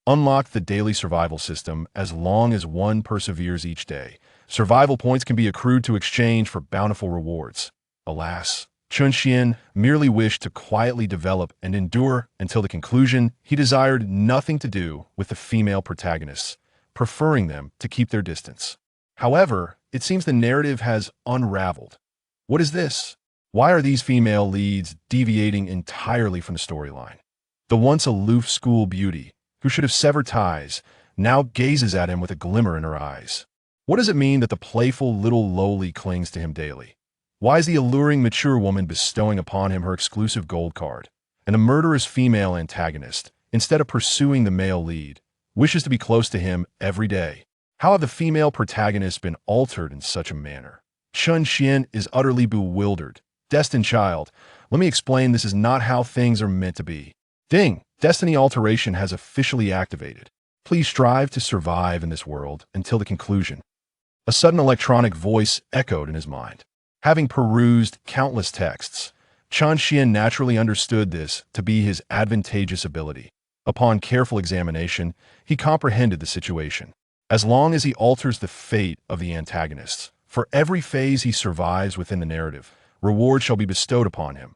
Unlock the daily survival system as long as one perseveres each day. Survival points can be accrued to exchange for bountiful rewards. Alas, Chun Xian merely wished to quietly develop and endure until the conclusion. He desired nothing to do with the female protagonists, preferring them to keep their distance. However, it seems the narrative has unraveled. What is this? Why are these female leads deviating entirely from the storyline? The once aloof school beauty, who should have severed ties, now gazes at him with a glimmer in her eyes. What does it mean that the playful little lowly clings to him daily? Why is the alluring mature woman bestowing upon him her exclusive gold card? And the murderous female antagonist, instead of pursuing the male lead, wishes to be close to him every day. How have the female protagonists been altered in such a manner? Chun Xian is utterly bewildered. Destined child, let me explain, this is not how things are meant to be. Ding! Destiny alteration has officially activated. Please strive to survive in this world until the conclusion. A sudden electronic voice echoed in his mind. Having perused countless texts, Chun Xian naturally understood this to be his advantageous ability. Upon careful examination, he comprehended the situation. As long as he alters the fate of the antagonists, for every phase he survives within the narrative, reward shall be bestowed upon him.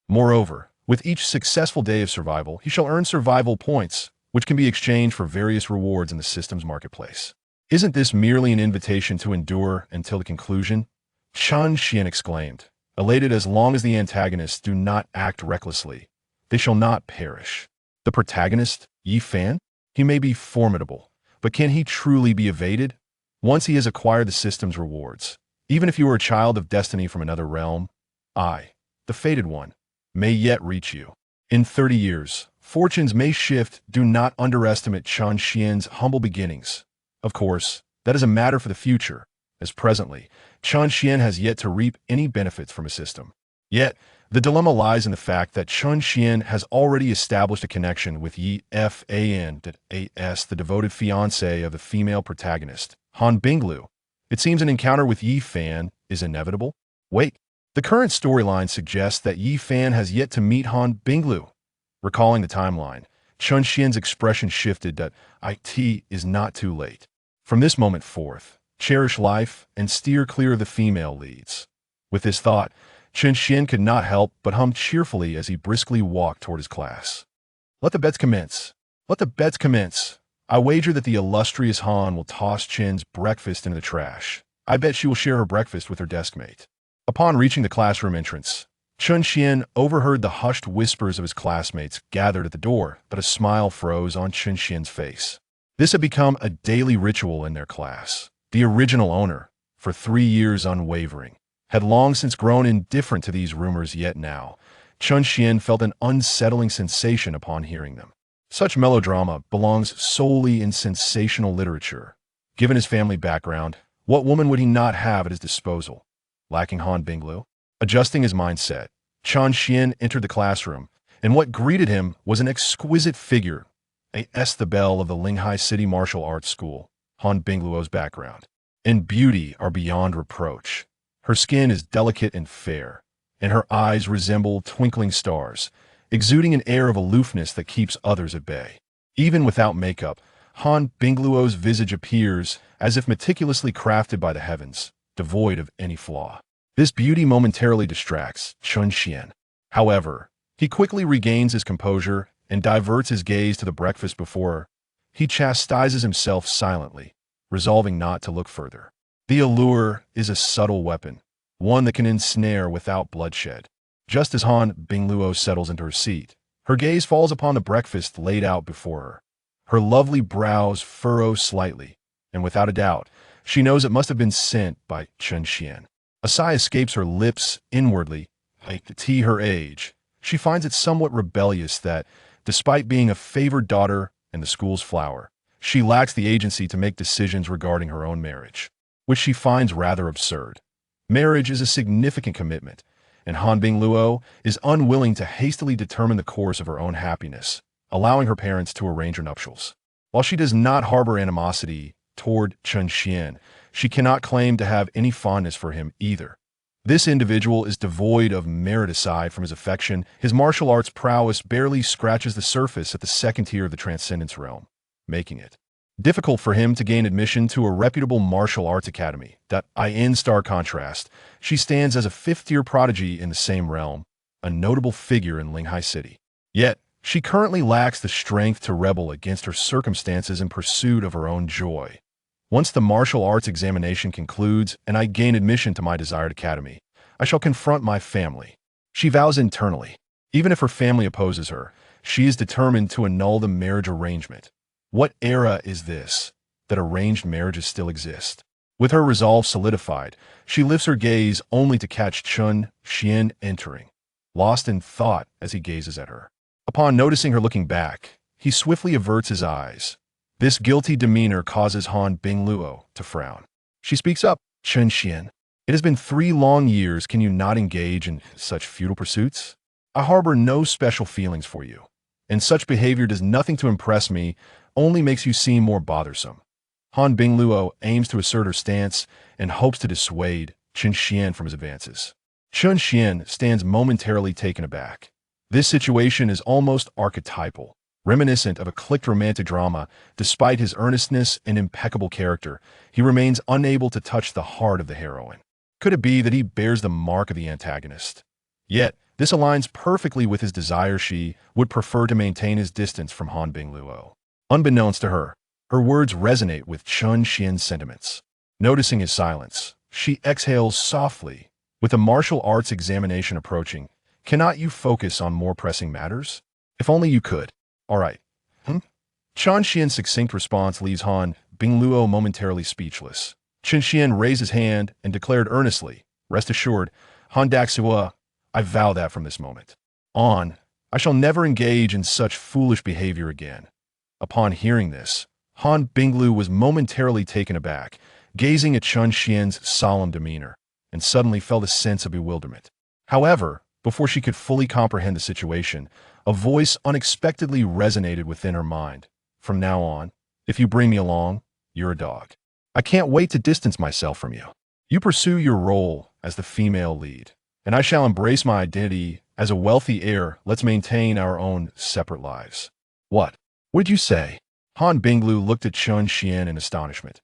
Moreover, with each successful day of survival, he shall earn survival points, which can be exchanged for various rewards in the system's marketplace. Isn't this merely an invitation to endure until the conclusion? Chun Xian exclaimed, elated. As long as the antagonists do not act recklessly, they shall not perish. The protagonist, Yi Fan? He may be formidable, but can he truly be evaded? Once he has acquired the system's rewards, even if you are a child of destiny from another realm, I, the fated one, may yet reach you. In 30 years, fortunes may shift. Do not underestimate Chun Xian's humble beginnings. Of course, that is a matter for the future, as presently, Chun Xian has yet to reap any benefits from a system. Yet, the dilemma lies in the fact that Chun Xian has already established a connection with Yi Fan, the devoted fiancé of the female protagonist, Han Binglu. It seems an encounter with Yi Fan is inevitable. Wait, the current storyline suggests that Yi Fan has yet to meet Han Binglu. Recalling the timeline, Chun Xian's expression shifted that it is not too late. From this moment forth, cherish life and steer clear of the female leads. With this thought, Chun Xian could not help but hum cheerfully as he briskly walked toward his class. Let the bets commence. Let the bets commence. I wager that the illustrious Han will toss Chin's breakfast into the trash. I bet she will share her breakfast with her deskmate. Upon reaching the classroom entrance, Chun Xian overheard the hushed whispers of his classmates gathered at the door, but a smile froze on Chun Xian's face. This had become a daily ritual in their class. The original owner, for 3 years unwavering, had long since grown indifferent to these rumors, yet now, Chun Xian felt an unsettling sensation upon hearing them. Such melodrama belongs solely in sensational literature. Given his family background, what woman would he not have at his disposal? Lacking Han Binglu? Adjusting his mindset, Chun Xian entered the classroom, and what greeted him was an exquisite figure, the belle of the Linghai City Martial Arts School, Han Bingluo's background. In beauty are beyond reproach. Her skin is delicate and fair, and her eyes resemble twinkling stars, exuding an air of aloofness that keeps others at bay. Even without makeup, Han Bingluo's visage appears as if meticulously crafted by the heavens, devoid of any flaw. This beauty momentarily distracts Chun Xian. However, he quickly regains his composure and diverts his gaze to the breakfast before her. He chastises himself silently, resolving not to look further. The allure is a subtle weapon, one that can ensnare without bloodshed. Just as Han Bingluo settles into her seat, her gaze falls upon the breakfast laid out before her. Her lovely brows furrow slightly, and without a doubt, she knows it must have been sent by Chun Xian. A sigh escapes her lips inwardly. Her age, she finds it somewhat rebellious that, despite being a favored daughter and the school's flower, she lacks the agency to make decisions regarding her own marriage, which she finds rather absurd. Marriage is a significant commitment, and Han Bingluo is unwilling to hastily determine the course of her own happiness, allowing her parents to arrange her nuptials. While she does not harbor animosity toward Chun Xian, she cannot claim to have any fondness for him either. This individual is devoid of merit. Aside from his affection, his martial arts prowess barely scratches the surface at the second tier of the transcendence realm. making it difficult for him to gain admission to a reputable martial arts academy. In stark contrast, she stands as a fifth-tier prodigy in the same realm, a notable figure in Linghai City. Yet, she currently lacks the strength to rebel against her circumstances in pursuit of her own joy. Once the martial arts examination concludes and I gain admission to my desired academy, I shall confront my family. She vows internally. Even if her family opposes her, she is determined to annul the marriage arrangement. What era is this, that arranged marriages still exist? With her resolve solidified, she lifts her gaze only to catch Chun Xian entering, lost in thought as he gazes at her. Upon noticing her looking back, he swiftly averts his eyes. This guilty demeanor causes Han Bingluo to frown. She speaks up, Chun Xian. It has been 3 long years. Can you not engage in such futile pursuits? I harbor no special feelings for you, and such behavior does nothing to impress me, only makes you seem more bothersome. Han Bingluo aims to assert her stance and hopes to dissuade Chun Xian from his advances. Chun Xian stands momentarily taken aback. This situation is almost archetypal, reminiscent of a clicked romantic drama. Despite his earnestness and impeccable character, he remains unable to touch the heart of the heroine. Could it be that he bears the mark of the antagonist? Yet, this aligns perfectly with his desire. She would prefer to maintain his distance from Han Bingluo. Unbeknownst to her, her words resonate with Chun Xian's sentiments. Noticing his silence, she exhales softly. With the martial arts examination approaching, cannot you focus on more pressing matters? If only you could. All right. Chun Xian's succinct response leaves Han Bingluo momentarily speechless. Chun Xian raised his hand and declared earnestly, rest assured, Han Daxua, I vow that from this moment on, I shall never engage in such foolish behavior again. Upon hearing this, Han Binglu was momentarily taken aback, gazing at Chun Xian's solemn demeanor, and suddenly felt a sense of bewilderment. However, before she could fully comprehend the situation, a voice unexpectedly resonated within her mind. From now on, if you bring me along, you're a dog. I can't wait to distance myself from you. You pursue your role as the female lead, and I shall embrace my identity as a wealthy heir. Let's maintain our own separate lives. What? What did you say? Han Binglu looked at Chun Xian in astonishment.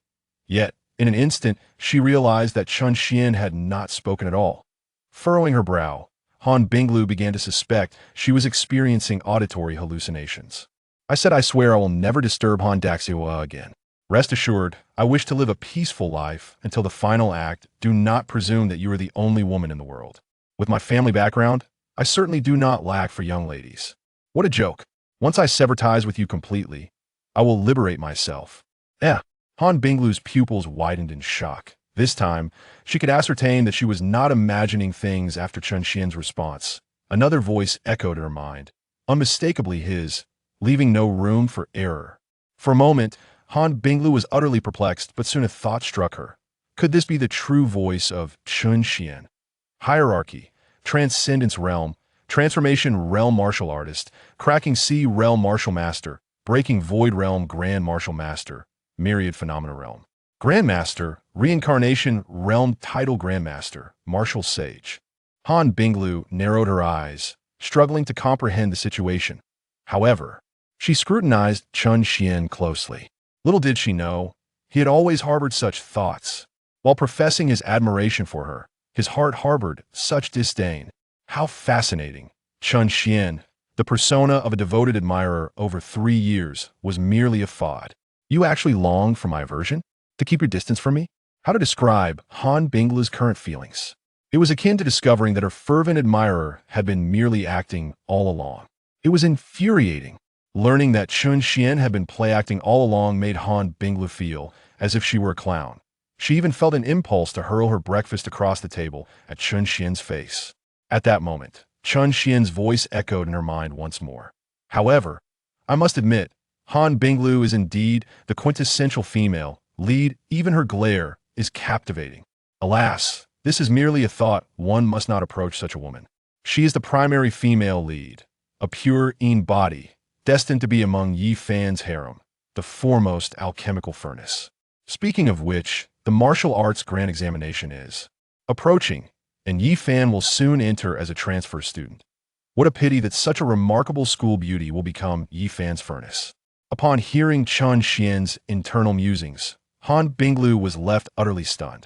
Yet, in an instant, she realized that Chun Xian had not spoken at all. Furrowing her brow, Han Binglu began to suspect she was experiencing auditory hallucinations. I said I swear I will never disturb Han Daxua again. Rest assured, I wish to live a peaceful life until the final act. Do not presume that you are the only woman in the world. With my family background, I certainly do not lack for young ladies. What a joke. Once I sever ties with you completely, I will liberate myself. Han Binglu's pupils widened in shock. This time, she could ascertain that she was not imagining things after Chun Xian's response. Another voice echoed in her mind, unmistakably his, leaving no room for error. For a moment, Han Binglu was utterly perplexed, but soon a thought struck her. Could this be the true voice of Chun Xian? Hierarchy, Transcendence Realm, Transformation Realm Martial Artist, Cracking Sea Realm Martial Master, Breaking Void Realm Grand Martial Master, Myriad Phenomena Realm. Grandmaster, Reincarnation Realm Title Grandmaster, Martial Sage. Han Binglu narrowed her eyes, struggling to comprehend the situation. However, she scrutinized Chun Xian closely. Little did she know, he had always harbored such thoughts. While professing his admiration for her, his heart harbored such disdain. How fascinating. Chun Xian, the persona of a devoted admirer over 3 years, was merely a fraud. You actually long for my aversion? To keep your distance from me? How to describe Han Binglu's current feelings? It was akin to discovering that her fervent admirer had been merely acting all along. It was infuriating. Learning that Chun Xian had been play-acting all along made Han Binglu feel as if she were a clown. She even felt an impulse to hurl her breakfast across the table at Chun Xian's face. At that moment, Chun Xian's voice echoed in her mind once more. However, I must admit, Han Binglu is indeed the quintessential female lead. Even her glare is captivating. Alas, this is merely a thought. One must not approach such a woman. She is the primary female lead, a pure Yin body, destined to be among Yi Fan's harem, the foremost alchemical furnace. Speaking of which, the martial arts grand examination is approaching, and Yi Fan will soon enter as a transfer student. What a pity that such a remarkable school beauty will become Yi Fan's furnace. Upon hearing Chen Xian's internal musings, Han Binglu was left utterly stunned.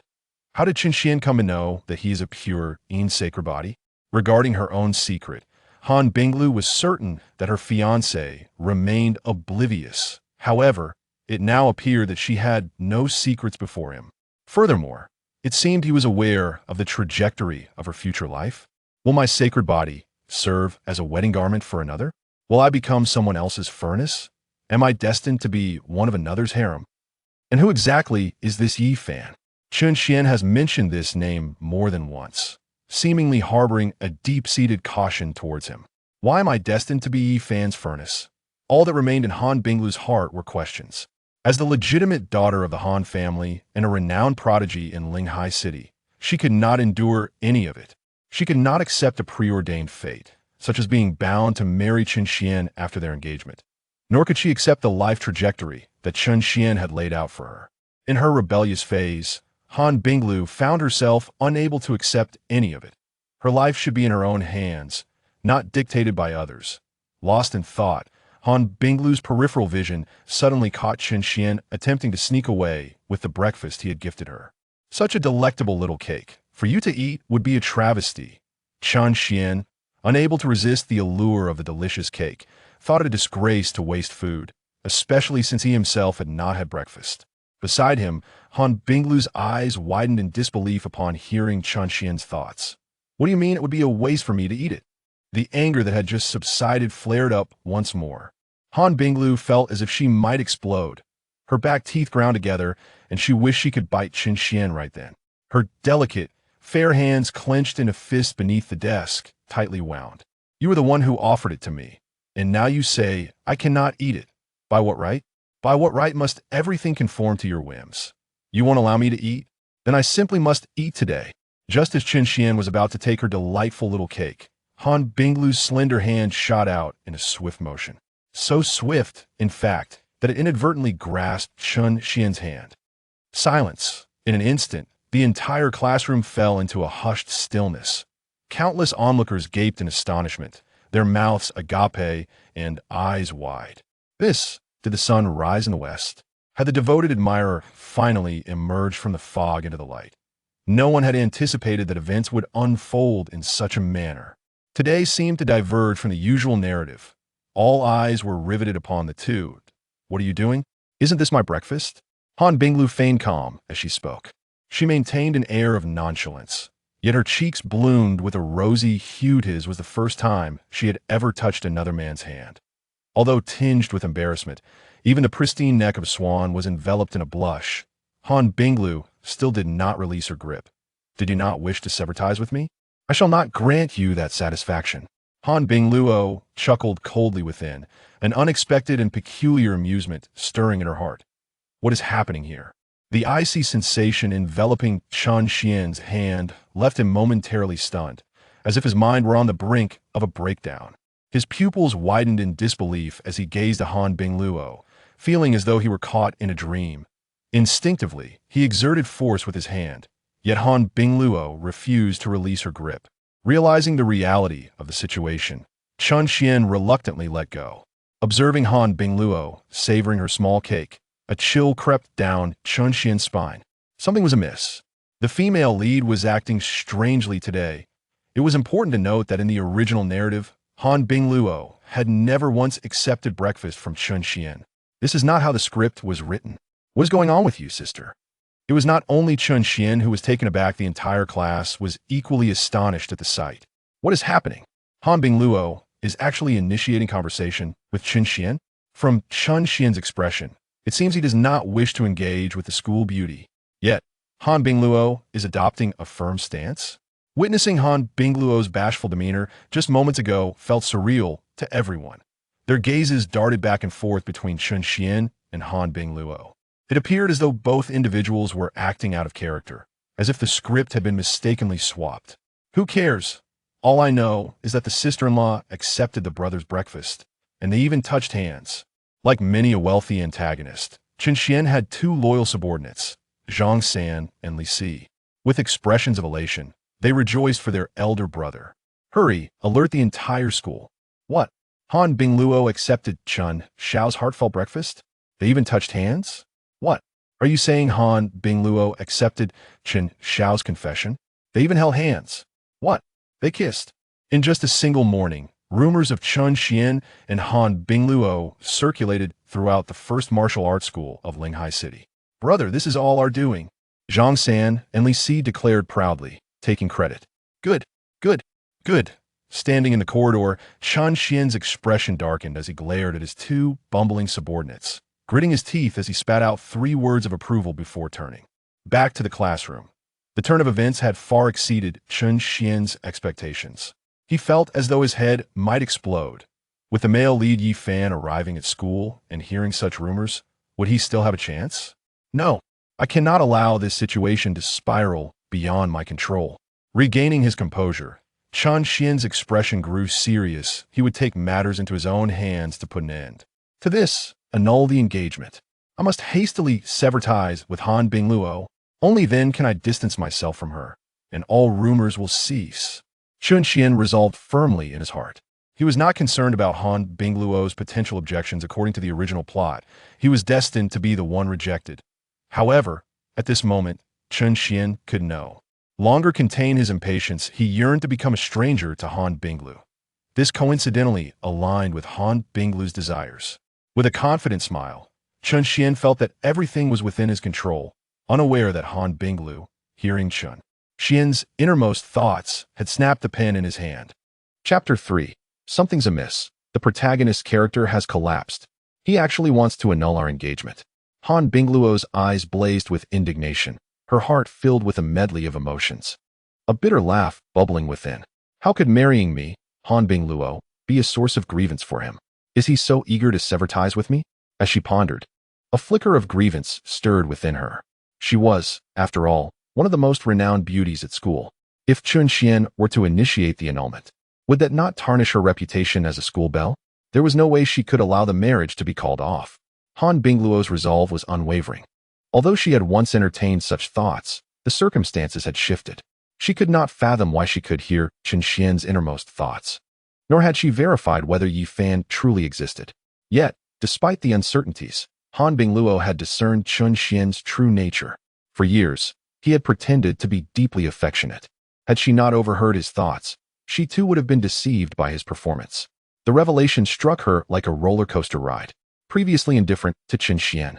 How did Chen Xian come to know that he is a pure, sacred body? Regarding her own secret, Han Binglu was certain that her fiancé remained oblivious. However, it now appeared that she had no secrets before him. Furthermore, it seemed he was aware of the trajectory of her future life. Will my sacred body serve as a wedding garment for another? Will I become someone else's furnace? Am I destined to be one of another's harem? And who exactly is this Yi Fan? Chen Xian has mentioned this name more than once, seemingly harboring a deep-seated caution towards him. Why am I destined to be Yi Fan's furnace? All that remained in Han Binglu's heart were questions. As the legitimate daughter of the Han family and a renowned prodigy in Linghai City, she could not endure any of it. She could not accept a preordained fate, such as being bound to marry Chen Xian after their engagement. Nor could she accept the life trajectory that Chen Xian had laid out for her. In her rebellious phase, Han Binglu found herself unable to accept any of it. Her life should be in her own hands, not dictated by others. Lost in thought, Han Binglu's peripheral vision suddenly caught Chen Xian attempting to sneak away with the breakfast he had gifted her. Such a delectable little cake. For you to eat would be a travesty. Chen Xian, unable to resist the allure of the delicious cake, thought it a disgrace to waste food, especially since he himself had not had breakfast. Beside him, Han Binglu's eyes widened in disbelief upon hearing Chen Xian's thoughts. What do you mean it would be a waste for me to eat it? The anger that had just subsided flared up once more. Han Binglu felt as if she might explode. Her back teeth ground together, and she wished she could bite Chen Xian right then. Her delicate, fair hands clenched in a fist beneath the desk, tightly wound. You were the one who offered it to me, and now you say I cannot eat it. By what right? By what right must everything conform to your whims? You won't allow me to eat? Then I simply must eat today. Just as Chen Xian was about to take her delightful little cake, Han Binglu's slender hand shot out in a swift motion. So swift, in fact, that it inadvertently grasped Chen Xian's hand. Silence. In an instant, the entire classroom fell into a hushed stillness. Countless onlookers gaped in astonishment, their mouths agape and eyes wide. Did the sun rise in the west? Had the devoted admirer finally emerged from the fog into the light? No one had anticipated that events would unfold in such a manner. Today seemed to diverge from the usual narrative. All eyes were riveted upon the two. What are you doing? Isn't this my breakfast? Han Binglu feigned calm as she spoke. She maintained an air of nonchalance, yet her cheeks bloomed with a rosy hue. His was the first time she had ever touched another man's hand. Although tinged with embarrassment, even the pristine neck of Swan was enveloped in a blush. Han Binglu still did not release her grip. Did you not wish to sever ties with me? I shall not grant you that satisfaction. Han Bingluo chuckled coldly within, an unexpected and peculiar amusement stirring in her heart. What is happening here? The icy sensation enveloping Chen Xian's hand left him momentarily stunned, as if his mind were on the brink of a breakdown. His pupils widened in disbelief as he gazed at Han Bingluo, feeling as though he were caught in a dream. Instinctively, he exerted force with his hand, yet Han Bingluo refused to release her grip. Realizing the reality of the situation, Chen Xian reluctantly let go. Observing Han Bingluo savoring her small cake, a chill crept down Chen Xian's spine. Something was amiss. The female lead was acting strangely today. It was important to note that in the original narrative, Han Bingluo had never once accepted breakfast from Chen Xian. This is not how the script was written. What is going on with you, sister? It was not only Chen Xian who was taken aback. The entire class was equally astonished at the sight. What is happening? Han Bingluo is actually initiating conversation with Chen Xian? From Chen Xian's expression, it seems he does not wish to engage with the school beauty. Yet, Han Bingluo is adopting a firm stance? Witnessing Han Bingluo's bashful demeanor just moments ago felt surreal to everyone. Their gazes darted back and forth between Chen Xian and Han Bingluo. It appeared as though both individuals were acting out of character, as if the script had been mistakenly swapped. Who cares? All I know is that the sister-in-law accepted the brother's breakfast, and they even touched hands. Like many a wealthy antagonist, Chen Xian had two loyal subordinates, Zhang San and Li Si. With expressions of elation, they rejoiced for their elder brother. Hurry, alert the entire school. What? Han Bingluo accepted Chun Xiao's heartfelt breakfast? They even touched hands? What? Are you saying Han Bingluo accepted Chun Xiao's confession? They even held hands. What? They kissed. In just a single morning, rumors of Chun Xian and Han Bingluo circulated throughout the first martial arts school of Linghai City. Brother, this is all our doing, Zhang San and Li Si declared proudly, taking credit. Good, good, good. Standing in the corridor, Chun Xian's expression darkened as he glared at his two bumbling subordinates, gritting his teeth as he spat out 3 words of approval before turning back to the classroom. The turn of events had far exceeded Chun Xian's expectations. He felt as though his head might explode. With the male lead Yi Fan arriving at school and hearing such rumors, would he still have a chance? No, I cannot allow this situation to spiral beyond my control. Regaining his composure, Chun Xian's expression grew serious. He would take matters into his own hands to put an end to this, annul the engagement. I must hastily sever ties with Han Bingluo. Only then can I distance myself from her, and all rumors will cease. Chun Xian resolved firmly in his heart. He was not concerned about Han Bingluo's potential objections according to the original plot. He was destined to be the one rejected. However, at this moment, Chun Xian could no longer contain his impatience. He yearned to become a stranger to Han Binglu. This coincidentally aligned with Han Binglu's desires. With a confident smile, Chun Xian felt that everything was within his control, unaware that Han Binglu, hearing Chun Xian's innermost thoughts, had snapped the pen in his hand. Chapter 3. Something's amiss. The protagonist's character has collapsed. He actually wants to annul our engagement. Han Bingluo's eyes blazed with indignation, her heart filled with a medley of emotions. A bitter laugh bubbling within. How could marrying me, Han Bingluo, be a source of grievance for him? Is he so eager to sever ties with me? As she pondered, a flicker of grievance stirred within her. She was, after all, one of the most renowned beauties at school. If Chun Xian were to initiate the annulment, would that not tarnish her reputation as a school belle? There was no way she could allow the marriage to be called off. Han Bingluo's resolve was unwavering. Although she had once entertained such thoughts, the circumstances had shifted. She could not fathom why she could hear Chun Xian's innermost thoughts, nor had she verified whether Yi Fan truly existed. Yet, despite the uncertainties, Han Bingluo had discerned Chun Xian's true nature. For years, he had pretended to be deeply affectionate. Had she not overheard his thoughts, she too would have been deceived by his performance. The revelation struck her like a roller coaster ride. Previously indifferent to Chun Xian,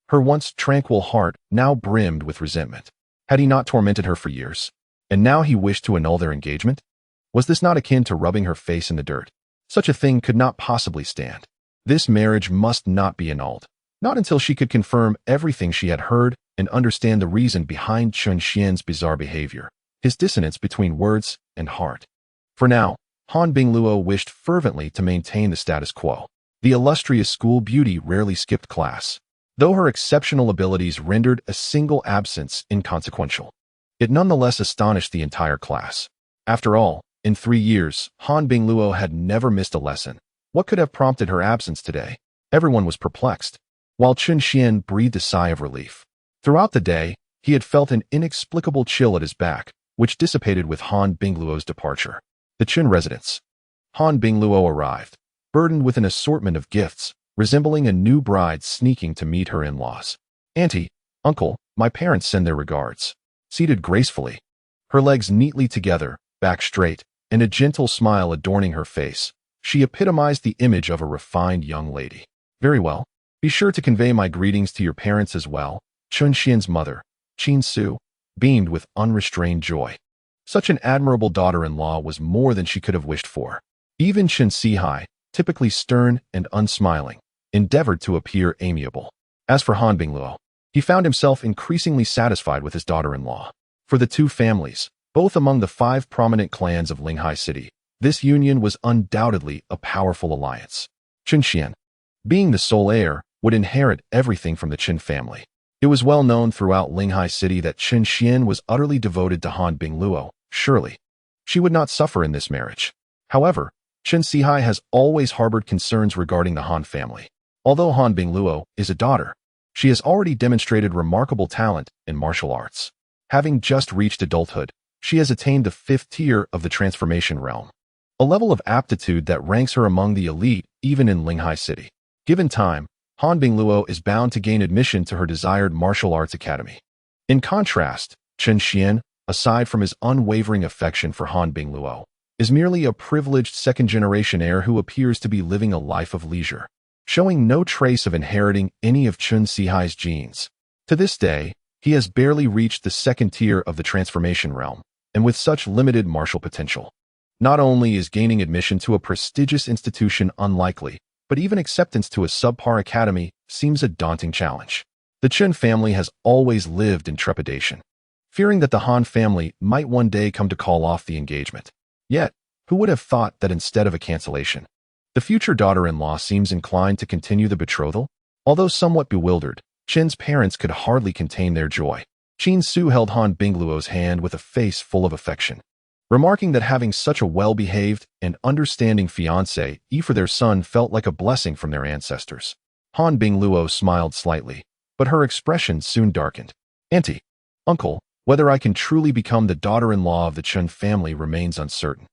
her once tranquil heart now brimmed with resentment. Had he not tormented her for years? And now he wished to annul their engagement? Was this not akin to rubbing her face in the dirt? Such a thing could not possibly stand. This marriage must not be annulled. Not until she could confirm everything she had heard and understand the reason behind Chun Xian's bizarre behavior, his dissonance between words and heart. For now, Han Bingluo wished fervently to maintain the status quo. The illustrious school beauty rarely skipped class, though her exceptional abilities rendered a single absence inconsequential. It nonetheless astonished the entire class. After all, in 3 years, Han Bingluo had never missed a lesson. What could have prompted her absence today? Everyone was perplexed, while Chun Xian breathed a sigh of relief. Throughout the day, he had felt an inexplicable chill at his back, which dissipated with Han Bingluo's departure. The Chun residence. Han Bingluo arrived, burdened with an assortment of gifts, resembling a new bride sneaking to meet her in-laws. Auntie, uncle, my parents send their regards. Seated gracefully, her legs neatly together, back straight, and a gentle smile adorning her face, she epitomized the image of a refined young lady. Very well. Be sure to convey my greetings to your parents as well. Chun Xian's mother, Qin Su, beamed with unrestrained joy. Such an admirable daughter-in-law was more than she could have wished for. Even Chen Sihai, typically stern and unsmiling, endeavored to appear amiable. As for Han Bingluo, he found himself increasingly satisfied with his daughter-in-law. For the two families, both among the 5 prominent clans of Linghai City, this union was undoubtedly a powerful alliance. Chun Xian, being the sole heir, would inherit everything from the Qin family. It was well known throughout Linghai City that Chun Xian was utterly devoted to Han Bingluo. Surely, she would not suffer in this marriage. However, Chen Sihai has always harbored concerns regarding the Han family. Although Han Bingluo is a daughter, she has already demonstrated remarkable talent in martial arts. Having just reached adulthood, she has attained the 5th tier of the transformation realm. a level of aptitude that ranks her among the elite even in Linghai City. Given time, Han Bingluo is bound to gain admission to her desired martial arts academy. In contrast, Chen Xian, aside from his unwavering affection for Han Bingluo, is merely a privileged second-generation heir who appears to be living a life of leisure, showing no trace of inheriting any of Chen Sihai's genes. To this day, he has barely reached the second tier of the transformation realm, and with such limited martial potential. Not only is gaining admission to a prestigious institution unlikely, but even acceptance to a subpar academy seems a daunting challenge. The Chen family has always lived in trepidation, fearing that the Han family might one day come to call off the engagement. Yet, who would have thought that instead of a cancellation, the future daughter-in-law seems inclined to continue the betrothal? Although somewhat bewildered, Chen's parents could hardly contain their joy. Qin Su held Han Bingluo's hand with a face full of affection, remarking that having such a well-behaved and understanding fiancé for their son felt like a blessing from their ancestors. Han Bingluo smiled slightly, but her expression soon darkened. Auntie, uncle, whether I can truly become the daughter-in-law of the Chen family remains uncertain.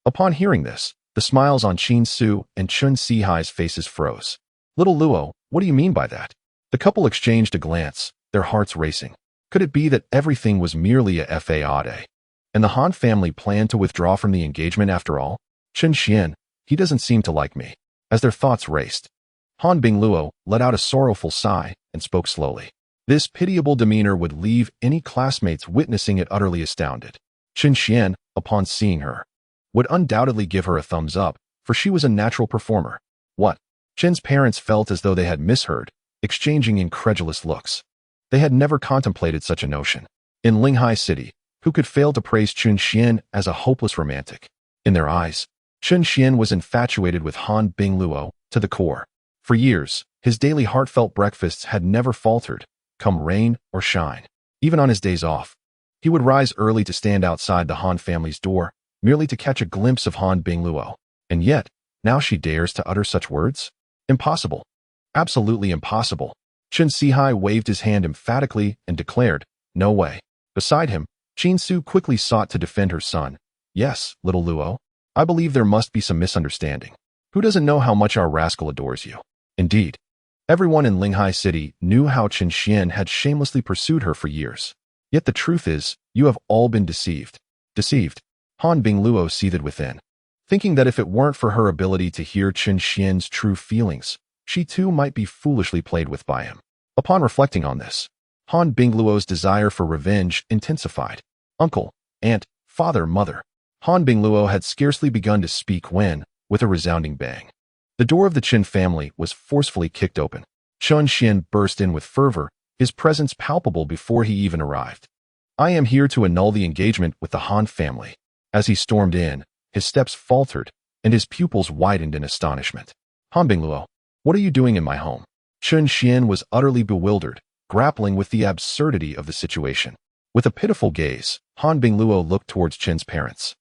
Upon hearing this, the smiles on Qin Su and Chen Sihai's faces froze. Little Luo, what do you mean by that? The couple exchanged a glance, their hearts racing. Could it be that everything was merely a fade, and the Han family planned to withdraw from the engagement after all? Chen Xian, he doesn't seem to like me. As their thoughts raced, Han Bingluo let out a sorrowful sigh and spoke slowly. This pitiable demeanor would leave any classmates witnessing it utterly astounded. Chen Xian, upon seeing her, would undoubtedly give her a thumbs up, for she was a natural performer. What? Chen's parents felt as though they had misheard, exchanging incredulous looks. They had never contemplated such a notion. In Linghai City, who could fail to praise Chen Xian as a hopeless romantic? In their eyes, Chen Xian was infatuated with Han Bingluo to the core. For years, his daily heartfelt breakfasts had never faltered, come rain or shine. Even on his days off, he would rise early to stand outside the Han family's door, merely to catch a glimpse of Han Bingluo. And yet, now she dares to utter such words? Impossible. Absolutely impossible. Chen Sihai waved his hand emphatically and declared, no way. Beside him, Qin Su quickly sought to defend her son. Yes, little Luo, I believe there must be some misunderstanding. Who doesn't know how much our rascal adores you? Indeed, everyone in Linghai City knew how Chen Xian had shamelessly pursued her for years. Yet the truth is, you have all been deceived. Deceived. Han Bingluo seethed within, thinking that if it weren't for her ability to hear Chen Xian's true feelings, she too might be foolishly played with by him. Upon reflecting on this, Han Bingluo's desire for revenge intensified. Uncle, aunt, father, mother. Han Bingluo had scarcely begun to speak when, with a resounding bang, the door of the Chen family was forcefully kicked open. Chen Xian burst in with fervor, his presence palpable before he even arrived. I am here to annul the engagement with the Han family. As he stormed in, his steps faltered, and his pupils widened in astonishment. Han Bingluo, what are you doing in my home? Chen Xian was utterly bewildered, grappling with the absurdity of the situation. With a pitiful gaze, Han Bingluo looked towards Chen's parents,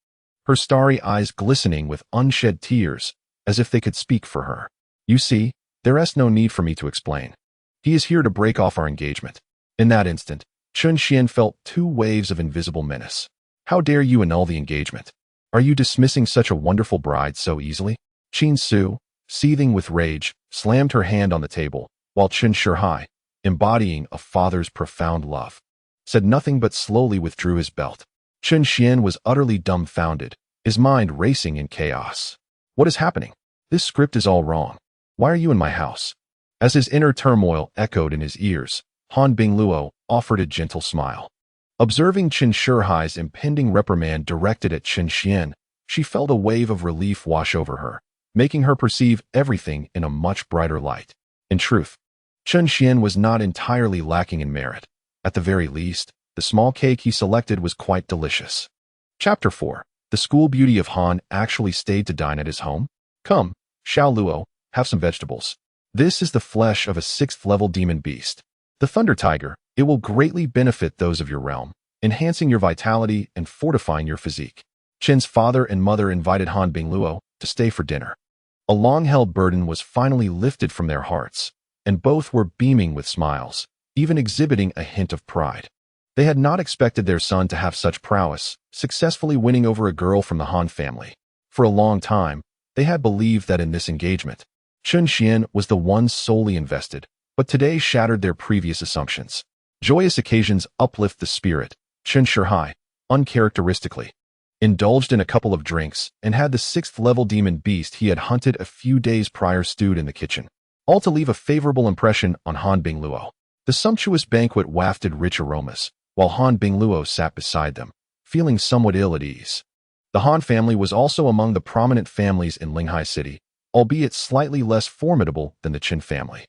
her starry eyes glistening with unshed tears, as if they could speak for her. You see, there is no need for me to explain. He is here to break off our engagement. In that instant, Chen Xian felt two waves of invisible menace. How dare you annul the engagement? Are you dismissing such a wonderful bride so easily? Qin Su, seething with rage, slammed her hand on the table, while Chen Shihai, embodying a father's profound love, said nothing but slowly withdrew his belt. Chen Xian was utterly dumbfounded, his mind racing in chaos. What is happening? This script is all wrong. Why are you in my house? As his inner turmoil echoed in his ears, Han Bingluo offered a gentle smile. Observing Chen Shihai's impending reprimand directed at Chen Xian, she felt a wave of relief wash over her, making her perceive everything in a much brighter light. In truth, Chen Xian was not entirely lacking in merit. At the very least, the small cake he selected was quite delicious. Chapter 4. The school beauty of Han actually stayed to dine at his home. Come, Xiao Luo, have some vegetables. This is the flesh of a 6th-level demon beast, the Thunder Tiger. It will greatly benefit those of your realm, enhancing your vitality and fortifying your physique. Chen's father and mother invited Han Bingluo to stay for dinner. A long-held burden was finally lifted from their hearts, and both were beaming with smiles, even exhibiting a hint of pride. They had not expected their son to have such prowess, successfully winning over a girl from the Han family. For a long time, they had believed that in this engagement, Chun Xian was the one solely invested, but today shattered their previous assumptions. Joyous occasions uplift the spirit. Chun Shihai, uncharacteristically, indulged in a couple of drinks and had the 6th-level demon beast he had hunted a few days prior stewed in the kitchen, all to leave a favorable impression on Han Bingluo. The sumptuous banquet wafted rich aromas, while Han Bingluo sat beside them, feeling somewhat ill at ease. The Han family was also among the prominent families in Linghai City, albeit slightly less formidable than the Qin family.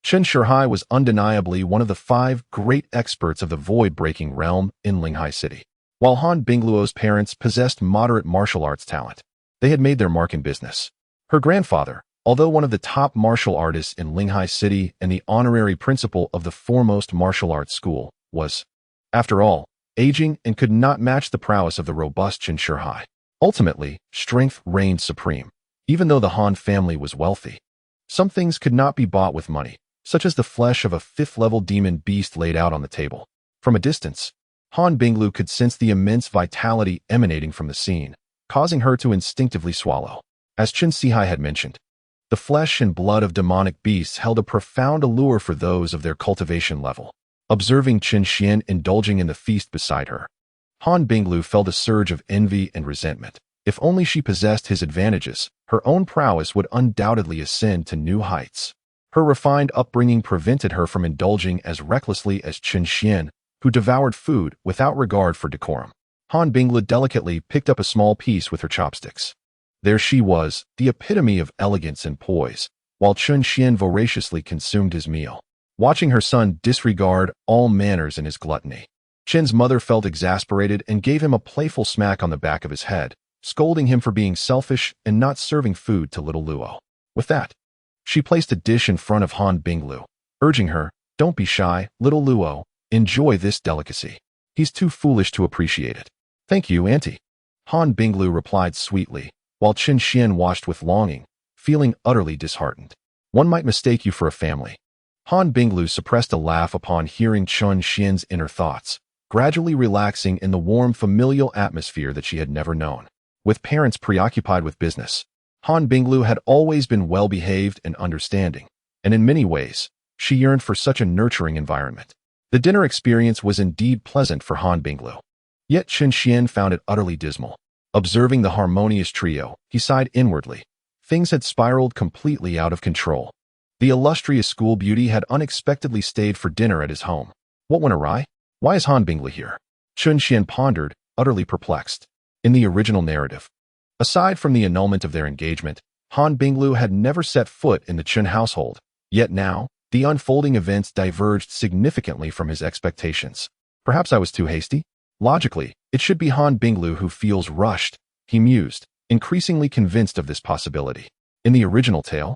Chun Shihai was undeniably one of the 5 great experts of the void-breaking realm in Linghai City. While Han Bingluo's parents possessed moderate martial arts talent, they had made their mark in business. Her grandfather, although one of the top martial artists in Linghai City and the honorary principal of the foremost martial arts school, was, after all, aging and could not match the prowess of the robust Chun Shihai. Ultimately, strength reigned supreme, even though the Han family was wealthy. Some things could not be bought with money, such as the flesh of a 5th-level demon beast laid out on the table. From a distance, Han Binglu could sense the immense vitality emanating from the scene, causing her to instinctively swallow. As Chun Sihai had mentioned, the flesh and blood of demonic beasts held a profound allure for those of their cultivation level. Observing Chun Xian indulging in the feast beside her, Han Binglu felt a surge of envy and resentment. If only she possessed his advantages, her own prowess would undoubtedly ascend to new heights. Her refined upbringing prevented her from indulging as recklessly as Chun Xian, who devoured food without regard for decorum. Han Binglu delicately picked up a small piece with her chopsticks. There she was, the epitome of elegance and poise, while Chun Xian voraciously consumed his meal, watching her son disregard all manners in his gluttony. Chen's mother felt exasperated and gave him a playful smack on the back of his head, scolding him for being selfish and not serving food to little Luo. With that, she placed a dish in front of Han Binglu, urging her, "Don't be shy, little Luo. Enjoy this delicacy. He's too foolish to appreciate it." "Thank you, Auntie," Han Binglu replied sweetly, while Chun Xian watched with longing, feeling utterly disheartened. "One might mistake you for a family." Han Binglu suppressed a laugh upon hearing Chun Xian's inner thoughts, gradually relaxing in the warm familial atmosphere that she had never known. With parents preoccupied with business, Han Binglu had always been well-behaved and understanding, and in many ways, she yearned for such a nurturing environment. The dinner experience was indeed pleasant for Han Binglu. Yet Chun Xian found it utterly dismal. Observing the harmonious trio, he sighed inwardly. Things had spiraled completely out of control. The illustrious school beauty had unexpectedly stayed for dinner at his home. What went awry? Why is Han Binglu here? Chun Xian pondered, utterly perplexed. In the original narrative, aside from the annulment of their engagement, Han Binglu had never set foot in the Chun household. Yet now, the unfolding events diverged significantly from his expectations. Perhaps I was too hasty? Logically, it should be Han Binglu who feels rushed, he mused, increasingly convinced of this possibility. In the original tale,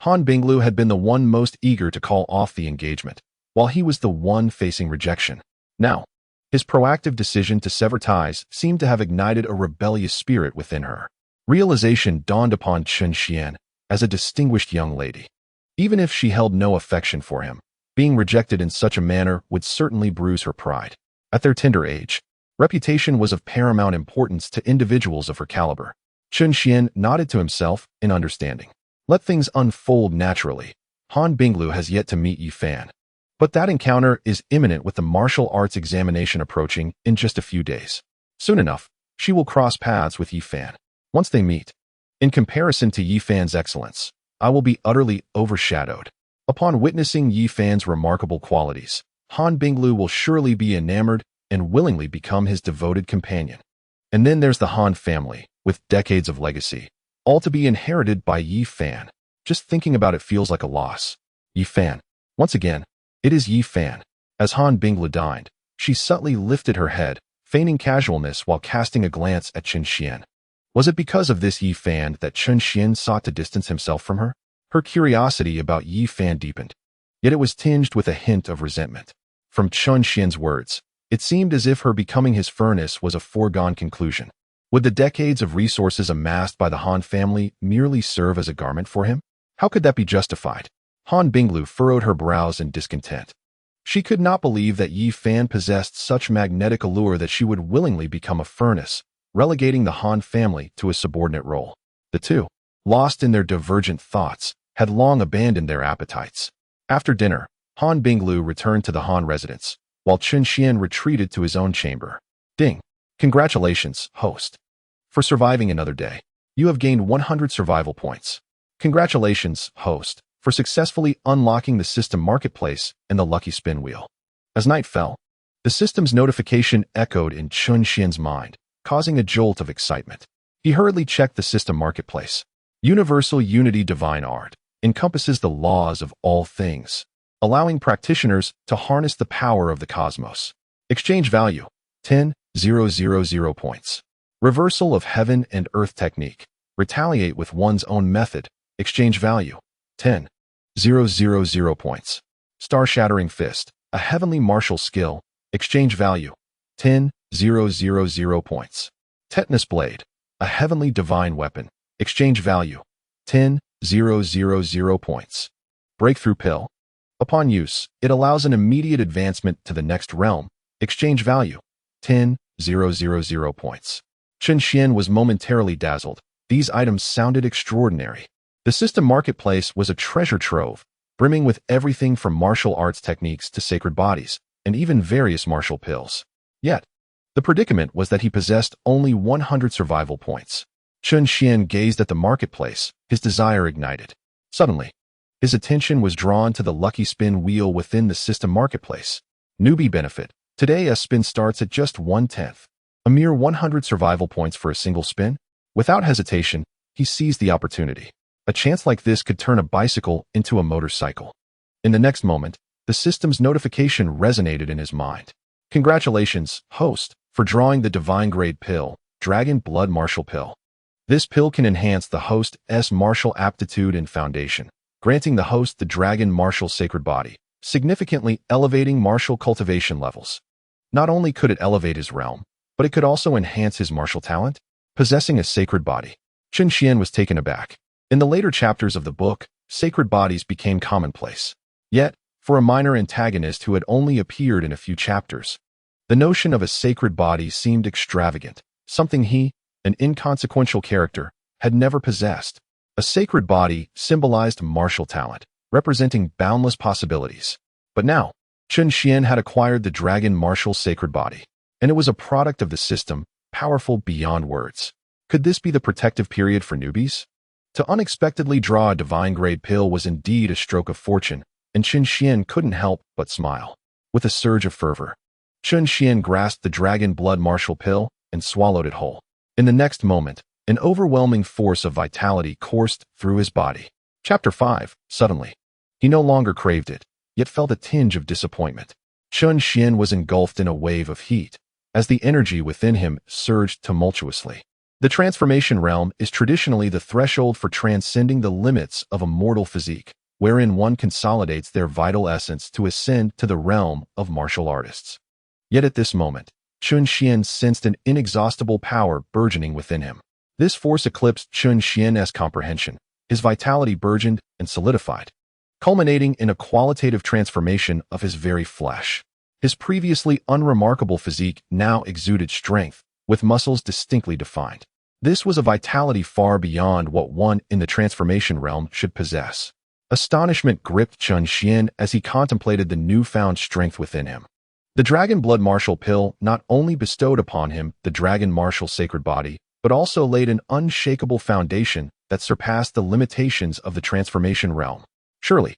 Han Binglu had been the one most eager to call off the engagement, while he was the one facing rejection. Now, his proactive decision to sever ties seemed to have ignited a rebellious spirit within her. Realization dawned upon Chun Xian as a distinguished young lady. Even if she held no affection for him, being rejected in such a manner would certainly bruise her pride. At their tender age, reputation was of paramount importance to individuals of her caliber. Chun Xian nodded to himself in understanding. Let things unfold naturally. Han Binglu has yet to meet Yi Fan. But that encounter is imminent with the martial arts examination approaching in just a few days. Soon enough, she will cross paths with Yi Fan. Once they meet, in comparison to Yi Fan's excellence, I will be utterly overshadowed. Upon witnessing Yi Fan's remarkable qualities, Han Binglu will surely be enamored and willingly become his devoted companion. And then there's the Han family, with decades of legacy, all to be inherited by Yi Fan. Just thinking about it feels like a loss. Yi Fan. Once again, it is Yi Fan. As Han Binglu dined, she subtly lifted her head, feigning casualness while casting a glance at Chun Xian. Was it because of this Yi Fan that Chun Xian sought to distance himself from her? Her curiosity about Yi Fan deepened, yet it was tinged with a hint of resentment. From Chun Xian's words, it seemed as if her becoming his furnace was a foregone conclusion. Would the decades of resources amassed by the Han family merely serve as a garment for him? How could that be justified? Han Binglu furrowed her brows in discontent. She could not believe that Yi Fan possessed such magnetic allure that she would willingly become a furnace, relegating the Han family to a subordinate role. The two, lost in their divergent thoughts, had long abandoned their appetites. After dinner, Han Binglu returned to the Han residence, while Chun Xian retreated to his own chamber. Ding! Congratulations, host. For surviving another day, you have gained 100 survival points. Congratulations, host, for successfully unlocking the system marketplace and the lucky spin wheel. As night fell, the system's notification echoed in Chun Xian's mind, causing a jolt of excitement. He hurriedly checked the system marketplace. Universal Unity Divine Art encompasses the laws of all things, allowing practitioners to harness the power of the cosmos. Exchange value, 10,000 points. Reversal of heaven and earth technique. Retaliate with one's own method. Exchange value, 10,000 points. Star-shattering fist, a heavenly martial skill. Exchange value, 10,000 points. Tetanus blade, a heavenly divine weapon. Exchange value, 10,000 points. Breakthrough pill. Upon use, it allows an immediate advancement to the next realm. Exchange value, 10,000 points. Chun Xian was momentarily dazzled. These items sounded extraordinary. The system marketplace was a treasure trove, brimming with everything from martial arts techniques to sacred bodies, and even various martial pills. Yet, the predicament was that he possessed only 100 survival points. Chun Xian gazed at the marketplace, his desire ignited. Suddenly, his attention was drawn to the lucky spin wheel within the system marketplace. Newbie benefit. Today a spin starts at just 1/10. A mere 100 survival points for a single spin? Without hesitation, he seized the opportunity. A chance like this could turn a bicycle into a motorcycle. In the next moment, the system's notification resonated in his mind. Congratulations, host, for drawing the divine grade pill, Dragon Blood Martial Pill. This pill can enhance the host's martial aptitude and foundation, granting the host the Dragon Martial Sacred Body, significantly elevating martial cultivation levels. Not only could it elevate his realm, but it could also enhance his martial talent. Possessing a sacred body, Chun Xian was taken aback. In the later chapters of the book, sacred bodies became commonplace. Yet, for a minor antagonist who had only appeared in a few chapters, the notion of a sacred body seemed extravagant, something he, an inconsequential character, had never possessed. A sacred body symbolized martial talent, representing boundless possibilities. But now, Chun Xian had acquired the Dragon Martial Sacred Body, and it was a product of the system, powerful beyond words. Could this be the protective period for newbies? To unexpectedly draw a divine-grade pill was indeed a stroke of fortune, and Chun Xian couldn't help but smile. With a surge of fervor, Chun Xian grasped the Dragon Blood Martial Pill and swallowed it whole. In the next moment, an overwhelming force of vitality coursed through his body. Chapter 5. Suddenly, he no longer craved it, yet felt a tinge of disappointment. Chun Xian was engulfed in a wave of heat, as the energy within him surged tumultuously. The transformation realm is traditionally the threshold for transcending the limits of a mortal physique, wherein one consolidates their vital essence to ascend to the realm of martial artists. Yet at this moment, Chun Xian sensed an inexhaustible power burgeoning within him. This force eclipsed Chun Xian's comprehension. His vitality burgeoned and solidified, culminating in a qualitative transformation of his very flesh. His previously unremarkable physique now exuded strength, with muscles distinctly defined. This was a vitality far beyond what one in the transformation realm should possess. Astonishment gripped Chun Xian as he contemplated the newfound strength within him. The Dragon Blood Martial Pill not only bestowed upon him the Dragon Martial Sacred Body, but also laid an unshakable foundation that surpassed the limitations of the transformation realm. Surely,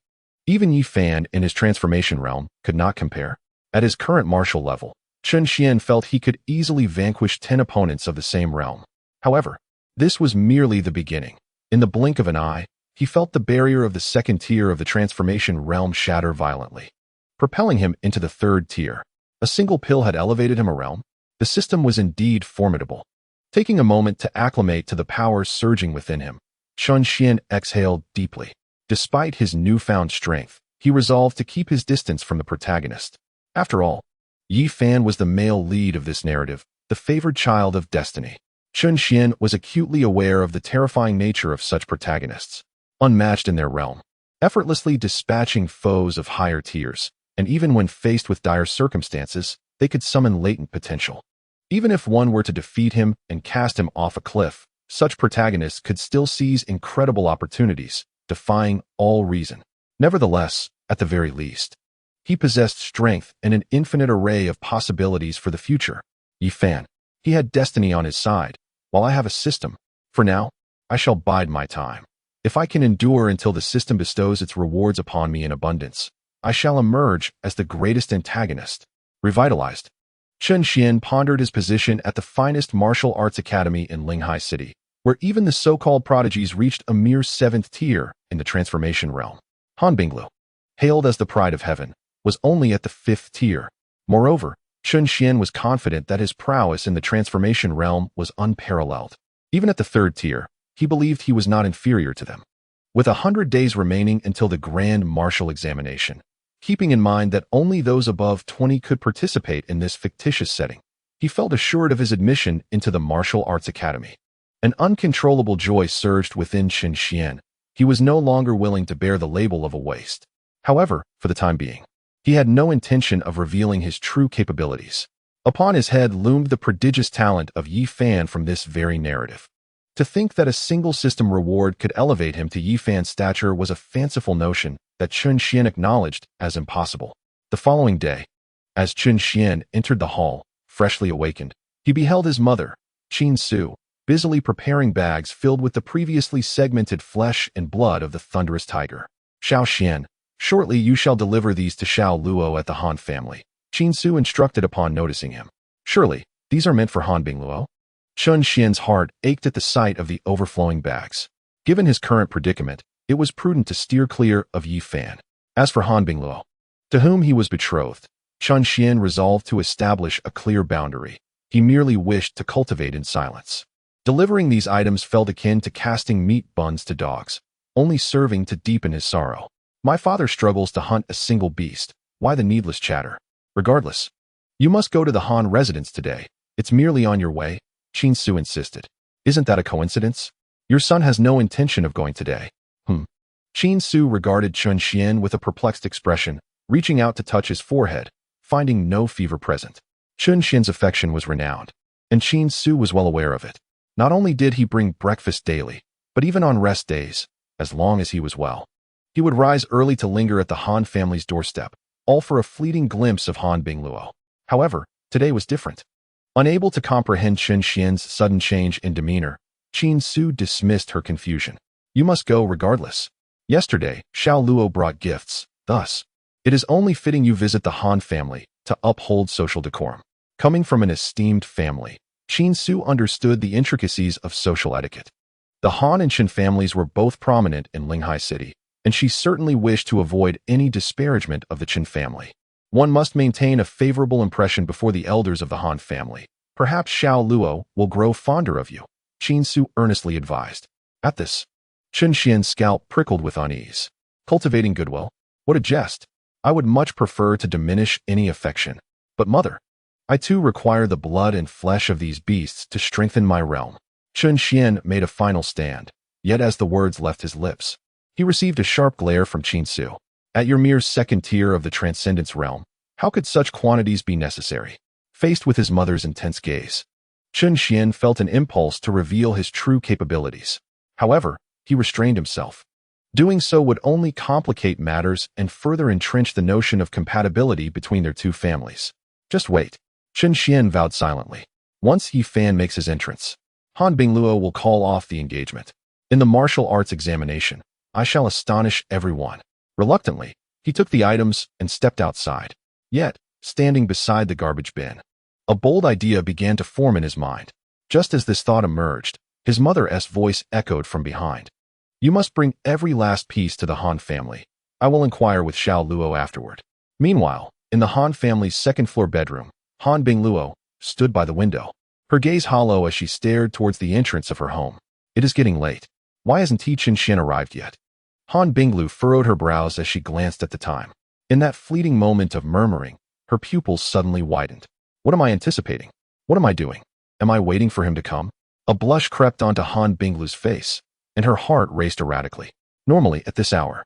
even Yi Fan in his transformation realm could not compare. At his current martial level, Chun Xian felt he could easily vanquish 10 opponents of the same realm. However, this was merely the beginning. In the blink of an eye, he felt the barrier of the second tier of the transformation realm shatter violently, propelling him into the third tier. A single pill had elevated him a realm. The system was indeed formidable. Taking a moment to acclimate to the power surging within him, Chun Xian exhaled deeply. Despite his newfound strength, he resolved to keep his distance from the protagonist. After all, Yi Fan was the male lead of this narrative, the favored child of destiny. Chun Xian was acutely aware of the terrifying nature of such protagonists, unmatched in their realm, effortlessly dispatching foes of higher tiers, and even when faced with dire circumstances, they could summon latent potential. Even if one were to defeat him and cast him off a cliff, such protagonists could still seize incredible opportunities, defying all reason. Nevertheless, at the very least, he possessed strength and an infinite array of possibilities for the future. Yi Fan. He had destiny on his side, while I have a system. For now, I shall bide my time. If I can endure until the system bestows its rewards upon me in abundance, I shall emerge as the greatest antagonist. Revitalized. Chen Xian pondered his position at the finest martial arts academy in Linghai City, where even the so-called prodigies reached a mere 7th tier in the transformation realm. Han Binglu, hailed as the pride of heaven, was only at the 5th tier. Moreover, Chen Xian was confident that his prowess in the transformation realm was unparalleled. Even at the 3rd tier, he believed he was not inferior to them. With 100 days remaining until the grand martial examination, keeping in mind that only those above 20 could participate in this fictitious setting, he felt assured of his admission into the martial arts academy. An uncontrollable joy surged within Chen Xian. He was no longer willing to bear the label of a waste. However, for the time being, he had no intention of revealing his true capabilities. Upon his head loomed the prodigious talent of Yi Fan from this very narrative. To think that a single system reward could elevate him to Yi Fan's stature was a fanciful notion that Chen Xian acknowledged as impossible. The following day, as Chen Xian entered the hall, freshly awakened, he beheld his mother, Qin Su, busily preparing bags filled with the previously segmented flesh and blood of the thunderous tiger. Xiao Xian, shortly you shall deliver these to Xiao Luo at the Han family, Qin Su instructed upon noticing him. Surely, these are meant for Han Bingluo? Chen Xian's heart ached at the sight of the overflowing bags. Given his current predicament, it was prudent to steer clear of Yi Fan. As for Han Bingluo, to whom he was betrothed, Chen Xian resolved to establish a clear boundary. He merely wished to cultivate in silence. Delivering these items felt akin to casting meat buns to dogs, only serving to deepen his sorrow. My father struggles to hunt a single beast. Why the needless chatter? Regardless, you must go to the Han residence today. It's merely on your way, Qin Su insisted. Isn't that a coincidence? Your son has no intention of going today. Qin Su regarded Chen Xian with a perplexed expression, reaching out to touch his forehead, finding no fever present. Chen Xian's affection was renowned, and Qin Su was well aware of it. Not only did he bring breakfast daily, but even on rest days, as long as he was well. He would rise early to linger at the Han family's doorstep, all for a fleeting glimpse of Han Bingluo. However, today was different. Unable to comprehend Chen Xian's sudden change in demeanor, Qin Su dismissed her confusion. You must go regardless. Yesterday, Xiao Luo brought gifts, thus, it is only fitting you visit the Han family to uphold social decorum. Coming from an esteemed family, Qin Su understood the intricacies of social etiquette. The Han and Chen families were both prominent in Linghai City, and she certainly wished to avoid any disparagement of the Chen family. One must maintain a favorable impression before the elders of the Han family. Perhaps Xiao Luo will grow fonder of you, Qin Su earnestly advised. At this, Chen Xian's scalp prickled with unease. Cultivating goodwill? What a jest! I would much prefer to diminish any affection. But mother, I too require the blood and flesh of these beasts to strengthen my realm. Chen Xian made a final stand, yet as the words left his lips, he received a sharp glare from Qin Su. At your mere 2nd tier of the transcendence realm, how could such quantities be necessary? Faced with his mother's intense gaze, Chen Xian felt an impulse to reveal his true capabilities. However, he restrained himself. Doing so would only complicate matters and further entrench the notion of compatibility between their two families. Just wait. Chen Xian vowed silently. Once Yi Fan makes his entrance, Han Bingluo will call off the engagement. In the martial arts examination, I shall astonish everyone. Reluctantly, he took the items and stepped outside. Yet, standing beside the garbage bin, a bold idea began to form in his mind. Just as this thought emerged, his mother's voice echoed from behind. You must bring every last piece to the Han family. I will inquire with Xiao Luo afterward. Meanwhile, in the Han family's 2nd-floor bedroom, Han Bingluo stood by the window, her gaze hollow as she stared towards the entrance of her home. It is getting late. Why hasn't Chen Xian arrived yet? Han Binglu furrowed her brows as she glanced at the time. In that fleeting moment of murmuring, her pupils suddenly widened. What am I anticipating? What am I doing? Am I waiting for him to come? A blush crept onto Han Binglu's face, and her heart raced erratically. Normally, at this hour,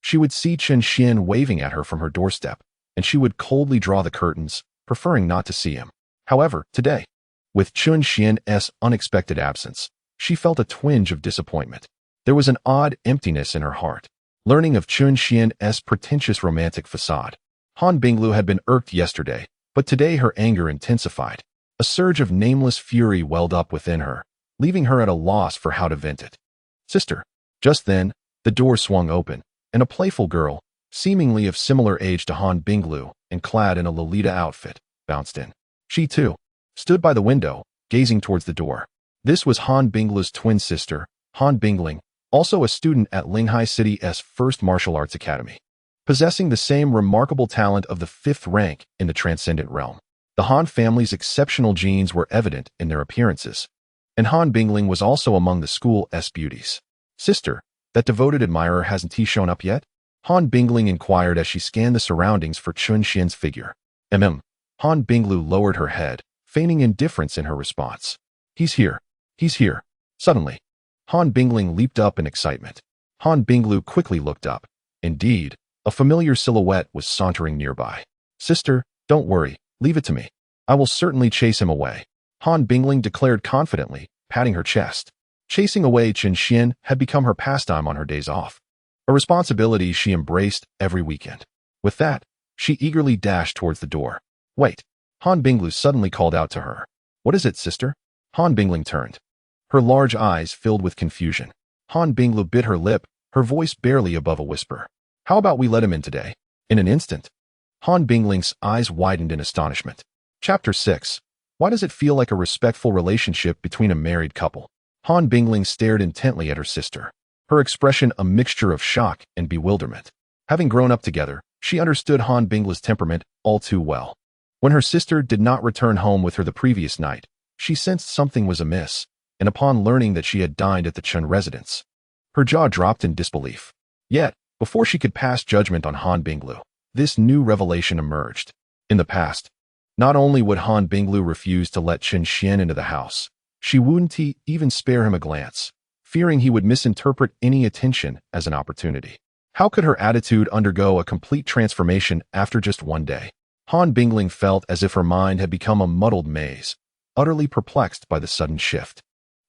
she would see Chen Xian waving at her from her doorstep, and she would coldly draw the curtains, preferring not to see him. However, today, With Chun Xian's unexpected absence, she felt a twinge of disappointment. There was an odd emptiness in her heart. Learning of Chun Xian's pretentious romantic facade, Han Binglu had been irked yesterday, but today her anger intensified. A surge of nameless fury welled up within her, leaving her at a loss for how to vent it. Sister. Just then, the door swung open, and a playful girl, seemingly of similar age to Han Binglu and clad in a Lolita outfit, bounced in. She, too, stood by the window, gazing towards the door. This was Han Binglu's twin sister, Han Bingling, also a student at Linghai City's first martial arts academy, possessing the same remarkable talent of the 5th rank in the transcendent realm. The Han family's exceptional genes were evident in their appearances, and Han Bingling was also among the school's beauties. Sister, that devoted admirer hasn't he shown up yet? Han Bingling inquired as she scanned the surroundings for Chun Xian's figure. Han Binglu lowered her head, feigning indifference in her response. He's here. He's here. Suddenly, Han Bingling leaped up in excitement. Han Binglu quickly looked up. Indeed, a familiar silhouette was sauntering nearby. Sister, don't worry, leave it to me. I will certainly chase him away, Han Bingling declared confidently, patting her chest. Chasing away Chun Xian had become her pastime on her days off, a responsibility she embraced every weekend. With that, she eagerly dashed towards the door. Wait, Han Binglu suddenly called out to her. What is it, sister? Han Bingling turned. Her large eyes filled with confusion. Han Binglu bit her lip, her voice barely above a whisper. How about we let him in today? In an instant, Han Bingling's eyes widened in astonishment. Chapter 6. Why does it feel like a respectful relationship between a married couple? Han Bingling stared intently at her sister, her expression a mixture of shock and bewilderment. Having grown up together, she understood Han Binglu's temperament all too well. When her sister did not return home with her the previous night, she sensed something was amiss, and upon learning that she had dined at the Chun residence, her jaw dropped in disbelief. Yet, before she could pass judgment on Han Binglu, this new revelation emerged. In the past, not only would Han Binglu refuse to let Chun Xian into the house, she wouldn't even spare him a glance, fearing he would misinterpret any attention as an opportunity. How could her attitude undergo a complete transformation after just one day? Han Bingling felt as if her mind had become a muddled maze, utterly perplexed by the sudden shift.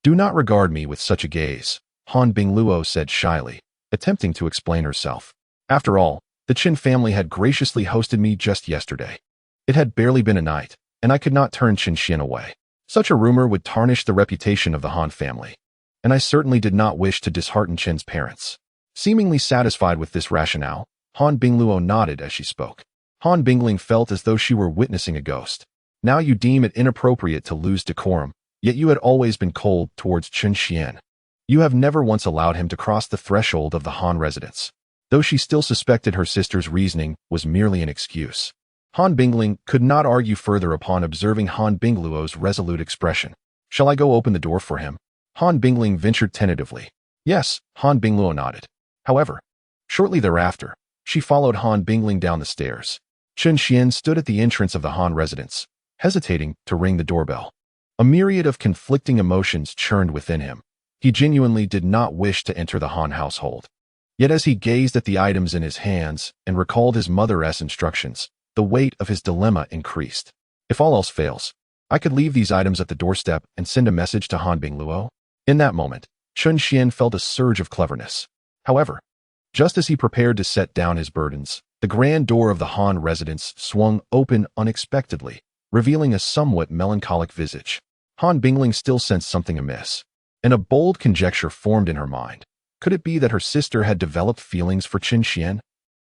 Do not regard me with such a gaze, Han Bingluo said shyly, attempting to explain herself. After all, the Qin family had graciously hosted me just yesterday. It had barely been a night, and I could not turn Chun Xian away. Such a rumor would tarnish the reputation of the Han family, and I certainly did not wish to dishearten Qin's parents. Seemingly satisfied with this rationale, Han Bingluo nodded as she spoke. Han Bingling felt as though she were witnessing a ghost. Now you deem it inappropriate to lose decorum, yet you had always been cold towards Chun Xian. You have never once allowed him to cross the threshold of the Han residence. Though she still suspected her sister's reasoning was merely an excuse, Han Bingling could not argue further upon observing Han Bingluo's resolute expression. Shall I go open the door for him? Han Bingling ventured tentatively. Yes, Han Bingluo nodded. However, shortly thereafter, she followed Han Bingling down the stairs. Chun Xian stood at the entrance of the Han residence, hesitating to ring the doorbell. A myriad of conflicting emotions churned within him. He genuinely did not wish to enter the Han household. Yet as he gazed at the items in his hands and recalled his mother's instructions, the weight of his dilemma increased. If all else fails, I could leave these items at the doorstep and send a message to Han Bingluo. In that moment, Chun Xian felt a surge of cleverness. However, just as he prepared to set down his burdens, the grand door of the Han residence swung open unexpectedly, revealing a somewhat melancholic visage. Han Bingling still sensed something amiss, and a bold conjecture formed in her mind. Could it be that her sister had developed feelings for Chun Xian?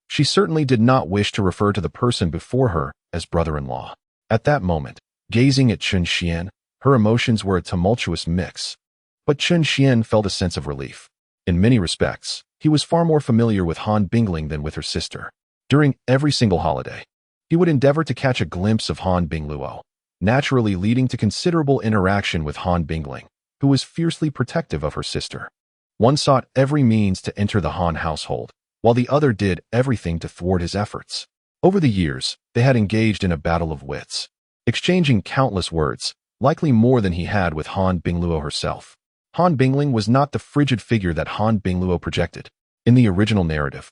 She certainly did not wish to refer to the person before her as brother-in-law. At that moment, gazing at Chun Xian, her emotions were a tumultuous mix. But Chun Xian felt a sense of relief. In many respects, he was far more familiar with Han Bingling than with her sister. During every single holiday, he would endeavor to catch a glimpse of Han Bingluo, naturally leading to considerable interaction with Han Bingling, who was fiercely protective of her sister. One sought every means to enter the Han household, while the other did everything to thwart his efforts. Over the years, they had engaged in a battle of wits, exchanging countless words, likely more than he had with Han Bingluo herself. Han Bingling was not the frigid figure that Han Bingluo projected. In the original narrative,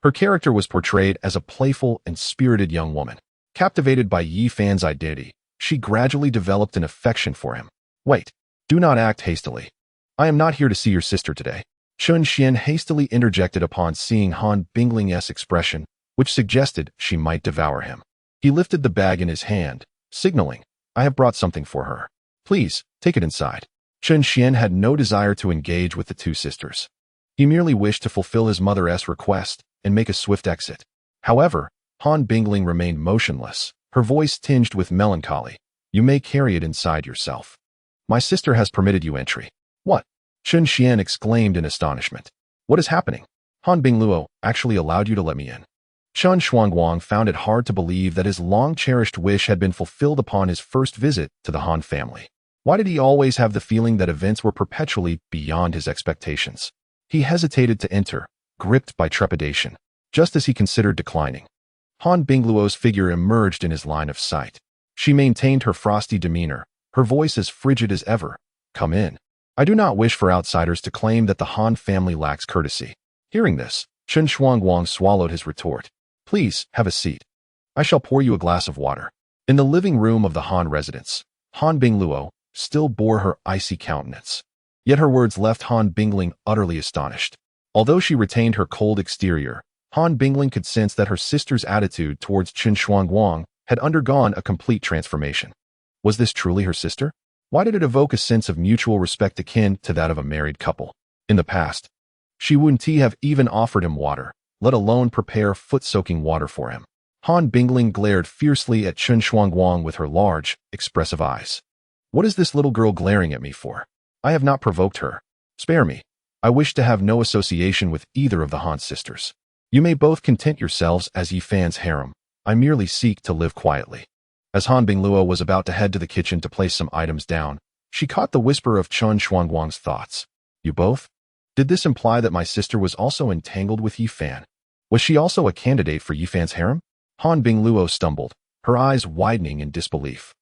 her character was portrayed as a playful and spirited young woman, captivated by Yi Fan's identity she gradually developed an affection for him. Wait, do not act hastily. I am not here to see your sister today. Chun Xian hastily interjected upon seeing Han Bingling's expression, which suggested she might devour him. He lifted the bag in his hand, signaling, I have brought something for her. Please, take it inside. Chun Xian had no desire to engage with the two sisters. He merely wished to fulfill his mother's request and make a swift exit. However, Han Bingling remained motionless, her voice tinged with melancholy. You may carry it inside yourself. My sister has permitted you entry. What? Chun Xian exclaimed in astonishment. What is happening? Han Bingluo actually allowed you to let me in. Chun Shuangguang found it hard to believe that his long-cherished wish had been fulfilled upon his first visit to the Han family. Why did he always have the feeling that events were perpetually beyond his expectations? He hesitated to enter, gripped by trepidation, just as he considered declining. Han Bingluo's figure emerged in his line of sight. She maintained her frosty demeanor, her voice as frigid as ever. Come in. I do not wish for outsiders to claim that the Han family lacks courtesy. Hearing this, Chun Shuangguang swallowed his retort. Please, have a seat. I shall pour you a glass of water. In the living room of the Han residence, Han Bingluo still bore her icy countenance. Yet her words left Han Bingling utterly astonished. Although she retained her cold exterior, Han Bingling could sense that her sister's attitude towards Chun Shuangguang had undergone a complete transformation. Was this truly her sister? Why did it evoke a sense of mutual respect akin to that of a married couple? In the past, she wouldn't have even offered him water, let alone prepare foot-soaking water for him. Han Bingling glared fiercely at Chun Shuangguang with her large, expressive eyes. What is this little girl glaring at me for? I have not provoked her. Spare me. I wish to have no association with either of the Han sisters. You may both content yourselves as Yi Fan's harem. I merely seek to live quietly. As Han Bingluo was about to head to the kitchen to place some items down, she caught the whisper of Chun Shuangguang's thoughts. You both? Did this imply that my sister was also entangled with Yi Fan? Was she also a candidate for Yi Fan's harem? Han Bingluo stumbled, her eyes widening in disbelief.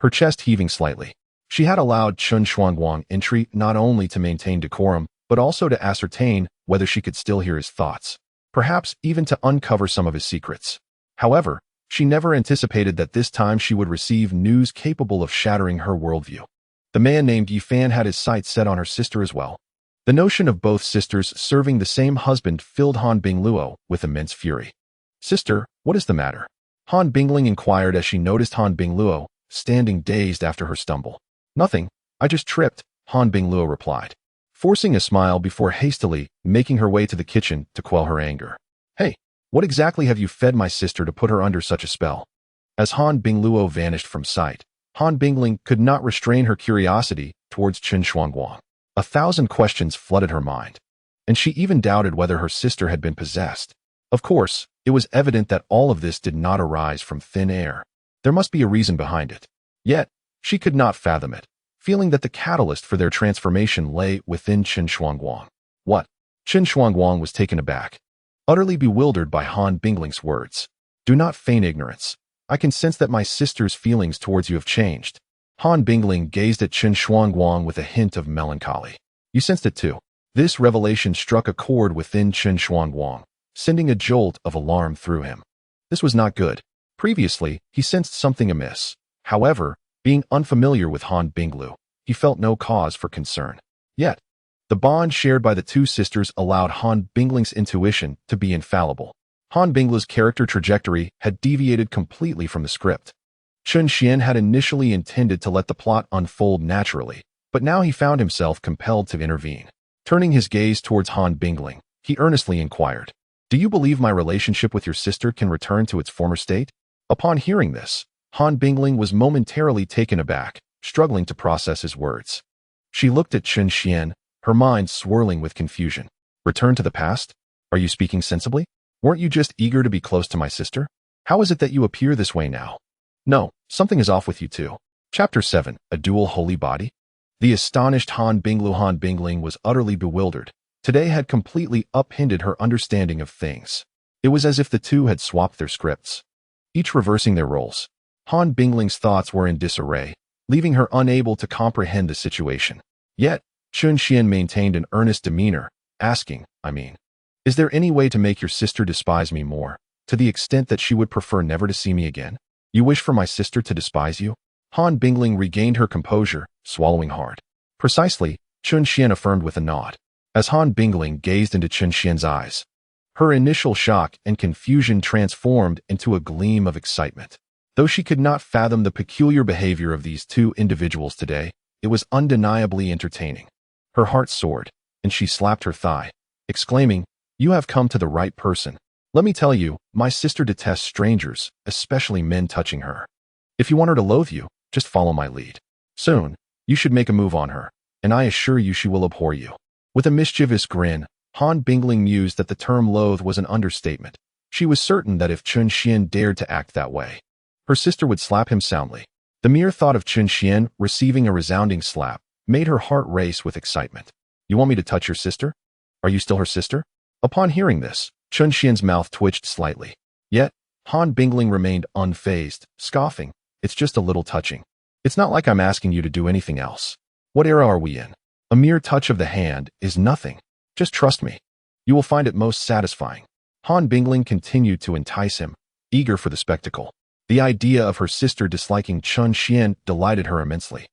Her chest heaving slightly. She had allowed Chun Shuangguang entry not only to maintain decorum, but also to ascertain whether she could still hear his thoughts, perhaps even to uncover some of his secrets. However, she never anticipated that this time she would receive news capable of shattering her worldview. The man named Yi Fan had his sights set on her sister as well. The notion of both sisters serving the same husband filled Han Bingluo with immense fury. Sister, what is the matter? Han Bingling inquired as she noticed Han Bingluo standing dazed after her stumble. Nothing, I just tripped, Han Bingluo replied, forcing a smile before hastily making her way to the kitchen to quell her anger. Hey, what exactly have you fed my sister to put her under such a spell? As Han Bingluo vanished from sight, Han Bingling could not restrain her curiosity towards Chun Shuangguang. 1,000 questions flooded her mind, and she even doubted whether her sister had been possessed. Of course, it was evident that all of this did not arise from thin air. There must be a reason behind it. Yet, she could not fathom it, feeling that the catalyst for their transformation lay within Chun Shuangguang. What? Chun Shuangguang was taken aback, utterly bewildered by Han Bingling's words. Do not feign ignorance. I can sense that my sister's feelings towards you have changed. Han Bingling gazed at Chun Shuangguang with a hint of melancholy. You sensed it too. This revelation struck a chord within Chun Shuangguang, sending a jolt of alarm through him. This was not good. Previously, he sensed something amiss. However, being unfamiliar with Han Binglu, he felt no cause for concern. Yet, the bond shared by the two sisters allowed Han Bingling's intuition to be infallible. Han Binglu's character trajectory had deviated completely from the script. Chun Xian had initially intended to let the plot unfold naturally, but now he found himself compelled to intervene. Turning his gaze towards Han Bingling, he earnestly inquired, Do you believe my relationship with your sister can return to its former state? Upon hearing this, Han Bingling was momentarily taken aback, struggling to process his words. She looked at Chun Xian, her mind swirling with confusion. Return to the past? Are you speaking sensibly? Weren't you just eager to be close to my sister? How is it that you appear this way now? No, something is off with you too. Chapter 7, A Dual Holy Body? The astonished Han Bingling was utterly bewildered. Today had completely upended her understanding of things. It was as if the two had swapped their scripts, each reversing their roles. Han Bingling's thoughts were in disarray, leaving her unable to comprehend the situation. Yet, Chun Xian maintained an earnest demeanor, asking, is there any way to make your sister despise me more, to the extent that she would prefer never to see me again? You wish for my sister to despise you? Han Bingling regained her composure, swallowing hard. Precisely, Chun Xian affirmed with a nod. As Han Bingling gazed into Chun Xian's eyes, her initial shock and confusion transformed into a gleam of excitement. Though she could not fathom the peculiar behavior of these two individuals today, it was undeniably entertaining. Her heart soared, and she slapped her thigh, exclaiming, "You have come to the right person. Let me tell you, my sister detests strangers, especially men touching her. If you want her to loathe you, just follow my lead. Soon, you should make a move on her, and I assure you she will abhor you." With a mischievous grin, Han Bingling mused that the term loathe was an understatement. She was certain that if Chun Xian dared to act that way, her sister would slap him soundly. The mere thought of Chun Xian receiving a resounding slap made her heart race with excitement. "You want me to touch your sister? Are you still her sister?" Upon hearing this, Chun Xian's mouth twitched slightly. Yet, Han Bingling remained unfazed, scoffing, "It's just a little touching. It's not like I'm asking you to do anything else. What era are we in? A mere touch of the hand is nothing. Just trust me. You will find it most satisfying." Han Bingling continued to entice him, eager for the spectacle. The idea of her sister disliking Chun Xian delighted her immensely.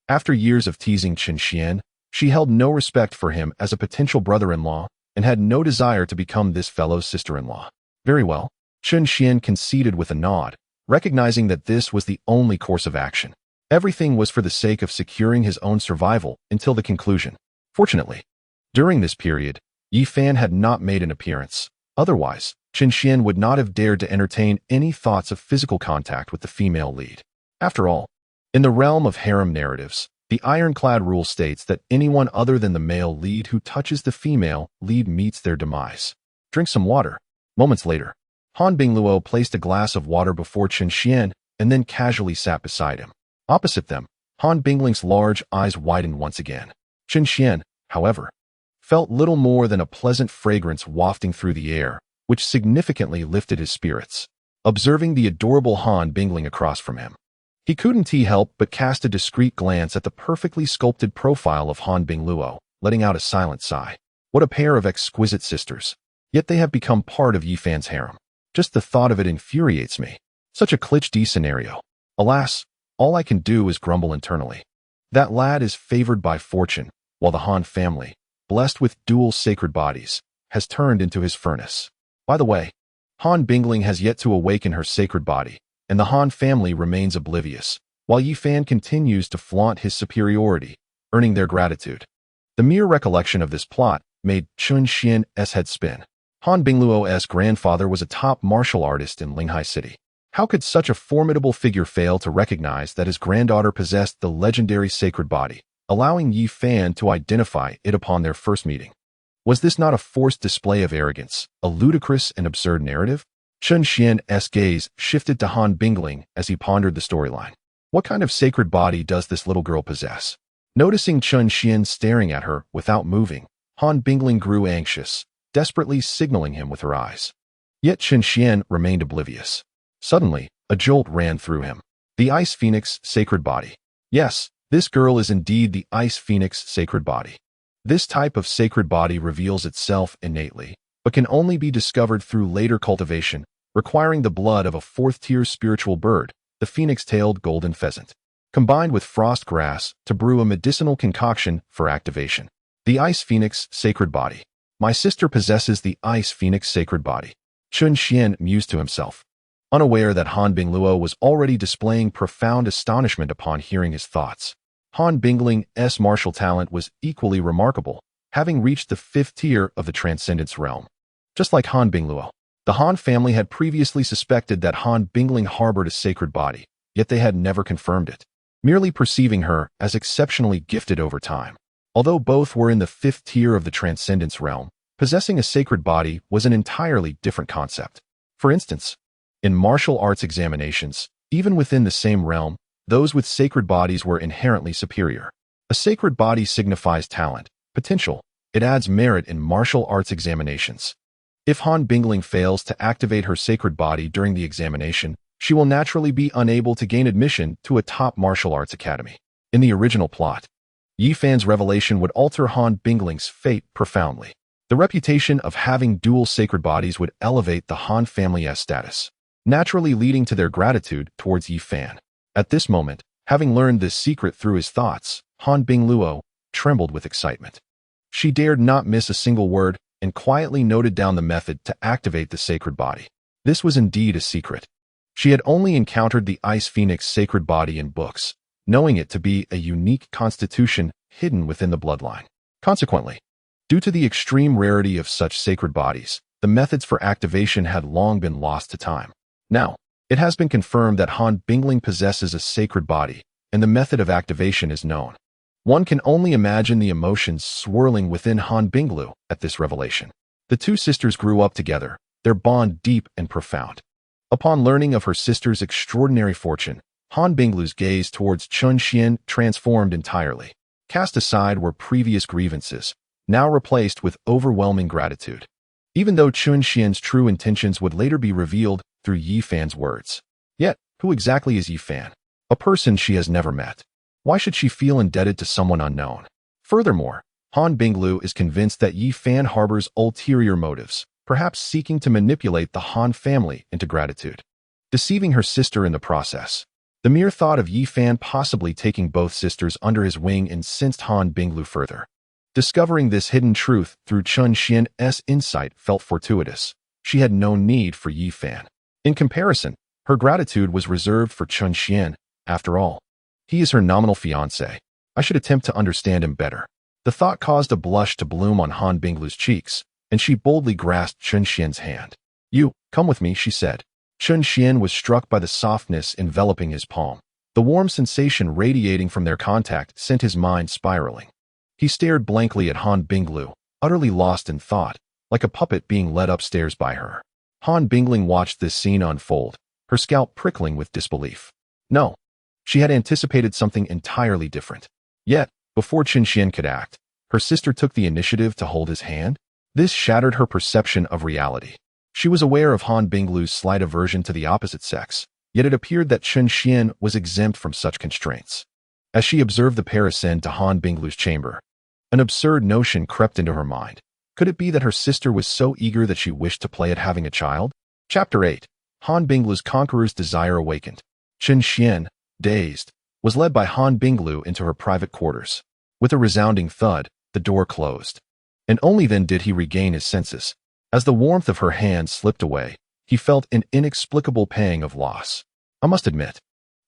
After years of teasing Chun Xian, she held no respect for him as a potential brother-in-law and had no desire to become this fellow's sister-in-law. Very well, Chun Xian conceded with a nod, recognizing that this was the only course of action. Everything was for the sake of securing his own survival until the conclusion. Fortunately, during this period, Yi Fan had not made an appearance. Otherwise, Chun Xian would not have dared to entertain any thoughts of physical contact with the female lead. After all, in the realm of harem narratives, the ironclad rule states that anyone other than the male lead who touches the female lead meets their demise. "Drink some water." Moments later, Han Bingluo placed a glass of water before Chun Xian and then casually sat beside him. Opposite them, Han Bingling's large eyes widened once again. Chun Xian, however, felt little more than a pleasant fragrance wafting through the air, which significantly lifted his spirits. Observing the adorable Han Bingling across from him, he couldn't help but cast a discreet glance at the perfectly sculpted profile of Han Bingluo, letting out a silent sigh. What a pair of exquisite sisters. Yet they have become part of Yi Fan's harem. Just the thought of it infuriates me. Such a cliché scenario. Alas, all I can do is grumble internally. That lad is favored by fortune, while the Han family, blessed with dual sacred bodies, has turned into his furnace. By the way, Han Bingling has yet to awaken her sacred body, and the Han family remains oblivious, while Yi Fan continues to flaunt his superiority, earning their gratitude. The mere recollection of this plot made Chun Xian's head spin. Han Bingluo's grandfather was a top martial artist in Linghai City. How could such a formidable figure fail to recognize that his granddaughter possessed the legendary sacred body, allowing Yi Fan to identify it upon their first meeting? Was this not a forced display of arrogance, a ludicrous and absurd narrative? Chun Xian's gaze shifted to Han Bingling as he pondered the storyline. What kind of sacred body does this little girl possess? Noticing Chun Xian staring at her without moving, Han Bingling grew anxious, desperately signaling him with her eyes. Yet Chun Xian remained oblivious. Suddenly, a jolt ran through him. The Ice Phoenix sacred body. Yes, this girl is indeed the Ice Phoenix sacred body. This type of sacred body reveals itself innately, but can only be discovered through later cultivation, requiring the blood of a fourth-tier spiritual bird, the phoenix-tailed golden pheasant, combined with frost grass to brew a medicinal concoction for activation. The Ice Phoenix sacred body. My sister possesses the Ice Phoenix sacred body. Chun Xian mused to himself, unaware that Han Bingluo was already displaying profound astonishment upon hearing his thoughts. Han Bingling's martial talent was equally remarkable, having reached the 5th tier of the Transcendence realm. Just like Han Bingluo, the Han family had previously suspected that Han Bingling harbored a sacred body, yet they had never confirmed it, merely perceiving her as exceptionally gifted over time. Although both were in the 5th tier of the Transcendence realm, possessing a sacred body was an entirely different concept. For instance, in martial arts examinations, even within the same realm, those with sacred bodies were inherently superior. A sacred body signifies talent, potential. It adds merit in martial arts examinations. If Han Bingling fails to activate her sacred body during the examination, she will naturally be unable to gain admission to a top martial arts academy. In the original plot, Yi Fan's revelation would alter Han Bingling's fate profoundly. The reputation of having dual sacred bodies would elevate the Han family's status, naturally leading to their gratitude towards Yi Fan. At this moment, Having learned this secret through his thoughts, Han Bingluo trembled with excitement. She dared not miss a single word and quietly noted down the method to activate the sacred body. This was indeed a secret. She had only encountered the Ice Phoenix sacred body in books, knowing it to be a unique constitution hidden within the bloodline. Consequently, due to the extreme rarity of such sacred bodies, the methods for activation had long been lost to time. Now, it has been confirmed that Han Bingling possesses a sacred body, and the method of activation is known. One can only imagine the emotions swirling within Han Binglu at this revelation. The two sisters grew up together, their bond deep and profound. Upon learning of her sister's extraordinary fortune, Han Binglu's gaze towards Chun Xian transformed entirely. Cast aside were previous grievances, now replaced with overwhelming gratitude. Even though Chun Xian's true intentions would later be revealed through Yi Fan's words. Yet, who exactly is Yi Fan? A person she has never met. Why should she feel indebted to someone unknown? Furthermore, Han Binglu is convinced that Yi Fan harbors ulterior motives, perhaps seeking to manipulate the Han family into gratitude, deceiving her sister in the process. The mere thought of Yi Fan possibly taking both sisters under his wing incensed Han Binglu further. Discovering this hidden truth through Chun Xian's insight felt fortuitous. She had no need for Yi Fan. In comparison, her gratitude was reserved for Chun Xian. After all, he is her nominal fiancé. I should attempt to understand him better. The thought caused a blush to bloom on Han Binglu's cheeks, and she boldly grasped Chun Xian's hand. "You, come with me," she said. Chun Xian was struck by the softness enveloping his palm. The warm sensation radiating from their contact sent his mind spiraling. He stared blankly at Han Binglu, utterly lost in thought, like a puppet being led upstairs by her. Han Bingling watched this scene unfold, her scalp prickling with disbelief. No, she had anticipated something entirely different. Yet, before Chun Xian could act, her sister took the initiative to hold his hand. This shattered her perception of reality. She was aware of Han Binglu's slight aversion to the opposite sex, yet it appeared that Chun Xian was exempt from such constraints. As she observed the pair ascend to Han Binglu's chamber, an absurd notion crept into her mind. Could it be that her sister was so eager that she wished to play at having a child? Chapter 8. Han Binglu's conqueror's desire awakened. Chun Xian, dazed, was led by Han Binglu into her private quarters. With a resounding thud, the door closed. And only then did he regain his senses. As the warmth of her hand slipped away, he felt an inexplicable pang of loss. I must admit,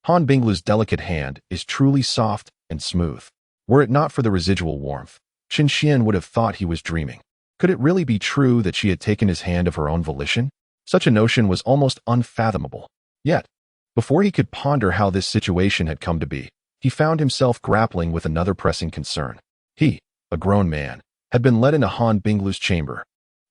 Han Binglu's delicate hand is truly soft and smooth. Were it not for the residual warmth, Chun Xian would have thought he was dreaming. Could it really be true that she had taken his hand of her own volition? Such a notion was almost unfathomable. Yet, before he could ponder how this situation had come to be, he found himself grappling with another pressing concern. He, a grown man, had been led into Han Binglu's chamber.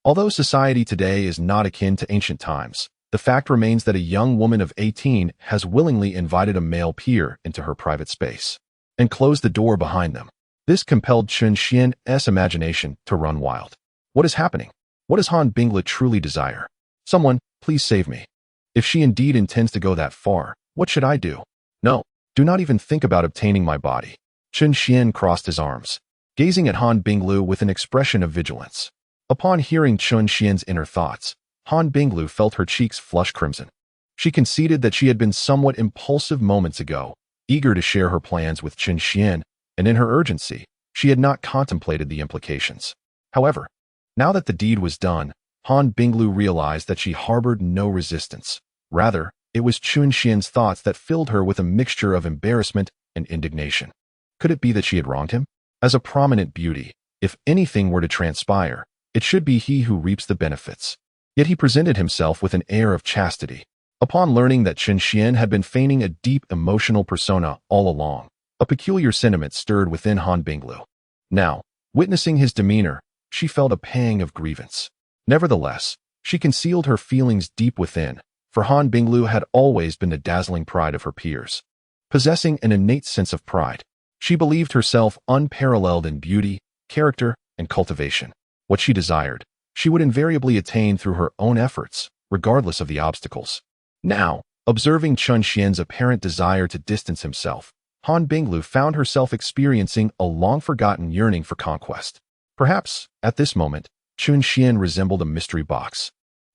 Although society today is not akin to ancient times, the fact remains that a young woman of 18 has willingly invited a male peer into her private space and closed the door behind them. This compelled Chun Xian's imagination to run wild. What is happening? What does Han Binglu truly desire? Someone, please save me. If she indeed intends to go that far, what should I do? No, do not even think about obtaining my body. Chun Xian crossed his arms, gazing at Han Binglu with an expression of vigilance. Upon hearing Chun Xian's inner thoughts, Han Binglu felt her cheeks flush crimson. She conceded that she had been somewhat impulsive moments ago, eager to share her plans with Chun Xian, and in her urgency, she had not contemplated the implications. However, now that the deed was done, Han Binglu realized that she harbored no resistance. Rather, it was Chun Xian's thoughts that filled her with a mixture of embarrassment and indignation. Could it be that she had wronged him? As a prominent beauty, if anything were to transpire, it should be he who reaps the benefits. Yet he presented himself with an air of chastity. Upon learning that Chun Xian had been feigning a deep emotional persona all along, a peculiar sentiment stirred within Han Binglu. Now, witnessing his demeanor, she felt a pang of grievance. Nevertheless, she concealed her feelings deep within, for Han Binglu had always been the dazzling pride of her peers. Possessing an innate sense of pride, she believed herself unparalleled in beauty, character, and cultivation. What she desired, she would invariably attain through her own efforts, regardless of the obstacles. Now, observing Chun Xian's apparent desire to distance himself, Han Binglu found herself experiencing a long-forgotten yearning for conquest. Perhaps, at this moment, Chun Xian resembled a mystery box,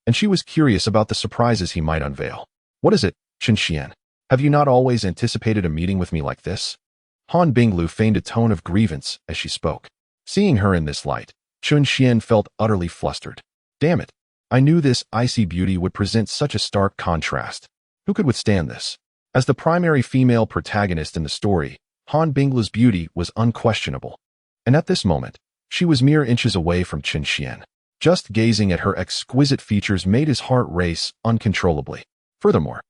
and she was curious about the surprises he might unveil. What is it, Chun Xian? Have you not always anticipated a meeting with me like this? Han Binglu feigned a tone of grievance as she spoke. Seeing her in this light, Chun Xian felt utterly flustered. Damn it! I knew this icy beauty would present such a stark contrast. Who could withstand this? As the primary female protagonist in the story, Han Binglu's beauty was unquestionable. And at this moment, she was mere inches away from Chun Xian. Just gazing at her exquisite features made his heart race uncontrollably. Furthermore,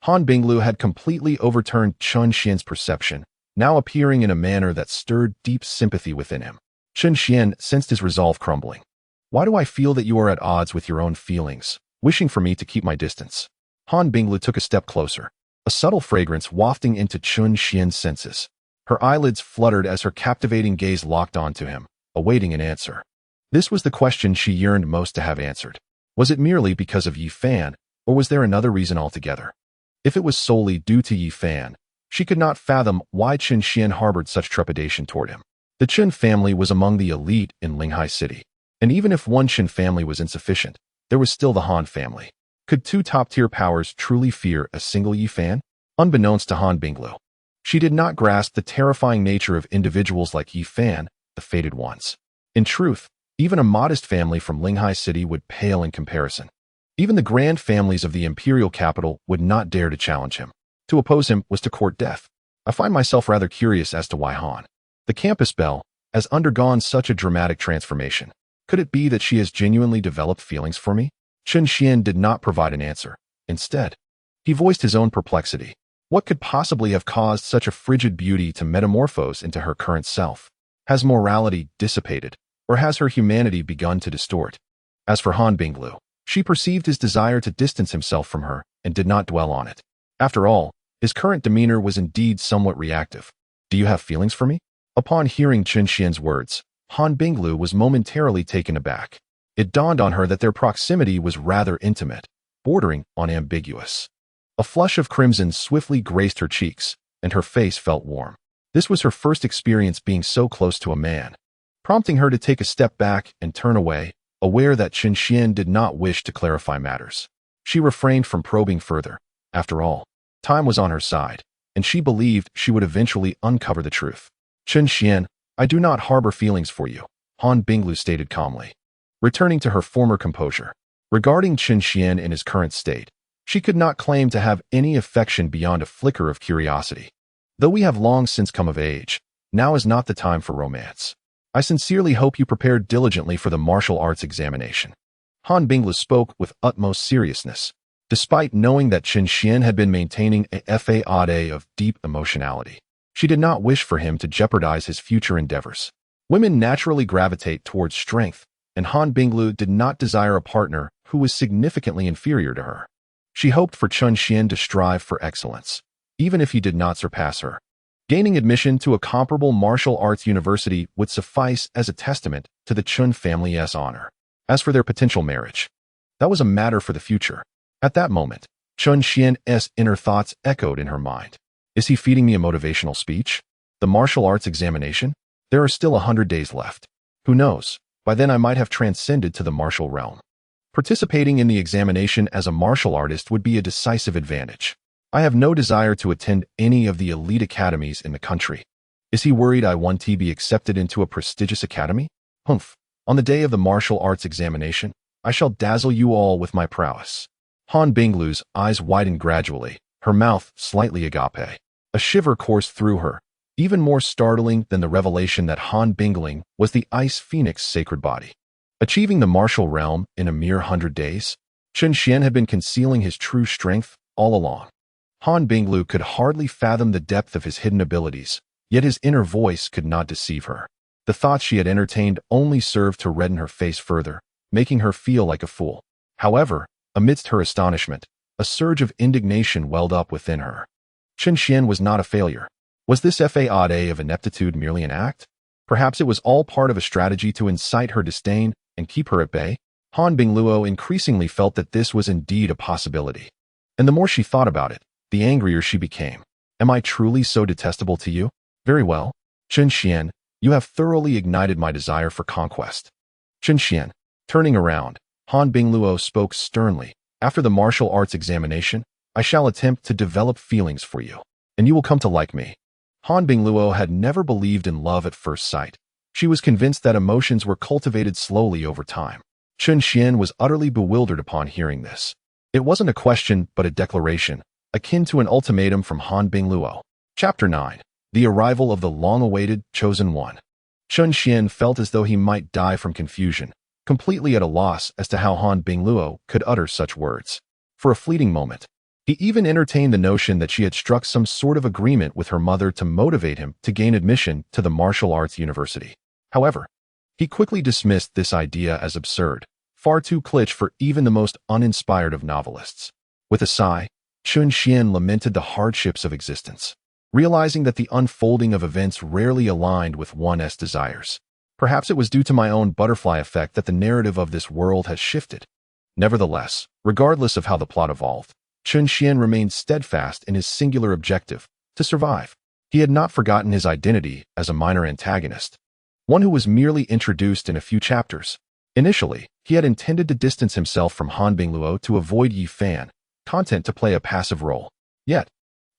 Han Binglu had completely overturned Chun Xian's perception, now appearing in a manner that stirred deep sympathy within him. Chun Xian sensed his resolve crumbling. Why do I feel that you are at odds with your own feelings, wishing for me to keep my distance? Han Binglu took a step closer, a subtle fragrance wafting into Chun Xian's senses. Her eyelids fluttered as her captivating gaze locked onto him, awaiting an answer. This was the question she yearned most to have answered. Was it merely because of Yi Fan, or was there another reason altogether? If it was solely due to Yi Fan, she could not fathom why Chun Xian harbored such trepidation toward him. The Chun family was among the elite in Linghai City, and even if one Chun family was insufficient, there was still the Han family. Could two top-tier powers truly fear a single Yi Fan? Unbeknownst to Han Binglu, she did not grasp the terrifying nature of individuals like Yi Fan, the fated ones. In truth, even a modest family from Linghai City would pale in comparison. Even the grand families of the imperial capital would not dare to challenge him. To oppose him was to court death. I find myself rather curious as to why Han, the campus belle, has undergone such a dramatic transformation. Could it be that she has genuinely developed feelings for me? Chun Xian did not provide an answer. Instead, he voiced his own perplexity. What could possibly have caused such a frigid beauty to metamorphose into her current self? Has morality dissipated, or has her humanity begun to distort? As for Han Binglu, she perceived his desire to distance himself from her and did not dwell on it. After all, his current demeanor was indeed somewhat reactive. Do you have feelings for me? Upon hearing Chun Xian's words, Han Binglu was momentarily taken aback. It dawned on her that their proximity was rather intimate, bordering on ambiguous. A flush of crimson swiftly graced her cheeks, and her face felt warm. This was her first experience being so close to a man, prompting her to take a step back and turn away, aware that Chun Xian did not wish to clarify matters. She refrained from probing further. After all, time was on her side, and she believed she would eventually uncover the truth. Chun Xian, I do not harbor feelings for you, Han Binglu stated calmly, returning to her former composure. Regarding Chun Xian in his current state, she could not claim to have any affection beyond a flicker of curiosity. Though we have long since come of age, now is not the time for romance. I sincerely hope you prepared diligently for the martial arts examination. Han Binglu spoke with utmost seriousness, despite knowing that Chun Xian had been maintaining a facade of deep emotionality. She did not wish for him to jeopardize his future endeavors. Women naturally gravitate towards strength, and Han Binglu did not desire a partner who was significantly inferior to her. She hoped for Chun Xian to strive for excellence, even if he did not surpass her. Gaining admission to a comparable martial arts university would suffice as a testament to the Chun family's honor. As for their potential marriage, that was a matter for the future. At that moment, Chun Xian's inner thoughts echoed in her mind. Is he feeding me a motivational speech? The martial arts examination? There are still 100 days left. Who knows? By then I might have transcended to the martial realm. Participating in the examination as a martial artist would be a decisive advantage. I have no desire to attend any of the elite academies in the country. Is he worried I want to be accepted into a prestigious academy? Humph. On the day of the martial arts examination, I shall dazzle you all with my prowess. Han Binglu's eyes widened gradually, her mouth slightly agape. A shiver coursed through her, even more startling than the revelation that Han Bingling was the Ice Phoenix's sacred body. Achieving the martial realm in a mere 100 days, Chun Xian had been concealing his true strength all along. Han Binglu could hardly fathom the depth of his hidden abilities, yet his inner voice could not deceive her. The thoughts she had entertained only served to redden her face further, making her feel like a fool. However, amidst her astonishment, a surge of indignation welled up within her. Chun Xian was not a failure. Was this facade of ineptitude merely an act? Perhaps it was all part of a strategy to incite her disdain and keep her at bay? Han Bingluo increasingly felt that this was indeed a possibility. And the more she thought about it, the angrier she became. Am I truly so detestable to you? Very well. Chun Xian, you have thoroughly ignited my desire for conquest. Chun Xian, turning around, Han Bingluo spoke sternly. After the martial arts examination, I shall attempt to develop feelings for you, and you will come to like me. Han Bingluo had never believed in love at first sight. She was convinced that emotions were cultivated slowly over time. Chun Xian was utterly bewildered upon hearing this. It wasn't a question, but a declaration, akin to an ultimatum from Han Bingluo. Chapter 9. The Arrival of the Long-Awaited Chosen One. Chun Xian felt as though he might die from confusion, completely at a loss as to how Han Bingluo could utter such words. For a fleeting moment, he even entertained the notion that she had struck some sort of agreement with her mother to motivate him to gain admission to the martial arts university. However, he quickly dismissed this idea as absurd, far too kitsch for even the most uninspired of novelists. With a sigh, Chun Xian lamented the hardships of existence, realizing that the unfolding of events rarely aligned with one's desires. Perhaps it was due to my own butterfly effect that the narrative of this world has shifted. Nevertheless, regardless of how the plot evolved, Chun Xian remained steadfast in his singular objective, to survive. He had not forgotten his identity as a minor antagonist, one who was merely introduced in a few chapters. Initially, he had intended to distance himself from Han Bingluo to avoid Yi Fan, content to play a passive role. Yet,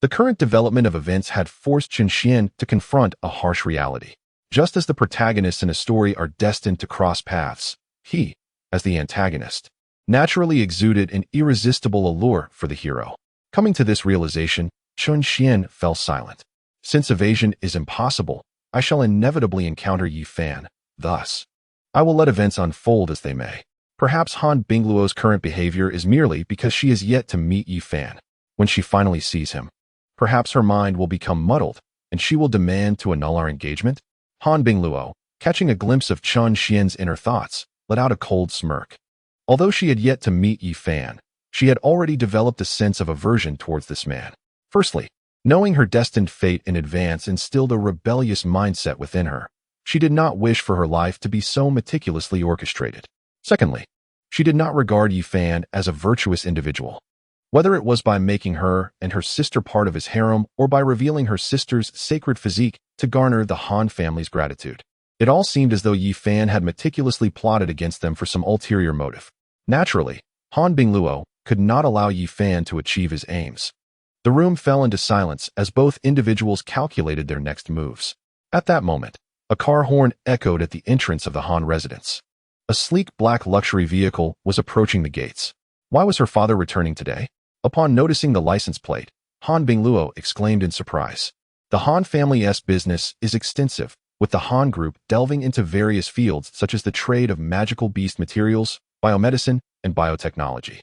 the current development of events had forced Chun Xian to confront a harsh reality. Just as the protagonists in a story are destined to cross paths, he, as the antagonist, naturally exuded an irresistible allure for the hero. Coming to this realization, Chun Xian fell silent. Since evasion is impossible, I shall inevitably encounter Yi Fan. Thus, I will let events unfold as they may. Perhaps Han Bingluo's current behavior is merely because she is yet to meet Yi Fan. When she finally sees him, perhaps her mind will become muddled, and she will demand to annul our engagement. Han Bingluo, catching a glimpse of Chun Xian's inner thoughts, let out a cold smirk. Although she had yet to meet Yi Fan, she had already developed a sense of aversion towards this man. Firstly, knowing her destined fate in advance instilled a rebellious mindset within her. She did not wish for her life to be so meticulously orchestrated. Secondly, she did not regard Yi Fan as a virtuous individual. Whether it was by making her and her sister part of his harem or by revealing her sister's sacred physique to garner the Han family's gratitude, it all seemed as though Yi Fan had meticulously plotted against them for some ulterior motive. Naturally, Han Bingluo could not allow Yi Fan to achieve his aims. The room fell into silence as both individuals calculated their next moves. At that moment, a car horn echoed at the entrance of the Han residence. A sleek black luxury vehicle was approaching the gates. Why was her father returning today? Upon noticing the license plate, Han Bingluo exclaimed in surprise. The Han family's business is extensive, with the Han Group delving into various fields such as the trade of magical beast materials, biomedicine, and biotechnology.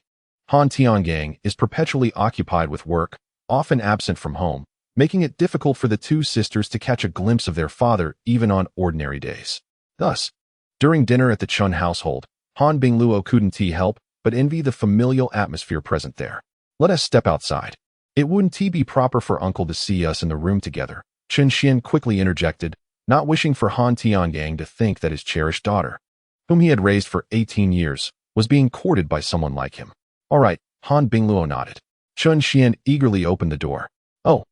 Han Tiangang is perpetually occupied with work, often absent from home, making it difficult for the two sisters to catch a glimpse of their father even on ordinary days. Thus, during dinner at the Chun household, Han Bingluo couldn't help but envy the familial atmosphere present there. Let us step outside. It wouldn't be proper for uncle to see us in the room together, Chun Xian quickly interjected, not wishing for Han Tiangang to think that his cherished daughter, whom he had raised for 18 years, was being courted by someone like him. All right, Han Bingluo nodded. Chun Xian eagerly opened the door. Oh!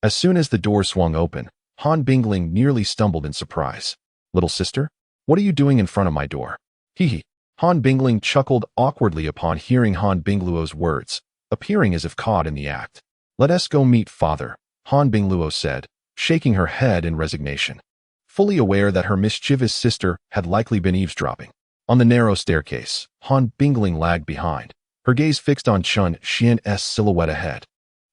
As soon as the door swung open, Han Bingling nearly stumbled in surprise. Little sister? What are you doing in front of my door? Hee. Han Bingling chuckled awkwardly upon hearing Han Bingluo's words, appearing as if caught in the act. Let us go meet father, Han Bingluo said, shaking her head in resignation. Fully aware that her mischievous sister had likely been eavesdropping. On the narrow staircase, Han Bingling lagged behind, her gaze fixed on Chun Xian's silhouette ahead,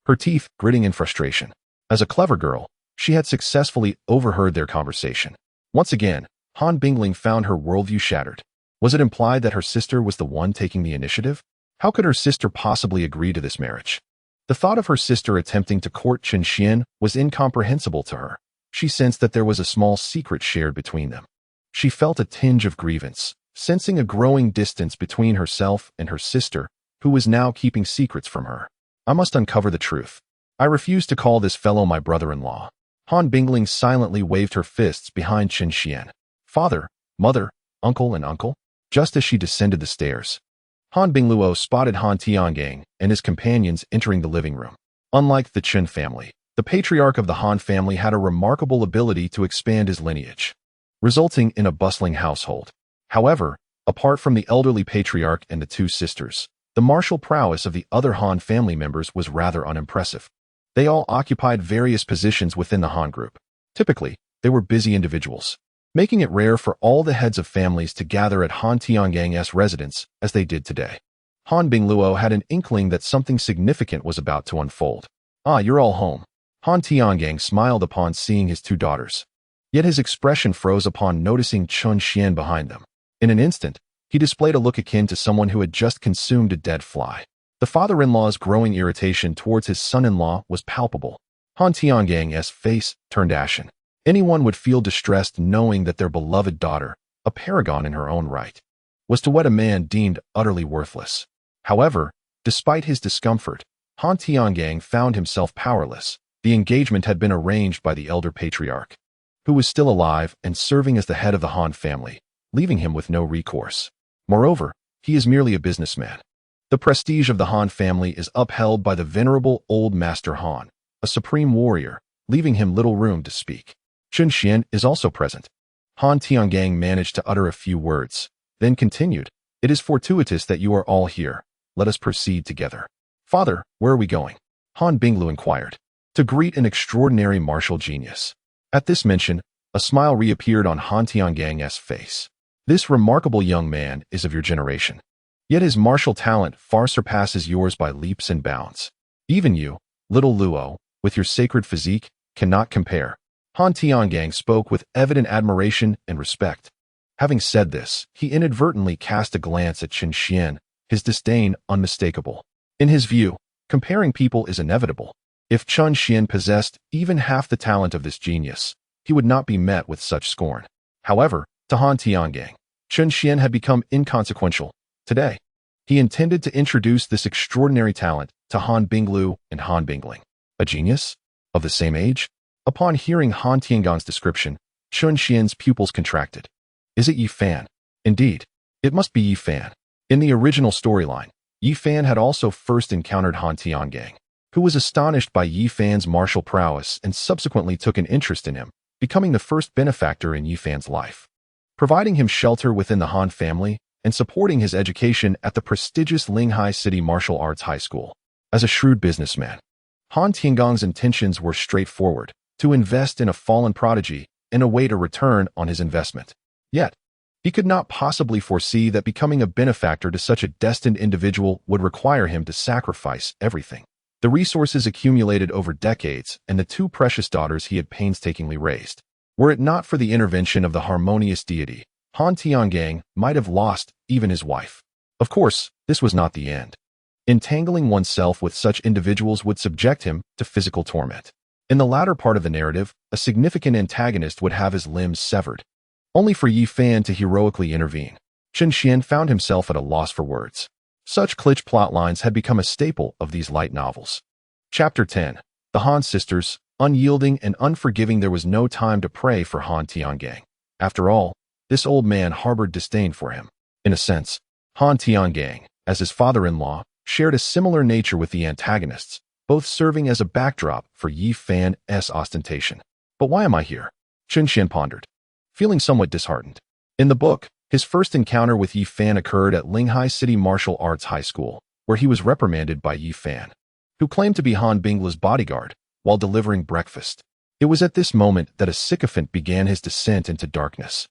her teeth gritting in frustration. As a clever girl, she had successfully overheard their conversation. Once again, Han Bingling found her worldview shattered. Was it implied that her sister was the one taking the initiative? How could her sister possibly agree to this marriage? The thought of her sister attempting to court Chun Xian was incomprehensible to her. She sensed that there was a small secret shared between them. She felt a tinge of grievance, sensing a growing distance between herself and her sister, who was now keeping secrets from her. I must uncover the truth. I refuse to call this fellow my brother-in-law. Han Bingling silently waved her fists behind Chun Xian. Father, mother, uncle, and uncle. Just as she descended the stairs, Han Bingluo spotted Han Tiangang and his companions entering the living room. Unlike the Chun family, the patriarch of the Han family had a remarkable ability to expand his lineage, resulting in a bustling household. However, apart from the elderly patriarch and the two sisters, The martial prowess of the other Han family members was rather unimpressive. They all occupied various positions within the Han group. Typically, they were busy individuals, making it rare for all the heads of families to gather at Han Tiangang's residence as they did today. Han Bingluo had an inkling that something significant was about to unfold. "Ah, you're all home." Han Tiangang smiled upon seeing his two daughters. Yet his expression froze upon noticing Chun Xian behind them. In an instant, he displayed a look akin to someone who had just consumed a dead fly. The father-in-law's growing irritation towards his son-in-law was palpable. Han Tianggang's face turned ashen. Anyone would feel distressed knowing that their beloved daughter, a paragon in her own right, was to wed a man deemed utterly worthless. However, despite his discomfort, Han Tianggang found himself powerless. The engagement had been arranged by the elder patriarch, who was still alive and serving as the head of the Han family, leaving him with no recourse. Moreover, he is merely a businessman. The prestige of the Han family is upheld by the venerable old Master Han, a supreme warrior, leaving him little room to speak. Chun Xian is also present. Han Tianggang managed to utter a few words, then continued, "It is fortuitous that you are all here. Let us proceed together." "Father, where are we going?" Han Binglu inquired. "To greet an extraordinary martial genius." At this mention, a smile reappeared on Han Tianggang's face. "This remarkable young man is of your generation. Yet his martial talent far surpasses yours by leaps and bounds. Even you, little Luo, with your sacred physique, cannot compare." Han Tianggang spoke with evident admiration and respect. Having said this, he inadvertently cast a glance at Chun Xian, his disdain unmistakable. In his view, comparing people is inevitable. If Chun Xian possessed even half the talent of this genius, he would not be met with such scorn. However, to Han Tianggang, Chun Xian had become inconsequential. Today, he intended to introduce this extraordinary talent to Han Binglu and Han Bingling. A genius? Of the same age? Upon hearing Han Tianggang's description, Chun Xian's pupils contracted. Is it Yi Fan? Indeed, it must be Yi Fan. In the original storyline, Yi Fan had also first encountered Han Tianggang, who was astonished by Yi Fan's martial prowess and subsequently took an interest in him, becoming the first benefactor in Yi Fan's life. Providing him shelter within the Han family and supporting his education at the prestigious Linghai City Martial Arts High School. As a shrewd businessman, Han Tianggang's intentions were straightforward: to invest in a fallen prodigy and await a return on his investment. Yet, he could not possibly foresee that becoming a benefactor to such a destined individual would require him to sacrifice everything. The resources accumulated over decades and the two precious daughters he had painstakingly raised. Were it not for the intervention of the harmonious deity, Han Tianggang might have lost even his wife. Of course, this was not the end. Entangling oneself with such individuals would subject him to physical torment. In the latter part of the narrative, a significant antagonist would have his limbs severed, only for Yi Fan to heroically intervene. Chun Xian found himself at a loss for words. Such cliché plotlines had become a staple of these light novels. Chapter 10. The Han sisters, unyielding and unforgiving. There was no time to pray for Han Tianggang. After all, this old man harbored disdain for him. In a sense, Han Tianggang, as his father-in-law, shared a similar nature with the antagonists, both serving as a backdrop for Yi Fan's ostentation. But why am I here? Chun Xian pondered, feeling somewhat disheartened. In the book, his first encounter with Yi Fan occurred at Linghai City Martial Arts High School, where he was reprimanded by Yi Fan, who claimed to be Han Binglu's bodyguard, while delivering breakfast. It was at this moment that a sycophant began his descent into darkness,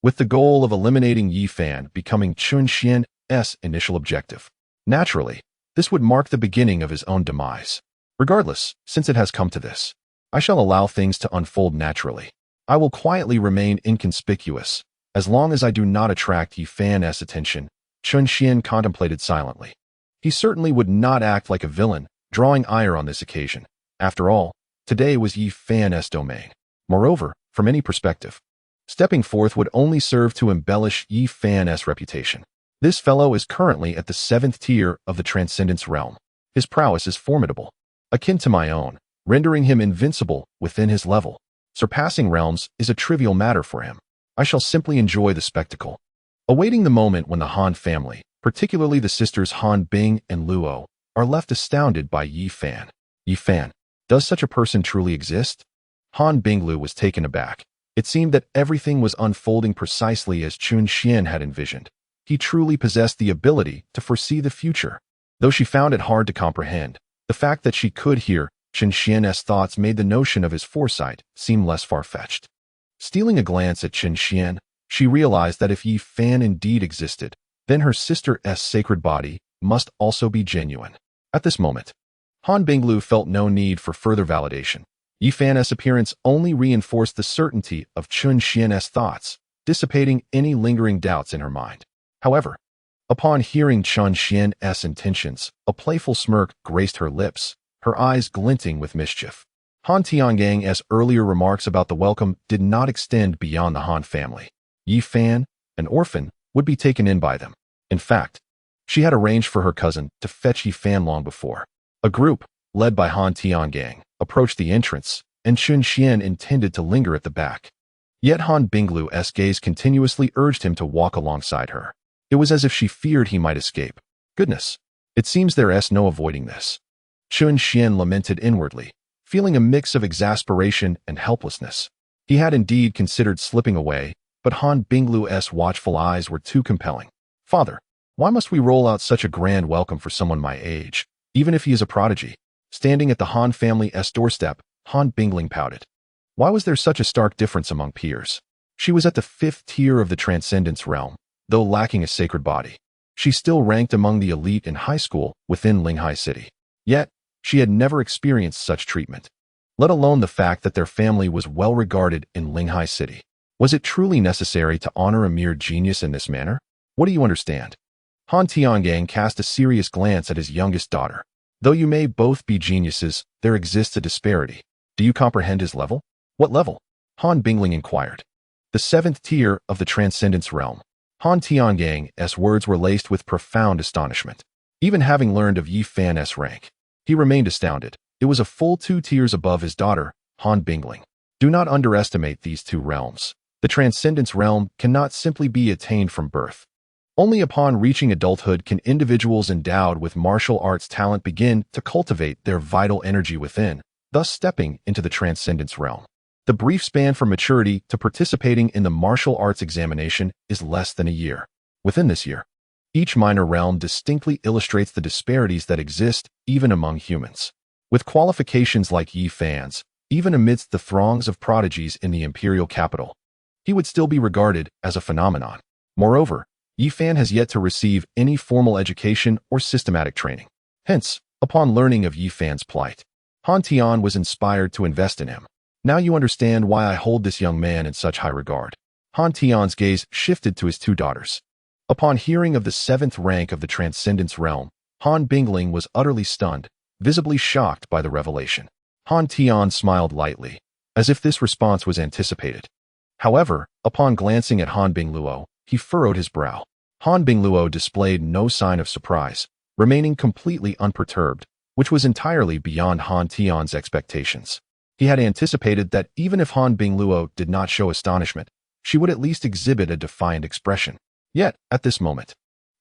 with the goal of eliminating Yi Fan becoming Chun Xian's initial objective. Naturally, this would mark the beginning of his own demise. Regardless, since it has come to this, I shall allow things to unfold naturally. I will quietly remain inconspicuous, as long as I do not attract Yi Fan's attention. Chun Xian contemplated silently. He certainly would not act like a villain, drawing ire on this occasion. After all, today was Yi Fan's domain. Moreover, from any perspective, stepping forth would only serve to embellish Yi Fan's reputation. This fellow is currently at the 7th tier of the Transcendence realm. His prowess is formidable, akin to my own, rendering him invincible within his level. Surpassing realms is a trivial matter for him. I shall simply enjoy the spectacle, awaiting the moment when the Han family, particularly the sisters Han Bing and Luo, are left astounded by Yi Fan. Yi Fan, does such a person truly exist? Han Binglu was taken aback. It seemed that everything was unfolding precisely as Chun Xian had envisioned. He truly possessed the ability to foresee the future. Though she found it hard to comprehend, the fact that she could hear Chen Xian's thoughts made the notion of his foresight seem less far-fetched. Stealing a glance at Chen Xian, she realized that if Yi Fan indeed existed, then her sister's sacred body must also be genuine. At this moment, Han Binglu felt no need for further validation. Yi Fan's appearance only reinforced the certainty of Chen Xian's thoughts, dissipating any lingering doubts in her mind. However, upon hearing Chen Xian's intentions, a playful smirk graced her lips, her eyes glinting with mischief. Han Tiangang's earlier remarks about the welcome did not extend beyond the Han family. Yi Fan, an orphan, would be taken in by them. In fact, she had arranged for her cousin to fetch Yi Fan long before. A group, led by Han Tiangang, approached the entrance, and Chen Xian intended to linger at the back. Yet Han Binglu's gaze continuously urged him to walk alongside her. It was as if she feared he might escape. Goodness, it seems there's no avoiding this. Chen Xian lamented inwardly, feeling a mix of exasperation and helplessness. He had indeed considered slipping away, but Han Binglu's watchful eyes were too compelling. Father, why must we roll out such a grand welcome for someone my age, even if he is a prodigy? Standing at the Han family's doorstep, Han Bingling pouted. Why was there such a stark difference among peers? She was at the 5th tier of the Transcendence realm, though lacking a sacred body. She still ranked among the elite in high school within Linghai City. Yet, she had never experienced such treatment, let alone the fact that their family was well regarded in Linghai City. Was it truly necessary to honor a mere genius in this manner? What do you understand? Han Tiangang cast a serious glance at his youngest daughter. Though you may both be geniuses, there exists a disparity. Do you comprehend his level? What level? Han Bingling inquired. The 7th tier of the Transcendence realm. Han Tiangang's words were laced with profound astonishment. Even having learned of Yi Fan's rank, he remained astounded. It was a full 2 tiers above his daughter, Han Bingling. Do not underestimate these 2 realms. The Transcendence realm cannot simply be attained from birth. Only upon reaching adulthood can individuals endowed with martial arts talent begin to cultivate their vital energy within, thus stepping into the Transcendence realm. The brief span from maturity to participating in the martial arts examination is less than a year. Within this year, each minor realm distinctly illustrates the disparities that exist even among humans. With qualifications like Yi Fan's, even amidst the throngs of prodigies in the imperial capital, he would still be regarded as a phenomenon. Moreover, Yi Fan has yet to receive any formal education or systematic training. Hence, upon learning of Yi Fan's plight, Han Tian was inspired to invest in him. Now you understand why I hold this young man in such high regard. Han Tian's gaze shifted to his 2 daughters. Upon hearing of the 7th rank of the Transcendence realm, Han Bingling was utterly stunned, visibly shocked by the revelation. Han Tian smiled lightly, as if this response was anticipated. However, upon glancing at Han Bingluo, he furrowed his brow. Han Bingluo displayed no sign of surprise, remaining completely unperturbed, which was entirely beyond Han Tian's expectations. He had anticipated that even if Han Bingluo did not show astonishment, she would at least exhibit a defiant expression. Yet, at this moment,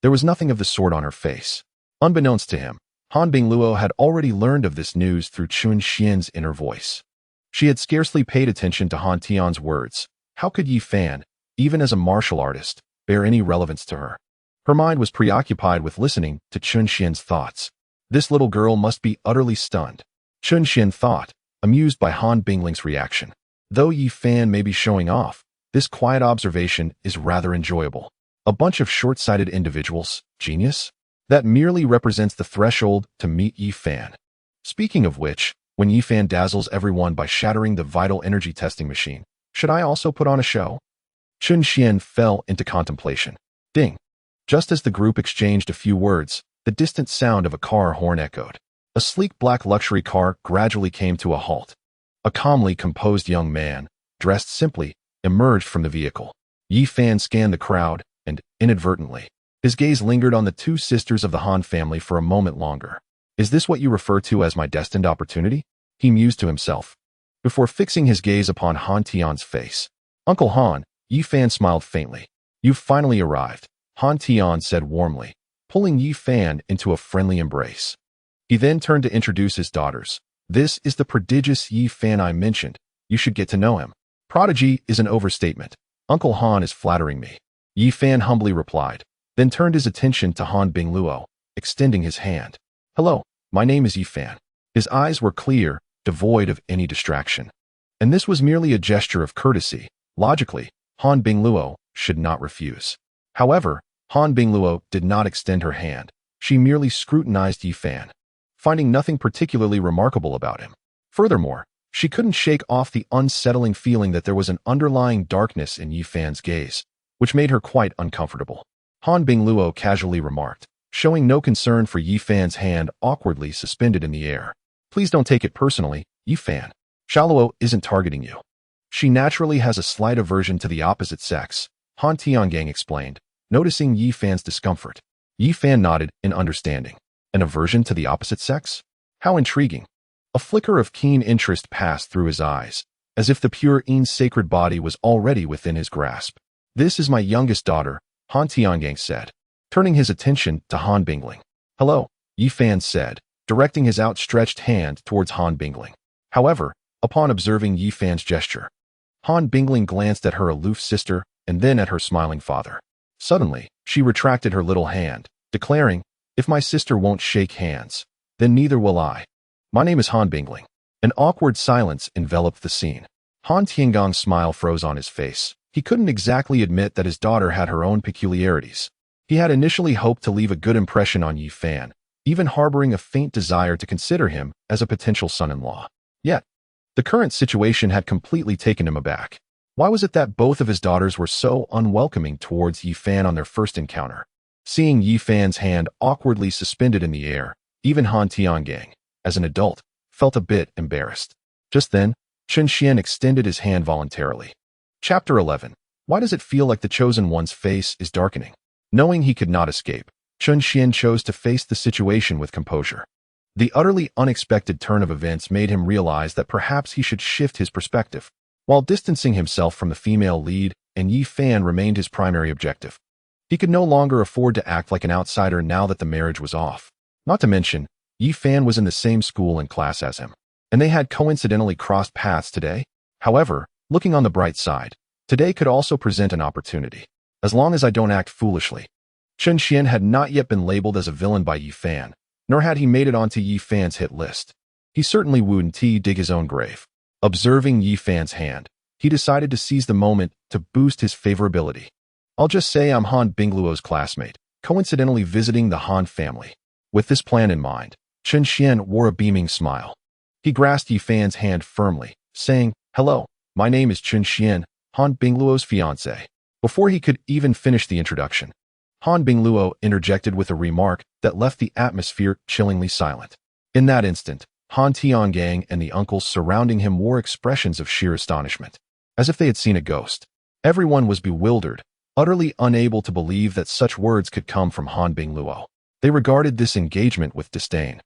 there was nothing of the sort on her face. Unbeknownst to him, Han Bingluo had already learned of this news through Chen Xian's inner voice. She had scarcely paid attention to Han Tian's words. How could Yi Fan, even as a martial artist, bear any relevance to her? Her mind was preoccupied with listening to Chen Xian's thoughts. This little girl must be utterly stunned. Chen Xian thought, amused by Han Bingling's reaction. Though Yi Fan may be showing off, this quiet observation is rather enjoyable. A bunch of short-sighted individuals, genius? That merely represents the threshold to meet Yi Fan. Speaking of which, when Yi Fan dazzles everyone by shattering the vital energy testing machine, should I also put on a show? Chen Xian fell into contemplation. Ding! Just as the group exchanged a few words, the distant sound of a car horn echoed. A sleek black luxury car gradually came to a halt. A calmly composed young man, dressed simply, emerged from the vehicle. Yi Fan scanned the crowd, and, inadvertently, his gaze lingered on the 2 sisters of the Han family for a moment longer. Is this what you refer to as my destined opportunity? He mused to himself, before fixing his gaze upon Han Tian's face. Uncle Han, Yi Fan smiled faintly. You've finally arrived, Han Tian said warmly, pulling Yi Fan into a friendly embrace. He then turned to introduce his daughters. This is the prodigious Yi Fan I mentioned. You should get to know him. Prodigy is an overstatement. Uncle Han is flattering me. Yi Fan humbly replied, then turned his attention to Han Bingluo. extending his hand. "Hello, my name is Yifan." His eyes were clear, devoid of any distraction. And this was merely a gesture of courtesy. Logically, Han Bingluo should not refuse. However, Han Bingluo did not extend her hand. She merely scrutinized Yifan, finding nothing particularly remarkable about him. Furthermore, she couldn't shake off the unsettling feeling that there was an underlying darkness in Yifan's gaze, which made her quite uncomfortable. Han Bingluo casually remarked, showing no concern for Yifan's hand awkwardly suspended in the air. "Please don't take it personally, Yifan. Shaluo isn't targeting you. She naturally has a slight aversion to the opposite sex," Han Tiangang explained, noticing Yifan's discomfort. Yifan nodded in understanding. An aversion to the opposite sex? How intriguing. A flicker of keen interest passed through his eyes, as if the pure Yin's sacred body was already within his grasp. "This is my youngest daughter," Han Tiangang said, turning his attention to Han Bingling. "Hello," Yifan said, directing his outstretched hand towards Han Bingling. However, upon observing Yifan's gesture, Han Bingling glanced at her aloof sister and then at her smiling father. Suddenly, she retracted her little hand, declaring, "If my sister won't shake hands, then neither will I." "My name is Han Bingling." An awkward silence enveloped the scene. Han Tiangong's smile froze on his face. He couldn't exactly admit that his daughter had her own peculiarities. He had initially hoped to leave a good impression on Yifan, even harboring a faint desire to consider him as a potential son-in-law. Yet, the current situation had completely taken him aback. Why was it that both of his daughters were so unwelcoming towards Yifan on their first encounter? Seeing Yifan's hand awkwardly suspended in the air, even Han Tiangang, as an adult, felt a bit embarrassed. Just then, Chen Xian extended his hand voluntarily. Chapter 11. Why does it feel like the chosen one's face is darkening? Knowing he could not escape, Chen Xian chose to face the situation with composure. The utterly unexpected turn of events made him realize that perhaps he should shift his perspective. While distancing himself from the female lead, and Yifan remained his primary objective. He could no longer afford to act like an outsider now that the marriage was off. Not to mention, Yifan was in the same school and class as him, and they had coincidentally crossed paths today. However, looking on the bright side, today could also present an opportunity. As long as I don't act foolishly. Chen Xian had not yet been labeled as a villain by Yifan, nor had he made it onto Yifan's hit list. He certainly wouldn't dig his own grave. Observing Yifan's hand, he decided to seize the moment to boost his favorability. "I'll just say I'm Han Bingluo's classmate, coincidentally visiting the Han family." With this plan in mind, Chen Xian wore a beaming smile. He grasped Yifan's hand firmly, saying, "Hello, my name is Chen Xian, Han Bingluo's fiancé." Before he could even finish the introduction, Han Bingluo interjected with a remark that left the atmosphere chillingly silent. In that instant, Han Tiangang and the uncles surrounding him wore expressions of sheer astonishment, as if they had seen a ghost. Everyone was bewildered, utterly unable to believe that such words could come from Han Bingluo. They regarded this engagement with disdain,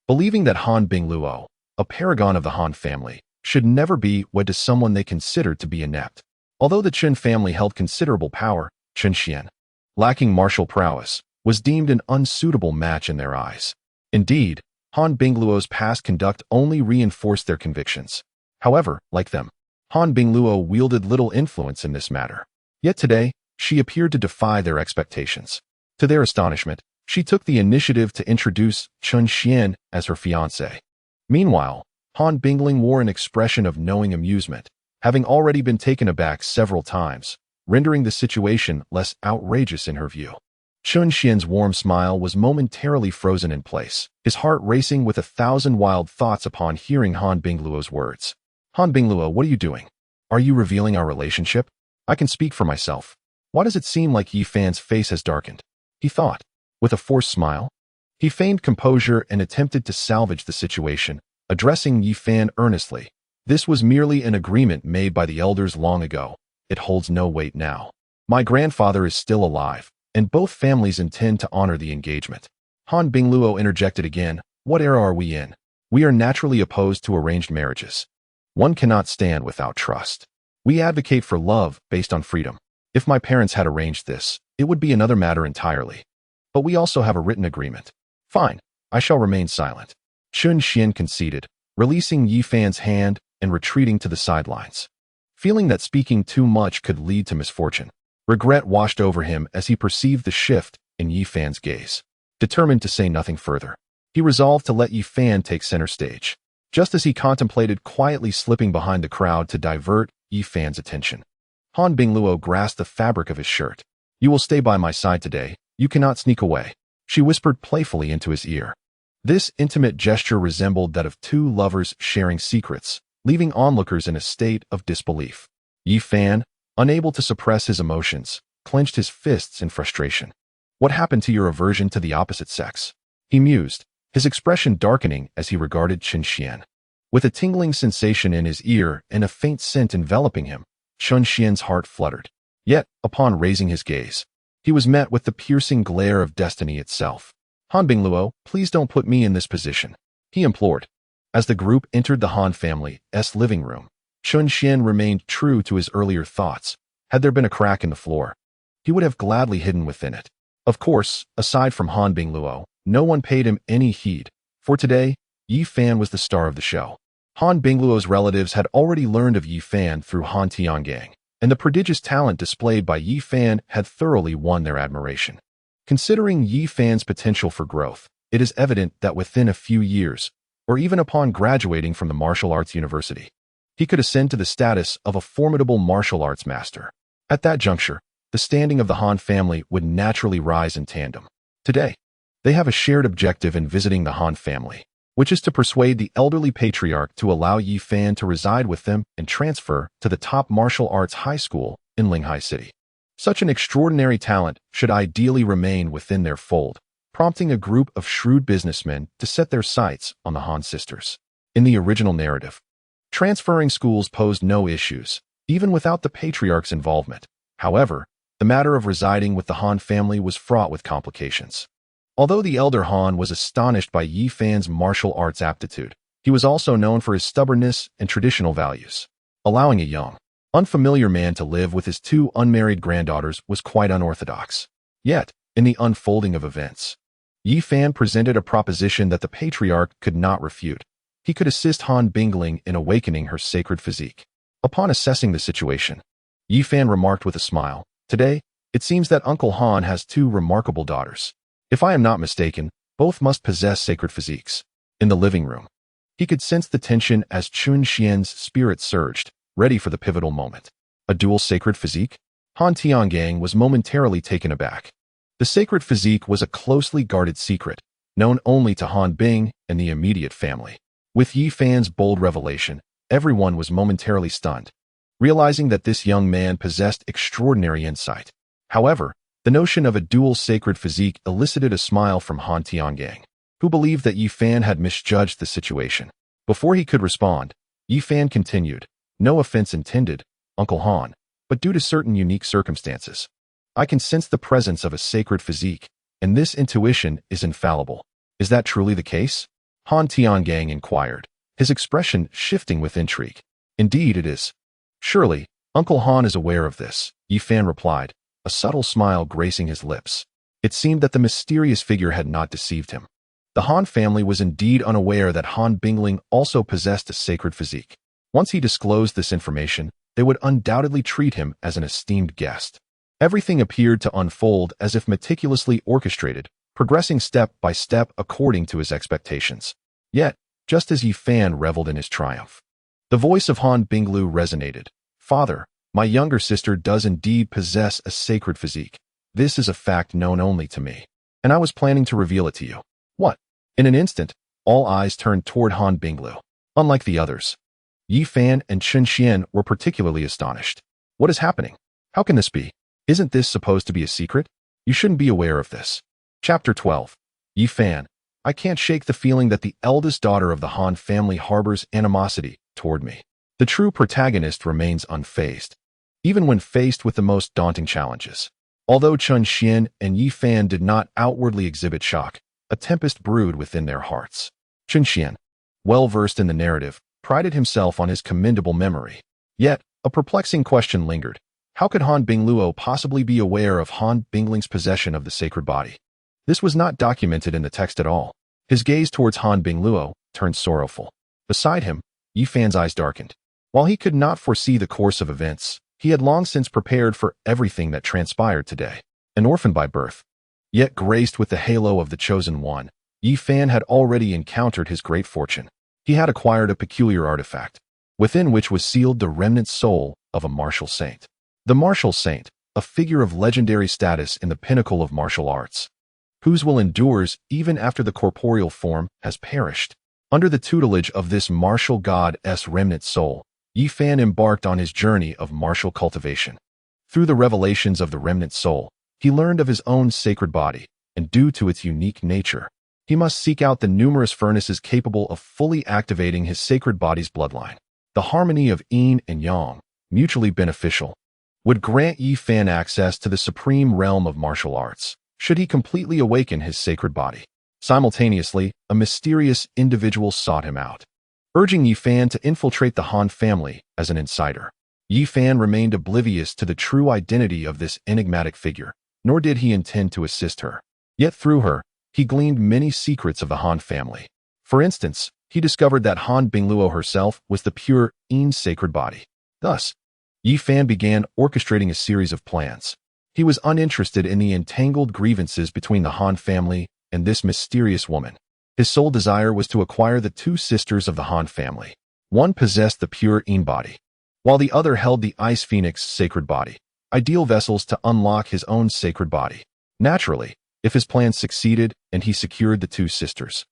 believing that Han Bingluo, a paragon of the Han family, should never be wed to someone they considered to be inept. Although the Chen family held considerable power, Chen Xian, lacking martial prowess, was deemed an unsuitable match in their eyes. Indeed, Han Bingluo's past conduct only reinforced their convictions. However, like them, Han Bingluo wielded little influence in this matter. Yet today, she appeared to defy their expectations. To their astonishment, she took the initiative to introduce Chen Xian as her fiancé. Meanwhile, Han Bingling wore an expression of knowing amusement, having already been taken aback several times, rendering the situation less outrageous in her view. Chen Xian's warm smile was momentarily frozen in place, his heart racing with 1,000 wild thoughts upon hearing Han Bingluo's words. "Han Bingluo, what are you doing? Are you revealing our relationship? I can speak for myself. Why does it seem like Yifan's face has darkened?" he thought, with a forced smile. He feigned composure and attempted to salvage the situation, addressing Yifan earnestly. "This was merely an agreement made by the elders long ago. It holds no weight now. My grandfather is still alive, and both families intend to honor the engagement." Han Bingluo interjected again, "What era are we in? We are naturally opposed to arranged marriages. One cannot stand without trust. We advocate for love based on freedom. If my parents had arranged this, it would be another matter entirely. But we also have a written agreement." "Fine, I shall remain silent." Chen Xian conceded, releasing Yifan's hand and retreating to the sidelines. Feeling that speaking too much could lead to misfortune, regret washed over him as he perceived the shift in Yifan's gaze. Determined to say nothing further, he resolved to let Yi Fan take center stage. Just as he contemplated quietly slipping behind the crowd to divert Yi Fan's attention, Han Bingluo grasped the fabric of his shirt. "You will stay by my side today. You cannot sneak away," she whispered playfully into his ear. This intimate gesture resembled that of two lovers sharing secrets, leaving onlookers in a state of disbelief. Yi Fan, unable to suppress his emotions, clenched his fists in frustration. "What happened to your aversion to the opposite sex?" he mused, his expression darkening as he regarded Chun Xian. With a tingling sensation in his ear and a faint scent enveloping him, Chun Xian's heart fluttered. Yet, upon raising his gaze, he was met with the piercing glare of destiny itself. "Han Bingluo, please don't put me in this position," he implored. As the group entered the Han family's living room, Chun Xian remained true to his earlier thoughts. Had there been a crack in the floor, he would have gladly hidden within it. Of course, aside from Han Bingluo, no one paid him any heed, for today, Yi Fan was the star of the show. Han Bingluo's relatives had already learned of Yi Fan through Han Tiangang, and the prodigious talent displayed by Yi Fan had thoroughly won their admiration. Considering Yi Fan's potential for growth, it is evident that within a few years, or even upon graduating from the martial arts university, he could ascend to the status of a formidable martial arts master. At that juncture, the standing of the Han family would naturally rise in tandem. Today, they have a shared objective in visiting the Han family, which is to persuade the elderly patriarch to allow Yi Fan to reside with them and transfer to the top martial arts high school in Linghai City. Such an extraordinary talent should ideally remain within their fold, prompting a group of shrewd businessmen to set their sights on the Han sisters. In the original narrative, transferring schools posed no issues, even without the patriarch's involvement. However, the matter of residing with the Han family was fraught with complications. Although the elder Han was astonished by Yi Fan's martial arts aptitude, he was also known for his stubbornness and traditional values. Allowing a young, unfamiliar man to live with his two unmarried granddaughters was quite unorthodox. Yet, in the unfolding of events, Yi Fan presented a proposition that the patriarch could not refute. He could assist Han Bingling in awakening her sacred physique. Upon assessing the situation, Yi Fan remarked with a smile, "Today, it seems that Uncle Han has two remarkable daughters. If I am not mistaken, both must possess sacred physiques." In the living room, he could sense the tension as Chun Xian's spirit surged, ready for the pivotal moment. A dual sacred physique? Han Tiangang was momentarily taken aback. The sacred physique was a closely guarded secret, known only to Han Bing and the immediate family. With Yi Fan's bold revelation, everyone was momentarily stunned, realizing that this young man possessed extraordinary insight. However, the notion of a dual sacred physique elicited a smile from Han Tiangang, who believed that Yi Fan had misjudged the situation. Before he could respond, Yi Fan continued, "No offense intended, Uncle Han, but due to certain unique circumstances, I can sense the presence of a sacred physique, and this intuition is infallible. Is that truly the case?" Han Tiangang inquired, his expression shifting with intrigue. "Indeed it is. Surely, Uncle Han is aware of this," Yi Fan replied, a subtle smile gracing his lips. It seemed that the mysterious figure had not deceived him. The Han family was indeed unaware that Han Bingling also possessed a sacred physique. Once he disclosed this information, they would undoubtedly treat him as an esteemed guest. Everything appeared to unfold as if meticulously orchestrated, progressing step by step according to his expectations. Yet, just as Yi Fan reveled in his triumph, the voice of Han Binglu resonated. "Father, my younger sister does indeed possess a sacred physique. This is a fact known only to me, and I was planning to reveal it to you." "What?" In an instant, all eyes turned toward Han Binglu. Unlike the others, Yi Fan and Chun Xian were particularly astonished. "What is happening? How can this be? Isn't this supposed to be a secret? You shouldn't be aware of this." Chapter 12. Yi Fan, I can't shake the feeling that the eldest daughter of the Han family harbors animosity toward me. The true protagonist remains unfazed, even when faced with the most daunting challenges. Although Chun Xian and Yi Fan did not outwardly exhibit shock, a tempest brewed within their hearts. Chun Xian, well versed in the narrative, prided himself on his commendable memory. Yet, a perplexing question lingered. How could Han Bingluo possibly be aware of Han Bingling's possession of the sacred body? This was not documented in the text at all. His gaze towards Han Bingluo turned sorrowful. Beside him, Yi Fan's eyes darkened. While he could not foresee the course of events, he had long since prepared for everything that transpired today. An orphan by birth, Yet graced with the halo of the Chosen One, Yi Fan had already encountered his great fortune. He had acquired a peculiar artifact, within which was sealed the remnant soul of a martial saint. The martial saint, a figure of legendary status in the pinnacle of martial arts, whose will endures even after the corporeal form has perished. Under the tutelage of this martial god's remnant soul, Yi Fan embarked on his journey of martial cultivation. Through the revelations of the remnant soul, he learned of his own sacred body, and due to its unique nature, he must seek out the numerous furnaces capable of fully activating his sacred body's bloodline. The harmony of yin and yang, mutually beneficial, would grant Yi Fan access to the supreme realm of martial arts, should he completely awaken his sacred body. Simultaneously, a mysterious individual sought him out, urging Yi Fan to infiltrate the Han family as an insider. Yi Fan remained oblivious to the true identity of this enigmatic figure, nor did he intend to assist her. Yet through her, he gleaned many secrets of the Han family. For instance, he discovered that Han Bingluo herself was the pure Yin sacred body. Thus, Yi Fan began orchestrating a series of plans. He was uninterested in the entangled grievances between the Han family and this mysterious woman. His sole desire was to acquire the two sisters of the Han family. One possessed the pure Yin body, while the other held the Ice Phoenix sacred body, ideal vessels to unlock his own sacred body. Naturally, if his plan succeeded and he secured the two sisters,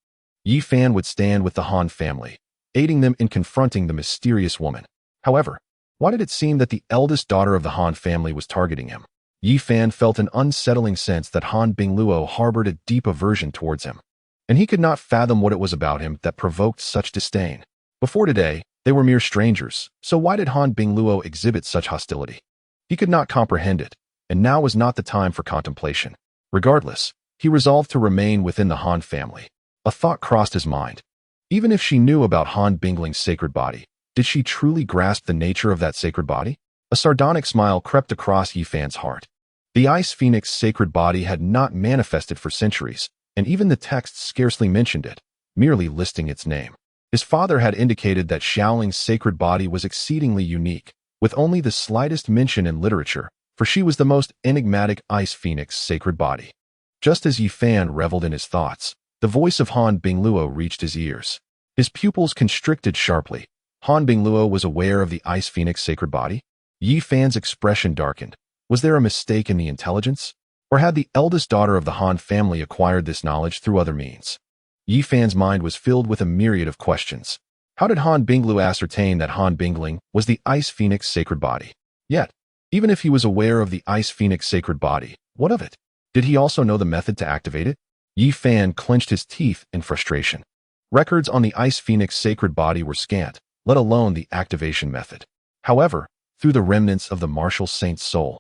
Yi Fan would stand with the Han family, aiding them in confronting the mysterious woman. However, why did it seem that the eldest daughter of the Han family was targeting him? Yi Fan felt an unsettling sense that Han Bingluo harbored a deep aversion towards him, and he could not fathom what it was about him that provoked such disdain. Before today, they were mere strangers, so why did Han Bingluo exhibit such hostility? He could not comprehend it, and now was not the time for contemplation. Regardless, he resolved to remain within the Han family. A thought crossed his mind. Even if she knew about Han Bingling's sacred body, did she truly grasp the nature of that sacred body? A sardonic smile crept across Yi Fan's heart. The Ice Phoenix sacred body had not manifested for centuries, and even the texts scarcely mentioned it, merely listing its name. His father had indicated that Xiaoling's sacred body was exceedingly unique, with only the slightest mention in literature, for she was the most enigmatic Ice Phoenix sacred body. Just as Yi Fan reveled in his thoughts, the voice of Han Bingluo reached his ears. His pupils constricted sharply. Han Bingluo was aware of the Ice Phoenix sacred body? Yi Fan's expression darkened. Was there a mistake in the intelligence? Or had the eldest daughter of the Han family acquired this knowledge through other means? Yi Fan's mind was filled with a myriad of questions. How did Han Bingluo ascertain that Han Bingling was the Ice Phoenix sacred body? Yet, even if he was aware of the Ice Phoenix sacred body, what of it? Did he also know the method to activate it? Yi Fan clenched his teeth in frustration. Records on the Ice Phoenix sacred body were scant, let alone the activation method. However, through the remnants of the martial saint's soul,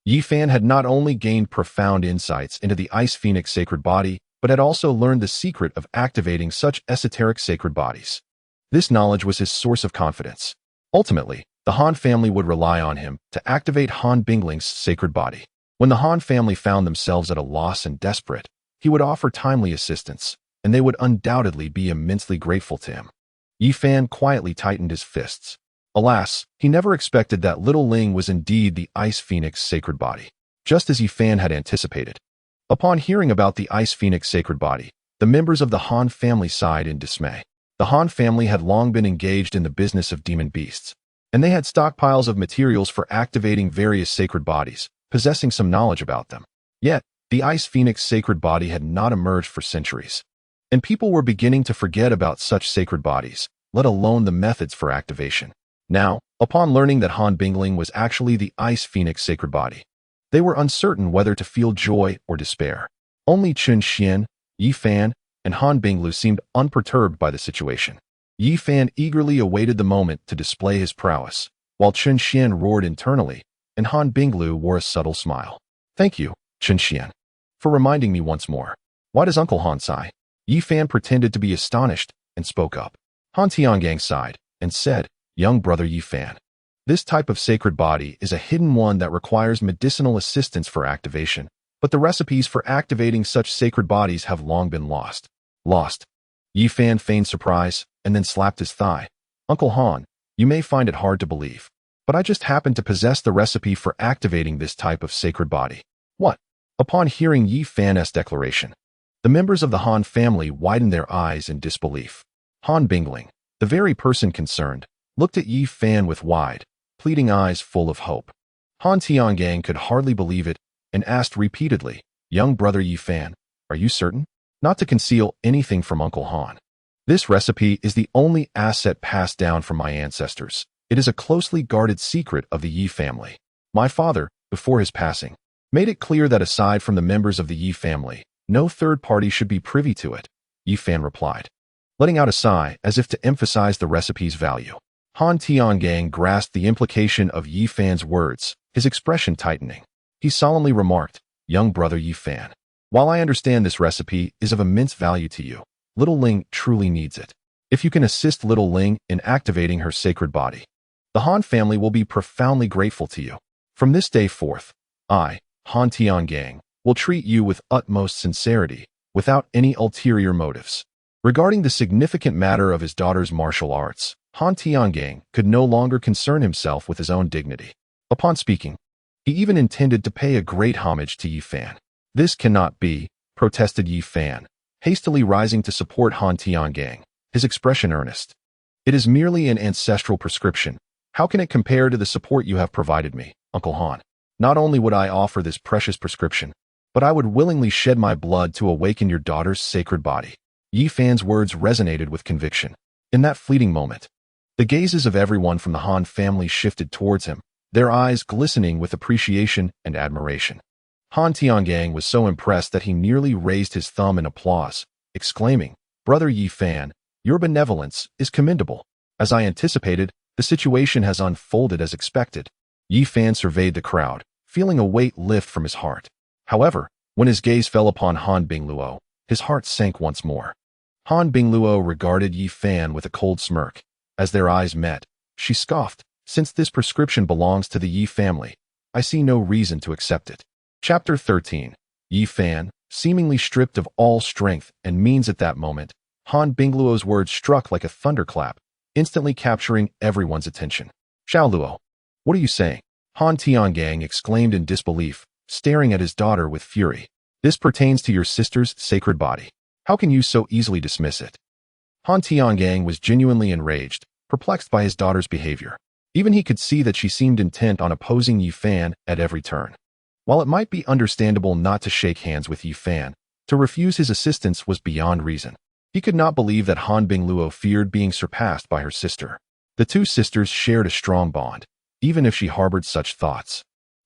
Yi Fan had not only gained profound insights into the Ice Phoenix sacred body, but had also learned the secret of activating such esoteric sacred bodies. This knowledge was his source of confidence. Ultimately, the Han family would rely on him to activate Han Bingling's sacred body. When the Han family found themselves at a loss and desperate, he would offer timely assistance, and they would undoubtedly be immensely grateful to him. Yi Fan quietly tightened his fists. Alas, he never expected that little Ling was indeed the Ice Phoenix sacred body, just as Yi Fan had anticipated. Upon hearing about the Ice Phoenix sacred body, the members of the Han family sighed in dismay. The Han family had long been engaged in the business of demon beasts, and they had stockpiles of materials for activating various sacred bodies, possessing some knowledge about them. Yet, the Ice Phoenix sacred body had not emerged for centuries, and people were beginning to forget about such sacred bodies, let alone the methods for activation. Now, upon learning that Han Bingling was actually the Ice Phoenix sacred body, they were uncertain whether to feel joy or despair. Only Chun Xian, Yi Fan, and Han Binglu seemed unperturbed by the situation. Yi Fan eagerly awaited the moment to display his prowess, while Chun Xian roared internally, and Han Binglu wore a subtle smile. "Thank you, Chun Xian, for reminding me once more. Why does Uncle Han sigh?" Yi Fan pretended to be astonished and spoke up. Han Tiangang sighed and said, "Young brother Yi Fan, this type of sacred body is a hidden one that requires medicinal assistance for activation, but the recipes for activating such sacred bodies have long been lost." Lost? Yi Fan feigned surprise and then slapped his thigh. "Uncle Han, you may find it hard to believe, but I just happen to possess the recipe for activating this type of sacred body." "What? Upon hearing Yi Fan's declaration, the members of the Han family widened their eyes in disbelief. Han Bingling, the very person concerned, looked at Yi Fan with wide, pleading eyes full of hope. Han Tiangang could hardly believe it and asked repeatedly, "Young brother Yi Fan, are you certain? Not to conceal anything from Uncle Han. This recipe is the only asset passed down from my ancestors. It is a closely guarded secret of the Yi family. My father, before his passing, made it clear that aside from the members of the Yi family, no third party should be privy to it," Yi Fan replied, letting out a sigh as if to emphasize the recipe's value. Han Tiangang grasped the implication of Yi Fan's words, his expression tightening. He solemnly remarked, "Young brother Yi Fan, while I understand this recipe is of immense value to you, little Ling truly needs it. If you can assist little Ling in activating her sacred body, the Han family will be profoundly grateful to you. From this day forth, I, Han Tiangang, will treat you with utmost sincerity, without any ulterior motives." Regarding the significant matter of his daughter's martial arts, Han Tiangang could no longer concern himself with his own dignity. Upon speaking, he even intended to pay a great homage to Yi Fan. "This cannot be," protested Yi Fan, hastily rising to support Han Tiangang, his expression earnest. "It is merely an ancestral prescription. How can it compare to the support you have provided me, Uncle Han? Not only would I offer this precious prescription, but I would willingly shed my blood to awaken your daughter's sacred body." Yi Fan's words resonated with conviction. In that fleeting moment, the gazes of everyone from the Han family shifted towards him, their eyes glistening with appreciation and admiration. Han Tiangang was so impressed that he nearly raised his thumb in applause, exclaiming, "Brother Yi Fan, your benevolence is commendable. As I anticipated, the situation has unfolded as expected." Yi Fan surveyed the crowd, feeling a weight lift from his heart. However, when his gaze fell upon Han Bingluo, his heart sank once more. Han Bingluo regarded Yi Fan with a cold smirk. As their eyes met, she scoffed, "Since this prescription belongs to the Yi family, I see no reason to accept it." Chapter 13. Yi Fan, seemingly stripped of all strength and means at that moment, Han Bingluo's words struck like a thunderclap, instantly capturing everyone's attention. "Xiao Luo, what are you saying?" Han Tiangang exclaimed in disbelief, staring at his daughter with fury. "This pertains to your sister's sacred body. How can you so easily dismiss it?" Han Tiangang was genuinely enraged, perplexed by his daughter's behavior. Even he could see that she seemed intent on opposing Yi Fan at every turn. While it might be understandable not to shake hands with Yi Fan, to refuse his assistance was beyond reason. He could not believe that Han Bingluo feared being surpassed by her sister. The two sisters shared a strong bond, even if she harbored such thoughts.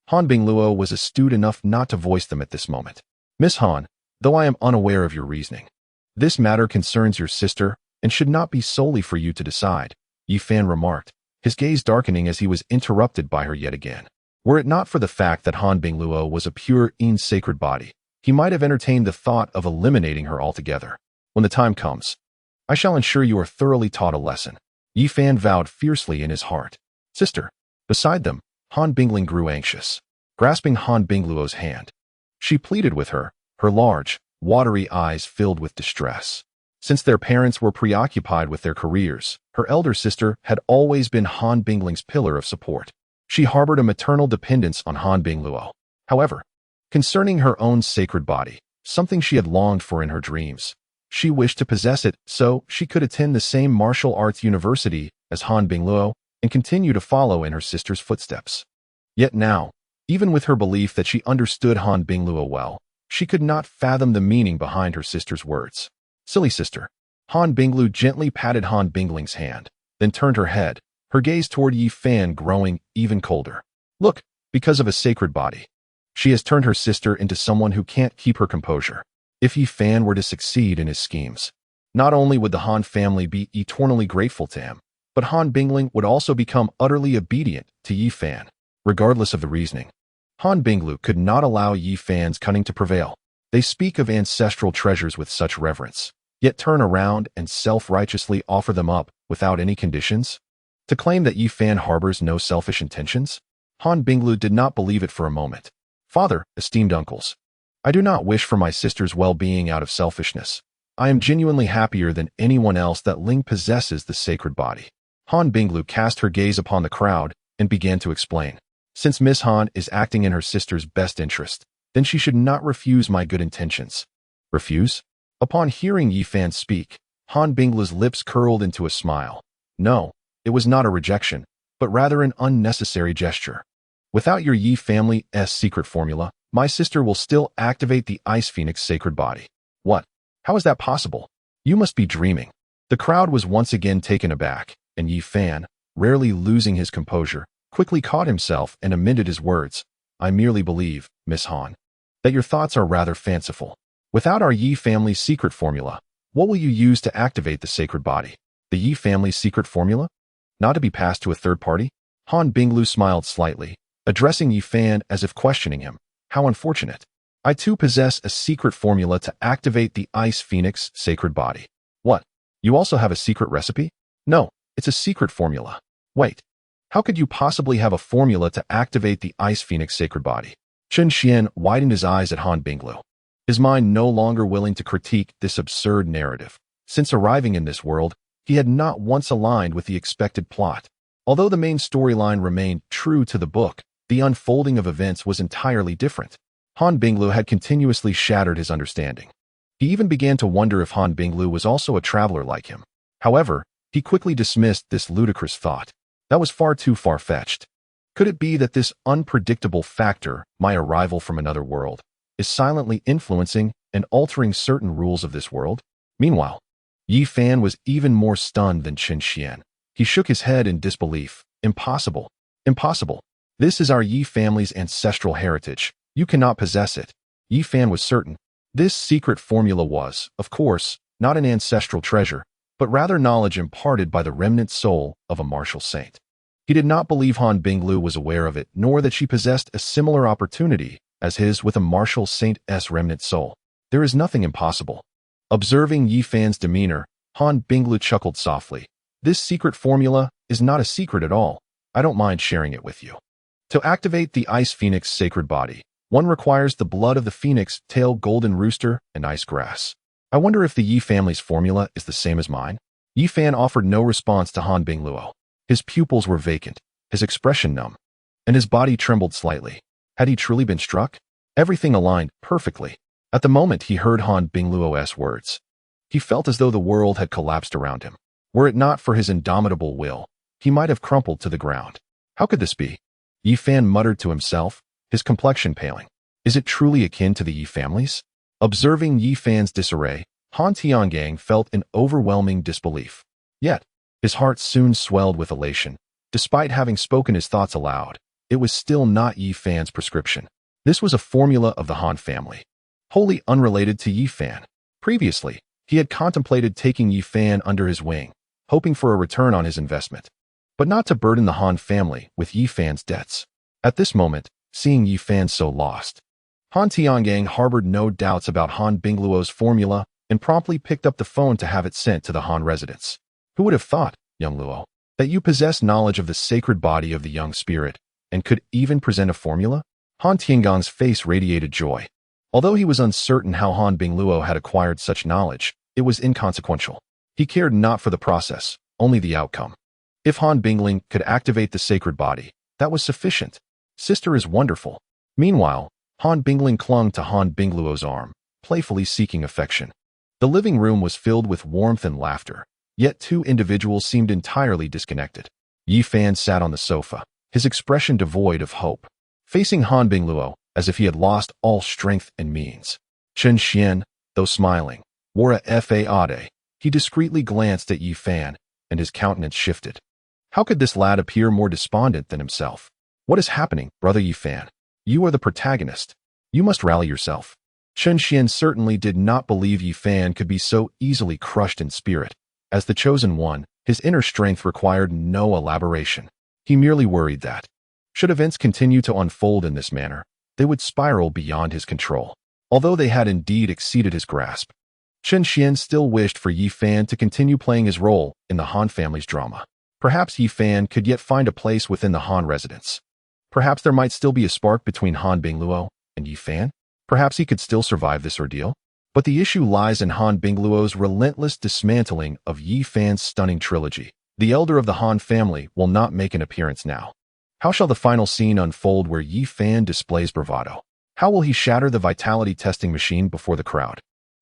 Han Bingluo was astute enough not to voice them at this moment. "Miss Han, though I am unaware of your reasoning, this matter concerns your sister and should not be solely for you to decide," Yi Fan remarked, his gaze darkening as he was interrupted by her yet again. Were it not for the fact that Han Bingluo was a pure Yin sacred body, he might have entertained the thought of eliminating her altogether. "When the time comes, I shall ensure you are thoroughly taught a lesson," Yi Fan vowed fiercely in his heart. "Sister." Beside them, Han Bingling grew anxious, grasping Han Bingluo's hand. She pleaded with her, her large, watery eyes filled with distress. Since their parents were preoccupied with their careers, her elder sister had always been Han Bingling's pillar of support. She harbored a maternal dependence on Han Bingluo. However, concerning her own sacred body, something she had longed for in her dreams, she wished to possess it so she could attend the same martial arts university as Han Bingluo and continue to follow in her sister's footsteps. Yet now, even with her belief that she understood Han Bingluo well, she could not fathom the meaning behind her sister's words. "Silly sister." Han Binglu gently patted Han Bingling's hand, then turned her head, her gaze toward Yi Fan growing even colder. "Look, because of a sacred body, she has turned her sister into someone who can't keep her composure. If Yi Fan were to succeed in his schemes, not only would the Han family be eternally grateful to him, but Han Bingling would also become utterly obedient to Yi Fan, regardless of the reasoning." Han Binglu could not allow Yi Fan's cunning to prevail. They speak of ancestral treasures with such reverence, yet turn around and self-righteously offer them up without any conditions? To claim that Yi Fan harbors no selfish intentions? Han Binglu did not believe it for a moment. "Father, esteemed uncles, I do not wish for my sister's well-being out of selfishness. I am genuinely happier than anyone else that Ling possesses the sacred body." Han Binglu cast her gaze upon the crowd and began to explain. "Since Miss Han is acting in her sister's best interest, then she should not refuse my good intentions. Refuse? Upon hearing Yi Fan speak, Han Binglu's lips curled into a smile. No, it was not a rejection, but rather an unnecessary gesture. Without your Yi family's secret formula, my sister will still activate the Ice Phoenix sacred body. What? How is that possible? You must be dreaming. The crowd was once again taken aback, and Yi Fan, rarely losing his composure, quickly caught himself and amended his words. I merely believe, Miss Han, that your thoughts are rather fanciful. Without our Yi family's secret formula, what will you use to activate the sacred body? The Yi family's secret formula? Not to be passed to a third party? Han Binglu smiled slightly, addressing Yi Fan as if questioning him. How unfortunate. I too possess a secret formula to activate the Ice Phoenix sacred body. What? You also have a secret recipe? No, it's a secret formula. Wait. How could you possibly have a formula to activate the Ice Phoenix sacred body? Chen Xian widened his eyes at Han Binglu, his mind no longer willing to critique this absurd narrative. Since arriving in this world, he had not once aligned with the expected plot. Although the main storyline remained true to the book, the unfolding of events was entirely different. Han Binglu had continuously shattered his understanding. He even began to wonder if Han Binglu was also a traveler like him. However, he quickly dismissed this ludicrous thought. That was far too far-fetched. Could it be that this unpredictable factor, my arrival from another world, is silently influencing and altering certain rules of this world? Meanwhile, Yi Fan was even more stunned than Chen Xian. He shook his head in disbelief. Impossible. Impossible. This is our Yi family's ancestral heritage. You cannot possess it. Yi Fan was certain. This secret formula was, of course, not an ancestral treasure, but rather knowledge imparted by the remnant soul of a martial saint. He did not believe Han Binglu was aware of it, nor that she possessed a similar opportunity as his with a martial saint's remnant soul. There is nothing impossible. Observing Yi Fan's demeanor, Han Binglu chuckled softly. This secret formula is not a secret at all. I don't mind sharing it with you. To activate the Ice Phoenix sacred body, one requires the blood of the phoenix, tail, golden rooster, and ice grass. I wonder if the Yi family's formula is the same as mine? Yi Fan offered no response to Han Bingluo. His pupils were vacant, his expression numb, and his body trembled slightly. Had he truly been struck? Everything aligned perfectly. At the moment he heard Han Bingluo's words, he felt as though the world had collapsed around him. Were it not for his indomitable will, he might have crumpled to the ground. How could this be? Yi Fan muttered to himself, his complexion paling. Is it truly akin to the Yi families? Observing Yi Fan's disarray, Han Tiangang felt an overwhelming disbelief. Yet, his heart soon swelled with elation. Despite having spoken his thoughts aloud, it was still not Yi Fan's prescription. This was a formula of the Han family, wholly unrelated to Yi Fan. Previously, he had contemplated taking Yi Fan under his wing, hoping for a return on his investment, but not to burden the Han family with Yi Fan's debts. At this moment, seeing Yi Fan so lost, Han Tiangang harbored no doubts about Han Bingluo's formula and promptly picked up the phone to have it sent to the Han residence. Who would have thought, young Luo, that you possess knowledge of the sacred body of the young spirit and could even present a formula? Han Tiangang's face radiated joy. Although he was uncertain how Han Bingluo had acquired such knowledge, it was inconsequential. He cared not for the process, only the outcome. If Han Bingling could activate the sacred body, that was sufficient. Sister is wonderful. Meanwhile, Han Bingling clung to Han Bingluo's arm, playfully seeking affection. The living room was filled with warmth and laughter, yet two individuals seemed entirely disconnected. Yi Fan sat on the sofa, his expression devoid of hope, facing Han Bingluo as if he had lost all strength and means. Chen Xian, though smiling, wore a fade. He discreetly glanced at Yi Fan, and his countenance shifted. How could this lad appear more despondent than himself? What is happening, brother Yi Fan? You are the protagonist. You must rally yourself. Chen Xian certainly did not believe Yi Fan could be so easily crushed in spirit. As the chosen one, his inner strength required no elaboration. He merely worried that, should events continue to unfold in this manner, they would spiral beyond his control. Although they had indeed exceeded his grasp, Chen Xian still wished for Yi Fan to continue playing his role in the Han family's drama. Perhaps Yi Fan could yet find a place within the Han residence. Perhaps there might still be a spark between Han Bingluo and Yi Fan. Perhaps he could still survive this ordeal. But the issue lies in Han Bingluo's relentless dismantling of Yi Fan's stunning trilogy. The elder of the Han family will not make an appearance now. How shall the final scene unfold where Yi Fan displays bravado? How will he shatter the vitality testing machine before the crowd?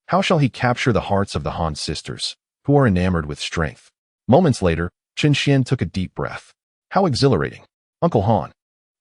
How shall he capture the hearts of the Han sisters, who are enamored with strength? Moments later, Chen Xian took a deep breath. How exhilarating. Uncle Han,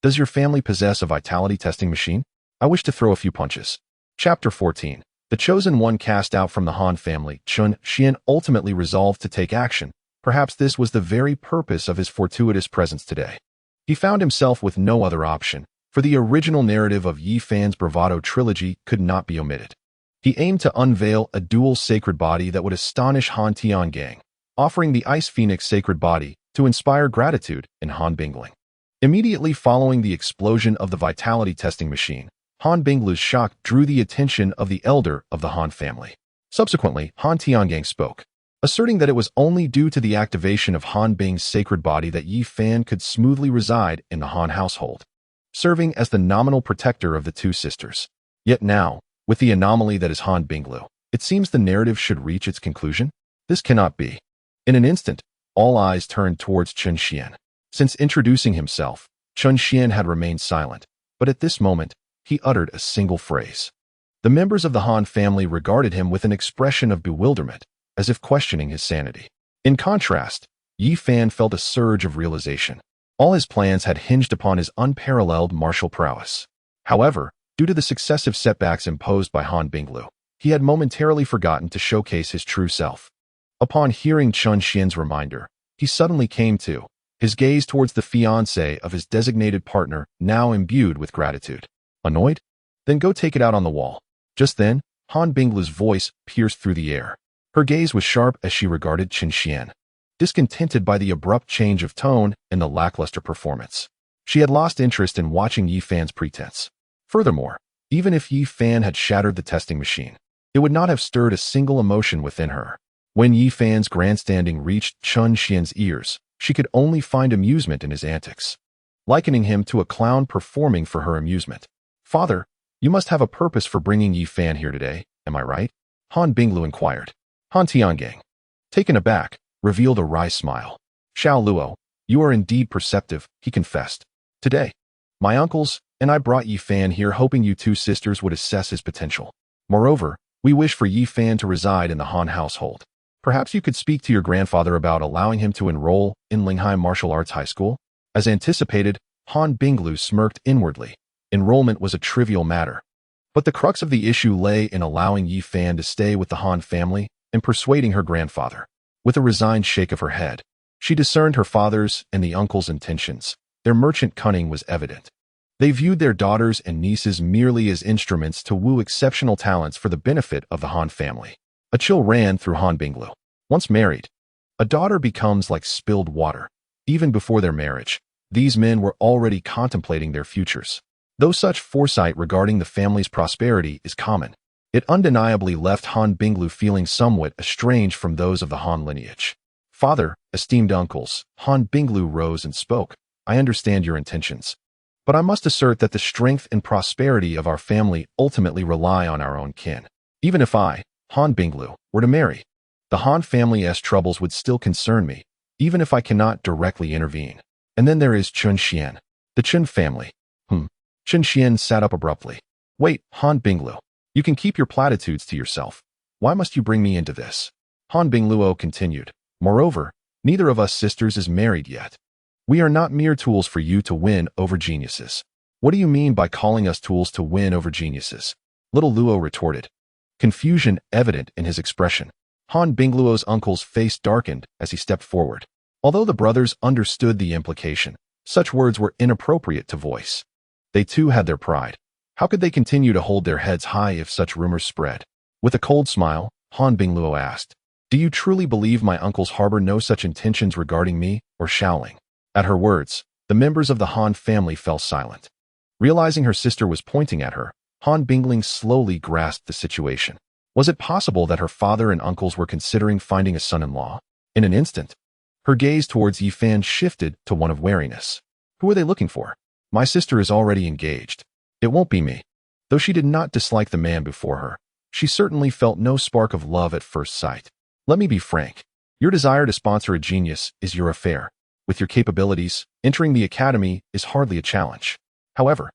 does your family possess a vitality testing machine? I wish to throw a few punches. Chapter 14. The chosen one cast out from the Han family, Chen Xian ultimately resolved to take action. Perhaps this was the very purpose of his fortuitous presence today. He found himself with no other option, for the original narrative of Yi Fan's bravado trilogy could not be omitted. He aimed to unveil a dual sacred body that would astonish Han Tiangang, offering the Ice Phoenix sacred body to inspire gratitude in Han Bingling. Immediately following the explosion of the vitality testing machine, Han Binglu's shock drew the attention of the elder of the Han family. Subsequently, Han Tiangang spoke, asserting that it was only due to the activation of Han Bing's sacred body that Yi Fan could smoothly reside in the Han household, serving as the nominal protector of the two sisters. Yet now, with the anomaly that is Han Binglu, it seems the narrative should reach its conclusion? This cannot be. In an instant, all eyes turned towards Chen Xian. Since introducing himself, Chen Xian had remained silent, but at this moment, he uttered a single phrase. The members of the Han family regarded him with an expression of bewilderment, as if questioning his sanity. In contrast, Yi Fan felt a surge of realization. All his plans had hinged upon his unparalleled martial prowess. However, due to the successive setbacks imposed by Han Binglu, he had momentarily forgotten to showcase his true self. Upon hearing Chen Xian's reminder, he suddenly came to, his gaze towards the fiancée of his designated partner now imbued with gratitude. Annoyed? Then go take it out on the wall. Just then, Han Binglu's voice pierced through the air. Her gaze was sharp as she regarded Chen Xian, discontented by the abrupt change of tone and the lackluster performance. She had lost interest in watching Yi Fan's pretense. Furthermore, even if Yi Fan had shattered the testing machine, it would not have stirred a single emotion within her. When Yi Fan's grandstanding reached Chen Xian's ears, she could only find amusement in his antics, likening him to a clown performing for her amusement. Father, you must have a purpose for bringing Yi Fan here today, am I right? Han Binglu inquired. Han Tiangang, taken aback, revealed a wry smile. Xiao Luo, you are indeed perceptive, he confessed. Today, my uncles and I brought Yi Fan here hoping you two sisters would assess his potential. Moreover, we wish for Yi Fan to reside in the Han household. Perhaps you could speak to your grandfather about allowing him to enroll in Linghai Martial Arts High School? As anticipated, Han Binglu smirked inwardly. Enrollment was a trivial matter. But the crux of the issue lay in allowing Yi Fan to stay with the Han family and persuading her grandfather. With a resigned shake of her head, she discerned her father's and the uncle's intentions. Their merchant cunning was evident. They viewed their daughters and nieces merely as instruments to woo exceptional talents for the benefit of the Han family. A chill ran through Han Binglu. Once married, a daughter becomes like spilled water. Even before their marriage, these men were already contemplating their futures. Though such foresight regarding the family's prosperity is common, it undeniably left Han Binglu feeling somewhat estranged from those of the Han lineage. Father, esteemed uncles, Han Binglu rose and spoke. I understand your intentions, but I must assert that the strength and prosperity of our family ultimately rely on our own kin. Even if I, Han Binglu, were to marry, the Han family's troubles would still concern me, even if I cannot directly intervene. And then there is Chen Xian, the Chen family. Chen Xian sat up abruptly. Wait, Han Binglu, you can keep your platitudes to yourself. Why must you bring me into this? Han Bingluo continued. Moreover, neither of us sisters is married yet. We are not mere tools for you to win over geniuses. What do you mean by calling us tools to win over geniuses? Little Luo retorted, confusion evident in his expression. Han Bingluo's uncle's face darkened as he stepped forward. Although the brothers understood the implication, such words were inappropriate to voice. They too had their pride. How could they continue to hold their heads high if such rumors spread? With a cold smile, Han Bingluo asked, Do you truly believe my uncles harbor no such intentions regarding me or Shaoling? At her words, the members of the Han family fell silent. Realizing her sister was pointing at her, Han Bingling slowly grasped the situation. Was it possible that her father and uncles were considering finding a son-in-law? In an instant, her gaze towards Yi Fan shifted to one of wariness. Who are they looking for? My sister is already engaged. It won't be me. Though she did not dislike the man before her, she certainly felt no spark of love at first sight. Let me be frank. Your desire to sponsor a genius is your affair. With your capabilities, entering the academy is hardly a challenge. However,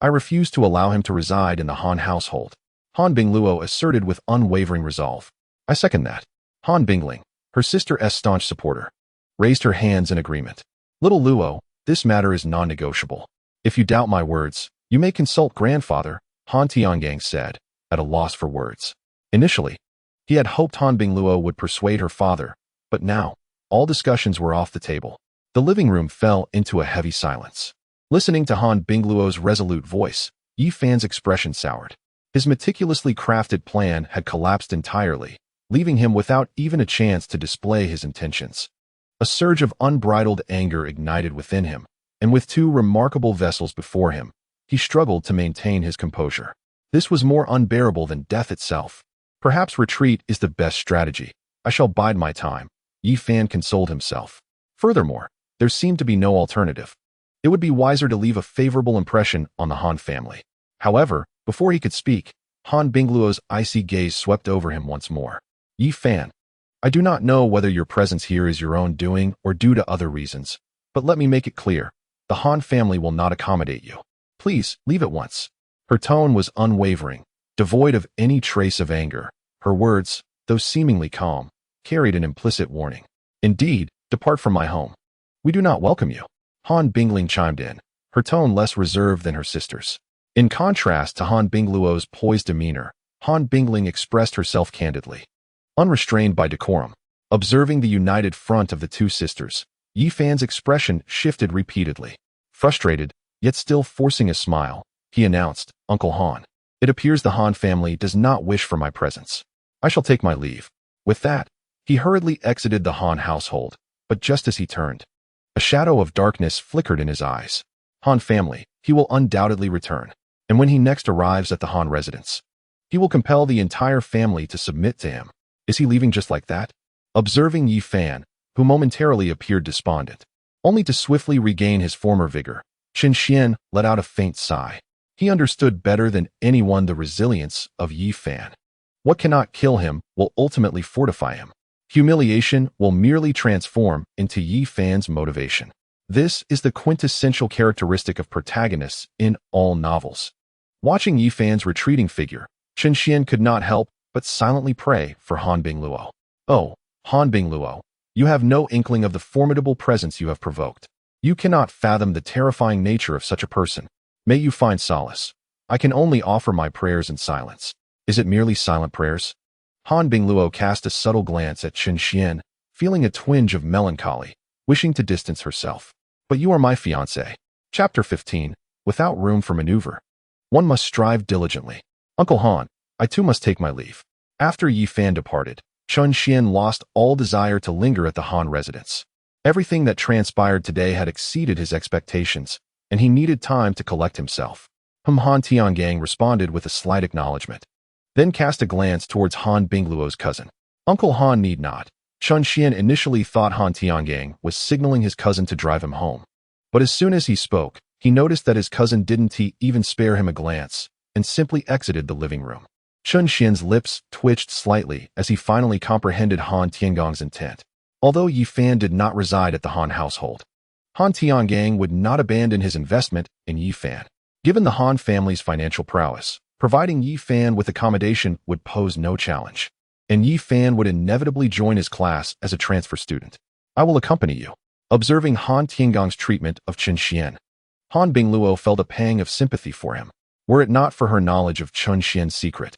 I refuse to allow him to reside in the Han household, Han Bingluo asserted with unwavering resolve. I second that. Han Bingling, her sister's staunch supporter, raised her hands in agreement. Little Luo, this matter is non-negotiable. If you doubt my words, you may consult grandfather, Han Tiangang said, at a loss for words. Initially, he had hoped Han Bingluo would persuade her father, but now, all discussions were off the table. The living room fell into a heavy silence. Listening to Han Bingluo's resolute voice, Yi Fan's expression soured. His meticulously crafted plan had collapsed entirely, leaving him without even a chance to display his intentions. A surge of unbridled anger ignited within him, and with two remarkable vessels before him, he struggled to maintain his composure. This was more unbearable than death itself. Perhaps retreat is the best strategy. I shall bide my time, Yi Fan consoled himself. Furthermore, there seemed to be no alternative. It would be wiser to leave a favorable impression on the Han family. However, before he could speak, Han Bingluo's icy gaze swept over him once more. Yi Fan, I do not know whether your presence here is your own doing or due to other reasons, but let me make it clear. The Han family will not accommodate you. Please, leave at once. Her tone was unwavering, devoid of any trace of anger. Her words, though seemingly calm, carried an implicit warning. Indeed, depart from my home. We do not welcome you. Han Bingling chimed in, her tone less reserved than her sister's. In contrast to Han Bingluo's poised demeanor, Han Bingling expressed herself candidly. Unrestrained by decorum, observing the united front of the two sisters, Yi Fan's expression shifted repeatedly. Frustrated, yet still forcing a smile, he announced, Uncle Han, it appears the Han family does not wish for my presence. I shall take my leave. With that, he hurriedly exited the Han household, but just as he turned, a shadow of darkness flickered in his eyes. Han family, he will undoubtedly return, and when he next arrives at the Han residence, he will compel the entire family to submit to him. Is he leaving just like that? Observing Yi Fan, who momentarily appeared despondent, only to swiftly regain his former vigor, Qin Xian let out a faint sigh. He understood better than anyone the resilience of Yi Fan. What cannot kill him will ultimately fortify him. Humiliation will merely transform into Yi Fan's motivation. This is the quintessential characteristic of protagonists in all novels. Watching Yi Fan's retreating figure, Qin Xian could not help but silently pray for Han Bingluo. Oh, Han Bingluo, you have no inkling of the formidable presence you have provoked. You cannot fathom the terrifying nature of such a person. May you find solace. I can only offer my prayers in silence. Is it merely silent prayers? Han Bingluo cast a subtle glance at Qin Xian, feeling a twinge of melancholy, wishing to distance herself. But you are my fiancé. Chapter 15. Without room for maneuver. One must strive diligently. Uncle Han, I too must take my leave. After Yi Fan departed, Qin Xian lost all desire to linger at the Han residence. Everything that transpired today had exceeded his expectations, and he needed time to collect himself. Han Tiangang responded with a slight acknowledgement, then cast a glance towards Han Bingluo's cousin. Uncle Han need not. Qin Xian initially thought Han Tiangang was signaling his cousin to drive him home. But as soon as he spoke, he noticed that his cousin didn't even spare him a glance, and simply exited the living room. Qin Xian's lips twitched slightly as he finally comprehended Han Tiangang's intent. Although Yi Fan did not reside at the Han household, Han Tiangang would not abandon his investment in Yi Fan. Given the Han family's financial prowess, providing Yi Fan with accommodation would pose no challenge, and Yi Fan would inevitably join his class as a transfer student. I will accompany you. Observing Han Tiangang's treatment of Qin Xian, Han Bingluo felt a pang of sympathy for him. Were it not for her knowledge of Qin Xian's secret,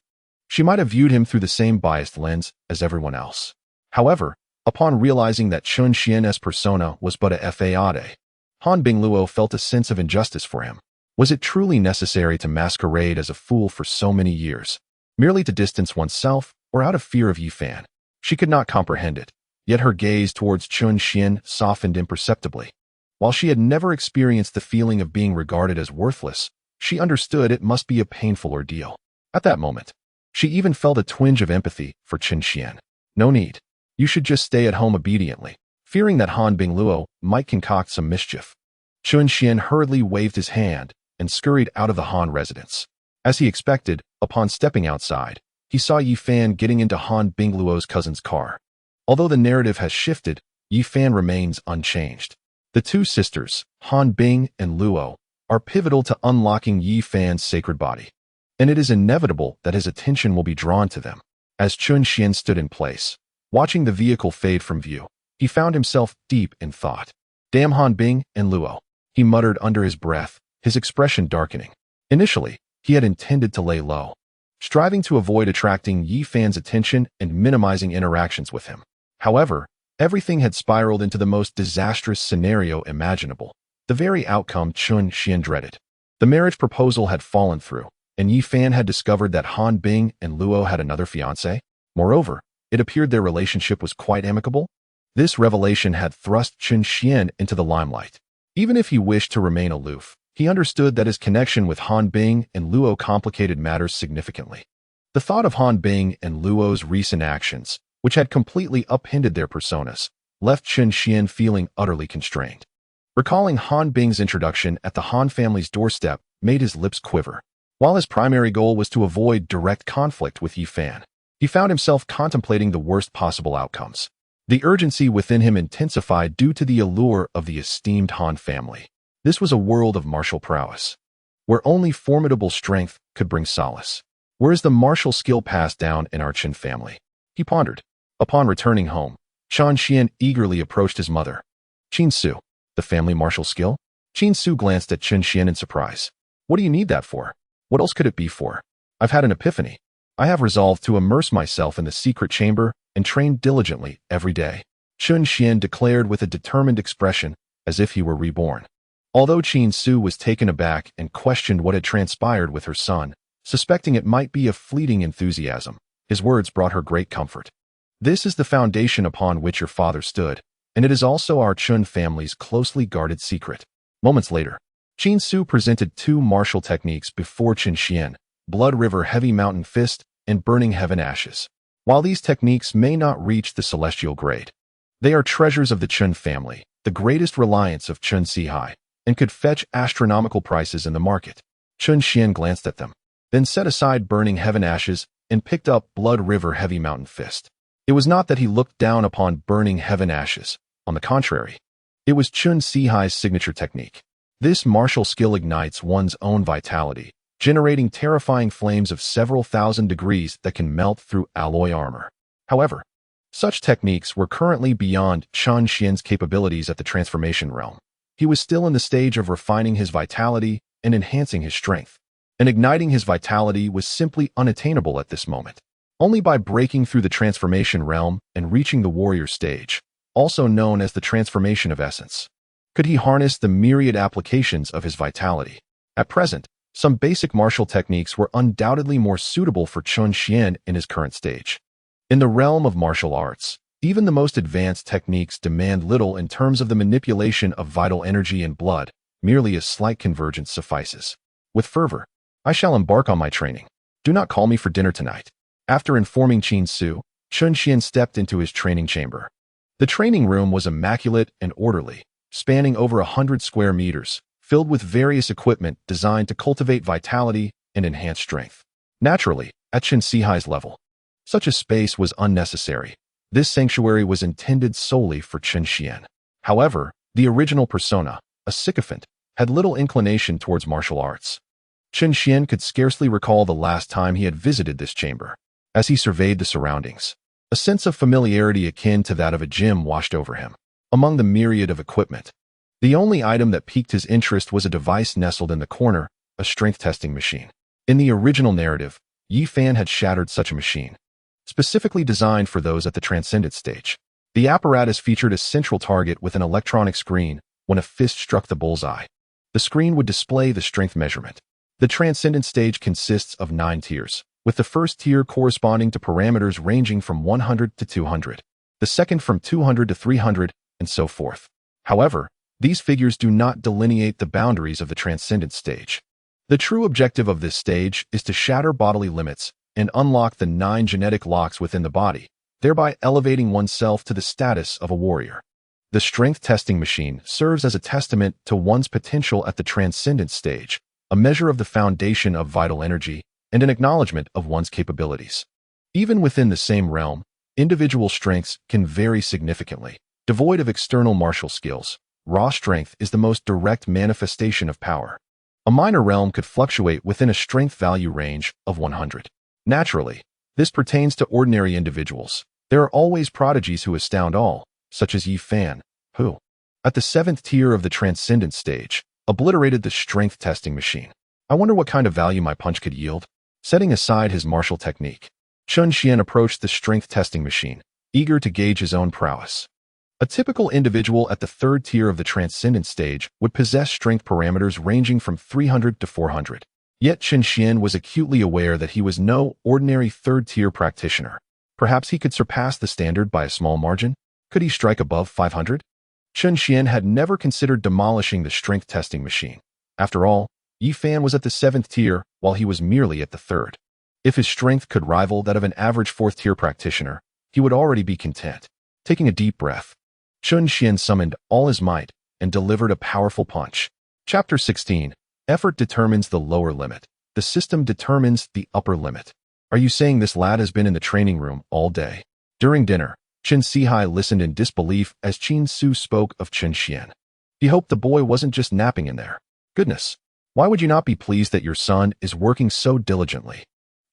she might have viewed him through the same biased lens as everyone else. However, upon realizing that Qin Xian's persona was but a fade, Han Bingluo felt a sense of injustice for him. Was it truly necessary to masquerade as a fool for so many years, merely to distance oneself, or out of fear of Yi Fan? She could not comprehend it, yet her gaze towards Qin Xian softened imperceptibly. While she had never experienced the feeling of being regarded as worthless, she understood it must be a painful ordeal. At that moment, she even felt a twinge of empathy for Qin Xian. No need. You should just stay at home obediently, fearing that Han Bingluo might concoct some mischief. Qin Xian hurriedly waved his hand and scurried out of the Han residence. As he expected, upon stepping outside, he saw Yi Fan getting into Han Bingluo's cousin's car. Although the narrative has shifted, Yi Fan remains unchanged. The two sisters, Han Bing and Luo, are pivotal to unlocking Yi Fan's sacred body, and it is inevitable that his attention will be drawn to them. As Chun Xian stood in place, watching the vehicle fade from view, he found himself deep in thought. Damn Han Bing and Luo, he muttered under his breath, his expression darkening. Initially, he had intended to lay low, striving to avoid attracting Yi Fan's attention and minimizing interactions with him. However, everything had spiraled into the most disastrous scenario imaginable, the very outcome Chun Xian dreaded. The marriage proposal had fallen through, and Yi Fan had discovered that Han Bing and Luo had another fiancé. Moreover, it appeared their relationship was quite amicable. This revelation had thrust Chun Xian into the limelight. Even if he wished to remain aloof, he understood that his connection with Han Bing and Luo complicated matters significantly. The thought of Han Bing and Luo's recent actions, which had completely upended their personas, left Chun Xian feeling utterly constrained. Recalling Han Bing's introduction at the Han family's doorstep made his lips quiver. While his primary goal was to avoid direct conflict with Yi Fan, he found himself contemplating the worst possible outcomes. The urgency within him intensified due to the allure of the esteemed Han family. This was a world of martial prowess, where only formidable strength could bring solace. Where is the martial skill passed down in our Qin family? He pondered. Upon returning home, Chun Xian eagerly approached his mother. Qin Su, the family martial skill? Qin Su glanced at Chun Xian in surprise. What do you need that for? What else could it be for? I've had an epiphany. I have resolved to immerse myself in the secret chamber and train diligently every day, Chun Xian declared with a determined expression, as if he were reborn. Although Qin Su was taken aback and questioned what had transpired with her son, suspecting it might be a fleeting enthusiasm, his words brought her great comfort. This is the foundation upon which your father stood, and it is also our Chun family's closely guarded secret. Moments later, Qin Su presented two martial techniques before Chun Xian, Blood River Heavy Mountain Fist and Burning Heaven Ashes. While these techniques may not reach the celestial grade, they are treasures of the Chun family, the greatest reliance of Chun Sihai, and could fetch astronomical prices in the market. Chun Xian glanced at them, then set aside Burning Heaven Ashes and picked up Blood River Heavy Mountain Fist. It was not that he looked down upon Burning Heaven Ashes. On the contrary, it was Chun Sihai's signature technique. This martial skill ignites one's own vitality, generating terrifying flames of several thousand degrees that can melt through alloy armor. However, such techniques were currently beyond Chun Xian's capabilities at the transformation realm. He was still in the stage of refining his vitality and enhancing his strength, and igniting his vitality was simply unattainable at this moment. Only by breaking through the transformation realm and reaching the warrior stage, also known as the transformation of essence, could he harness the myriad applications of his vitality. At present, some basic martial techniques were undoubtedly more suitable for Chun Xian in his current stage. In the realm of martial arts, even the most advanced techniques demand little in terms of the manipulation of vital energy and blood. Merely a slight convergence suffices. With fervor, I shall embark on my training. Do not call me for dinner tonight. After informing Qin Su, Chun Xian stepped into his training chamber. The training room was immaculate and orderly, spanning over 100 square meters, filled with various equipment designed to cultivate vitality and enhance strength. Naturally, at Chun Sihai's level, such a space was unnecessary. This sanctuary was intended solely for Chun Xian. However, the original persona, a sycophant, had little inclination towards martial arts. Chun Xian could scarcely recall the last time he had visited this chamber. As he surveyed the surroundings, a sense of familiarity akin to that of a gym washed over him. Among the myriad of equipment, the only item that piqued his interest was a device nestled in the corner, a strength testing machine. In the original narrative, Yi Fan had shattered such a machine, specifically designed for those at the transcendent stage. The apparatus featured a central target with an electronic screen. When a fist struck the bullseye, the screen would display the strength measurement. The transcendent stage consists of 9 tiers, with the first tier corresponding to parameters ranging from 100 to 200, the second from 200 to 300, and so forth. However, these figures do not delineate the boundaries of the transcendent stage. The true objective of this stage is to shatter bodily limits and unlock the 9 genetic locks within the body, thereby elevating oneself to the status of a warrior. The strength testing machine serves as a testament to one's potential at the transcendent stage, a measure of the foundation of vital energy, and an acknowledgement of one's capabilities. Even within the same realm, individual strengths can vary significantly. Devoid of external martial skills, raw strength is the most direct manifestation of power. A minor realm could fluctuate within a strength value range of 100. Naturally, this pertains to ordinary individuals. There are always prodigies who astound all, such as Yi Fan, who, at the 7th tier of the Transcendence stage, obliterated the strength testing machine. I wonder what kind of value my punch could yield. Setting aside his martial technique, Chun Xian approached the strength testing machine, eager to gauge his own prowess. A typical individual at the 3rd tier of the Transcendence stage would possess strength parameters ranging from 300 to 400. Yet Chun Xian was acutely aware that he was no ordinary 3rd tier practitioner. Perhaps he could surpass the standard by a small margin? Could he strike above 500? Chun Xian had never considered demolishing the strength testing machine. After all, Yi Fan was at the 7th tier while he was merely at the 3rd. If his strength could rival that of an average 4th tier practitioner, he would already be content. Taking a deep breath, Chun Xian summoned all his might and delivered a powerful punch. Chapter 16. Effort determines the lower limit. The system determines the upper limit. Are you saying this lad has been in the training room all day? During dinner, Chen Sihai listened in disbelief as Qin Su spoke of Chun Xian. He hoped the boy wasn't just napping in there. Goodness, why would you not be pleased that your son is working so diligently?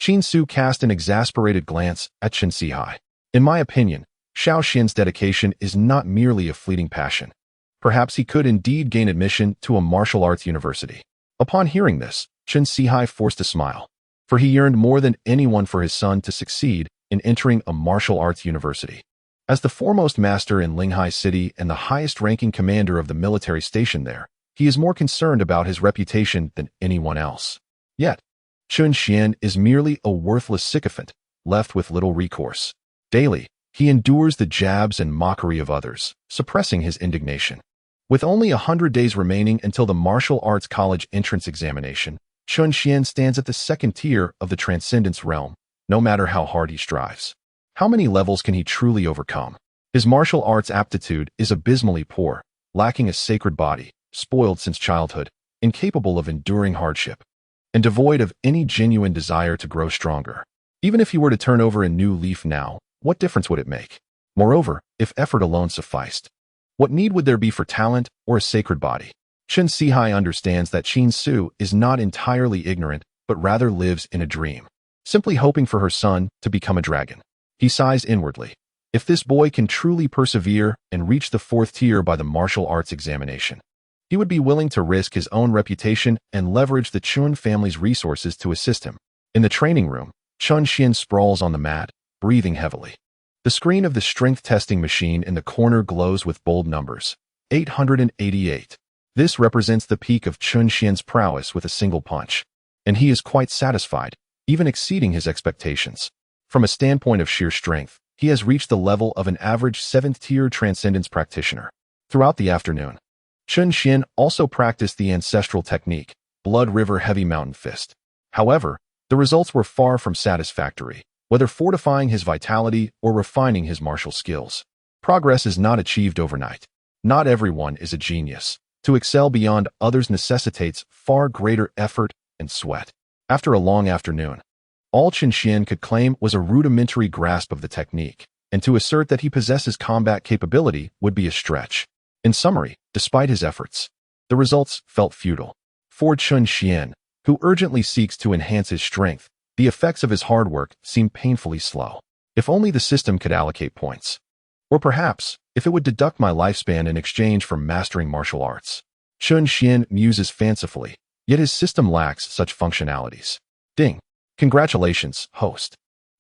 Qin Su cast an exasperated glance at Chen Sihai. In my opinion, Xiao Xian's dedication is not merely a fleeting passion. Perhaps he could indeed gain admission to a martial arts university. Upon hearing this, Chen Sihai forced a smile, for he yearned more than anyone for his son to succeed in entering a martial arts university. As the foremost master in Linghai City and the highest-ranking commander of the military station there, he is more concerned about his reputation than anyone else. Yet, Chun Xian is merely a worthless sycophant, left with little recourse. Daily, he endures the jabs and mockery of others, suppressing his indignation. With only 100 days remaining until the martial arts college entrance examination, Chun Xian stands at the 2nd tier of the Transcendence realm, no matter how hard he strives. How many levels can he truly overcome? His martial arts aptitude is abysmally poor, lacking a sacred body, spoiled since childhood, incapable of enduring hardship, and devoid of any genuine desire to grow stronger. Even if he were to turn over a new leaf now, what difference would it make? Moreover, if effort alone sufficed, what need would there be for talent or a sacred body? Chen Sihai understands that Qin Su is not entirely ignorant, but rather lives in a dream, simply hoping for her son to become a dragon. He sighs inwardly. If this boy can truly persevere and reach the 4th tier by the martial arts examination, he would be willing to risk his own reputation and leverage the Chun family's resources to assist him. In the training room, Chun Xian sprawls on the mat, breathing heavily. The screen of the strength testing machine in the corner glows with bold numbers. 888. This represents the peak of Chun Xian's prowess with a single punch, and he is quite satisfied, even exceeding his expectations. From a standpoint of sheer strength, he has reached the level of an average 7th-tier Transcendence practitioner. Throughout the afternoon, Chun Xian also practiced the ancestral technique, Blood River Heavy Mountain Fist. However, the results were far from satisfactory, whether fortifying his vitality or refining his martial skills. Progress is not achieved overnight. Not everyone is a genius. To excel beyond others necessitates far greater effort and sweat. After a long afternoon, all Chun Xian could claim was a rudimentary grasp of the technique, and to assert that he possesses combat capability would be a stretch. In summary, despite his efforts, the results felt futile. For Chun Xian, who urgently seeks to enhance his strength, the effects of his hard work seem painfully slow. If only the system could allocate points. Or perhaps, if it would deduct my lifespan in exchange for mastering martial arts. Chun Xian muses fancifully, yet his system lacks such functionalities. Ding. Congratulations, host.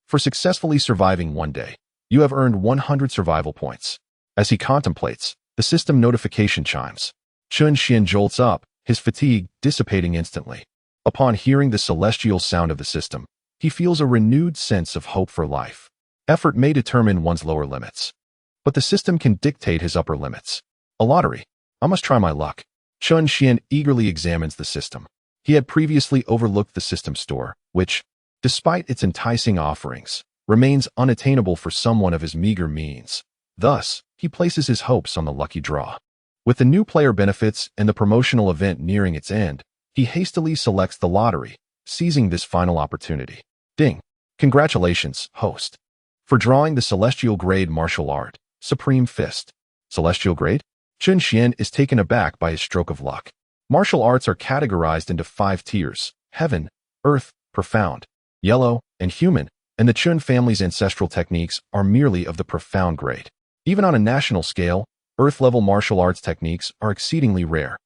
For successfully surviving one day, you have earned 100 survival points. As he contemplates, the system notification chimes. Chun Xian jolts up, his fatigue dissipating instantly. Upon hearing the celestial sound of the system, he feels a renewed sense of hope for life. Effort may determine one's lower limits, but the system can dictate his upper limits. A lottery. I must try my luck. Chun Xian eagerly examines the system. He had previously overlooked the system store, which, despite its enticing offerings, remains unattainable for someone of his meager means. Thus, he places his hopes on the lucky draw. With the new player benefits and the promotional event nearing its end, he hastily selects the lottery, seizing this final opportunity. Ding. Congratulations, host, for drawing the Celestial Grade Martial Art, Supreme Fist. Celestial Grade? Chun Xian is taken aback by his stroke of luck. Martial arts are categorized into 5 tiers: heaven, earth, profound, yellow, and human, and the Chun family's ancestral techniques are merely of the profound grade. Even on a national scale, earth-level martial arts techniques are exceedingly rare,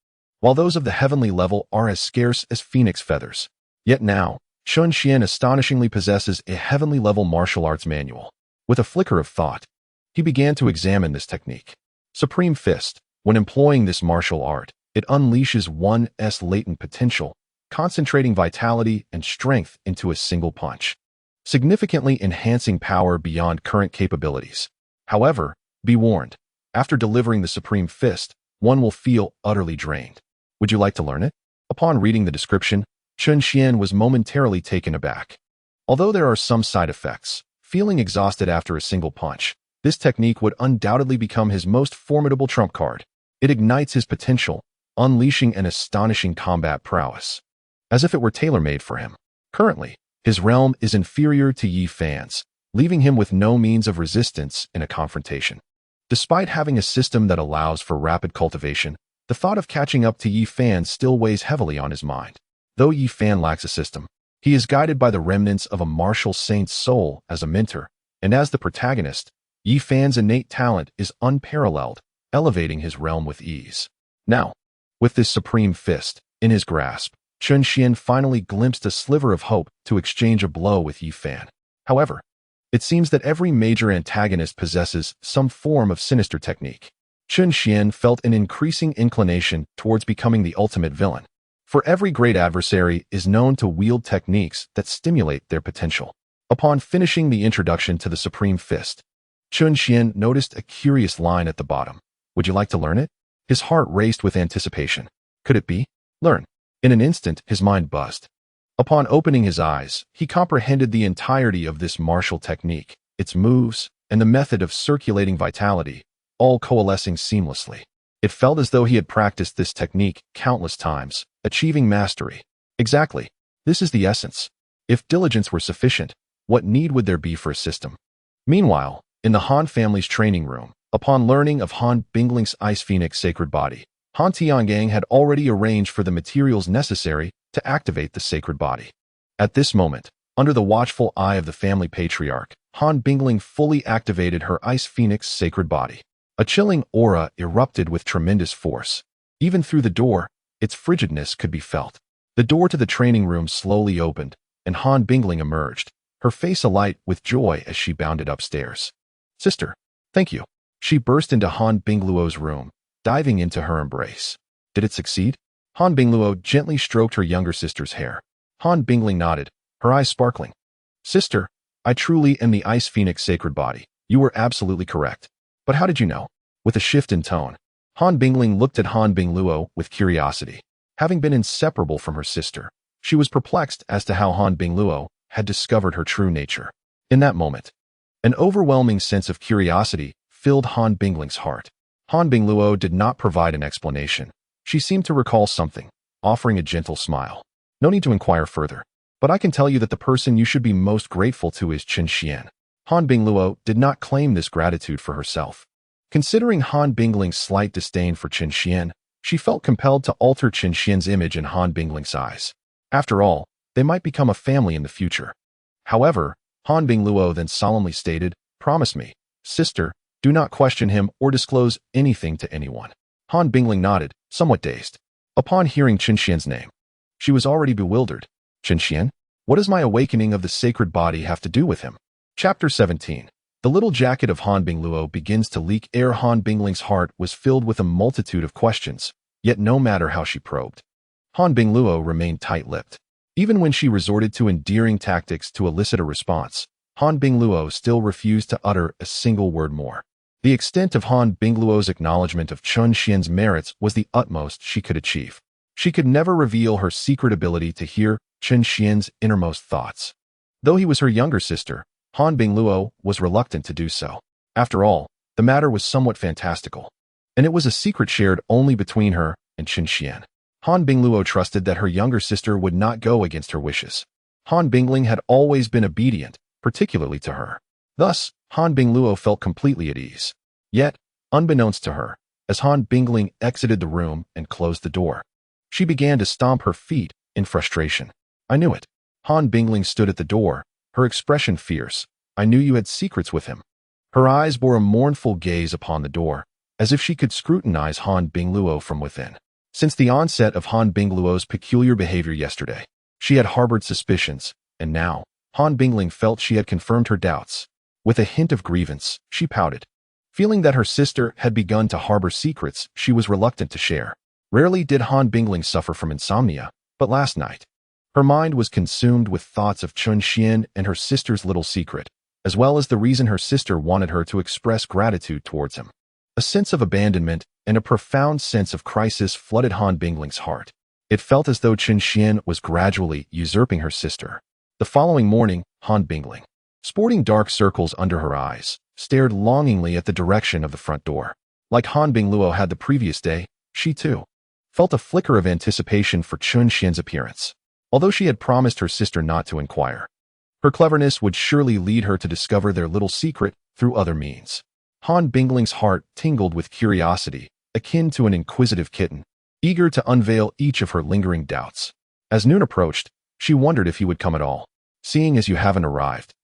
while those of the heavenly level are as scarce as phoenix feathers. Yet now, Chun Xian astonishingly possesses a heavenly-level martial arts manual. With a flicker of thought, he began to examine this technique. Supreme Fist. When employing this martial art, it unleashes one's latent potential, concentrating vitality and strength into a single punch, significantly enhancing power beyond current capabilities. However, be warned, after delivering the Supreme Fist, one will feel utterly drained. Would you like to learn it? Upon reading the description, Chun Xian was momentarily taken aback. Although there are some side effects, feeling exhausted after a single punch, this technique would undoubtedly become his most formidable trump card. It ignites his potential, unleashing an astonishing combat prowess, as if it were tailor-made for him. Currently, his realm is inferior to Yi Fan's, leaving him with no means of resistance in a confrontation. Despite having a system that allows for rapid cultivation, the thought of catching up to Yi Fan still weighs heavily on his mind. Though Yi Fan lacks a system, he is guided by the remnants of a martial saint's soul as a mentor, and as the protagonist, Yi Fan's innate talent is unparalleled, elevating his realm with ease. Now, with this Supreme Fist in his grasp, Chun Xian finally glimpsed a sliver of hope to exchange a blow with Yi Fan. However, it seems that every major antagonist possesses some form of sinister technique. Chun Xian felt an increasing inclination towards becoming the ultimate villain, for every great adversary is known to wield techniques that stimulate their potential. Upon finishing the introduction to the Supreme Fist, Chun Xian noticed a curious line at the bottom. Would you like to learn it? His heart raced with anticipation. Could it be? Learn. In an instant, his mind buzzed. Upon opening his eyes, he comprehended the entirety of this martial technique, its moves, and the method of circulating vitality, all coalescing seamlessly. It felt as though he had practiced this technique countless times, achieving mastery. Exactly. This is the essence. If diligence were sufficient, what need would there be for a system? Meanwhile, in the Han family's training room, upon learning of Han Bingling's Ice Phoenix sacred body, Han Tiangang had already arranged for the materials necessary to activate the sacred body. At this moment, under the watchful eye of the family patriarch, Han Bingling fully activated her Ice Phoenix sacred body. A chilling aura erupted with tremendous force. Even through the door, its frigidness could be felt. The door to the training room slowly opened, and Han Bingling emerged, her face alight with joy as she bounded upstairs. Sister, thank you. She burst into Han Bingluo's room, diving into her embrace. Did it succeed? Han Bingluo gently stroked her younger sister's hair. Han Bingling nodded, her eyes sparkling. Sister, I truly am the Ice Phoenix sacred body. You were absolutely correct. But how did you know? With a shift in tone, Han Bingling looked at Han Bingluo with curiosity. Having been inseparable from her sister, she was perplexed as to how Han Bingluo had discovered her true nature. In that moment, an overwhelming sense of curiosity filled Han Bingling's heart. Han Bingluo did not provide an explanation. She seemed to recall something, offering a gentle smile. No need to inquire further, but I can tell you that the person you should be most grateful to is Chun Xian. Han Bingluo did not claim this gratitude for herself. Considering Han Bingling's slight disdain for Chun Xian, she felt compelled to alter Chun Xian's image in Han Bingling's eyes. After all, they might become a family in the future. However, Han Bingluo then solemnly stated, "Promise me, sister, do not question him or disclose anything to anyone." Han Bingling nodded, somewhat dazed. Upon hearing Chun Xian's name, she was already bewildered. Chun Xian? What does my awakening of the sacred body have to do with him? Chapter 17. The little jacket of Han Bingluo begins to leak air. Han Bingling's heart was filled with a multitude of questions, yet no matter how she probed, Han Bingluo remained tight-lipped. Even when she resorted to endearing tactics to elicit a response, Han Bingluo still refused to utter a single word more. The extent of Han Bingluo's acknowledgement of Chun Xian's merits was the utmost she could achieve. She could never reveal her secret ability to hear Chun Xian's innermost thoughts. Though he was her younger sister, Han Bingluo was reluctant to do so. After all, the matter was somewhat fantastical, and it was a secret shared only between her and Chun Xian. Han Bingluo trusted that her younger sister would not go against her wishes. Han Bingling had always been obedient, particularly to her. Thus, Han Bingluo felt completely at ease. Yet, unbeknownst to her, as Han Bingling exited the room and closed the door, She began to stomp her feet in frustration. I knew it. Han Bingling stood at the door, her expression fierce. I knew you had secrets with him. Her eyes bore a mournful gaze upon the door, as if she could scrutinize Han Bingluo from within. Since the onset of Han Bingluo's peculiar behavior yesterday, she had harbored suspicions, and now, Han Bingling felt she had confirmed her doubts. With a hint of grievance, she pouted. Feeling that her sister had begun to harbor secrets she was reluctant to share. Rarely did Han Bingling suffer from insomnia, but last night, her mind was consumed with thoughts of Chun Xian and her sister's little secret, as well as the reason her sister wanted her to express gratitude towards him. A sense of abandonment and a profound sense of crisis flooded Han Bingling's heart. It felt as though Chun Xian was gradually usurping her sister. The following morning, Han Bingling, sporting dark circles under her eyes, stared longingly at the direction of the front door. Like Han Bingluo had the previous day, she too felt a flicker of anticipation for Chun Xian's appearance. Although she had promised her sister not to inquire, her cleverness would surely lead her to discover their little secret through other means. Han Bingling's heart tingled with curiosity, akin to an inquisitive kitten, eager to unveil each of her lingering doubts. As noon approached, she wondered if he would come at all. Seeing as you haven't arrived,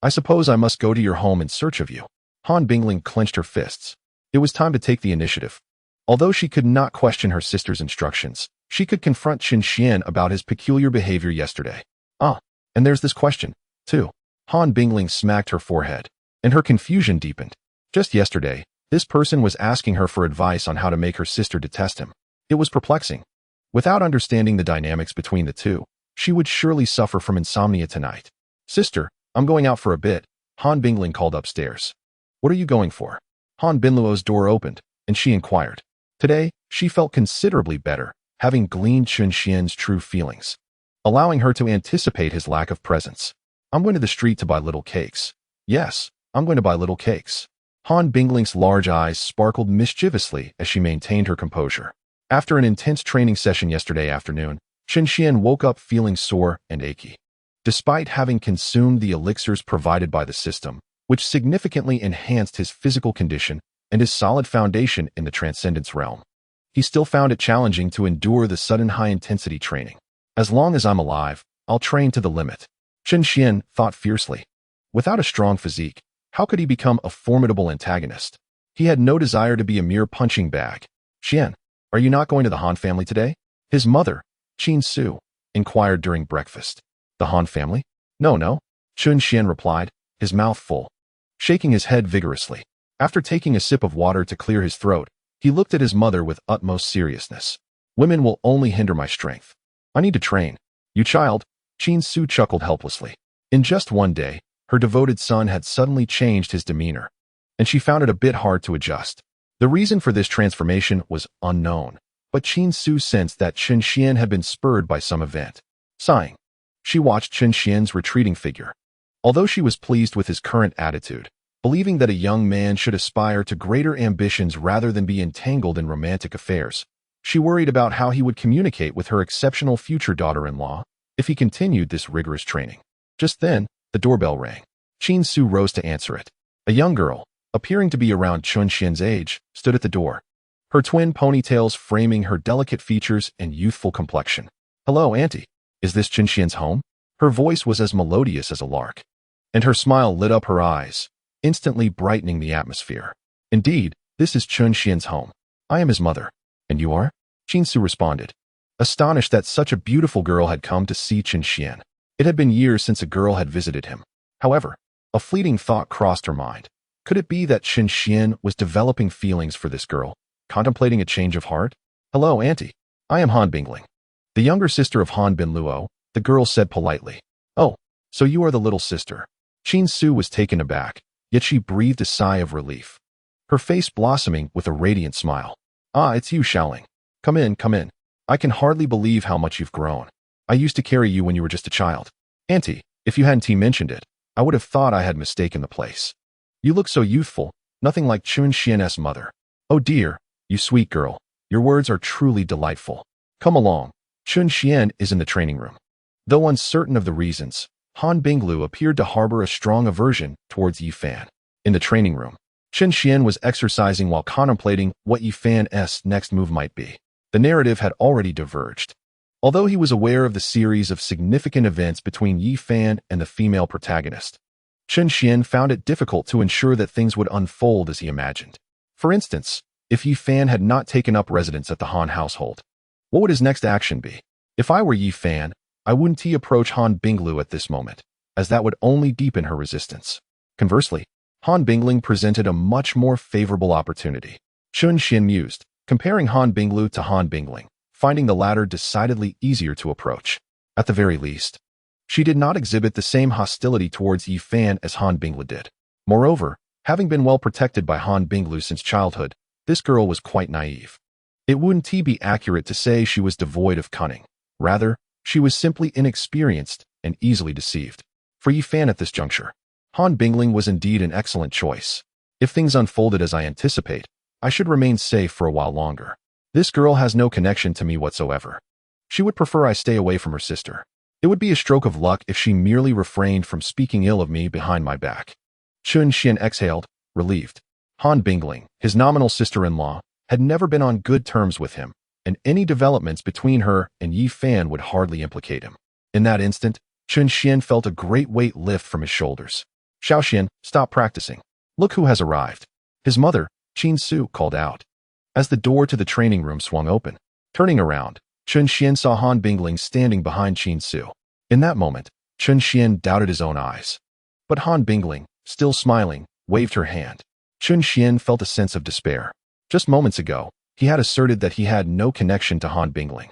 I suppose I must go to your home in search of you. Han Bingling clenched her fists. It was time to take the initiative. Although she could not question her sister's instructions, she could confront Chun Xian about his peculiar behavior yesterday. And there's this question, too. Han Bingling smacked her forehead, and her confusion deepened. Just yesterday, this person was asking her for advice on how to make her sister detest him. It was perplexing. Without understanding the dynamics between the two, she would surely suffer from insomnia tonight. Sister, I'm going out for a bit, Han Bingling called upstairs. What are you going for? Han Binluo's door opened, and she inquired. Today, she felt considerably better, having gleaned Chun Xian's true feelings, allowing her to anticipate his lack of presence. I'm going to the street to buy little cakes. Yes, I'm going to buy little cakes. Han Bingling's large eyes sparkled mischievously as she maintained her composure. After an intense training session yesterday afternoon, Chun Xian woke up feeling sore and achy. Despite having consumed the elixirs provided by the system, which significantly enhanced his physical condition and his solid foundation in the transcendence realm, he still found it challenging to endure the sudden high-intensity training. As long as I'm alive, I'll train to the limit, Chun Xian thought fiercely. Without a strong physique, how could he become a formidable antagonist? He had no desire to be a mere punching bag. Xian, are you not going to the Han family today? His mother, Qin Su, inquired during breakfast. The Han family? No, Chun Xian replied, his mouth full, shaking his head vigorously. After taking a sip of water to clear his throat, he looked at his mother with utmost seriousness. Women will only hinder my strength. I need to train. You child, Qin Su chuckled helplessly. In just one day, her devoted son had suddenly changed his demeanor, and she found it a bit hard to adjust. The reason for this transformation was unknown, but Qin Su sensed that Chun Xian had been spurred by some event. Sighing, she watched Chun Xian's retreating figure. Although she was pleased with his current attitude, believing that a young man should aspire to greater ambitions rather than be entangled in romantic affairs, she worried about how he would communicate with her exceptional future daughter-in-law if he continued this rigorous training. Just then, the doorbell rang. Qin Su rose to answer it. A young girl, appearing to be around Chun Xian's age, stood at the door, her twin ponytails framing her delicate features and youthful complexion. Hello, Auntie. Is this Chun Xian's home? Her voice was as melodious as a lark, and her smile lit up her eyes, instantly brightening the atmosphere. Indeed, this is Chun Xian's home. I am his mother. And you are? Qin Su responded, astonished that such a beautiful girl had come to see Chun Xian. It had been years since a girl had visited him. However, a fleeting thought crossed her mind. Could it be that Chun Xian was developing feelings for this girl, contemplating a change of heart? Hello, Auntie. I am Han Bingling, the younger sister of Han Binluo, the girl said politely. Oh, so you are the little sister. Qin Su was taken aback, yet she breathed a sigh of relief, her face blossoming with a radiant smile. Ah, it's you, Xiaoling. Come in, come in. I can hardly believe how much you've grown. I used to carry you when you were just a child. Auntie, if you hadn't mentioned it, I would have thought I had mistaken the place. You look so youthful, nothing like Chun Xian's mother. Oh dear, you sweet girl. Your words are truly delightful. Come along. Chun Xian is in the training room. Though uncertain of the reasons, Han Binglu appeared to harbor a strong aversion towards Yi Fan. In the training room, Chun Xian was exercising while contemplating what Yi Fan's next move might be. The narrative had already diverged. Although he was aware of the series of significant events between Yi Fan and the female protagonist, Chen Xian found it difficult to ensure that things would unfold as he imagined. For instance, if Yi Fan had not taken up residence at the Han household, what would his next action be? If I were Yi Fan, I wouldn't approach Han Binglu at this moment, as that would only deepen her resistance. Conversely, Han Bingling presented a much more favorable opportunity. Chen Xian mused, comparing Han Binglu to Han Bingling, finding the latter decidedly easier to approach. At the very least, she did not exhibit the same hostility towards Yi Fan as Han Binglu did. Moreover, having been well protected by Han Binglu since childhood, this girl was quite naive. It wouldn't be accurate to say she was devoid of cunning. Rather, she was simply inexperienced and easily deceived. For Yi Fan at this juncture, Han Bingling was indeed an excellent choice. If things unfolded as I anticipate, I should remain safe for a while longer. This girl has no connection to me whatsoever. She would prefer I stay away from her sister. It would be a stroke of luck if she merely refrained from speaking ill of me behind my back. Chen Xian exhaled, relieved. Han Bingling, his nominal sister-in-law, had never been on good terms with him, and any developments between her and Yi Fan would hardly implicate him. In that instant, Chen Xian felt a great weight lift from his shoulders. Xiaoxian, stop practicing. Look who has arrived. His mother, Qin Su, called out. As the door to the training room swung open, turning around, Chen Xian saw Han Bingling standing behind Qin Su. In that moment, Chen Xian doubted his own eyes. But Han Bingling, still smiling, waved her hand. Chen Xian felt a sense of despair. Just moments ago, he had asserted that he had no connection to Han Bingling.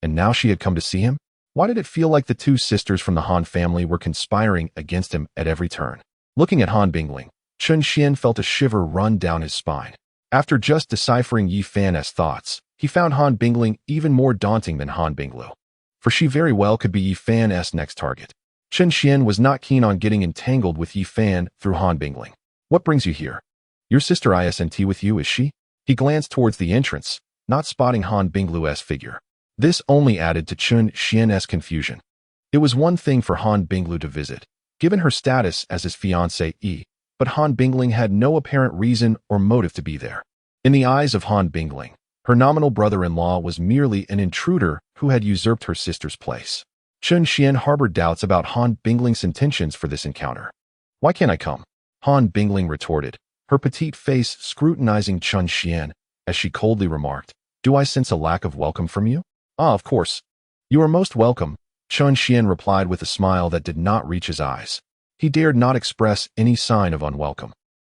And now she had come to see him? Why did it feel like the two sisters from the Han family were conspiring against him at every turn? Looking at Han Bingling, Chen Xian felt a shiver run down his spine. After just deciphering Yi Fan's thoughts, he found Han Bingling even more daunting than Han Binglu. For she very well could be Yi Fan's next target. Chen Xian was not keen on getting entangled with Yi Fan through Han Bingling. What brings you here? Your sister isn't with you, is she? He glanced towards the entrance, not spotting Han Binglu's figure. This only added to Chen Xian's confusion. It was one thing for Han Binglu to visit, given her status as his fiancée, but Han Bingling had no apparent reason or motive to be there. In the eyes of Han Bingling, her nominal brother-in-law was merely an intruder who had usurped her sister's place. Chen Xian harbored doubts about Han Bingling's intentions for this encounter. Why can't I come? Han Bingling retorted, her petite face scrutinizing Chen Xian, as she coldly remarked, do I sense a lack of welcome from you? Ah, of course. You are most welcome, Chen Xian replied with a smile that did not reach his eyes. He dared not express any sign of unwelcome.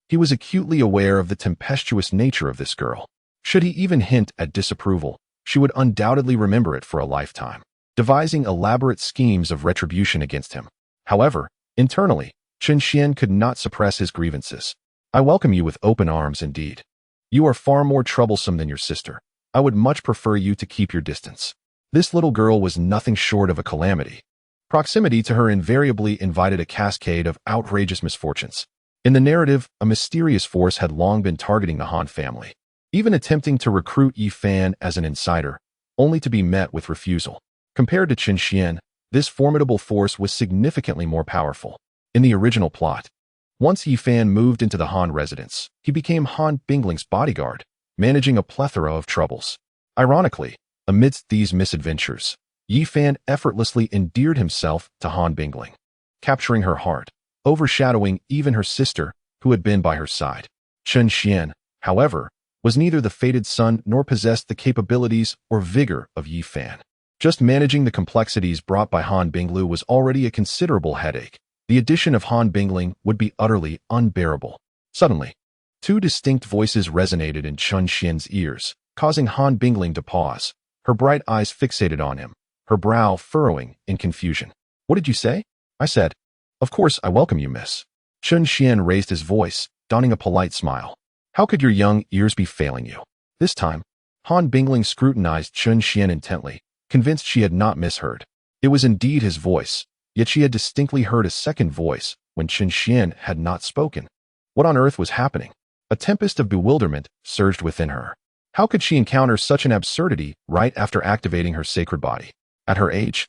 He was acutely aware of the tempestuous nature of this girl. Should he even hint at disapproval, she would undoubtedly remember it for a lifetime, devising elaborate schemes of retribution against him. However, internally, Chen Xian could not suppress his grievances. I welcome you with open arms indeed. You are far more troublesome than your sister. I would much prefer you to keep your distance. This little girl was nothing short of a calamity. Proximity to her invariably invited a cascade of outrageous misfortunes. In the narrative, a mysterious force had long been targeting the Han family, even attempting to recruit Yi Fan as an insider, only to be met with refusal. Compared to Chen Xian, this formidable force was significantly more powerful. In the original plot, once Yi Fan moved into the Han residence, he became Han Bingling's bodyguard, managing a plethora of troubles. Ironically, amidst these misadventures, Yi Fan effortlessly endeared himself to Han Bingling, capturing her heart, overshadowing even her sister, who had been by her side. Chen Xian, however, was neither the fated son nor possessed the capabilities or vigor of Yi Fan. Just managing the complexities brought by Han Binglu was already a considerable headache. The addition of Han Bingling would be utterly unbearable. Suddenly, two distinct voices resonated in Chen Xian's ears, causing Han Bingling to pause, her bright eyes fixated on him, her brow furrowing in confusion. What did you say? I said, of course I welcome you, miss. Chen Xian raised his voice, donning a polite smile. How could your young ears be failing you? This time, Han Bingling scrutinized Chen Xian intently, convinced she had not misheard. It was indeed his voice, yet she had distinctly heard a second voice when Chen Xian had not spoken. What on earth was happening? A tempest of bewilderment surged within her. How could she encounter such an absurdity right after activating her sacred body? At her age,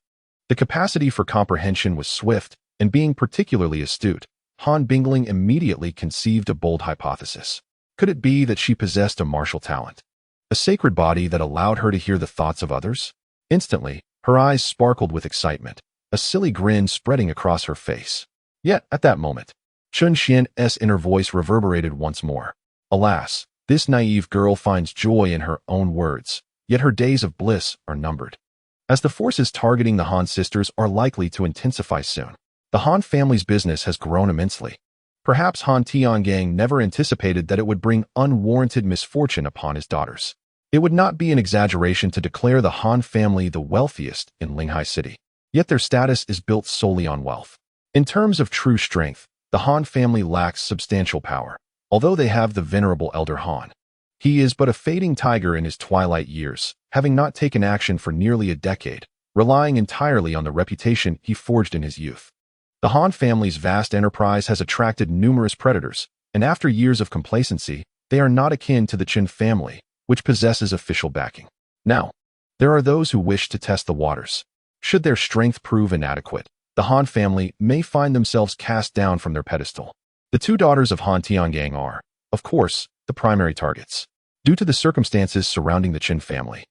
the capacity for comprehension was swift, and being particularly astute, Han Bingling immediately conceived a bold hypothesis. Could it be that she possessed a martial talent? A sacred body that allowed her to hear the thoughts of others? Instantly, her eyes sparkled with excitement, a silly grin spreading across her face. Yet, at that moment, Chun Xian's inner voice reverberated once more. Alas, this naive girl finds joy in her own words, yet her days of bliss are numbered. As the forces targeting the Han sisters are likely to intensify soon, the Han family's business has grown immensely. Perhaps Han Tiangang never anticipated that it would bring unwarranted misfortune upon his daughters. It would not be an exaggeration to declare the Han family the wealthiest in Linghai City. Yet their status is built solely on wealth. In terms of true strength, the Han family lacks substantial power, although they have the venerable elder Han. He is but a fading tiger in his twilight years, having not taken action for nearly a decade, relying entirely on the reputation he forged in his youth. The Han family's vast enterprise has attracted numerous predators, and after years of complacency, they are not akin to the Qin family, which possesses official backing. Now, there are those who wish to test the waters. Should their strength prove inadequate, the Han family may find themselves cast down from their pedestal. The two daughters of Han Tiangang are, of course, the primary targets, due to the circumstances surrounding the Qin family.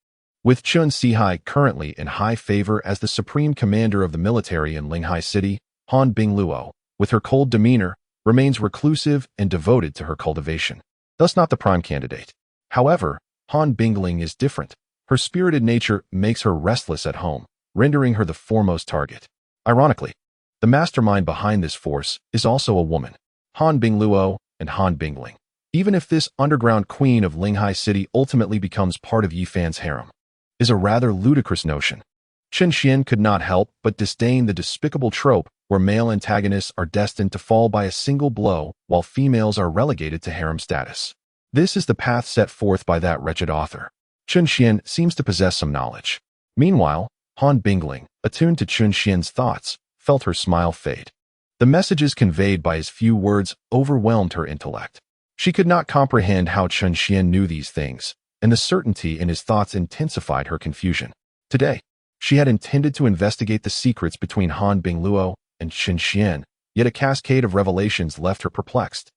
With Chun Sihai currently in high favor as the supreme commander of the military in Linghai City, Han Bingluo, with her cold demeanor, remains reclusive and devoted to her cultivation, thus not the prime candidate. However, Han Bingling is different. Her spirited nature makes her restless at home, rendering her the foremost target. Ironically, the mastermind behind this force is also a woman, Han Bingluo and Han Bingling. Even if this underground queen of Linghai City ultimately becomes part of Yifan's harem, is a rather ludicrous notion. Chen Xian could not help but disdain the despicable trope where male antagonists are destined to fall by a single blow while females are relegated to harem status. This is the path set forth by that wretched author. Chun Xian seems to possess some knowledge. Meanwhile, Han Bingling, attuned to Chun Xian's thoughts, felt her smile fade. The messages conveyed by his few words overwhelmed her intellect. She could not comprehend how Chun Xian knew these things, and the certainty in his thoughts intensified her confusion. Today, she had intended to investigate the secrets between Han Bingluo and Chun Xian, yet a cascade of revelations left her perplexed.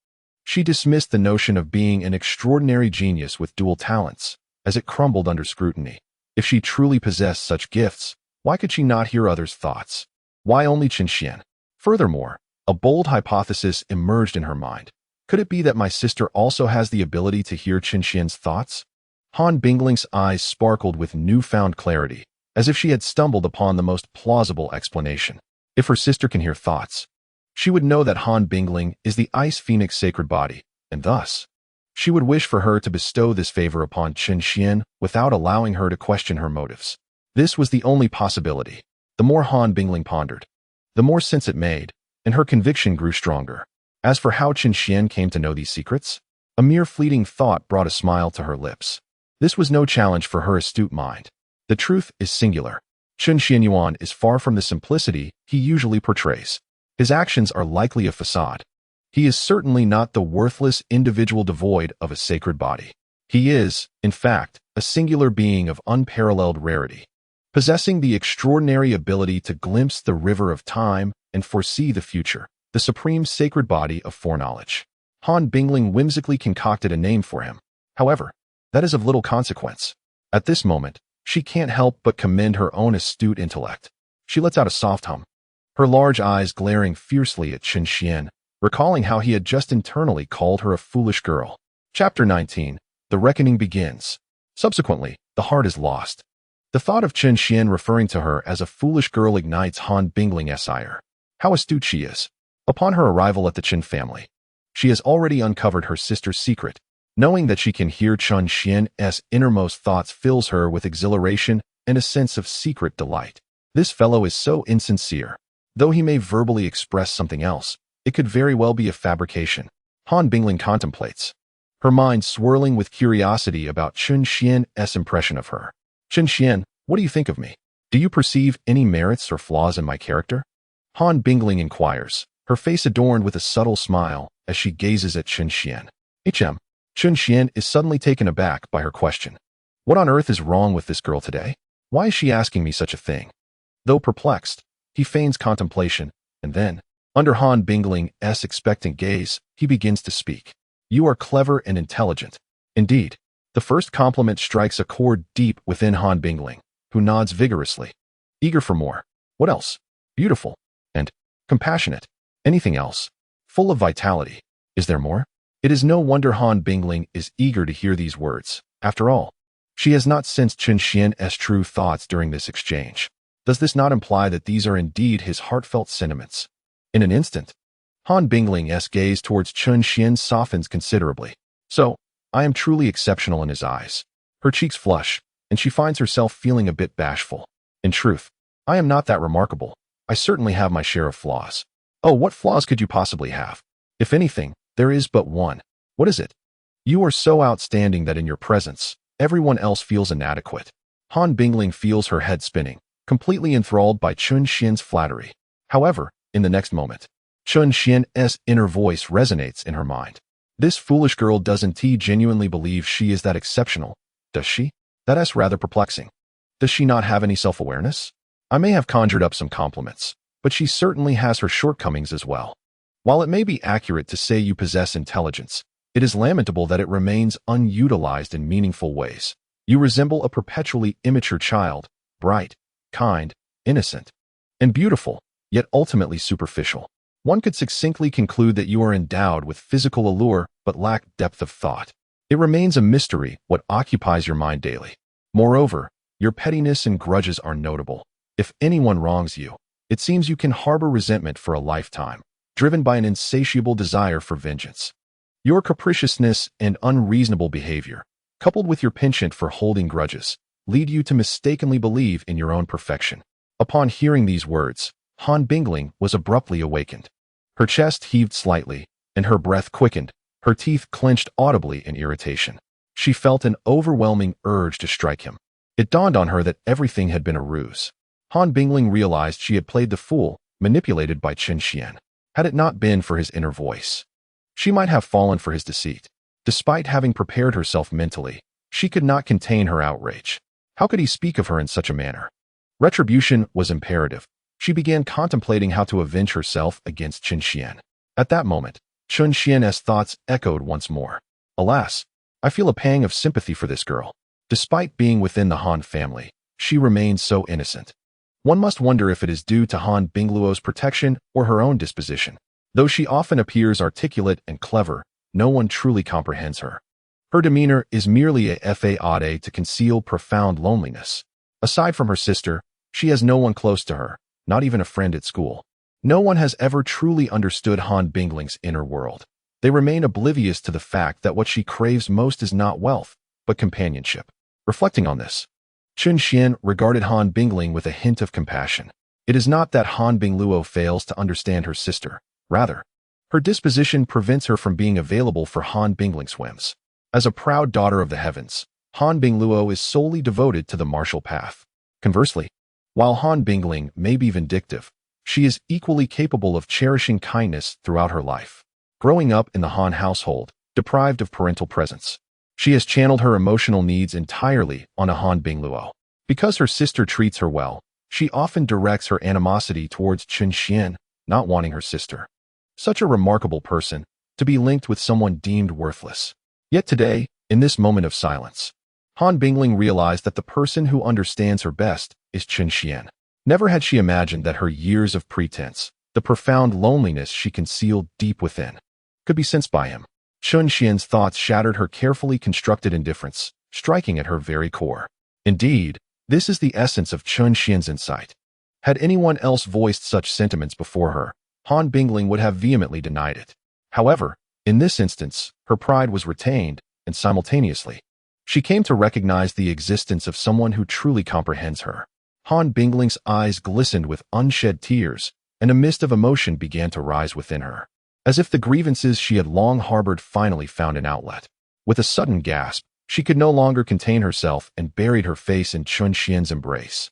She dismissed the notion of being an extraordinary genius with dual talents, as it crumbled under scrutiny. If she truly possessed such gifts, why could she not hear others' thoughts? Why only Chun Xian? Furthermore, a bold hypothesis emerged in her mind. Could it be that my sister also has the ability to hear Chun Xian's thoughts? Han Bingling's eyes sparkled with newfound clarity, as if she had stumbled upon the most plausible explanation. If her sister can hear thoughts, she would know that Han Bingling is the Ice Phoenix sacred body, and thus, she would wish for her to bestow this favor upon Chun Xian without allowing her to question her motives. This was the only possibility. The more Han Bingling pondered, the more sense it made, and her conviction grew stronger. As for how Chun Xian came to know these secrets, a mere fleeting thought brought a smile to her lips. This was no challenge for her astute mind. The truth is singular. Chun Xianyuan is far from the simplicity he usually portrays. His actions are likely a facade. He is certainly not the worthless individual devoid of a sacred body. He is, in fact, a singular being of unparalleled rarity, possessing the extraordinary ability to glimpse the river of time and foresee the future, the supreme sacred body of foreknowledge. Han Bingling whimsically concocted a name for him. However, that is of little consequence. At this moment, she can't help but commend her own astute intellect. She lets out a soft hum, her large eyes glaring fiercely at Chun Xian, recalling how he had just internally called her a foolish girl. Chapter 19. The Reckoning begins. Subsequently, the heart is lost. The thought of Chun Xian referring to her as a foolish girl ignites Han Bingling's ire. How astute she is. Upon her arrival at the Qin family, she has already uncovered her sister's secret. Knowing that she can hear Chun Xian's innermost thoughts fills her with exhilaration and a sense of secret delight. This fellow is so insincere. Though he may verbally express something else, it could very well be a fabrication. Han Bingling contemplates, her mind swirling with curiosity about Chun Xian's impression of her. Chun Xian, what do you think of me? Do you perceive any merits or flaws in my character? Han Bingling inquires, her face adorned with a subtle smile as she gazes at Chun Xian. Chun Xian is suddenly taken aback by her question. What on earth is wrong with this girl today? Why is she asking me such a thing? Though perplexed, he feigns contemplation, and then, under Han Bingling's expectant gaze, he begins to speak. You are clever and intelligent. Indeed, The first compliment strikes a chord deep within Han Bingling, who nods vigorously, eager for more. What else? Beautiful. And compassionate. Anything else? Full of vitality. Is there more? It is no wonder Han Bingling is eager to hear these words. After all, she has not sensed Chen Xian's true thoughts during this exchange. Does this not imply that these are indeed his heartfelt sentiments? In an instant, Han Bingling's gaze towards Chen Xian softens considerably. So, I am truly exceptional in his eyes. Her cheeks flush, and she finds herself feeling a bit bashful. In truth, I am not that remarkable. I certainly have my share of flaws. Oh, what flaws could you possibly have? If anything, there is but one. What is it? You are so outstanding that in your presence, everyone else feels inadequate. Han Bingling feels her head spinning, completely enthralled by Chen Xian's flattery. However, in the next moment, Chen Xian's inner voice resonates in her mind. This foolish girl doesn't genuinely believe she is that exceptional, does she? That's rather perplexing. Does she not have any self-awareness? I may have conjured up some compliments, but she certainly has her shortcomings as well. While it may be accurate to say you possess intelligence, it is lamentable that it remains unutilized in meaningful ways. You resemble a perpetually immature child, bright, kind, innocent, and beautiful, yet ultimately superficial. One could succinctly conclude that you are endowed with physical allure but lack depth of thought. It remains a mystery what occupies your mind daily. Moreover, your pettiness and grudges are notable. If anyone wrongs you, it seems you can harbor resentment for a lifetime, driven by an insatiable desire for vengeance. Your capriciousness and unreasonable behavior, coupled with your penchant for holding grudges, lead you to mistakenly believe in your own perfection. Upon hearing these words, Han Bingling was abruptly awakened. Her chest heaved slightly, and her breath quickened, her teeth clenched audibly in irritation. She felt an overwhelming urge to strike him. It dawned on her that everything had been a ruse. Han Bingling realized she had played the fool, manipulated by Chen Xian. Had it not been for his inner voice, she might have fallen for his deceit. Despite having prepared herself mentally, she could not contain her outrage. How could he speak of her in such a manner? Retribution was imperative. She began contemplating how to avenge herself against Chen Xian. At that moment, Chen Xian's thoughts echoed once more. Alas, I feel a pang of sympathy for this girl. Despite being within the Han family, she remains so innocent. One must wonder if it is due to Han Bingluo's protection or her own disposition. Though she often appears articulate and clever, no one truly comprehends her. Her demeanor is merely a facade to conceal profound loneliness. Aside from her sister, she has no one close to her, not even a friend at school. No one has ever truly understood Han Bingling's inner world. They remain oblivious to the fact that what she craves most is not wealth, but companionship. Reflecting on this, Chen Xian regarded Han Bingling with a hint of compassion. It is not that Han Bingluo fails to understand her sister. Rather, her disposition prevents her from being available for Han Bingling's whims. As a proud daughter of the heavens, Han Bingluo is solely devoted to the martial path. Conversely, while Han Bingling may be vindictive, she is equally capable of cherishing kindness throughout her life. Growing up in the Han household, deprived of parental presence, she has channeled her emotional needs entirely on a Han Bingluo. Because her sister treats her well, she often directs her animosity towards Chen Xian, not wanting her sister. Such a remarkable person, to be linked with someone deemed worthless. Yet today, in this moment of silence, Han Bingling realized that the person who understands her best is Chen Xian. Never had she imagined that her years of pretense, the profound loneliness she concealed deep within, could be sensed by him. Chen Xian's thoughts shattered her carefully constructed indifference, striking at her very core. Indeed, this is the essence of Chen Xian's insight. Had anyone else voiced such sentiments before her, Han Bingling would have vehemently denied it. However, in this instance, her pride was retained, and simultaneously, she came to recognize the existence of someone who truly comprehends her. Han Bingling's eyes glistened with unshed tears, and a mist of emotion began to rise within her, as if the grievances she had long harbored finally found an outlet. With a sudden gasp, she could no longer contain herself and buried her face in Chen Xian's embrace.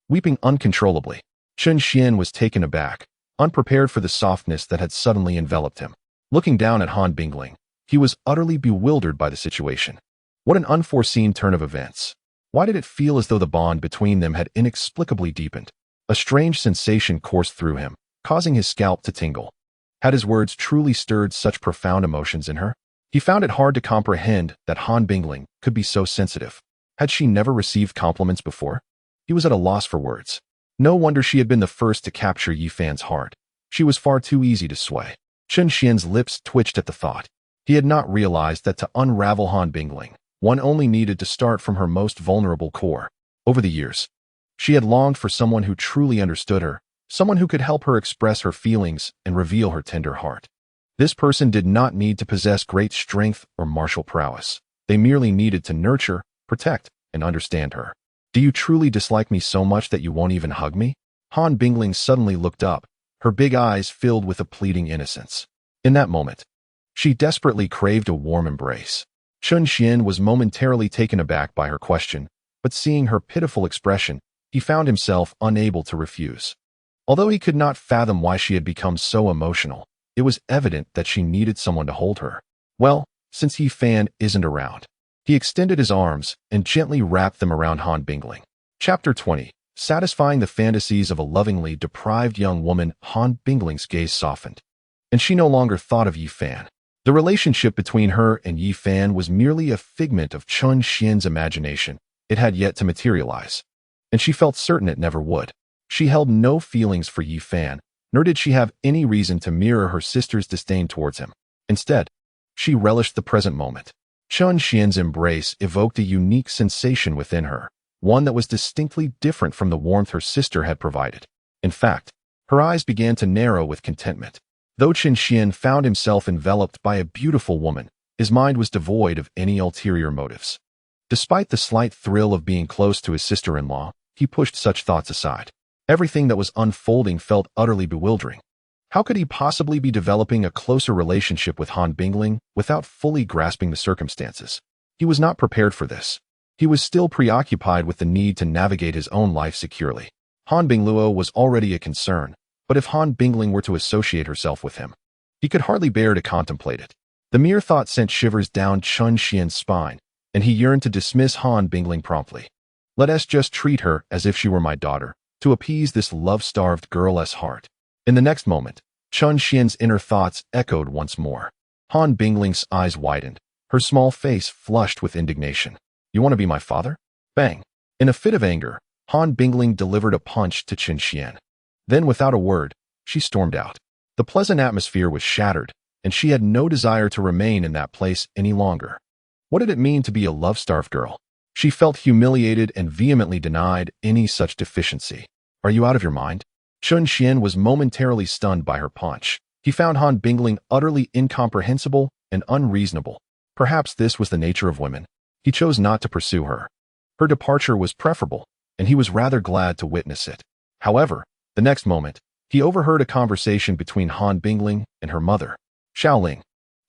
Weeping uncontrollably, Chen Xian was taken aback, unprepared for the softness that had suddenly enveloped him. Looking down at Han Bingling, he was utterly bewildered by the situation. What an unforeseen turn of events. Why did it feel as though the bond between them had inexplicably deepened? A strange sensation coursed through him, causing his scalp to tingle. Had his words truly stirred such profound emotions in her? He found it hard to comprehend that Han Bingling could be so sensitive. Had she never received compliments before? He was at a loss for words. No wonder she had been the first to capture Yi Fan's heart. She was far too easy to sway. Chen Xian's lips twitched at the thought. He had not realized that to unravel Han Bingling, one only needed to start from her most vulnerable core. Over the years, she had longed for someone who truly understood her, someone who could help her express her feelings and reveal her tender heart. This person did not need to possess great strength or martial prowess. They merely needed to nurture, protect, and understand her. Do you truly dislike me so much that you won't even hug me? Han Bingling suddenly looked up, her big eyes filled with a pleading innocence. In that moment, she desperately craved a warm embrace. Chen Xian was momentarily taken aback by her question, but seeing her pitiful expression, he found himself unable to refuse. Although he could not fathom why she had become so emotional, it was evident that she needed someone to hold her. Well, since Yi Fan isn't around. He extended his arms and gently wrapped them around Han Bingling. Chapter 20. Satisfying the fantasies of a lovingly deprived young woman, Han Bingling's gaze softened, and she no longer thought of Yi Fan. The relationship between her and Yi Fan was merely a figment of Chen Xian's imagination. It had yet to materialize, and she felt certain it never would. She held no feelings for Yi Fan, nor did she have any reason to mirror her sister's disdain towards him. Instead, she relished the present moment. Chen Xian's embrace evoked a unique sensation within her, one that was distinctly different from the warmth her sister had provided. In fact, her eyes began to narrow with contentment. Though Chen Xian found himself enveloped by a beautiful woman, his mind was devoid of any ulterior motives. Despite the slight thrill of being close to his sister-in-law, he pushed such thoughts aside. Everything that was unfolding felt utterly bewildering. How could he possibly be developing a closer relationship with Han Bingling without fully grasping the circumstances? He was not prepared for this. He was still preoccupied with the need to navigate his own life securely. Han Bingluo was already a concern, but if Han Bingling were to associate herself with him, he could hardly bear to contemplate it. The mere thought sent shivers down Chen Xian's spine, and he yearned to dismiss Han Bingling promptly. Let us just treat her as if she were my daughter, to appease this love-starved girl's heart. In the next moment, Chen Xian's inner thoughts echoed once more. Han Bingling's eyes widened, her small face flushed with indignation. You want to be my father? Bang! In a fit of anger, Han Bingling delivered a punch to Chen Xian. Then, without a word, she stormed out. The pleasant atmosphere was shattered, and she had no desire to remain in that place any longer. What did it mean to be a love-starved girl? She felt humiliated and vehemently denied any such deficiency. Are you out of your mind? Chen Xian was momentarily stunned by her punch. He found Han Bingling utterly incomprehensible and unreasonable. Perhaps this was the nature of women. He chose not to pursue her. Her departure was preferable, and he was rather glad to witness it. However, the next moment, he overheard a conversation between Han Bingling and her mother. Xiaoling,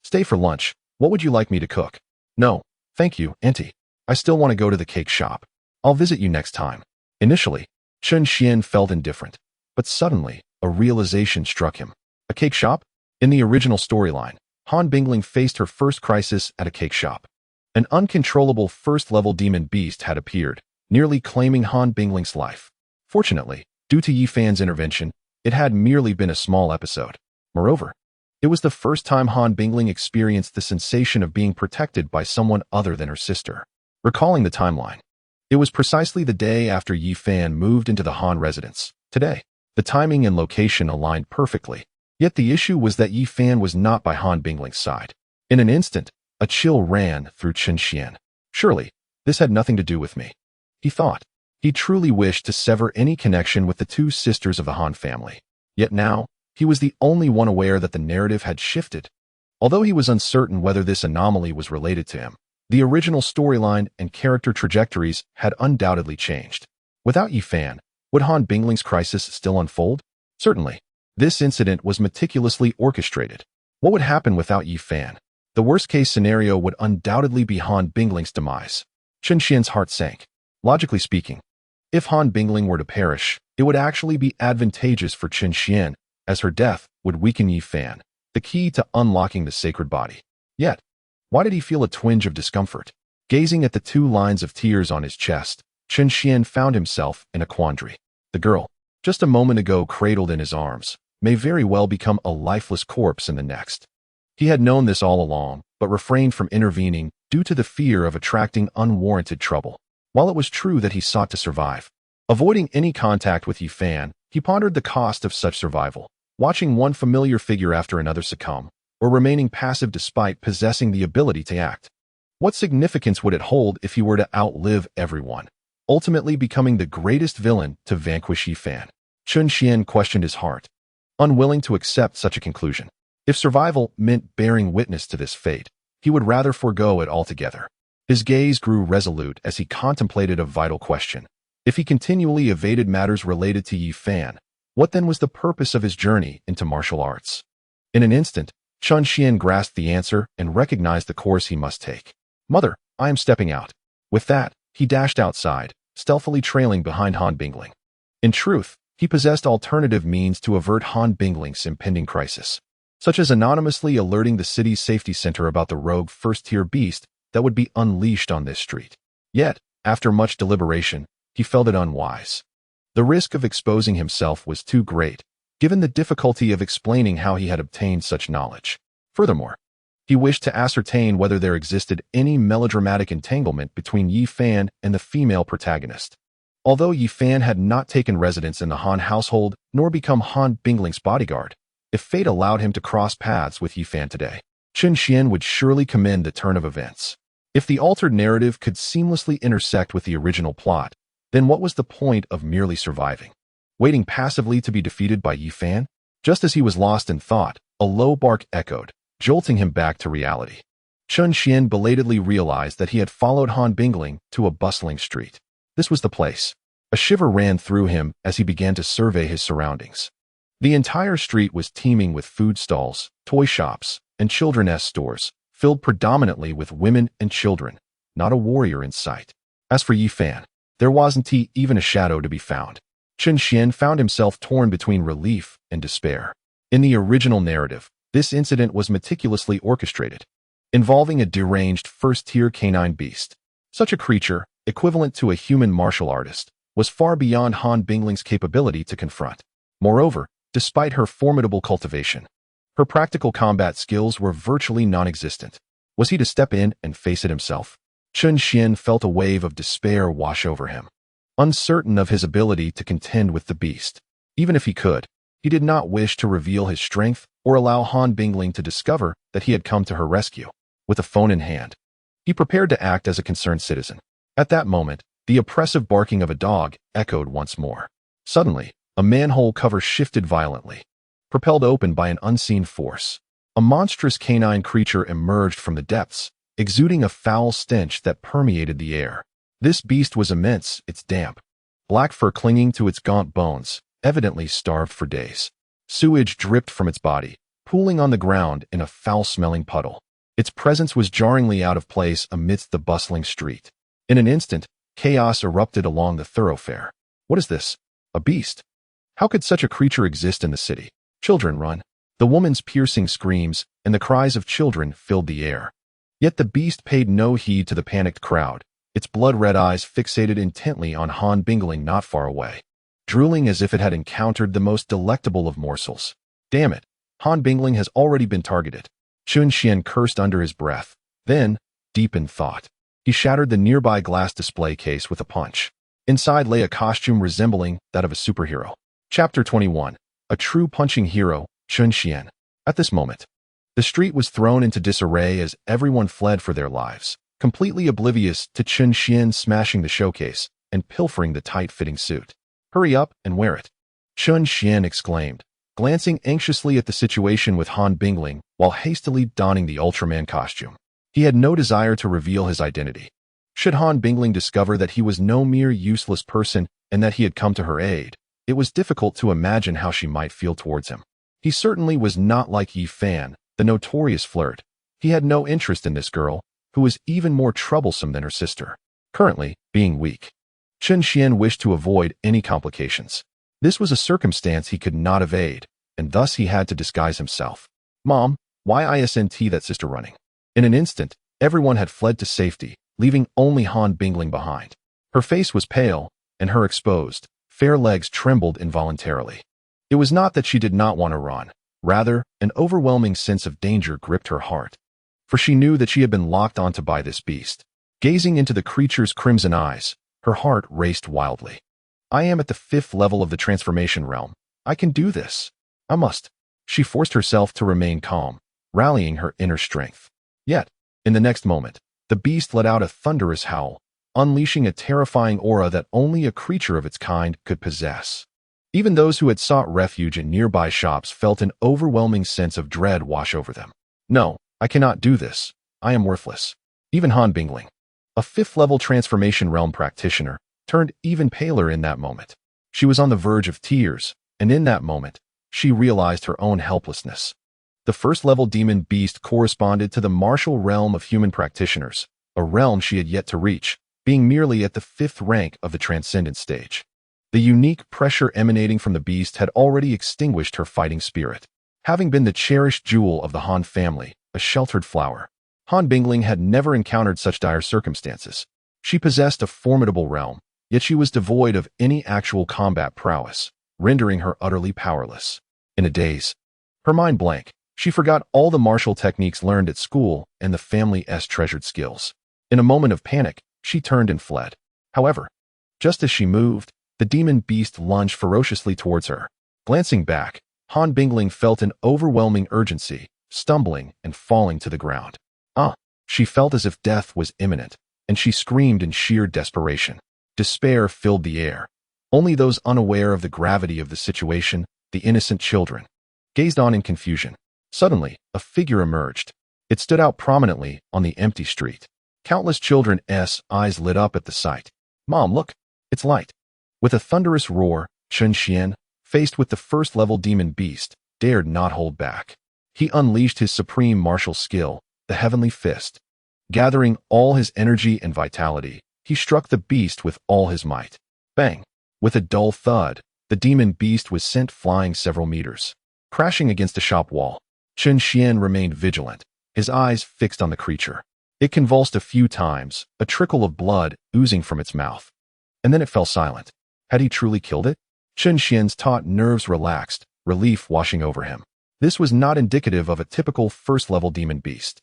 stay for lunch. What would you like me to cook? No, thank you, Auntie. I still want to go to the cake shop. I'll visit you next time. Initially, Chen Xian felt indifferent, but suddenly, a realization struck him. A cake shop? In the original storyline, Han Bingling faced her first crisis at a cake shop. An uncontrollable first-level demon beast had appeared, nearly claiming Han Bingling's life. Fortunately, due to Yi Fan's intervention, it had merely been a small episode. Moreover, it was the first time Han Bingling experienced the sensation of being protected by someone other than her sister. Recalling the timeline, it was precisely the day after Yi Fan moved into the Han residence. Today, the timing and location aligned perfectly. Yet the issue was that Yi Fan was not by Han Bingling's side. In an instant, a chill ran through Chen Xian. Surely, this had nothing to do with me, he thought. He truly wished to sever any connection with the two sisters of the Han family. Yet now, he was the only one aware that the narrative had shifted. Although he was uncertain whether this anomaly was related to him, the original storyline and character trajectories had undoubtedly changed. Without Yi Fan, would Han Bingling's crisis still unfold? Certainly. This incident was meticulously orchestrated. What would happen without Yi Fan? The worst-case scenario would undoubtedly be Han Bingling's demise. Chen Xian's heart sank. Logically speaking, if Han Bingling were to perish, it would actually be advantageous for Chen Xian, as her death would weaken Yi Fan, the key to unlocking the sacred body. Yet, why did he feel a twinge of discomfort? Gazing at the two lines of tears on his chest, Chen Xian found himself in a quandary. The girl, just a moment ago cradled in his arms, may very well become a lifeless corpse in the next. He had known this all along, but refrained from intervening due to the fear of attracting unwarranted trouble. While it was true that he sought to survive, avoiding any contact with Yi Fan, he pondered the cost of such survival, watching one familiar figure after another succumb, or remaining passive despite possessing the ability to act. What significance would it hold if he were to outlive everyone, ultimately becoming the greatest villain to vanquish Yi Fan? Chun Xian questioned his heart, unwilling to accept such a conclusion. If survival meant bearing witness to this fate, he would rather forego it altogether. His gaze grew resolute as he contemplated a vital question. If he continually evaded matters related to Yi Fan, what then was the purpose of his journey into martial arts? In an instant, Chun Xian grasped the answer and recognized the course he must take. "Mother, I am stepping out." With that, he dashed outside, stealthily trailing behind Han Bingling. In truth, he possessed alternative means to avert Han Bingling's impending crisis, such as anonymously alerting the city's safety center about the rogue first-tier beast that would be unleashed on this street. Yet, after much deliberation, he felt it unwise. The risk of exposing himself was too great, given the difficulty of explaining how he had obtained such knowledge. Furthermore, he wished to ascertain whether there existed any melodramatic entanglement between Yi Fan and the female protagonist. Although Yi Fan had not taken residence in the Han household nor become Han Bingling's bodyguard, if fate allowed him to cross paths with Yi Fan today, Chun Xian would surely commend the turn of events. If the altered narrative could seamlessly intersect with the original plot, then what was the point of merely surviving? Waiting passively to be defeated by Yi Fan? Just as he was lost in thought, a low bark echoed, jolting him back to reality. Chun Xian belatedly realized that he had followed Han Bingling to a bustling street. This was the place. A shiver ran through him as he began to survey his surroundings. The entire street was teeming with food stalls, toy shops, and children's stores, filled predominantly with women and children, not a warrior in sight. As for Yi Fan, there wasn't even a shadow to be found. Chun Xian found himself torn between relief and despair. In the original narrative, this incident was meticulously orchestrated, involving a deranged first-tier canine beast. Such a creature, equivalent to a human martial artist, was far beyond Han Bingling's capability to confront. Moreover, despite her formidable cultivation, her practical combat skills were virtually non-existent. Was he to step in and face it himself? Chun Xian felt a wave of despair wash over him. Uncertain of his ability to contend with the beast, even if he could, he did not wish to reveal his strength or allow Han Bingling to discover that he had come to her rescue. With a phone in hand, he prepared to act as a concerned citizen. At that moment, the oppressive barking of a dog echoed once more. Suddenly, a manhole cover shifted violently, propelled open by an unseen force. A monstrous canine creature emerged from the depths, exuding a foul stench that permeated the air. This beast was immense, its damp, black fur clinging to its gaunt bones, evidently starved for days. Sewage dripped from its body, pooling on the ground in a foul-smelling puddle. Its presence was jarringly out of place amidst the bustling street. In an instant, chaos erupted along the thoroughfare. What is this? A beast? How could such a creature exist in the city? Children, run! The woman's piercing screams and the cries of children filled the air. Yet the beast paid no heed to the panicked crowd, its blood-red eyes fixated intently on Han Bingling not far away, drooling as if it had encountered the most delectable of morsels. Damn it, Han Bingling has already been targeted. Chun Xian cursed under his breath. Then, deep in thought, he shattered the nearby glass display case with a punch. Inside lay a costume resembling that of a superhero. Chapter 21. A True Punching Hero, Chun Xian. At this moment, the street was thrown into disarray as everyone fled for their lives, completely oblivious to Chun Xian smashing the showcase and pilfering the tight-fitting suit. "Hurry up and wear it," Chun Xian exclaimed, glancing anxiously at the situation with Han Bingling while hastily donning the Ultraman costume. He had no desire to reveal his identity. Should Han Bingling discover that he was no mere useless person and that he had come to her aid, it was difficult to imagine how she might feel towards him. He certainly was not like Yi Fan, the notorious flirt. He had no interest in this girl, who was even more troublesome than her sister. Currently, being weak, Chun Xian wished to avoid any complications. This was a circumstance he could not evade, and thus he had to disguise himself. "Mom, why isn't that sister running?" In an instant, everyone had fled to safety, leaving only Han Bingling behind. Her face was pale, and her exposed, fair legs trembled involuntarily. It was not that she did not want to run. Rather, an overwhelming sense of danger gripped her heart. for she knew that she had been locked onto by this beast. Gazing into the creature's crimson eyes, her heart raced wildly. I am at the 5th level of the transformation realm. I can do this. I must. She forced herself to remain calm, rallying her inner strength. Yet, in the next moment, the beast let out a thunderous howl, unleashing a terrifying aura that only a creature of its kind could possess. Even those who had sought refuge in nearby shops felt an overwhelming sense of dread wash over them. No, I cannot do this. I am worthless. Even Han Bingling, a 5th-level transformation realm practitioner, turned even paler in that moment. She was on the verge of tears, and in that moment, she realized her own helplessness. The 1st-level demon beast corresponded to the martial realm of human practitioners, a realm she had yet to reach, being merely at the 5th rank of the transcendent stage. The unique pressure emanating from the beast had already extinguished her fighting spirit. Having been the cherished jewel of the Han family, a sheltered flower, Han Bingling had never encountered such dire circumstances. She possessed a formidable realm, yet she was devoid of any actual combat prowess, rendering her utterly powerless. In a daze, her mind blank, she forgot all the martial techniques learned at school and the family's treasured skills. In a moment of panic, she turned and fled. However, just as she moved, the demon beast lunged ferociously towards her. Glancing back, Han Bingling felt an overwhelming urgency, stumbling and falling to the ground. She felt as if death was imminent, and she screamed in sheer desperation. Despair filled the air. Only those unaware of the gravity of the situation, the innocent children, gazed on in confusion. Suddenly, a figure emerged. It stood out prominently on the empty street. Countless children's eyes lit up at the sight. Mom, look! It's light! With a thunderous roar, Chen Xian, faced with the 1st-level demon beast, dared not hold back. He unleashed his supreme martial skill, the Heavenly Fist. Gathering all his energy and vitality, he struck the beast with all his might. Bang! With a dull thud, the demon beast was sent flying several meters, crashing against a shop wall. Chen Xian remained vigilant, his eyes fixed on the creature. It convulsed a few times, a trickle of blood oozing from its mouth. And then it fell silent. Had he truly killed it? Chen Xian's taut nerves relaxed, relief washing over him. This was not indicative of a typical 1st-level demon beast.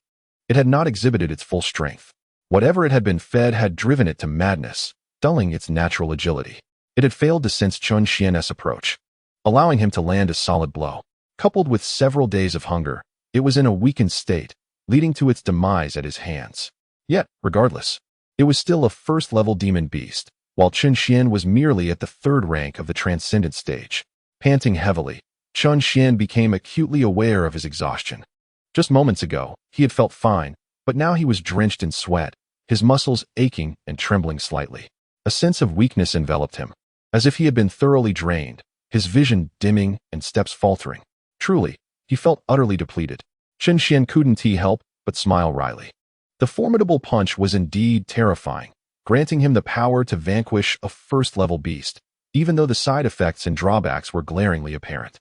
It had not exhibited its full strength. Whatever it had been fed had driven it to madness, dulling its natural agility. It had failed to sense Chen Xian's approach, allowing him to land a solid blow. Coupled with several days of hunger, it was in a weakened state, leading to its demise at his hands. Yet, regardless, it was still a 1st-level demon beast, while Chen Xian was merely at the 3rd rank of the transcendent stage. Panting heavily, Chen Xian became acutely aware of his exhaustion. Just moments ago, he had felt fine, but now he was drenched in sweat, his muscles aching and trembling slightly. A sense of weakness enveloped him, as if he had been thoroughly drained, his vision dimming and steps faltering. Truly, he felt utterly depleted. Chen Xian couldn't help but smile wryly. The formidable punch was indeed terrifying, granting him the power to vanquish a 1st-level beast, even though the side effects and drawbacks were glaringly apparent.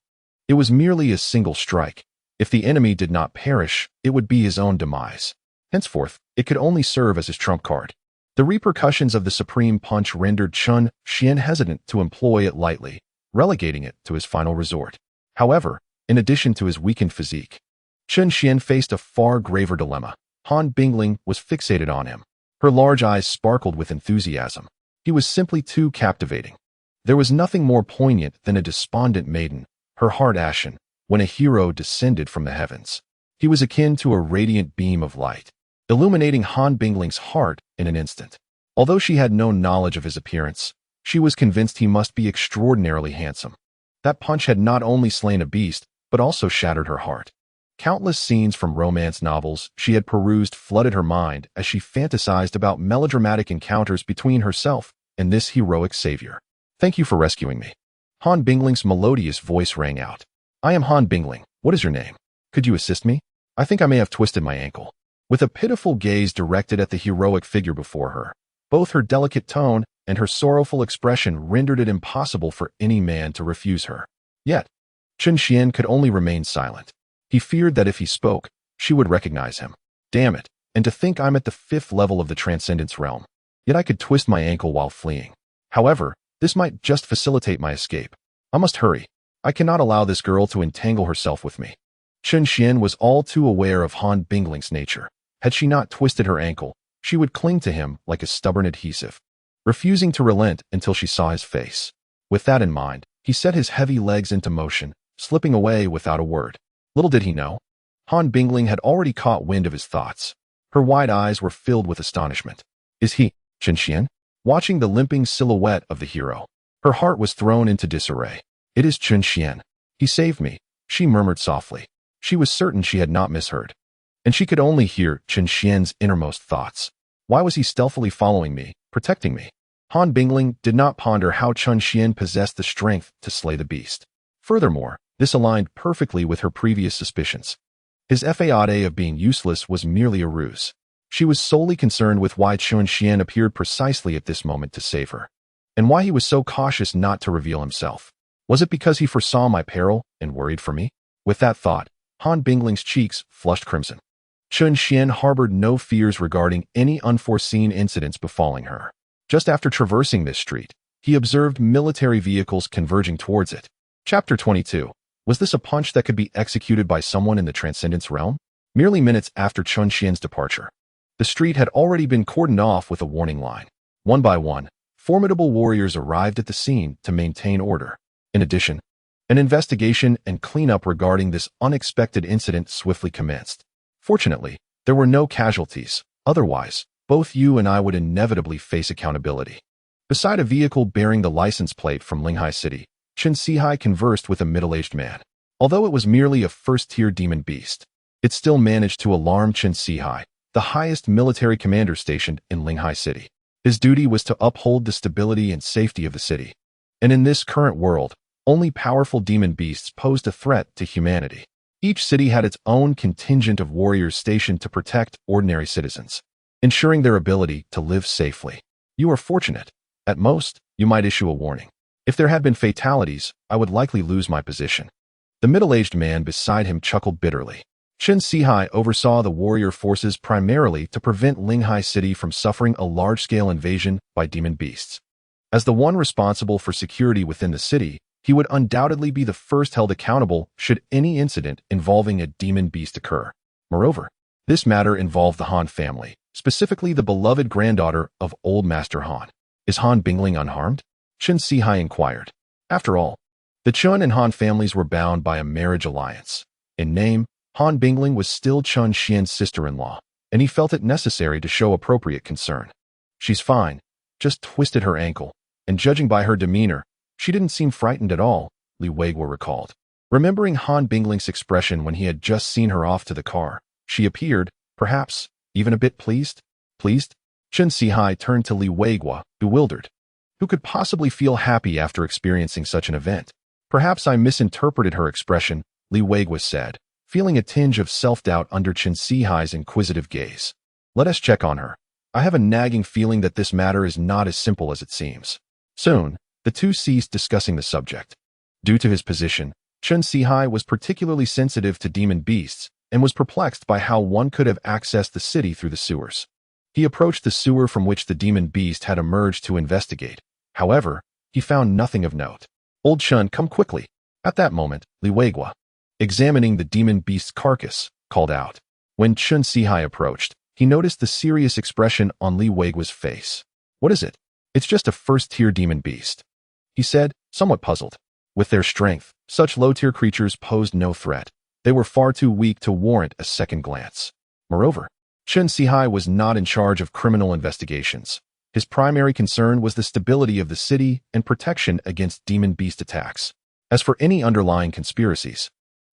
It was merely a single strike. If the enemy did not perish, it would be his own demise. Henceforth, it could only serve as his trump card. The repercussions of the supreme punch rendered Chen Xian hesitant to employ it lightly, relegating it to his final resort. However, in addition to his weakened physique, Chen Xian faced a far graver dilemma. Han Bingling was fixated on him. Her large eyes sparkled with enthusiasm. He was simply too captivating. There was nothing more poignant than a despondent maiden, her heart ashen, when a hero descended from the heavens. He was akin to a radiant beam of light, illuminating Han Bingling's heart in an instant. Although she had no knowledge of his appearance, she was convinced he must be extraordinarily handsome. That punch had not only slain a beast, but also shattered her heart. Countless scenes from romance novels she had perused flooded her mind as she fantasized about melodramatic encounters between herself and this heroic savior. "Thank you for rescuing me." Han Bingling's melodious voice rang out. "I am Han Bingling. What is your name? Could you assist me? I think I may have twisted my ankle." With a pitiful gaze directed at the heroic figure before her, both her delicate tone and her sorrowful expression rendered it impossible for any man to refuse her. Yet, Chen Xian could only remain silent. He feared that if he spoke, she would recognize him. Damn it, and to think I'm at the 5th level of the Transcendence realm. Yet I could twist my ankle while fleeing. However, this might just facilitate my escape. I must hurry. I cannot allow this girl to entangle herself with me. Chen Xian was all too aware of Han Bingling's nature. Had she not twisted her ankle, she would cling to him like a stubborn adhesive, refusing to relent until she saw his face. With that in mind, he set his heavy legs into motion, slipping away without a word. Little did he know, Han Bingling had already caught wind of his thoughts. Her wide eyes were filled with astonishment. Is he, Chen Xian? Watching the limping silhouette of the hero, her heart was thrown into disarray. It is Chen Xian. He saved me, she murmured softly. She was certain she had not misheard, and she could only hear Chen Xian's innermost thoughts. Why was he stealthily following me, protecting me? Han Bingling did not ponder how Chen Xian possessed the strength to slay the beast. Furthermore, this aligned perfectly with her previous suspicions. His fade of being useless was merely a ruse. She was solely concerned with why Chen Xian appeared precisely at this moment to save her, and why he was so cautious not to reveal himself. Was it because he foresaw my peril and worried for me? With that thought, Han Bingling's cheeks flushed crimson. Chen Xian harbored no fears regarding any unforeseen incidents befalling her. Just after traversing this street, he observed military vehicles converging towards it. Chapter 22. Was this a punch that could be executed by someone in the Transcendence realm? Merely minutes after Chen Xian's departure, the street had already been cordoned off with a warning line. One by one, formidable warriors arrived at the scene to maintain order. In addition, an investigation and cleanup regarding this unexpected incident swiftly commenced. Fortunately, there were no casualties. Otherwise, both you and I would inevitably face accountability. Beside a vehicle bearing the license plate from Linghai City, Chen Sihai conversed with a middle-aged man. Although it was merely a first-tier demon beast, it still managed to alarm Chen Sihai, the highest military commander stationed in Linghai City. His duty was to uphold the stability and safety of the city. And in this current world, only powerful demon beasts posed a threat to humanity. Each city had its own contingent of warriors stationed to protect ordinary citizens, ensuring their ability to live safely. You are fortunate. At most, you might issue a warning. If there had been fatalities, I would likely lose my position. The middle-aged man beside him chuckled bitterly. Chen Sihai oversaw the warrior forces primarily to prevent Linghai City from suffering a large-scale invasion by demon beasts. As the one responsible for security within the city, he would undoubtedly be the first held accountable should any incident involving a demon beast occur. Moreover, this matter involved the Han family, specifically the beloved granddaughter of Old Master Han. Is Han Bingling unharmed? Chen Sihai inquired. After all, the Chen and Han families were bound by a marriage alliance. In name, Han Bingling was still Chen Xian's sister-in-law, and he felt it necessary to show appropriate concern. She's fine, just twisted her ankle, and judging by her demeanor, she didn't seem frightened at all, Li Weiguo recalled. Remembering Han Bingling's expression when he had just seen her off to the car, she appeared, perhaps, even a bit pleased. Pleased? Chen Sihai turned to Li Weiguo, bewildered. Who could possibly feel happy after experiencing such an event? Perhaps I misinterpreted her expression, Li Weiguo said, feeling a tinge of self-doubt under Chen Sihai's inquisitive gaze. Let us check on her. I have a nagging feeling that this matter is not as simple as it seems. Soon, the two ceased discussing the subject. Due to his position, Chen Sihai was particularly sensitive to demon beasts and was perplexed by how one could have accessed the city through the sewers. He approached the sewer from which the demon beast had emerged to investigate. However, he found nothing of note. Old Chen, come quickly. At that moment, Li Weiguo, examining the demon beast's carcass, called out. When Chen Sihai approached, he noticed the serious expression on Li Weiguo's face. What is it? It's just a first-tier demon beast, he said, somewhat puzzled. With their strength, such low-tier creatures posed no threat. They were far too weak to warrant a second glance. Moreover, Chen Sihai was not in charge of criminal investigations. His primary concern was the stability of the city and protection against demon beast attacks. As for any underlying conspiracies,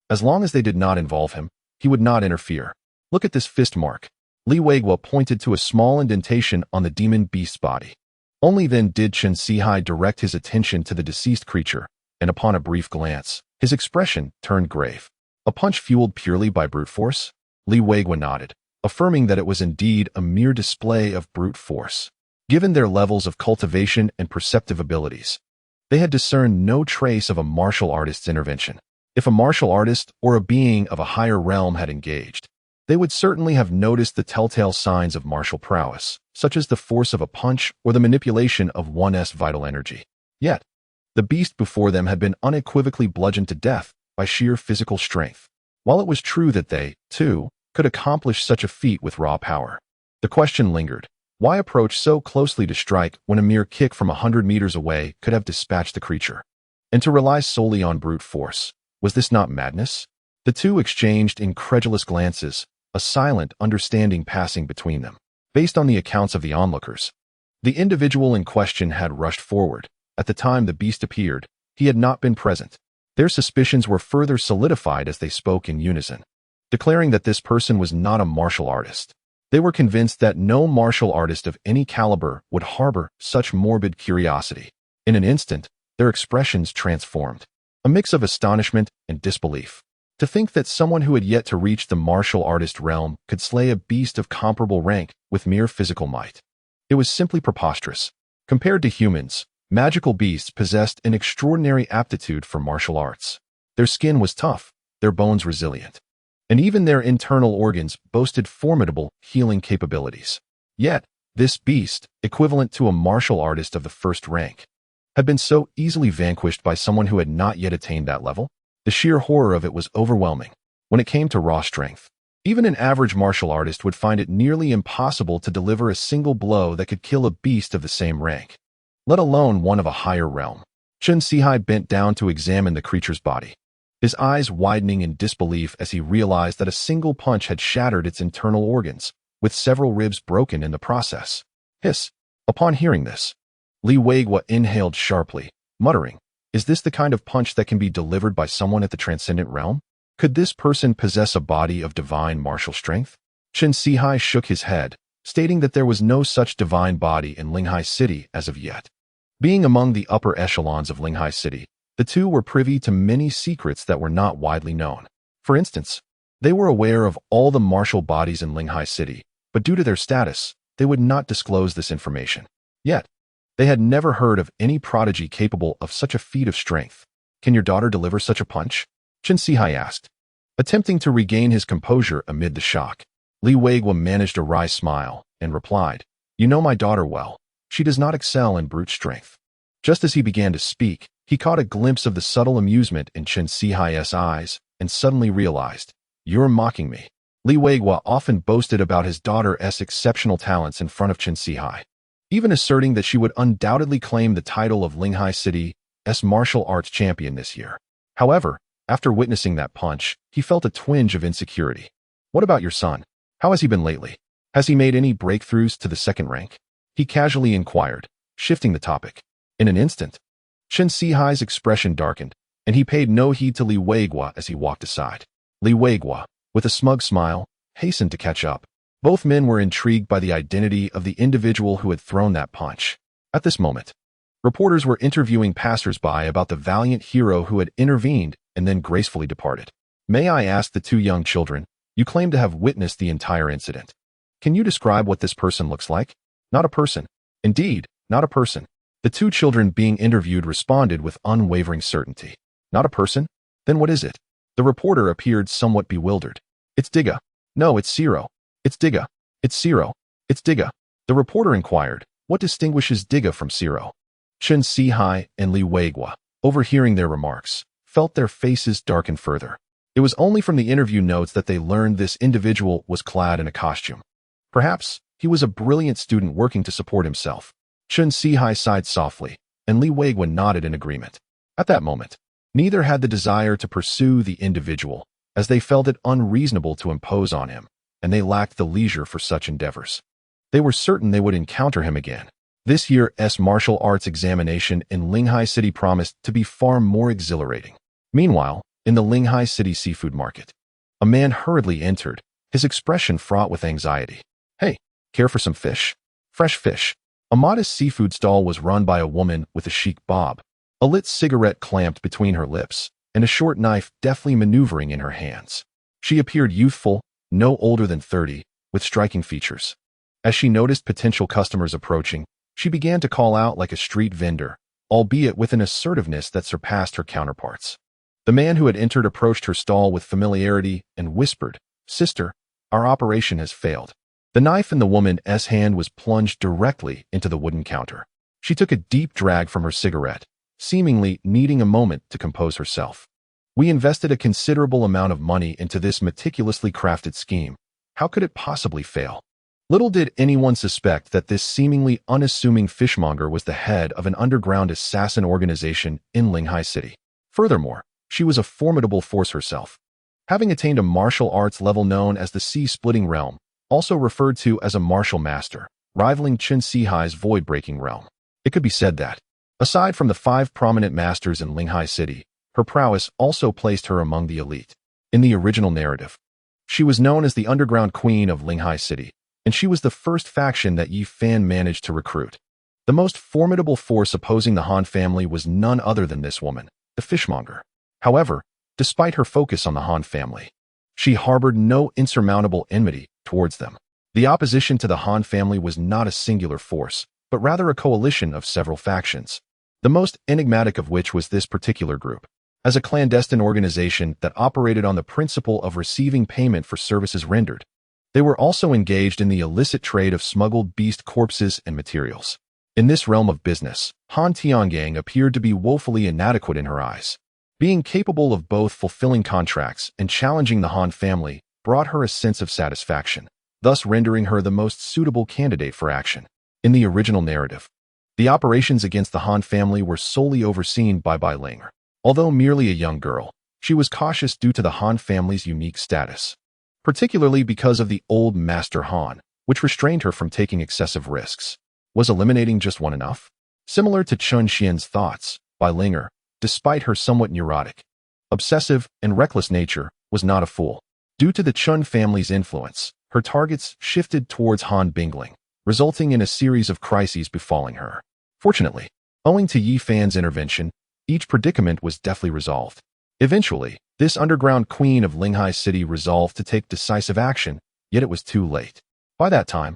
as long as they did not involve him, he would not interfere. Look at this fist mark. Li Weiguo pointed to a small indentation on the demon beast's body. Only then did Chen Sihai direct his attention to the deceased creature, and upon a brief glance, his expression turned grave. A punch fueled purely by brute force? Li Weiguo nodded, affirming that it was indeed a mere display of brute force. Given their levels of cultivation and perceptive abilities, they had discerned no trace of a martial artist's intervention. If a martial artist or a being of a higher realm had engaged, they would certainly have noticed the telltale signs of martial prowess, such as the force of a punch or the manipulation of one's vital energy. Yet, the beast before them had been unequivocally bludgeoned to death by sheer physical strength. While it was true that they, too, could accomplish such a feat with raw power? The question lingered. Why approach so closely to strike when a mere kick from 100 meters away could have dispatched the creature? And to rely solely on brute force, was this not madness? The two exchanged incredulous glances, a silent understanding passing between them. Based on the accounts of the onlookers, the individual in question had rushed forward. At the time the beast appeared, he had not been present. Their suspicions were further solidified as they spoke in unison, declaring that this person was not a martial artist. They were convinced that no martial artist of any caliber would harbor such morbid curiosity. In an instant, their expressions transformed, a mix of astonishment and disbelief. To think that someone who had yet to reach the martial artist realm could slay a beast of comparable rank with mere physical might. It was simply preposterous. Compared to humans, magical beasts possessed an extraordinary aptitude for martial arts. Their skin was tough, their bones resilient, and even their internal organs boasted formidable healing capabilities. Yet, this beast, equivalent to a martial artist of the first rank, had been so easily vanquished by someone who had not yet attained that level. The sheer horror of it was overwhelming. When it came to raw strength, even an average martial artist would find it nearly impossible to deliver a single blow that could kill a beast of the same rank, let alone one of a higher realm. Chen Sihai bent down to examine the creature's body, his eyes widening in disbelief as he realized that a single punch had shattered its internal organs, with several ribs broken in the process. Hiss! Upon hearing this, Li Weigua inhaled sharply, muttering, "Is this the kind of punch that can be delivered by someone at the transcendent realm? Could this person possess a body of divine martial strength?" Chen Sihai shook his head, stating that there was no such divine body in Linghai City as of yet. Being among the upper echelons of Linghai City, the two were privy to many secrets that were not widely known. For instance, they were aware of all the martial bodies in Linghai City, but due to their status, they would not disclose this information. Yet, they had never heard of any prodigy capable of such a feat of strength. "Can your daughter deliver such a punch?" Chen Sihai asked. Attempting to regain his composure amid the shock, Li Weigua managed a wry smile and replied, "You know my daughter well. She does not excel in brute strength." Just as he began to speak, he caught a glimpse of the subtle amusement in Chen Sihai's eyes and suddenly realized, "You're mocking me." Li Weigua often boasted about his daughter's exceptional talents in front of Chen Sihai, even asserting that she would undoubtedly claim the title of Linghai City's martial arts champion this year. However, after witnessing that punch, he felt a twinge of insecurity. "What about your son? How has he been lately? Has he made any breakthroughs to the second rank?" he casually inquired, shifting the topic. In an instant, Chen Sihai's expression darkened, and he paid no heed to Li Weigua as he walked aside. Li Weigua, with a smug smile, hastened to catch up. Both men were intrigued by the identity of the individual who had thrown that punch. At this moment, reporters were interviewing passers-by about the valiant hero who had intervened and then gracefully departed. "May I ask the two young children, you claim to have witnessed the entire incident. Can you describe what this person looks like?" "Not a person. Indeed, not a person." The two children being interviewed responded with unwavering certainty. "Not a person? Then what is it?" The reporter appeared somewhat bewildered. "It's Diga. No, it's Zero. It's Diga. It's Zero. It's Diga." The reporter inquired, "What distinguishes Diga from Zero?" Chen Sihai and Li Weigua, overhearing their remarks, felt their faces darken further. It was only from the interview notes that they learned this individual was clad in a costume. Perhaps he was a brilliant student working to support himself. Chen Sihai sighed softly, and Li Weigua nodded in agreement. At that moment, neither had the desire to pursue the individual, as they felt it unreasonable to impose on him, and they lacked the leisure for such endeavors. They were certain they would encounter him again. This year's martial arts examination in Linghai City promised to be far more exhilarating. Meanwhile, in the Linghai City seafood market, a man hurriedly entered, his expression fraught with anxiety. "Hey, care for some fish? Fresh fish." A modest seafood stall was run by a woman with a chic bob, a lit cigarette clamped between her lips, and a short knife deftly maneuvering in her hands. She appeared youthful, no older than 30, with striking features. As she noticed potential customers approaching, she began to call out like a street vendor, albeit with an assertiveness that surpassed her counterparts. The man who had entered approached her stall with familiarity and whispered, "Sister, our operation has failed." The knife in the woman's hand was plunged directly into the wooden counter. She took a deep drag from her cigarette, seemingly needing a moment to compose herself. "We invested a considerable amount of money into this meticulously crafted scheme," How could it possibly fail? Little did anyone suspect that this seemingly unassuming fishmonger was the head of an underground assassin organization in Linghai City. Furthermore, she was a formidable force herself, having attained a martial arts level known as the Sea-Splitting Realm, also referred to as a martial master, rivaling Qin Sihai's void-breaking realm. It could be said that, aside from the 5 prominent masters in Linghai City, her prowess also placed her among the elite. In the original narrative, she was known as the Underground Queen of Linghai City, and she was the first faction that Yi Fan managed to recruit. The most formidable force opposing the Han family was none other than this woman, the fishmonger. However, despite her focus on the Han family, she harbored no insurmountable enmity towards them. The opposition to the Han family was not a singular force, but rather a coalition of several factions, the most enigmatic of which was this particular group. As a clandestine organization that operated on the principle of receiving payment for services rendered, they were also engaged in the illicit trade of smuggled beast corpses and materials. In this realm of business, Han Tiangang appeared to be woefully inadequate in her eyes. Being capable of both fulfilling contracts and challenging the Han family brought her a sense of satisfaction, thus rendering her the most suitable candidate for action. In the original narrative, the operations against the Han family were solely overseen by Bai Ling. Although merely a young girl, she was cautious due to the Han family's unique status, particularly because of the old Master Han, which restrained her from taking excessive risks. Was eliminating just one enough? Similar to Chun Xian's thoughts, Bai Ling, despite her somewhat neurotic, obsessive, and reckless nature, was not a fool. Due to the Chun family's influence, her targets shifted towards Han Bingling, resulting in a series of crises befalling her. Fortunately, owing to Yi Fan's intervention, each predicament was deftly resolved. Eventually, this underground queen of Linghai City resolved to take decisive action, yet it was too late. By that time,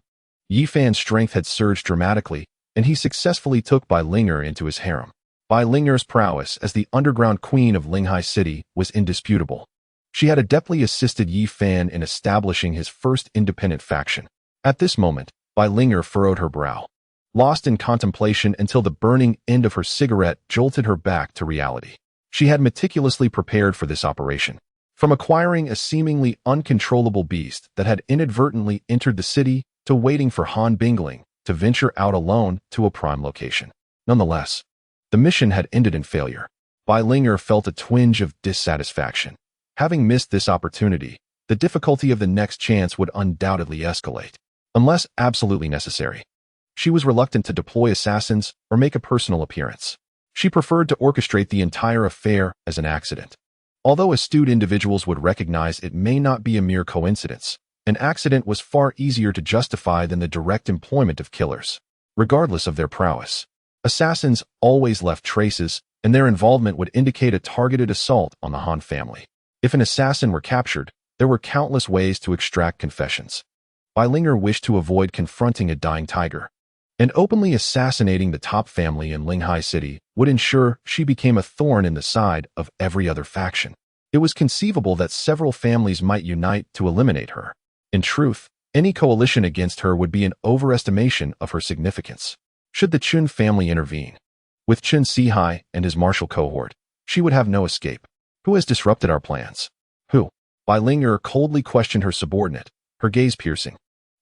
Yi Fan's strength had surged dramatically, and he successfully took Bai Ling into his harem. Bai Ling's prowess as the underground queen of Linghai City was indisputable. She had adeptly assisted Yi Fan in establishing his first independent faction. At this moment, Bai Ling furrowed her brow, lost in contemplation until the burning end of her cigarette jolted her back to reality. She had meticulously prepared for this operation. From acquiring a seemingly uncontrollable beast that had inadvertently entered the city, to waiting for Han Bingling to venture out alone to a prime location. Nonetheless, the mission had ended in failure. Bai Ling felt a twinge of dissatisfaction. Having missed this opportunity, the difficulty of the next chance would undoubtedly escalate, unless absolutely necessary. She was reluctant to deploy assassins or make a personal appearance. She preferred to orchestrate the entire affair as an accident. Although astute individuals would recognize it may not be a mere coincidence, an accident was far easier to justify than the direct employment of killers. Regardless of their prowess, assassins always left traces, and their involvement would indicate a targeted assault on the Han family. If an assassin were captured, there were countless ways to extract confessions. Bai Ling wished to avoid confronting a dying tiger, and openly assassinating the top family in Linghai City would ensure she became a thorn in the side of every other faction. It was conceivable that several families might unite to eliminate her. In truth, any coalition against her would be an overestimation of her significance. Should the Chun family intervene, with Qin Sihai and his martial cohort, she would have no escape. Who has disrupted our plans? Who? Bai Ling coldly questioned her subordinate, her gaze piercing.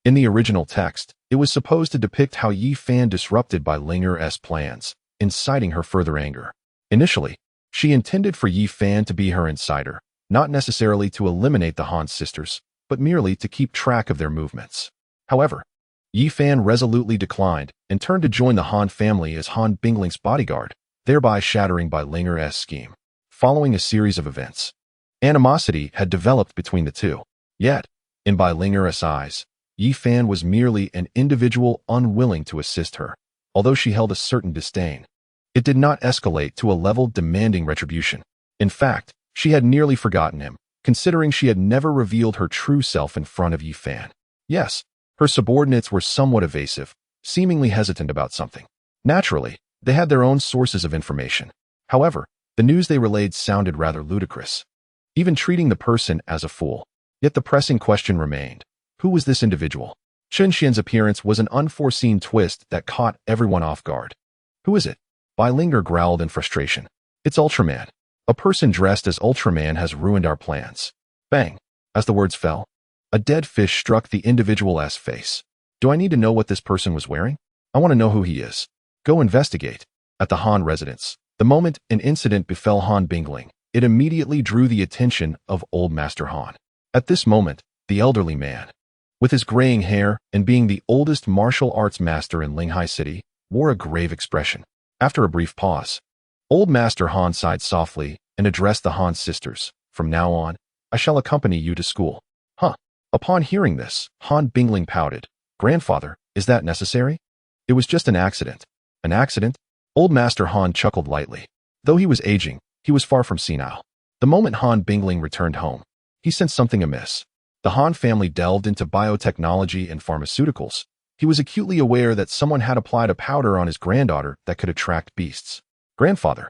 In the original text, it was supposed to depict how Yi Fan disrupted Bai Ling's plans, inciting her further anger. Initially, she intended for Yi Fan to be her insider, not necessarily to eliminate the Han sisters, but merely to keep track of their movements. However, Yi Fan resolutely declined and turned to join the Han family as Han Bingling's bodyguard, thereby shattering Bai Ling's scheme. Following a series of events, animosity had developed between the two. Yet, in Bai Ling's eyes, Yi Fan was merely an individual unwilling to assist her, although she held a certain disdain. It did not escalate to a level demanding retribution. In fact, she had nearly forgotten him, considering she had never revealed her true self in front of Yi Fan. Yes, her subordinates were somewhat evasive, seemingly hesitant about something. Naturally, they had their own sources of information. However, the news they relayed sounded rather ludicrous, even treating the person as a fool. Yet the pressing question remained. Who was this individual? Chun Xian's appearance was an unforeseen twist that caught everyone off guard. Who is it? Bai Ling growled in frustration. It's Ultraman. A person dressed as Ultraman has ruined our plans. Bang! As the words fell, A dead fish struck the individual's face. Do I need to know what this person was wearing? I want to know who he is. Go investigate. At the Han residence, the moment an incident befell Han Bingling, it immediately drew the attention of Old Master Han. At this moment, the elderly man, with his graying hair and being the oldest martial arts master in Linghai City, wore a grave expression. After a brief pause, Old Master Han sighed softly and addressed the Han sisters. From now on, I shall accompany you to school. Huh. Upon hearing this, Han Bingling pouted. Grandfather, is that necessary? It was just an accident. An accident? Old Master Han chuckled lightly. Though he was aging, he was far from senile. The moment Han Bingling returned home, he sensed something amiss. The Han family delved into biotechnology and pharmaceuticals. He was acutely aware that someone had applied a powder on his granddaughter that could attract beasts. Grandfather,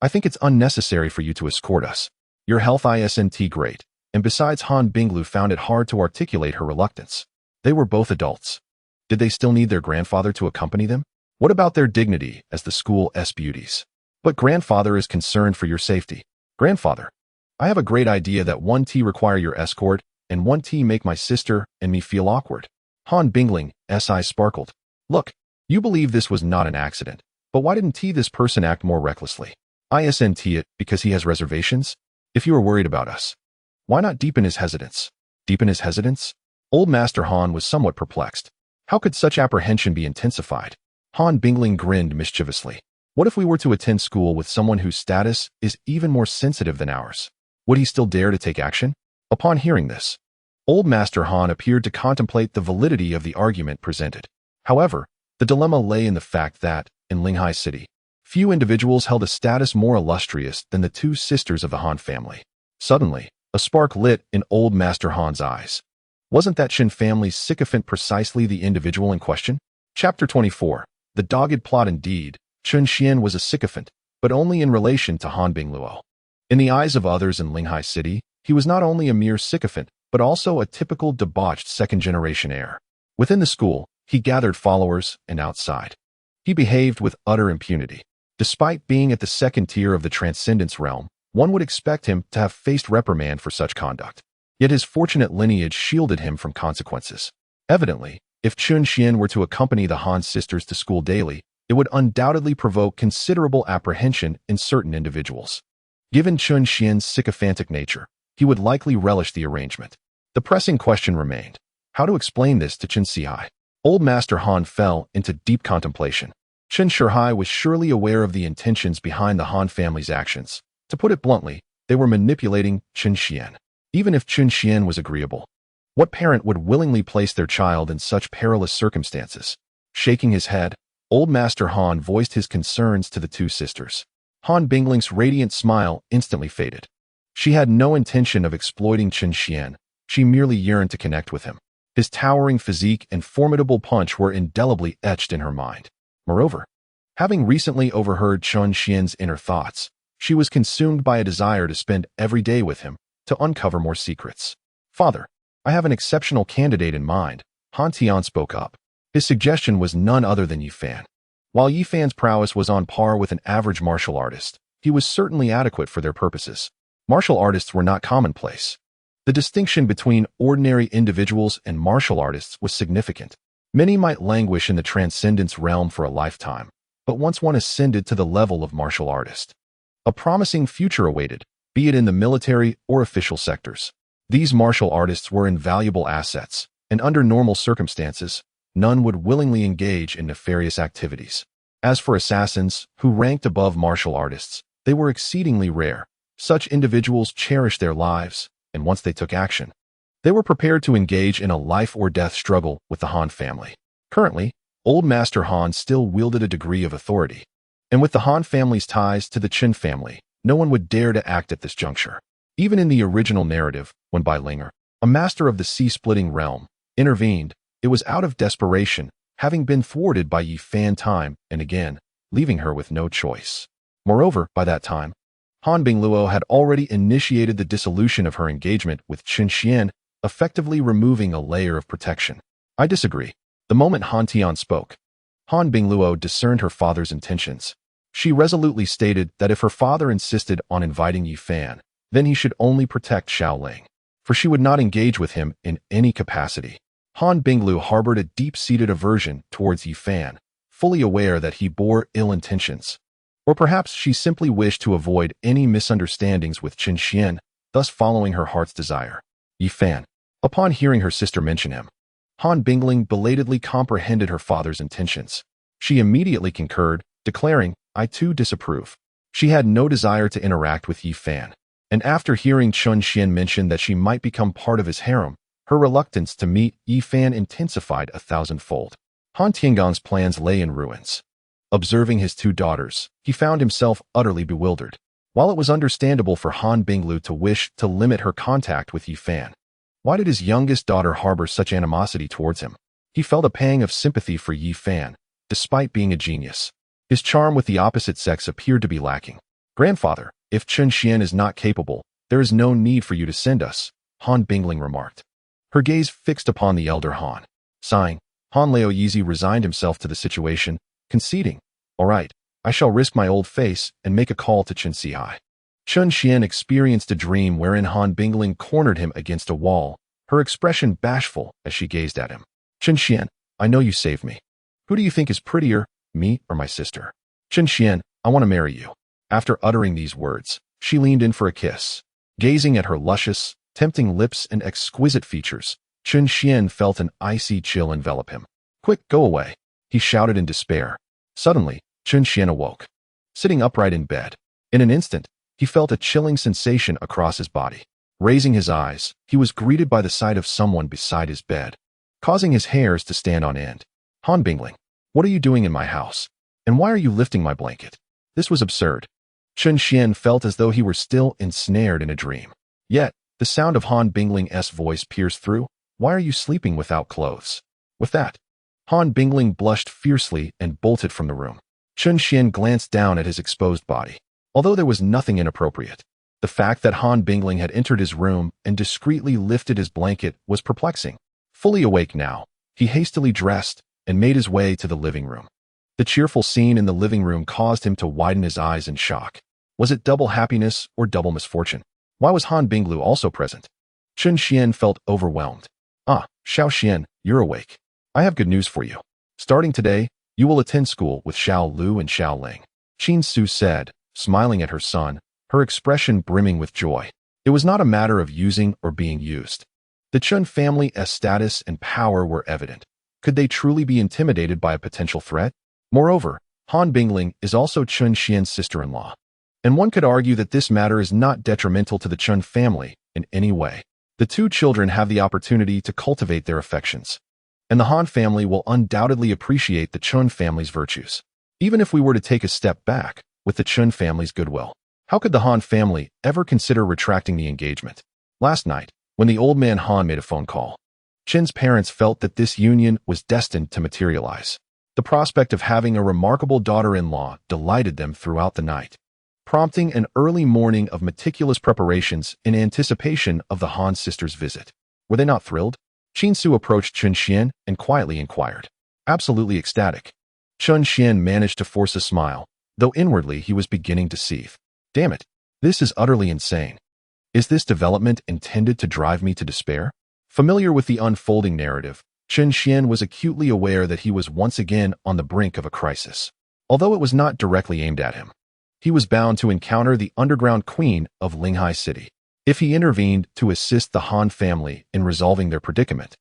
I think it's unnecessary for you to escort us. Your health isn't great. And besides, Han Binglu found it hard to articulate her reluctance. They were both adults. Did they still need their grandfather to accompany them? What about their dignity as the school's beauties? But grandfather is concerned for your safety. Grandfather, I have a great idea that 1T require your escort, and 1T make my sister and me feel awkward. Han Bingling's eyes sparkled. Look, you believe this was not an accident, but why didn't this person act more recklessly? Isn't it because he has reservations? If you are worried about us, why not deepen his hesitance? Deepen his hesitance? Old Master Han was somewhat perplexed. How could such apprehension be intensified? Han Bingling grinned mischievously. What if we were to attend school with someone whose status is even more sensitive than ours? Would he still dare to take action? Upon hearing this, Old Master Han appeared to contemplate the validity of the argument presented. However, the dilemma lay in the fact that, in Linghai City, few individuals held a status more illustrious than the two sisters of the Han family. Suddenly, a spark lit in Old Master Han's eyes. Wasn't that Qin family's sycophant precisely the individual in question? Chapter 24. The dogged plot. Indeed, Chun Xian was a sycophant, but only in relation to Han Bingluo. In the eyes of others in Linghai City, he was not only a mere sycophant, but also a typical debauched second-generation heir. Within the school, he gathered followers, and outside, he behaved with utter impunity. Despite being at the second tier of the transcendence realm, one would expect him to have faced reprimand for such conduct. Yet his fortunate lineage shielded him from consequences. Evidently, if Chun Xian were to accompany the Han sisters to school daily, it would undoubtedly provoke considerable apprehension in certain individuals. Given Chun Xian's sycophantic nature, he would likely relish the arrangement. The pressing question remained: how to explain this to Chen Sihai? Old Master Han fell into deep contemplation. Chen Shihai was surely aware of the intentions behind the Han family's actions. To put it bluntly, they were manipulating Chun Xian. Even if Chun Xian was agreeable, what parent would willingly place their child in such perilous circumstances? Shaking his head, Old Master Han voiced his concerns to the two sisters. Han Bingling's radiant smile instantly faded. She had no intention of exploiting Chun Xian. She merely yearned to connect with him. His towering physique and formidable punch were indelibly etched in her mind. Moreover, having recently overheard Chun Xian's inner thoughts, she was consumed by a desire to spend every day with him, to uncover more secrets. Father, I have an exceptional candidate in mind, Han Tian spoke up. His suggestion was none other than Yifan. While Yifan's prowess was on par with an average martial artist, he was certainly adequate for their purposes. Martial artists were not commonplace. The distinction between ordinary individuals and martial artists was significant. Many might languish in the transcendence realm for a lifetime, but once one ascended to the level of martial artist, a promising future awaited, be it in the military or official sectors. These martial artists were invaluable assets, and under normal circumstances, none would willingly engage in nefarious activities. As for assassins, who ranked above martial artists, they were exceedingly rare. Such individuals cherished their lives, and once they took action, they were prepared to engage in a life-or-death struggle with the Han family. Currently, Old Master Han still wielded a degree of authority, and with the Han family's ties to the Qin family, no one would dare to act at this juncture. Even in the original narrative, when Bai Linger, a master of the sea-splitting realm, intervened, it was out of desperation, having been thwarted by Yifan time and again, leaving her with no choice. Moreover, by that time, Han Bingluo had already initiated the dissolution of her engagement with Chun Xian, effectively removing a layer of protection. I disagree. The moment Han Tian spoke, Han Bingluo discerned her father's intentions. She resolutely stated that if her father insisted on inviting Yifan, then he should only protect Xiao Ling. for she would not engage with him in any capacity. Han Binglu harbored a deep-seated aversion towards Yi Fan, fully aware that he bore ill intentions. Or perhaps she simply wished to avoid any misunderstandings with Chen Xian, thus following her heart's desire. Yi Fan. Upon hearing her sister mention him, Han Bingling belatedly comprehended her father's intentions. She immediately concurred, declaring, "I too disapprove." She had no desire to interact with Yi Fan, and after hearing Chen Xian mention that she might become part of his harem, her reluctance to meet Yi Fan intensified 1,000-fold. Han Tiangong's plans lay in ruins. Observing his two daughters, he found himself utterly bewildered. While it was understandable for Han Binglu to wish to limit her contact with Yi Fan, why did his youngest daughter harbor such animosity towards him? He felt a pang of sympathy for Yi Fan, despite being a genius. His charm with the opposite sex appeared to be lacking. "Grandfather, if Chen Xian is not capable, there is no need for you to send us," Han Bingling remarked. Her gaze fixed upon the elder Han. Sighing, Han Laoyizi resigned himself to the situation, conceding, "All right, I shall risk my old face and make a call to Chen Sihai." Chen Xian experienced a dream wherein Han Bingling cornered him against a wall, her expression bashful as she gazed at him. "Chen Xian, I know you saved me. Who do you think is prettier, me or my sister? Chen Xian, I want to marry you." After uttering these words, she leaned in for a kiss. Gazing at her luscious, tempting lips and exquisite features, Chen Xian felt an icy chill envelop him. "Quick, go away," he shouted in despair. Suddenly, Chen Xian awoke. Sitting upright in bed, in an instant, he felt a chilling sensation across his body. Raising his eyes, he was greeted by the sight of someone beside his bed, causing his hairs to stand on end. "Han Bingling, what are you doing in my house? And why are you lifting my blanket?" This was absurd. Chen Xian felt as though he were still ensnared in a dream. Yet, the sound of Han Bingling's voice pierced through. "Why are you sleeping without clothes?" With that, Han Bingling blushed fiercely and bolted from the room. Chen Xian glanced down at his exposed body. Although there was nothing inappropriate, the fact that Han Bingling had entered his room and discreetly lifted his blanket was perplexing. Fully awake now, he hastily dressed and made his way to the living room. The cheerful scene in the living room caused him to widen his eyes in shock. Was it double happiness or double misfortune? Why was Han Binglu also present? Chen Xian felt overwhelmed. "Ah, Xiao Xian, you're awake. I have good news for you. Starting today, you will attend school with Xiao Lu and Xiao Ling," Qin Su said, smiling at her son, her expression brimming with joy. It was not a matter of using or being used. The Chen family's status and power were evident. Could they truly be intimidated by a potential threat? Moreover, Han Bingling is also Chen Xian's sister-in-law, and one could argue that this matter is not detrimental to the Chen family in any way. The two children have the opportunity to cultivate their affections, and the Han family will undoubtedly appreciate the Chen family's virtues. Even if we were to take a step back, with the Chen family's goodwill, how could the Han family ever consider retracting the engagement? Last night, when the old man Han made a phone call, Chen's parents felt that this union was destined to materialize. The prospect of having a remarkable daughter-in-law delighted them throughout the night, prompting an early morning of meticulous preparations in anticipation of the Han sisters' visit. Were they not thrilled? Qin Su approached Chen Xian and quietly inquired. Absolutely ecstatic. Chen Xian managed to force a smile, though inwardly he was beginning to seethe. Damn it, this is utterly insane. Is this development intended to drive me to despair? Familiar with the unfolding narrative, Chen Xian was acutely aware that he was once again on the brink of a crisis. Although it was not directly aimed at him, he was bound to encounter the underground queen of Linghai City. If he intervened to assist the Han family in resolving their predicament,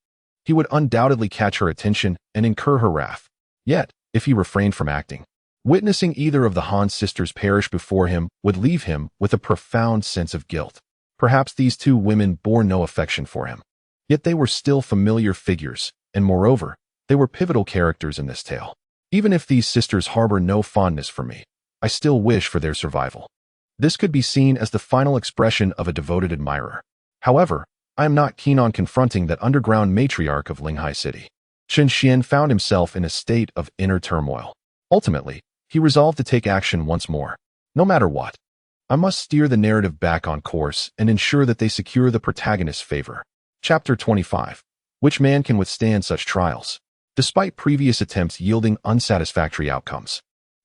he would undoubtedly catch her attention and incur her wrath. Yet, if he refrained from acting, witnessing either of the Han sisters perish before him would leave him with a profound sense of guilt. Perhaps these two women bore no affection for him. Yet they were still familiar figures, and moreover, they were pivotal characters in this tale. Even if these sisters harbor no fondness for me, I still wish for their survival. This could be seen as the final expression of a devoted admirer. However, I am not keen on confronting that underground matriarch of Linghai City. Chen Xian found himself in a state of inner turmoil. Ultimately, he resolved to take action once more. No matter what, I must steer the narrative back on course and ensure that they secure the protagonist's favor. Chapter 25. Which man can withstand such trials? Despite previous attempts yielding unsatisfactory outcomes,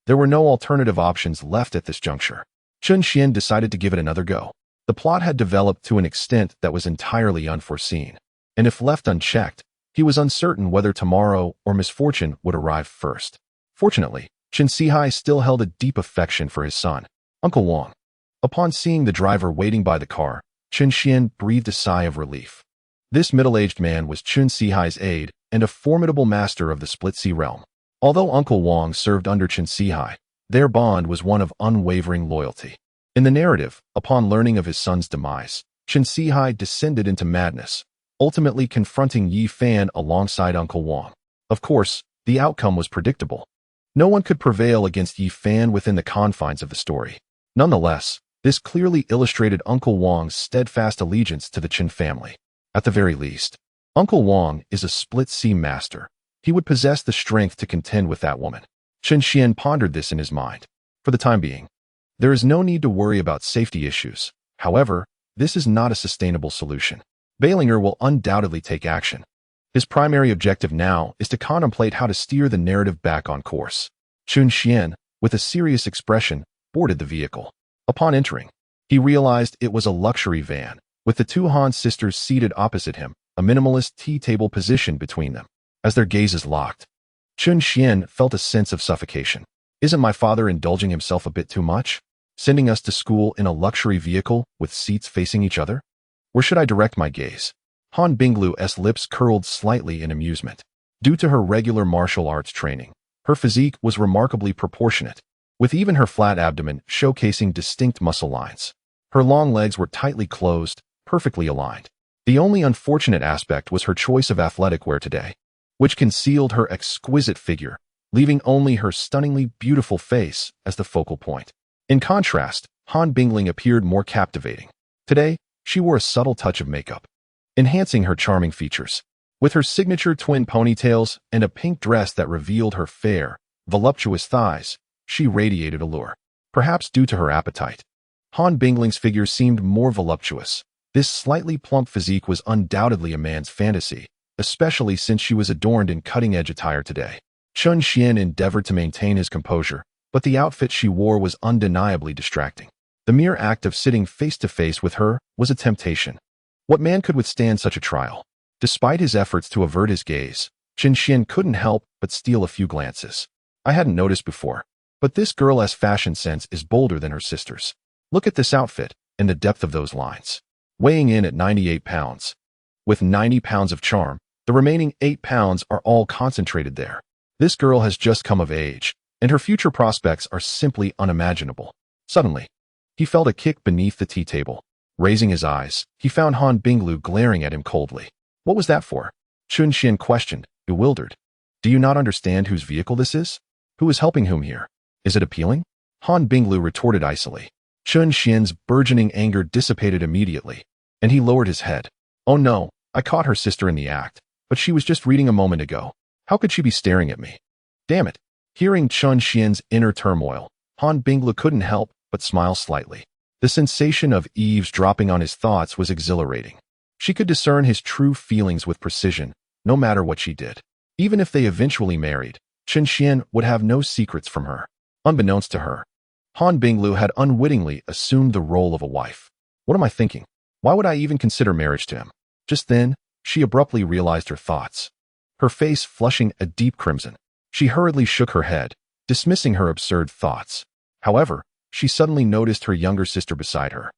there were no alternative options left at this juncture. Chen Xian decided to give it another go. The plot had developed to an extent that was entirely unforeseen, and if left unchecked, he was uncertain whether tomorrow or misfortune would arrive first. Fortunately, Chen Sihai still held a deep affection for his son, Uncle Wang. Upon seeing the driver waiting by the car, Chen Xian breathed a sigh of relief. This middle-aged man was Chen Sihai's aide and a formidable master of the Split Sea realm. Although Uncle Wang served under Chen Sihai, their bond was one of unwavering loyalty. In the narrative, upon learning of his son's demise, Chen Sihai descended into madness, ultimately confronting Yi Fan alongside Uncle Wang. Of course, the outcome was predictable. No one could prevail against Yi Fan within the confines of the story. Nonetheless, this clearly illustrated Uncle Wang's steadfast allegiance to the Chen family. At the very least, Uncle Wang is a split sea master. He would possess the strength to contend with that woman. Chen Xian pondered this in his mind. For the time being, there is no need to worry about safety issues. However, this is not a sustainable solution. Bailinger will undoubtedly take action. His primary objective now is to contemplate how to steer the narrative back on course. Chen Xian, with a serious expression, boarded the vehicle. Upon entering, he realized it was a luxury van, with the two Han sisters seated opposite him, a minimalist tea table positioned between them. As their gazes locked, Chen Xian felt a sense of suffocation. Isn't my father indulging himself a bit too much? Sending us to school in a luxury vehicle with seats facing each other? Where should I direct my gaze? Han Binglu's lips curled slightly in amusement. Due to her regular martial arts training, her physique was remarkably proportionate, with even her flat abdomen showcasing distinct muscle lines. Her long legs were tightly closed, perfectly aligned. The only unfortunate aspect was her choice of athletic wear today, which concealed her exquisite figure, leaving only her stunningly beautiful face as the focal point. In contrast, Han Bingling appeared more captivating. Today, she wore a subtle touch of makeup, enhancing her charming features. With her signature twin ponytails and a pink dress that revealed her fair, voluptuous thighs, she radiated allure. Perhaps due to her appetite, Han Bingling's figure seemed more voluptuous. This slightly plump physique was undoubtedly a man's fantasy, especially since she was adorned in cutting-edge attire today. Chen Xian endeavored to maintain his composure, but the outfit she wore was undeniably distracting. The mere act of sitting face-to-face with her was a temptation. What man could withstand such a trial? Despite his efforts to avert his gaze, Chen Xian couldn't help but steal a few glances. I hadn't noticed before, but this girl's fashion sense is bolder than her sister's. Look at this outfit and the depth of those lines. Weighing in at 98 pounds. With 90 pounds of charm, the remaining 8 pounds are all concentrated there. This girl has just come of age, and her future prospects are simply unimaginable. Suddenly, he felt a kick beneath the tea table. Raising his eyes, he found Han Binglu glaring at him coldly. What was that for? Chen Xian questioned, bewildered. Do you not understand whose vehicle this is? Who is helping whom here? Is it appealing? Han Binglu retorted icily. Chen Xian's burgeoning anger dissipated immediately, and he lowered his head. Oh no, I caught her sister in the act, but she was just reading a moment ago. How could she be staring at me? Damn it. Hearing Chen Xian's inner turmoil, Han Binglu couldn't help but smile slightly. The sensation of eavesdropping on his thoughts was exhilarating. She could discern his true feelings with precision, no matter what she did. Even if they eventually married, Chen Xian would have no secrets from her. Unbeknownst to her, Han Binglu had unwittingly assumed the role of a wife. What am I thinking? Why would I even consider marriage to him? Just then, she abruptly realized her thoughts. Her face flushing a deep crimson, she hurriedly shook her head, dismissing her absurd thoughts. However, she suddenly noticed her younger sister beside her,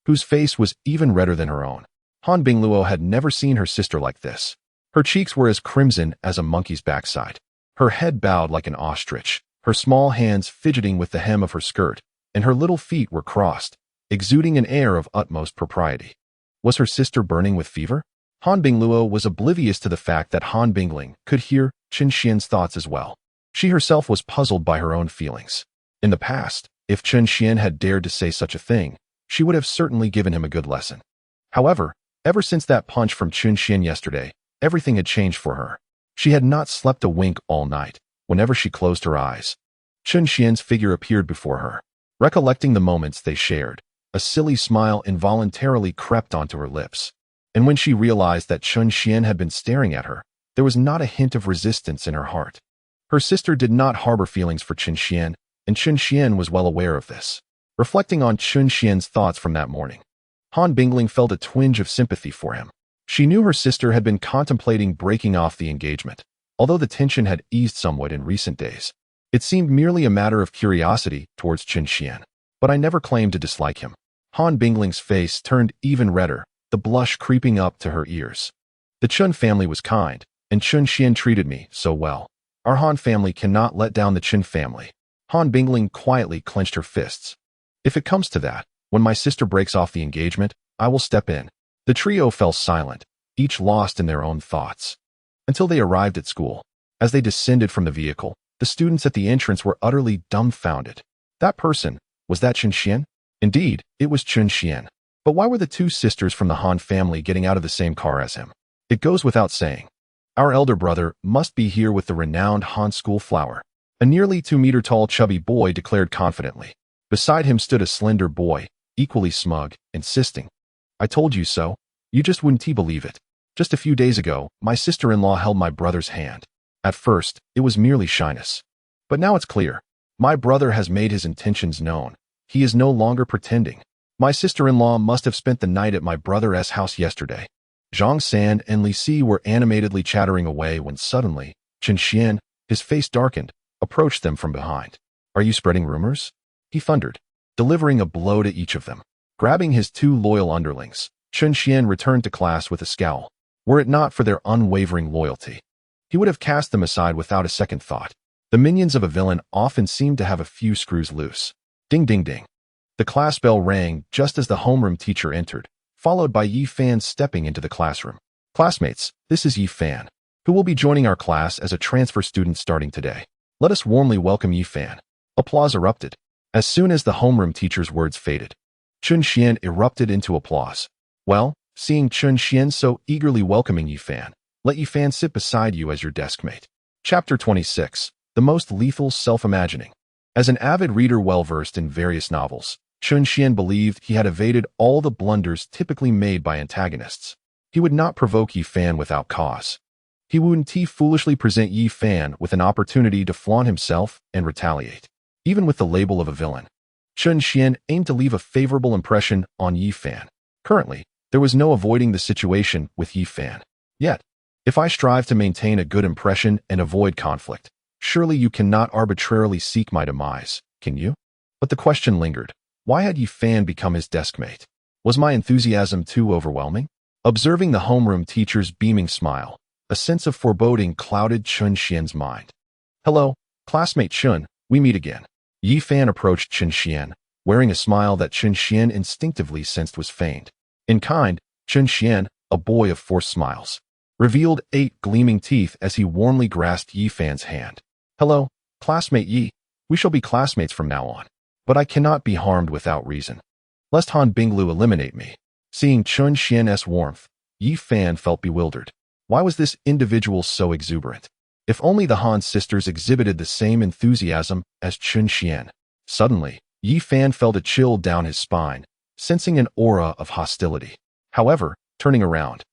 whose face was even redder than her own. Han Bingluo had never seen her sister like this. Her cheeks were as crimson as a monkey's backside. Her head bowed like an ostrich, her small hands fidgeting with the hem of her skirt, and her little feet were crossed, exuding an air of utmost propriety. Was her sister burning with fever? Han Bingluo was oblivious to the fact that Han Bingling could hear Chen Xian's thoughts as well. She herself was puzzled by her own feelings. In the past, if Chen Xian had dared to say such a thing, she would have certainly given him a good lesson. However, ever since that punch from Chen Xian yesterday, everything had changed for her. She had not slept a wink all night. Whenever she closed her eyes, Chen Xian's figure appeared before her. Recollecting the moments they shared, a silly smile involuntarily crept onto her lips. And when she realized that Chen Xian had been staring at her, there was not a hint of resistance in her heart. Her sister did not harbor feelings for Chen Xian, and Chen Xian was well aware of this. Reflecting on Chen Xian's thoughts from that morning, Han Bingling felt a twinge of sympathy for him. She knew her sister had been contemplating breaking off the engagement, although the tension had eased somewhat in recent days. It seemed merely a matter of curiosity towards Chen Xian. But I never claimed to dislike him. Han Bingling's face turned even redder, the blush creeping up to her ears. The Chun family was kind, and Chen Xian treated me so well. Our Han family cannot let down the Chen family. Han Bingling quietly clenched her fists. If it comes to that, when my sister breaks off the engagement, I will step in. The trio fell silent, each lost in their own thoughts. Until they arrived at school. As they descended from the vehicle, the students at the entrance were utterly dumbfounded. That person, was that Chen Xian? Indeed, it was Chen Xian. But why were the two sisters from the Han family getting out of the same car as him? It goes without saying. Our elder brother must be here with the renowned Han school flower. A nearly 2-meter-tall chubby boy declared confidently. Beside him stood a slender boy, equally smug, insisting. I told you so. You just wouldn't believe it. Just a few days ago, my sister-in-law held my brother's hand. At first, it was merely shyness. But now it's clear. My brother has made his intentions known. He is no longer pretending. My sister-in-law must have spent the night at my brother's house yesterday. Zhang San and Li Si were animatedly chattering away when suddenly, Chen Xian, his face darkened, approached them from behind. Are you spreading rumors? He thundered, delivering a blow to each of them. Grabbing his two loyal underlings, Chen Xian returned to class with a scowl. Were it not for their unwavering loyalty, he would have cast them aside without a second thought. The minions of a villain often seem to have a few screws loose. Ding ding ding. The class bell rang just as the homeroom teacher entered, followed by Yi Fan stepping into the classroom. Classmates, this is Yi Fan, who will be joining our class as a transfer student starting today. Let us warmly welcome Yi Fan. Applause erupted. As soon as the homeroom teacher's words faded, Chen Xian erupted into applause. Well, seeing Chen Xian so eagerly welcoming Yi Fan, let Yi Fan sit beside you as your deskmate. Chapter 26. The Most Lethal Self-Imagining. As an avid reader well-versed in various novels, Chen Xian believed he had evaded all the blunders typically made by antagonists. He would not provoke Yi Fan without cause. He wouldn't foolishly present Yi Fan with an opportunity to flaunt himself and retaliate. Even with the label of a villain, Chen Xian aimed to leave a favorable impression on Yi Fan. Currently, there was no avoiding the situation with Yi Fan. Yet, if I strive to maintain a good impression and avoid conflict, surely you cannot arbitrarily seek my demise, can you? But the question lingered. Why had Yi Fan become his deskmate? Was my enthusiasm too overwhelming? Observing the homeroom teacher's beaming smile, a sense of foreboding clouded Chen Xian's mind. Hello, classmate Chen, we meet again. Yi Fan approached Chen Xian, wearing a smile that Chen Xian instinctively sensed was feigned. In kind, Chen Xian, a boy of forced smiles, revealed 8 gleaming teeth as he warmly grasped Yi Fan's hand. Hello, classmate Yi. We shall be classmates from now on. But I cannot be harmed without reason, lest Han Binglu eliminate me. Seeing Chen Xian's warmth, Yi Fan felt bewildered. Why was this individual so exuberant? If only the Han sisters exhibited the same enthusiasm as Chen Xian. Suddenly, Yi Fan felt a chill down his spine, sensing an aura of hostility. However, turning around,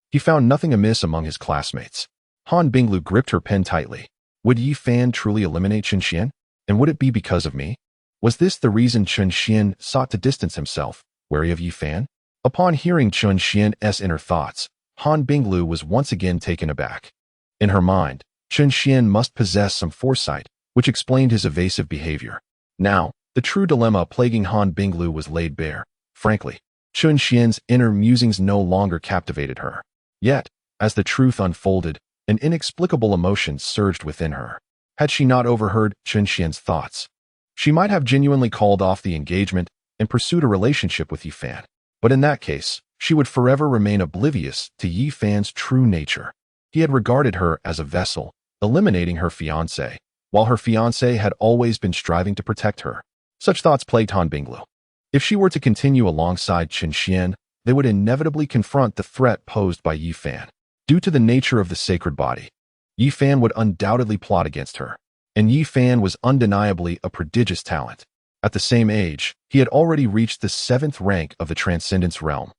he found nothing amiss among his classmates. Han Binglu gripped her pen tightly. Would Yi Fan truly eliminate Chen Xian? And would it be because of me? Was this the reason Chen Xian sought to distance himself, wary of Yi Fan? Upon hearing Chen Xian's inner thoughts, Han Binglu was once again taken aback. In her mind, Chen Xian must possess some foresight, which explained his evasive behavior. Now, the true dilemma plaguing Han Binglu was laid bare. Frankly, Chen Xian's inner musings no longer captivated her. Yet, as the truth unfolded, an inexplicable emotion surged within her. Had she not overheard Chen Xian's thoughts, she might have genuinely called off the engagement and pursued a relationship with Yi Fan. But in that case, she would forever remain oblivious to Yi Fan's true nature. He had regarded her as a vessel, eliminating her fiancé, while her fiancé had always been striving to protect her. Such thoughts plagued Han Binglu. If she were to continue alongside Chen Xian, they would inevitably confront the threat posed by Yi Fan. Due to the nature of the sacred body, Yi Fan would undoubtedly plot against her. And Yi Fan was undeniably a prodigious talent. At the same age, he had already reached the 7th rank of the Transcendence realm.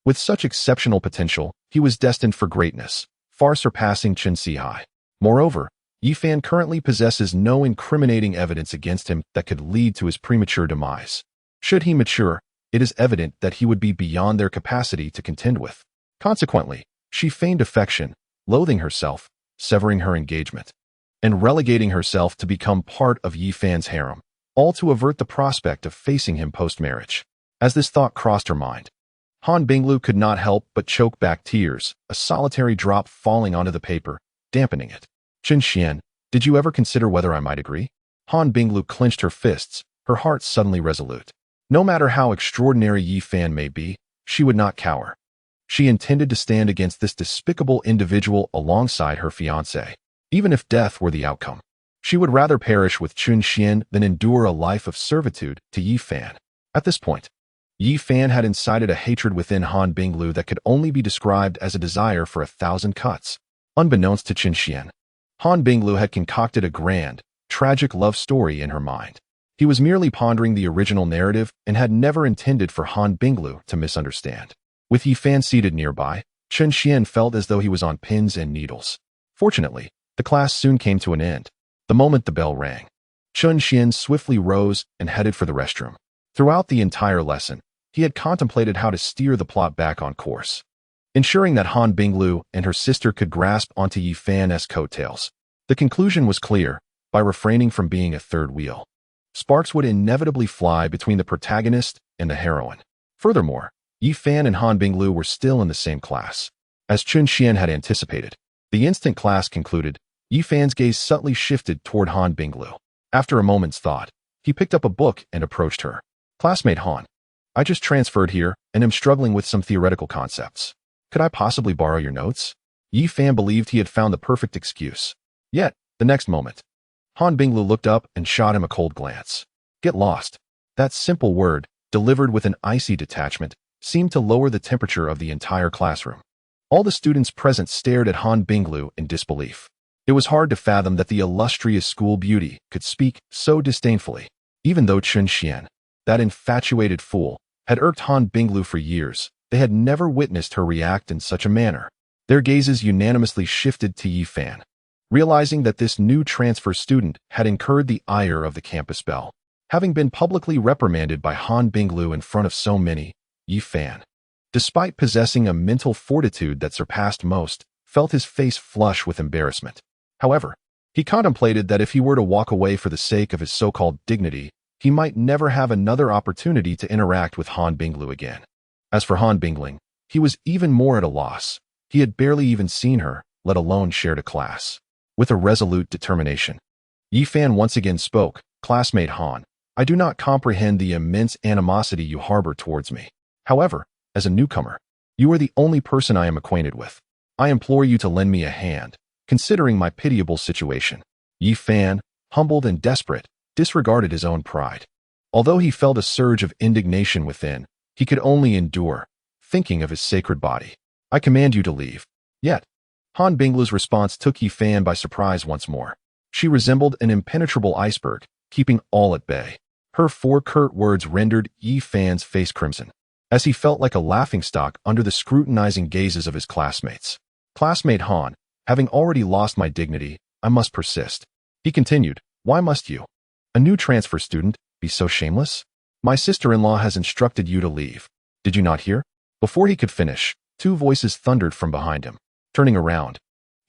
With such exceptional potential, he was destined for greatness, far surpassing Chen Sihai. Moreover, Yi Fan currently possesses no incriminating evidence against him that could lead to his premature demise. Should he mature, it is evident that he would be beyond their capacity to contend with. Consequently, she feigned affection, loathing herself, severing her engagement, and relegating herself to become part of Yi Fan's harem, all to avert the prospect of facing him post-marriage. As this thought crossed her mind, Han Binglu could not help but choke back tears, a solitary drop falling onto the paper, dampening it. Chen Xian, did you ever consider whether I might agree? Han Binglu clenched her fists, her heart suddenly resolute. No matter how extraordinary Yi Fan may be, she would not cower. She intended to stand against this despicable individual alongside her fiancé, even if death were the outcome. She would rather perish with Chun Xian than endure a life of servitude to Yi Fan. At this point, Yi Fan had incited a hatred within Han Binglu that could only be described as a desire for 1,000 cuts. Unbeknownst to Chen Xian, Han Binglu had concocted a grand, tragic love story in her mind. He was merely pondering the original narrative and had never intended for Han Binglu to misunderstand. With Yi Fan seated nearby, Chen Xian felt as though he was on pins and needles. Fortunately, the class soon came to an end. The moment the bell rang, Chen Xian swiftly rose and headed for the restroom. Throughout the entire lesson, he had contemplated how to steer the plot back on course, ensuring that Han Binglu and her sister could grasp onto Yi Fan's coattails. The conclusion was clear: by refraining from being a third wheel, sparks would inevitably fly between the protagonist and the heroine. Furthermore, Yi Fan and Han Binglu were still in the same class. As Chun Xian had anticipated, the instant class concluded, Yi Fan's gaze subtly shifted toward Han Binglu. After a moment's thought, he picked up a book and approached her. Classmate Han, I just transferred here and am struggling with some theoretical concepts. Could I possibly borrow your notes? Yi Fan believed he had found the perfect excuse. Yet, the next moment, Han Binglu looked up and shot him a cold glance. Get lost. That simple word, delivered with an icy detachment, seemed to lower the temperature of the entire classroom. All the students present stared at Han Binglu in disbelief. It was hard to fathom that the illustrious school beauty could speak so disdainfully. Even though Chun Xian, that infatuated fool, had irked Han Binglu for years, they had never witnessed her react in such a manner. Their gazes unanimously shifted to Yi Fan, realizing that this new transfer student had incurred the ire of the campus bell. Having been publicly reprimanded by Han Binglu in front of so many, Yi Fan, despite possessing a mental fortitude that surpassed most, felt his face flush with embarrassment. However, he contemplated that if he were to walk away for the sake of his so-called dignity, he might never have another opportunity to interact with Han Binglu again. As for Han Bingling, he was even more at a loss. He had barely even seen her, let alone shared a class. With a resolute determination, Yi Fan once again spoke. Classmate Han, I do not comprehend the immense animosity you harbor towards me. However, as a newcomer, you are the only person I am acquainted with. I implore you to lend me a hand, considering my pitiable situation. Yi Fan, humbled and desperate, disregarded his own pride. Although he felt a surge of indignation within, he could only endure, thinking of his sacred body. I command you to leave. Yet, Han Binglu's response took Yi Fan by surprise once more. She resembled an impenetrable iceberg, keeping all at bay. Her four curt words rendered Yi Fan's face crimson, as he felt like a laughingstock under the scrutinizing gazes of his classmates. Classmate Han, having already lost my dignity, I must persist. He continued, why must you, a new transfer student, be so shameless? My sister-in-law has instructed you to leave. Did you not hear? Before he could finish, two voices thundered from behind him. Turning around,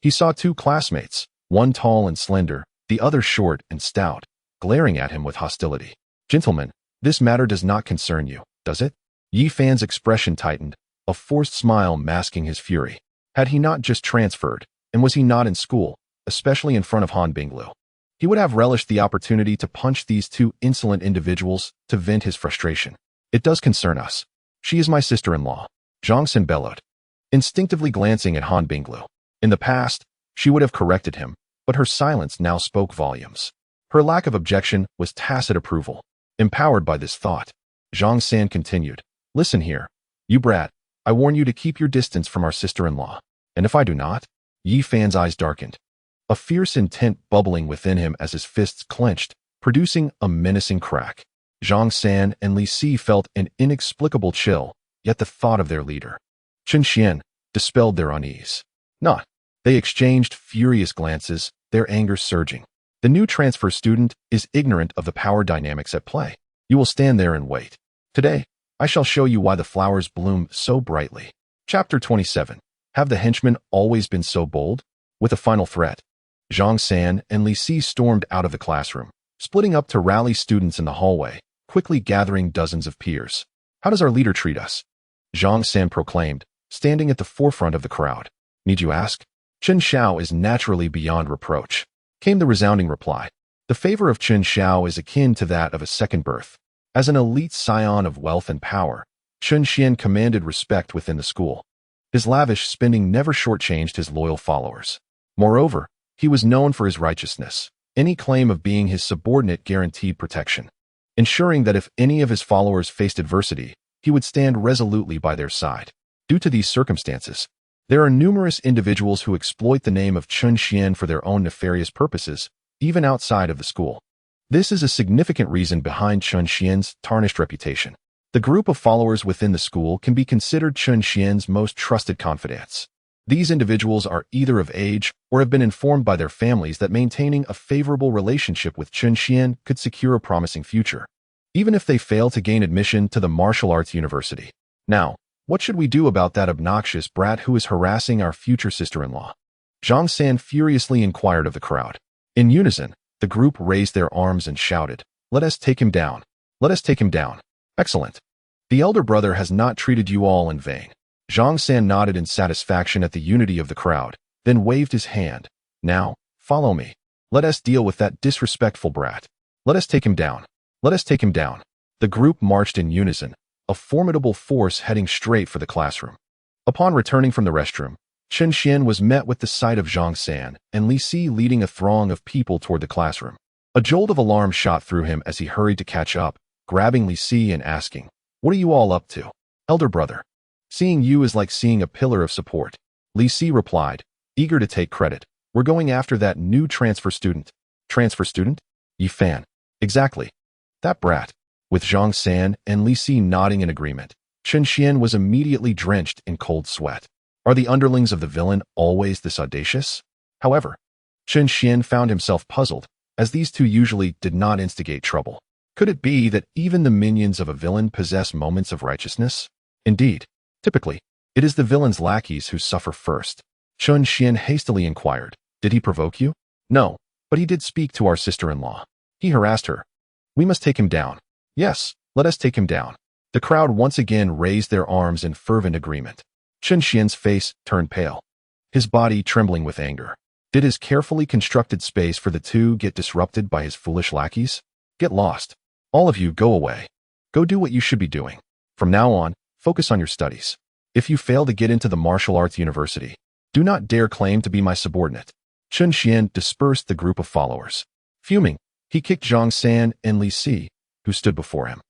he saw two classmates, one tall and slender, the other short and stout, glaring at him with hostility. Gentlemen, this matter does not concern you, does it? Yi Fan's expression tightened, a forced smile masking his fury. Had he not just transferred, and was he not in school, especially in front of Han Binglu? He would have relished the opportunity to punch these two insolent individuals to vent his frustration. It does concern us. She is my sister-in-law, Zhang Xin bellowed, instinctively glancing at Han Binglu. In the past, she would have corrected him, but her silence now spoke volumes. Her lack of objection was tacit approval. Empowered by this thought, Zhang San continued, listen here, you brat, I warn you to keep your distance from our sister-in-law. And if I do not? Yi Fan's eyes darkened, a fierce intent bubbling within him as his fists clenched, producing a menacing crack. Zhang San and Li Si felt an inexplicable chill, yet the thought of their leader, Chen Xian, dispelled their unease. Not. They exchanged furious glances, their anger surging. The new transfer student is ignorant of the power dynamics at play. You will stand there and wait. Today, I shall show you why the flowers bloom so brightly. Chapter 27. Have the henchmen always been so bold? With a final threat, Zhang San and Li Si stormed out of the classroom, splitting up to rally students in the hallway, quickly gathering dozens of peers. How does our leader treat us? Zhang San proclaimed, standing at the forefront of the crowd. Need you ask? Chen Xiao is naturally beyond reproach, came the resounding reply. The favor of Chen Xiao is akin to that of a second birth. As an elite scion of wealth and power, Chen Xian commanded respect within the school. His lavish spending never shortchanged his loyal followers. Moreover, he was known for his righteousness. Any claim of being his subordinate guaranteed protection, ensuring that if any of his followers faced adversity, he would stand resolutely by their side. Due to these circumstances, there are numerous individuals who exploit the name of Chen Xian for their own nefarious purposes, even outside of the school. This is a significant reason behind Chen Xian's tarnished reputation. The group of followers within the school can be considered Chen Xian's most trusted confidants. These individuals are either of age or have been informed by their families that maintaining a favorable relationship with Chen Xian could secure a promising future, even if they fail to gain admission to the martial arts university. Now, what should we do about that obnoxious brat who is harassing our future sister-in-law? Zhang San furiously inquired of the crowd. In unison, the group raised their arms and shouted, "Let us take him down! Let us take him down!" Excellent. The elder brother has not treated you all in vain. Zhang San nodded in satisfaction at the unity of the crowd, then waved his hand. Now, follow me. Let us deal with that disrespectful brat. Let us take him down. Let us take him down. The group marched in unison, a formidable force heading straight for the classroom. Upon returning from the restroom, Chen Xian was met with the sight of Zhang San and Li Si leading a throng of people toward the classroom. A jolt of alarm shot through him as he hurried to catch up, grabbing Li Si and asking, "What are you all up to? Elder brother, seeing you is like seeing a pillar of support." Li Si replied, eager to take credit, "We're going after that new transfer student." Transfer student? Yi Fan. Exactly. That brat. With Zhang San and Li Si nodding in agreement, Chen Xian was immediately drenched in cold sweat. Are the underlings of the villain always this audacious? However, Chen Xian found himself puzzled, as these two usually did not instigate trouble. Could it be that even the minions of a villain possess moments of righteousness? Indeed, typically, it is the villain's lackeys who suffer first. Chen Xian hastily inquired, "Did he provoke you?" "No, but he did speak to our sister-in-law. He harassed her. We must take him down." "Yes, let us take him down." The crowd once again raised their arms in fervent agreement. Chen Xian's face turned pale, his body trembling with anger. Did his carefully constructed space for the two get disrupted by his foolish lackeys? Get lost. All of you go away. Go do what you should be doing. From now on, focus on your studies. If you fail to get into the martial arts university, do not dare claim to be my subordinate. Chen Xian dispersed the group of followers. Fuming, he kicked Zhang San and Li Si, who stood before him.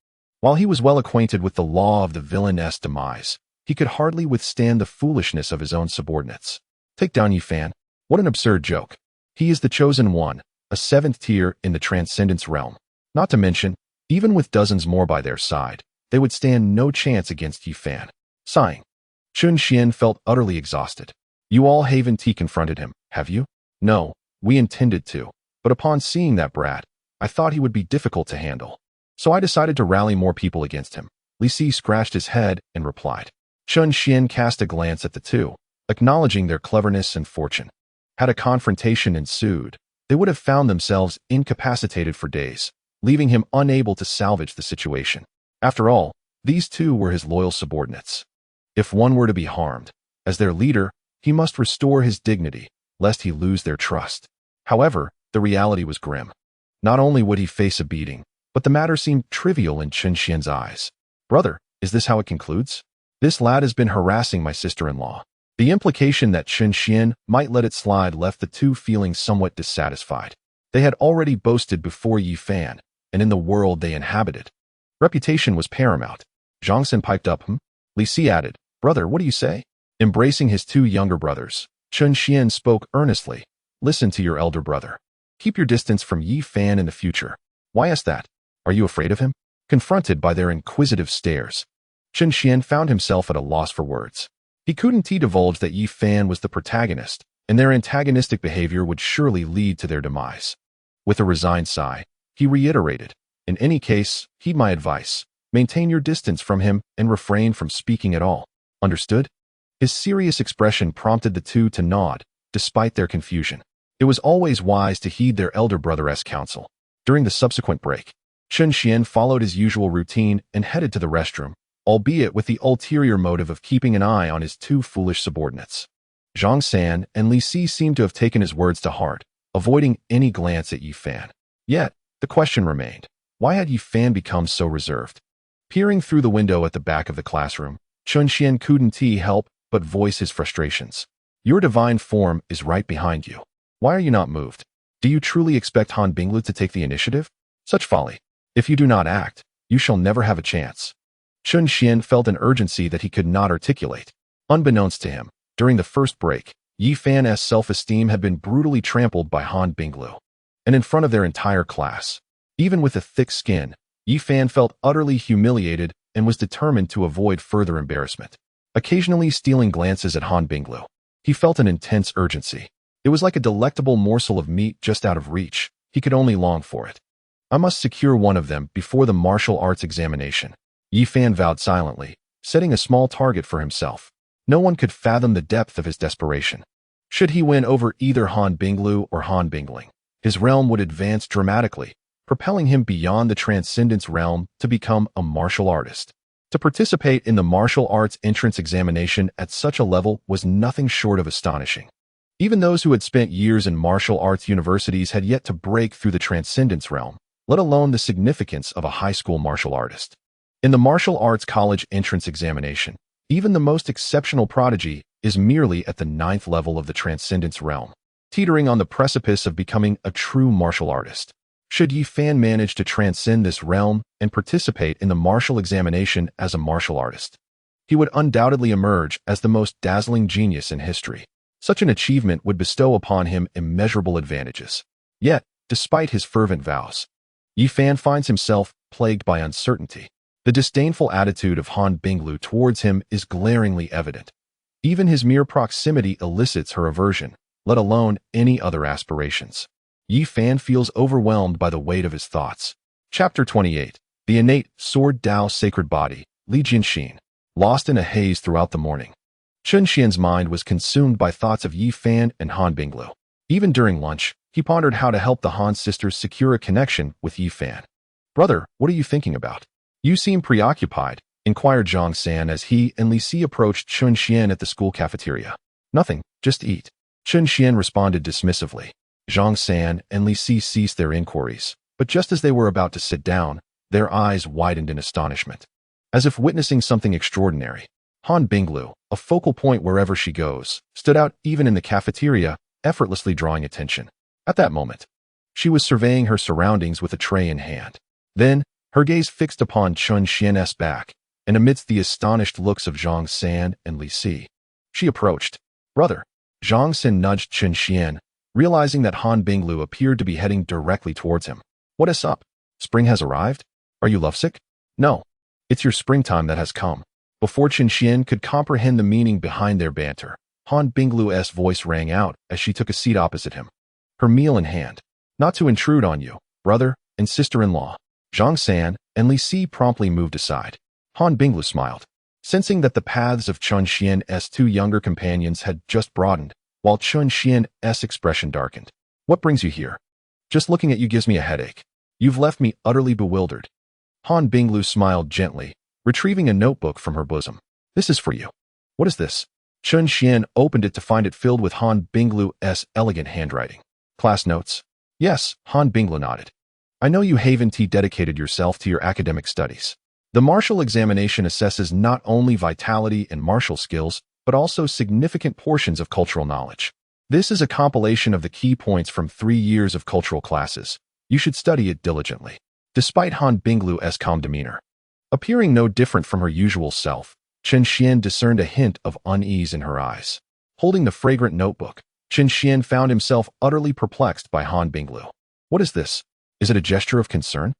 While he was well acquainted with the law of the villain's demise, he could hardly withstand the foolishness of his own subordinates. Take down Yi Fan. What an absurd joke. He is the chosen one, a seventh tier in the transcendence realm. Not to mention, even with dozens more by their side, they would stand no chance against Yi Fan. Sighing, Chen Xian felt utterly exhausted. You all haven't confronted him, have you? No, we intended to, but upon seeing that brat, I thought he would be difficult to handle. So I decided to rally more people against him. Li Si scratched his head and replied. Chen Xian cast a glance at the two, acknowledging their cleverness and fortune. Had a confrontation ensued, they would have found themselves incapacitated for days, leaving him unable to salvage the situation. After all, these two were his loyal subordinates. If one were to be harmed, as their leader, he must restore his dignity, lest he lose their trust. However, the reality was grim. Not only would he face a beating, but the matter seemed trivial in Chen Xian's eyes. Brother, is this how it concludes? This lad has been harassing my sister-in-law. The implication that Chen Xian might let it slide left the two feeling somewhat dissatisfied. They had already boasted before Yi Fan, and in the world they inhabited. Reputation was paramount. Zhang San piped up, Li Si added, Brother, what do you say? Embracing his two younger brothers, Chen Xian spoke earnestly. Listen to your elder brother. Keep your distance from Yi Fan in the future. Why is that? Are you afraid of him? Confronted by their inquisitive stares, Chen Xian found himself at a loss for words. He couldn't divulge that Yi Fan was the protagonist, and their antagonistic behavior would surely lead to their demise. With a resigned sigh, he reiterated, In any case, heed my advice. Maintain your distance from him and refrain from speaking at all. Understood? His serious expression prompted the two to nod, despite their confusion. It was always wise to heed their elder brother's counsel. During the subsequent break, Chun Xian followed his usual routine and headed to the restroom, albeit with the ulterior motive of keeping an eye on his two foolish subordinates. Zhang San and Li Si seemed to have taken his words to heart, avoiding any glance at Yi Fan. Yet, the question remained, why had Yi Fan become so reserved? Peering through the window at the back of the classroom, Chun Xian couldn't help but voice his frustrations. Your divine form is right behind you. Why are you not moved? Do you truly expect Han Binglu to take the initiative? Such folly. If you do not act, you shall never have a chance. Chun Xian felt an urgency that he could not articulate. Unbeknownst to him, during the first break, Yi Fan's self-esteem had been brutally trampled by Han Binglu. And in front of their entire class. Even with a thick skin, Yi Fan felt utterly humiliated and was determined to avoid further embarrassment. Occasionally stealing glances at Han Binglu, he felt an intense urgency. It was like a delectable morsel of meat just out of reach. He could only long for it. I must secure one of them before the martial arts examination. Yi Fan vowed silently, setting a small target for himself. No one could fathom the depth of his desperation. Should he win over either Han Binglu or Han Bingling, his realm would advance dramatically, propelling him beyond the transcendence realm to become a martial artist. To participate in the martial arts entrance examination at such a level was nothing short of astonishing. Even those who had spent years in martial arts universities had yet to break through the transcendence realm, let alone the significance of a high school martial artist. In the martial arts college entrance examination, even the most exceptional prodigy is merely at the 9th level of the transcendence realm, teetering on the precipice of becoming a true martial artist. Should Yi Fan manage to transcend this realm and participate in the martial examination as a martial artist, he would undoubtedly emerge as the most dazzling genius in history. Such an achievement would bestow upon him immeasurable advantages. Yet, despite his fervent vows, Yi Fan finds himself plagued by uncertainty. The disdainful attitude of Han Binglu towards him is glaringly evident. Even his mere proximity elicits her aversion, let alone any other aspirations. Yi Fan feels overwhelmed by the weight of his thoughts. Chapter 28. The innate Sword Tao Sacred Body, Li Jinxin. Lost in a haze throughout the morning, Chun Xian's mind was consumed by thoughts of Yi Fan and Han Binglu. Even during lunch, he pondered how to help the Han sisters secure a connection with Yi Fan. Brother, what are you thinking about? You seem preoccupied, inquired Zhang San as he and Li Si approached Chun Xian at the school cafeteria. Nothing, just eat. Chun Xian responded dismissively. Zhang San and Li Si ceased their inquiries, but just as they were about to sit down, their eyes widened in astonishment. As if witnessing something extraordinary, Han Binglu, a focal point wherever she goes, stood out even in the cafeteria, effortlessly drawing attention. At that moment, she was surveying her surroundings with a tray in hand. Then, her gaze fixed upon Chun Xian's back, and amidst the astonished looks of Zhang San and Li Si, she approached. Brother, Zhang San nudged Chun Xian, realizing that Han Binglu appeared to be heading directly towards him. What is up? Spring has arrived? Are you lovesick? No. It's your springtime that has come. Before Chun Xian could comprehend the meaning behind their banter, Han Binglu's voice rang out as she took a seat opposite him, her meal in hand. Not to intrude on you, brother and sister-in-law. Zhang San and Li Si promptly moved aside. Han Binglu smiled, sensing that the paths of Chun Xian's two younger companions had just broadened, while Chun Xian's expression darkened. What brings you here? Just looking at you gives me a headache. You've left me utterly bewildered. Han Binglu smiled gently, retrieving a notebook from her bosom. This is for you. What is this? Chun Xian opened it to find it filled with Han Binglu's elegant handwriting. Class notes? Yes, Han Binglu nodded. I know you haven't dedicated yourself to your academic studies. The martial examination assesses not only vitality and martial skills, but also significant portions of cultural knowledge. This is a compilation of the key points from 3 years of cultural classes. You should study it diligently. Despite Han Binglu's calm demeanor, appearing no different from her usual self, Chun Xian discerned a hint of unease in her eyes. Holding the fragrant notebook, Chun Xian found himself utterly perplexed by Han Binglu. What is this? Is it a gesture of concern?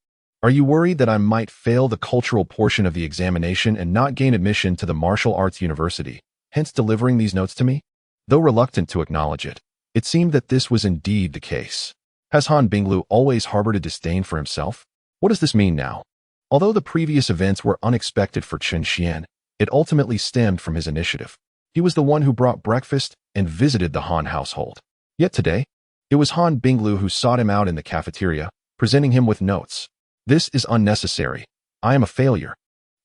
Are you worried that I might fail the cultural portion of the examination and not gain admission to the martial arts university, hence delivering these notes to me? Though reluctant to acknowledge it, it seemed that this was indeed the case. Has Han Binglu always harbored a disdain for himself? What does this mean now? Although the previous events were unexpected for Chen Xian, it ultimately stemmed from his initiative. He was the one who brought breakfast and visited the Han household. Yet today, it was Han Binglu who sought him out in the cafeteria, presenting him with notes. This is unnecessary. I am a failure.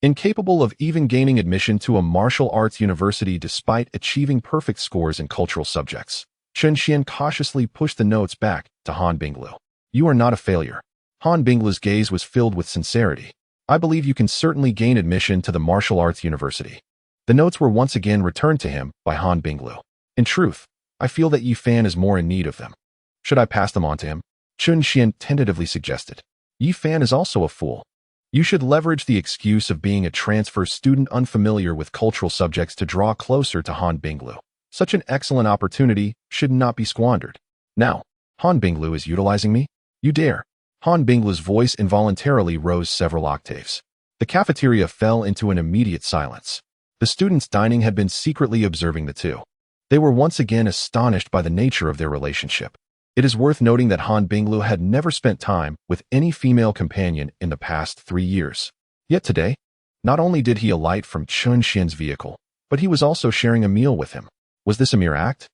Incapable of even gaining admission to a martial arts university despite achieving perfect scores in cultural subjects. Chen Xian cautiously pushed the notes back to Han Binglu. You are not a failure. Han Binglu's gaze was filled with sincerity. I believe you can certainly gain admission to the martial arts university. The notes were once again returned to him by Han Binglu. In truth, I feel that Yi Fan is more in need of them. Should I pass them on to him? Chen Xian tentatively suggested. Yi Fan is also a fool. You should leverage the excuse of being a transfer student unfamiliar with cultural subjects to draw closer to Han Binglu. Such an excellent opportunity should not be squandered. Now, Han Binglu is utilizing me? You dare. Han Binglu's voice involuntarily rose several octaves. The cafeteria fell into an immediate silence. The students dining had been secretly observing the two. They were once again astonished by the nature of their relationship. It is worth noting that Han Binglu had never spent time with any female companion in the past 3 years. Yet today, not only did he alight from Chen Xian's vehicle, but he was also sharing a meal with him. Was this a mere act?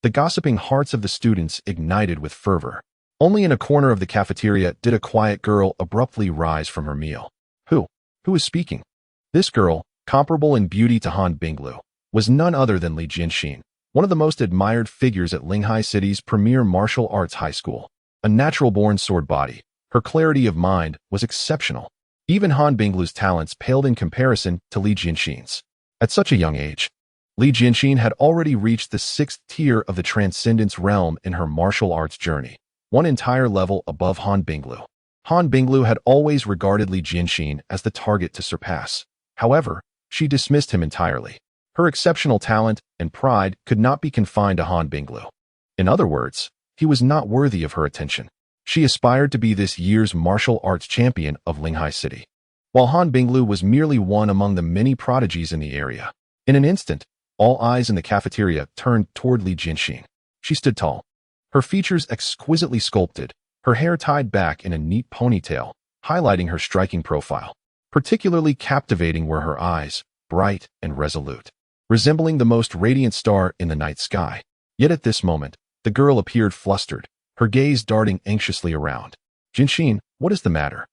The gossiping hearts of the students ignited with fervor. Only in a corner of the cafeteria did a quiet girl abruptly rise from her meal. Who is speaking? This girl, comparable in beauty to Han Binglu, was none other than Li Jianxin, one of the most admired figures at Linghai City's premier martial arts high school. A natural-born sword body, her clarity of mind was exceptional. Even Han Binglu's talents paled in comparison to Li Jianxin's. At such a young age, Li Jianxin had already reached the 6th tier of the transcendence realm in her martial arts journey, one entire level above Han Binglu. Han Binglu had always regarded Li Jianxin as the target to surpass. However, she dismissed him entirely. Her exceptional talent and pride could not be confined to Han Binglu. In other words, he was not worthy of her attention. She aspired to be this year's martial arts champion of Linghai City, while Han Binglu was merely one among the many prodigies in the area. In an instant, all eyes in the cafeteria turned toward Li Jianxin. She stood tall, her features exquisitely sculpted, her hair tied back in a neat ponytail, highlighting her striking profile. Particularly captivating were her eyes, bright and resolute, resembling the most radiant star in the night sky. Yet at this moment, the girl appeared flustered, her gaze darting anxiously around. Jianxin, what is the matter?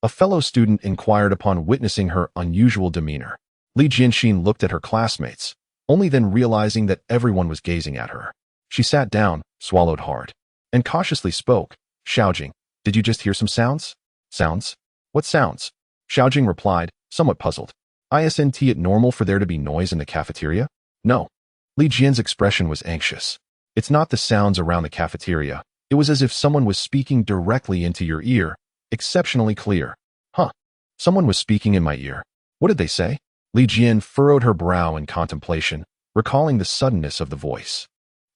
A fellow student inquired upon witnessing her unusual demeanor. Li Jianxin looked at her classmates, only then realizing that everyone was gazing at her. She sat down, swallowed hard, and cautiously spoke. Xiaojing, did you just hear some sounds? Sounds? What sounds? Xiaojing replied, somewhat puzzled. Isn't it normal for there to be noise in the cafeteria? No. Li Jian's expression was anxious. It's not the sounds around the cafeteria. It was as if someone was speaking directly into your ear, exceptionally clear. Huh. Someone was speaking in my ear. What did they say? Li Jian furrowed her brow in contemplation, recalling the suddenness of the voice.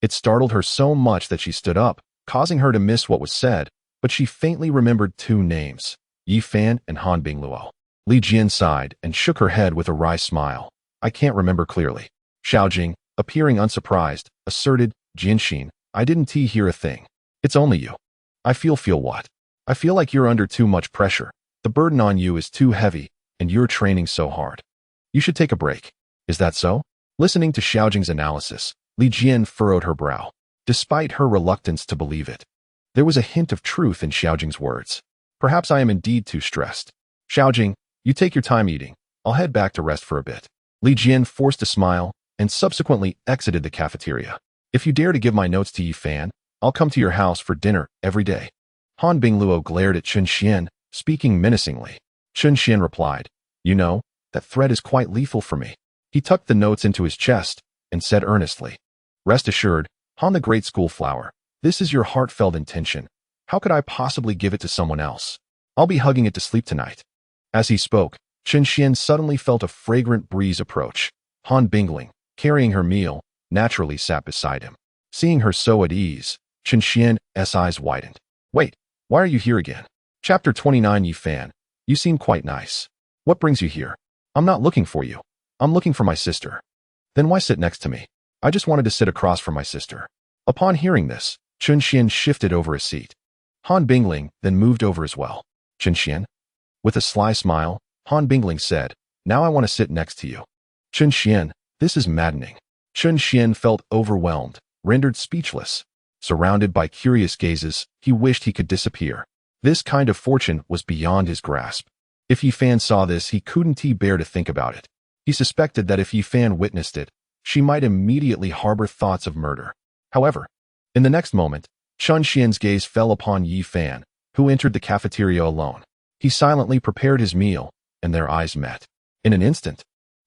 It startled her so much that she stood up, causing her to miss what was said, but she faintly remembered 2 names, Yi Fan and Han Bingluo. Li Jian sighed and shook her head with a wry smile. I can't remember clearly. Xiaojing, appearing unsurprised, asserted, Jianxin, I didn't hear a thing. It's only you. I feel what? I feel like you're under too much pressure. The burden on you is too heavy, and you're training so hard. You should take a break. Is that so? Listening to Xiaojing's analysis, Li Jian furrowed her brow. Despite her reluctance to believe it, there was a hint of truth in Xiaojing's words. Perhaps I am indeed too stressed. Xiaojing, you take your time eating. I'll head back to rest for a bit. Li Jian forced a smile and subsequently exited the cafeteria. If you dare to give my notes to Yi Fan, I'll come to your house for dinner every day. Han Bingluo glared at Chen Xian, speaking menacingly. Chen Xian replied, you know, that threat is quite lethal for me. He tucked the notes into his chest and said earnestly, rest assured, Han the great school flower, this is your heartfelt intention. How could I possibly give it to someone else? I'll be hugging it to sleep tonight. As he spoke, Chen Xian suddenly felt a fragrant breeze approach. Han Bingling, carrying her meal, naturally sat beside him. Seeing her so at ease, Chen Xian's eyes widened. Wait, why are you here again? Chapter 29 Yi Fan, you seem quite nice. What brings you here? I'm not looking for you. I'm looking for my sister. Then why sit next to me? I just wanted to sit across from my sister. Upon hearing this, Chen Xian shifted over a seat. Han Bingling then moved over as well. Chen Xian, With a sly smile, Han Bingling said, "Now I want to sit next to you." Chen Xian, this is maddening. Chen Xian felt overwhelmed, rendered speechless. Surrounded by curious gazes, he wished he could disappear. This kind of fortune was beyond his grasp. If Yi Fan saw this, he couldn't bear to think about it. He suspected that if Yi Fan witnessed it, she might immediately harbor thoughts of murder. However, in the next moment, Chen Xian's gaze fell upon Yi Fan, who entered the cafeteria alone. He silently prepared his meal, and their eyes met. In an instant,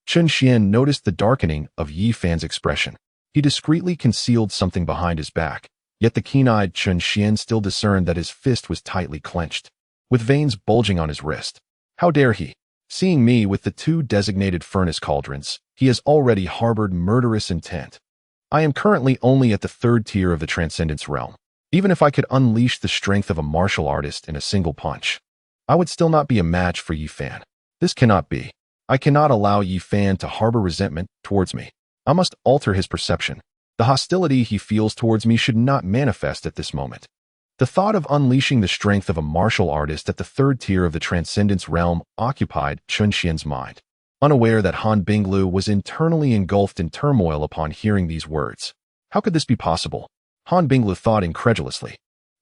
Chen Xian noticed the darkening of Yi Fan's expression. He discreetly concealed something behind his back, yet the keen-eyed Chen Xian still discerned that his fist was tightly clenched, with veins bulging on his wrist. How dare he? Seeing me with the 2 designated furnace cauldrons, he has already harbored murderous intent. I am currently only at the 3rd tier of the Transcendence realm. Even if I could unleash the strength of a martial artist in a single punch, I would still not be a match for Yi Fan. This cannot be. I cannot allow Yi Fan to harbor resentment towards me. I must alter his perception. The hostility he feels towards me should not manifest at this moment. The thought of unleashing the strength of a martial artist at the 3rd tier of the Transcendence realm occupied Chen Xian's mind. Unaware that Han Binglu was internally engulfed in turmoil upon hearing these words. How could this be possible? Han Binglu thought incredulously.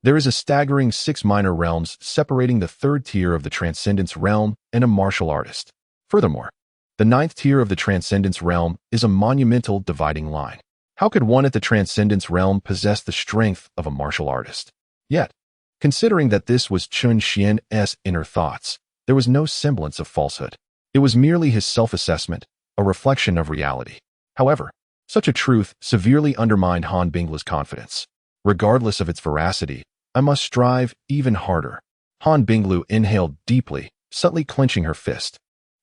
There is a staggering 6 minor realms separating the 3rd tier of the Transcendence realm and a martial artist. Furthermore, the 9th tier of the Transcendence realm is a monumental dividing line. How could one at the Transcendence realm possess the strength of a martial artist? Yet, considering that this was Chen Xian's inner thoughts, there was no semblance of falsehood. It was merely his self-assessment, a reflection of reality. However, such a truth severely undermined Han Binglu's confidence. Regardless of its veracity, I must strive even harder. Han Binglu inhaled deeply, subtly clenching her fist.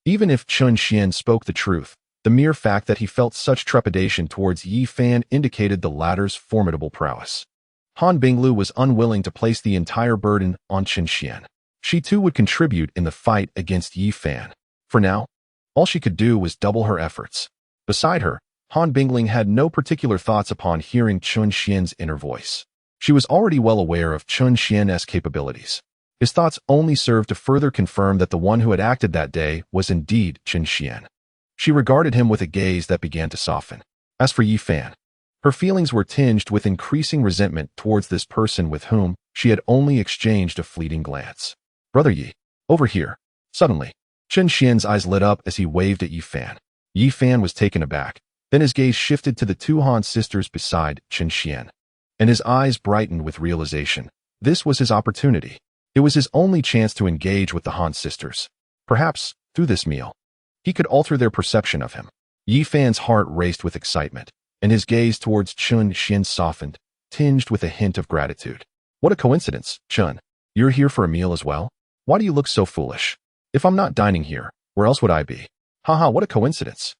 Even if Chen Xian spoke the truth, the mere fact that he felt such trepidation towards Yi Fan indicated the latter's formidable prowess. Han Binglu was unwilling to place the entire burden on Chen Xian. She too would contribute in the fight against Yi Fan. For now, all she could do was double her efforts. Beside her, Han Bingling had no particular thoughts upon hearing Chen Xian's inner voice. She was already well aware of Chen Xian's capabilities. His thoughts only served to further confirm that the one who had acted that day was indeed Chen Xian. She regarded him with a gaze that began to soften. As for Yi Fan, her feelings were tinged with increasing resentment towards this person with whom she had only exchanged a fleeting glance. "Brother Yi, over here." Suddenly, Chen Xian's eyes lit up as he waved at Yi Fan. Yi Fan was taken aback. Then his gaze shifted to the 2 Han sisters beside Chen Xian, and his eyes brightened with realization. This was his opportunity. It was his only chance to engage with the Han sisters. Perhaps, through this meal, he could alter their perception of him. Yi Fan's heart raced with excitement, and his gaze towards Chen Xian softened, tinged with a hint of gratitude. "What a coincidence, Chen. You're here for a meal as well? Why do you look so foolish? If I'm not dining here, where else would I be? Haha, what a coincidence.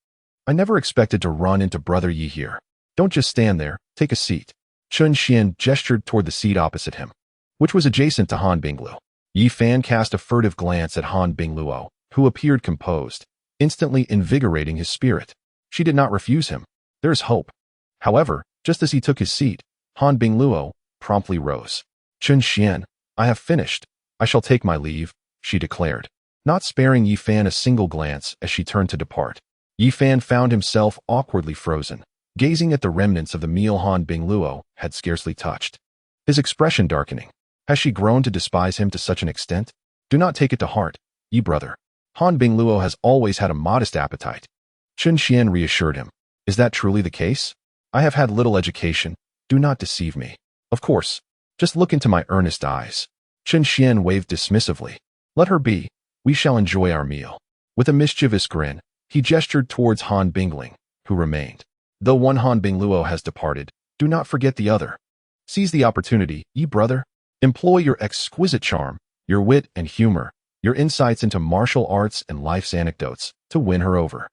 I never expected to run into Brother Yi here. Don't just stand there, take a seat." Chen Xian gestured toward the seat opposite him, which was adjacent to Han Binglu. Yi Fan cast a furtive glance at Han Bingluo, who appeared composed, instantly invigorating his spirit. She did not refuse him. There is hope. However, just as he took his seat, Han Bingluo promptly rose. "Chen Xian, I have finished. I shall take my leave," she declared, not sparing Yi Fan a single glance as she turned to depart. Yi Fan found himself awkwardly frozen, gazing at the remnants of the meal Han Bingluo had scarcely touched. His expression darkening. Has she grown to despise him to such an extent? Do not take it to heart, Yi brother. Han Bingluo has always had a modest appetite. Chen Xian reassured him. Is that truly the case? I have had little education. Do not deceive me. Of course. Just look into my earnest eyes. Chen Xian waved dismissively. Let her be. We shall enjoy our meal. With a mischievous grin, he gestured towards Han Bingling, who remained. Though one Han Bingluo has departed, do not forget the other. Seize the opportunity, Yi brother. Employ your exquisite charm, your wit and humor, your insights into martial arts and life's anecdotes, to win her over.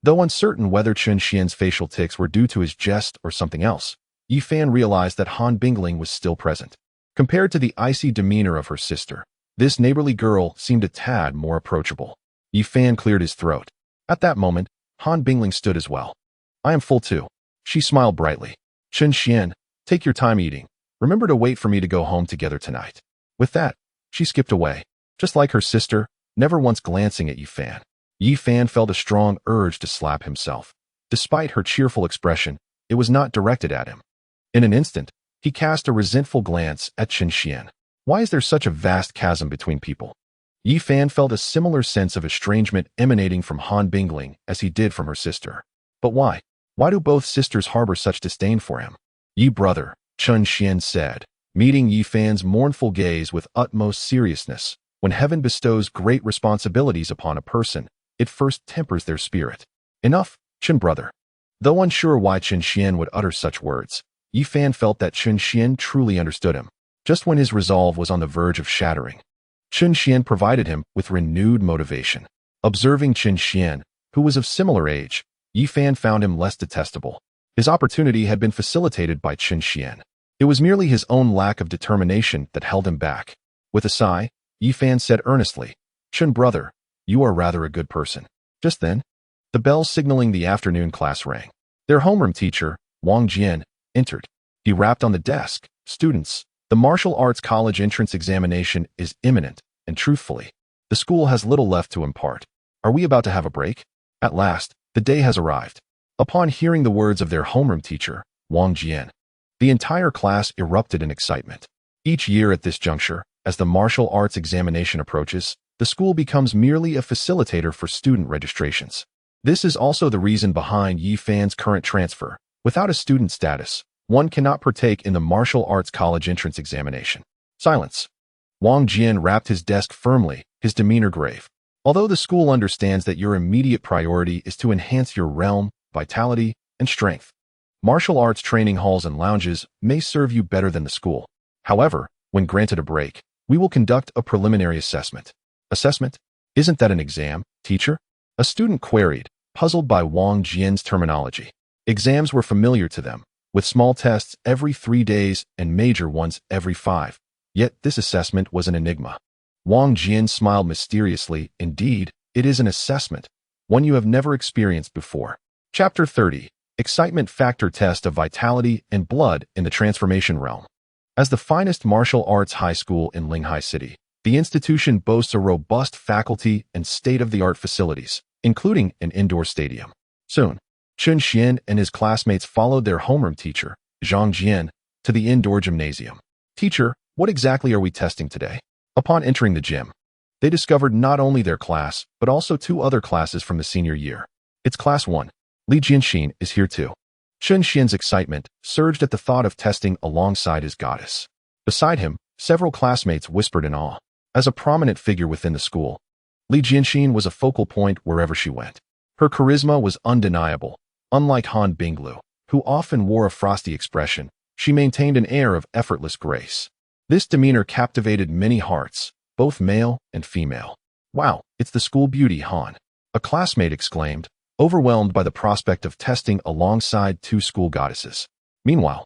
Though uncertain whether Chen Xian's facial tics were due to his jest or something else, Yi Fan realized that Han Bingling was still present. Compared to the icy demeanor of her sister, this neighborly girl seemed a tad more approachable. Yi Fan cleared his throat. At that moment, Han Bingling stood as well. I am full too. She smiled brightly. Chen Xian, take your time eating. Remember to wait for me to go home together tonight. With that, she skipped away. Just like her sister, never once glancing at Yi Fan. Yi Fan felt a strong urge to slap himself. Despite her cheerful expression, it was not directed at him. In an instant, he cast a resentful glance at Chen Xian. Why is there such a vast chasm between people? Yi Fan felt a similar sense of estrangement emanating from Han Bingling as he did from her sister. But why? Why do both sisters harbor such disdain for him? Yi brother, Chen Xian said, meeting Yi Fan's mournful gaze with utmost seriousness. When heaven bestows great responsibilities upon a person, it first tempers their spirit. Enough, Chen brother. Though unsure why Chen Xian would utter such words, Yi Fan felt that Chen Xian truly understood him, just when his resolve was on the verge of shattering. Chen Xian provided him with renewed motivation. Observing Chen Xian, who was of similar age, Yi Fan found him less detestable. His opportunity had been facilitated by Chen Xian. It was merely his own lack of determination that held him back. With a sigh, Yi Fan said earnestly, Chen brother, you are rather a good person. Just then, the bell signaling the afternoon class rang. Their homeroom teacher, Wang Jian, entered. He rapped on the desk. Students, the martial arts college entrance examination is imminent, and truthfully, the school has little left to impart. Are we about to have a break? At last, the day has arrived. Upon hearing the words of their homeroom teacher, Wang Jian, the entire class erupted in excitement. Each year at this juncture, as the martial arts examination approaches, the school becomes merely a facilitator for student registrations. This is also the reason behind Yi Fan's current transfer. Without a student status, one cannot partake in the martial arts college entrance examination. Silence. Wang Jian rapped his desk firmly, his demeanor grave. Although the school understands that your immediate priority is to enhance your realm, vitality, and strength, martial arts training halls and lounges may serve you better than the school. However, when granted a break, we will conduct a preliminary assessment. Assessment? Isn't that an exam, teacher? A student queried, puzzled by Wang Jian's terminology. Exams were familiar to them, with small tests every 3 days and major ones every 5. Yet this assessment was an enigma. Wang Jian smiled mysteriously. Indeed, it is an assessment, one you have never experienced before. Chapter 30. Excitement Factor Test of Vitality and Blood in the Transformation Realm. As the finest martial arts high school in Linghai City, the institution boasts a robust faculty and state-of-the-art facilities, including an indoor stadium. Soon, Chen Xian and his classmates followed their homeroom teacher, Zhang Jian, to the indoor gymnasium. Teacher, what exactly are we testing today? Upon entering the gym, they discovered not only their class, but also 2 other classes from the senior year. It's class 1. Li Jianxin is here too. Chen Xian's excitement surged at the thought of testing alongside his goddess. Beside him, several classmates whispered in awe. As a prominent figure within the school, Li Jianxin was a focal point wherever she went. Her charisma was undeniable. Unlike Han Binglu, who often wore a frosty expression, she maintained an air of effortless grace. This demeanor captivated many hearts, both male and female. Wow, it's the school beauty, Han, a classmate exclaimed, overwhelmed by the prospect of testing alongside 2 school goddesses. Meanwhile,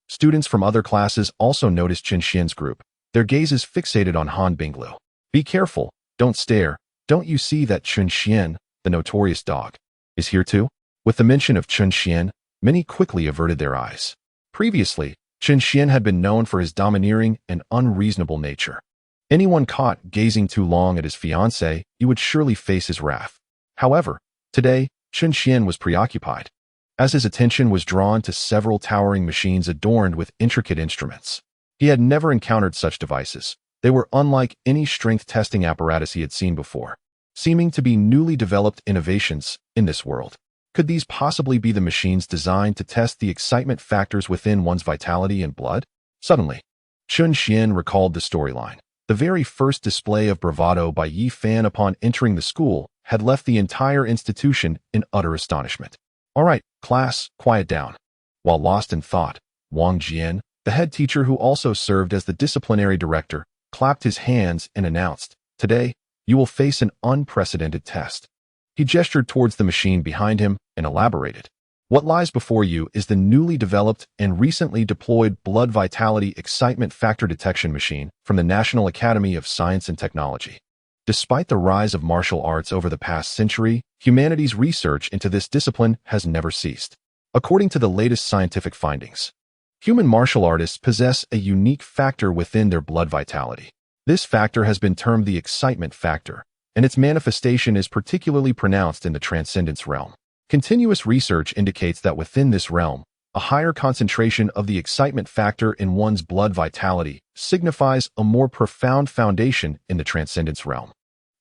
students from other classes also noticed Chen Xian's group, their gazes fixated on Han Binglu. Be careful, don't stare, don't you see that Chen Xian, the notorious dog, is here too? With the mention of Chen Xian, many quickly averted their eyes. Previously, Chen Xian had been known for his domineering and unreasonable nature. Anyone caught gazing too long at his fiancée, he would surely face his wrath. However, today, Chen Xian was preoccupied, as his attention was drawn to several towering machines adorned with intricate instruments. He had never encountered such devices. They were unlike any strength testing apparatus he had seen before, seeming to be newly developed innovations in this world. Could these possibly be the machines designed to test the excitement factors within one's vitality and blood? Suddenly, Chen Xian recalled the storyline. The very first display of bravado by Yi Fan upon entering the school had left the entire institution in utter astonishment. All right, class, quiet down. While lost in thought, Wang Jian, the head teacher who also served as the disciplinary director, clapped his hands and announced, "Today, you will face an unprecedented test." He gestured towards the machine behind him and elaborated. What lies before you is the newly developed and recently deployed Blood Vitality Excitement Factor Detection Machine from the National Academy of Science and Technology. Despite the rise of martial arts over the past century, humanity's research into this discipline has never ceased. According to the latest scientific findings, human martial artists possess a unique factor within their blood vitality. This factor has been termed the excitement factor, and its manifestation is particularly pronounced in the transcendence realm. Continuous research indicates that within this realm, a higher concentration of the excitement factor in one's blood vitality signifies a more profound foundation in the transcendence realm,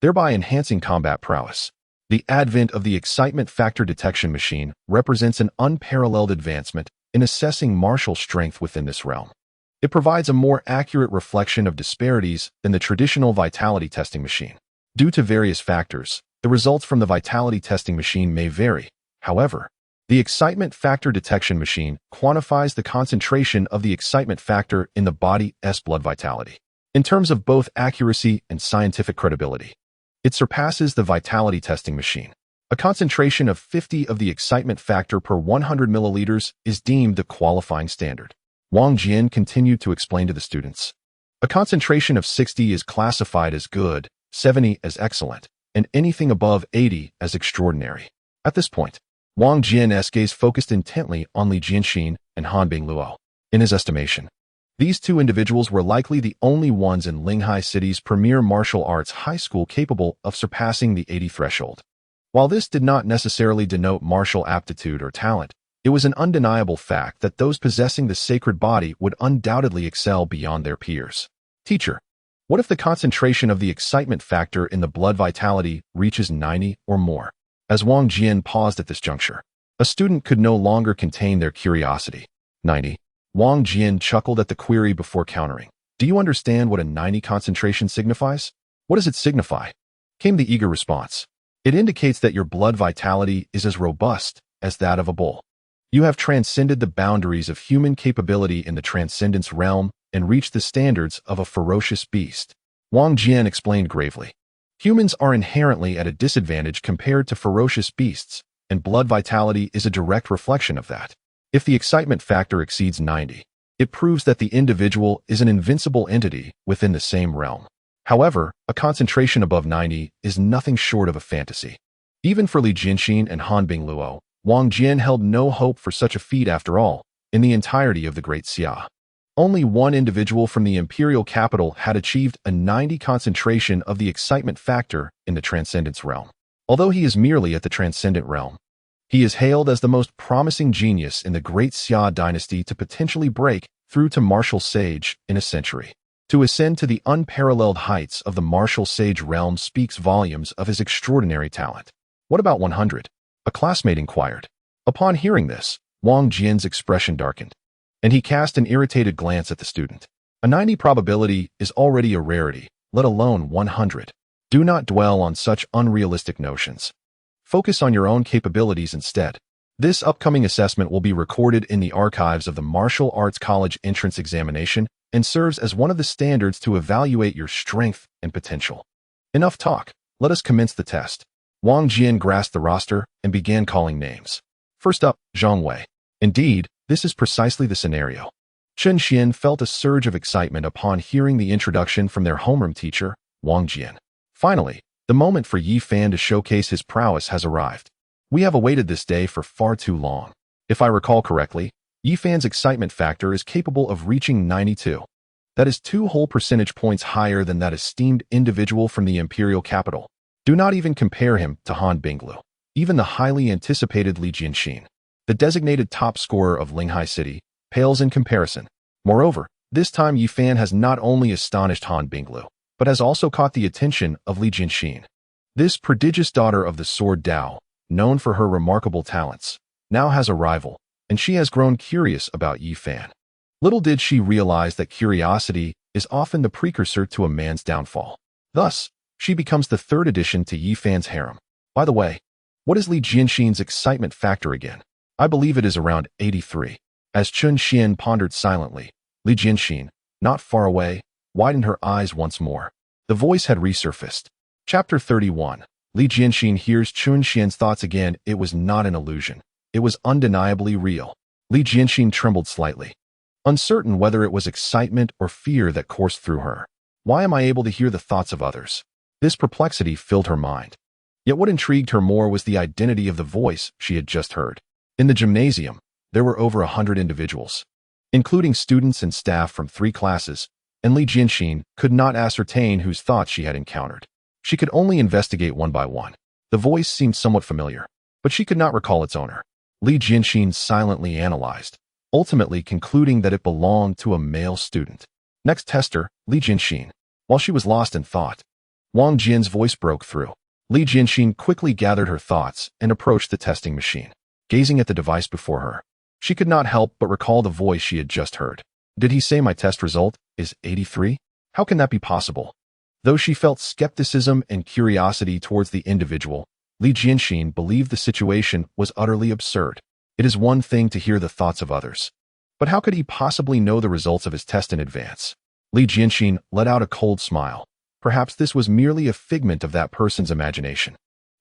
thereby enhancing combat prowess. The advent of the excitement factor detection machine represents an unparalleled advancement in assessing martial strength within this realm. It provides a more accurate reflection of disparities than the traditional vitality testing machine. Due to various factors, the results from the vitality testing machine may vary. However, the excitement factor detection machine quantifies the concentration of the excitement factor in the body's blood vitality. In terms of both accuracy and scientific credibility, it surpasses the vitality testing machine. A concentration of 50 of the excitement factor per 100 milliliters is deemed the qualifying standard. Wang Jian continued to explain to the students. A concentration of 60 is classified as good, 70 as excellent, and anything above 80 as extraordinary. At this point, Wang Jian's gaze focused intently on Li Jianxin and Han Bingluo. In his estimation, these two individuals were likely the only ones in Linghai City's premier martial arts high school capable of surpassing the 80 threshold. While this did not necessarily denote martial aptitude or talent, it was an undeniable fact that those possessing the sacred body would undoubtedly excel beyond their peers. Teacher, what if the concentration of the excitement factor in the blood vitality reaches 90 or more? As Wang Jian paused at this juncture, a student could no longer contain their curiosity. 90. Wang Jian chuckled at the query before countering. Do you understand what a 90 concentration signifies? What does it signify? Came the eager response. It indicates that your blood vitality is as robust as that of a bull. You have transcended the boundaries of human capability in the transcendence realm and reached the standards of a ferocious beast. Wang Jian explained gravely. Humans are inherently at a disadvantage compared to ferocious beasts, and blood vitality is a direct reflection of that. If the excitement factor exceeds 90, it proves that the individual is an invincible entity within the same realm. However, a concentration above 90 is nothing short of a fantasy. Even for Li Jianxin and Han Bingluo, Wang Jian held no hope for such a feat after all, in the entirety of the Great Xia. Only one individual from the imperial capital had achieved a 90 concentration of the excitement factor in the transcendence realm. Although he is merely at the transcendent realm, he is hailed as the most promising genius in the Great Xia dynasty to potentially break through to martial sage in a century. To ascend to the unparalleled heights of the martial sage realm speaks volumes of his extraordinary talent. What about 100? A classmate inquired. Upon hearing this, Wang Jian's expression darkened, and he cast an irritated glance at the student. A 90 probability is already a rarity, let alone 100. Do not dwell on such unrealistic notions. Focus on your own capabilities instead. This upcoming assessment will be recorded in the archives of the Martial Arts College entrance examination and serves as one of the standards to evaluate your strength and potential. Enough talk. Let us commence the test. Wang Jian grasped the roster and began calling names. First up, Zhang Wei. Indeed, this is precisely the scenario. Chen Xian felt a surge of excitement upon hearing the introduction from their homeroom teacher, Wang Jian. Finally, the moment for Yi Fan to showcase his prowess has arrived. We have awaited this day for far too long. If I recall correctly, Yi Fan's excitement factor is capable of reaching 92. That is 2 whole percentage points higher than that esteemed individual from the imperial capital. Do not even compare him to Han Bingluo, even the highly anticipated Li Jianxin. The designated top scorer of Linghai City pales in comparison. Moreover, this time Yi Fan has not only astonished Han Bingluo, but has also caught the attention of Li Jianxin. This prodigious daughter of the sword Dao, known for her remarkable talents, now has a rival, and she has grown curious about Yi Fan. Little did she realize that curiosity is often the precursor to a man's downfall. Thus, she becomes the third addition to Yi Fan's harem. By the way, what is Li Jianxin's excitement factor again? I believe it is around 83. As Chen Xian pondered silently, Li Jianxin, not far away, widened her eyes once more. The voice had resurfaced. Chapter 31. Li Jianxin hears Chen Xian's thoughts again. It was not an illusion. It was undeniably real. Li Jianxin trembled slightly, uncertain whether it was excitement or fear that coursed through her. Why am I able to hear the thoughts of others? This perplexity filled her mind. Yet what intrigued her more was the identity of the voice she had just heard. In the gymnasium, there were over 100 individuals, including students and staff from 3 classes, and Li Jianxin could not ascertain whose thoughts she had encountered. She could only investigate one by one. The voice seemed somewhat familiar, but she could not recall its owner. Li Jianxin silently analyzed, ultimately concluding that it belonged to a male student. Next tester, Li Jianxin. While she was lost in thought, Wang Jin's voice broke through. Li Jianxin quickly gathered her thoughts and approached the testing machine. Gazing at the device before her, she could not help but recall the voice she had just heard. Did he say my test result is 83? How can that be possible? Though she felt skepticism and curiosity towards the individual, Li Jianxin believed the situation was utterly absurd. It is one thing to hear the thoughts of others, but how could he possibly know the results of his test in advance? Li Jianxin let out a cold smile. Perhaps this was merely a figment of that person's imagination.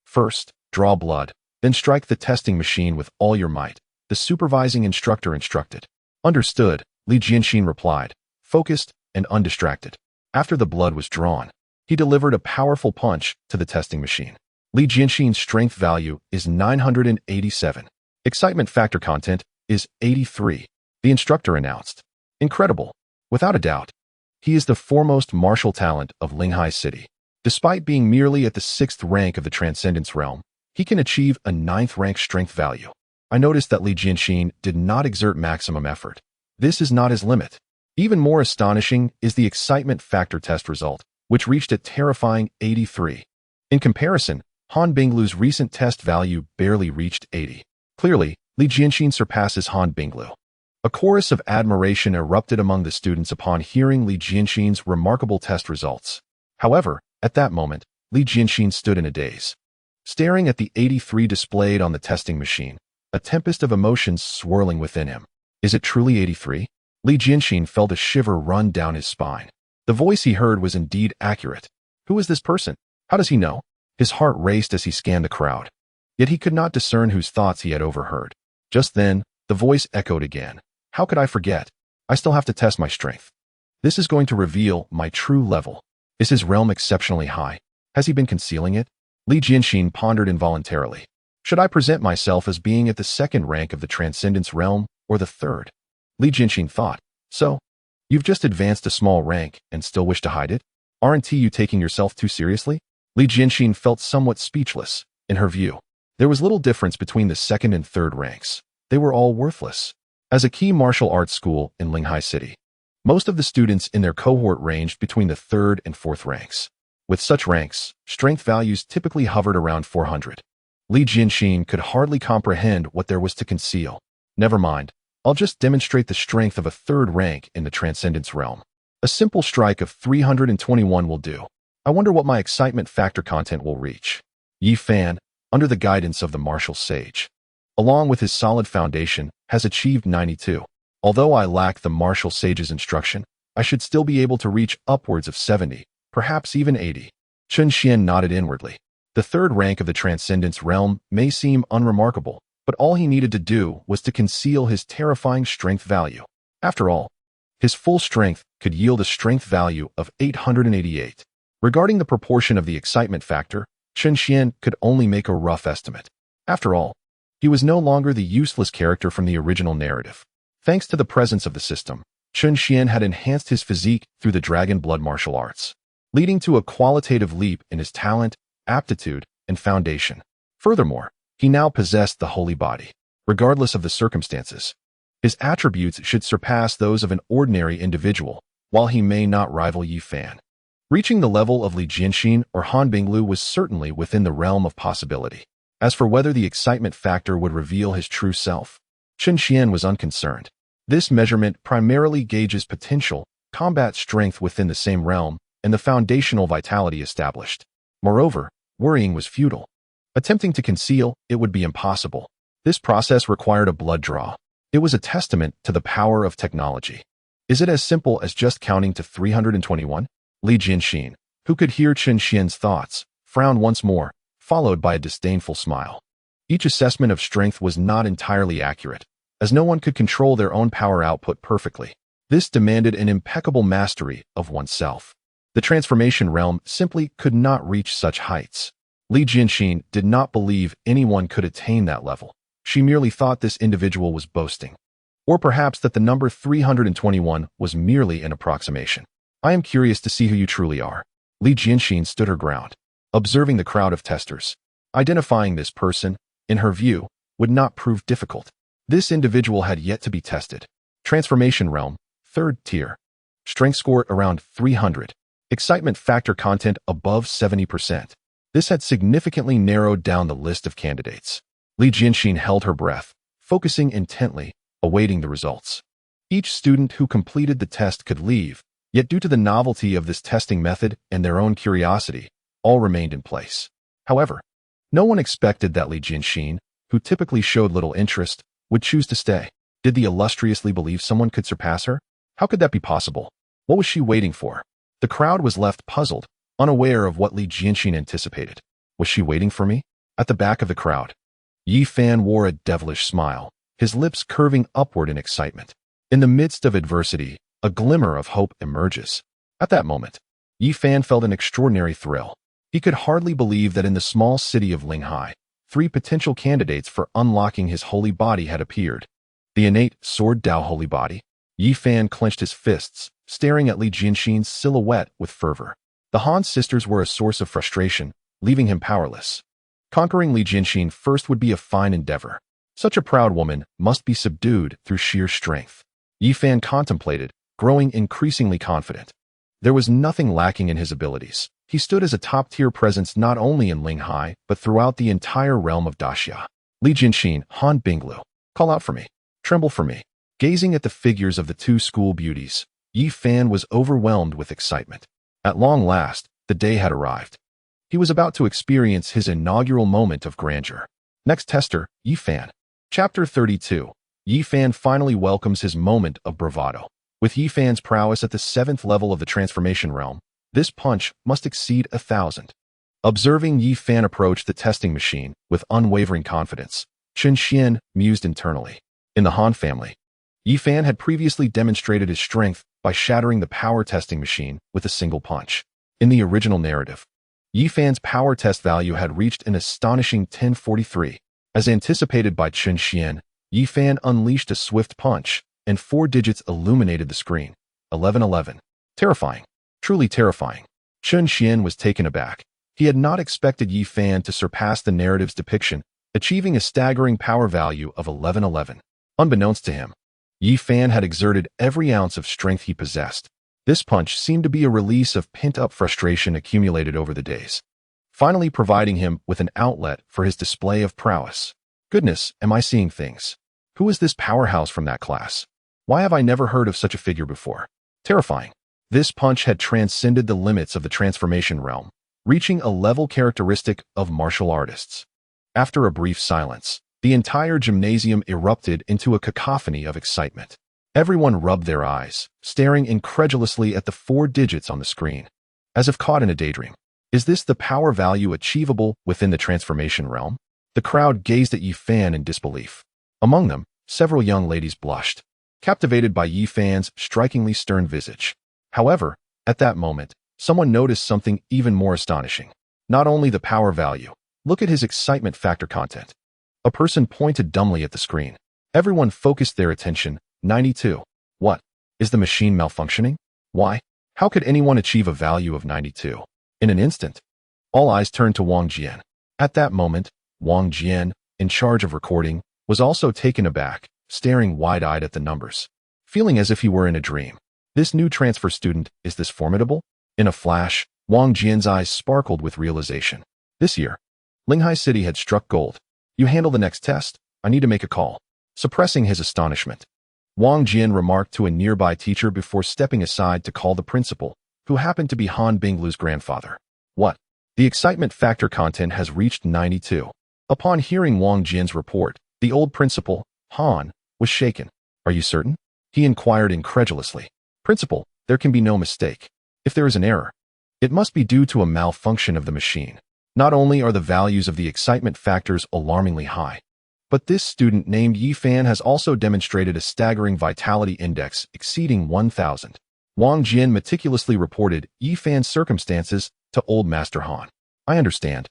First, draw blood, then strike the testing machine with all your might, the supervising instructor instructed. Understood, Li Jianxin replied, focused and undistracted. After the blood was drawn, he delivered a powerful punch to the testing machine. Li Jianxin's strength value is 987. Excitement factor content is 83. The instructor announced. Incredible. Without a doubt, he is the foremost martial talent of Linghai City. Despite being merely at the 6th rank of the Transcendence Realm, he can achieve a 9th rank strength value. I noticed that Li Jianxin did not exert maximum effort. This is not his limit. Even more astonishing is the excitement factor test result, which reached a terrifying 83. In comparison, Han Binglu's recent test value barely reached 80. Clearly, Li Jianxin surpasses Han Binglu. A chorus of admiration erupted among the students upon hearing Li Jianxin's remarkable test results. However, at that moment, Li Jianxin stood in a daze. Staring at the 83 displayed on the testing machine, a tempest of emotions swirling within him. Is it truly 83? Li Jianxin felt a shiver run down his spine. The voice he heard was indeed accurate. Who is this person? How does he know? His heart raced as he scanned the crowd. Yet he could not discern whose thoughts he had overheard. Just then, the voice echoed again. How could I forget? I still have to test my strength. This is going to reveal my true level. Is his realm exceptionally high? Has he been concealing it? Li Jianxin pondered involuntarily. Should I present myself as being at the 2nd rank of the Transcendence Realm or the 3rd? Li Jianxin thought. So, you've just advanced a small rank and still wish to hide it? Aren't you taking yourself too seriously? Li Jianxin felt somewhat speechless. In her view, there was little difference between the 2nd and 3rd ranks. They were all worthless. As a key martial arts school in Linghai City, most of the students in their cohort ranged between the 3rd and 4th ranks. With such ranks, strength values typically hovered around 400. Li Jianxin could hardly comprehend what there was to conceal. Never mind, I'll just demonstrate the strength of a 3rd rank in the Transcendence Realm. A simple strike of 321 will do. I wonder what my excitement factor content will reach. Yi Fan, under the guidance of the martial sage, along with his solid foundation, has achieved 92. Although I lack the martial sage's instruction, I should still be able to reach upwards of 70, perhaps even 80. Chen Xian nodded inwardly. The 3rd rank of the Transcendence Realm may seem unremarkable, but all he needed to do was to conceal his terrifying strength value. After all, his full strength could yield a strength value of 888. Regarding the proportion of the excitement factor, Chen Xian could only make a rough estimate. After all, he was no longer the useless character from the original narrative. Thanks to the presence of the system, Chen Xian had enhanced his physique through the dragon blood martial arts, leading to a qualitative leap in his talent, aptitude, and foundation. Furthermore, he now possessed the holy body. Regardless of the circumstances, his attributes should surpass those of an ordinary individual, while he may not rival Yi Fan. Reaching the level of Li Jianxin or Han Binglu was certainly within the realm of possibility. As for whether the excitement factor would reveal his true self, Chen Xian was unconcerned. This measurement primarily gauges potential, combat strength within the same realm, and the foundational vitality established. Moreover, worrying was futile. Attempting to conceal it would be impossible. This process required a blood draw. It was a testament to the power of technology. Is it as simple as just counting to 321? Li Jianxin, who could hear Chen Xian's thoughts, frowned once more, followed by a disdainful smile. Each assessment of strength was not entirely accurate, as no one could control their own power output perfectly. This demanded an impeccable mastery of oneself. The transformation realm simply could not reach such heights. Li Jianxin did not believe anyone could attain that level. She merely thought this individual was boasting. Or perhaps that the number 321 was merely an approximation. I am curious to see who you truly are. Li Jianxin stood her ground. observing the crowd of testers. Identifying this person, in her view, would not prove difficult. This individual had yet to be tested. Transformation realm, 3rd tier. Strength score around 300. Excitement factor content above 70%. This had significantly narrowed down the list of candidates. Li Jianxin held her breath, focusing intently, awaiting the results. Each student who completed the test could leave, yet due to the novelty of this testing method and their own curiosity, all remained in place. However, no one expected that Li Jianxin, who typically showed little interest, would choose to stay. Did the illustriously believe someone could surpass her? How could that be possible? What was she waiting for? The crowd was left puzzled, unaware of what Li Jianxin anticipated. Was she waiting for me? At the back of the crowd, Yi Fan wore a devilish smile, his lips curving upward in excitement. In the midst of adversity, a glimmer of hope emerges. At that moment, Yi Fan felt an extraordinary thrill. He could hardly believe that in the small city of Linghai, 3 potential candidates for unlocking his holy body had appeared. The innate Sword Dao holy body. Yi Fan clenched his fists, staring at Li Jianxin's silhouette with fervor. The Han sisters were a source of frustration, leaving him powerless. Conquering Li Jianxin first would be a fine endeavor. Such a proud woman must be subdued through sheer strength. Yi Fan contemplated, growing increasingly confident. There was nothing lacking in his abilities. He stood as a top-tier presence not only in Linghai, but throughout the entire realm of Daxia. Li Jianxin, Han Binglu, call out for me. Tremble for me. Gazing at the figures of the 2 school beauties, Yi Fan was overwhelmed with excitement. At long last, the day had arrived. He was about to experience his inaugural moment of grandeur. Next tester, Yi Fan. Chapter 32. Yi Fan finally welcomes his moment of bravado. With Yi Fan's prowess at the 7th level of the transformation realm, this punch must exceed 1,000. Observing Yi Fan approach the testing machine with unwavering confidence, Chen Xian mused internally. In the Han family, Yi Fan had previously demonstrated his strength by shattering the power testing machine with a single punch. In the original narrative, Yi Fan's power test value had reached an astonishing 1043. As anticipated by Chen Xian, Yi Fan unleashed a swift punch, and 4 digits illuminated the screen. 1111. Terrifying. Truly terrifying. Chen Xian was taken aback. He had not expected Yi Fan to surpass the narrative's depiction, achieving a staggering power value of 1111. Unbeknownst to him, Yi Fan had exerted every ounce of strength he possessed. This punch seemed to be a release of pent-up frustration accumulated over the days, finally providing him with an outlet for his display of prowess. Goodness, am I seeing things? Who is this powerhouse from that class? Why have I never heard of such a figure before? Terrifying. This punch had transcended the limits of the transformation realm, reaching a level characteristic of martial artists. After a brief silence, the entire gymnasium erupted into a cacophony of excitement. Everyone rubbed their eyes, staring incredulously at the 4 digits on the screen, as if caught in a daydream. Is this the power value achievable within the transformation realm? The crowd gazed at Yi Fan in disbelief. Among them, several young ladies blushed, captivated by Yi Fan's strikingly stern visage. However, at that moment, someone noticed something even more astonishing. Not only the power value, look at his excitement factor content. A person pointed dumbly at the screen. Everyone focused their attention. 92. What? Is the machine malfunctioning? Why? How could anyone achieve a value of 92? In an instant, all eyes turned to Wang Jian. At that moment, Wang Jian, in charge of recording, was also taken aback, staring wide-eyed at the numbers, feeling as if he were in a dream. This new transfer student, is this formidable? In a flash, Wang Jian's eyes sparkled with realization. This year, Linghai City had struck gold. You handle the next test, I need to make a call. Suppressing his astonishment, Wang Jian remarked to a nearby teacher before stepping aside to call the principal, who happened to be Han Binglu's grandfather. What? The excitement factor content has reached 92. Upon hearing Wang Jian's report, the old principal, Han, was shaken. Are you certain? He inquired incredulously. Principal, there can be no mistake. If there is an error, it must be due to a malfunction of the machine. Not only are the values of the excitement factors alarmingly high, but this student named Yi Fan has also demonstrated a staggering vitality index exceeding 1,000. Wang Jian meticulously reported Yi Fan's circumstances to Old Master Han. I understand.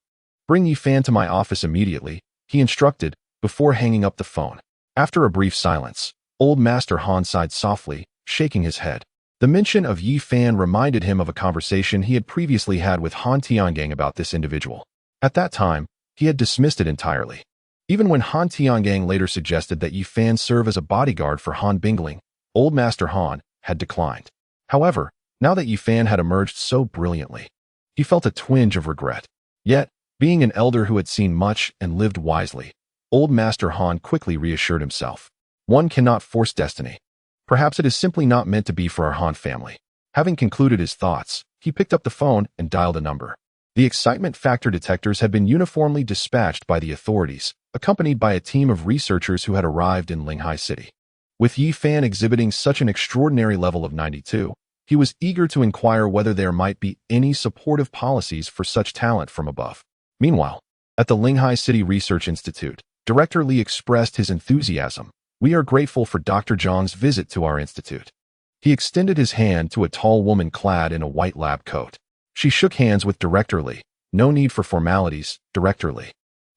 Bring Yi Fan to my office immediately, he instructed, before hanging up the phone. After a brief silence, Old Master Han sighed softly, shaking his head. The mention of Yi Fan reminded him of a conversation he had previously had with Han Tiangang about this individual. At that time, he had dismissed it entirely. Even when Han Tiangang later suggested that Yi Fan serve as a bodyguard for Han Bingling, Old Master Han had declined. However, now that Yi Fan had emerged so brilliantly, he felt a twinge of regret. Yet, being an elder who had seen much and lived wisely, Old Master Han quickly reassured himself. One cannot force destiny. Perhaps it is simply not meant to be for our Han family. Having concluded his thoughts, he picked up the phone and dialed a number. The excitement factor detectors had been uniformly dispatched by the authorities, accompanied by a team of researchers who had arrived in Linghai City. With Yi Fan exhibiting such an extraordinary level of 92, he was eager to inquire whether there might be any supportive policies for such talent from above. Meanwhile, at the Linghai City Research Institute, Director Li expressed his enthusiasm. "We are grateful for Dr. Zhang's visit to our institute." He extended his hand to a tall woman clad in a white lab coat. She shook hands with Director Li. "No need for formalities, Director Li.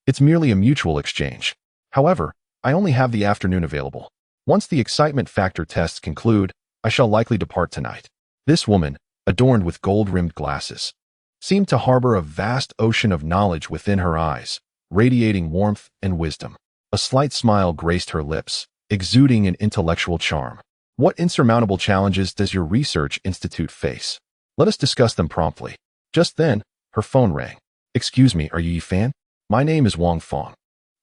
It's merely a mutual exchange. However, I only have the afternoon available. Once the excitement factor tests conclude, I shall likely depart tonight." This woman, adorned with gold-rimmed glasses, seemed to harbor a vast ocean of knowledge within her eyes, radiating warmth and wisdom. A slight smile graced her lips, exuding an intellectual charm. "What insurmountable challenges does your research institute face? Let us discuss them promptly." Just then, her phone rang. "Excuse me, are you Yi Fan? My name is Wang Fong.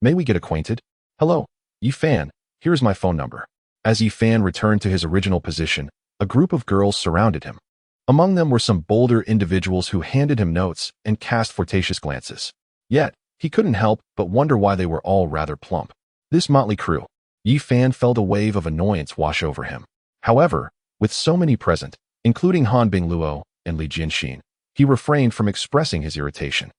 May we get acquainted?" "Hello, Yi Fan. Here is my phone number." As Yi Fan returned to his original position, a group of girls surrounded him. Among them were some bolder individuals who handed him notes and cast flirtatious glances. Yet, he couldn't help but wonder why they were all rather plump. This motley crew. Yi Fan felt a wave of annoyance wash over him. However, with so many present, including Han Bingluo and Li Jianxin, he refrained from expressing his irritation.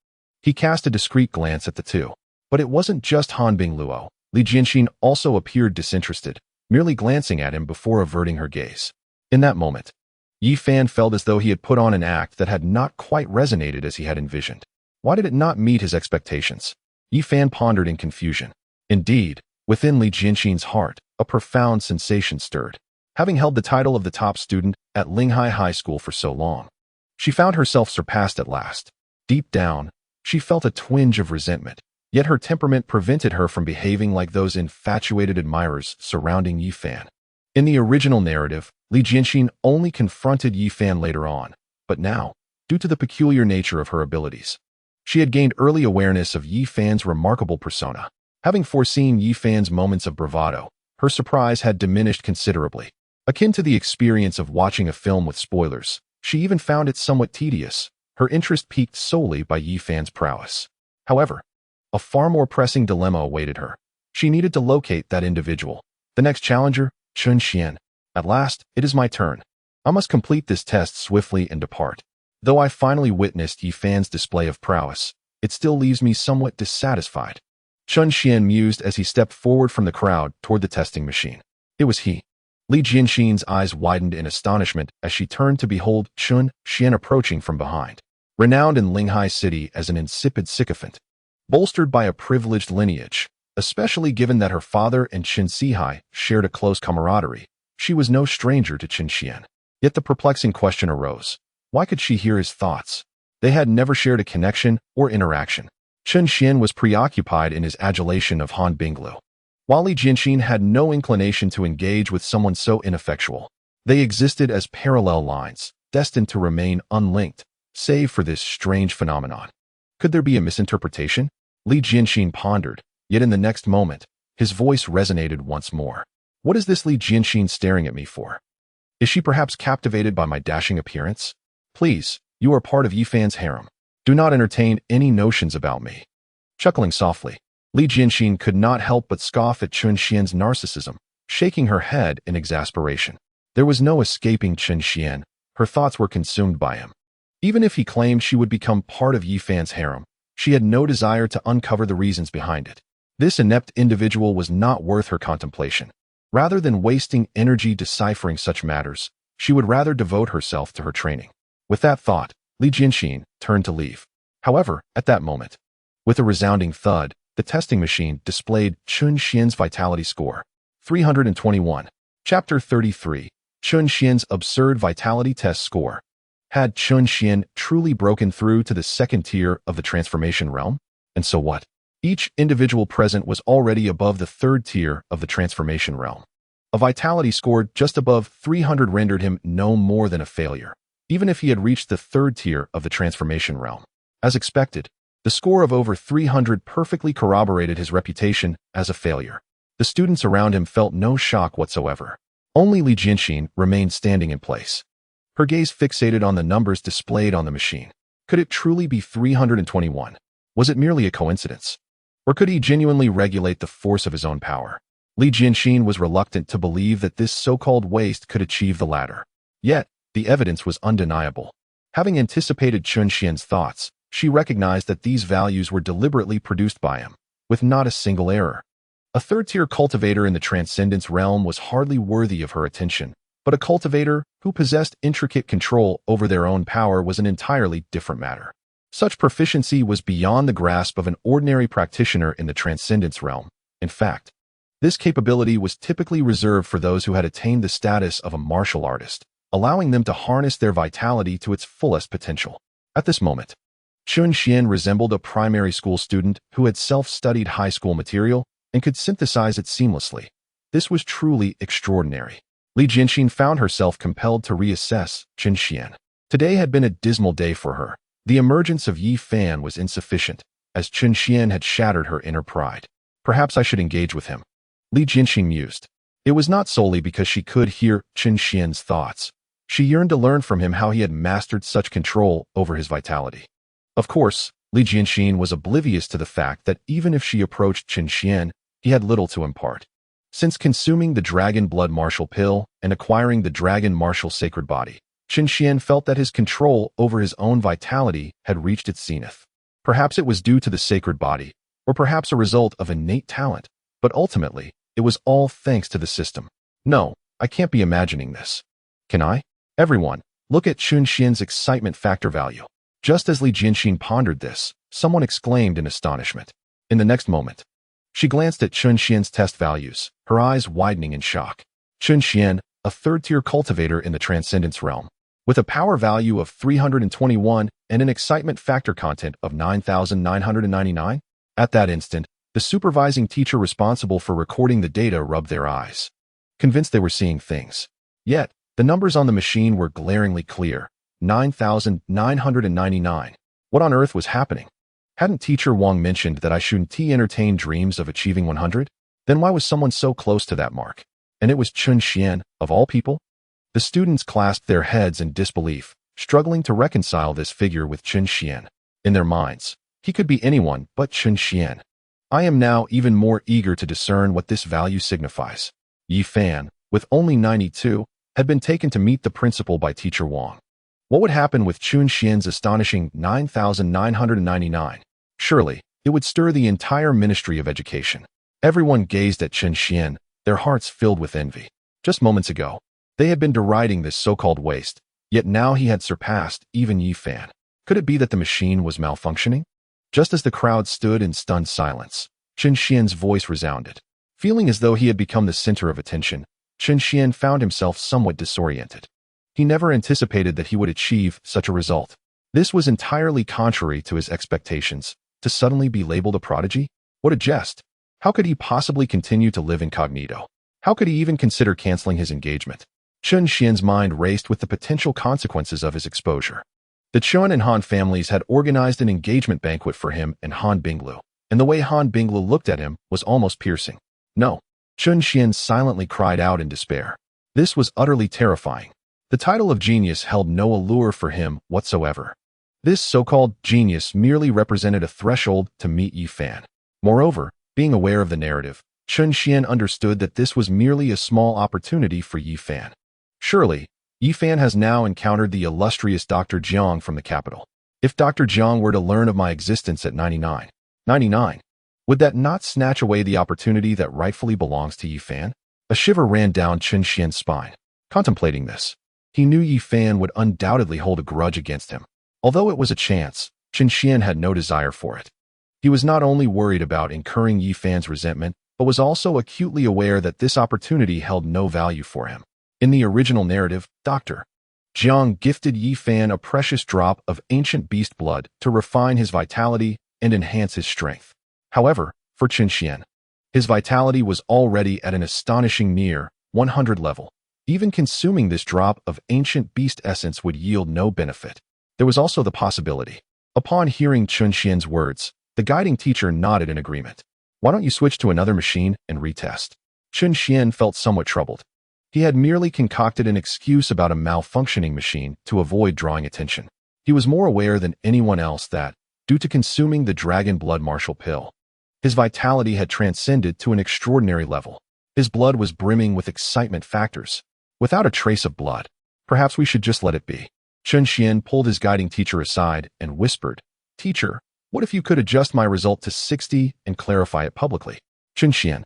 He cast a discreet glance at the two. But it wasn't just Han Bingluo. Li Jianxin also appeared disinterested, merely glancing at him before averting her gaze. In that moment, Yi Fan felt as though he had put on an act that had not quite resonated as he had envisioned. Why did it not meet his expectations? Yi Fan pondered in confusion. Indeed, within Li Jianxin's heart, a profound sensation stirred. Having held the title of the top student at Linghai High School for so long, she found herself surpassed at last. Deep down, she felt a twinge of resentment, yet her temperament prevented her from behaving like those infatuated admirers surrounding Yi Fan. In the original narrative, Li Jianxin only confronted Yi Fan later on, but now, due to the peculiar nature of her abilities, she had gained early awareness of Yi Fan's remarkable persona. Having foreseen Yi Fan's moments of bravado, her surprise had diminished considerably. Akin to the experience of watching a film with spoilers, she even found it somewhat tedious, her interest piqued solely by Yi Fan's prowess. However, a far more pressing dilemma awaited her. She needed to locate that individual. The next challenger, Chun Xian. At last, it is my turn. I must complete this test swiftly and depart. Though I finally witnessed Yi Fan's display of prowess, it still leaves me somewhat dissatisfied. Chun Xian mused as he stepped forward from the crowd toward the testing machine. It was he. Li Jianxin's eyes widened in astonishment as she turned to behold Chun Xian approaching from behind. Renowned in Linghai City as an insipid sycophant, bolstered by a privileged lineage, especially given that her father and Qin Sihai shared a close camaraderie, she was no stranger to Chun Xian. Yet the perplexing question arose. Why could she hear his thoughts? They had never shared a connection or interaction. Chun Xian was preoccupied in his adulation of Han Binglu, while Li Jianxin had no inclination to engage with someone so ineffectual. They existed as parallel lines, destined to remain unlinked, save for this strange phenomenon. Could there be a misinterpretation? Li Jianxin pondered, yet in the next moment, his voice resonated once more. What is this Li Jianxin staring at me for? Is she perhaps captivated by my dashing appearance? Please, you are part of Yi Fan's harem. Do not entertain any notions about me. Chuckling softly, Li Jianxin could not help but scoff at Chun Xian's narcissism, shaking her head in exasperation. There was no escaping Chun Xian. Her thoughts were consumed by him. Even if he claimed she would become part of Yi Fan's harem, she had no desire to uncover the reasons behind it. This inept individual was not worth her contemplation. Rather than wasting energy deciphering such matters, she would rather devote herself to her training. With that thought, Li Jianxin turned to leave. However, at that moment, with a resounding thud, the testing machine displayed Chun Xian's vitality score. 321. Chapter 33. Chun Xian's absurd vitality test score. Had Chun Xian truly broken through to the second tier of the transformation realm? And so what? Each individual present was already above the third tier of the transformation realm. A vitality score just above 300 rendered him no more than a failure, even if he had reached the third tier of the transformation realm. As expected, the score of over 300 perfectly corroborated his reputation as a failure. The students around him felt no shock whatsoever. Only Li Jianxin remained standing in place, her gaze fixated on the numbers displayed on the machine. Could it truly be 321? Was it merely a coincidence? Or could he genuinely regulate the force of his own power? Li Jianxin was reluctant to believe that this so-called waste could achieve the latter. Yet, the evidence was undeniable. Having anticipated Chun Xian's thoughts, she recognized that these values were deliberately produced by him, with not a single error. A third-tier cultivator in the transcendence realm was hardly worthy of her attention, but a cultivator who possessed intricate control over their own power was an entirely different matter. Such proficiency was beyond the grasp of an ordinary practitioner in the transcendence realm. In fact, this capability was typically reserved for those who had attained the status of a martial artist, allowing them to harness their vitality to its fullest potential. At this moment, Chun Xian resembled a primary school student who had self-studied high school material and could synthesize it seamlessly. This was truly extraordinary. Li Jianxin found herself compelled to reassess Chun Xian. Today had been a dismal day for her. The emergence of Yi Fan was insufficient, as Chun Xian had shattered her inner pride. Perhaps I should engage with him. Li Jianxin mused. It was not solely because she could hear Chun Xian's thoughts. She yearned to learn from him how he had mastered such control over his vitality. Of course, Li Jianxin was oblivious to the fact that even if she approached Chun Xian, he had little to impart. Since consuming the Dragon Blood Martial Pill and acquiring the Dragon Martial Sacred Body, Chun Xian felt that his control over his own vitality had reached its zenith. Perhaps it was due to the Sacred Body, or perhaps a result of innate talent, but ultimately, it was all thanks to the system. No, I can't be imagining this. Can I? Everyone, look at Chun Xian's excitement factor value. Just as Li Jianxin pondered this, someone exclaimed in astonishment. In the next moment, she glanced at Chun Xian's test values, her eyes widening in shock. Chun Xian, a third-tier cultivator in the transcendence realm, with a power value of 321 and an excitement factor content of 9,999? At that instant, the supervising teacher responsible for recording the data rubbed their eyes, convinced they were seeing things. Yet, the numbers on the machine were glaringly clear. 9,999. What on earth was happening? Hadn't Teacher Wang mentioned that I shouldn't entertain dreams of achieving 100? Then why was someone so close to that mark? And it was Chun Xian, of all people? The students clasped their heads in disbelief, struggling to reconcile this figure with Chun Xian. In their minds, he could be anyone but Chun Xian. I am now even more eager to discern what this value signifies. Yi Fan, with only 92, had been taken to meet the principal by Teacher Wang. What would happen with Chun Xian's astonishing 9,999? Surely, it would stir the entire Ministry of Education. Everyone gazed at Chun Xian, their hearts filled with envy. Just moments ago, they had been deriding this so-called waste, yet now he had surpassed even Yi Fan. Could it be that the machine was malfunctioning? Just as the crowd stood in stunned silence, Chun Xian's voice resounded. Feeling as though he had become the center of attention, Chun Xian found himself somewhat disoriented. He never anticipated that he would achieve such a result. This was entirely contrary to his expectations. To suddenly be labeled a prodigy? What a jest! How could he possibly continue to live incognito? How could he even consider canceling his engagement? Chun Xian's mind raced with the potential consequences of his exposure. The Chun and Han families had organized an engagement banquet for him and Han Binglu, and the way Han Binglu looked at him was almost piercing. No, Chun Xian silently cried out in despair. This was utterly terrifying. The title of genius held no allure for him whatsoever. This so-called genius merely represented a threshold to meet Yi Fan. Moreover, being aware of the narrative, Chun Xian understood that this was merely a small opportunity for Yi Fan. Surely, Yi Fan has now encountered the illustrious Dr. Jiang from the capital. If Dr. Jiang were to learn of my existence at 99, would that not snatch away the opportunity that rightfully belongs to Yi Fan? A shiver ran down Chun Xian's spine. Contemplating this, he knew Yi Fan would undoubtedly hold a grudge against him. Although it was a chance, Chun Xian had no desire for it. He was not only worried about incurring Yi Fan's resentment, but was also acutely aware that this opportunity held no value for him. In the original narrative, Dr. Jiang gifted Yi Fan a precious drop of ancient beast blood to refine his vitality and enhance his strength. However, for Qin Xian, his vitality was already at an astonishing near 100 level. Even consuming this drop of ancient beast essence would yield no benefit. There was also the possibility. Upon hearing Qin Xian's words, the guiding teacher nodded in agreement. Why don't you switch to another machine and retest? Qin Xian felt somewhat troubled. He had merely concocted an excuse about a malfunctioning machine to avoid drawing attention. He was more aware than anyone else that, due to consuming the dragon blood martial pill, his vitality had transcended to an extraordinary level. His blood was brimming with excitement factors. Without a trace of blood, perhaps we should just let it be. Qin Xian pulled his guiding teacher aside and whispered, "Teacher, what if you could adjust my result to 60 and clarify it publicly?" Qin Xian,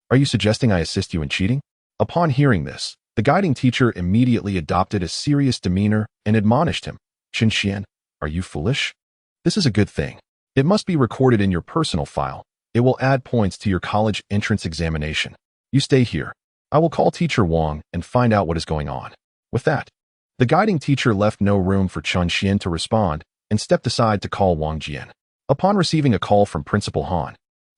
are you suggesting I assist you in cheating? Upon hearing this, the guiding teacher immediately adopted a serious demeanor and admonished him. Qin Xian, are you foolish? This is a good thing. It must be recorded in your personal file. It will add points to your college entrance examination. You stay here. I will call Teacher Wang and find out what is going on. With that, the guiding teacher left no room for Qin Xian to respond and stepped aside to call Wang Jian. Upon receiving a call from Principal Han,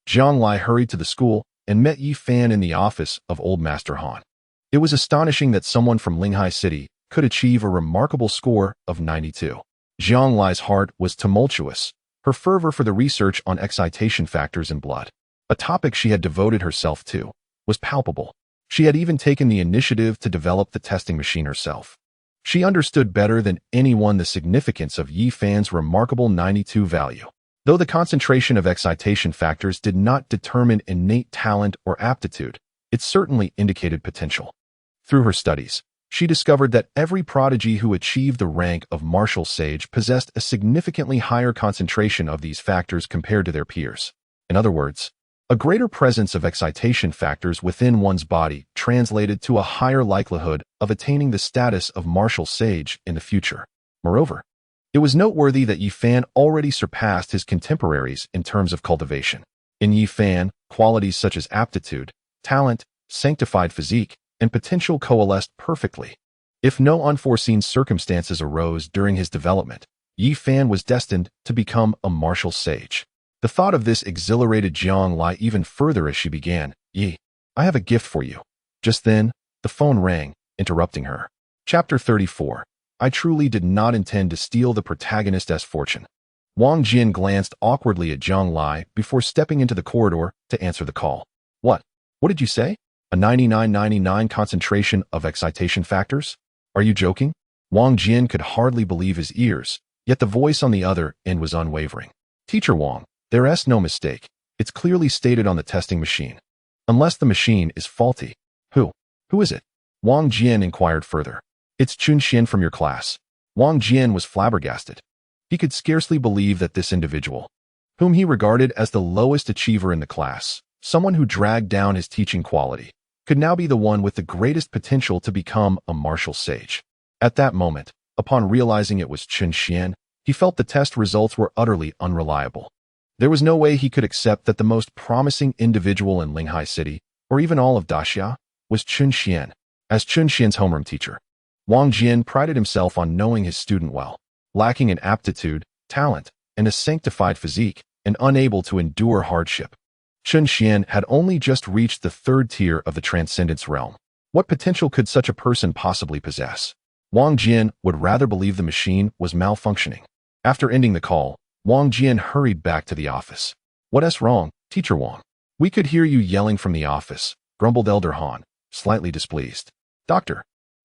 Zhang Lai hurried to the school and met Yi Fan in the office of Old Master Han. It was astonishing that someone from Linghai City could achieve a remarkable score of 92. Zhang Lai's heart was tumultuous. Her fervor for the research on excitation factors in blood, a topic she had devoted herself to, was palpable. She had even taken the initiative to develop the testing machine herself. She understood better than anyone the significance of Yi Fan's remarkable 92 value. Though the concentration of excitation factors did not determine innate talent or aptitude, it certainly indicated potential. Through her studies, she discovered that every prodigy who achieved the rank of martial sage possessed a significantly higher concentration of these factors compared to their peers. In other words, a greater presence of excitation factors within one's body translated to a higher likelihood of attaining the status of martial sage in the future. Moreover, it was noteworthy that Yi Fan already surpassed his contemporaries in terms of cultivation. In Yi Fan, qualities such as aptitude, talent, sanctified physique, and potential coalesced perfectly. If no unforeseen circumstances arose during his development, Yi Fan was destined to become a martial sage. The thought of this exhilarated Zhang Lai even further as she began, "Yi, I have a gift for you." Just then, the phone rang, interrupting her. Chapter 34. I truly did not intend to steal the protagonist's fortune. Wang Jian glanced awkwardly at Zhang Lai before stepping into the corridor to answer the call. What? What did you say? A 99.99 concentration of excitation factors? Are you joking? Wang Jian could hardly believe his ears, yet the voice on the other end was unwavering. Teacher Wang, there's no mistake. It's clearly stated on the testing machine. Unless the machine is faulty. Who is it? Wang Jian inquired further. It's Qin Xian from your class. Wang Jian was flabbergasted. He could scarcely believe that this individual, whom he regarded as the lowest achiever in the class, someone who dragged down his teaching quality, could now be the one with the greatest potential to become a martial sage. At that moment, upon realizing it was Qin Xian, he felt the test results were utterly unreliable. There was no way he could accept that the most promising individual in Linghai City, or even all of Daxia, was Qin Xian. As Qin Xian's homeroom teacher, Wang Jian prided himself on knowing his student well, lacking in aptitude, talent, and a sanctified physique, and unable to endure hardship. Qin Xian had only just reached the third tier of the transcendence realm. What potential could such a person possibly possess? Wang Jian would rather believe the machine was malfunctioning. After ending the call, Wang Jian hurried back to the office. What's wrong, Teacher Wang? We could hear you yelling from the office, grumbled Elder Han, slightly displeased. Dr.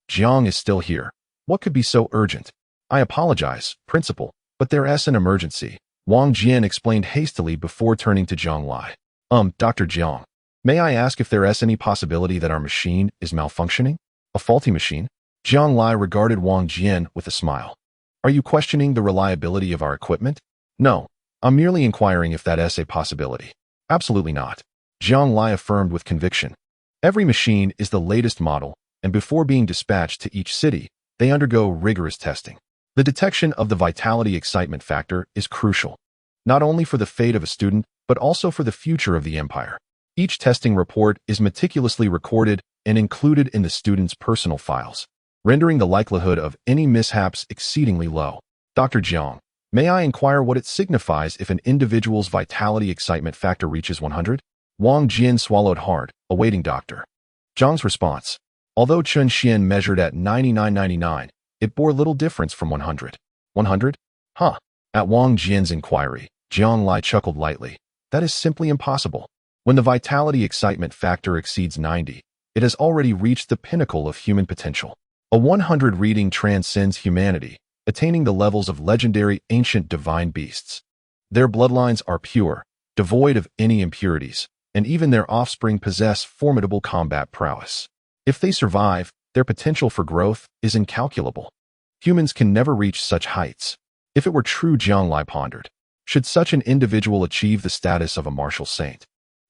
Jiang is still here. What could be so urgent? I apologize, Principal, but there's an emergency. Wang Jian explained hastily before turning to Zhang Lai. Dr. Jiang, may I ask if there's any possibility that our machine is malfunctioning? A faulty machine? Zhang Lai regarded Wang Jian with a smile. Are you questioning the reliability of our equipment? No, I'm merely inquiring if that's a possibility. Absolutely not. Zhang Lai affirmed with conviction. Every machine is the latest model, and before being dispatched to each city, they undergo rigorous testing. The detection of the vitality excitement factor is crucial, not only for the fate of a student, but also for the future of the empire. Each testing report is meticulously recorded and included in the student's personal files, rendering the likelihood of any mishaps exceedingly low. Dr. Jiang, may I inquire what it signifies if an individual's vitality excitement factor reaches 100? Wang Jian swallowed hard, awaiting Dr. Jiang's response. Although Chun Xian measured at 99.99, it bore little difference from 100. 100? Huh. At Wang Jian's inquiry, Jiang Lai chuckled lightly. That is simply impossible. When the vitality excitement factor exceeds 90, it has already reached the pinnacle of human potential. A 100 reading transcends humanity, attaining the levels of legendary ancient divine beasts. Their bloodlines are pure, devoid of any impurities, and even their offspring possess formidable combat prowess. If they survive, their potential for growth is incalculable. Humans can never reach such heights. If it were true, Jiang Lai pondered, should such an individual achieve the status of a martial saint,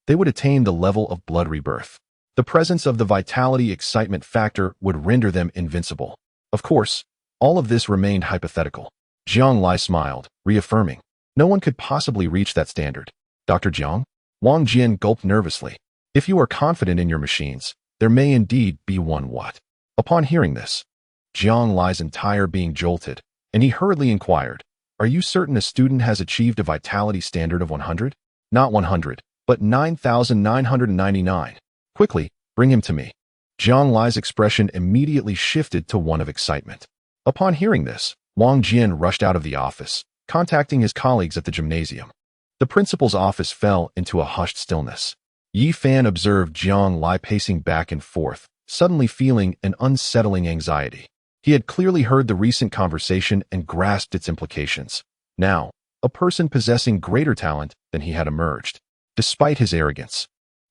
they would attain the level of blood rebirth. The presence of the vitality excitement factor would render them invincible. Of course, all of this remained hypothetical. Jiang Lai smiled, reaffirming, no one could possibly reach that standard. Dr. Jiang? Wang Jian gulped nervously. If you are confident in your machines, there may indeed be one. What? Upon hearing this, Jiang Lai's entire being jolted, and he hurriedly inquired, are you certain a student has achieved a vitality standard of 100? Not 100, but 9,999. Quickly, bring him to me. Jiang Lai's expression immediately shifted to one of excitement. Upon hearing this, Wang Jian rushed out of the office, contacting his colleagues at the gymnasium. The principal's office fell into a hushed stillness. Yi Fan observed Jiang Lai pacing back and forth, suddenly feeling an unsettling anxiety. He had clearly heard the recent conversation and grasped its implications. Now, a person possessing greater talent than he had emerged. Despite his arrogance,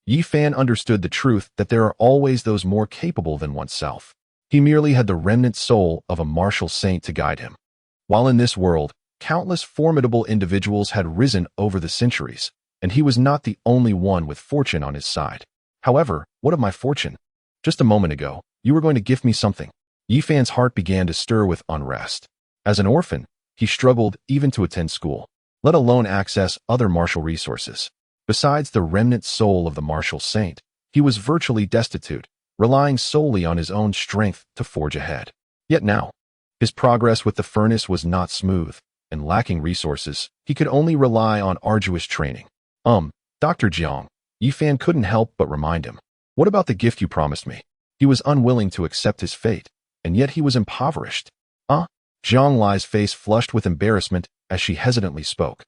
Yi Fan understood the truth that there are always those more capable than oneself. He merely had the remnant soul of a martial saint to guide him. While in this world, countless formidable individuals had risen over the centuries, and he was not the only one with fortune on his side. However, what of my fortune? Just a moment ago, you were going to gift me something. Yi Fan's heart began to stir with unrest. As an orphan, he struggled even to attend school, let alone access other martial resources. Besides the remnant soul of the martial saint, he was virtually destitute, relying solely on his own strength to forge ahead. Yet now, his progress with the furnace was not smooth, and lacking resources, he could only rely on arduous training. Dr. Jiang, Yi Fan couldn't help but remind him. What about the gift you promised me? He was unwilling to accept his fate, and yet he was impoverished. Jiang Lai's face flushed with embarrassment as she hesitantly spoke.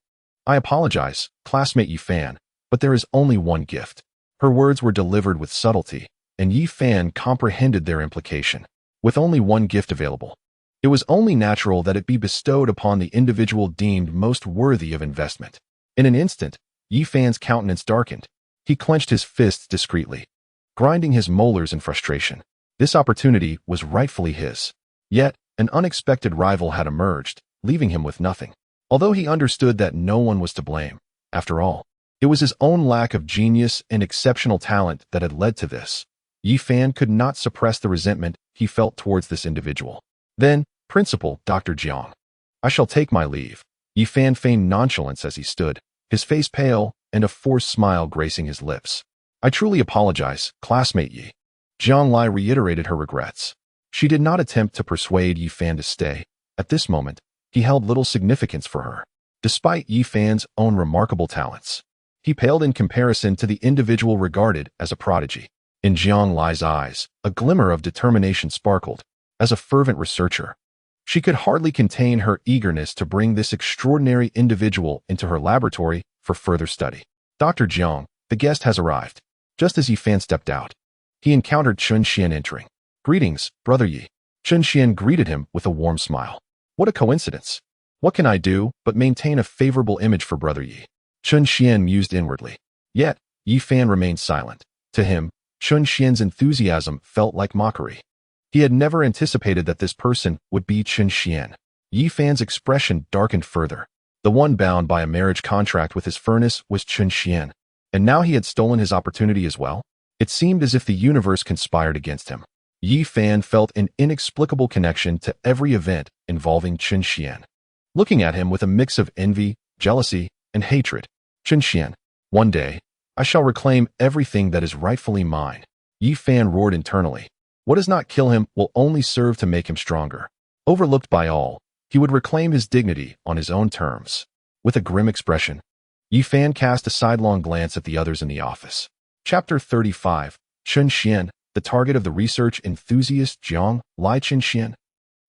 I apologize, classmate Yi Fan, but there is only one gift. Her words were delivered with subtlety, and Yi Fan comprehended their implication. With only one gift available, it was only natural that it be bestowed upon the individual deemed most worthy of investment. In an instant, Yi Fan's countenance darkened. He clenched his fists discreetly, grinding his molars in frustration. This opportunity was rightfully his. Yet, an unexpected rival had emerged, leaving him with nothing. Although he understood that no one was to blame, after all, it was his own lack of genius and exceptional talent that had led to this. Yi Fan could not suppress the resentment he felt towards this individual. Then, Principal Dr. Jiang, I shall take my leave. Yi Fan feigned nonchalance as he stood, his face pale and a forced smile gracing his lips. I truly apologize, classmate Yi. Jiang Lai reiterated her regrets. She did not attempt to persuade Yi Fan to stay. At this moment, he held little significance for her. Despite Yi Fan's own remarkable talents, he paled in comparison to the individual regarded as a prodigy. In Jiang Lai's eyes, a glimmer of determination sparkled. As a fervent researcher, she could hardly contain her eagerness to bring this extraordinary individual into her laboratory for further study. Dr. Jiang, the guest has arrived. Just as Yi Fan stepped out, he encountered Chun Xian entering. Greetings, Brother Yi. Chun Xian greeted him with a warm smile. What a coincidence. What can I do but maintain a favorable image for Brother Yi? Chun Xian mused inwardly. Yet, Yi Fan remained silent. To him, Chun Xian's enthusiasm felt like mockery. He had never anticipated that this person would be Chun Xian. Yi Fan's expression darkened further. The one bound by a marriage contract with his furnace was Chun Xian, and now he had stolen his opportunity as well. It seemed as if the universe conspired against him. Yi Fan felt an inexplicable connection to every event involving Chun Xian. Looking at him with a mix of envy, jealousy, and hatred, Chun Xian, one day, I shall reclaim everything that is rightfully mine. Yi Fan roared internally. What does not kill him will only serve to make him stronger. Overlooked by all, he would reclaim his dignity on his own terms. With a grim expression, Yi Fan cast a sidelong glance at the others in the office. Chapter 35, Chen Xian, the target of the research enthusiast Jiang Lai Chen Xian.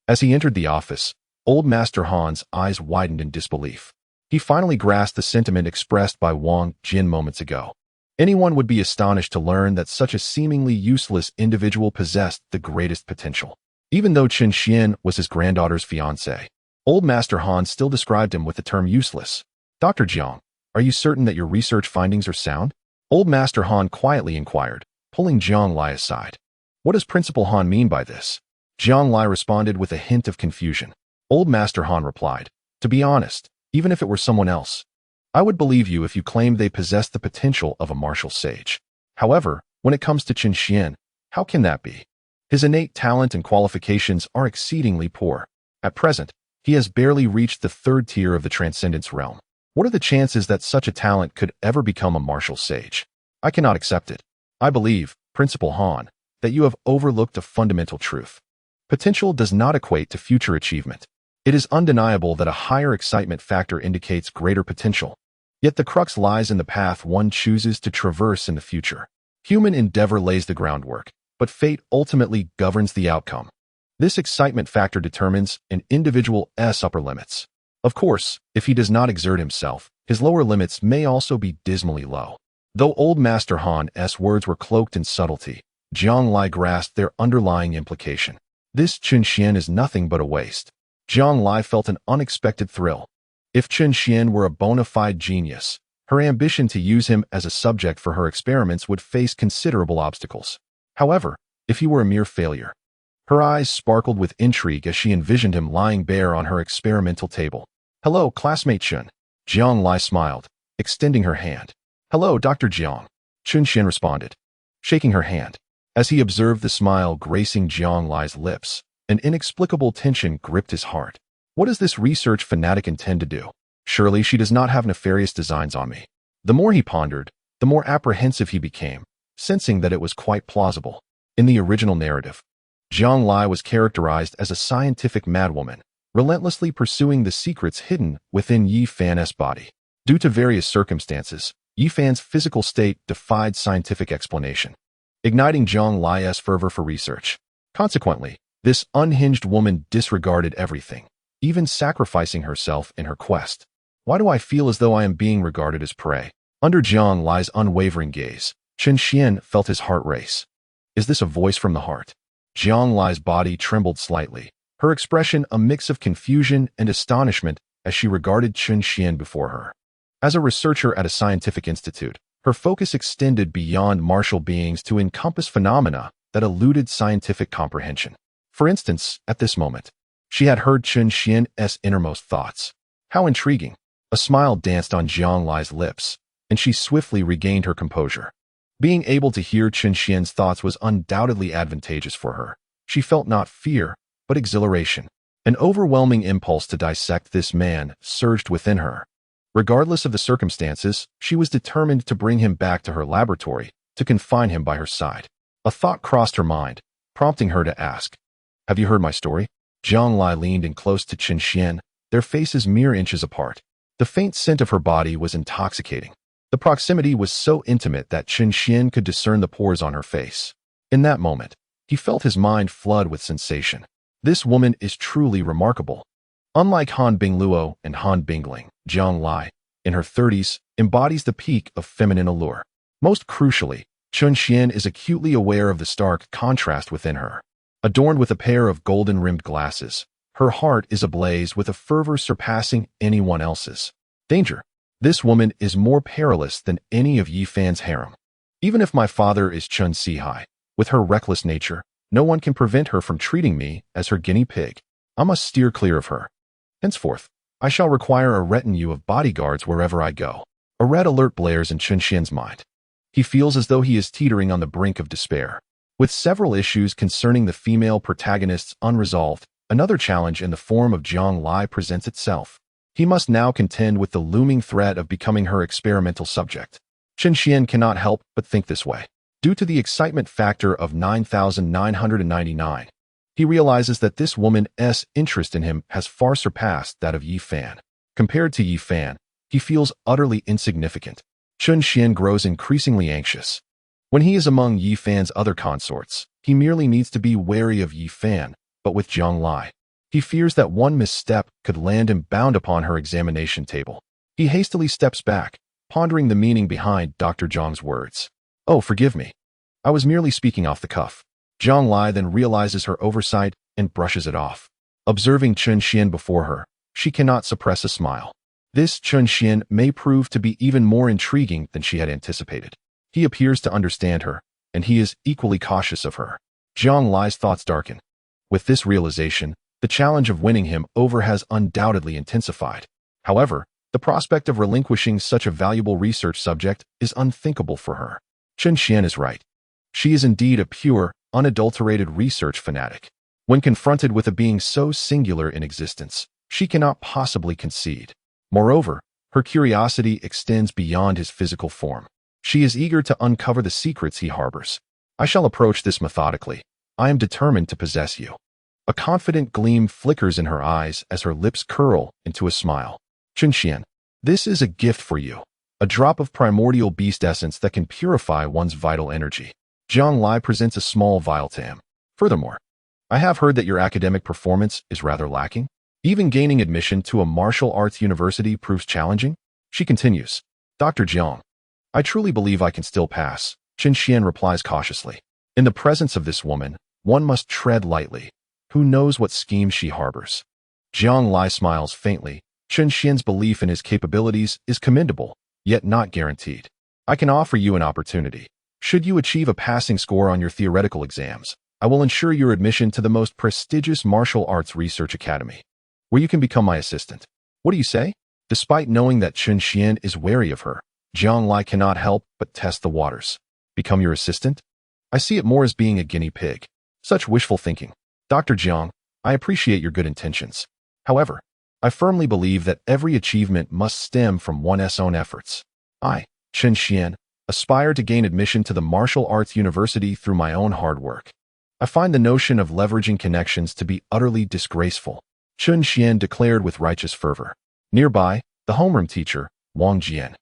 As he entered the office, Old Master Han's eyes widened in disbelief. He finally grasped the sentiment expressed by Wang Jin moments ago. Anyone would be astonished to learn that such a seemingly useless individual possessed the greatest potential. Even though Chen Xian was his granddaughter's fiancé, Old Master Han still described him with the term useless. Dr. Jiang, are you certain that your research findings are sound? Old Master Han quietly inquired, pulling Jiang Lai aside. What does Principal Han mean by this? Jiang Lai responded with a hint of confusion. Old Master Han replied, to be honest, even if it were someone else, I would believe you if you claimed they possessed the potential of a martial sage. However, when it comes to Chen Xian, how can that be? His innate talent and qualifications are exceedingly poor. At present, he has barely reached the third tier of the transcendence realm. What are the chances that such a talent could ever become a martial sage? I cannot accept it. I believe, Principal Han, that you have overlooked a fundamental truth. Potential does not equate to future achievement. It is undeniable that a higher excitement factor indicates greater potential. Yet the crux lies in the path one chooses to traverse in the future. Human endeavor lays the groundwork, but fate ultimately governs the outcome. This excitement factor determines an individual's upper limits. Of course, if he does not exert himself, his lower limits may also be dismally low. Though Old Master Han's words were cloaked in subtlety, Jiang Lai grasped their underlying implication. This Chen Xian is nothing but a waste. Jiang Lai felt an unexpected thrill. If Chen Xian were a bona fide genius, her ambition to use him as a subject for her experiments would face considerable obstacles. However, if he were a mere failure, her eyes sparkled with intrigue as she envisioned him lying bare on her experimental table. Hello, classmate Chen. Jiang Lai smiled, extending her hand. Hello, Dr. Jiang. Chen Xian responded, shaking her hand. As he observed the smile gracing Jiang Lai's lips, an inexplicable tension gripped his heart. What does this research fanatic intend to do? Surely she does not have nefarious designs on me. The more he pondered, the more apprehensive he became, sensing that it was quite plausible. In the original narrative, Jiang Lai was characterized as a scientific madwoman, relentlessly pursuing the secrets hidden within Yi Fan's body. Due to various circumstances, Yi Fan's physical state defied scientific explanation, igniting Jiang Lai's fervor for research. Consequently, this unhinged woman disregarded everything, even sacrificing herself in her quest. Why do I feel as though I am being regarded as prey? Under Jiang Lai's unwavering gaze, Chen Xian felt his heart race. Is this a voice from the heart? Jiang Lai's body trembled slightly, her expression a mix of confusion and astonishment as she regarded Chen Xian before her. As a researcher at a scientific institute, her focus extended beyond martial beings to encompass phenomena that eluded scientific comprehension. For instance, at this moment, she had heard Chen Xian's innermost thoughts. How intriguing! A smile danced on Jiang Lai's lips, and she swiftly regained her composure. Being able to hear Chen Xian's thoughts was undoubtedly advantageous for her. She felt not fear, but exhilaration. An overwhelming impulse to dissect this man surged within her. Regardless of the circumstances, she was determined to bring him back to her laboratory, to confine him by her side. A thought crossed her mind, prompting her to ask, have you heard my story? Jiang Lai leaned in close to Chen Xian, their faces mere inches apart. The faint scent of her body was intoxicating. The proximity was so intimate that Chen Xian could discern the pores on her face. In that moment, he felt his mind flood with sensation. This woman is truly remarkable. Unlike Han Bingluo and Han Bingling, Jiang Lai, in her 30s, embodies the peak of feminine allure. Most crucially, Chen Xian is acutely aware of the stark contrast within her. Adorned with a pair of golden-rimmed glasses, her heart is ablaze with a fervor surpassing anyone else's. Danger! This woman is more perilous than any of Yi Fan's harem. Even if my father is Chen Sihai, with her reckless nature, no one can prevent her from treating me as her guinea pig. I must steer clear of her. Henceforth, I shall require a retinue of bodyguards wherever I go. A red alert blares in Chen Xian's mind. He feels as though he is teetering on the brink of despair. With several issues concerning the female protagonists unresolved, another challenge in the form of Jiang Lai presents itself. He must now contend with the looming threat of becoming her experimental subject. Chen Xian cannot help but think this way. Due to the excitement factor of 9,999, he realizes that this woman's interest in him has far surpassed that of Yi Fan. Compared to Yi Fan, he feels utterly insignificant. Chun Xian grows increasingly anxious. When he is among Yi Fan's other consorts, he merely needs to be wary of Yi Fan, but with Zhang Lai, he fears that one misstep could land him bound upon her examination table. He hastily steps back, pondering the meaning behind Dr. Zhang's words. "Oh, forgive me. I was merely speaking off the cuff." Zhang Lai then realizes her oversight and brushes it off. Observing Chun Xian before her, she cannot suppress a smile. This Chun Xian may prove to be even more intriguing than she had anticipated. He appears to understand her, and he is equally cautious of her. Zhang Lai's thoughts darken. With this realization, the challenge of winning him over has undoubtedly intensified. However, the prospect of relinquishing such a valuable research subject is unthinkable for her. Chun Xian is right. She is indeed a pure, unadulterated research fanatic. When confronted with a being so singular in existence, she cannot possibly concede. Moreover, her curiosity extends beyond his physical form. She is eager to uncover the secrets he harbors. "I shall approach this methodically. I am determined to possess you." A confident gleam flickers in her eyes as her lips curl into a smile. "Chun Xian, this is a gift for you. A drop of primordial beast essence that can purify one's vital energy." Zhang Lai presents a small vial to him. "Furthermore, I have heard that your academic performance is rather lacking. Even gaining admission to a martial arts university proves challenging." She continues. "Dr. Zhang, I truly believe I can still pass." Chun Xian replies cautiously. In the presence of this woman, one must tread lightly. Who knows what schemes she harbors? Zhang Lai smiles faintly. Chun Xian's belief in his capabilities is commendable, yet not guaranteed. "I can offer you an opportunity. Should you achieve a passing score on your theoretical exams, I will ensure your admission to the most prestigious martial arts research academy, where you can become my assistant. What do you say?" Despite knowing that Chun Xian is wary of her, Zhang Lai cannot help but test the waters. "Become your assistant? I see it more as being a guinea pig." Such wishful thinking. "Dr. Zhang, I appreciate your good intentions. However, I firmly believe that every achievement must stem from one's own efforts. I, Chun Xian, aspire to gain admission to the martial arts university through my own hard work. I find the notion of leveraging connections to be utterly disgraceful," Chun Xian declared with righteous fervor. Nearby, the homeroom teacher, Wang Jian,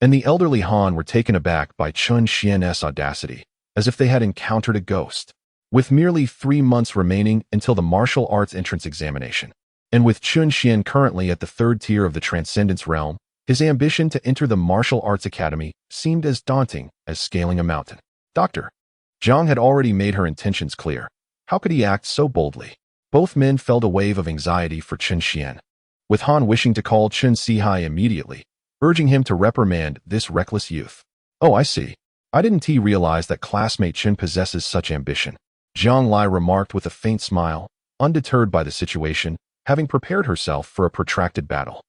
and the elderly Han were taken aback by Chun Xian's audacity, as if they had encountered a ghost. With merely 3 months remaining until the martial arts entrance examination, and with Chun Xian currently at the 3rd tier of the Transcendence realm, his ambition to enter the martial arts academy seemed as daunting as scaling a mountain. Dr. Zhang had already made her intentions clear. How could he act so boldly? Both men felt a wave of anxiety for Chun Xian, with Han wishing to call Chun Sihai immediately, urging him to reprimand this reckless youth. "Oh, I see. I didn't realize that classmate Chun possesses such ambition," Zhang Lai remarked with a faint smile, undeterred by the situation, having prepared herself for a protracted battle.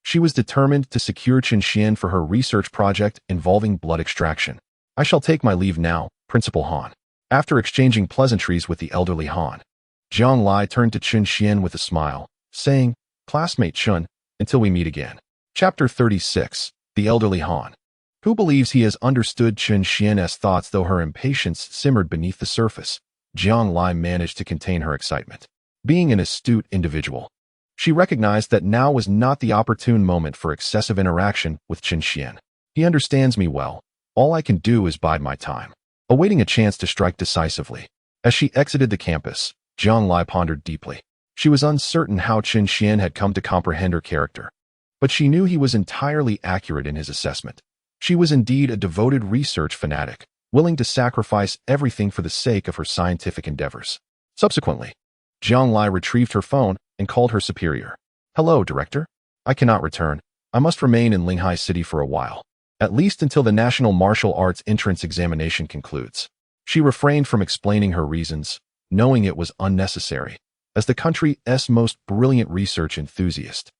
She was determined to secure Chun Xian for her research project involving blood extraction. "I shall take my leave now, Principal Han." After exchanging pleasantries with the elderly Han, Zhang Lai turned to Chun Xian with a smile, saying, "Classmate Chun, until we meet again." Chapter 36. The Elderly Han. Who believes he has understood Chun Xian's thoughts though her impatience simmered beneath the surface? Zhang Lai managed to contain her excitement. Being an astute individual, she recognized that now was not the opportune moment for excessive interaction with Chun Xian. "He understands me well. All I can do is bide my time, awaiting a chance to strike decisively." As she exited the campus, Zhang Lai pondered deeply. She was uncertain how Chun Xian had come to comprehend her character, but she knew he was entirely accurate in his assessment. She was indeed a devoted research fanatic, willing to sacrifice everything for the sake of her scientific endeavors. Subsequently, Zhang Lai retrieved her phone and called her superior. "Hello, Director. I cannot return. I must remain in Linghai City for a while, at least until the National Martial Arts entrance examination concludes." She refrained from explaining her reasons, knowing it was unnecessary, as the country's most brilliant research enthusiast.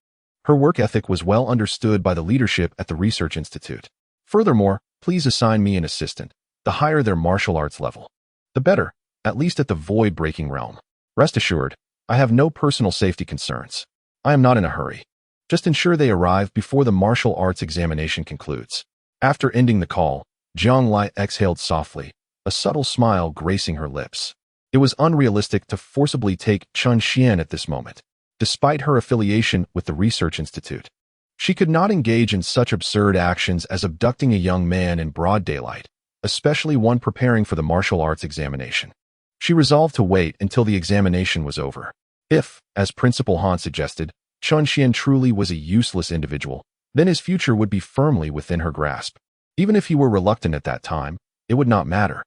Her work ethic was well understood by the leadership at the Research Institute. "Furthermore, please assign me an assistant. The higher their martial arts level, the better, at least at the void-breaking realm. Rest assured, I have no personal safety concerns. I am not in a hurry. Just ensure they arrive before the martial arts examination concludes." After ending the call, Zhang Lai exhaled softly, a subtle smile gracing her lips. It was unrealistic to forcibly take Chun Xian at this moment, despite her affiliation with the research institute. She could not engage in such absurd actions as abducting a young man in broad daylight, especially one preparing for the martial arts examination. She resolved to wait until the examination was over. If, as Principal Han suggested, Chun Xian truly was a useless individual, then his future would be firmly within her grasp. Even if he were reluctant at that time, it would not matter.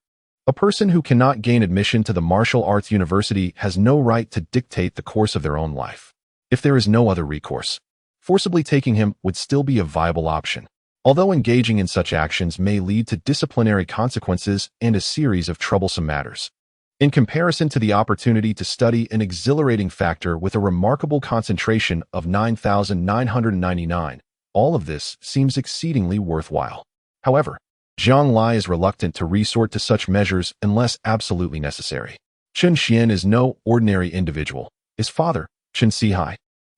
A person who cannot gain admission to the martial arts university has no right to dictate the course of their own life. If there is no other recourse, forcibly taking him would still be a viable option, although engaging in such actions may lead to disciplinary consequences and a series of troublesome matters. In comparison to the opportunity to study an exhilarating factor with a remarkable concentration of 9,999, all of this seems exceedingly worthwhile. However, Zhang Lai is reluctant to resort to such measures unless absolutely necessary. Chun Xian is no ordinary individual. His father, Chun Sihai,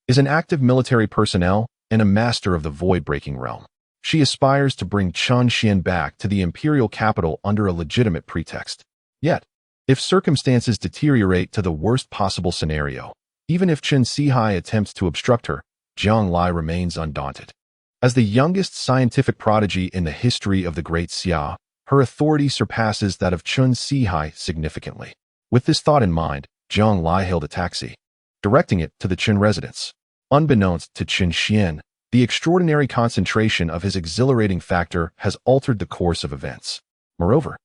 is an active military personnel and a master of the void-breaking realm. She aspires to bring Chun Xian back to the imperial capital under a legitimate pretext. Yet, if circumstances deteriorate to the worst possible scenario, even if Chun Sihai attempts to obstruct her, Zhang Lai remains undaunted. As the youngest scientific prodigy in the history of the Great Xia, her authority surpasses that of Chun Sihai significantly. With this thought in mind, Zhang Lai hailed a taxi, directing it to the Chun residence. Unbeknownst to Chun Xian, the extraordinary concentration of his exhilarating factor has altered the course of events. Moreover,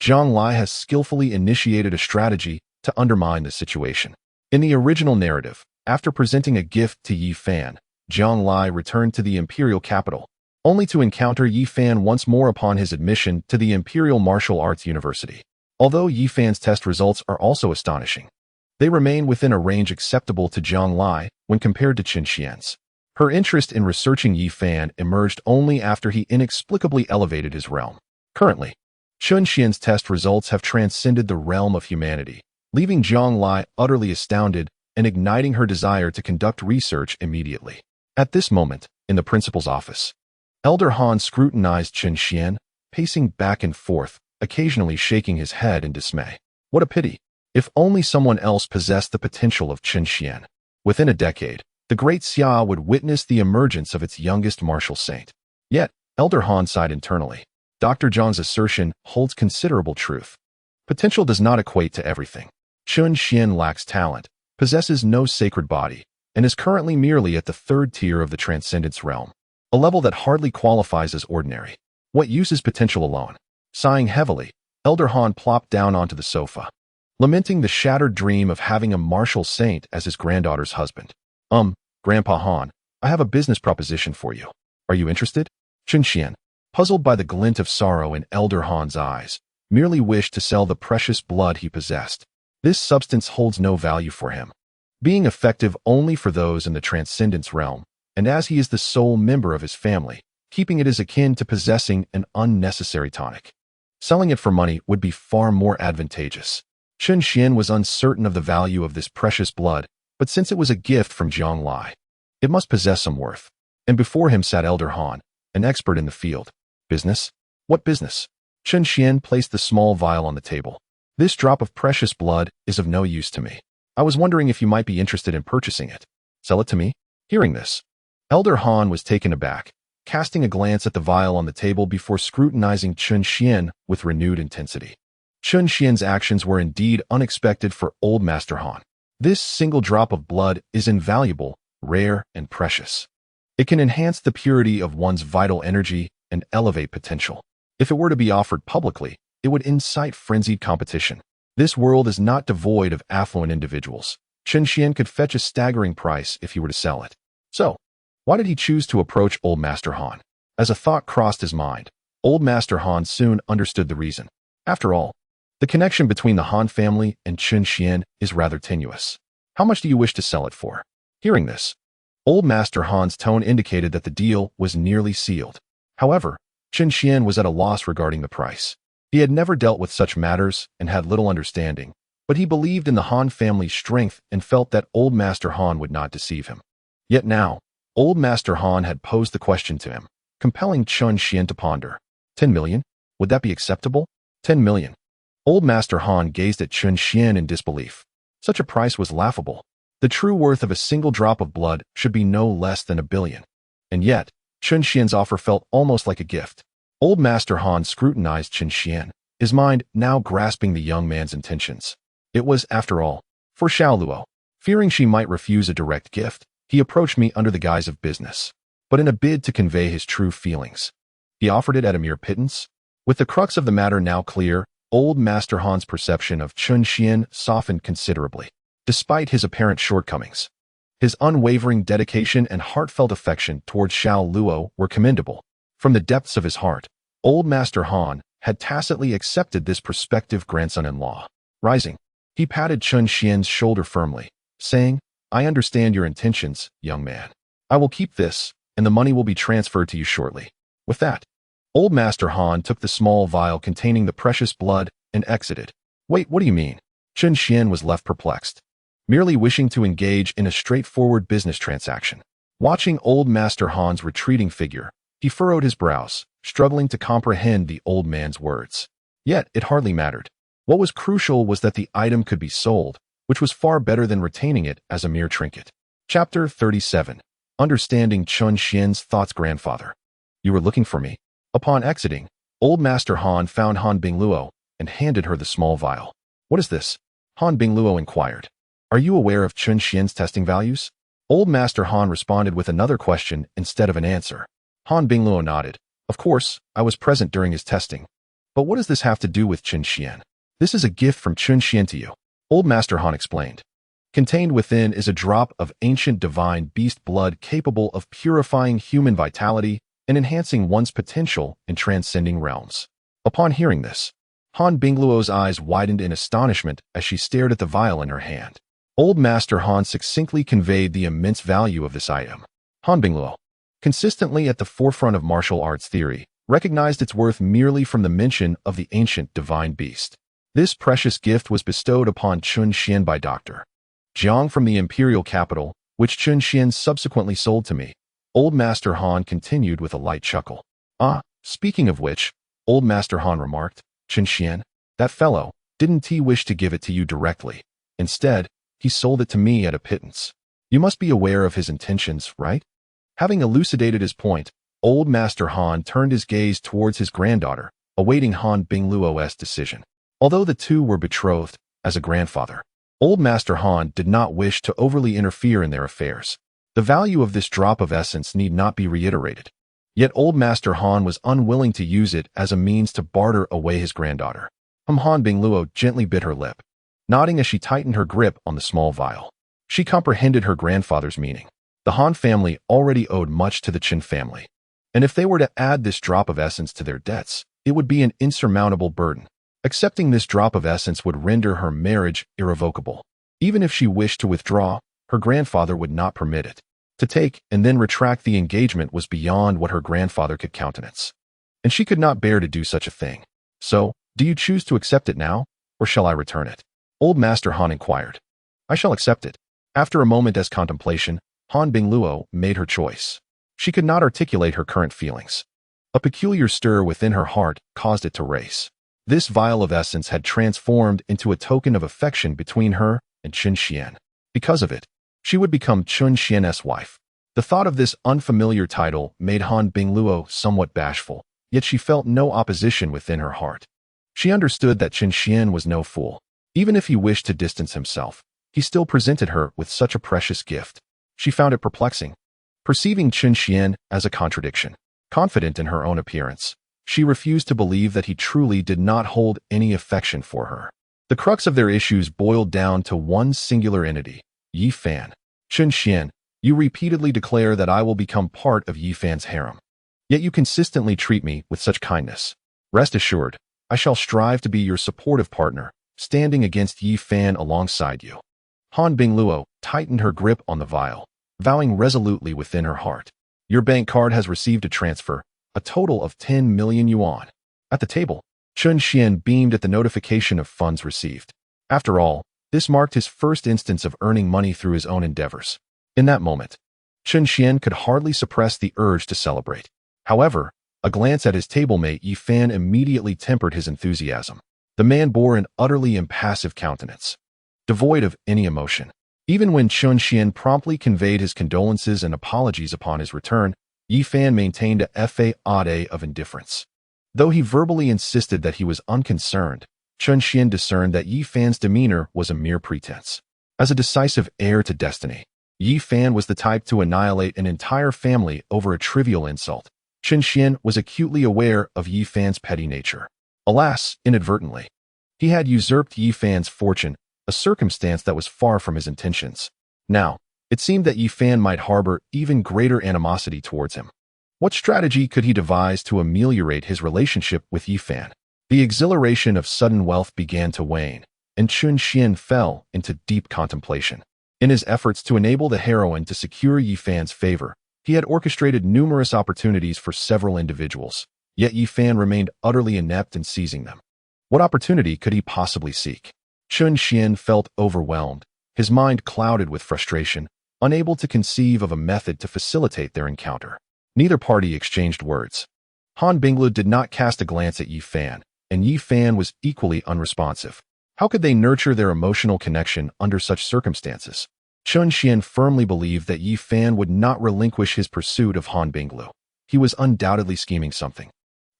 Zhang Lai has skillfully initiated a strategy to undermine the situation. In the original narrative, after presenting a gift to Yi Fan, Zhang Lai returned to the imperial capital, only to encounter Yi Fan once more upon his admission to the Imperial Martial Arts University. Although Yi Fan's test results are also astonishing, they remain within a range acceptable to Zhang Lai when compared to Chun Xian's. Her interest in researching Yi Fan emerged only after he inexplicably elevated his realm. Currently, Chun Xian's test results have transcended the realm of humanity, leaving Zhang Lai utterly astounded and igniting her desire to conduct research immediately. At this moment, in the principal's office, Elder Han scrutinized Chun Xian, pacing back and forth, occasionally shaking his head in dismay. What a pity! If only someone else possessed the potential of Chun Xian. Within a decade, the Great Xia would witness the emergence of its youngest martial saint. Yet, Elder Han sighed internally. Dr. Zhang's assertion holds considerable truth. Potential does not equate to everything. Chun Xian lacks talent, possesses no sacred body, and is currently merely at the third tier of the transcendence realm, a level that hardly qualifies as ordinary. What use is potential alone? Sighing heavily, Elder Han plopped down onto the sofa, lamenting the shattered dream of having a martial saint as his granddaughter's husband. Grandpa Han, I have a business proposition for you. Are you interested? Chun Xian, puzzled by the glint of sorrow in Elder Han's eyes, merely wished to sell the precious blood he possessed. This substance holds no value for him, being effective only for those in the transcendence realm, and as he is the sole member of his family, keeping it is akin to possessing an unnecessary tonic. Selling it for money would be far more advantageous. Chun Xian was uncertain of the value of this precious blood, but since it was a gift from Zhang Lai, it must possess some worth. And before him sat Elder Han, an expert in the field. Business? What business? Chun Xian placed the small vial on the table. This drop of precious blood is of no use to me. I was wondering if you might be interested in purchasing it. Sell it to me? Hearing this, Elder Han was taken aback, casting a glance at the vial on the table before scrutinizing Chun Xian with renewed intensity. Chun Xian's actions were indeed unexpected for Old Master Han. This single drop of blood is invaluable, rare, and precious. It can enhance the purity of one's vital energy and elevate potential. If it were to be offered publicly, it would incite frenzied competition. This world is not devoid of affluent individuals. Chun Xian could fetch a staggering price if he were to sell it. So, why did he choose to approach Old Master Han? As a thought crossed his mind, Old Master Han soon understood the reason. After all, the connection between the Han family and Chun Xian is rather tenuous. How much do you wish to sell it for? Hearing this, Old Master Han's tone indicated that the deal was nearly sealed. However, Chun Xian was at a loss regarding the price. He had never dealt with such matters and had little understanding, but he believed in the Han family's strength and felt that Old Master Han would not deceive him. Yet now, Old Master Han had posed the question to him, compelling Chun Xian to ponder. 10 million? Would that be acceptable? 10 million. Old Master Han gazed at Chun Xian in disbelief. Such a price was laughable. The true worth of a single drop of blood should be no less than 1 billion. And yet, Chun Xian's offer felt almost like a gift. Old Master Han scrutinized Chun Xian, his mind now grasping the young man's intentions. It was, after all, for Xiao Luo. Fearing she might refuse a direct gift, he approached me under the guise of business. But in a bid to convey his true feelings, he offered it at a mere pittance. With the crux of the matter now clear, Old Master Han's perception of Chun Xian softened considerably. Despite his apparent shortcomings, his unwavering dedication and heartfelt affection towards Xiao Luo were commendable. From the depths of his heart, Old Master Han had tacitly accepted this prospective grandson-in-law. Rising, he patted Chun Xian's shoulder firmly, saying, "I understand your intentions, young man. I will keep this, and the money will be transferred to you shortly." With that, Old Master Han took the small vial containing the precious blood and exited. "Wait, what do you mean?" Chun Xian was left perplexed, merely wishing to engage in a straightforward business transaction. Watching Old Master Han's retreating figure, he furrowed his brows, struggling to comprehend the old man's words. Yet it hardly mattered. What was crucial was that the item could be sold, which was far better than retaining it as a mere trinket. Chapter 37. Understanding Chun Xian's thoughts. Grandfather, you were looking for me. Upon exiting, Old Master Han found Han Bingluo and handed her the small vial. "What is this?" Han Bingluo inquired. "Are you aware of Chun Xian's testing values?" Old Master Han responded with another question instead of an answer. Han Bingluo nodded. "Of course, I was present during his testing. But what does this have to do with Chun Xian?" "This is a gift from Chun Xian to you," Old Master Han explained. "Contained within is a drop of ancient divine beast blood capable of purifying human vitality and enhancing one's potential in transcending realms." Upon hearing this, Han Bingluo's eyes widened in astonishment as she stared at the vial in her hand. Old Master Han succinctly conveyed the immense value of this item. Han Bingluo, consistently at the forefront of martial arts theory, recognized its worth merely from the mention of the ancient divine beast. This precious gift was bestowed upon Chun Xian by Dr. Jiang from the imperial capital, which Chun Xian subsequently sold to me. Old Master Han continued with a light chuckle. "Ah, speaking of which," Old Master Han remarked, "Chun Xian, that fellow, didn't he wish to give it to you directly? Instead, he sold it to me at a pittance. You must be aware of his intentions, right?" Having elucidated his point, Old Master Han turned his gaze towards his granddaughter, awaiting Han Bingluo's decision. Although the two were betrothed, as a grandfather, Old Master Han did not wish to overly interfere in their affairs. The value of this drop of essence need not be reiterated. Yet Old Master Han was unwilling to use it as a means to barter away his granddaughter. Han Bingluo gently bit her lip, nodding as she tightened her grip on the small vial. She comprehended her grandfather's meaning. The Han family already owed much to the Qin family, and if they were to add this drop of essence to their debts, it would be an insurmountable burden. Accepting this drop of essence would render her marriage irrevocable. Even if she wished to withdraw, her grandfather would not permit it. To take and then retract the engagement was beyond what her grandfather could countenance, and she could not bear to do such a thing. "So, do you choose to accept it now, or shall I return it?" Old Master Han inquired. "I shall accept it." After a moment's contemplation, Han Bingluo made her choice. She could not articulate her current feelings. A peculiar stir within her heart caused it to race. This vial of essence had transformed into a token of affection between her and Chun Xian. Because of it, she would become Chun Xian's wife. The thought of this unfamiliar title made Han Bingluo somewhat bashful, yet she felt no opposition within her heart. She understood that Chun Xian was no fool. Even if he wished to distance himself, he still presented her with such a precious gift. She found it perplexing, perceiving Chun Xian as a contradiction. Confident in her own appearance, she refused to believe that he truly did not hold any affection for her. The crux of their issues boiled down to one singular entity, Yi Fan. "Chun Xian, you repeatedly declare that I will become part of Yi Fan's harem. Yet you consistently treat me with such kindness. Rest assured, I shall strive to be your supportive partner, standing against Yi Fan alongside you." Han Bingluo tightened her grip on the vial, vowing resolutely within her heart. "Your bank card has received a transfer, a total of 10 million yuan. At the table, Chun Xian beamed at the notification of funds received. After all, this marked his first instance of earning money through his own endeavors. In that moment, Chun Xian could hardly suppress the urge to celebrate. However, a glance at his table mate Yi Fan immediately tempered his enthusiasm. The man bore an utterly impassive countenance, devoid of any emotion. Even when Chun Xian promptly conveyed his condolences and apologies upon his return, Yi Fan maintained a facade of indifference. Though he verbally insisted that he was unconcerned, Chun Xian discerned that Yi Fan's demeanor was a mere pretense. As a decisive heir to destiny, Yi Fan was the type to annihilate an entire family over a trivial insult. Chun Xian was acutely aware of Yi Fan's petty nature. Alas, inadvertently, he had usurped Yi Fan's fortune, a circumstance that was far from his intentions. Now, it seemed that Yi Fan might harbor even greater animosity towards him. What strategy could he devise to ameliorate his relationship with Yi Fan? The exhilaration of sudden wealth began to wane, and Chun Xian fell into deep contemplation. In his efforts to enable the heroine to secure Yi Fan's favor, he had orchestrated numerous opportunities for several individuals, yet Yi Fan remained utterly inept in seizing them. What opportunity could he possibly seek? Chun Xian felt overwhelmed, his mind clouded with frustration, unable to conceive of a method to facilitate their encounter. Neither party exchanged words. Han Binglu did not cast a glance at Yi Fan, and Yi Fan was equally unresponsive. How could they nurture their emotional connection under such circumstances? Chun Xian firmly believed that Yi Fan would not relinquish his pursuit of Han Binglu. He was undoubtedly scheming something.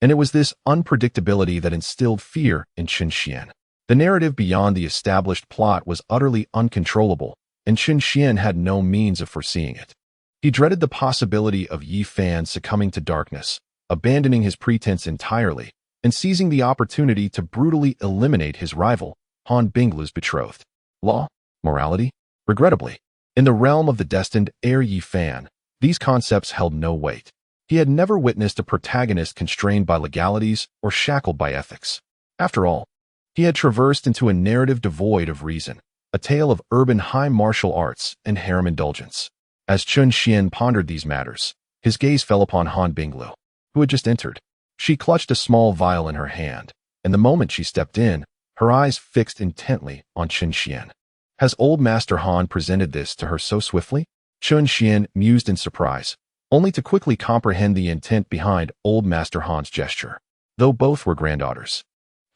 And it was this unpredictability that instilled fear in Chun Xian. The narrative beyond the established plot was utterly uncontrollable, and Chun Xian had no means of foreseeing it. He dreaded the possibility of Yi Fan succumbing to darkness, abandoning his pretense entirely, and seizing the opportunity to brutally eliminate his rival, Han Binglu's betrothed. Law? Morality? Regrettably, in the realm of the destined heir Yi Fan, these concepts held no weight. He had never witnessed a protagonist constrained by legalities or shackled by ethics. After all, he had traversed into a narrative devoid of reason, a tale of urban high martial arts and harem indulgence. As Chun Xian pondered these matters, his gaze fell upon Han Binglu, who had just entered. She clutched a small vial in her hand, and the moment she stepped in, her eyes fixed intently on Chun Xian. Has old Master Han presented this to her so swiftly? Chun Xian mused in surprise, only to quickly comprehend the intent behind old Master Han's gesture. Though both were granddaughters,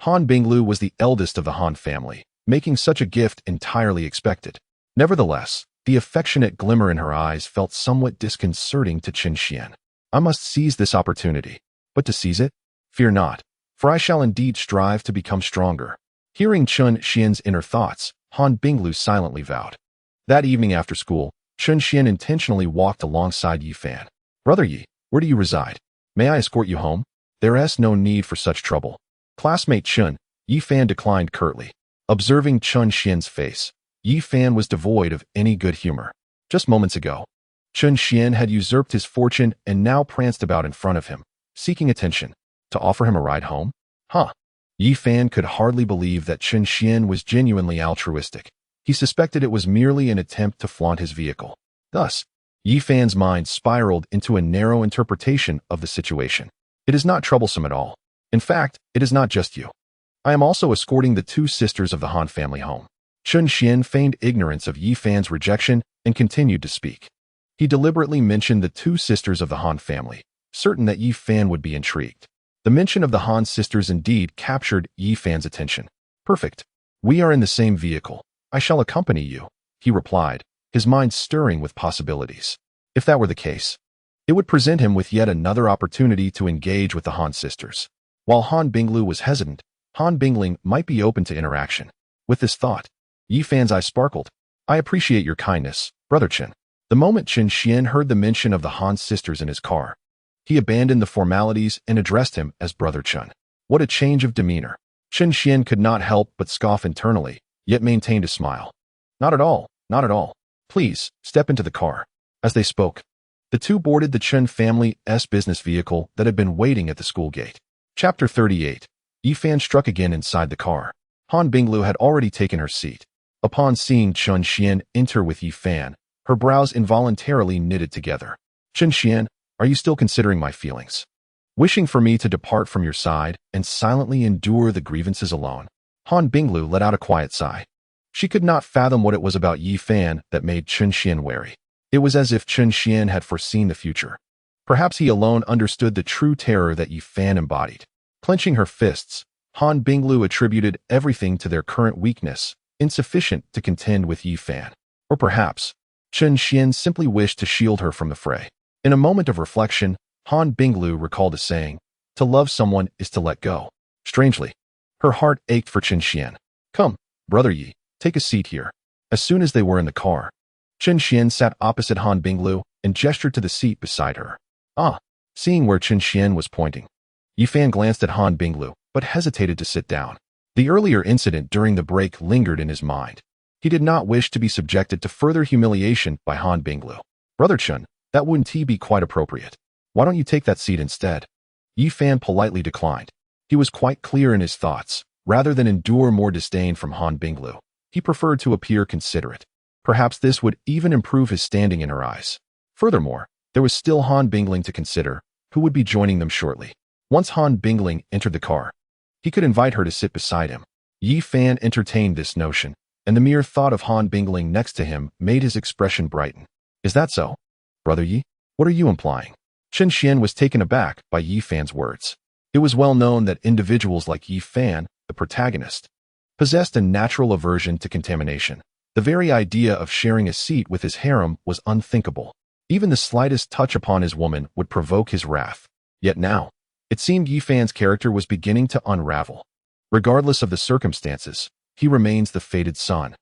Han Binglu was the eldest of the Han family, making such a gift entirely expected. Nevertheless, the affectionate glimmer in her eyes felt somewhat disconcerting to Chun Xian. I must seize this opportunity. But to seize it? Fear not, for I shall indeed strive to become stronger. Hearing Chun Xian's inner thoughts, Han Binglu silently vowed. That evening after school, Chun Xian intentionally walked alongside Yi Fan. Brother Yi, where do you reside? May I escort you home? There is no need for such trouble. Classmate Chun, Yi Fan declined curtly. Observing Chun Xian's face, Yi Fan was devoid of any good humor. Just moments ago, Chun Xian had usurped his fortune and now pranced about in front of him, seeking attention. To offer him a ride home? Huh. Yi Fan could hardly believe that Chun Xian was genuinely altruistic. He suspected it was merely an attempt to flaunt his vehicle. Thus, Yi Fan's mind spiraled into a narrow interpretation of the situation. It is not troublesome at all. In fact, it is not just you. I am also escorting the two sisters of the Han family home. Chun Xian feigned ignorance of Yi Fan's rejection and continued to speak. He deliberately mentioned the two sisters of the Han family, certain that Yi Fan would be intrigued. The mention of the Han sisters indeed captured Yi Fan's attention. Perfect. We are in the same vehicle. I shall accompany you, he replied, his mind stirring with possibilities. If that were the case, it would present him with yet another opportunity to engage with the Han sisters. While Han Binglu was hesitant, Han Bingling might be open to interaction. With this thought, Yi Fan's eyes sparkled. I appreciate your kindness, Brother Chen. The moment Chun Xian heard the mention of the Han sisters in his car, he abandoned the formalities and addressed him as Brother Chun. What a change of demeanor. Chun Xian could not help but scoff internally, yet maintained a smile. Not at all, not at all. Please, step into the car. As they spoke, the two boarded the Chun family's business vehicle that had been waiting at the school gate. Chapter 38. Yi Fan struck again inside the car. Han Binglu had already taken her seat. Upon seeing Chun Xian enter with Yi Fan, her brows involuntarily knitted together. Chun Xian, are you still considering my feelings? Wishing for me to depart from your side and silently endure the grievances alone? Han Binglu let out a quiet sigh. She could not fathom what it was about Yi Fan that made Chun Xian wary. It was as if Chun Xian had foreseen the future. Perhaps he alone understood the true terror that Yi Fan embodied. Clenching her fists, Han Binglu attributed everything to their current weakness, insufficient to contend with Yi Fan. Or perhaps, Chen Xian simply wished to shield her from the fray. In a moment of reflection, Han Binglu recalled a saying, "To love someone is to let go." Strangely, her heart ached for Chen Xian. "Come, brother Yi, take a seat here." As soon as they were in the car, Chen Xian sat opposite Han Binglu and gestured to the seat beside her. Seeing where Chen Xian was pointing, Yi Fan glanced at Han Binglu, but hesitated to sit down. The earlier incident during the break lingered in his mind. He did not wish to be subjected to further humiliation by Han Binglu. "Brother Chen, that wouldn't be quite appropriate. Why don't you take that seat instead?" Yi Fan politely declined. He was quite clear in his thoughts. Rather than endure more disdain from Han Binglu, he preferred to appear considerate. Perhaps this would even improve his standing in her eyes. Furthermore, there was still Han Bingling to consider, who would be joining them shortly. Once Han Bingling entered the car, he could invite her to sit beside him. Yi Fan entertained this notion, and the mere thought of Han Bingling next to him made his expression brighten. "Is that so, brother Yi? What are you implying?" Chen Xian was taken aback by Yi Fan's words. It was well known that individuals like Yi Fan, the protagonist, possessed a natural aversion to contamination. The very idea of sharing a seat with his harem was unthinkable. Even the slightest touch upon his woman would provoke his wrath. Yet now, it seemed Yi Fan's character was beginning to unravel. Regardless of the circumstances, he remains the fated son.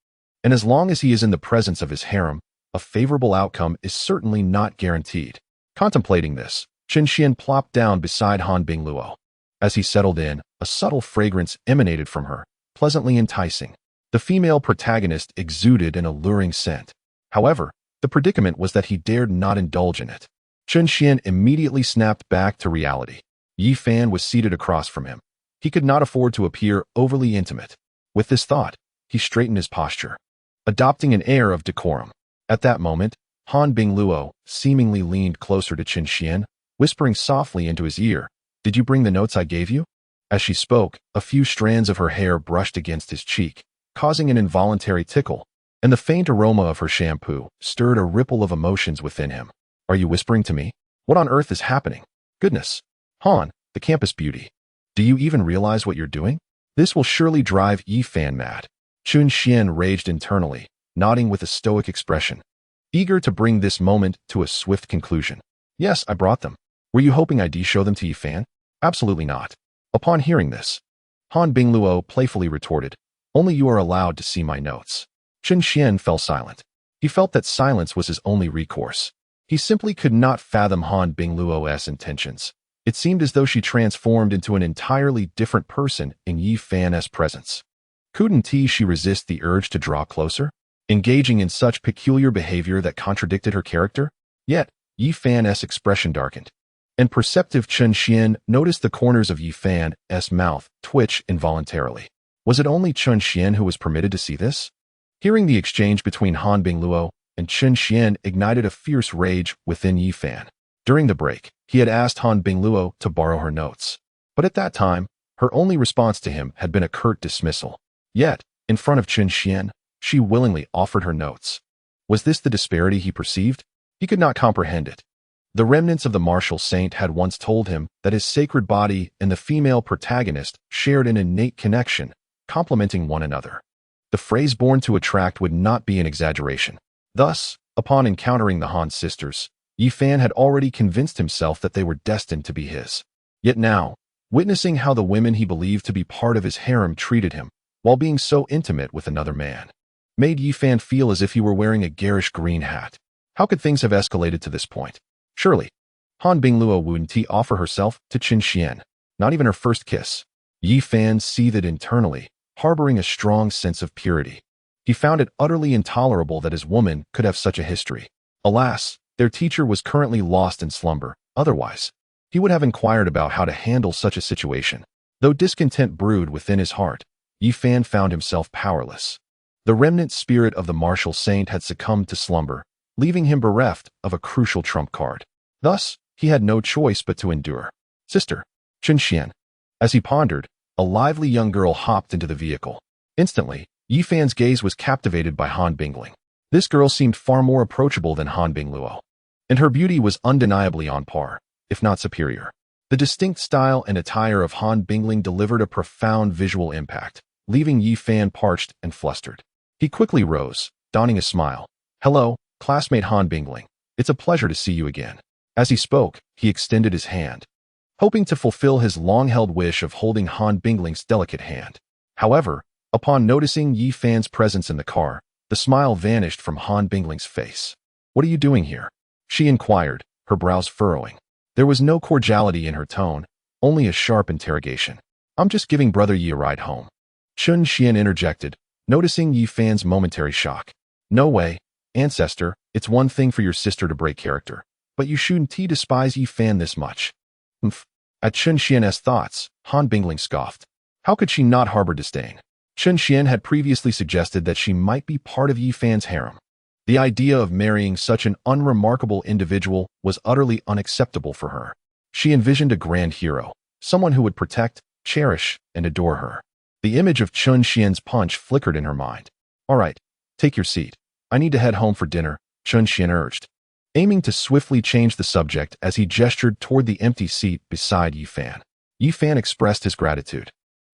And as long as he is in the presence of his harem, a favorable outcome is certainly not guaranteed. Contemplating this, Chen Xian plopped down beside Han Bingluo. As he settled in, a subtle fragrance emanated from her, pleasantly enticing. The female protagonist exuded an alluring scent. However, the predicament was that he dared not indulge in it. Chen Xian immediately snapped back to reality. Yi Fan was seated across from him. He could not afford to appear overly intimate. With this thought, he straightened his posture, adopting an air of decorum. At that moment, Han Bingluo seemingly leaned closer to Chen Xian, whispering softly into his ear, "Did you bring the notes I gave you?" As she spoke, a few strands of her hair brushed against his cheek, causing an involuntary tickle, and the faint aroma of her shampoo stirred a ripple of emotions within him. "Are you whispering to me? What on earth is happening? Goodness! Han, the campus beauty. Do you even realize what you're doing? This will surely drive Yi Fan mad." Chen Xian raged internally, nodding with a stoic expression, eager to bring this moment to a swift conclusion. "Yes, I brought them. Were you hoping I'd show them to Yi Fan?" "Absolutely not." Upon hearing this, Han Bingluo playfully retorted, "Only you are allowed to see my notes." Chen Xian fell silent. He felt that silence was his only recourse. He simply could not fathom Han Bingluo's intentions. It seemed as though she transformed into an entirely different person in Yi Fan's presence. Couldn't she resist the urge to draw closer, engaging in such peculiar behavior that contradicted her character? Yet, Yi Fan's expression darkened, and perceptive Chen Xian noticed the corners of Yi Fan's mouth twitch involuntarily. Was it only Chen Xian who was permitted to see this? Hearing the exchange between Han Bingluo and Chen Xian ignited a fierce rage within Yi Fan. During the break, he had asked Han Bingluo to borrow her notes. But at that time, her only response to him had been a curt dismissal. Yet, in front of Chen Xian, she willingly offered her notes. Was this the disparity he perceived? He could not comprehend it. The remnants of the martial saint had once told him that his sacred body and the female protagonist shared an innate connection, complementing one another. The phrase "born to attract" would not be an exaggeration. Thus, upon encountering the Han sisters, Yi Fan had already convinced himself that they were destined to be his. Yet now, witnessing how the women he believed to be part of his harem treated him, while being so intimate with another man, made Yi Fan feel as if he were wearing a garish green hat. How could things have escalated to this point? Surely, Han Bingluo wouldn't offer herself to Chen Xian, not even her first kiss. Yi Fan seethed internally, harboring a strong sense of purity. He found it utterly intolerable that his woman could have such a history. Alas, their teacher was currently lost in slumber. Otherwise, he would have inquired about how to handle such a situation. Though discontent brewed within his heart, Yi Fan found himself powerless. The remnant spirit of the martial saint had succumbed to slumber, leaving him bereft of a crucial trump card. Thus, he had no choice but to endure. "Sister, Chen Xian." As he pondered, a lively young girl hopped into the vehicle. Instantly, Yi Fan's gaze was captivated by Han Bingling. This girl seemed far more approachable than Han Bingluo, and her beauty was undeniably on par, if not superior. The distinct style and attire of Han Bingling delivered a profound visual impact, leaving Yi Fan parched and flustered. He quickly rose, donning a smile. "Hello, classmate Han Bingling. It's a pleasure to see you again." As he spoke, he extended his hand, hoping to fulfill his long-held wish of holding Han Bingling's delicate hand. However, upon noticing Yi Fan's presence in the car, the smile vanished from Han Bingling's face. "What are you doing here?" she inquired, her brows furrowing. There was no cordiality in her tone, only a sharp interrogation. "I'm just giving Brother Yi a ride home," Chun Xian interjected, noticing Yi Fan's momentary shock. "No way, ancestor, it's one thing for your sister to break character, but you shouldn't despise Yi Fan this much." At Chun Xian's thoughts, Han Bingling scoffed. How could she not harbor disdain? Chun Xian had previously suggested that she might be part of Yi Fan's harem. The idea of marrying such an unremarkable individual was utterly unacceptable for her. She envisioned a grand hero, someone who would protect, cherish, and adore her. The image of Chun Xian's punch flickered in her mind. "All right, take your seat. I need to head home for dinner," Chun Xian urged, aiming to swiftly change the subject as he gestured toward the empty seat beside Yi Fan. Yi Fan expressed his gratitude,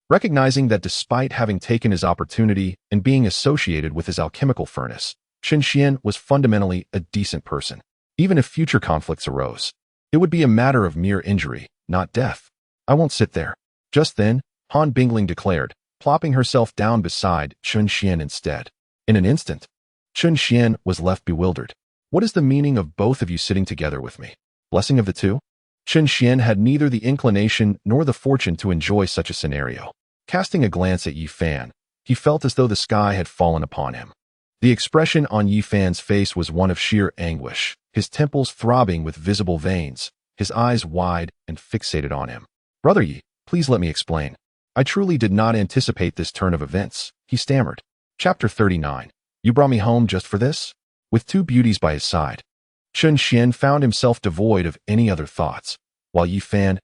recognizing that despite having taken his opportunity and being associated with his alchemical furnace, Chun Xian was fundamentally a decent person. Even if future conflicts arose, it would be a matter of mere injury, not death. "I won't sit there." Just then, Han Bingling declared, plopping herself down beside Chun Xian instead. In an instant, Chun Xian was left bewildered. "What is the meaning of both of you sitting together with me? Blessing of the two?" Chun Xian had neither the inclination nor the fortune to enjoy such a scenario. Casting a glance at Yi Fan, he felt as though the sky had fallen upon him. The expression on Yi Fan's face was one of sheer anguish, his temples throbbing with visible veins, his eyes wide and fixated on him. "Brother Yi, please let me explain. I truly did not anticipate this turn of events," he stammered. Chapter 39. You brought me home just for this? With two beauties by his side, Chun Xian found himself devoid of any other thoughts, while Yi Fan's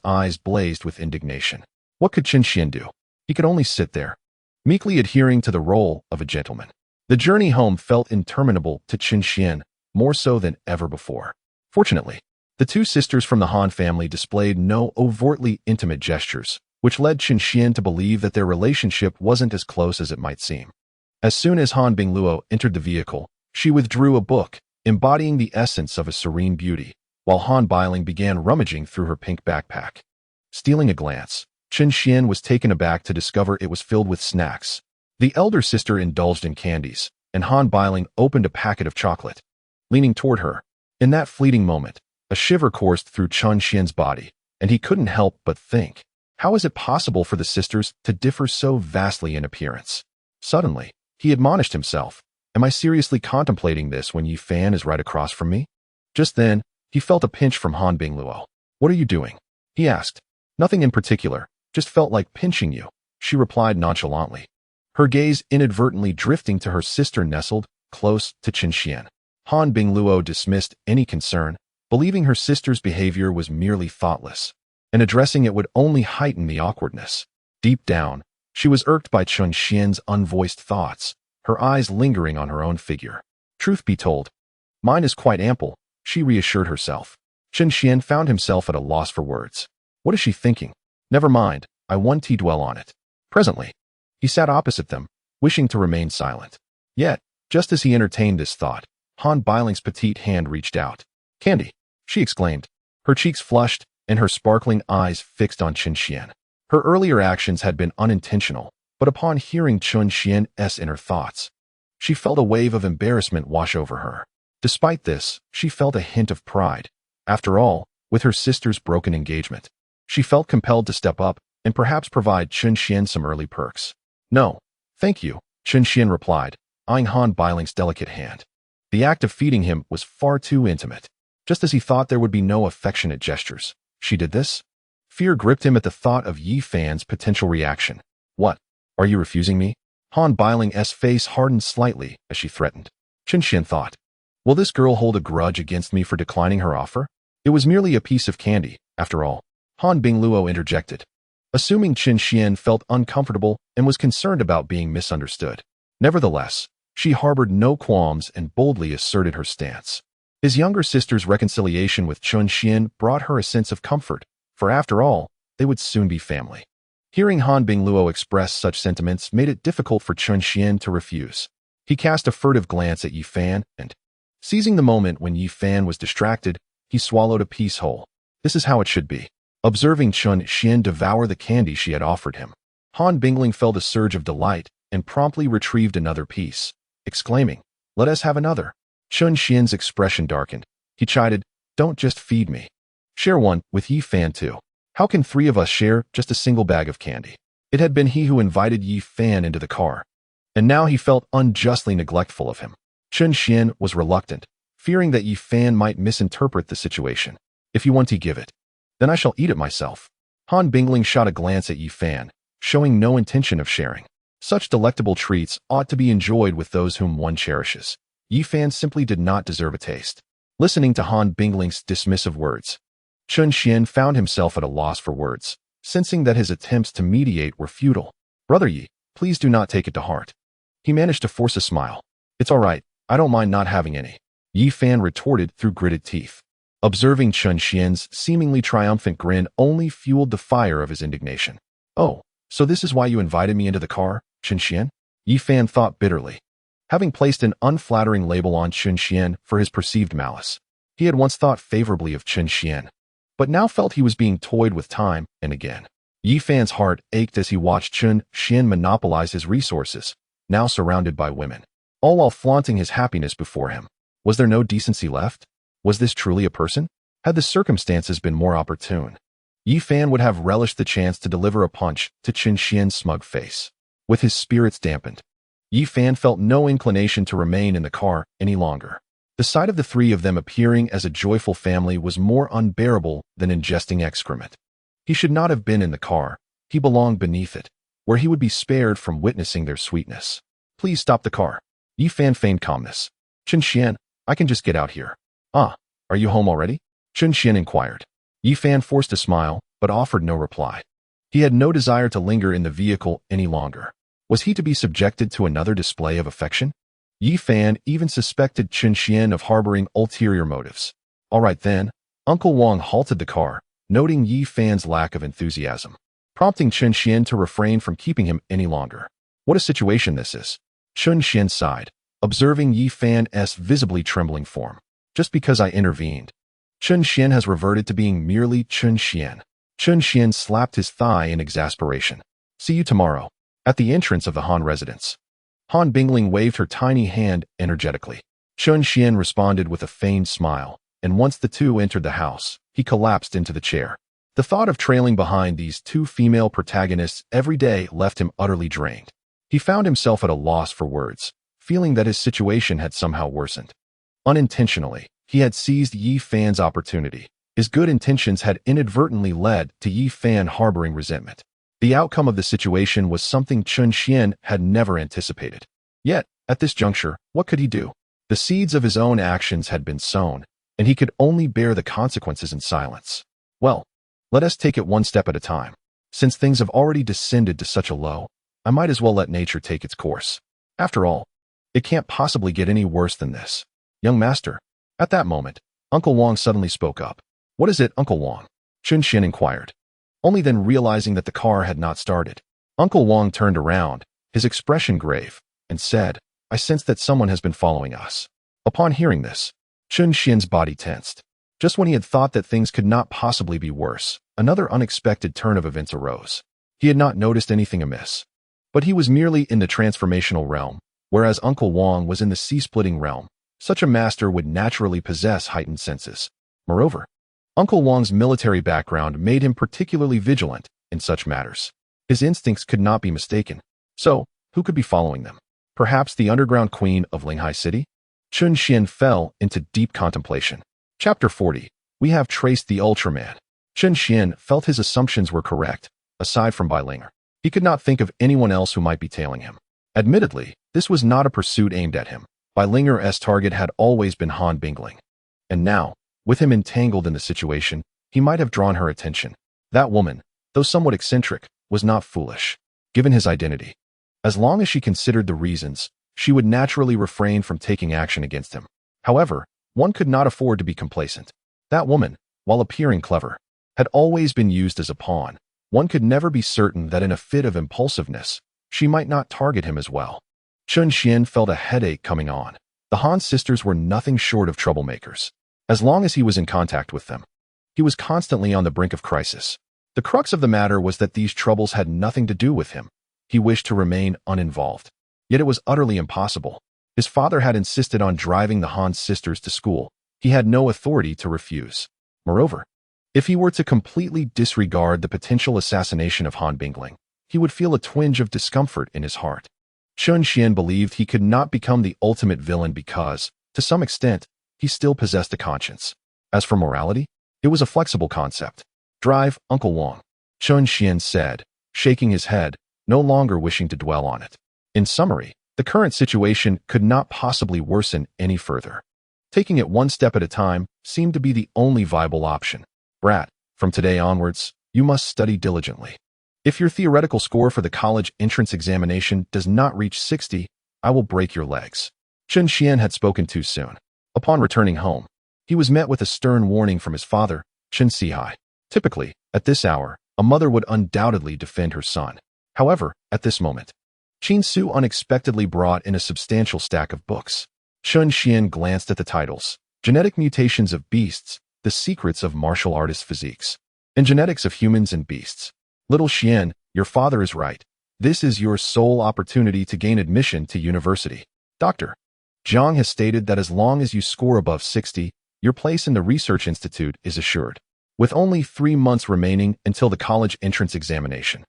eyes blazed with indignation. What could Chun Xian do? He could only sit there, meekly adhering to the role of a gentleman. The journey home felt interminable to Chun Xian, more so than ever before. Fortunately, the two sisters from the Han family displayed no overtly intimate gestures, which led Chun Xian to believe that their relationship wasn't as close as it might seem. As soon as Han Bingluo entered the vehicle, she withdrew a book, embodying the essence of a serene beauty, while Han Bailing began rummaging through her pink backpack. Stealing a glance, Chun Xian was taken aback to discover it was filled with snacks. The elder sister indulged in candies, and Han Bailing opened a packet of chocolate. Leaning toward her, in that fleeting moment, a shiver coursed through Chun Xian's body, and he couldn't help but think, how is it possible for the sisters to differ so vastly in appearance? Suddenly, he admonished himself, am I seriously contemplating this when Yi Fan is right across from me? Just then, he felt a pinch from Han Bingluo. What are you doing? He asked. Nothing in particular, just felt like pinching you, she replied nonchalantly. Her gaze inadvertently drifting to her sister nestled close to Chun Xian. Han Bingluo dismissed any concern, believing her sister's behavior was merely thoughtless, and addressing it would only heighten the awkwardness. Deep down, she was irked by Chun Xian's unvoiced thoughts, her eyes lingering on her own figure. Truth be told, mine is quite ample, she reassured herself. Chun Xian found himself at a loss for words. What is she thinking? Never mind, I won't dwell on it. Presently, he sat opposite them, wishing to remain silent. Yet, just as he entertained this thought, Han Bailing's petite hand reached out. Candy, she exclaimed, her cheeks flushed and her sparkling eyes fixed on Chun Xian. Her earlier actions had been unintentional, but upon hearing Chun Xian's inner thoughts, she felt a wave of embarrassment wash over her. Despite this, she felt a hint of pride. After all, with her sister's broken engagement, she felt compelled to step up and perhaps provide Chun Xian some early perks. No, thank you, Chun Xian replied, eyeing Han Bailing's delicate hand. The act of feeding him was far too intimate. Just as he thought there would be no affectionate gestures, she did this. Fear gripped him at the thought of Yi Fan's potential reaction. What? Are you refusing me? Han Bailing's face hardened slightly as she threatened. Chun Xian thought, will this girl hold a grudge against me for declining her offer? It was merely a piece of candy, after all. Han Bingluo interjected, assuming Chun Xian felt uncomfortable and was concerned about being misunderstood. Nevertheless, she harbored no qualms and boldly asserted her stance. His younger sister's reconciliation with Chun Xian brought her a sense of comfort, for after all, they would soon be family. Hearing Han Bingluo express such sentiments made it difficult for Chun Xian to refuse. He cast a furtive glance at Yi Fan and, seizing the moment when Yi Fan was distracted, he swallowed a piece whole. This is how it should be. Observing Chun Xian devour the candy she had offered him, Han Bingling felt a surge of delight and promptly retrieved another piece, exclaiming, "Let us have another." Chun Xian's expression darkened. He chided, "Don't just feed me. Share one with Yi Fan too. How can three of us share just a single bag of candy?" It had been he who invited Yi Fan into the car, and now he felt unjustly neglectful of him. Chun Xian was reluctant, fearing that Yi Fan might misinterpret the situation. "If you want to give it, then I shall eat it myself." Han Bingling shot a glance at Yi Fan, showing no intention of sharing. Such delectable treats ought to be enjoyed with those whom one cherishes. Yi Fan simply did not deserve a taste. Listening to Han Bingling's dismissive words, Chun Xian found himself at a loss for words, sensing that his attempts to mediate were futile. "Brother Yi, please do not take it to heart." He managed to force a smile. "It's all right, I don't mind not having any," Yi Fan retorted through gritted teeth. Observing Chun Xian's seemingly triumphant grin only fueled the fire of his indignation. "Oh, so this is why you invited me into the car, Chun Xian?" Yi Fan thought bitterly. Having placed an unflattering label on Chun Xian for his perceived malice, he had once thought favorably of Chun Xian, but now felt he was being toyed with time and again. Yi Fan's heart ached as he watched Chun Xian monopolize his resources, now surrounded by women, all while flaunting his happiness before him. Was there no decency left? Was this truly a person? Had the circumstances been more opportune, Yi Fan would have relished the chance to deliver a punch to Chun Xian's smug face. With his spirits dampened, Yi Fan felt no inclination to remain in the car any longer. The sight of the three of them appearing as a joyful family was more unbearable than ingesting excrement. He should not have been in the car. He belonged beneath it, where he would be spared from witnessing their sweetness. "Please stop the car." Yi Fan feigned calmness. "Chun Xian, I can just get out here." "Ah, are you home already?" Chun Xian inquired. Yi Fan forced a smile, but offered no reply. He had no desire to linger in the vehicle any longer. Was he to be subjected to another display of affection? Yi Fan even suspected Chun Xian of harboring ulterior motives. "All right then." Uncle Wang halted the car, noting Yi Fan's lack of enthusiasm, prompting Chun Xian to refrain from keeping him any longer. "What a situation this is." Chun Xian sighed, observing Yi Fan's visibly trembling form. "Just because I intervened, Chun Xian has reverted to being merely Chun Xian." Chun Xian slapped his thigh in exasperation. "See you tomorrow." At the entrance of the Han residence, Han Bingling waved her tiny hand energetically. Chun Xian responded with a feigned smile, and once the two entered the house, he collapsed into the chair. The thought of trailing behind these two female protagonists every day left him utterly drained. He found himself at a loss for words, feeling that his situation had somehow worsened. Unintentionally, he had seized Yi Fan's opportunity. His good intentions had inadvertently led to Yi Fan harboring resentment. The outcome of the situation was something Chun Xian had never anticipated. Yet, at this juncture, what could he do? The seeds of his own actions had been sown, and he could only bear the consequences in silence. "Well, let us take it one step at a time. Since things have already descended to such a low, I might as well let nature take its course. After all, it can't possibly get any worse than this. Young master." At that moment, Uncle Wang suddenly spoke up. "What is it, Uncle Wang?" Chun Xian inquired. Only then realizing that the car had not started, Uncle Wang turned around, his expression grave, and said, "I sense that someone has been following us." Upon hearing this, Chun Xian's body tensed. Just when he had thought that things could not possibly be worse, another unexpected turn of events arose. He had not noticed anything amiss, but he was merely in the transformational realm, whereas Uncle Wang was in the sea-splitting realm. Such a master would naturally possess heightened senses. Moreover, Uncle Wang's military background made him particularly vigilant in such matters. His instincts could not be mistaken. So, who could be following them? Perhaps the underground queen of Linghai City? Chun Xian fell into deep contemplation. Chapter 40. We have traced the Ultraman. Chun Xian felt his assumptions were correct, aside from Bai Linger. He could not think of anyone else who might be tailing him. Admittedly, this was not a pursuit aimed at him. Bai Linger's target had always been Han Bingling. And now, with him entangled in the situation, he might have drawn her attention. That woman, though somewhat eccentric, was not foolish, given his identity. As long as she considered the reasons, she would naturally refrain from taking action against him. However, one could not afford to be complacent. That woman, while appearing clever, had always been used as a pawn. One could never be certain that in a fit of impulsiveness, she might not target him as well. Chun Xian felt a headache coming on. The Han sisters were nothing short of troublemakers. As long as he was in contact with them, he was constantly on the brink of crisis. The crux of the matter was that these troubles had nothing to do with him. He wished to remain uninvolved. Yet it was utterly impossible. His father had insisted on driving the Han sisters to school. He had no authority to refuse. Moreover, if he were to completely disregard the potential assassination of Han Bingling, he would feel a twinge of discomfort in his heart. Chun Xian believed he could not become the ultimate villain because, to some extent, he still possessed a conscience. As for morality, it was a flexible concept. Drive, Uncle Wang, Chun Xian said, shaking his head, no longer wishing to dwell on it. In summary, the current situation could not possibly worsen any further. Taking it one step at a time seemed to be the only viable option. Brat, from today onwards, you must study diligently. If your theoretical score for the college entrance examination does not reach 60, I will break your legs. Chun Xian had spoken too soon. Upon returning home, he was met with a stern warning from his father, Chen Sihai. Typically, at this hour, a mother would undoubtedly defend her son. However, at this moment, Qin Su unexpectedly brought in a substantial stack of books. Chun Xian glanced at the titles: Genetic Mutations of Beasts, The Secrets of Martial Artists' Physiques, and Genetics of Humans and Beasts. Little Xian, your father is right. This is your sole opportunity to gain admission to university. Dr. Zhang has stated that as long as you score above 60, your place in the research institute is assured. With only 3 months remaining until the college entrance examination,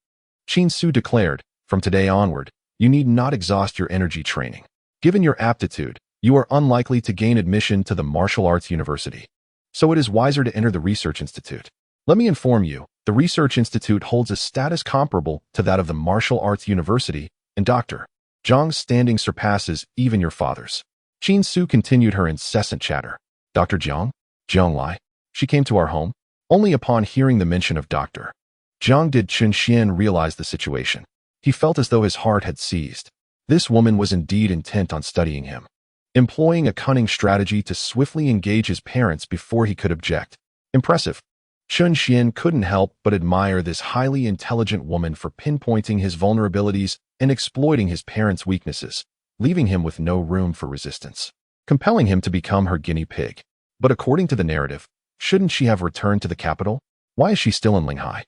Qin Su declared, from today onward, you need not exhaust your energy training. Given your aptitude, you are unlikely to gain admission to the martial arts university. So it is wiser to enter the research institute. Let me inform you, the research institute holds a status comparable to that of the martial arts university, and Dr. Zhang's standing surpasses even your father's. Qin Su continued her incessant chatter. Dr. Zhang? Zhang Lai? She came to our home. Only upon hearing the mention of Dr. Zhang did Chun Xian realize the situation. He felt as though his heart had seized. This woman was indeed intent on studying him, employing a cunning strategy to swiftly engage his parents before he could object. Impressive. Chun Xian couldn't help but admire this highly intelligent woman for pinpointing his vulnerabilities and exploiting his parents' weaknesses, leaving him with no room for resistance, compelling him to become her guinea pig. But according to the narrative, shouldn't she have returned to the capital? Why is she still in Linghai?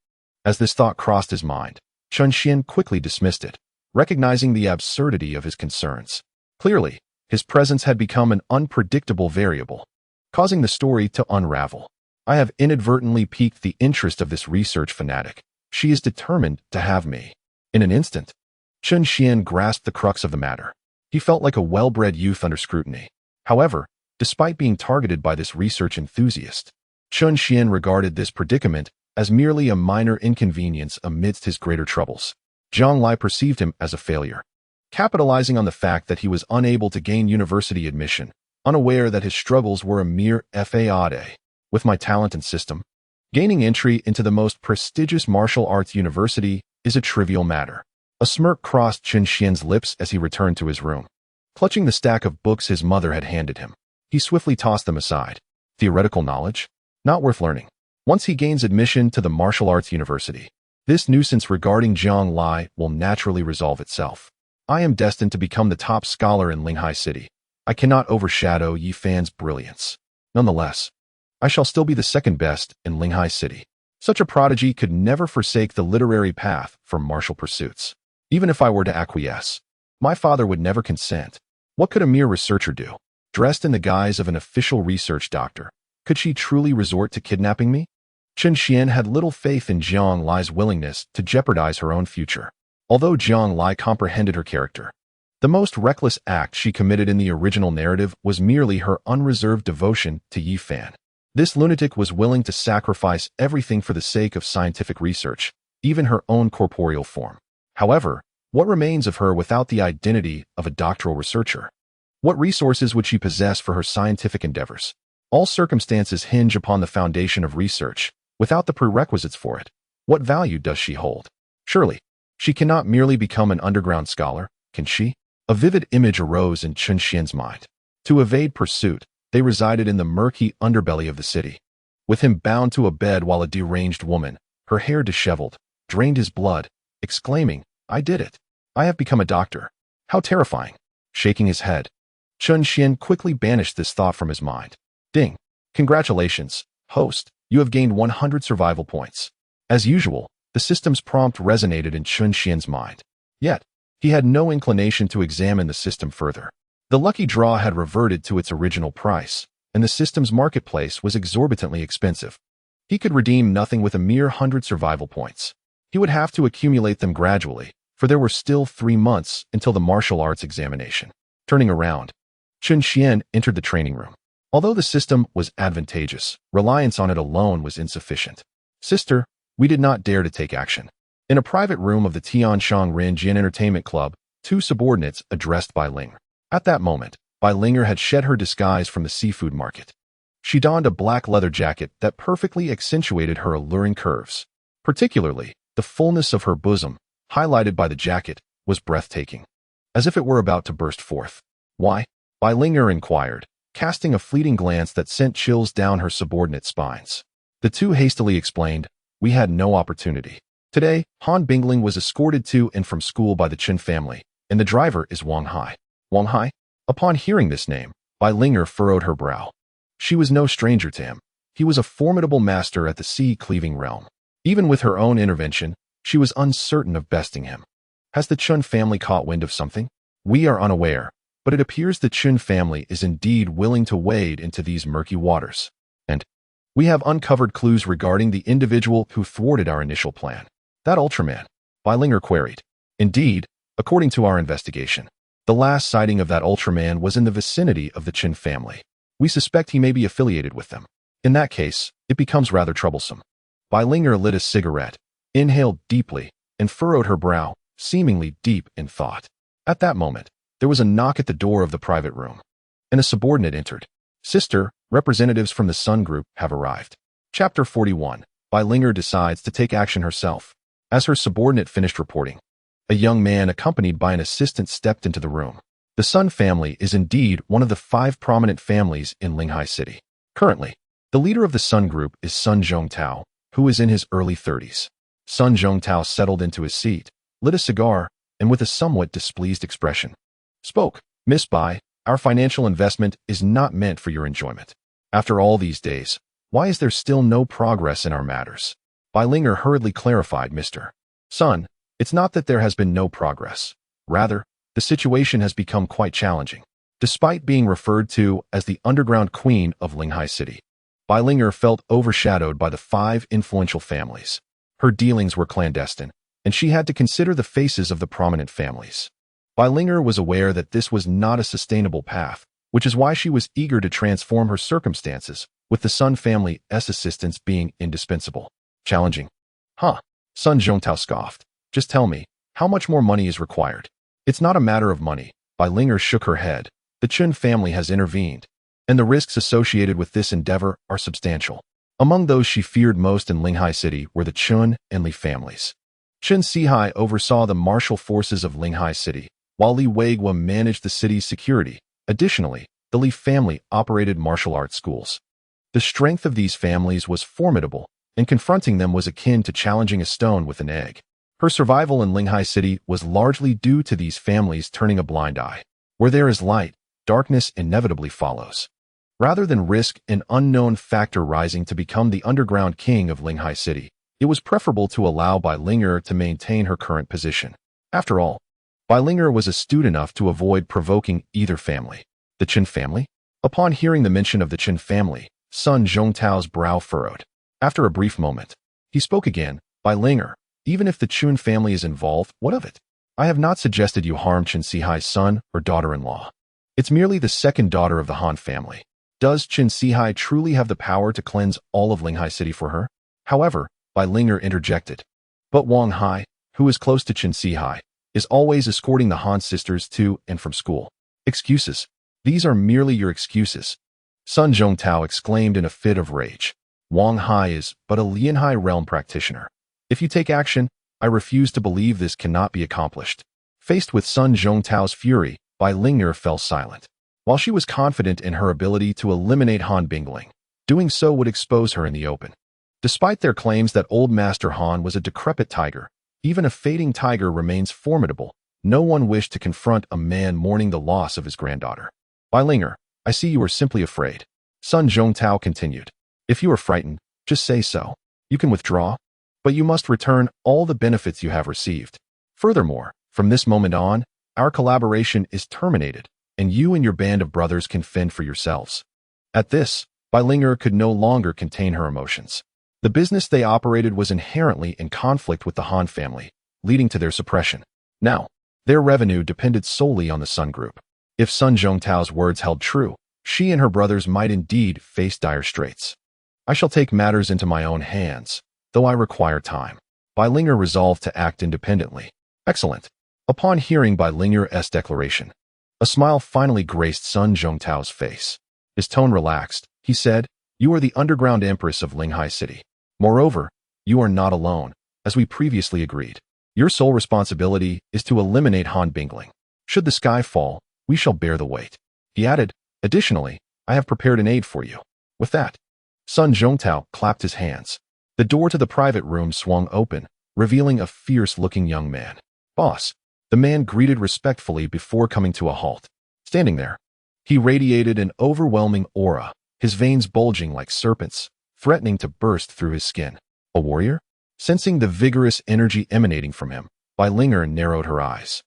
As this thought crossed his mind, Chun Xian quickly dismissed it, recognizing the absurdity of his concerns. Clearly, his presence had become an unpredictable variable, causing the story to unravel. I have inadvertently piqued the interest of this research fanatic. She is determined to have me. In an instant, Chun Xian grasped the crux of the matter. He felt like a well-bred youth under scrutiny. However, despite being targeted by this research enthusiast, Chun Xian regarded this predicament as merely a minor inconvenience amidst his greater troubles. Zhang Lai perceived him as a failure, capitalizing on the fact that he was unable to gain university admission, unaware that his struggles were a mere fade. With my talent and system, gaining entry into the most prestigious martial arts university is a trivial matter. A smirk crossed Chun Xian's lips as he returned to his room. Clutching the stack of books his mother had handed him, he swiftly tossed them aside. Theoretical knowledge? Not worth learning. Once he gains admission to the martial arts university, this nuisance regarding Zhang Lai will naturally resolve itself. I am destined to become the top scholar in Linghai City. I cannot overshadow Yi Fan's brilliance. Nonetheless, I shall still be the second best in Linghai City. Such a prodigy could never forsake the literary path for martial pursuits. Even if I were to acquiesce, my father would never consent. What could a mere researcher do? Dressed in the guise of an official research doctor, could she truly resort to kidnapping me? Chun Xian had little faith in Zhang Lai's willingness to jeopardize her own future. Although Zhang Lai comprehended her character, the most reckless act she committed in the original narrative was merely her unreserved devotion to Yi Fan. This lunatic was willing to sacrifice everything for the sake of scientific research, even her own corporeal form. However, what remains of her without the identity of a doctoral researcher? What resources would she possess for her scientific endeavors? All circumstances hinge upon the foundation of research. Without the prerequisites for it, what value does she hold? Surely, she cannot merely become an underground scholar, can she? A vivid image arose in Chun Xian's mind. To evade pursuit, they resided in the murky underbelly of the city. with him bound to a bed while a deranged woman, her hair disheveled, drained his blood, exclaiming, "I did it. I have become a doctor. How terrifying." Shaking his head, Chun Xian quickly banished this thought from his mind. Ding. Congratulations, host. You have gained 100 survival points. As usual, the system's prompt resonated in Chun Xian's mind. Yet, he had no inclination to examine the system further. The lucky draw had reverted to its original price, and the system's marketplace was exorbitantly expensive. He could redeem nothing with a mere 100 survival points. He would have to accumulate them gradually, for there were still 3 months until the martial arts examination. Turning around, Chun Xian entered the training room. Although the system was advantageous, reliance on it alone was insufficient. Sister, we did not dare to take action. In a private room of the Tianshang Rin Jin Entertainment Club, 2 subordinates addressed Bai Ling. At that moment, Bai Linger had shed her disguise from the seafood market. She donned a black leather jacket that perfectly accentuated her alluring curves. Particularly, the fullness of her bosom, highlighted by the jacket, was breathtaking, as if it were about to burst forth. Why? Bai Linger inquired, casting a fleeting glance that sent chills down her subordinate spines. The two hastily explained, "We had no opportunity. Today, Han Bingling was escorted to and from school by the Chen family, and the driver is Wang Hai." Wang Hai? Upon hearing this name, Bai Linger furrowed her brow. She was no stranger to him. He was a formidable master at the sea-cleaving realm. Even with her own intervention, she was uncertain of besting him. Has the Chun family caught wind of something? We are unaware, but it appears the Chun family is indeed willing to wade into these murky waters. And we have uncovered clues regarding the individual who thwarted our initial plan. That Ultraman? Bai Linger queried. Indeed, according to our investigation, the last sighting of that Ultraman was in the vicinity of the Chin family. We suspect he may be affiliated with them. In that case, it becomes rather troublesome. Bai Linger lit a cigarette, inhaled deeply, and furrowed her brow, seemingly deep in thought. At that moment, there was a knock at the door of the private room, and a subordinate entered. Sister, representatives from the Sun Group have arrived. Chapter 41. Bai Linger decides to take action herself. As her subordinate finished reporting, a young man accompanied by an assistant stepped into the room. The Sun family is indeed one of the 5 prominent families in Linghai City. Currently, the leader of the Sun Group is Sun Zhongtao, who is in his early 30s. Sun Zhongtao settled into his seat, lit a cigar, and with a somewhat displeased expression, spoke, "Miss Bai, our financial investment is not meant for your enjoyment. After all these days, why is there still no progress in our matters?" Bai Linger hurriedly clarified, "Mr. Sun, it's not that there has been no progress. Rather, the situation has become quite challenging." Despite being referred to as the underground queen of Linghai City, Bai Linger felt overshadowed by the 5 influential families. Her dealings were clandestine, and she had to consider the faces of the prominent families. Bai Linger was aware that this was not a sustainable path, which is why she was eager to transform her circumstances, with the Sun family's assistance being indispensable. Challenging. Huh? Sun Zhongtao scoffed. "Just tell me, how much more money is required?" "It's not a matter of money." Bai Linger shook her head. "The Chun family has intervened, and the risks associated with this endeavor are substantial." Among those she feared most in Linghai City were the Chun and Li families. Chen Sihai oversaw the martial forces of Linghai City, while Li Weigua managed the city's security. Additionally, the Li family operated martial arts schools. The strength of these families was formidable, and confronting them was akin to challenging a stone with an egg. Her survival in Linghai City was largely due to these families turning a blind eye. Where there is light, darkness inevitably follows. Rather than risk an unknown factor rising to become the underground king of Linghai City, it was preferable to allow Bai Linger to maintain her current position. After all, Bai Linger was astute enough to avoid provoking either family. The Chen family? Upon hearing the mention of the Chen family, Sun Zhongtao's brow furrowed. After a brief moment, he spoke again. "Bai Linger, even if the Chun family is involved, what of it? I have not suggested you harm Chen Sihai's son or daughter-in-law. It's merely the second daughter of the Han family. Does Chen Sihai truly have the power to cleanse all of Linghai City for her?" However, Bai Linger interjected. "But Wang Hai, who is close to Chen Sihai, is always escorting the Han sisters to and from school." "Excuses. These are merely your excuses," Sun Zhongtao exclaimed in a fit of rage. "Wang Hai is but a Lianhai realm practitioner. If you take action, I refuse to believe this cannot be accomplished." Faced with Sun Zhongtao's fury, Bai Linger fell silent. While she was confident in her ability to eliminate Han Bingling, Doing so would expose her in the open. Despite their claims that old Master Han was a decrepit tiger, even a fading tiger remains formidable. No one wished to confront a man mourning the loss of his granddaughter. Linger, I see you are simply afraid. Sun Zhongtao continued. If you are frightened, just say so. You can withdraw, but you must return all the benefits you have received. Furthermore, from this moment on, our collaboration is terminated, and you and your band of brothers can fend for yourselves. At this, Linger could no longer contain her emotions. The business they operated was inherently in conflict with the Han family, leading to their suppression. Now, their revenue depended solely on the Sun Group. If Sun Zhongtao's words held true, she and her brothers might indeed face dire straits. I shall take matters into my own hands, though I require time. Linger resolved to act independently. Excellent. Upon hearing Linger's declaration, a smile finally graced Sun Zhongtao's face. His tone relaxed. He said, You are the underground empress of Linghai City. Moreover, you are not alone, as we previously agreed. Your sole responsibility is to eliminate Han Bingling. Should the sky fall, we shall bear the weight. He added, Additionally, I have prepared an aid for you. With that, Sun Zhongtao clapped his hands. The door to the private room swung open, revealing a fierce-looking young man. Boss, the man greeted respectfully before coming to a halt. Standing there, he radiated an overwhelming aura, his veins bulging like serpents, threatening to burst through his skin. A warrior? Sensing the vigorous energy emanating from him, Linger narrowed her eyes.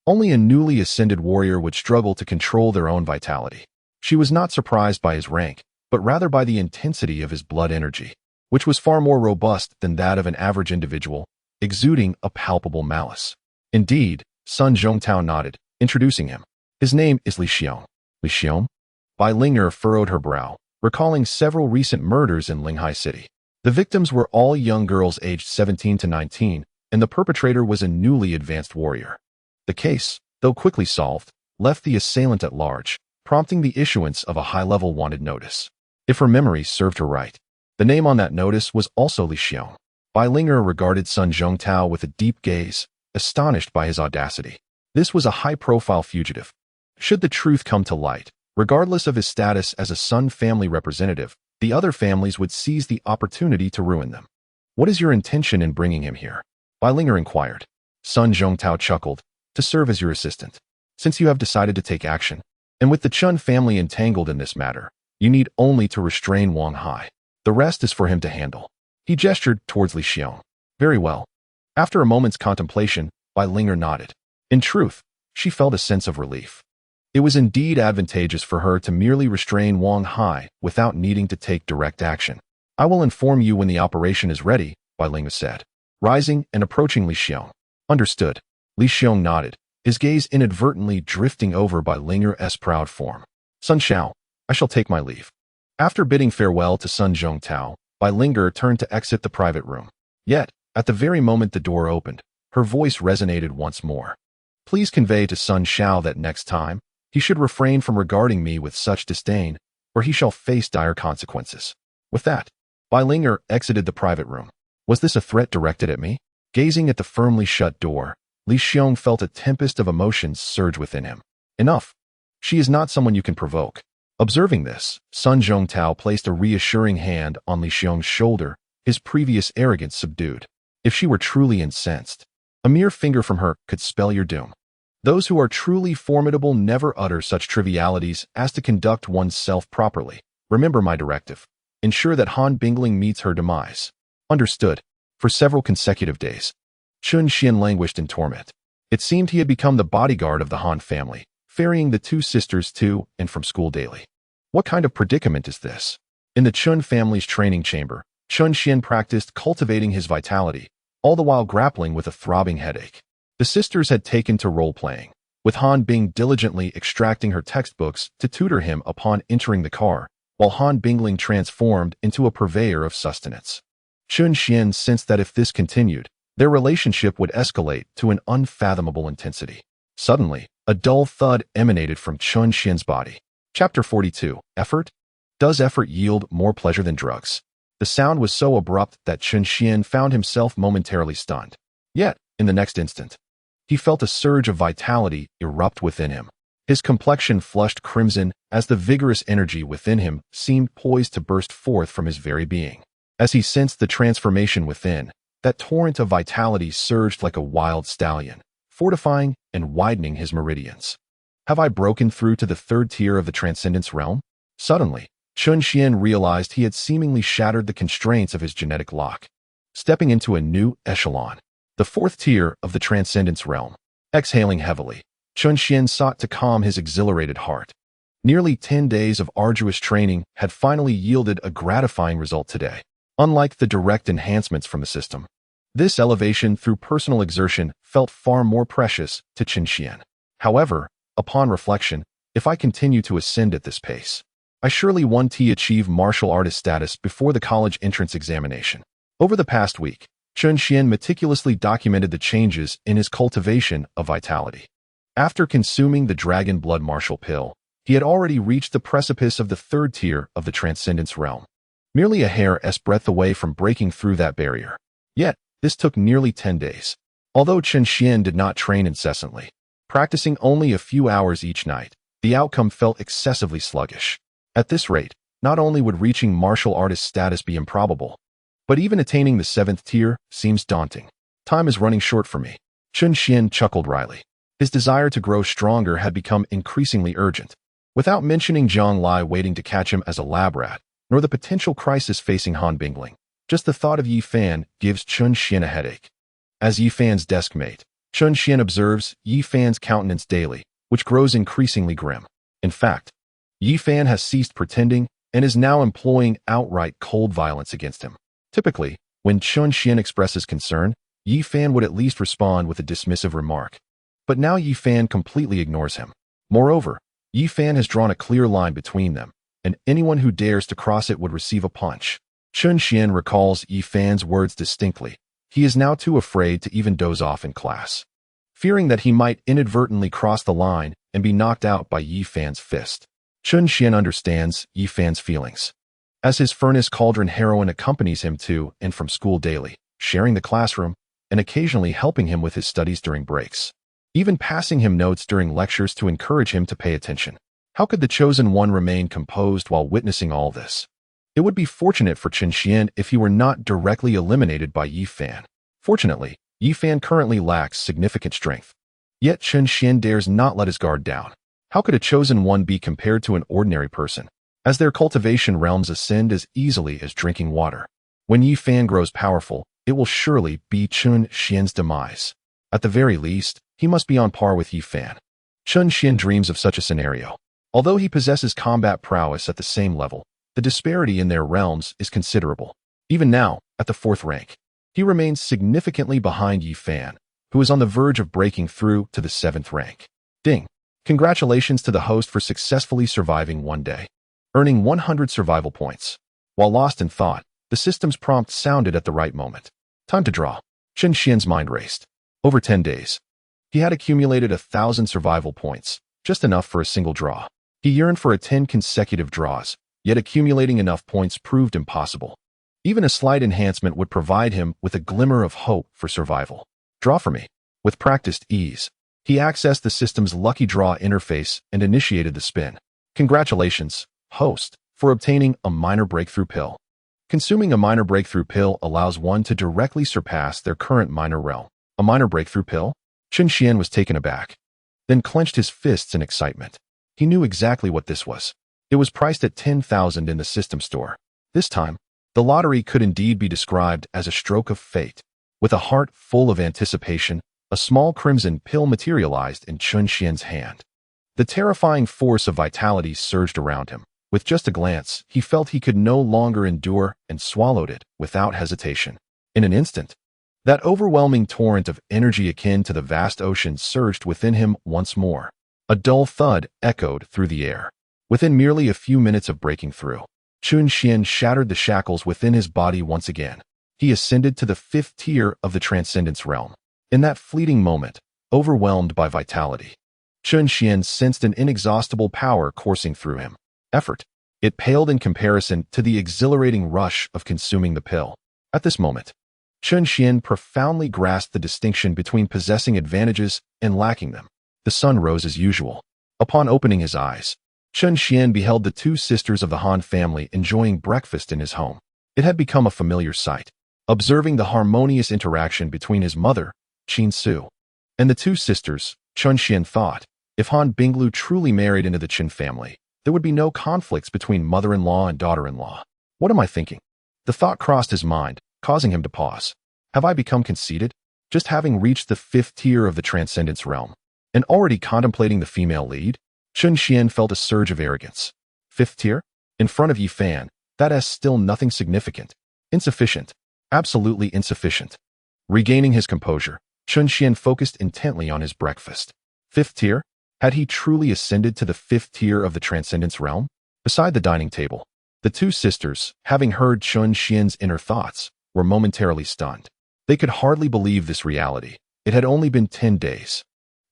Only a newly ascended warrior would struggle to control their own vitality. She was not surprised by his rank, but rather by the intensity of his blood energy, which was far more robust than that of an average individual, exuding a palpable malice. Indeed, Sun Zhongtao nodded, introducing him. His name is Li Xiong. Li Xiong? Linger furrowed her brow, recalling several recent murders in Linghai City. The victims were all young girls aged 17 to 19, and the perpetrator was a newly advanced warrior. The case, though quickly solved, left the assailant at large, prompting the issuance of a high-level wanted notice. If her memory served her right, the name on that notice was also Li Xiong. Linger regarded Sun Zhongtao with a deep gaze, astonished by his audacity. This was a high-profile fugitive. Should the truth come to light, regardless of his status as a Sun family representative, the other families would seize the opportunity to ruin them. What is your intention in bringing him here? Linger inquired. Sun Zhongtao chuckled. To serve as your assistant. Since you have decided to take action, and with the Chun family entangled in this matter, you need only to restrain Wang Hai. The rest is for him to handle. He gestured towards Li Xiong. Very well. After a moment's contemplation, Linger nodded. In truth, she felt a sense of relief. It was indeed advantageous for her to merely restrain Wang Hai without needing to take direct action. I will inform you when the operation is ready, Linger said, rising and approaching Li Xiong. Understood. Li Xiong nodded, his gaze inadvertently drifting over Linger's proud form. Sun Xiao, I shall take my leave. After bidding farewell to Sun Zhongtao, Linger turned to exit the private room. Yet, at the very moment the door opened, her voice resonated once more. Please convey to Sun Xiao that next time, he should refrain from regarding me with such disdain, or he shall face dire consequences. With that, Linger exited the private room. Was this a threat directed at me? Gazing at the firmly shut door, Li Xiong felt a tempest of emotions surge within him. Enough. She is not someone you can provoke. Observing this, Sun Zhongtao placed a reassuring hand on Li Xiong's shoulder, his previous arrogance subdued. If she were truly incensed, a mere finger from her could spell your doom. Those who are truly formidable never utter such trivialities as to conduct oneself properly. Remember my directive. Ensure that Han Bingling meets her demise. Understood. For several consecutive days, Chun Xian languished in torment. It seemed he had become the bodyguard of the Han family, ferrying the two sisters to and from school daily. What kind of predicament is this? In the Chun family's training chamber, Chun Xian practiced cultivating his vitality, all the while grappling with a throbbing headache. The sisters had taken to role-playing, with Han Bing diligently extracting her textbooks to tutor him upon entering the car, while Han Bingling transformed into a purveyor of sustenance. Chun Xian sensed that if this continued, their relationship would escalate to an unfathomable intensity. Suddenly, a dull thud emanated from Chun Xian's body. Chapter 42. Effort? Does effort yield more pleasure than drugs? The sound was so abrupt that Chun Xian found himself momentarily stunned. Yet, in the next instant, he felt a surge of vitality erupt within him. His complexion flushed crimson as the vigorous energy within him seemed poised to burst forth from his very being. As he sensed the transformation within, that torrent of vitality surged like a wild stallion, fortifying and widening his meridians. Have I broken through to the third tier of the transcendence realm? Suddenly, Chun Xian realized he had seemingly shattered the constraints of his genetic lock, stepping into a new echelon, the fourth tier of the transcendence realm. Exhaling heavily, Chun Xian sought to calm his exhilarated heart. Nearly 10 days of arduous training had finally yielded a gratifying result today. Unlike the direct enhancements from the system, this elevation through personal exertion felt far more precious to Chun Xian. However, upon reflection, if I continue to ascend at this pace, I surely want to achieve martial artist status before the college entrance examination. Over the past week, Chun Xian meticulously documented the changes in his cultivation of vitality. After consuming the dragon blood martial pill, he had already reached the precipice of the third tier of the transcendence realm, merely a hair's breadth away from breaking through that barrier. Yet, this took nearly 10 days. Although Chun Xian did not train incessantly, practicing only a few hours each night, the outcome felt excessively sluggish. At this rate, not only would reaching martial artist status be improbable, but even attaining the 7th tier seems daunting. Time is running short for me. Chun Xian chuckled wryly. His desire to grow stronger had become increasingly urgent. Without mentioning Zhang Lai waiting to catch him as a lab rat, nor the potential crisis facing Han Bingling, just the thought of Yi Fan gives Chun Xian a headache. As Yi Fan's desk mate, Chun Xian observes Yi Fan's countenance daily, which grows increasingly grim. In fact, Yi Fan has ceased pretending and is now employing outright cold violence against him. Typically, when Chun Xian expresses concern, Yi Fan would at least respond with a dismissive remark. But now Yi Fan completely ignores him. Moreover, Yi Fan has drawn a clear line between them, and anyone who dares to cross it would receive a punch. Chun Xian recalls Yi Fan's words distinctly. He is now too afraid to even doze off in class, fearing that he might inadvertently cross the line and be knocked out by Yi Fan's fist. Chun Xian understands Yi Fan's feelings, as his furnace cauldron heroine accompanies him to and from school daily, sharing the classroom and occasionally helping him with his studies during breaks, even passing him notes during lectures to encourage him to pay attention. How could the chosen one remain composed while witnessing all this? It would be fortunate for Chun Xian if he were not directly eliminated by Yi Fan. Fortunately, Yi Fan currently lacks significant strength. Yet Chun Xian dares not let his guard down. How could a chosen one be compared to an ordinary person, as their cultivation realms ascend as easily as drinking water? When Yi Fan grows powerful, it will surely be Chun Xian's demise. At the very least, he must be on par with Yi Fan. Chun Xian dreams of such a scenario. Although he possesses combat prowess at the same level, the disparity in their realms is considerable. Even now, at the 4th rank, he remains significantly behind Yi Fan, who is on the verge of breaking through to the 7th rank. Ding! Congratulations to the host for successfully surviving one day, earning 100 survival points. While lost in thought, the system's prompt sounded at the right moment. Time to draw. Chun Xian's mind raced. Over 10 days, he had accumulated 1,000 survival points, just enough for a single draw. He yearned for 10 consecutive draws, yet accumulating enough points proved impossible. Even a slight enhancement would provide him with a glimmer of hope for survival. Draw for me. With practiced ease, he accessed the system's lucky draw interface and initiated the spin. Congratulations, host, for obtaining a minor breakthrough pill. Consuming a minor breakthrough pill allows one to directly surpass their current minor realm. A minor breakthrough pill? Chun Xian was taken aback, then clenched his fists in excitement. He knew exactly what this was. It was priced at 10,000 in the system store. This time, the lottery could indeed be described as a stroke of fate. With a heart full of anticipation, a small crimson pill materialized in Chun Xian's hand. The terrifying force of vitality surged around him. With just a glance, he felt he could no longer endure and swallowed it without hesitation. In an instant, that overwhelming torrent of energy akin to the vast ocean surged within him once more. A dull thud echoed through the air. Within merely a few minutes of breaking through, Chun Xian shattered the shackles within his body once again. He ascended to the 5th tier of the transcendence realm. In that fleeting moment, overwhelmed by vitality, Chun Xian sensed an inexhaustible power coursing through him. Effort. It paled in comparison to the exhilarating rush of consuming the pill. At this moment, Chun Xian profoundly grasped the distinction between possessing advantages and lacking them. The sun rose as usual. Upon opening his eyes, Chen Xian beheld the two sisters of the Han family enjoying breakfast in his home. It had become a familiar sight. Observing the harmonious interaction between his mother, Qin Su, and the two sisters, Chen Xian thought, if Han Binglu truly married into the Qin family, there would be no conflicts between mother-in-law and daughter-in-law. What am I thinking? The thought crossed his mind, causing him to pause. Have I become conceited? Just having reached the 5th tier of the transcendence realm, and already contemplating the female lead? Chen Xian felt a surge of arrogance. 5th tier? In front of Yi Fan, that is still nothing significant. Insufficient. Absolutely insufficient. Regaining his composure, Chen Xian focused intently on his breakfast. 5th tier? Had he truly ascended to the 5th tier of the transcendence realm? Beside the dining table, the two sisters, having heard Chen Xian's inner thoughts, were momentarily stunned. They could hardly believe this reality. It had only been 10 days.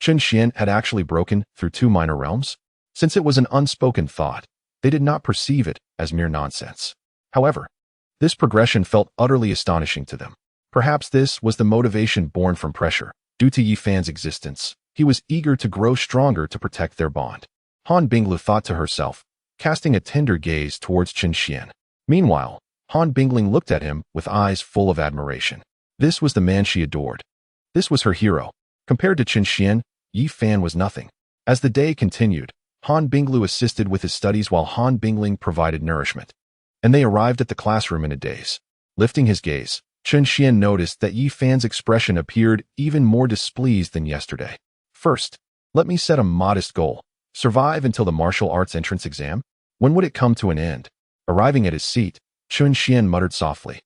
Chen Xian had actually broken through 2 minor realms? Since it was an unspoken thought, they did not perceive it as mere nonsense. However, this progression felt utterly astonishing to them. Perhaps this was the motivation born from pressure. Due to Yi Fan's existence, he was eager to grow stronger to protect their bond. Han Binglu thought to herself, casting a tender gaze towards Chen Xian. Meanwhile, Han Bingling looked at him with eyes full of admiration. This was the man she adored. This was her hero. Compared to Chen Xian, Yi Fan was nothing. As the day continued, Han Binglu assisted with his studies while Han Bingling provided nourishment. And they arrived at the classroom in a daze. Lifting his gaze, Chen Xian noticed that Yi Fan's expression appeared even more displeased than yesterday. First, let me set a modest goal. Survive until the martial arts entrance exam? When would it come to an end? Arriving at his seat, Chen Xian muttered softly,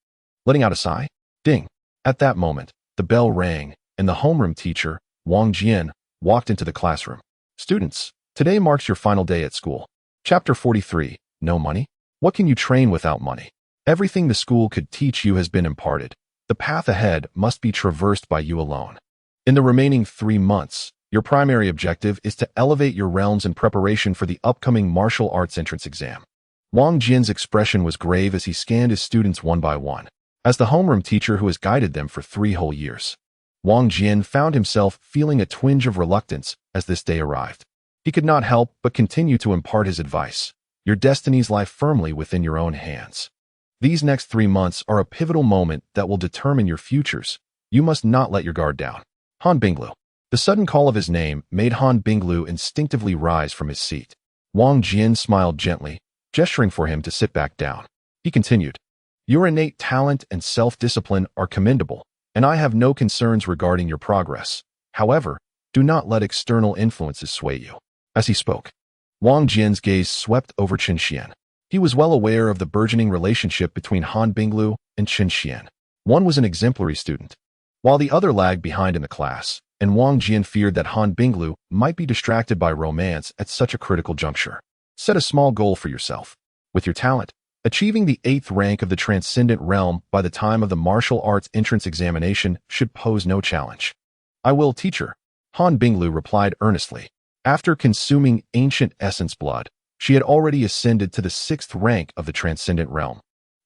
letting out a sigh. Ding! At that moment, the bell rang, and the homeroom teacher, Wang Jian, walked into the classroom. Students, today marks your final day at school. Chapter 43, No Money? What can you train without money? Everything the school could teach you has been imparted. The path ahead must be traversed by you alone. In the remaining 3 months, your primary objective is to elevate your realms in preparation for the upcoming martial arts entrance exam. Wang Jian's expression was grave as he scanned his students one by one. As the homeroom teacher who has guided them for 3 whole years, Wang Jian found himself feeling a twinge of reluctance as this day arrived. He could not help but continue to impart his advice. Your destinies lie firmly within your own hands. These next 3 months are a pivotal moment that will determine your futures. You must not let your guard down. Han Binglu. The sudden call of his name made Han Binglu instinctively rise from his seat. Wang Jian smiled gently, gesturing for him to sit back down. He continued, your innate talent and self-discipline are commendable, and I have no concerns regarding your progress. However, do not let external influences sway you. As he spoke, Wang Jian's gaze swept over Chen Xian. He was well aware of the burgeoning relationship between Han Binglu and Chen Xian. One was an exemplary student, while the other lagged behind in the class, and Wang Jian feared that Han Binglu might be distracted by romance at such a critical juncture. Set a small goal for yourself. With your talent, achieving the 8th rank of the transcendent realm by the time of the martial arts entrance examination should pose no challenge. I will, teacher, Han Binglu replied earnestly. After consuming ancient essence blood, she had already ascended to the 6th rank of the transcendent realm,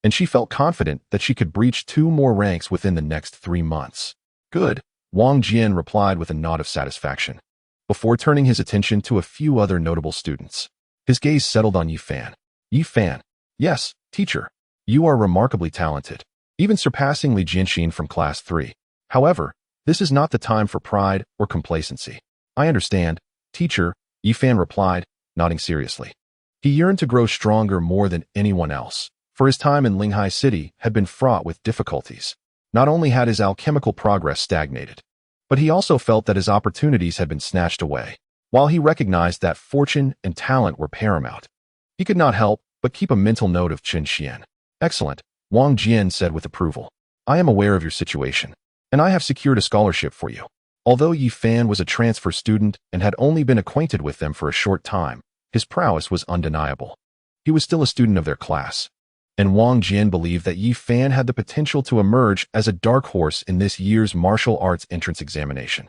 and she felt confident that she could breach 2 more ranks within the next 3 months. Good, Wang Jian replied with a nod of satisfaction, before turning his attention to a few other notable students. His gaze settled on Yi Fan. Yi Fan. Yes, teacher. You are remarkably talented, even surpassing Li Jianxin from class 3. However, this is not the time for pride or complacency. I understand, teacher, Yi Fan replied, nodding seriously. He yearned to grow stronger more than anyone else, for his time in Linghai City had been fraught with difficulties. Not only had his alchemical progress stagnated, but he also felt that his opportunities had been snatched away. While he recognized that fortune and talent were paramount, he could not help but keep a mental note of Chen Xian. Excellent, Wang Jian said with approval. I am aware of your situation, and I have secured a scholarship for you. Although Yi Fan was a transfer student and had only been acquainted with them for a short time, his prowess was undeniable. He was still a student of their class, and Wang Jian believed that Yi Fan had the potential to emerge as a dark horse in this year's martial arts entrance examination,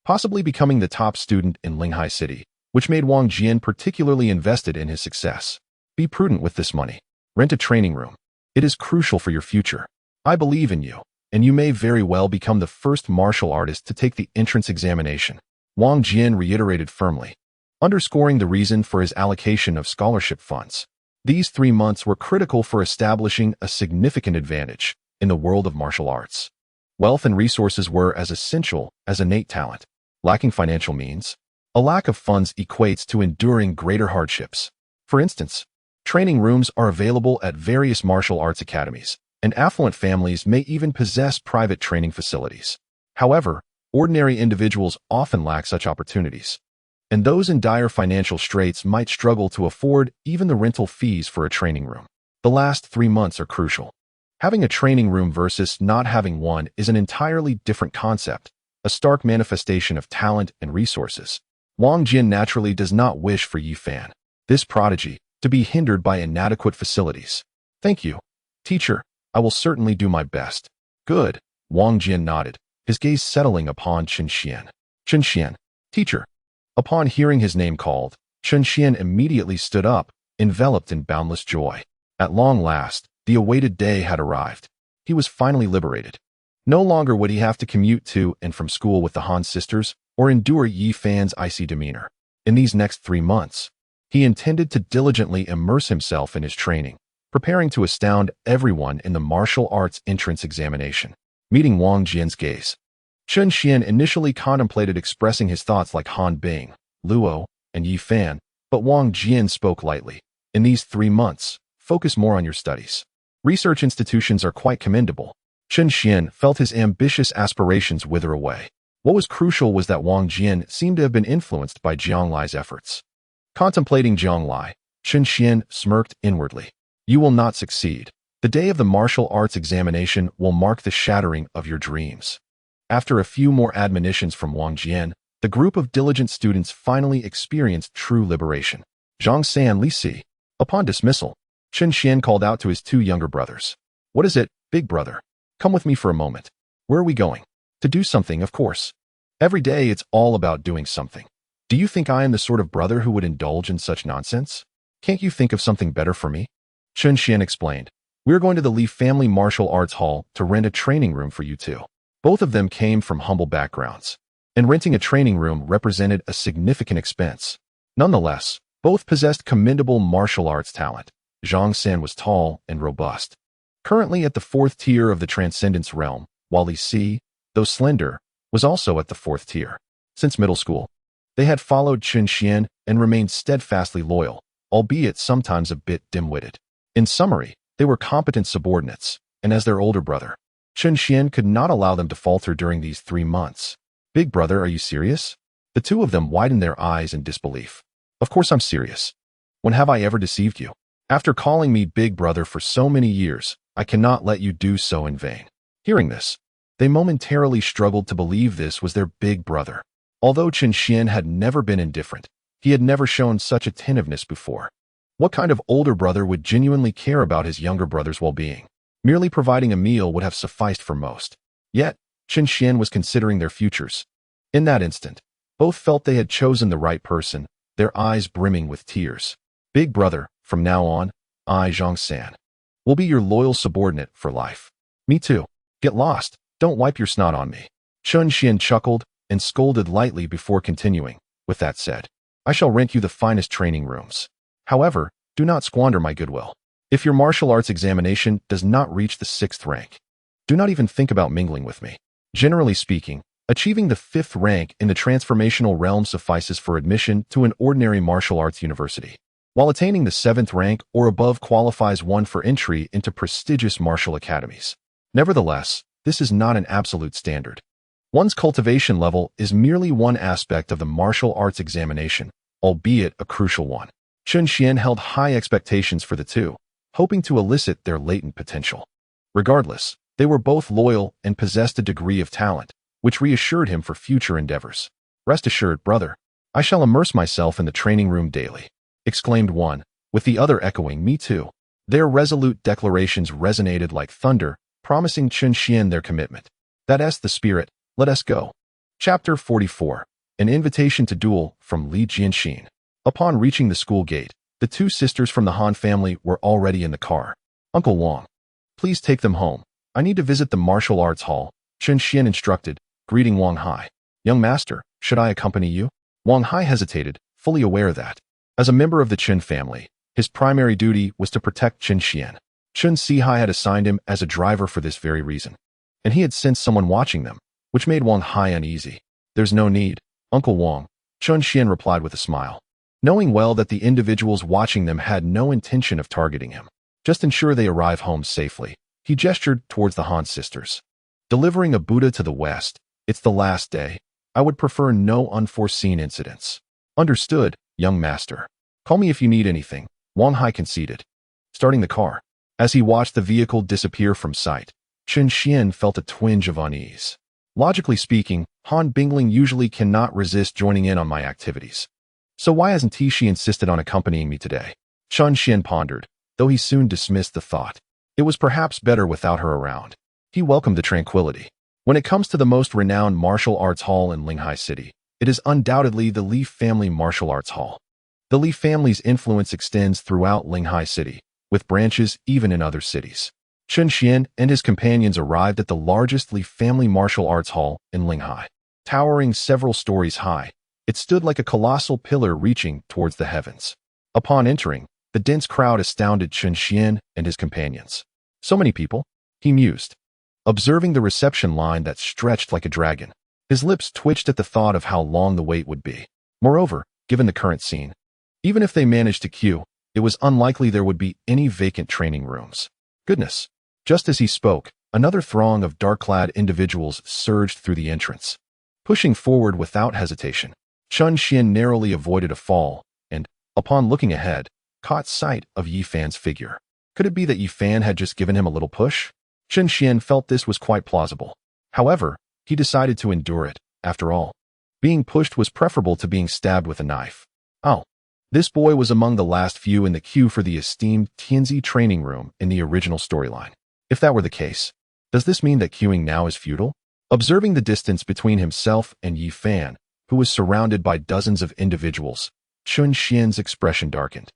possibly becoming the top student in Linghai City, which made Wang Jian particularly invested in his success. Be prudent with this money. Rent a training room. It is crucial for your future. I believe in you, and you may very well become the first martial artist to take the entrance examination. Wang Jian reiterated firmly. underscoring the reason for his allocation of scholarship funds. These 3 months were critical for establishing a significant advantage in the world of martial arts. Wealth and resources were as essential as innate talent. Lacking financial means, a lack of funds equates to enduring greater hardships. For instance, training rooms are available at various martial arts academies, and affluent families may even possess private training facilities. However, ordinary individuals often lack such opportunities, and those in dire financial straits might struggle to afford even the rental fees for a training room. The last 3 months are crucial. Having a training room versus not having one is an entirely different concept, a stark manifestation of talent and resources. Wang Jin naturally does not wish for Yi Fan, this prodigy, to be hindered by inadequate facilities. Thank you, teacher. I will certainly do my best. Good. Wang Jin nodded, his gaze settling upon Chen Xian. Chen Xian, teacher. Upon hearing his name called, Chen Xian immediately stood up, enveloped in boundless joy. At long last, the awaited day had arrived. He was finally liberated. No longer would he have to commute to and from school with the Han sisters or endure Yi Fan's icy demeanor. In these next 3 months, he intended to diligently immerse himself in his training, preparing to astound everyone in the martial arts entrance examination. Meeting Wang Jin's gaze, Chen Xian initially contemplated expressing his thoughts like Han Bing, Luo, and Yi Fan, but Wang Jin spoke lightly. In these 3 months, focus more on your studies. Research institutions are quite commendable. Chen Xian felt his ambitious aspirations wither away. What was crucial was that Wang Jin seemed to have been influenced by Jiang Lai's efforts. Contemplating Jiang Lai, Chen Xian smirked inwardly. You will not succeed. The day of the martial arts examination will mark the shattering of your dreams. After a few more admonitions from Wang Jin, the group of diligent students finally experienced true liberation. Zhang San Li Si. Upon dismissal, Chen Xian called out to his 2 younger brothers. What is it, big brother? Come with me for a moment. Where are we going? To do something, of course. Every day it's all about doing something. Do you think I am the sort of brother who would indulge in such nonsense? Can't you think of something better for me? Chen Xian explained. We're going to the Li Family Martial Arts Hall to rent a training room for you two. Both of them came from humble backgrounds, and renting a training room represented a significant expense. Nonetheless, both possessed commendable martial arts talent. Zhang San was tall and robust, currently at the 4th tier of the Transcendence realm, while Li Si, though slender, was also at the 4th tier. Since middle school, they had followed Chen Xian and remained steadfastly loyal, albeit sometimes a bit dim-witted. In summary, they were competent subordinates, and as their older brother, Chen Xian could not allow them to falter during these 3 months. Big brother, are you serious? The 2 of them widened their eyes in disbelief. Of course I'm serious. When have I ever deceived you? After calling me big brother for so many years, I cannot let you do so in vain. Hearing this, they momentarily struggled to believe this was their big brother. Although Chen Xian had never been indifferent, he had never shown such attentiveness before. What kind of older brother would genuinely care about his younger brother's well-being? Merely providing a meal would have sufficed for most. Yet, Chen Xian was considering their futures. In that instant, both felt they had chosen the right person, their eyes brimming with tears. Big brother, from now on, I, Zhang San, will be your loyal subordinate for life. Me too. Get lost. Don't wipe your snot on me. Chen Xian chuckled and scolded lightly before continuing. With that said, I shall rent you the finest training rooms. However, do not squander my goodwill. If your martial arts examination does not reach the 6th rank, do not even think about mingling with me. Generally speaking, achieving the 5th rank in the transformational realm suffices for admission to an ordinary martial arts university, while attaining the 7th rank or above qualifies one for entry into prestigious martial academies. Nevertheless, this is not an absolute standard. One's cultivation level is merely one aspect of the martial arts examination, albeit a crucial one. Chen Xian held high expectations for the 2, hoping to elicit their latent potential. Regardless, they were both loyal and possessed a degree of talent, which reassured him for future endeavors. Rest assured, brother, I shall immerse myself in the training room daily, exclaimed one, with the other echoing, me too. Their resolute declarations resonated like thunder, promising Chen Xian their commitment. That's the spirit, let us go. Chapter 44. An Invitation to Duel from Li Jianxin. Upon reaching the school gate, the 2 sisters from the Han family were already in the car. Uncle Wang, please take them home. I need to visit the martial arts hall, Chen Xian instructed, greeting Wang Hai. Young master, should I accompany you? Wang Hai hesitated, fully aware that, as a member of the Chen family, his primary duty was to protect Chen Xian. Chen Sihai had assigned him as a driver for this very reason, and he had sensed someone watching them, which made Wang Hai uneasy. "There's no need, Uncle Wang," Chen Xian replied with a smile, knowing well that the individuals watching them had no intention of targeting him. "Just ensure they arrive home safely." He gestured towards the Han sisters. "Delivering a Buddha to the West. It's the last day. I would prefer no unforeseen incidents." "Understood, young master. Call me if you need anything," Wang Hai conceded, starting the car. As he watched the vehicle disappear from sight, Chen Xian felt a twinge of unease. Logically speaking, Han Bingling usually cannot resist joining in on my activities. So why hasn't she insisted on accompanying me today? Chen Xian pondered, though he soon dismissed the thought. It was perhaps better without her around. He welcomed the tranquility. When it comes to the most renowned martial arts hall in Linghai City, it is undoubtedly the Li Family Martial Arts Hall. The Li family's influence extends throughout Linghai City, with branches even in other cities. Chen Xian and his companions arrived at the largest Li Family Martial Arts Hall in Linghai. Towering several stories high, it stood like a colossal pillar reaching towards the heavens. Upon entering, the dense crowd astounded Chen Xian and his companions. "So many people?" he mused, observing the reception line that stretched like a dragon. His lips twitched at the thought of how long the wait would be. Moreover, given the current scene, even if they managed to queue, it was unlikely there would be any vacant training rooms. Goodness! Just as he spoke, another throng of dark-clad individuals surged through the entrance. Pushing forward without hesitation, Chen Xian narrowly avoided a fall and, upon looking ahead, caught sight of Yi Fan's figure. Could it be that Yi Fan had just given him a little push? Chen Xian felt this was quite plausible. However, he decided to endure it. After all, being pushed was preferable to being stabbed with a knife. Oh. This boy was among the last few in the queue for the esteemed Tianzi training room in the original storyline. If that were the case, does this mean that queuing now is futile? Observing the distance between himself and Yi Fan, who was surrounded by dozens of individuals, Chen Xian's expression darkened.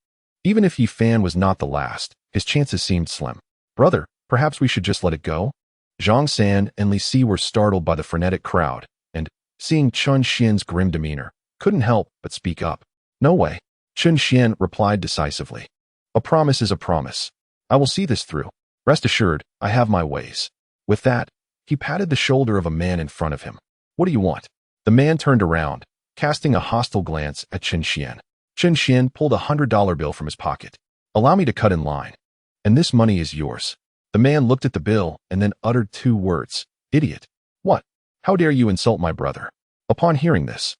Even if Yi Fan was not the last, his chances seemed slim. "Brother, perhaps we should just let it go?" Zhang San and Li Si were startled by the frenetic crowd, and, seeing Chen Xian's grim demeanor, couldn't help but speak up. "No way," Chen Xian replied decisively. "A promise is a promise. I will see this through. Rest assured, I have my ways." With that, he patted the shoulder of a man in front of him. "What do you want?" The man turned around, casting a hostile glance at Chen Xian. Chen Xian pulled a $100 bill from his pocket. "Allow me to cut in line. And this money is yours." The man looked at the bill and then uttered two words. "Idiot." "What? How dare you insult my brother?" Upon hearing this,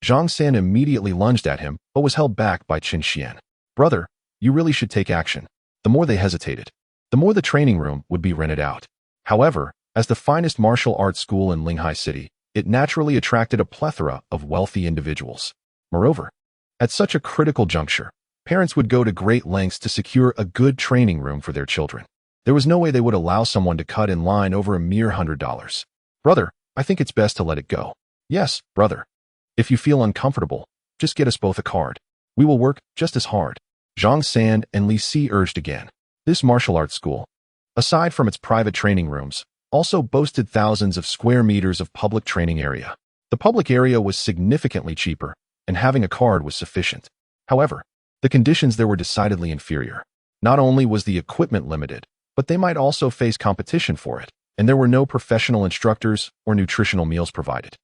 Zhang San immediately lunged at him, but was held back by Chen Xian. "Brother, you really should take action." The more they hesitated, the more the training room would be rented out. However, as the finest martial arts school in Linghai City, it naturally attracted a plethora of wealthy individuals. Moreover, at such a critical juncture, parents would go to great lengths to secure a good training room for their children. There was no way they would allow someone to cut in line over a mere $100. "Brother, I think it's best to let it go." "Yes, brother. If you feel uncomfortable, just get us both a card. We will work just as hard." Zhang San and Li Si urged again. This martial arts school, aside from its private training rooms, also boasted thousands of square meters of public training area. The public area was significantly cheaper, and having a card was sufficient. However, the conditions there were decidedly inferior. Not only was the equipment limited, but they might also face competition for it, and there were no professional instructors or nutritional meals provided.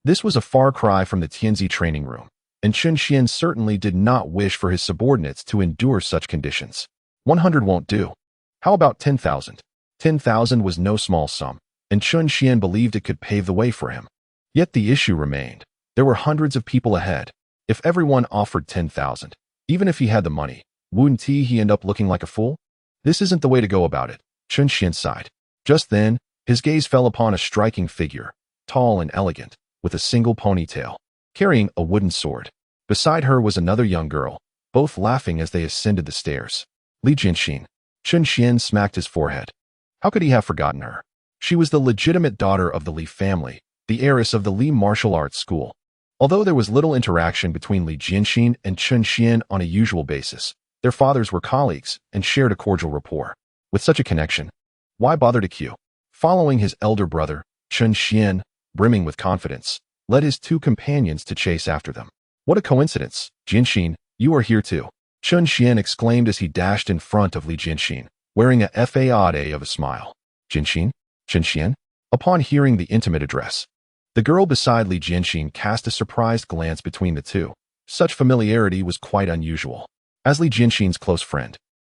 This was a far cry from the Tianzi training room, and Chen Xian certainly did not wish for his subordinates to endure such conditions. 100 won't do. How about 10,000? 10,000 was no small sum, and Chen Xian believed it could pave the way for him. Yet the issue remained. There were hundreds of people ahead. If everyone offered 10,000, even if he had the money, wouldn't he end up looking like a fool? This isn't the way to go about it, Chen Xian sighed. Just then, his gaze fell upon a striking figure, tall and elegant, with a single ponytail, carrying a wooden sword. Beside her was another young girl, both laughing as they ascended the stairs. Li Jianxin. Chen Xian smacked his forehead. How could he have forgotten her? She was the legitimate daughter of the Li family, the heiress of the Li martial arts school. Although there was little interaction between Li Jianxin and Chen Xian on a usual basis, their fathers were colleagues and shared a cordial rapport. With such a connection, why bother to queue? Following his elder brother, Chen Xian, brimming with confidence, led his two companions to chase after them. What a coincidence. Jinxin, you are here too. Chun Xian exclaimed as he dashed in front of Li Jinxin, wearing a facade of a smile. Jinxin? Chun Xian? Upon hearing the intimate address, the girl beside Li Jinxin cast a surprised glance between the two. Such familiarity was quite unusual. As Li Jinxin's close friend,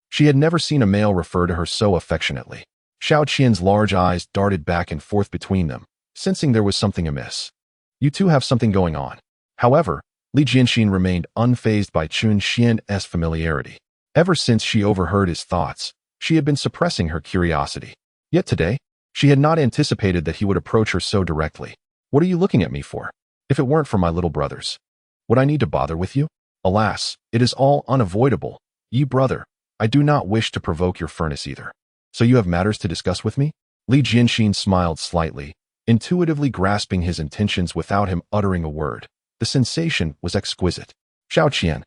she had never seen a male refer to her so affectionately. Xiao Qian's large eyes darted back and forth between them, sensing there was something amiss. You two have something going on. However, Li Jinxin remained unfazed by Chun Xian's familiarity. Ever since she overheard his thoughts, she had been suppressing her curiosity. Yet today, she had not anticipated that he would approach her so directly. What are you looking at me for? If it weren't for my little brothers, would I need to bother with you? Alas, it is all unavoidable. Ye brother, I do not wish to provoke your furnace either. So you have matters to discuss with me? Li Jinxin smiled slightly, intuitively grasping his intentions without him uttering a word. The sensation was exquisite. Xiao Qian,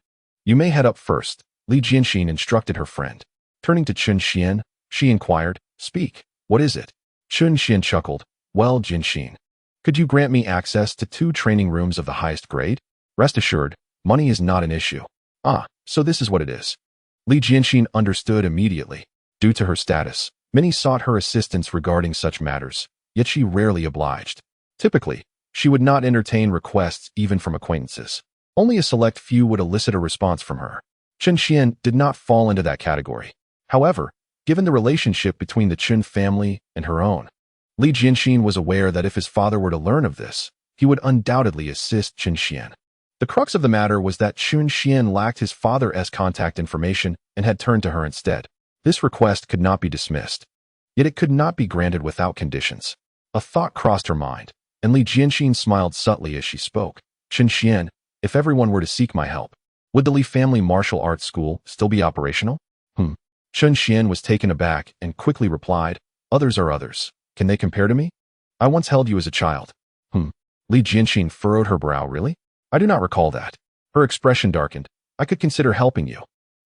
you may head up first, Li Jinxin instructed her friend. Turning to Chun Xian, she inquired, speak, what is it? Chun Xian chuckled, well, Jinxin, could you grant me access to 2 training rooms of the highest grade? Rest assured, money is not an issue. Ah, so this is what it is. Li Jinxin understood immediately. Due to her status, many sought her assistance regarding such matters, yet she rarely obliged. Typically, she would not entertain requests even from acquaintances. Only a select few would elicit a response from her. Chun Xian did not fall into that category. However, given the relationship between the Chun family and her own, Li Jinxin was aware that if his father were to learn of this, he would undoubtedly assist Chun Xian. The crux of the matter was that Chun Xian lacked his father's contact information and had turned to her instead. This request could not be dismissed. Yet it could not be granted without conditions. A thought crossed her mind, and Li Jinxin smiled subtly as she spoke. Chun Xian, if everyone were to seek my help, would the Li family martial arts school still be operational? Chun Xian was taken aback and quickly replied, others are others. Can they compare to me? I once held you as a child. Li Jinxin furrowed her brow. Really? I do not recall that. Her expression darkened. I could consider helping you,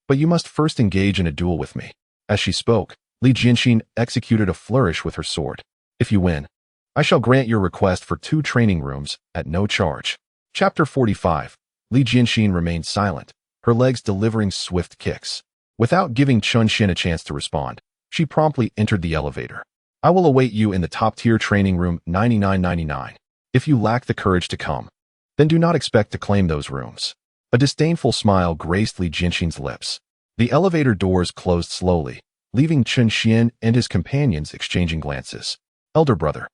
but you must first engage in a duel with me. As she spoke, Li Jinxin executed a flourish with her sword. If you win, I shall grant your request for 2 training rooms at no charge. Chapter 45. Li Jinxin remained silent, her legs delivering swift kicks. Without giving Chun Xian a chance to respond, she promptly entered the elevator. I will await you in the top-tier training room 9999. If you lack the courage to come, then do not expect to claim those rooms. A disdainful smile graced Li Jinxin's lips. The elevator doors closed slowly, leaving Chun Xian and his companions exchanging glances. Elder brother,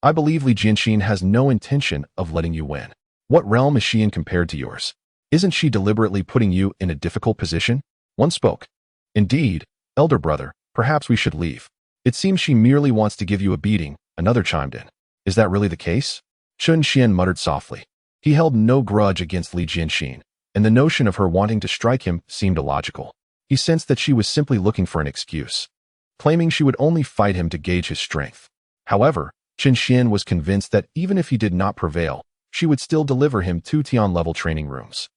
I believe Li Jinxin has no intention of letting you win. What realm is she in compared to yours? Isn't she deliberately putting you in a difficult position? One spoke. Indeed, elder brother, perhaps we should leave. It seems she merely wants to give you a beating, another chimed in. Is that really the case? Chun Xian muttered softly. He held no grudge against Li Jinxin, and the notion of her wanting to strike him seemed illogical. He sensed that she was simply looking for an excuse, claiming she would only fight him to gauge his strength. However, Chun Xian was convinced that even if he did not prevail, she would still deliver him 2 Tian-level training rooms.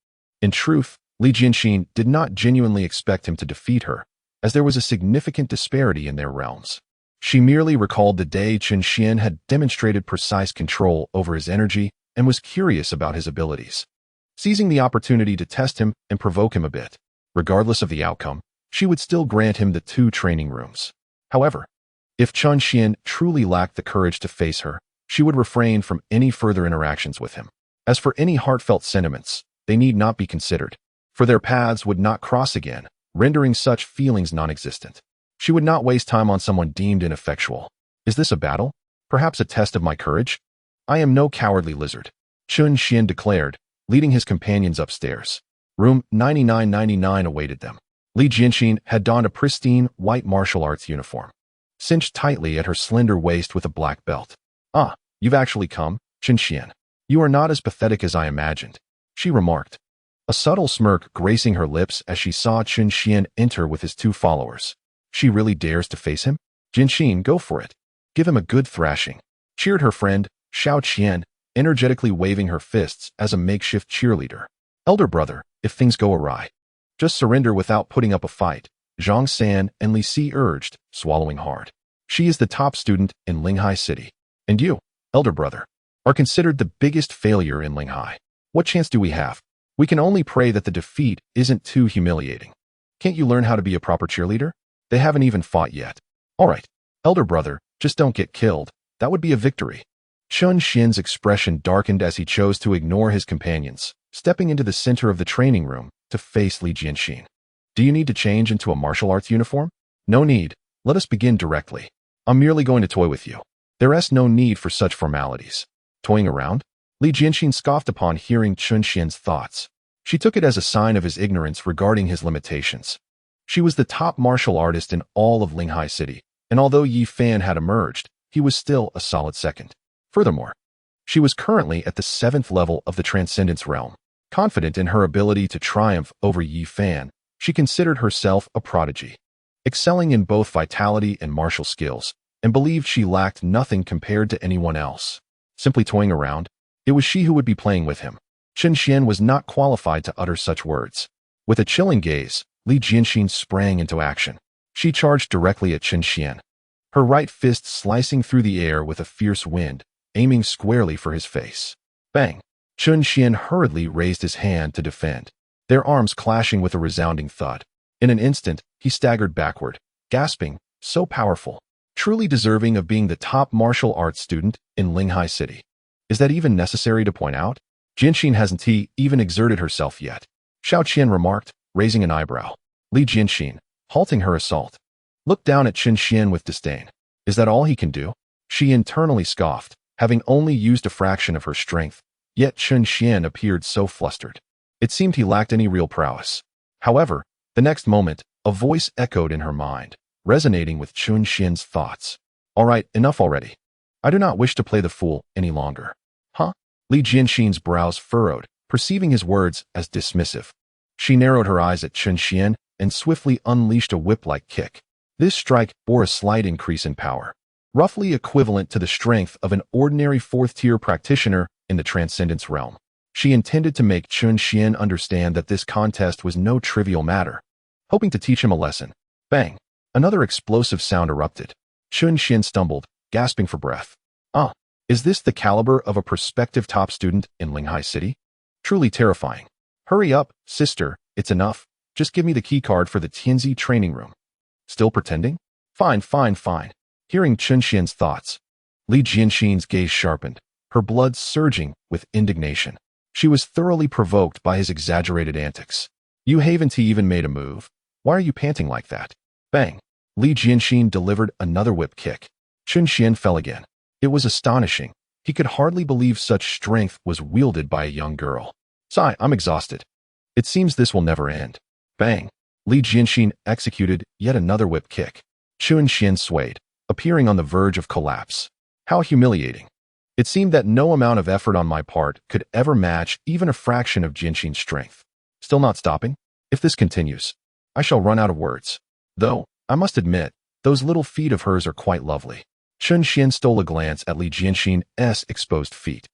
In truth, Li Jinxin did not genuinely expect him to defeat her, as there was a significant disparity in their realms. She merely recalled the day Chun Xian had demonstrated precise control over his energy and was curious about his abilities. Seizing the opportunity to test him and provoke him a bit, regardless of the outcome, she would still grant him the 2 training rooms. However, if Chun Xian truly lacked the courage to face her, she would refrain from any further interactions with him. As for any heartfelt sentiments, they need not be considered, for their paths would not cross again, rendering such feelings non-existent. She would not waste time on someone deemed ineffectual. Is this a battle? Perhaps a test of my courage? I am no cowardly lizard, Chun Xian declared, leading his companions upstairs. Room 9999 awaited them. Li Jinxin had donned a pristine white martial arts uniform, cinched tightly at her slender waist with a black belt. Ah, you've actually come, Chun Xian. You are not as pathetic as I imagined, she remarked, a subtle smirk gracing her lips as she saw Chun Xian enter with his 2 followers. She really dares to face him? Jinxin, go for it. Give him a good thrashing, cheered her friend, Xiao Qian, energetically waving her fists as a makeshift cheerleader. Elder brother, if things go awry, just surrender without putting up a fight, Zhang San and Li Si urged, swallowing hard. She is the top student in Linghai City. And you, elder brother, are considered the biggest failure in Linghai. What chance do we have? We can only pray that the defeat isn't too humiliating. Can't you learn how to be a proper cheerleader? They haven't even fought yet. All right, elder brother, just don't get killed. That would be a victory. Chun Xian's expression darkened as he chose to ignore his companions, stepping into the center of the training room to face Li Jianxin. Do you need to change into a martial arts uniform? No need. Let us begin directly. I'm merely going to toy with you. There is no need for such formalities. Toying around? Li Jianxin scoffed upon hearing Chun Xian's thoughts. She took it as a sign of his ignorance regarding his limitations. She was the top martial artist in all of Linghai City, and although Yi Fan had emerged, he was still a solid second. Furthermore, she was currently at the 7th level of the Transcendence realm. Confident in her ability to triumph over Yi Fan, she considered herself a prodigy, excelling in both vitality and martial skills, and believed she lacked nothing compared to anyone else. Simply toying around, it was she who would be playing with him. Chun Xian was not qualified to utter such words. With a chilling gaze, Li Jianxin sprang into action. She charged directly at Chun Xian, her right fist slicing through the air with a fierce wind, aiming squarely for his face. Bang! Chun Xian hurriedly raised his hand to defend, their arms clashing with a resounding thud. In an instant, he staggered backward, gasping, so powerful, truly deserving of being the top martial arts student in Linghai City. Is that even necessary to point out? Jianxin hasn't even exerted herself yet, Xiao Qian remarked, raising an eyebrow. Li Jianxin, halting her assault, looked down at Chun Xian with disdain. Is that all he can do? She internally scoffed, having only used a fraction of her strength, yet Chun Xian appeared so flustered. It seemed he lacked any real prowess. However, the next moment, a voice echoed in her mind, resonating with Chun Xian's thoughts. All right, enough already. I do not wish to play the fool any longer. Huh? Li Jianxin's brows furrowed, perceiving his words as dismissive. She narrowed her eyes at Chun Xian and swiftly unleashed a whip-like kick. This strike bore a slight increase in power, roughly equivalent to the strength of an ordinary 4th-tier practitioner in the Transcendence realm. She intended to make Chun Xian understand that this contest was no trivial matter, hoping to teach him a lesson. Bang! Another explosive sound erupted. Chun Xian stumbled, gasping for breath. Is this the caliber of a prospective top student in Linghai City? Truly terrifying. Hurry up, sister, it's enough. Just give me the key card for the Tianzi training room. Still pretending? Fine. Hearing Chun Xian's thoughts, Li Jianxin's gaze sharpened, her blood surging with indignation. She was thoroughly provoked by his exaggerated antics. You haven't even made a move. Why are you panting like that? Bang! Li Jianxin delivered another whip kick. Chun Xian fell again. It was astonishing. He could hardly believe such strength was wielded by a young girl. Sigh, I'm exhausted. It seems this will never end. Bang! Li Jianxin executed yet another whip kick. Chun Xian swayed, appearing on the verge of collapse. How humiliating. It seemed that no amount of effort on my part could ever match even a fraction of Jianxin's strength. Still not stopping? If this continues, I shall run out of words. Though, I must admit, those little feet of hers are quite lovely. Chun Xian stole a glance at Li Jianxin's exposed feet.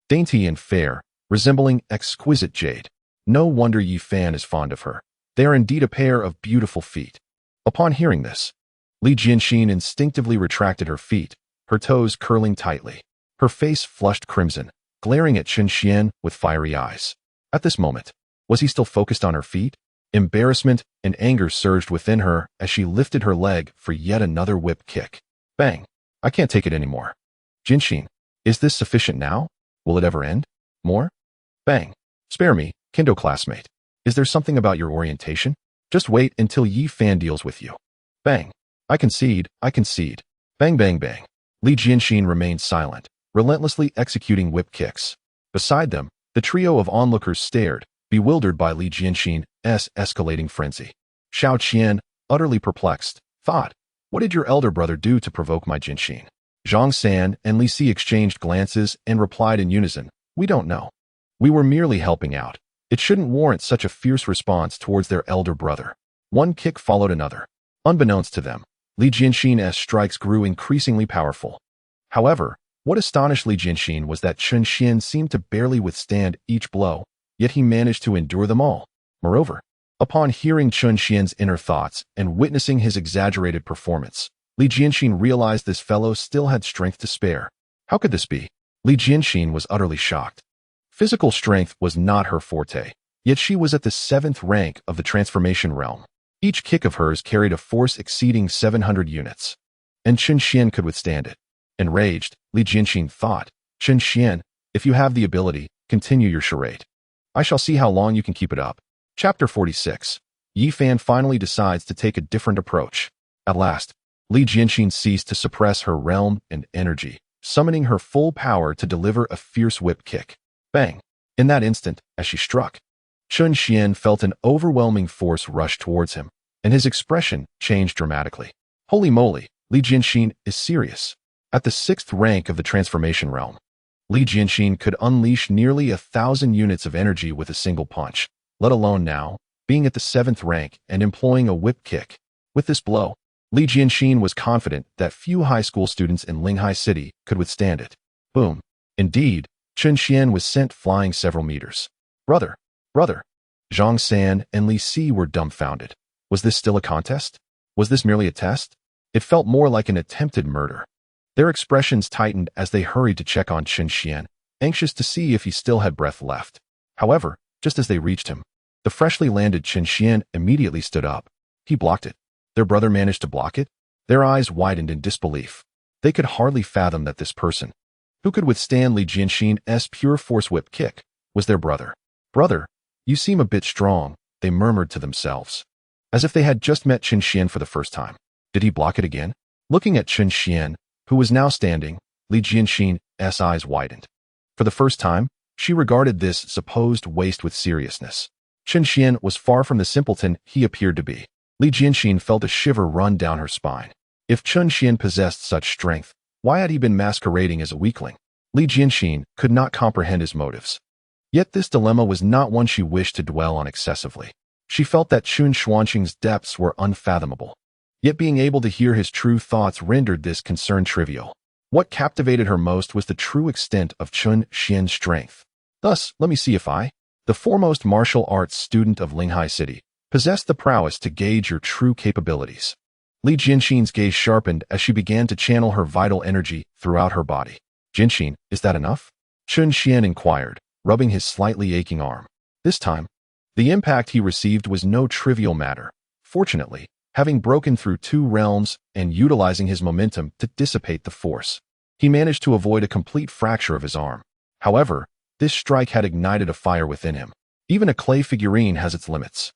Dainty and fair, resembling exquisite jade. No wonder Yi Fan is fond of her. They are indeed a pair of beautiful feet. Upon hearing this, Li Jianxin instinctively retracted her feet, her toes curling tightly. Her face flushed crimson, glaring at Chun Xian with fiery eyes. At this moment, was he still focused on her feet? Embarrassment and anger surged within her as she lifted her leg for yet another whip kick. Bang! I can't take it anymore. Jianxin, is this sufficient now? Will it ever end? More? Bang! Spare me, Kendo classmate. Is there something about your orientation? Just wait until Yi Fan deals with you. Bang! I concede. Bang bang bang. Li Jianxin remained silent, relentlessly executing whip kicks. Beside them, the trio of onlookers stared, bewildered by Li Jianxin's escalating frenzy. Xiao Qian, utterly perplexed, thought, what did your elder brother do to provoke my Jianxin? Zhang San and Li Si exchanged glances and replied in unison, we don't know. We were merely helping out. It shouldn't warrant such a fierce response towards their elder brother. One kick followed another. Unbeknownst to them, Li Jianxin's strikes grew increasingly powerful. However, what astonished Li Jianxin was that Chun Xian seemed to barely withstand each blow, yet he managed to endure them all. Moreover, upon hearing Chun Xian's inner thoughts and witnessing his exaggerated performance, Li Jianxin realized this fellow still had strength to spare. How could this be? Li Jianxin was utterly shocked. Physical strength was not her forte. Yet she was at the 7th rank of the transformation realm. Each kick of hers carried a force exceeding 700 units. And Chen Xian could withstand it. Enraged, Li Jianxin thought, Chen Xian, if you have the ability, continue your charade. I shall see how long you can keep it up. Chapter 46. Yi Fan finally decides to take a different approach. At last, Li Jianxin ceased to suppress her realm and energy, summoning her full power to deliver a fierce whip kick. Bang! In that instant, as she struck, Chen Xian felt an overwhelming force rush towards him, and his expression changed dramatically. Holy moly, Li Jianxin is serious. At the 6th rank of the transformation realm, Li Jianxin could unleash nearly 1,000 units of energy with a single punch, let alone now, being at the 7th rank and employing a whip kick. With this blow, Li Jianxin was confident that few high school students in Linghai City could withstand it. Boom. Indeed, Chen Xian was sent flying several meters. Brother! Zhang San and Li Si were dumbfounded. Was this still a contest? Was this merely a test? It felt more like an attempted murder. Their expressions tightened as they hurried to check on Chen Xian, anxious to see if he still had breath left. However, just as they reached him, the freshly landed Chen Xian immediately stood up. He blocked it. Their brother managed to block it? Their eyes widened in disbelief. They could hardly fathom that this person, who could withstand Li Jianxin's pure force whip kick, was their brother. Brother, you seem a bit strong, they murmured to themselves, as if they had just met Chen Xian for the first time. Did he block it again? Looking at Chen Xian, who was now standing, Li Jianxin's eyes widened. For the first time, she regarded this supposed waste with seriousness. Chen Xian was far from the simpleton he appeared to be. Li Jianxin felt a shiver run down her spine. If Chen Xian possessed such strength, why had he been masquerading as a weakling? Li Jianxin could not comprehend his motives. Yet this dilemma was not one she wished to dwell on excessively. She felt that Chun Xuanqing's depths were unfathomable. Yet being able to hear his true thoughts rendered this concern trivial. What captivated her most was the true extent of Chen Xian's strength. Thus, let me see if I, the foremost martial arts student of Linghai City, possess the prowess to gauge your true capabilities. Li Jianxin's gaze sharpened as she began to channel her vital energy throughout her body. Jianxin, is that enough? Chen Xian inquired, rubbing his slightly aching arm. This time, the impact he received was no trivial matter. Fortunately, having broken through 2 realms and utilizing his momentum to dissipate the force, he managed to avoid a complete fracture of his arm. However, this strike had ignited a fire within him. Even a clay figurine has its limits.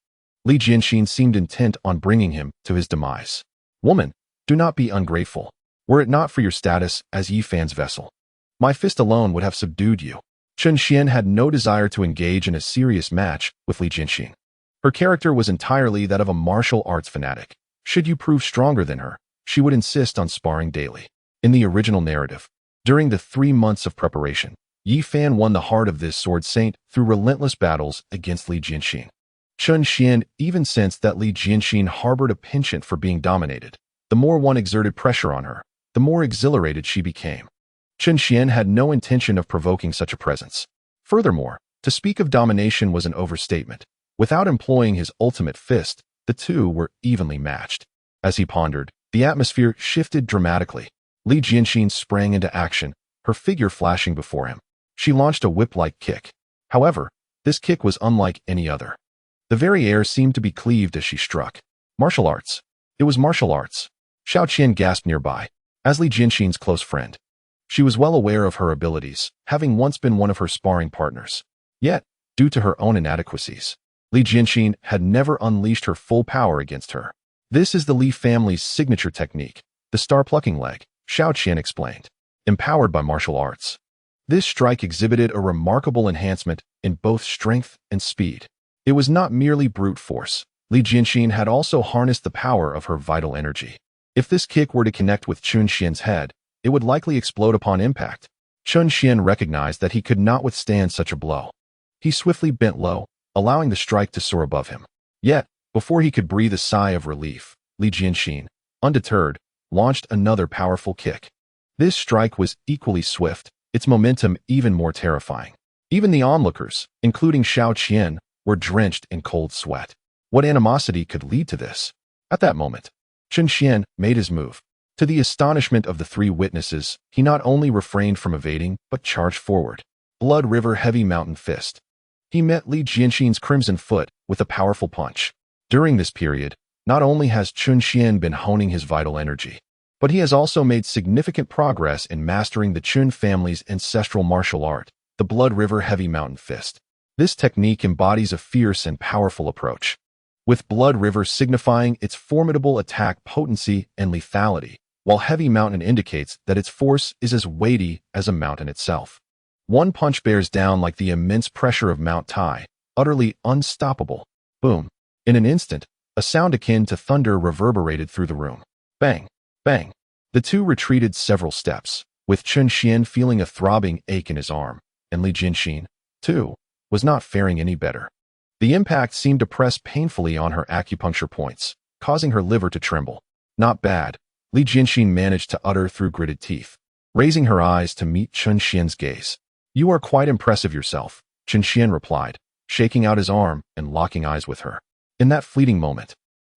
Li Jianxin seemed intent on bringing him to his demise. Woman, do not be ungrateful. Were it not for your status as Yi Fan's vessel, my fist alone would have subdued you. Chen Xian had no desire to engage in a serious match with Li Jianxin. Her character was entirely that of a martial arts fanatic. Should you prove stronger than her, she would insist on sparring daily. In the original narrative, during the 3 months of preparation, Yi Fan won the heart of this sword saint through relentless battles against Li Jianxin. Chen Xian even sensed that Li Jianxin harbored a penchant for being dominated. The more one exerted pressure on her, the more exhilarated she became. Chen Xian had no intention of provoking such a presence. Furthermore, to speak of domination was an overstatement. Without employing his ultimate fist, the two were evenly matched. As he pondered, the atmosphere shifted dramatically. Li Jianxin sprang into action, her figure flashing before him. She launched a whip-like kick. However, this kick was unlike any other. The very air seemed to be cleaved as she struck. Martial arts. It was martial arts. Xiao Qian gasped nearby. As Li Jianxin's close friend, she was well aware of her abilities, having once been one of her sparring partners. Yet, due to her own inadequacies, Li Jianxin had never unleashed her full power against her. This is the Li family's signature technique, the star-plucking leg, Xiao Qian explained. Empowered by martial arts, this strike exhibited a remarkable enhancement in both strength and speed. It was not merely brute force. Li Jianxin had also harnessed the power of her vital energy. If this kick were to connect with Chen Xian's head, it would likely explode upon impact. Chen Xian recognized that he could not withstand such a blow. He swiftly bent low, allowing the strike to soar above him. Yet, before he could breathe a sigh of relief, Li Jianxin, undeterred, launched another powerful kick. This strike was equally swift, its momentum even more terrifying. Even the onlookers, including Xiao Qian, were drenched in cold sweat. What animosity could lead to this? At that moment, Chen Xian made his move. To the astonishment of the 3 witnesses, he not only refrained from evading, but charged forward. Blood River Heavy Mountain Fist. he met Li Jianxin's crimson foot with a powerful punch. During this period, not only has Chun Xian been honing his vital energy, but he has also made significant progress in mastering the Chun family's ancestral martial art, the Blood River Heavy Mountain Fist. This technique embodies a fierce and powerful approach, with Blood River signifying its formidable attack potency and lethality, while Heavy Mountain indicates that its force is as weighty as a mountain itself. One punch bears down like the immense pressure of Mount Tai, utterly unstoppable. Boom. In an instant, a sound akin to thunder reverberated through the room. Bang. Bang. The two retreated several steps, with Chun Xian feeling a throbbing ache in his arm, and Li Jianxin, too, was not faring any better. The impact seemed to press painfully on her acupuncture points, causing her liver to tremble. Not bad, Li Jianxin managed to utter through gritted teeth, raising her eyes to meet Chun Xian's gaze. You are quite impressive yourself, Chun Xian replied, shaking out his arm and locking eyes with her. In that fleeting moment,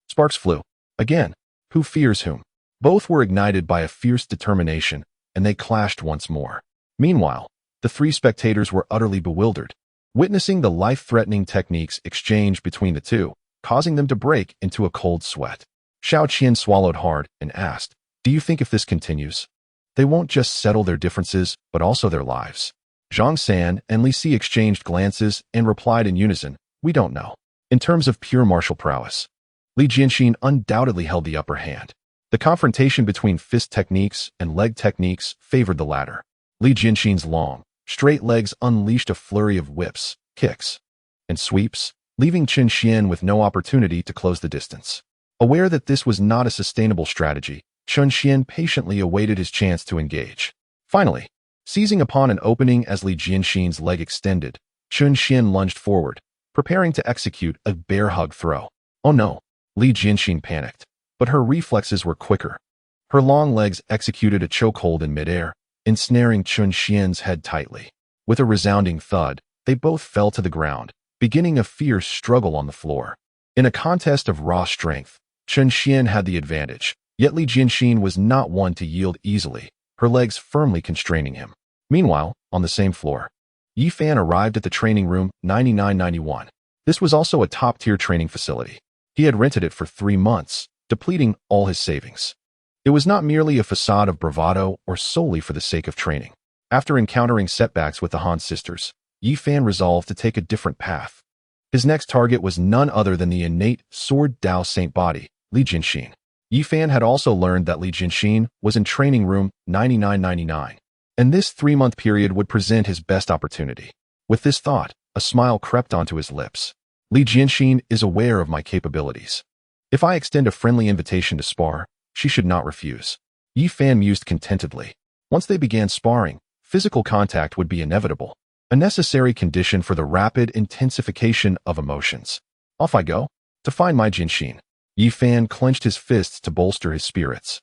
sparks flew. Again, who fears whom? Both were ignited by a fierce determination, and they clashed once more. Meanwhile, the three spectators were utterly bewildered, witnessing the life-threatening techniques exchanged between the two, causing them to break into a cold sweat. Xiao Qian swallowed hard and asked, "Do you think if this continues, they won't just settle their differences, but also their lives?" Zhang San and Li Si exchanged glances and replied in unison, "We don't know." In terms of pure martial prowess, Li Jianxin undoubtedly held the upper hand. The confrontation between fist techniques and leg techniques favored the latter. Li Jianxin's long, straight legs unleashed a flurry of whips, kicks, and sweeps, leaving Chun Xian with no opportunity to close the distance. Aware that this was not a sustainable strategy, Chun Xian patiently awaited his chance to engage. Finally, seizing upon an opening as Li Jianxin's leg extended, Chun Xian lunged forward, preparing to execute a bear hug throw. Oh no, Li Jianxin panicked, but her reflexes were quicker. Her long legs executed a chokehold in midair, ensnaring Chun Xian's head tightly. With a resounding thud, they both fell to the ground, beginning a fierce struggle on the floor. In a contest of raw strength, Chun Xian had the advantage, yet Li Jianxin was not one to yield easily, her legs firmly constraining him. Meanwhile, on the same floor, Yi Fan arrived at the training room 9991. This was also a top-tier training facility. He had rented it for 3 months, depleting all his savings. It was not merely a facade of bravado or solely for the sake of training. After encountering setbacks with the Han sisters, Yi Fan resolved to take a different path. His next target was none other than the innate Sword Dao Saint body, Li Jianxin. Yi Fan had also learned that Li Jianxin was in training room 9999, and this 3-month period would present his best opportunity. With this thought, a smile crept onto his lips. Li Jianxin is aware of my capabilities. If I extend a friendly invitation to spar, she should not refuse. Yi Fan mused contentedly. Once they began sparring, physical contact would be inevitable, a necessary condition for the rapid intensification of emotions. Off I go, to find my Jianxin. Yi Fan clenched his fists to bolster his spirits,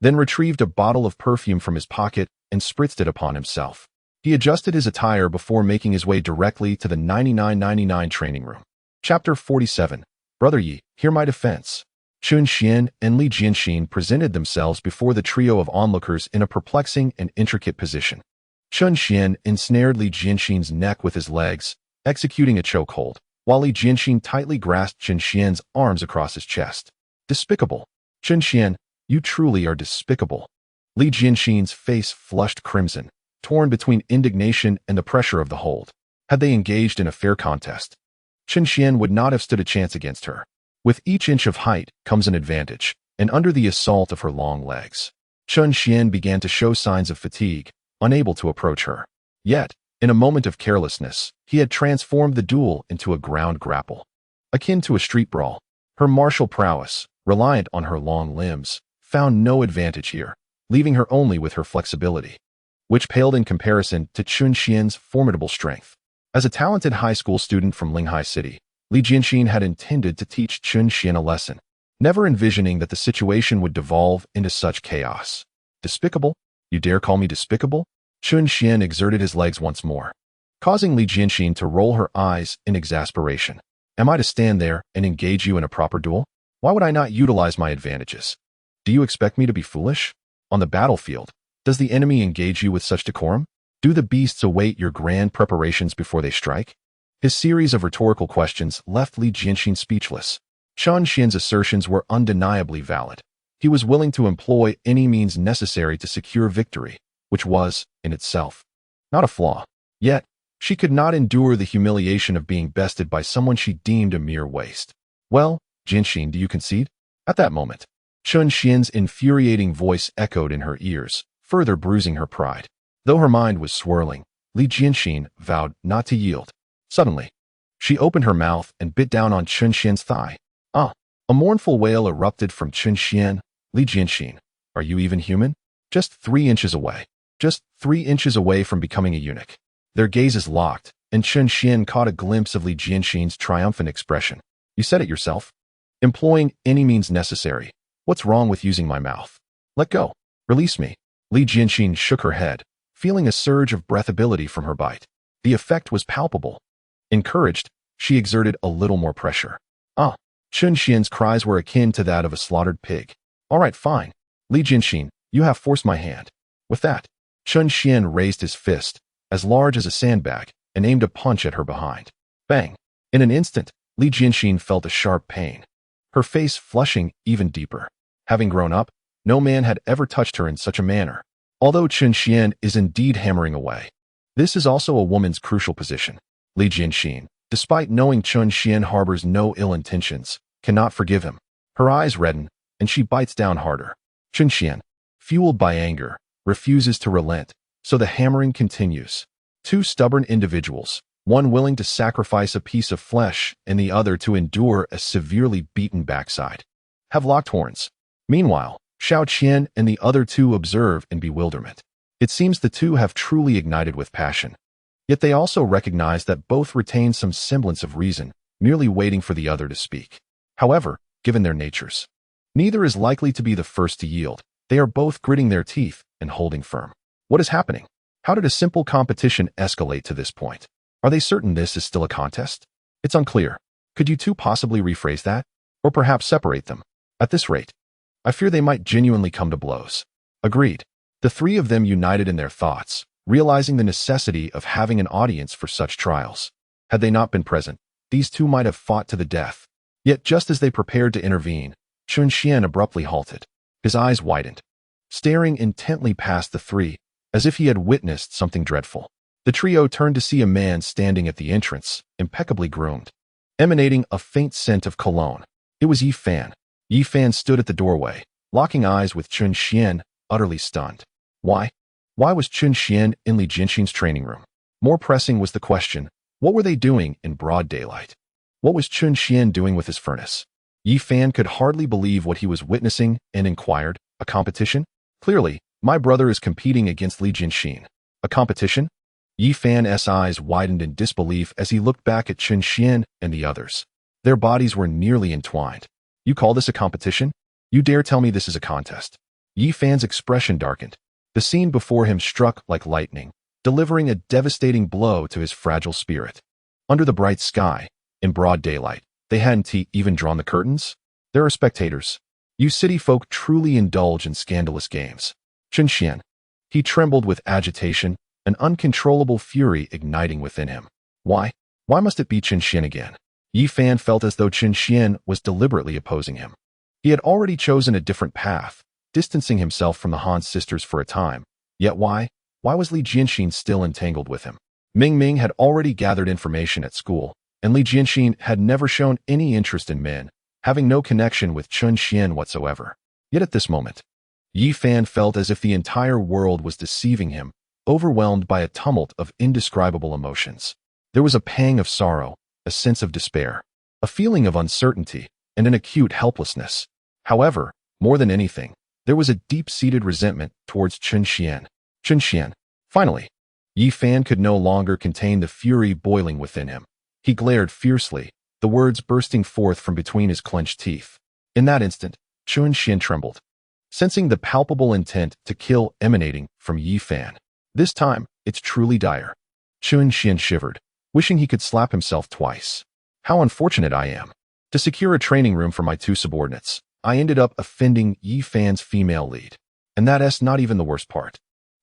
then retrieved a bottle of perfume from his pocket and spritzed it upon himself. He adjusted his attire before making his way directly to the 9999 training room. Chapter 47. Brother Yi, hear my defense. Chun Xian and Li Jianxin presented themselves before the trio of onlookers in a perplexing and intricate position. Chun Xian ensnared Li Jianxin's neck with his legs, executing a chokehold, while Li Jianxin tightly grasped Chun Xian's arms across his chest. Despicable. Chun Xian, you truly are despicable. Li Jianxin's face flushed crimson, torn between indignation and the pressure of the hold. Had they engaged in a fair contest, Chun Xian would not have stood a chance against her. With each inch of height comes an advantage, and under the assault of her long legs, Chun Xian began to show signs of fatigue, unable to approach her. Yet, in a moment of carelessness, he had transformed the duel into a ground grapple. Akin to a street brawl, her martial prowess, reliant on her long limbs, found no advantage here, leaving her only with her flexibility, which paled in comparison to Chun Xian's formidable strength. As a talented high school student from Linghai City, Li Jianxin had intended to teach Chun Xian a lesson, never envisioning that the situation would devolve into such chaos. Despicable? You dare call me despicable? Chun Xian exerted his legs once more, causing Li Jianxin to roll her eyes in exasperation. Am I to stand there and engage you in a proper duel? Why would I not utilize my advantages? Do you expect me to be foolish? On the battlefield, does the enemy engage you with such decorum? Do the beasts await your grand preparations before they strike? His series of rhetorical questions left Li Jianxin speechless. Chun Xian's assertions were undeniably valid. He was willing to employ any means necessary to secure victory, which was, in itself, not a flaw. Yet, she could not endure the humiliation of being bested by someone she deemed a mere waste. Well, Jianxin, do you concede? At that moment, Chun Xian's infuriating voice echoed in her ears, further bruising her pride. Though her mind was swirling, Li Jianxin vowed not to yield. Suddenly, she opened her mouth and bit down on Chun Xian's thigh. Ah! A mournful wail erupted from Chun Xian. Li Jianxin, are you even human? Just 3 inches away. Just 3 inches away from becoming a eunuch. Their gazes locked, and Chun Xian caught a glimpse of Li Jianxin's triumphant expression. You said it yourself. Employing any means necessary. What's wrong with using my mouth? Let go. Release me. Li Jianxin shook her head, feeling a surge of breathability from her bite. The effect was palpable. Encouraged, she exerted a little more pressure. Ah! Chun Xian's cries were akin to that of a slaughtered pig. All right, fine. Li Jianxin, you have forced my hand. With that, Chun Xian raised his fist, as large as a sandbag, and aimed a punch at her behind. Bang! In an instant, Li Jianxin felt a sharp pain, her face flushing even deeper. Having grown up, no man had ever touched her in such a manner. Although Chun Xian is indeed hammering away, this is also a woman's crucial position. Li Jianxin, despite knowing Chun Xian harbors no ill intentions, cannot forgive him. Her eyes redden, and she bites down harder. Chun Xian, fueled by anger, refuses to relent, so the hammering continues. 2 stubborn individuals, one willing to sacrifice a piece of flesh and the other to endure a severely beaten backside, have locked horns. Meanwhile, Xiao Qian and the other 2 observe in bewilderment. It seems the 2 have truly ignited with passion. Yet they also recognize that both retain some semblance of reason, merely waiting for the other to speak. However, given their natures, neither is likely to be the first to yield. They are both gritting their teeth and holding firm. What is happening? How did a simple competition escalate to this point? Are they certain this is still a contest? It's unclear. Could you 2 possibly rephrase that? Or perhaps separate them? At this rate, I fear they might genuinely come to blows. Agreed. The 3 of them united in their thoughts, realizing the necessity of having an audience for such trials. Had they not been present, these 2 might have fought to the death. Yet just as they prepared to intervene, Chun Xian abruptly halted. His eyes widened, staring intently past the 3, as if he had witnessed something dreadful. The trio turned to see a man standing at the entrance, impeccably groomed, emanating a faint scent of cologne. It was Yi Fan. Yi Fan stood at the doorway, locking eyes with Chun Xian, utterly stunned. Why? Why was Chun Xian in Li Jianxin's training room? More pressing was the question, what were they doing in broad daylight? What was Chun Xian doing with his furnace? Yi Fan could hardly believe what he was witnessing and inquired, a competition? Clearly, my brother is competing against Li Jianxin. A competition? Yi Fan's eyes widened in disbelief as he looked back at Chun Xian and the others. Their bodies were nearly entwined. You call this a competition? You dare tell me this is a contest? Yi Fan's expression darkened. The scene before him struck like lightning, delivering a devastating blow to his fragile spirit. Under the bright sky, in broad daylight, they hadn't even drawn the curtains? There are spectators. You city folk truly indulge in scandalous games. Chun Xian. He trembled with agitation, an uncontrollable fury igniting within him. Why? Why must it be Chun Xian again? Yi Fan felt as though Chun Xian was deliberately opposing him. He had already chosen a different path, distancing himself from the Han sisters for a time. Yet why? Why was Li Jianxin still entangled with him? Ming Ming had already gathered information at school, and Li Jianxin had never shown any interest in men, having no connection with Chun Xian whatsoever. Yet at this moment, Yi Fan felt as if the entire world was deceiving him, overwhelmed by a tumult of indescribable emotions. There was a pang of sorrow, a sense of despair, a feeling of uncertainty, and an acute helplessness. However, more than anything, there was a deep-seated resentment towards Chun Xian. Chun Xian. Finally, Yi Fan could no longer contain the fury boiling within him. He glared fiercely, the words bursting forth from between his clenched teeth. In that instant, Chun Xian trembled, sensing the palpable intent to kill emanating from Yi Fan. This time, it's truly dire. Chun Xian shivered, wishing he could slap himself twice. How unfortunate I am. To secure a training room for my 2 subordinates, I ended up offending Yi Fan's female lead. And that's not even the worst part.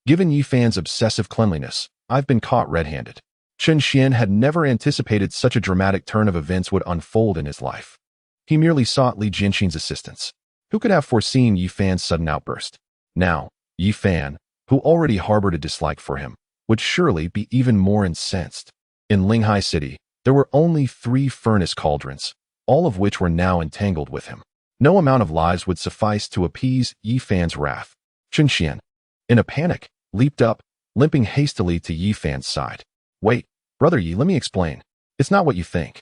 Given Yi Fan's obsessive cleanliness, I've been caught red-handed. Chen Xian had never anticipated such a dramatic turn of events would unfold in his life. He merely sought Li Jianxin's assistance. Who could have foreseen Yi Fan's sudden outburst? Now, Yi Fan, who already harbored a dislike for him, would surely be even more incensed. In Linghai City, there were only 3 furnace cauldrons, all of which were now entangled with him. No amount of lies would suffice to appease Yi Fan's wrath. Chen Xian, in a panic, leaped up, limping hastily to Yi Fan's side. Wait, brother Yi, let me explain. It's not what you think.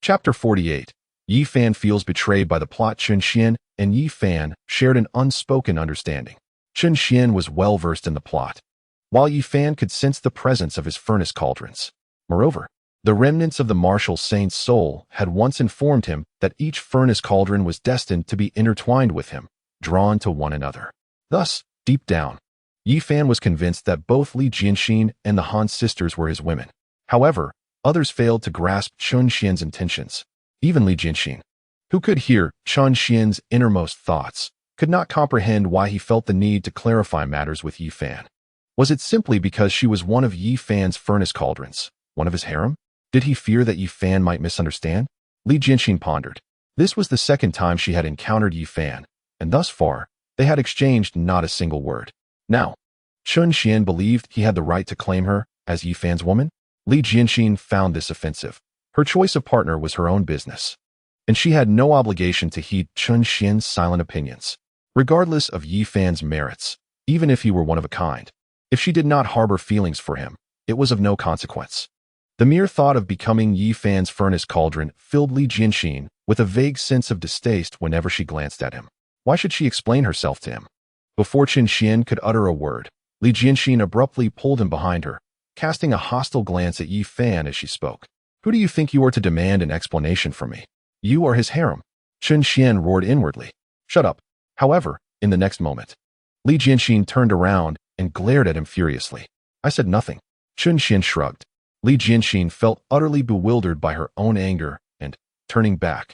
Chapter 48. Yi Fan feels betrayed by the plot. Chen Xian and Yi Fan shared an unspoken understanding. Chen Xian was well versed in the plot, while Yi Fan could sense the presence of his furnace cauldrons. Moreover, the remnants of the martial saint's soul had once informed him that each furnace cauldron was destined to be intertwined with him, drawn to one another. Thus, deep down, Yi Fan was convinced that both Li Jianxin and the Han sisters were his women. However, others failed to grasp Chen Xian's intentions. Even Li Jianxin, who could hear Chen Xian's innermost thoughts, could not comprehend why he felt the need to clarify matters with Yi Fan. Was it simply because she was one of Yi Fan's furnace cauldrons, one of his harem? Did he fear that Yi Fan might misunderstand? Li Jianxin pondered. This was the second time she had encountered Yi Fan, and thus far, they had exchanged not a single word. Now, Chen Xian believed he had the right to claim her as Yi Fan's woman? Li Jianxin found this offensive. Her choice of partner was her own business, and she had no obligation to heed Chen Xian's silent opinions, regardless of Yi Fan's merits, even if he were one of a kind. If she did not harbor feelings for him, it was of no consequence. The mere thought of becoming Yi Fan's furnace cauldron filled Li Jianxin with a vague sense of distaste whenever she glanced at him. Why should she explain herself to him? Before Chen Xian could utter a word, Li Jianxin abruptly pulled him behind her, casting a hostile glance at Yi Fan as she spoke. Who do you think you are to demand an explanation from me? You are his harem. Chen Xian roared inwardly. Shut up. However, in the next moment, Li Jianxin turned around and glared at him furiously. I said nothing. Chen Xian shrugged. Li Jianxin felt utterly bewildered by her own anger and, turning back,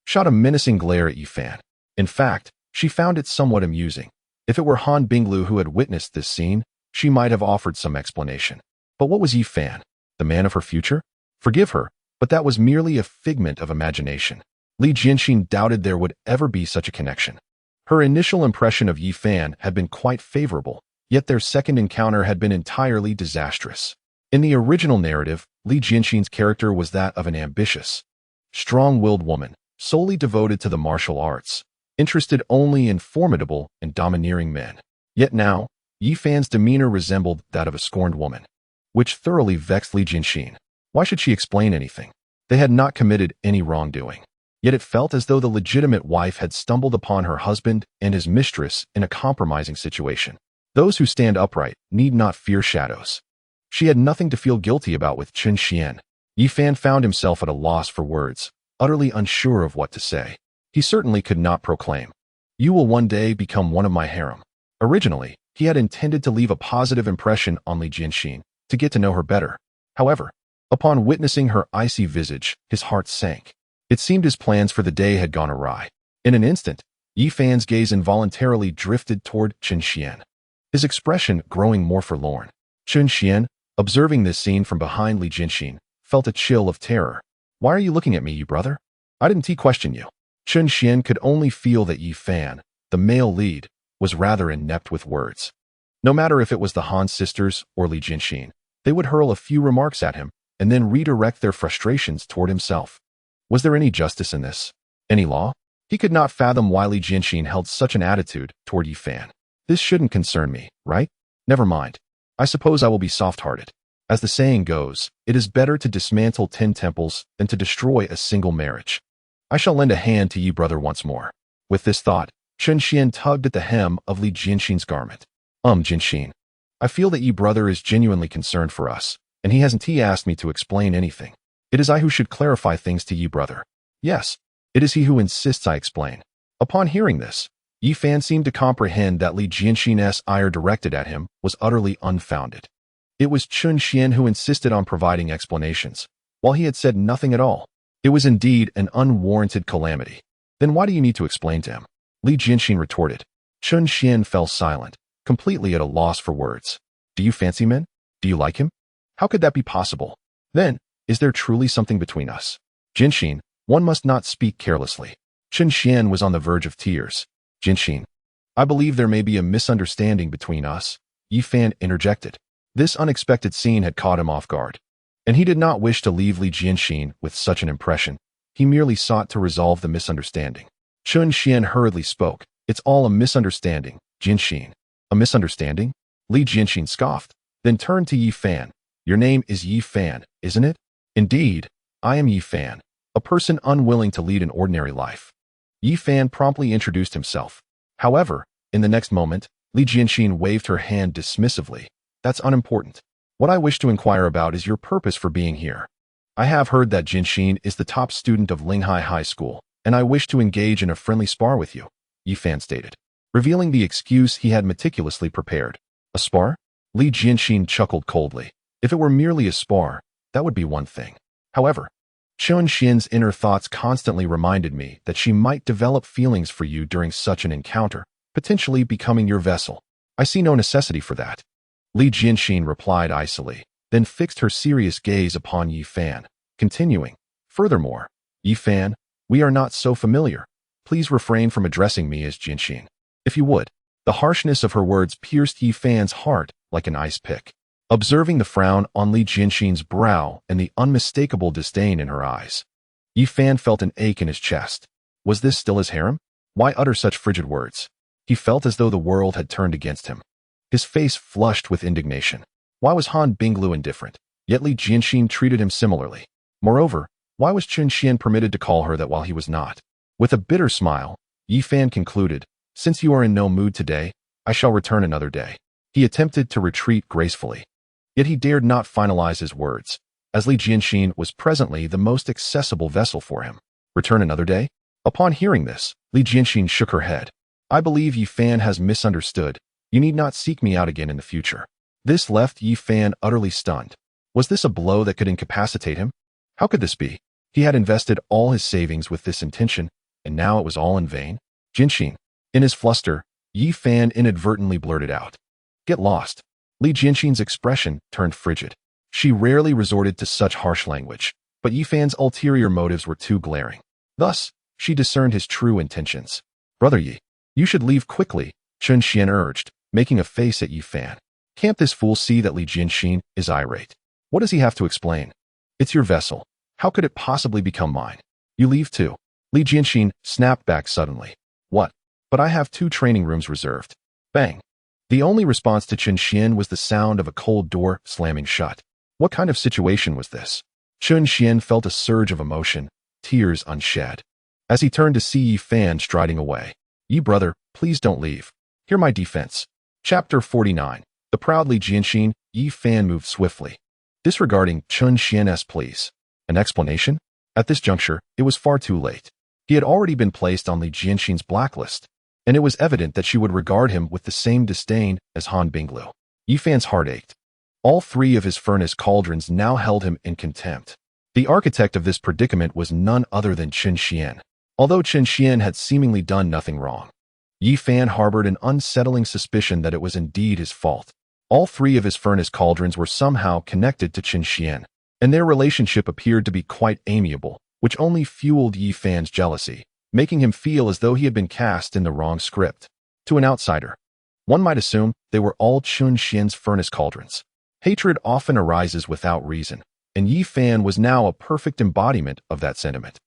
shot a menacing glare at Yi Fan. In fact, she found it somewhat amusing. If it were Han Binglu who had witnessed this scene, she might have offered some explanation. But what was Yi Fan? The man of her future? Forgive her, but that was merely a figment of imagination. Li Jianxin doubted there would ever be such a connection. Her initial impression of Yi Fan had been quite favorable, yet their second encounter had been entirely disastrous. In the original narrative, Li Jianxin's character was that of an ambitious, strong-willed woman, solely devoted to the martial arts, interested only in formidable and domineering men. Yet now, Yi Fan's demeanor resembled that of a scorned woman, which thoroughly vexed Li Jianxin. Why should she explain anything? They had not committed any wrongdoing. Yet it felt as though the legitimate wife had stumbled upon her husband and his mistress in a compromising situation. Those who stand upright need not fear shadows. She had nothing to feel guilty about with Chen Xian. Yi Fan found himself at a loss for words, utterly unsure of what to say. He certainly could not proclaim, "You will one day become one of my harem." Originally, he had intended to leave a positive impression on Li Jianxin, to get to know her better. However, upon witnessing her icy visage, his heart sank. It seemed his plans for the day had gone awry. In an instant, Yi Fan's gaze involuntarily drifted toward Chen Xian, his expression growing more forlorn. Chen Xian, observing this scene from behind Li Jianxin, felt a chill of terror. Why are you looking at me, you brother? I didn't question you. Chen Xian could only feel that Yi Fan, the male lead, was rather inept with words. No matter if it was the Han sisters or Li Jianxin, they would hurl a few remarks at him and then redirect their frustrations toward himself. Was there any justice in this? Any law? He could not fathom why Li Jianxin held such an attitude toward Yi Fan. This shouldn't concern me, right? Never mind. I suppose I will be soft-hearted. As the saying goes, it is better to dismantle 10 temples than to destroy a single marriage. I shall lend a hand to Yi brother once more. With this thought, Chen Xian tugged at the hem of Li Jianxin's garment. Jianxin, I feel that Yi brother is genuinely concerned for us, and he hasn't asked me to explain anything. It is I who should clarify things to Yi brother. Yes, it is he who insists I explain. Upon hearing this, Yi Fan seemed to comprehend that Li Jianxin's ire directed at him was utterly unfounded. It was Chen Xian who insisted on providing explanations, while he had said nothing at all. It was indeed an unwarranted calamity. Then why do you need to explain to him? Li Jianxin retorted. Chen Xian fell silent, completely at a loss for words. Do you fancy men? Do you like him? How could that be possible? Then, is there truly something between us? Jinxin, one must not speak carelessly. Chen Xian was on the verge of tears. Jinxin, I believe there may be a misunderstanding between us, Yi Fan interjected. This unexpected scene had caught him off guard, and he did not wish to leave Li Jianxin with such an impression. He merely sought to resolve the misunderstanding. Chen Xian hurriedly spoke. It's all a misunderstanding, Jinxin. A misunderstanding? Li Jianxin scoffed, then turned to Yi Fan. Your name is Yi Fan, isn't it? Indeed, I am Yi Fan, a person unwilling to lead an ordinary life. Yi Fan promptly introduced himself. However, in the next moment, Li Jianxin waved her hand dismissively. That's unimportant. What I wish to inquire about is your purpose for being here. I have heard that Jinxin is the top student of Linghai High School, and I wish to engage in a friendly spar with you, Yi Fan stated, revealing the excuse he had meticulously prepared. A spar? Li Jianxin chuckled coldly. If it were merely a spar, that would be one thing. However, Chen Xian's inner thoughts constantly reminded me that she might develop feelings for you during such an encounter, potentially becoming your vessel. I see no necessity for that. Li Jianxin replied icily, then fixed her serious gaze upon Yi Fan, continuing, furthermore, Yi Fan, we are not so familiar. Please refrain from addressing me as Jinxin. If you would. The harshness of her words pierced Yi Fan's heart like an ice pick. Observing the frown on Li Jianxin's brow and the unmistakable disdain in her eyes, Yi Fan felt an ache in his chest. Was this still his harem? Why utter such frigid words? He felt as though the world had turned against him. His face flushed with indignation. Why was Han Binglu indifferent, yet Li Jianxin treated him similarly? Moreover, why was Chen Xian permitted to call her that while he was not? With a bitter smile, Yi Fan concluded, since you are in no mood today, I shall return another day. He attempted to retreat gracefully. Yet he dared not finalize his words, as Li Jianxin was presently the most accessible vessel for him. Return another day? Upon hearing this, Li Jianxin shook her head. I believe Yi Fan has misunderstood. You need not seek me out again in the future. This left Yi Fan utterly stunned. Was this a blow that could incapacitate him? How could this be? He had invested all his savings with this intention, and now it was all in vain? Jinxin. In his fluster, Yi Fan inadvertently blurted out. Get lost. Li Jianxin's expression turned frigid. She rarely resorted to such harsh language, but Yi Fan's ulterior motives were too glaring. Thus, she discerned his true intentions. Brother Yi, you should leave quickly, Chen Xian urged, making a face at Yi Fan. Can't this fool see that Li Jianxin is irate? What does he have to explain? It's your vessel. How could it possibly become mine? You leave too. Li Jianxin snapped back suddenly. What? But I have 2 training rooms reserved. Bang. The only response to Chen Xian was the sound of a cold door slamming shut. What kind of situation was this? Chen Xian felt a surge of emotion, tears unshed, as he turned to see Yi Fan striding away. Yi brother, please don't leave. Hear my defense. Chapter 49. The proud Li Jianxin, Yi Fan moved swiftly, disregarding Chen Xian's pleas. An explanation? At this juncture, it was far too late. He had already been placed on Li Jianxin's blacklist, and it was evident that she would regard him with the same disdain as Han Binglu. Yi Fan's heart ached. All 3 of his furnace cauldrons now held him in contempt. The architect of this predicament was none other than Chen Xian. Although Chen Xian had seemingly done nothing wrong, Yi Fan harbored an unsettling suspicion that it was indeed his fault. All 3 of his furnace cauldrons were somehow connected to Chen Xian, and their relationship appeared to be quite amiable, which only fueled Yi Fan's jealousy, making him feel as though he had been cast in the wrong script. To an outsider, one might assume they were all Chen Xian's furnace cauldrons. Hatred often arises without reason, and Yi Fan was now a perfect embodiment of that sentiment.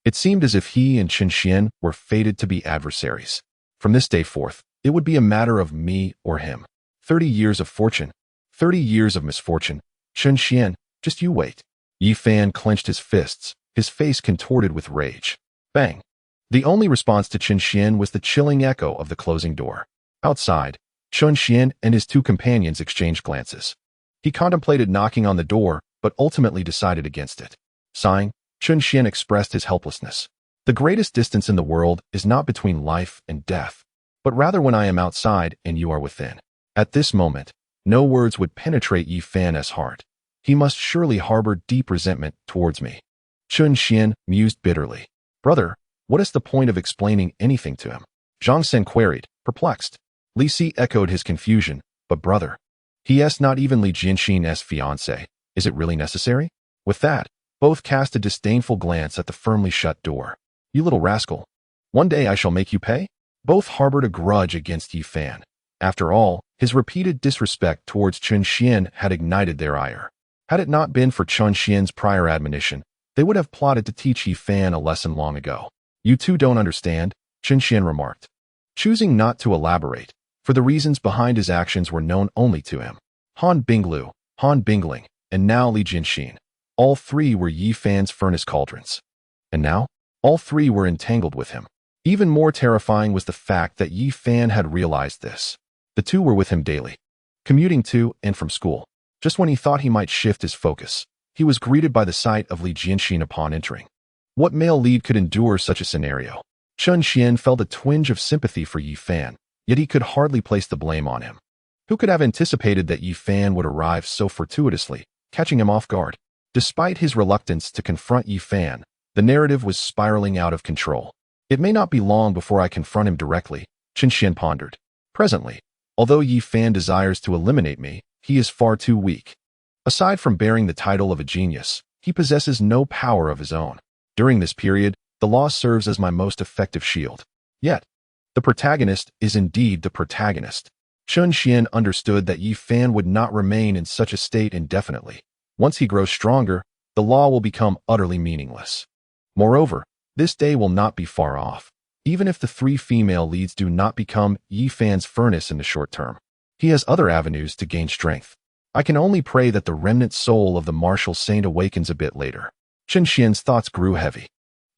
It seemed as if he and Chen Xian were fated to be adversaries. From this day forth, it would be a matter of me or him. 30 years of fortune, 30 years of misfortune. Chen Xian, just you wait. Yi Fan clenched his fists, his face contorted with rage. Bang. The only response to Chen Xian was the chilling echo of the closing door. Outside, Chen Xian and his 2 companions exchanged glances. He contemplated knocking on the door, but ultimately decided against it. Sighing, Chen Xian expressed his helplessness. The greatest distance in the world is not between life and death, but rather when I am outside and you are within. At this moment, no words would penetrate Yi Fan's heart. He must surely harbor deep resentment towards me. Chen Xian mused bitterly. Brother, what is the point of explaining anything to him? Zhang Sen queried, perplexed. Li Si echoed his confusion, but brother, he is not even Li Jianxin's fiancé. Is it really necessary? With that, both cast a disdainful glance at the firmly shut door. You little rascal. One day I shall make you pay? Both harbored a grudge against Yi Fan. After all, his repeated disrespect towards Chun Xian had ignited their ire. Had it not been for Chun Xian's prior admonition, they would have plotted to teach Yi Fan a lesson long ago. You two don't understand, Chun Xian remarked, choosing not to elaborate, for the reasons behind his actions were known only to him. Han Binglu, Han Bingling, and now Li Jinxin. All three were Yi Fan's furnace cauldrons. And now, all three were entangled with him. Even more terrifying was the fact that Yi Fan had realized this. The two were with him daily, commuting to and from school. Just when he thought he might shift his focus, he was greeted by the sight of Li Jinxin upon entering. What male lead could endure such a scenario? Chun Xian felt a twinge of sympathy for Yi Fan, yet he could hardly place the blame on him. Who could have anticipated that Yi Fan would arrive so fortuitously, catching him off guard? Despite his reluctance to confront Yi Fan, the narrative was spiraling out of control. It may not be long before I confront him directly, Chun Xian pondered. Presently, although Yi Fan desires to eliminate me, he is far too weak. Aside from bearing the title of a genius, he possesses no power of his own. During this period, the law serves as my most effective shield. Yet, the protagonist is indeed the protagonist. Chun Xian understood that Yi Fan would not remain in such a state indefinitely. Once he grows stronger, the law will become utterly meaningless. Moreover, this day will not be far off. Even if the three female leads do not become Yi Fan's furnace in the short term, he has other avenues to gain strength. I can only pray that the remnant soul of the martial saint awakens a bit later. Chun Xian's thoughts grew heavy.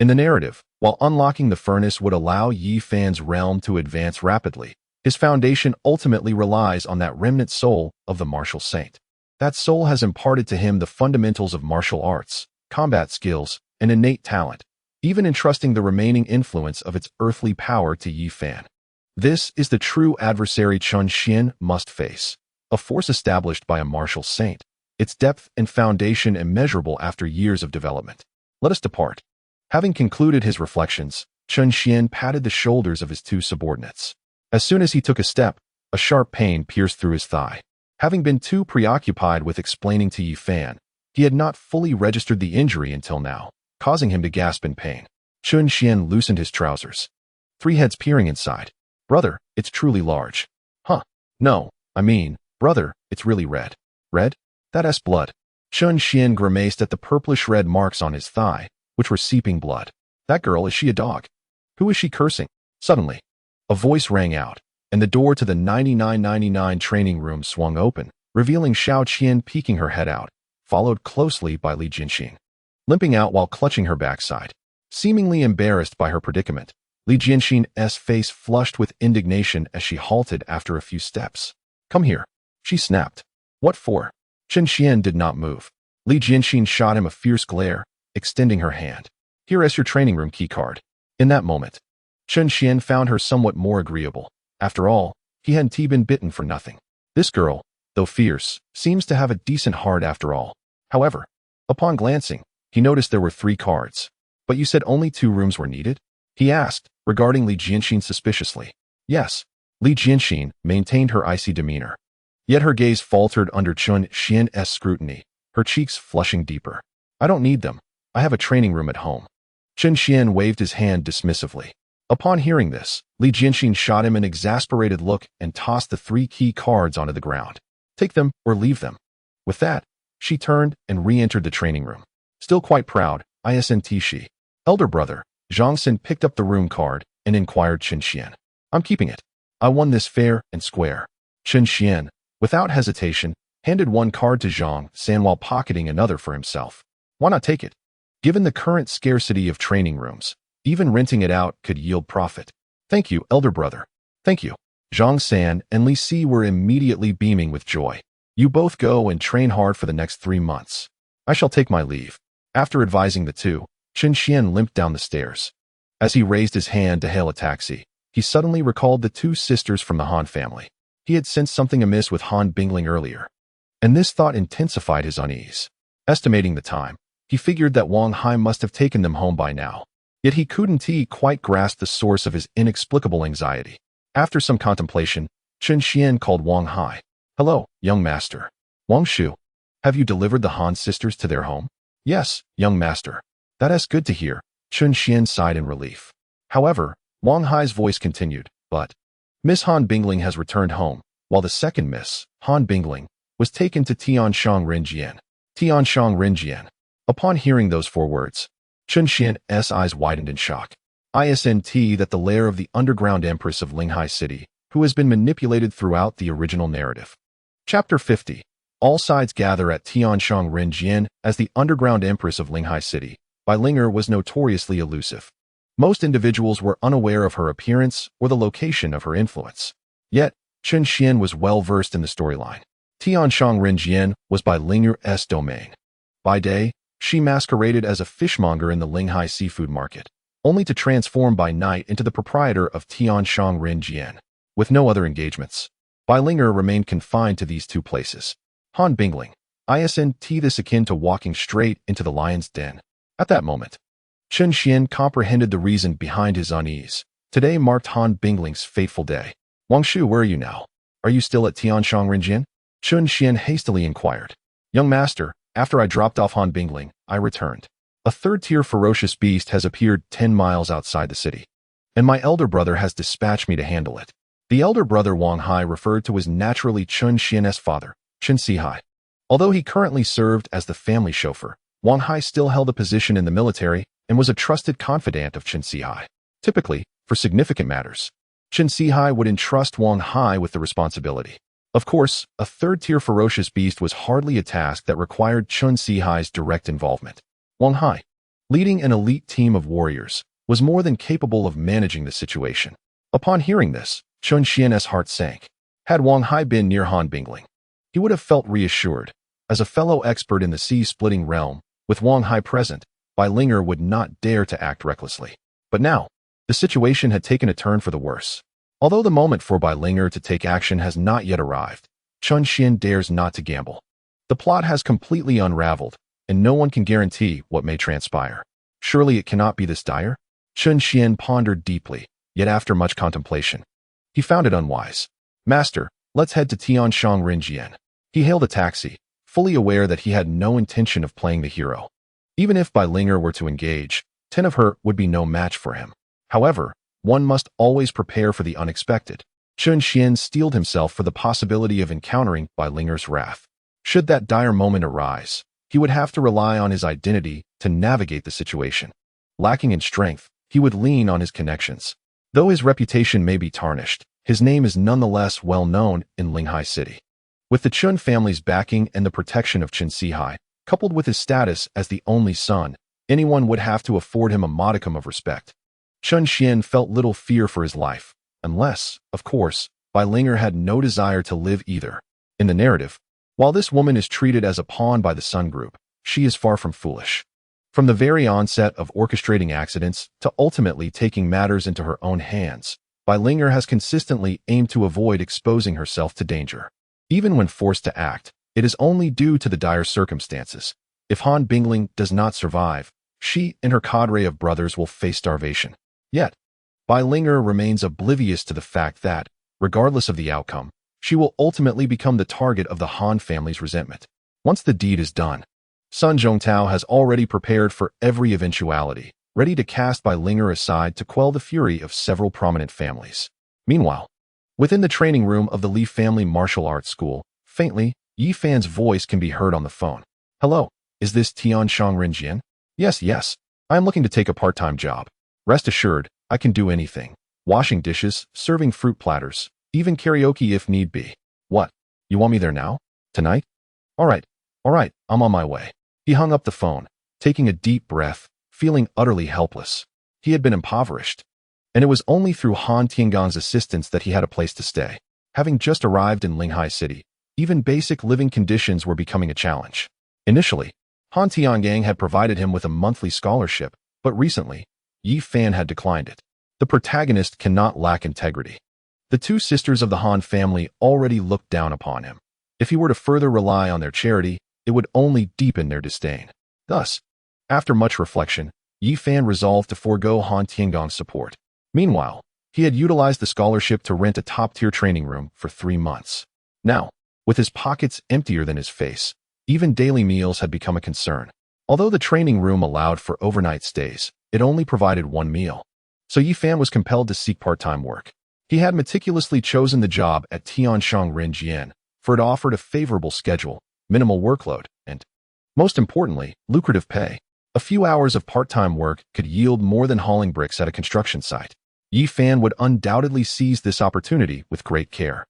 In the narrative, while unlocking the furnace would allow Yi Fan's realm to advance rapidly, his foundation ultimately relies on that remnant soul of the martial saint. That soul has imparted to him the fundamentals of martial arts, combat skills, and innate talent, even entrusting the remaining influence of its earthly power to Yi Fan. This is the true adversary Chun Xian must face, a force established by a martial saint, its depth and foundation immeasurable after years of development. Let us depart. Having concluded his reflections, Chun Xian patted the shoulders of his two subordinates. As soon as he took a step, a sharp pain pierced through his thigh. Having been too preoccupied with explaining to Yi Fan, he had not fully registered the injury until now, causing him to gasp in pain. Chun Xian loosened his trousers. Three heads peering inside. Brother, it's truly large. Huh. No, I mean, brother, it's really red. Red? That's blood. Chun Xian grimaced at the purplish-red marks on his thigh, which were seeping blood. That girl, is she a dog? Who is she cursing? Suddenly, a voice rang out, and the door to the 9999 training room swung open, revealing Xiao Qian peeking her head out, followed closely by Li Jinxin. Limping out while clutching her backside. Seemingly embarrassed by her predicament, Li Jinxin's face flushed with indignation as she halted after a few steps. Come here, she snapped. What for? Chun Xian did not move. Li Jinxin shot him a fierce glare, extending her hand. Here is your training room key card. In that moment, Chun Xian found her somewhat more agreeable. After all, he hadn't been bitten for nothing. This girl, though fierce, seems to have a decent heart after all. However, upon glancing, he noticed there were 3 cards. But you said only 2 rooms were needed? He asked, regarding Li Jinxin suspiciously. Yes. Li Jinxin maintained her icy demeanor. Yet her gaze faltered under Chun Xian's scrutiny, her cheeks flushing deeper. I don't need them. I have a training room at home. Chun Xian waved his hand dismissively. Upon hearing this, Li Jinxin shot him an exasperated look and tossed the 3 key cards onto the ground. Take them or leave them. With that, she turned and re-entered the training room. Still quite proud, isn't she? Elder brother, Zhangxin picked up the room card and inquired Chun Xian. I'm keeping it. I won this fair and square. Chun Xian, without hesitation, handed 1 card to Zhangxin while pocketing another for himself. Why not take it? Given the current scarcity of training rooms, even renting it out could yield profit. Thank you, elder brother. Thank you. Zhangxin and Li Si were immediately beaming with joy. You both go and train hard for the next 3 months. I shall take my leave. After advising the two, Chun Xian limped down the stairs. As he raised his hand to hail a taxi, he suddenly recalled the 2 sisters from the Han family. He had sensed something amiss with Han Bingling earlier, and this thought intensified his unease. Estimating the time, he figured that Wang Hai must have taken them home by now. Yet he couldn't quite grasp the source of his inexplicable anxiety. After some contemplation, Chun Xian called Wang Hai. Hello, young master. Wang Shu. Have you delivered the Han sisters to their home? Yes, young master. That is good to hear. Chun Xian sighed in relief. However, Wang Hai's voice continued, but Miss Han Bingling has returned home, while the second Miss, Han Bingling, was taken to Tianshang Rinjian. Tianshang Rinjian. Upon hearing those four words, Chun Xian's eyes widened in shock. Isn't that the lair of the underground empress of Linghai City, who has been manipulated throughout the original narrative. Chapter 50. All sides gather at Tianshang Rinjian as the underground empress of Linghai City. Bai Linger was notoriously elusive. Most individuals were unaware of her appearance or the location of her influence. Yet, Chun Xian was well versed in the storyline. Tianshang Rinjian was Bai Linger's domain. By day, she masqueraded as a fishmonger in the Linghai seafood market, only to transform by night into the proprietor of Tianshang Rinjian. With no other engagements, Bai Linger remained confined to these two places. Han Bingling. Isn't this akin to walking straight into the lion's den? At that moment, Chun Xian comprehended the reason behind his unease. Today marked Han Bingling's fateful day. Wang Shu, where are you now? Are you still at Tianshang Rinjian? Chun Xian hastily inquired. Young master, after I dropped off Han Bingling, I returned. A third-tier ferocious beast has appeared 10 miles outside the city, and my elder brother has dispatched me to handle it. The elder brother Wang Hai referred to as naturally Chun Xian's father, Chun Sihai. Although he currently served as the family chauffeur, Wang Hai still held a position in the military and was a trusted confidant of Chun Sihai. Typically, for significant matters, Chun Sihai would entrust Wang Hai with the responsibility. Of course, a third-tier ferocious beast was hardly a task that required Chun Sihai's direct involvement. Wang Hai, leading an elite team of warriors, was more than capable of managing the situation. Upon hearing this, Chun Xian's heart sank. Had Wang Hai been near Han Bingling, he would have felt reassured. As a fellow expert in the sea-splitting realm, with Wang Hai present, Bai Linger would not dare to act recklessly. But now, the situation had taken a turn for the worse. Although the moment for Bai Linger to take action has not yet arrived, Chun Xian dares not to gamble. The plot has completely unraveled, and no one can guarantee what may transpire. Surely it cannot be this dire? Chun Xian pondered deeply, yet after much contemplation, he found it unwise. Master, let's head to Tianshang Rinjian. He hailed a taxi, fully aware that he had no intention of playing the hero. Even if Bai Linger were to engage, 10 of her would be no match for him. However, one must always prepare for the unexpected. Chun Xian steeled himself for the possibility of encountering Bai Linger's wrath. Should that dire moment arise, he would have to rely on his identity to navigate the situation. Lacking in strength, he would lean on his connections. Though his reputation may be tarnished, his name is nonetheless well known in Linghai City. With the Chun family's backing and the protection of Chun Sihai, coupled with his status as the only son, anyone would have to afford him a modicum of respect. Chun Xian felt little fear for his life, unless, of course, Bai Linger had no desire to live either. In the narrative, while this woman is treated as a pawn by the Sun Group, she is far from foolish. From the very onset of orchestrating accidents to ultimately taking matters into her own hands, Bai Linger has consistently aimed to avoid exposing herself to danger. Even when forced to act, it is only due to the dire circumstances. If Han Bingling does not survive, she and her cadre of brothers will face starvation. Yet, Bai Linger remains oblivious to the fact that, regardless of the outcome, she will ultimately become the target of the Han family's resentment. Once the deed is done, Sun Zhongtao has already prepared for every eventuality, ready to cast Bai Linger aside to quell the fury of several prominent families. Meanwhile, within the training room of the Li Family Martial Arts School, faintly, Yi Fan's voice can be heard on the phone. Hello, is this Tianshang Rinjian? Yes, I am looking to take a part-time job. Rest assured, I can do anything. Washing dishes, serving fruit platters, even karaoke if need be. What? You want me there now? Tonight? All right, I'm on my way. He hung up the phone, taking a deep breath, feeling utterly helpless. He had been impoverished, and it was only through Han Tiangong's assistance that he had a place to stay. Having just arrived in Linghai City, even basic living conditions were becoming a challenge. Initially, Han Tiangong had provided him with a monthly scholarship, but recently, Yi Fan had declined it. The protagonist cannot lack integrity. The two sisters of the Han family already looked down upon him. If he were to further rely on their charity, it would only deepen their disdain. Thus, after much reflection, Yi Fan resolved to forego Han Tiangong's support. Meanwhile, he had utilized the scholarship to rent a top-tier training room for 3 months. Now, with his pockets emptier than his face, even daily meals had become a concern. Although the training room allowed for overnight stays, it only provided one meal. So Yi Fan was compelled to seek part-time work. He had meticulously chosen the job at Tianshang Rinjian, for it offered a favorable schedule, minimal workload, and, most importantly, lucrative pay. A few hours of part-time work could yield more than hauling bricks at a construction site. Yi Fan would undoubtedly seize this opportunity with great care.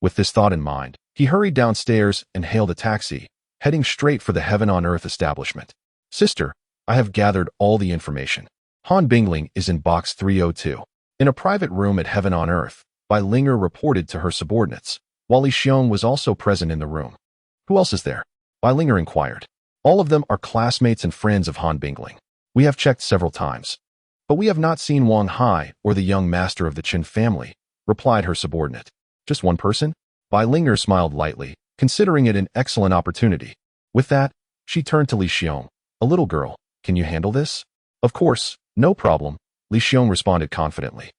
With this thought in mind, he hurried downstairs and hailed a taxi, heading straight for the Heaven on Earth establishment. Sister, I have gathered all the information. Han Bingling is in box 302. In a private room at Heaven on Earth, Bai Linger reported to her subordinates, while Li Xiong was also present in the room. Who else is there? Bai Linger inquired. All of them are classmates and friends of Han Bingling. We have checked several times. But we have not seen Wang Hai or the young master of the Qin family, replied her subordinate. Just one person? Bai Linger smiled lightly, considering it an excellent opportunity. With that, she turned to Li Xiong. A little girl, can you handle this? Of course, no problem, Li Xiong responded confidently.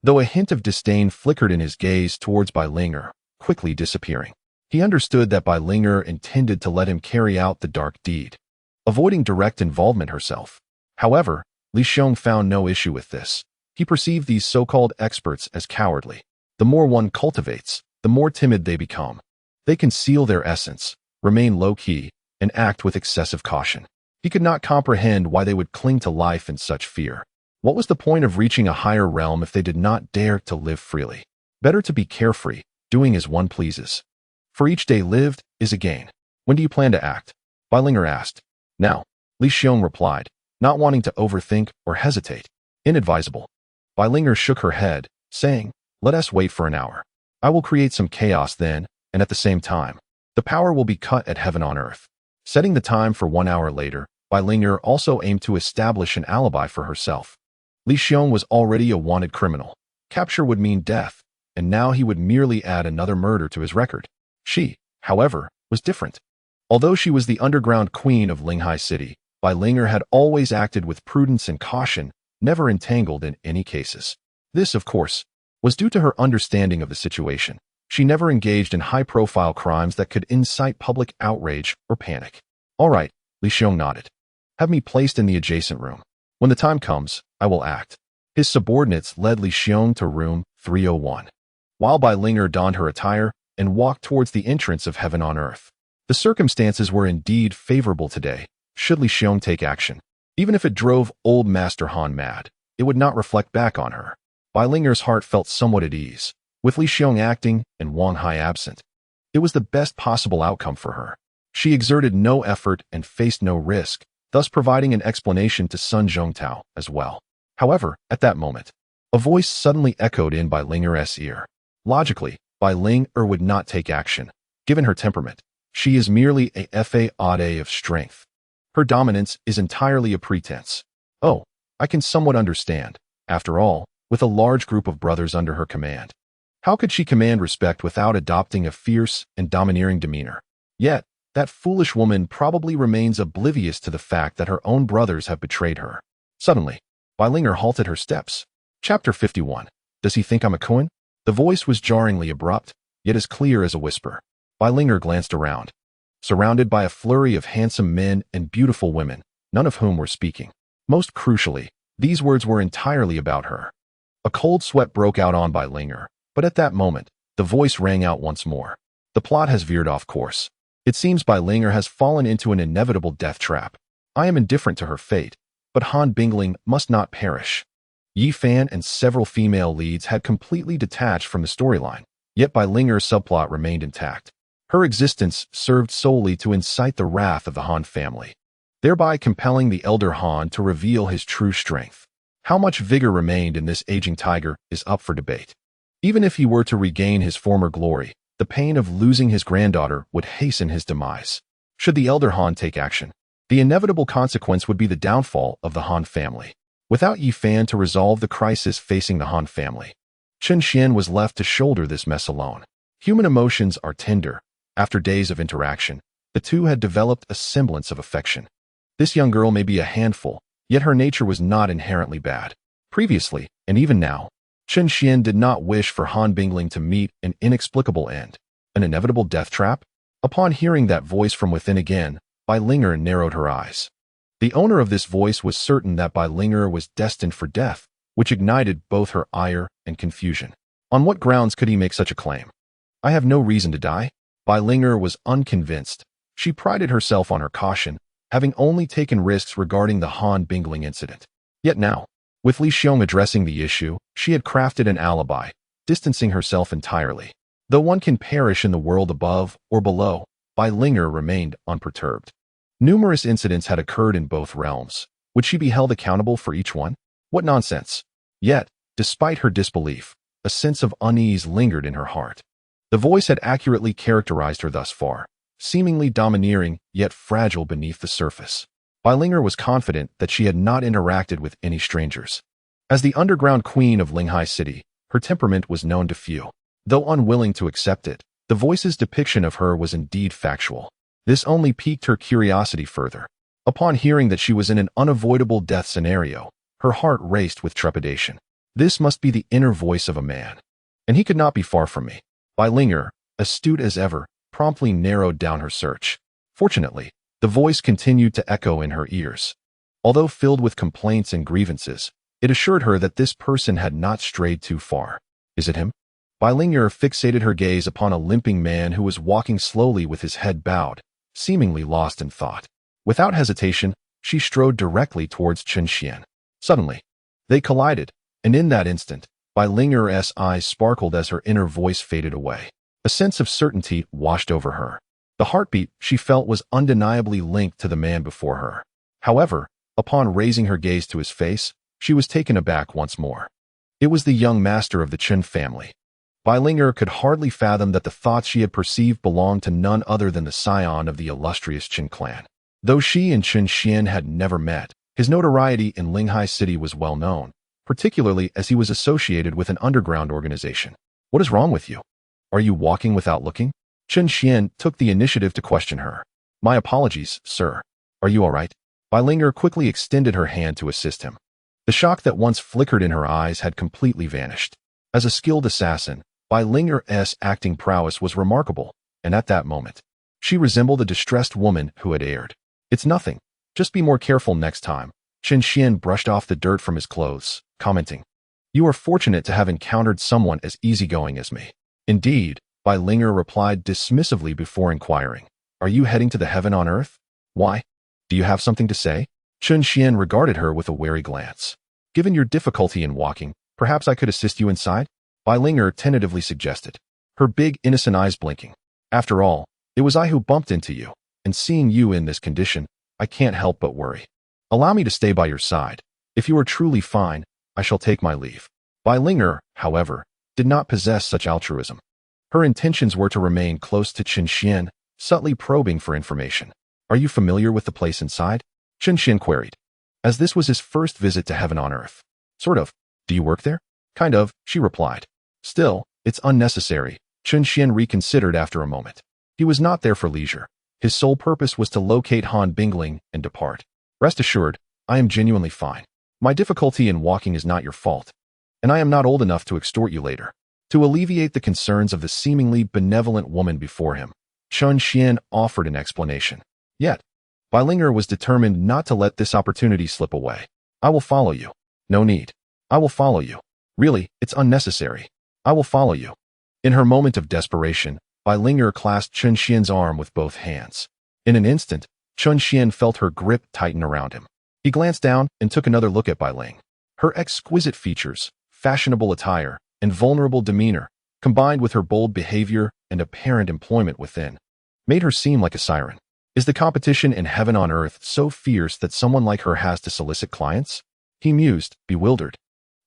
Though a hint of disdain flickered in his gaze towards Bai Linger, quickly disappearing. He understood that Bai Linger intended to let him carry out the dark deed, avoiding direct involvement herself. However, Li Xiong found no issue with this. He perceived these so-called experts as cowardly. The more one cultivates, the more timid they become. They conceal their essence, remain low-key, and act with excessive caution. He could not comprehend why they would cling to life in such fear. What was the point of reaching a higher realm if they did not dare to live freely? Better to be carefree, doing as one pleases. For each day lived is a gain. When do you plan to act? Bai Linger asked. Now, Li Xiong replied, not wanting to overthink or hesitate. Inadvisable. Bai Linger shook her head, saying, let us wait for an hour. I will create some chaos then, and at the same time, the power will be cut at Heaven on Earth. Setting the time for 1 hour later, Bai Linger also aimed to establish an alibi for herself. Li Xiong was already a wanted criminal. Capture would mean death, and now he would merely add another murder to his record. She, however, was different. Although she was the underground queen of Linghai City, Bai Linger had always acted with prudence and caution, never entangled in any cases. This, of course, was due to her understanding of the situation. She never engaged in high-profile crimes that could incite public outrage or panic. All right, Li Xiong nodded. Have me placed in the adjacent room. When the time comes, I will act. His subordinates led Li Xiong to room 301. While Bai Linger donned her attire and walked towards the entrance of Heaven on Earth. The circumstances were indeed favorable today, should Li Xiong take action. Even if it drove old Master Han mad, it would not reflect back on her. Bai Linger's heart felt somewhat at ease. With Li Xiong acting and Wang Hai absent, it was the best possible outcome for her. She exerted no effort and faced no risk, thus providing an explanation to Sun Zhongtao as well. However, at that moment, a voice suddenly echoed in Bai Linger's ear. Logically, Bai Linger would not take action. Given her temperament, she is merely a fade of strength. Her dominance is entirely a pretense. Oh, I can somewhat understand. After all, with a large group of brothers under her command, how could she command respect without adopting a fierce and domineering demeanor? Yet, that foolish woman probably remains oblivious to the fact that her own brothers have betrayed her. Suddenly, Bai Linger halted her steps. Chapter 51. Does he think I'm a Koan? The voice was jarringly abrupt, yet as clear as a whisper. Bai Linger glanced around. Surrounded by a flurry of handsome men and beautiful women, none of whom were speaking. Most crucially, these words were entirely about her. A cold sweat broke out on Bai Linger, but at that moment, the voice rang out once more. The plot has veered off course. It seems Bai Linger has fallen into an inevitable death trap. I am indifferent to her fate, but Han Bingling must not perish. Yi Fan and several female leads had completely detached from the storyline, yet Bai Linger's subplot remained intact. Her existence served solely to incite the wrath of the Han family, thereby compelling the elder Han to reveal his true strength. How much vigor remained in this aging tiger is up for debate. Even if he were to regain his former glory, the pain of losing his granddaughter would hasten his demise. Should the elder Han take action, the inevitable consequence would be the downfall of the Han family. Without Yi Fan to resolve the crisis facing the Han family, Chen Xian was left to shoulder this mess alone. Human emotions are tender. After days of interaction, the two had developed a semblance of affection. This young girl may be a handful, yet her nature was not inherently bad. Previously, and even now, Chen Xian did not wish for Han Bingling to meet an inexplicable end, an inevitable death trap. Upon hearing that voice from within again, Bai Linger narrowed her eyes. The owner of this voice was certain that Bai Linger was destined for death, which ignited both her ire and confusion. On what grounds could he make such a claim? I have no reason to die. Bai Linger was unconvinced. She prided herself on her caution, having only taken risks regarding the Han Bingling incident. Yet now, with Li Xiong addressing the issue, she had crafted an alibi, distancing herself entirely. Though one can perish in the world above or below, Bai Linger remained unperturbed. Numerous incidents had occurred in both realms. Would she be held accountable for each one? What nonsense! Yet, despite her disbelief, a sense of unease lingered in her heart. The voice had accurately characterized her thus far, seemingly domineering yet fragile beneath the surface. Bai Linger was confident that she had not interacted with any strangers. As the underground queen of Linghai City, her temperament was known to few. Though unwilling to accept it, the voice's depiction of her was indeed factual. This only piqued her curiosity further. Upon hearing that she was in an unavoidable death scenario, her heart raced with trepidation. This must be the inner voice of a man. And he could not be far from me. Bai Linger, astute as ever, promptly narrowed down her search. Fortunately, the voice continued to echo in her ears. Although filled with complaints and grievances, it assured her that this person had not strayed too far. Is it him? Bai Linger fixated her gaze upon a limping man who was walking slowly with his head bowed, seemingly lost in thought. Without hesitation, she strode directly towards Chen Xian. Suddenly, they collided, and in that instant, Bai Linger's eyes sparkled as her inner voice faded away. A sense of certainty washed over her. The heartbeat she felt was undeniably linked to the man before her. However, upon raising her gaze to his face, she was taken aback once more. It was the young master of the Chen family. Bai Linger could hardly fathom that the thoughts she had perceived belonged to none other than the scion of the illustrious Chen clan. Though she and Chen Xian had never met, his notoriety in Linghai City was well known, particularly as he was associated with an underground organization. What is wrong with you? Are you walking without looking? Chen Xian took the initiative to question her. My apologies, sir. Are you all right? Bai Linger quickly extended her hand to assist him. The shock that once flickered in her eyes had completely vanished. As a skilled assassin, Bai Linger's acting prowess was remarkable, and at that moment, she resembled a distressed woman who had erred. It's nothing. Just be more careful next time. Chen Xian brushed off the dirt from his clothes, commenting, You are fortunate to have encountered someone as easygoing as me. Indeed, Bai Linger replied dismissively before inquiring, Are you heading to the heaven on earth? Why? Do you have something to say? Chen Xian regarded her with a wary glance. Given your difficulty in walking, perhaps I could assist you inside? Bai Linger tentatively suggested, her big innocent eyes blinking. After all, it was I who bumped into you, and seeing you in this condition, I can't help but worry. Allow me to stay by your side. If you are truly fine, I shall take my leave. Bai Linger, however, did not possess such altruism. Her intentions were to remain close to Chen Xian, subtly probing for information. Are you familiar with the place inside? Chen Xian queried, as this was his first visit to heaven on earth. Sort of. Do you work there? Kind of, she replied. Still, it's unnecessary. Chen Xian reconsidered after a moment. He was not there for leisure. His sole purpose was to locate Han Bingling and depart. Rest assured, I am genuinely fine. My difficulty in walking is not your fault, and I am not old enough to extort you later. To alleviate the concerns of the seemingly benevolent woman before him, Chen Xian offered an explanation. Yet, Bai Linger was determined not to let this opportunity slip away. I will follow you. No need. I will follow you. Really, it's unnecessary. I will follow you. In her moment of desperation, Bai Linger clasped Chen Xian's arm with both hands. In an instant, Chen Xian felt her grip tighten around him. He glanced down and took another look at Bai Ling. Her exquisite features, fashionable attire, and vulnerable demeanor, combined with her bold behavior and apparent employment within, made her seem like a siren. Is the competition in heaven on earth so fierce that someone like her has to solicit clients? He mused, bewildered.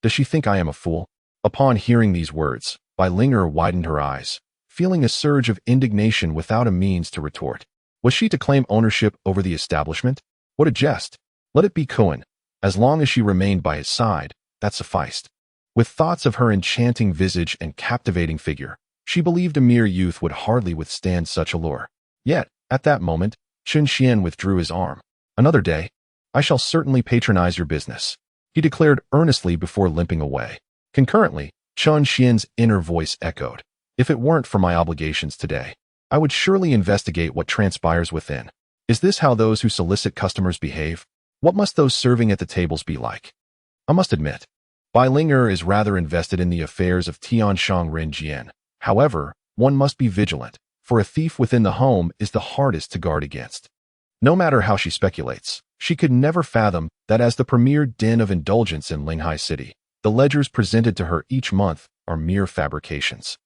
Does she think I am a fool? Upon hearing these words, Bai Linger widened her eyes, feeling a surge of indignation without a means to retort. Was she to claim ownership over the establishment? What a jest! Let it be Cohen. As long as she remained by his side, that sufficed. With thoughts of her enchanting visage and captivating figure, she believed a mere youth would hardly withstand such allure. Yet, at that moment, Chen Xian withdrew his arm. Another day, I shall certainly patronize your business, he declared earnestly before limping away. Concurrently, Chen Xian's inner voice echoed. If it weren't for my obligations today, I would surely investigate what transpires within. Is this how those who solicit customers behave? What must those serving at the tables be like? I must admit, Bai Linger is rather invested in the affairs of Tianshang Renjian. However, one must be vigilant, for a thief within the home is the hardest to guard against. No matter how she speculates, she could never fathom that as the premier den of indulgence in Linghai City, the ledgers presented to her each month are mere fabrications.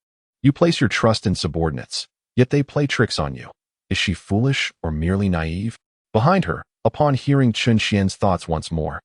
You place your trust in subordinates, yet they play tricks on you. Is she foolish or merely naive? Behind her, upon hearing Chun Xian's thoughts once more,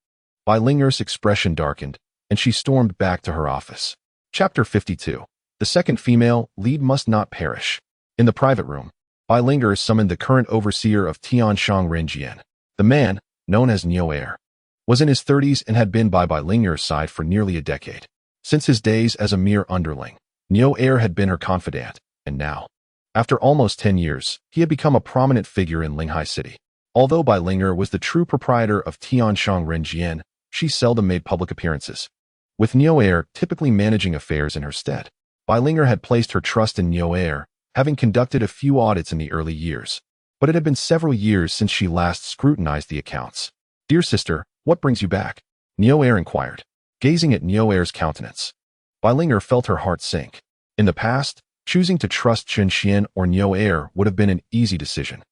Bai Linger's expression darkened, and she stormed back to her office. Chapter 52. The second female lead must not perish. In the private room, Bai Linger summoned the current overseer of Tianshang Renjian. The man, known as Niu Er, was in his 30s and had been by Bai Linger's side for nearly a decade. Since his days as a mere underling, Niu Er had been her confidant, and now, after almost 10 years, he had become a prominent figure in Linghai City. Although Bai Linger was the true proprietor of Tianshang Renjian, she seldom made public appearances. With Niu Er typically managing affairs in her stead, Bai Linger had placed her trust in Niu Er, having conducted a few audits in the early years. But it had been several years since she last scrutinized the accounts. "Dear sister, what brings you back?" Niu Er inquired, gazing at Niu Er's countenance. Bai Linger felt her heart sink. In the past, choosing to trust Chun Xian or Niu Er would have been an easy decision.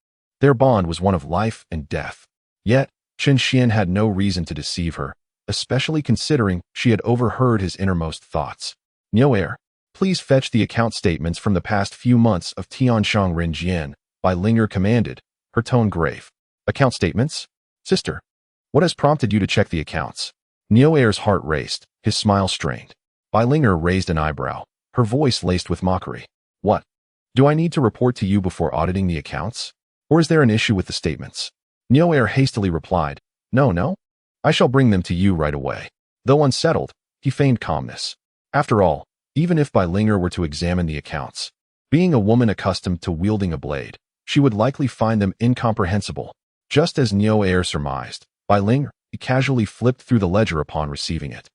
Their bond was one of life and death. Yet, Chun Xian had no reason to deceive her, especially considering she had overheard his innermost thoughts. "Niu Er, please fetch the account statements from the past few months of Tianshang Renjian," Bai Linger commanded, her tone grave. "Account statements? Sister, what has prompted you to check the accounts?" Niu Er's heart raced, his smile strained. Bai Linger raised an eyebrow, her voice laced with mockery. "What? Do I need to report to you before auditing the accounts? Or is there an issue with the statements?" Niu Er hastily replied, No, I shall bring them to you right away." Though unsettled, he feigned calmness. After all, even if Bai Linger were to examine the accounts, being a woman accustomed to wielding a blade, she would likely find them incomprehensible. Just as Niu Er surmised, Bai Linger casually flipped through the ledger upon receiving it,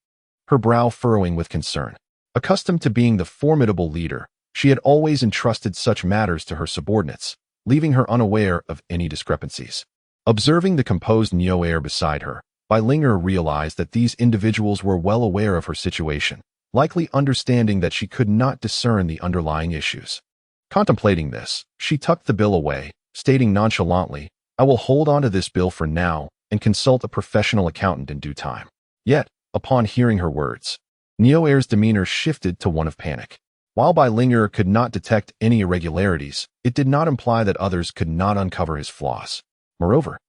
her brow furrowing with concern. Accustomed to being the formidable leader, she had always entrusted such matters to her subordinates, leaving her unaware of any discrepancies. Observing the composed Niu Er beside her, Bai Linger realized that these individuals were well aware of her situation, likely understanding that she could not discern the underlying issues. Contemplating this, she tucked the bill away, stating nonchalantly, "I will hold on to this bill for now and consult a professional accountant in due time." Yet, upon hearing her words, Niu Er's demeanor shifted to one of panic. While Bai Linger could not detect any irregularities, it did not imply that others could not uncover his flaws. Moreover,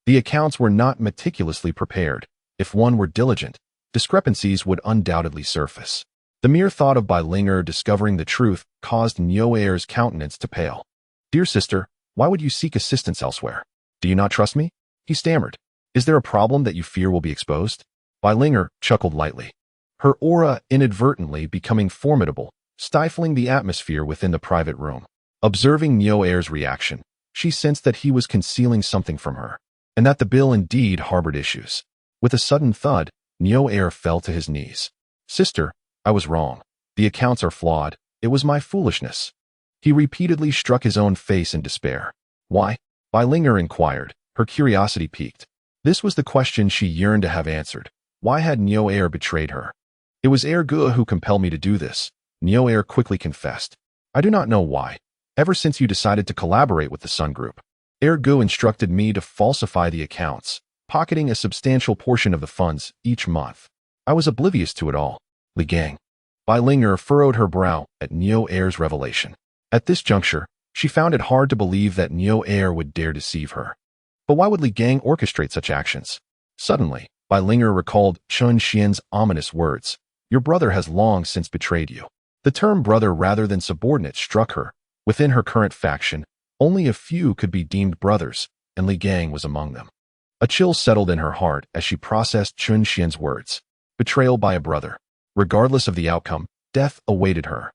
the accounts were not meticulously prepared. If one were diligent, discrepancies would undoubtedly surface. The mere thought of Bai Linger discovering the truth caused Niu Er's countenance to pale. "Dear sister, why would you seek assistance elsewhere? Do you not trust me?" he stammered. "Is there a problem that you fear will be exposed?" Bai Linger chuckled lightly, her aura inadvertently becoming formidable, stifling the atmosphere within the private room. Observing Niu Er's reaction, she sensed that he was concealing something from her, and that the bill indeed harbored issues. With a sudden thud, Niu Er fell to his knees. "Sister, I was wrong. The accounts are flawed. It was my foolishness." He repeatedly struck his own face in despair. "Why?" Bai Linger inquired, her curiosity piqued. This was the question she yearned to have answered. Why had Niu Er betrayed her? "It was Ergue who compelled me to do this," Niu Er quickly confessed. "I do not know why. Ever since you decided to collaborate with the Sun Group, Ergue instructed me to falsify the accounts, pocketing a substantial portion of the funds each month. I was oblivious to it all." "Li Gang." Bai Linger furrowed her brow at Niu Er's revelation. At this juncture, she found it hard to believe that Niu Er would dare deceive her. But why would Li Gang orchestrate such actions? Suddenly, Bai Linger recalled Chun Xian's ominous words, "Your brother has long since betrayed you." The term brother rather than subordinate struck her. Within her current faction, only a few could be deemed brothers, and Li Gang was among them. A chill settled in her heart as she processed Chun Xian's words. Betrayal by a brother. Regardless of the outcome, death awaited her.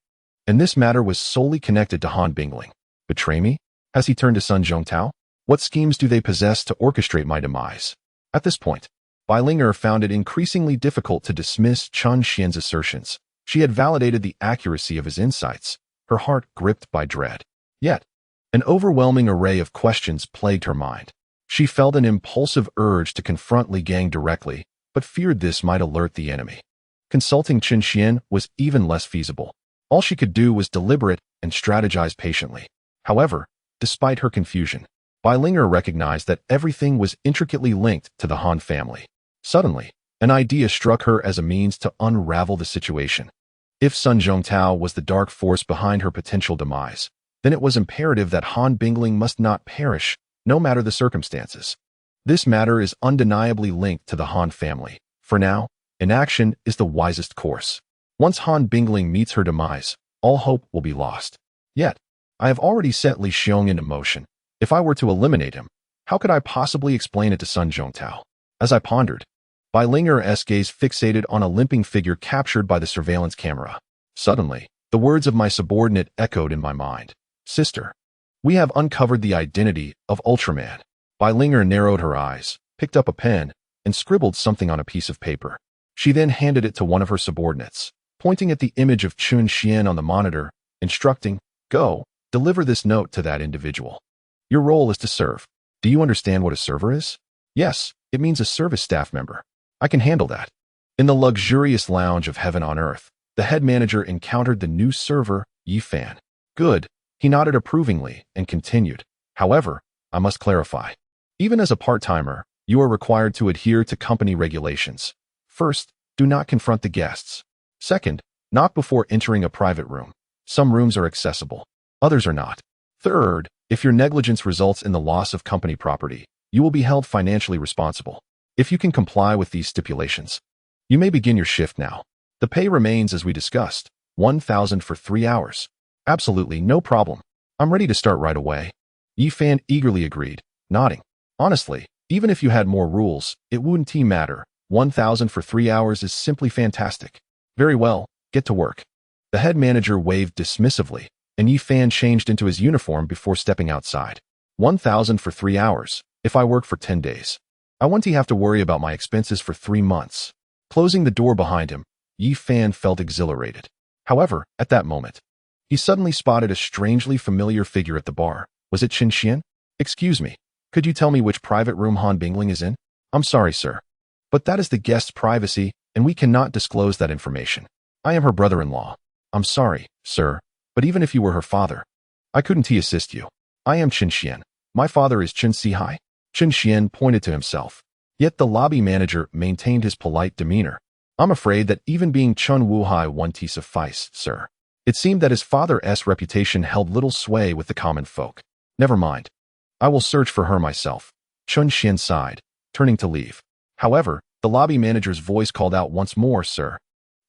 And this matter was solely connected to Han Bingling. Betray me? Has he turned to Sun Zhongtao? What schemes do they possess to orchestrate my demise? At this point, Bai Linger found it increasingly difficult to dismiss Chun Xian's assertions. She had validated the accuracy of his insights, her heart gripped by dread. Yet, an overwhelming array of questions plagued her mind. She felt an impulsive urge to confront Li Gang directly, but feared this might alert the enemy. Consulting Chen Xian was even less feasible. All she could do was deliberate and strategize patiently. However, despite her confusion, Bai Linger recognized that everything was intricately linked to the Han family. Suddenly, an idea struck her as a means to unravel the situation. If Sun Zhongtao was the dark force behind her potential demise, then it was imperative that Han Bingling must not perish, no matter the circumstances. This matter is undeniably linked to the Han family. For now, inaction is the wisest course. Once Han Bingling meets her demise, all hope will be lost. Yet, I have already set Li Xiong into motion. If I were to eliminate him, how could I possibly explain it to Sun Zhongtao? As I pondered, Bai Linger's gaze fixated on a limping figure captured by the surveillance camera. Suddenly, the words of my subordinate echoed in my mind. Sister, we have uncovered the identity of Ultraman. Bai Linger narrowed her eyes, picked up a pen, and scribbled something on a piece of paper. She then handed it to one of her subordinates, pointing at the image of Chun Xian on the monitor, instructing, "Go, deliver this note to that individual. Your role is to serve. Do you understand what a server is?" "Yes, it means a service staff member. I can handle that." In the luxurious lounge of Heaven on Earth, the head manager encountered the new server, Yi Fan. "Good." He nodded approvingly and continued. "However, I must clarify. Even as a part-timer, you are required to adhere to company regulations. First, do not confront the guests. Second, knock before entering a private room. Some rooms are accessible, others are not. Third, if your negligence results in the loss of company property, you will be held financially responsible. If you can comply with these stipulations, you may begin your shift now. The pay remains as we discussed, 1,000 for 3 hours. Absolutely no problem. I'm ready to start right away." Yi Fan eagerly agreed, nodding. "Honestly, even if you had more rules, it wouldn't matter. 1,000 for 3 hours is simply fantastic." "Very well, get to work." The head manager waved dismissively, and Yi Fan changed into his uniform before stepping outside. 1,000 for 3 hours, if I work for 10 days. I won't have to worry about my expenses for 3 months. Closing the door behind him, Yi Fan felt exhilarated. However, at that moment, he suddenly spotted a strangely familiar figure at the bar. Was it Chen Xian? "Excuse me, could you tell me which private room Han Bingling is in?" "I'm sorry, sir, but that is the guest's privacy, and we cannot disclose that information. I am her brother-in-law." "I'm sorry, sir, but even if you were her father, I couldn't assist you. I am Chen Xian. My father is Chen Sihai." Chen Xian pointed to himself. Yet the lobby manager maintained his polite demeanor. "I'm afraid that even being Chun Wuhai won't suffice, sir." It seemed that his father's reputation held little sway with the common folk. "Never mind. I will search for her myself." Chun Xian sighed, turning to leave. However, the lobby manager's voice called out once more, "Sir,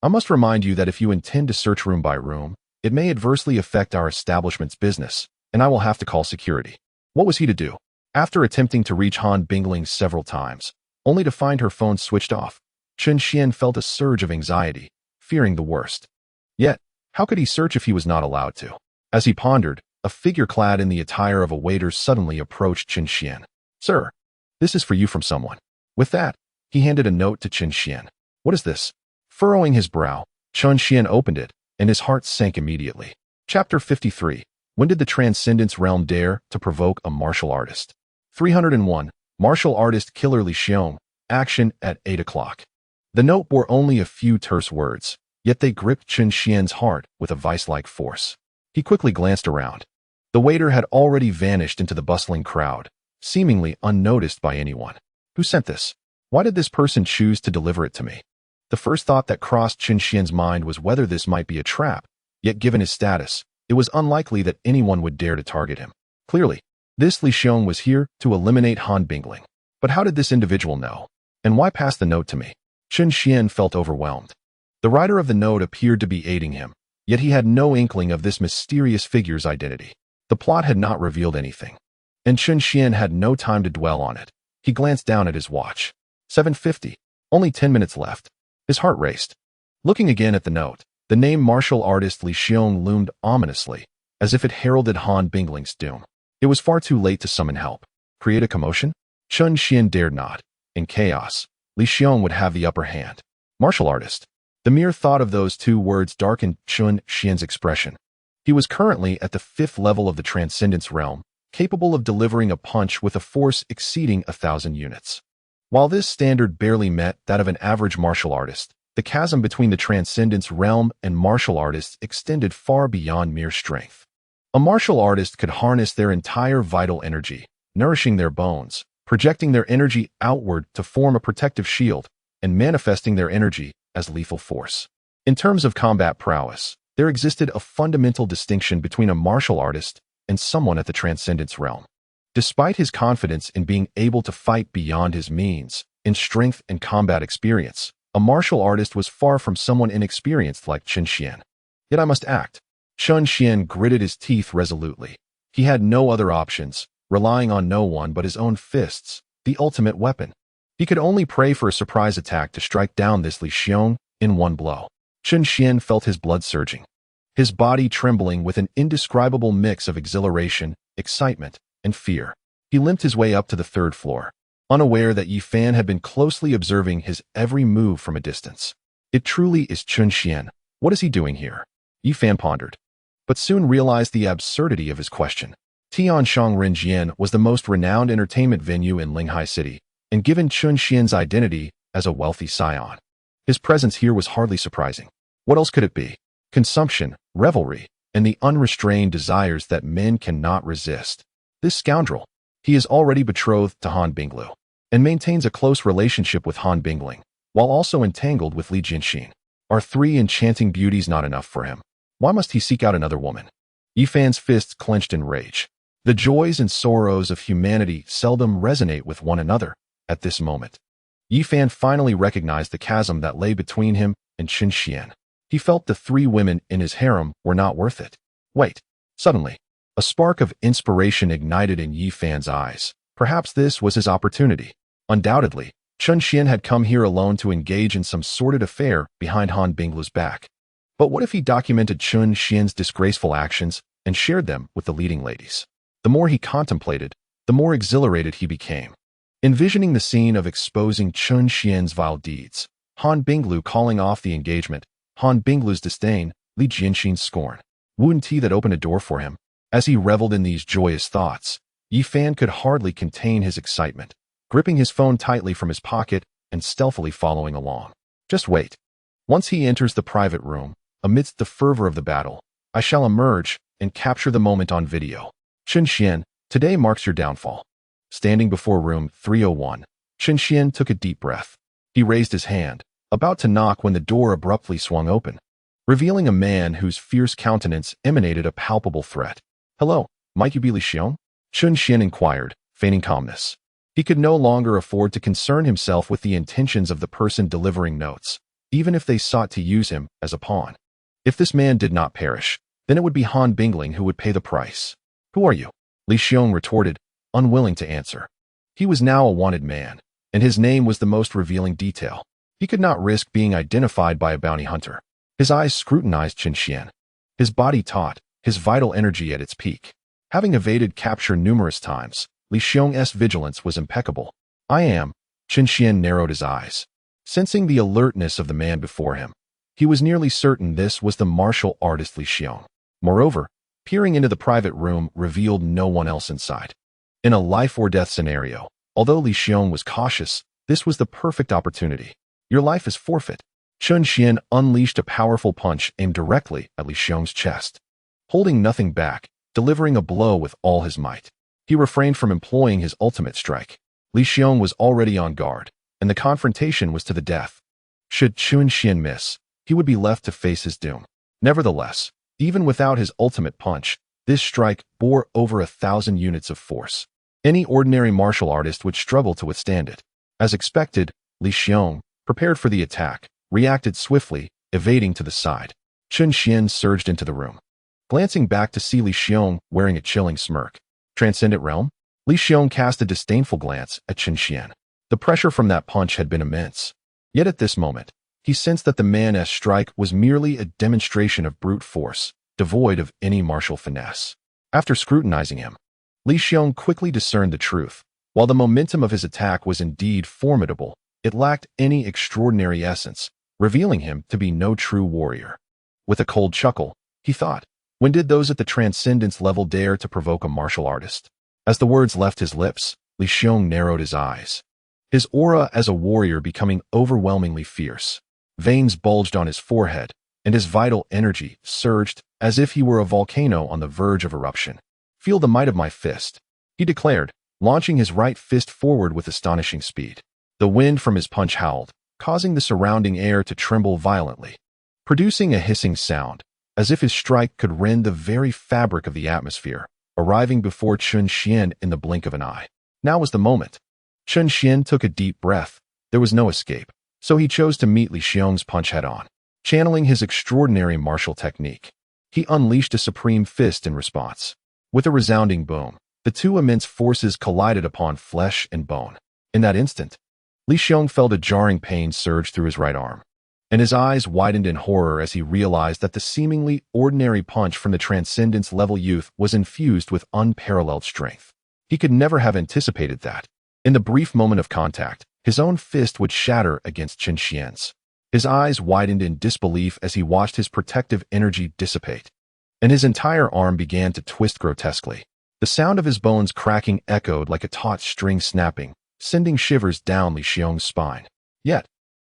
I must remind you that if you intend to search room by room, it may adversely affect our establishment's business, and I will have to call security." What was he to do? After attempting to reach Han Bingling several times, only to find her phone switched off, Chen Xian felt a surge of anxiety, fearing the worst. Yet, how could he search if he was not allowed to? As he pondered, a figure clad in the attire of a waiter suddenly approached Chen Xian. "Sir, this is for you from someone." With that, he handed a note to Chen Xian. "What is this?" Furrowing his brow, Chen Xian opened it, and his heart sank immediately. Chapter 53. When did the Transcendence Realm dare to provoke a martial artist? 301. Martial artist killer Li Xiong. Action at 8 o'clock. The note bore only a few terse words, yet they gripped Chen Xian's heart with a vice-like force. He quickly glanced around. The waiter had already vanished into the bustling crowd, seemingly unnoticed by anyone. Who sent this? Why did this person choose to deliver it to me? The first thought that crossed Chen Xian's mind was whether this might be a trap, yet given his status, it was unlikely that anyone would dare to target him. Clearly, this Li Xiong was here to eliminate Han Bingling. But how did this individual know? And why pass the note to me? Chen Xian felt overwhelmed. The writer of the note appeared to be aiding him, yet he had no inkling of this mysterious figure's identity. The plot had not revealed anything, and Chen Xian had no time to dwell on it. He glanced down at his watch. 7:50. Only 10 minutes left. His heart raced. Looking again at the note, the name martial artist Li Xiong loomed ominously, as if it heralded Han Bingling's doom. It was far too late to summon help. Create a commotion? Chen Xian dared not. In chaos, Li Xiong would have the upper hand. Martial artist. The mere thought of those two words darkened Chen Xian's expression. He was currently at the 5th level of the Transcendence Realm, capable of delivering a punch with a force exceeding 1,000 units. While this standard barely met that of an average martial artist, the chasm between the transcendence realm and martial artists extended far beyond mere strength. A martial artist could harness their entire vital energy, nourishing their bones, projecting their energy outward to form a protective shield, and manifesting their energy as lethal force. In terms of combat prowess, there existed a fundamental distinction between a martial artist and someone at the transcendence realm. Despite his confidence in being able to fight beyond his means, in strength and combat experience, a martial artist was far from someone inexperienced like Chen Xian. Yet I must act. Chen Xian gritted his teeth resolutely. He had no other options, relying on no one but his own fists, the ultimate weapon. He could only pray for a surprise attack to strike down this Li Xiong in one blow. Chen Xian felt his blood surging, his body trembling with an indescribable mix of exhilaration, excitement, and fear. He limped his way up to the third floor, unaware that Yi Fan had been closely observing his every move from a distance. It truly is Chen Xian. What is he doing here? Yi Fan pondered, but soon realized the absurdity of his question. Tianshang Renjian was the most renowned entertainment venue in Linghai City, and given Chen Xian's identity as a wealthy scion, his presence here was hardly surprising. What else could it be? Consumption, revelry, and the unrestrained desires that men cannot resist. This scoundrel, he is already betrothed to Han Binglu, and maintains a close relationship with Han Bingling, while also entangled with Li Jianxin. Are three enchanting beauties not enough for him? Why must he seek out another woman? Yi Fan's fists clenched in rage. The joys and sorrows of humanity seldom resonate with one another at this moment. Yi Fan finally recognized the chasm that lay between him and Chen Xian. He felt the three women in his harem were not worth it. Wait. Suddenly, a spark of inspiration ignited in Yi Fan's eyes. Perhaps this was his opportunity. Undoubtedly, Chen Xian had come here alone to engage in some sordid affair behind Han Binglu's back. But what if he documented Chen Xian's disgraceful actions and shared them with the leading ladies? The more he contemplated, the more exhilarated he became. Envisioning the scene of exposing Chen Xian's vile deeds, Han Binglu calling off the engagement, Han Binglu's disdain, Li Jianxin's scorn, Wu Ti that opened a door for him. As he reveled in these joyous thoughts, Yi Fan could hardly contain his excitement, gripping his phone tightly from his pocket and stealthily following along. Just wait. Once he enters the private room, amidst the fervor of the battle, I shall emerge and capture the moment on video. Chen Xian, today marks your downfall. Standing before room 301, Chen Xian took a deep breath. He raised his hand, about to knock when the door abruptly swung open, revealing a man whose fierce countenance emanated a palpable threat. Hello, might you be Li Xiong? Chen Xian inquired, feigning calmness. He could no longer afford to concern himself with the intentions of the person delivering notes, even if they sought to use him as a pawn. If this man did not perish, then it would be Han Bingling who would pay the price. Who are you? Li Xiong retorted, unwilling to answer. He was now a wanted man, and his name was the most revealing detail. He could not risk being identified by a bounty hunter. His eyes scrutinized Chen Xian, his body taut, his vital energy at its peak. Having evaded capture numerous times, Li Xiong's vigilance was impeccable. I am. Chen Xian narrowed his eyes, sensing the alertness of the man before him. He was nearly certain this was the martial artist Li Xiong. Moreover, peering into the private room revealed no one else inside. In a life-or-death scenario, although Li Xiong was cautious, this was the perfect opportunity. Your life is forfeit. Chen Xian unleashed a powerful punch aimed directly at Li Xiong's chest. Holding nothing back, delivering a blow with all his might, he refrained from employing his ultimate strike. Li Xiong was already on guard, and the confrontation was to the death. Should Chen Xian miss, he would be left to face his doom. Nevertheless, even without his ultimate punch, this strike bore over 1,000 units of force. Any ordinary martial artist would struggle to withstand it. As expected, Li Xiong, prepared for the attack, reacted swiftly, evading to the side. Chen Xian surged into the room, glancing back to see Li Xiong wearing a chilling smirk. Transcendent realm? Li Xiong cast a disdainful glance at Chen Xian. The pressure from that punch had been immense. Yet at this moment, he sensed that the man's strike was merely a demonstration of brute force, devoid of any martial finesse. After scrutinizing him, Li Xiong quickly discerned the truth. While the momentum of his attack was indeed formidable, it lacked any extraordinary essence, revealing him to be no true warrior. With a cold chuckle, he thought, when did those at the transcendence level dare to provoke a martial artist? As the words left his lips, Li Xiong narrowed his eyes, his aura as a warrior becoming overwhelmingly fierce. Veins bulged on his forehead, and his vital energy surged as if he were a volcano on the verge of eruption. "Feel the might of my fist," he declared, launching his right fist forward with astonishing speed. The wind from his punch howled, causing the surrounding air to tremble violently, producing a hissing sound, as if his strike could rend the very fabric of the atmosphere, arriving before Chun Xian in the blink of an eye. Now was the moment. Chun Xian took a deep breath. There was no escape, so he chose to meet Li Xiong's punch head-on. Channeling his extraordinary martial technique, he unleashed a supreme fist in response. With a resounding boom, the two immense forces collided upon flesh and bone. In that instant, Li Xiong felt a jarring pain surge through his right arm, and his eyes widened in horror as he realized that the seemingly ordinary punch from the transcendence-level youth was infused with unparalleled strength. He could never have anticipated that, in the brief moment of contact, his own fist would shatter against Chun Xian's. His eyes widened in disbelief as he watched his protective energy dissipate, and his entire arm began to twist grotesquely. The sound of his bones cracking echoed like a taut string snapping, sending shivers down Li Xiong's spine. Yet,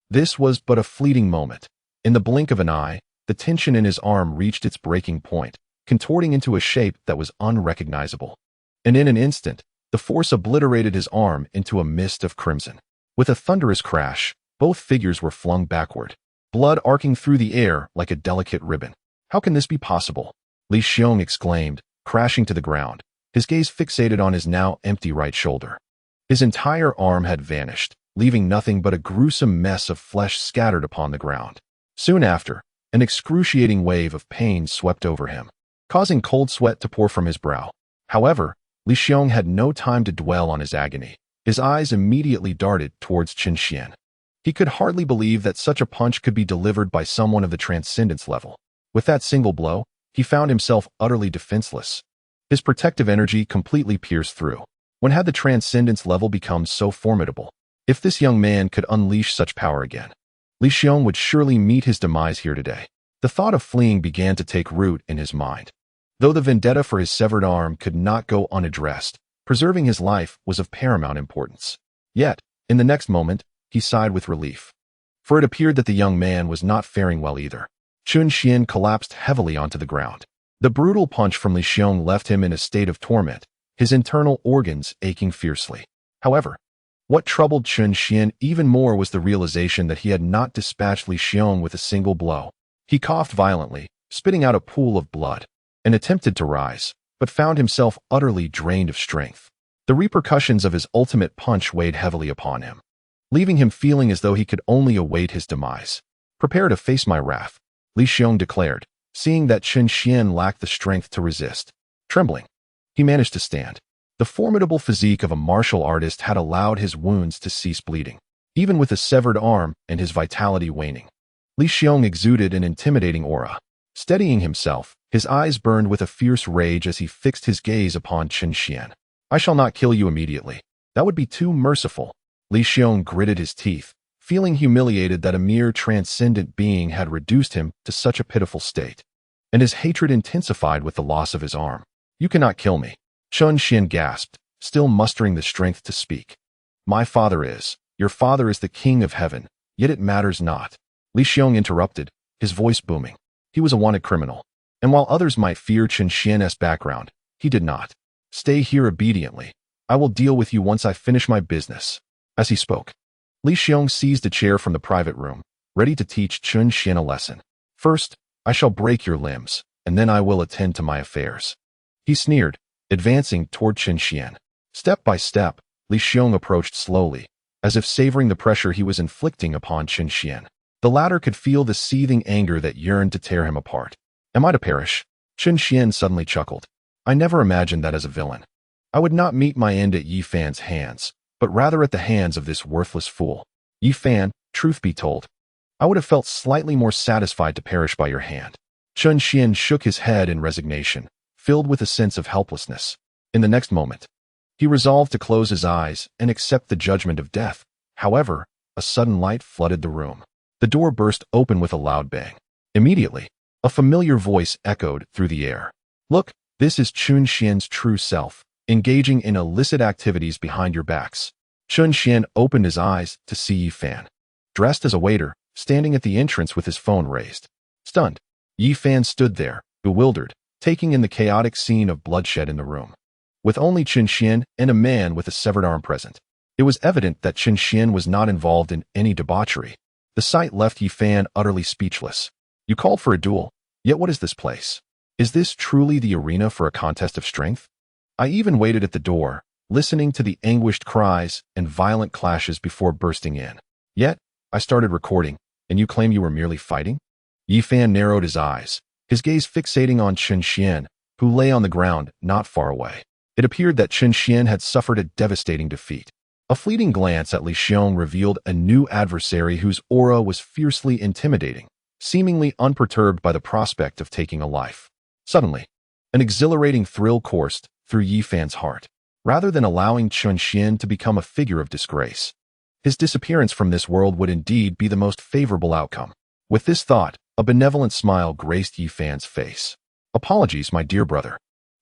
this was but a fleeting moment. In the blink of an eye, the tension in his arm reached its breaking point, contorting into a shape that was unrecognizable. And in an instant, the force obliterated his arm into a mist of crimson. With a thunderous crash, both figures were flung backward, blood arcing through the air like a delicate ribbon. "How can this be possible?" Li Xiong exclaimed, crashing to the ground, his gaze fixated on his now empty right shoulder. His entire arm had vanished, leaving nothing but a gruesome mess of flesh scattered upon the ground. Soon after, an excruciating wave of pain swept over him, causing cold sweat to pour from his brow. However, Li Xiong had no time to dwell on his agony. His eyes immediately darted towards Chun Xian. He could hardly believe that such a punch could be delivered by someone of the transcendence level. With that single blow, he found himself utterly defenseless, his protective energy completely pierced through. When had the transcendence level become so formidable? If this young man could unleash such power again, Li Xiong would surely meet his demise here today. The thought of fleeing began to take root in his mind. Though the vendetta for his severed arm could not go unaddressed, preserving his life was of paramount importance. Yet, in the next moment, he sighed with relief, for it appeared that the young man was not faring well either. Chun Xian collapsed heavily onto the ground. The brutal punch from Li Xiong left him in a state of torment, his internal organs aching fiercely. However, what troubled Chun Xian even more was the realization that he had not dispatched Li Xiong with a single blow. He coughed violently, spitting out a pool of blood, and attempted to rise, but found himself utterly drained of strength. The repercussions of his ultimate punch weighed heavily upon him, leaving him feeling as though he could only await his demise. "Prepare to face my wrath," Li Xiong declared, seeing that Chun Xian lacked the strength to resist. Trembling, he managed to stand. The formidable physique of a martial artist had allowed his wounds to cease bleeding, even with a severed arm and his vitality waning. Li Xiong exuded an intimidating aura. Steadying himself, his eyes burned with a fierce rage as he fixed his gaze upon Chun Xian. "I shall not kill you immediately. That would be too merciful." Li Xiong gritted his teeth, feeling humiliated that a mere transcendent being had reduced him to such a pitiful state. And his hatred intensified with the loss of his arm. "You cannot kill me," Chun Xian gasped, still mustering the strength to speak. Your father is the king of heaven, yet it matters not," Li Xiong interrupted, his voice booming. He was a wanted criminal, and while others might fear Chun Xian's background, he did not. "Stay here obediently. I will deal with you once I finish my business." As he spoke, Li Xiong seized a chair from the private room, ready to teach Chun Xian a lesson. "First, I shall break your limbs, and then I will attend to my affairs," he sneered, advancing toward Chun Xian. Step by step, Li Xiong approached slowly, as if savoring the pressure he was inflicting upon Chun Xian. The latter could feel the seething anger that yearned to tear him apart. "Am I to perish?" Chun Xian suddenly chuckled. "I never imagined that as a villain. I would not meet my end at Yi Fan's hands, but rather at the hands of this worthless fool. Yi Fan, truth be told, I would have felt slightly more satisfied to perish by your hand." Chun Xian shook his head in resignation, filled with a sense of helplessness. In the next moment, he resolved to close his eyes and accept the judgment of death. However, a sudden light flooded the room. The door burst open with a loud bang. Immediately, a familiar voice echoed through the air. "Look, this is Chun Xian's true self. engaging in illicit activities behind your backs. Chun Xian opened his eyes to see Yi Fan, dressed as a waiter, standing at the entrance with his phone raised. Stunned, Yi Fan stood there, bewildered, taking in the chaotic scene of bloodshed in the room. With only Chun Xian and a man with a severed arm present, it was evident that Chun Xian was not involved in any debauchery. The sight left Yi Fan utterly speechless. You called for a duel, yet what is this place? Is this truly the arena for a contest of strength? I even waited at the door, listening to the anguished cries and violent clashes before bursting in. Yet, I started recording, and you claim you were merely fighting? Yi Fan narrowed his eyes, his gaze fixating on Chun Xian, who lay on the ground not far away. It appeared that Chun Xian had suffered a devastating defeat. A fleeting glance at Li Xiong revealed a new adversary whose aura was fiercely intimidating, seemingly unperturbed by the prospect of taking a life. Suddenly, an exhilarating thrill coursed through Yi Fan's heart. Rather than allowing Chun Xian to become a figure of disgrace, his disappearance from this world would indeed be the most favorable outcome. With this thought, a benevolent smile graced Yi Fan's face. Apologies, my dear brother.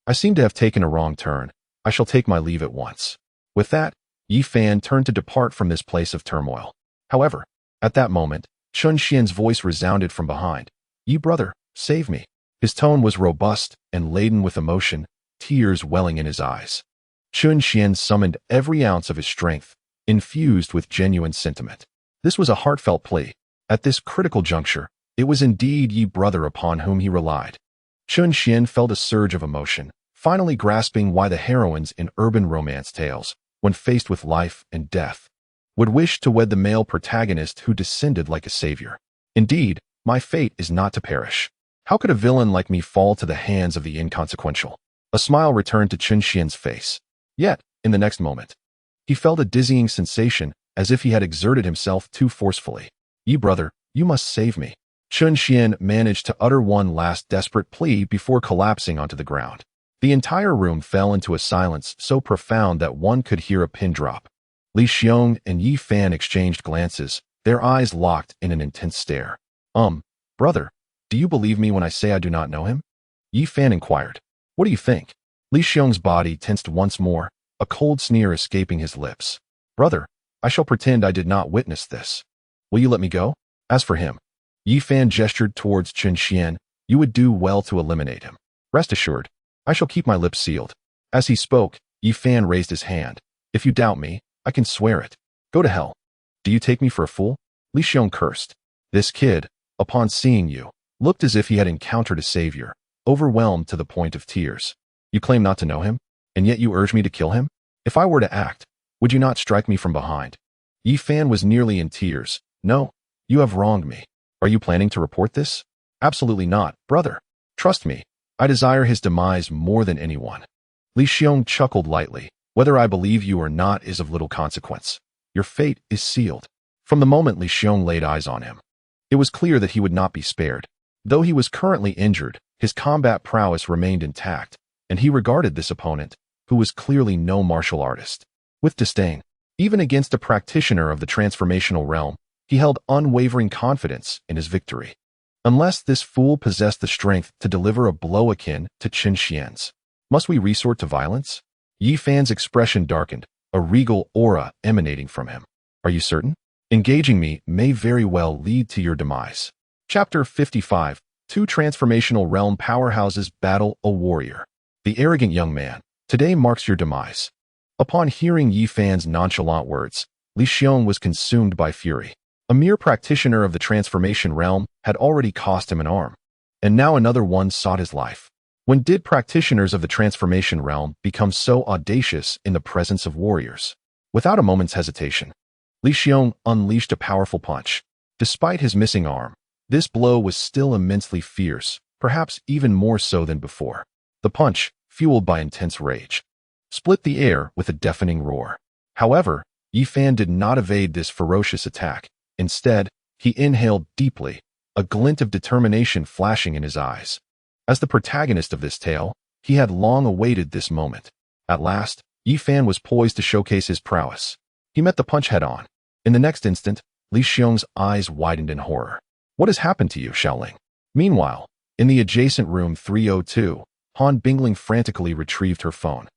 I seem to have taken a wrong turn. I shall take my leave at once. With that, Yi Fan turned to depart from this place of turmoil. However, at that moment, Chun Xian's voice resounded from behind. Yi brother, save me. His tone was robust and laden with emotion, tears welling in his eyes. Chun Xian summoned every ounce of his strength, infused with genuine sentiment. This was a heartfelt plea. At this critical juncture, it was indeed Yi brother upon whom he relied. Chun Xian felt a surge of emotion, finally grasping why the heroines in urban romance tales, when faced with life and death, would wish to wed the male protagonist who descended like a savior. Indeed, my fate is not to perish. How could a villain like me fall to the hands of the inconsequential? A smile returned to Chun Xian's face. Yet, in the next moment, he felt a dizzying sensation as if he had exerted himself too forcefully. Yi brother, you must save me. Chun Xian managed to utter one last desperate plea before collapsing onto the ground. The entire room fell into a silence so profound that one could hear a pin drop. Li Xiong and Yi Fan exchanged glances, their eyes locked in an intense stare. Brother, do you believe me when I say I do not know him? Yi Fan inquired. What do you think? Li Xiong's body tensed once more, a cold sneer escaping his lips. Brother, I shall pretend I did not witness this. Will you let me go? As for him, Yi Fan gestured towards Chun Xian, you would do well to eliminate him. Rest assured, I shall keep my lips sealed. As he spoke, Yi Fan raised his hand. If you doubt me, I can swear it. Go to hell. Do you take me for a fool? Li Xiong cursed. This kid, upon seeing you, looked as if he had encountered a savior, overwhelmed to the point of tears. You claim not to know him, and yet you urge me to kill him? If I were to act, would you not strike me from behind? Yi Fan was nearly in tears. No, you have wronged me. Are you planning to report this? Absolutely not, brother. Trust me, I desire his demise more than anyone. Li Xiong chuckled lightly. Whether I believe you or not is of little consequence. Your fate is sealed. From the moment Li Xiong laid eyes on him, it was clear that he would not be spared. Though he was currently injured, his combat prowess remained intact, and he regarded this opponent, who was clearly no martial artist, with disdain. Even against a practitioner of the transformational realm, he held unwavering confidence in his victory. Unless this fool possessed the strength to deliver a blow akin to Chun Xian's, must we resort to violence? Yi Fan's expression darkened, a regal aura emanating from him. Are you certain? Engaging me may very well lead to your demise. Chapter 55. Two transformational realm powerhouses battle a warrior. The arrogant young man, today marks your demise. Upon hearing Yi Fan's nonchalant words, Li Xiong was consumed by fury. A mere practitioner of the transformation realm had already cost him an arm, and now another one sought his life. When did practitioners of the transformation realm become so audacious in the presence of warriors? Without a moment's hesitation, Li Xiong unleashed a powerful punch. Despite his missing arm, this blow was still immensely fierce, perhaps even more so than before. The punch, fueled by intense rage, split the air with a deafening roar. However, Yi Fan did not evade this ferocious attack. Instead, he inhaled deeply, a glint of determination flashing in his eyes. As the protagonist of this tale, he had long awaited this moment. At last, Yi Fan was poised to showcase his prowess. He met the punch head-on. In the next instant, Li Xiong's eyes widened in horror. What has happened to you, Xiaoling? Meanwhile, in the adjacent room 302, Han Bingling frantically retrieved her phone.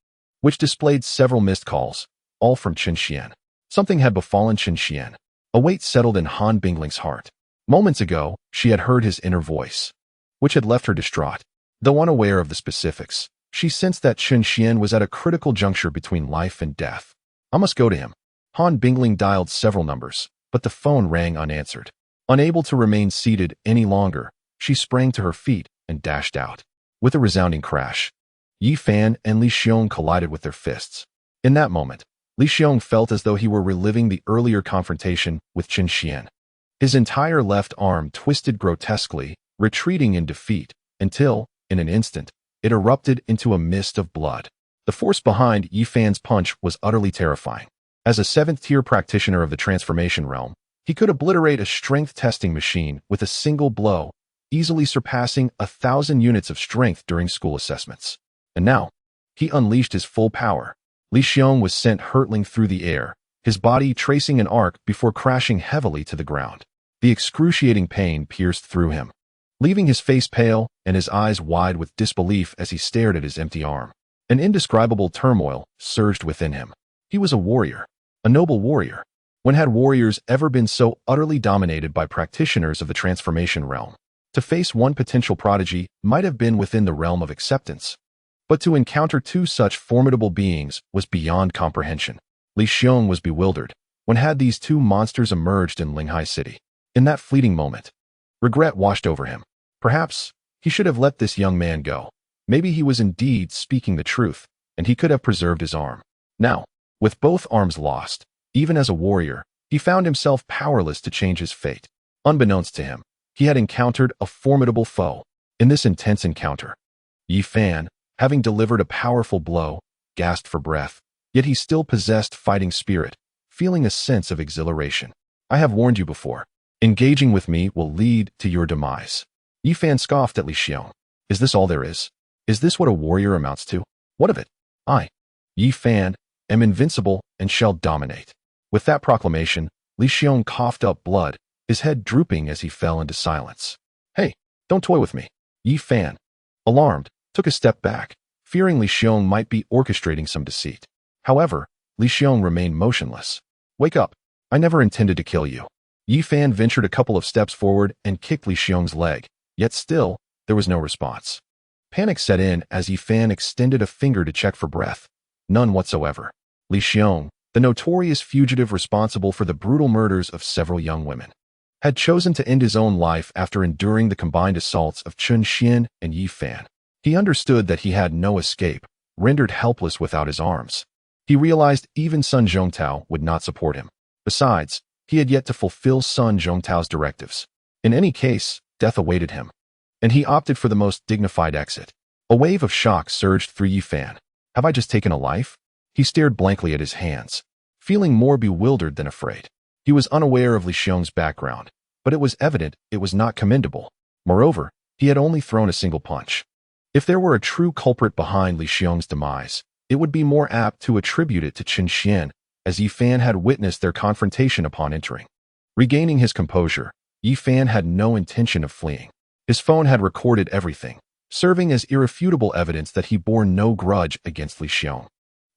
which displayed several missed calls, all from Chen Xian. Something had befallen Chen Xian. A weight settled in Han Bingling's heart. Moments ago, she had heard his inner voice, which had left her distraught. Though unaware of the specifics, she sensed that Chen Xian was at a critical juncture between life and death. I must go to him. Han Bingling dialed several numbers, but the phone rang unanswered. Unable to remain seated any longer, she sprang to her feet and dashed out. With a resounding crash, Yi Fan and Li Xiong collided with their fists. In that moment, Li Xiong felt as though he were reliving the earlier confrontation with Chen Xian. His entire left arm twisted grotesquely, retreating in defeat, until, in an instant, it erupted into a mist of blood. The force behind Yi Fan's punch was utterly terrifying. As a 7th-tier practitioner of the transformation realm, he could obliterate a strength testing machine with a single blow, easily surpassing 1,000 units of strength during school assessments. And now, he unleashed his full power. Li Xiong was sent hurtling through the air, his body tracing an arc before crashing heavily to the ground. The excruciating pain pierced through him, leaving his face pale and his eyes wide with disbelief as he stared at his empty arm. An indescribable turmoil surged within him. He was a warrior, a noble warrior. When had warriors ever been so utterly dominated by practitioners of the transformation realm? To face one potential prodigy might have been within the realm of acceptance, but to encounter two such formidable beings was beyond comprehension. Li Xiong was bewildered. When had these two monsters emerged in Linghai City? In that fleeting moment, regret washed over him. Perhaps he should have let this young man go. Maybe he was indeed speaking the truth, and he could have preserved his arm. Now, with both arms lost, even as a warrior, he found himself powerless to change his fate. Unbeknownst to him, he had encountered a formidable foe. In this intense encounter, Yi Fan, having delivered a powerful blow, gasped for breath, yet he still possessed fighting spirit, feeling a sense of exhilaration. I have warned you before. Engaging with me will lead to your demise. Yi Fan scoffed at Li Xiong. Is this all there is? Is this what a warrior amounts to? What of it? I, Yi Fan, am invincible and shall dominate. With that proclamation, Li Xiong coughed up blood, his head drooping as he fell into silence. Hey, don't toy with me. Yi Fan, alarmed, took a step back, fearing Li Xiong might be orchestrating some deceit. However, Li Xiong remained motionless. Wake up. I never intended to kill you. Yi Fan ventured a couple of steps forward and kicked Li Xiong's leg, yet still, there was no response. Panic set in as Yi Fan extended a finger to check for breath. None whatsoever. Li Xiong, the notorious fugitive responsible for the brutal murders of several young women, had chosen to end his own life after enduring the combined assaults of Chen Xian and Yi Fan. He understood that he had no escape, rendered helpless without his arms. He realized even Sun Zhongtao would not support him. Besides, he had yet to fulfill Sun Zhongtao's directives. In any case, death awaited him, and he opted for the most dignified exit. A wave of shock surged through Yi Fan. Have I just taken a life? He stared blankly at his hands, feeling more bewildered than afraid. He was unaware of Li Xiong's background, but it was evident it was not commendable. Moreover, he had only thrown a single punch. If there were a true culprit behind Li Xiong's demise, it would be more apt to attribute it to Chen Xian, as Yi Fan had witnessed their confrontation upon entering. Regaining his composure, Yi Fan had no intention of fleeing. His phone had recorded everything, serving as irrefutable evidence that he bore no grudge against Li Xiong.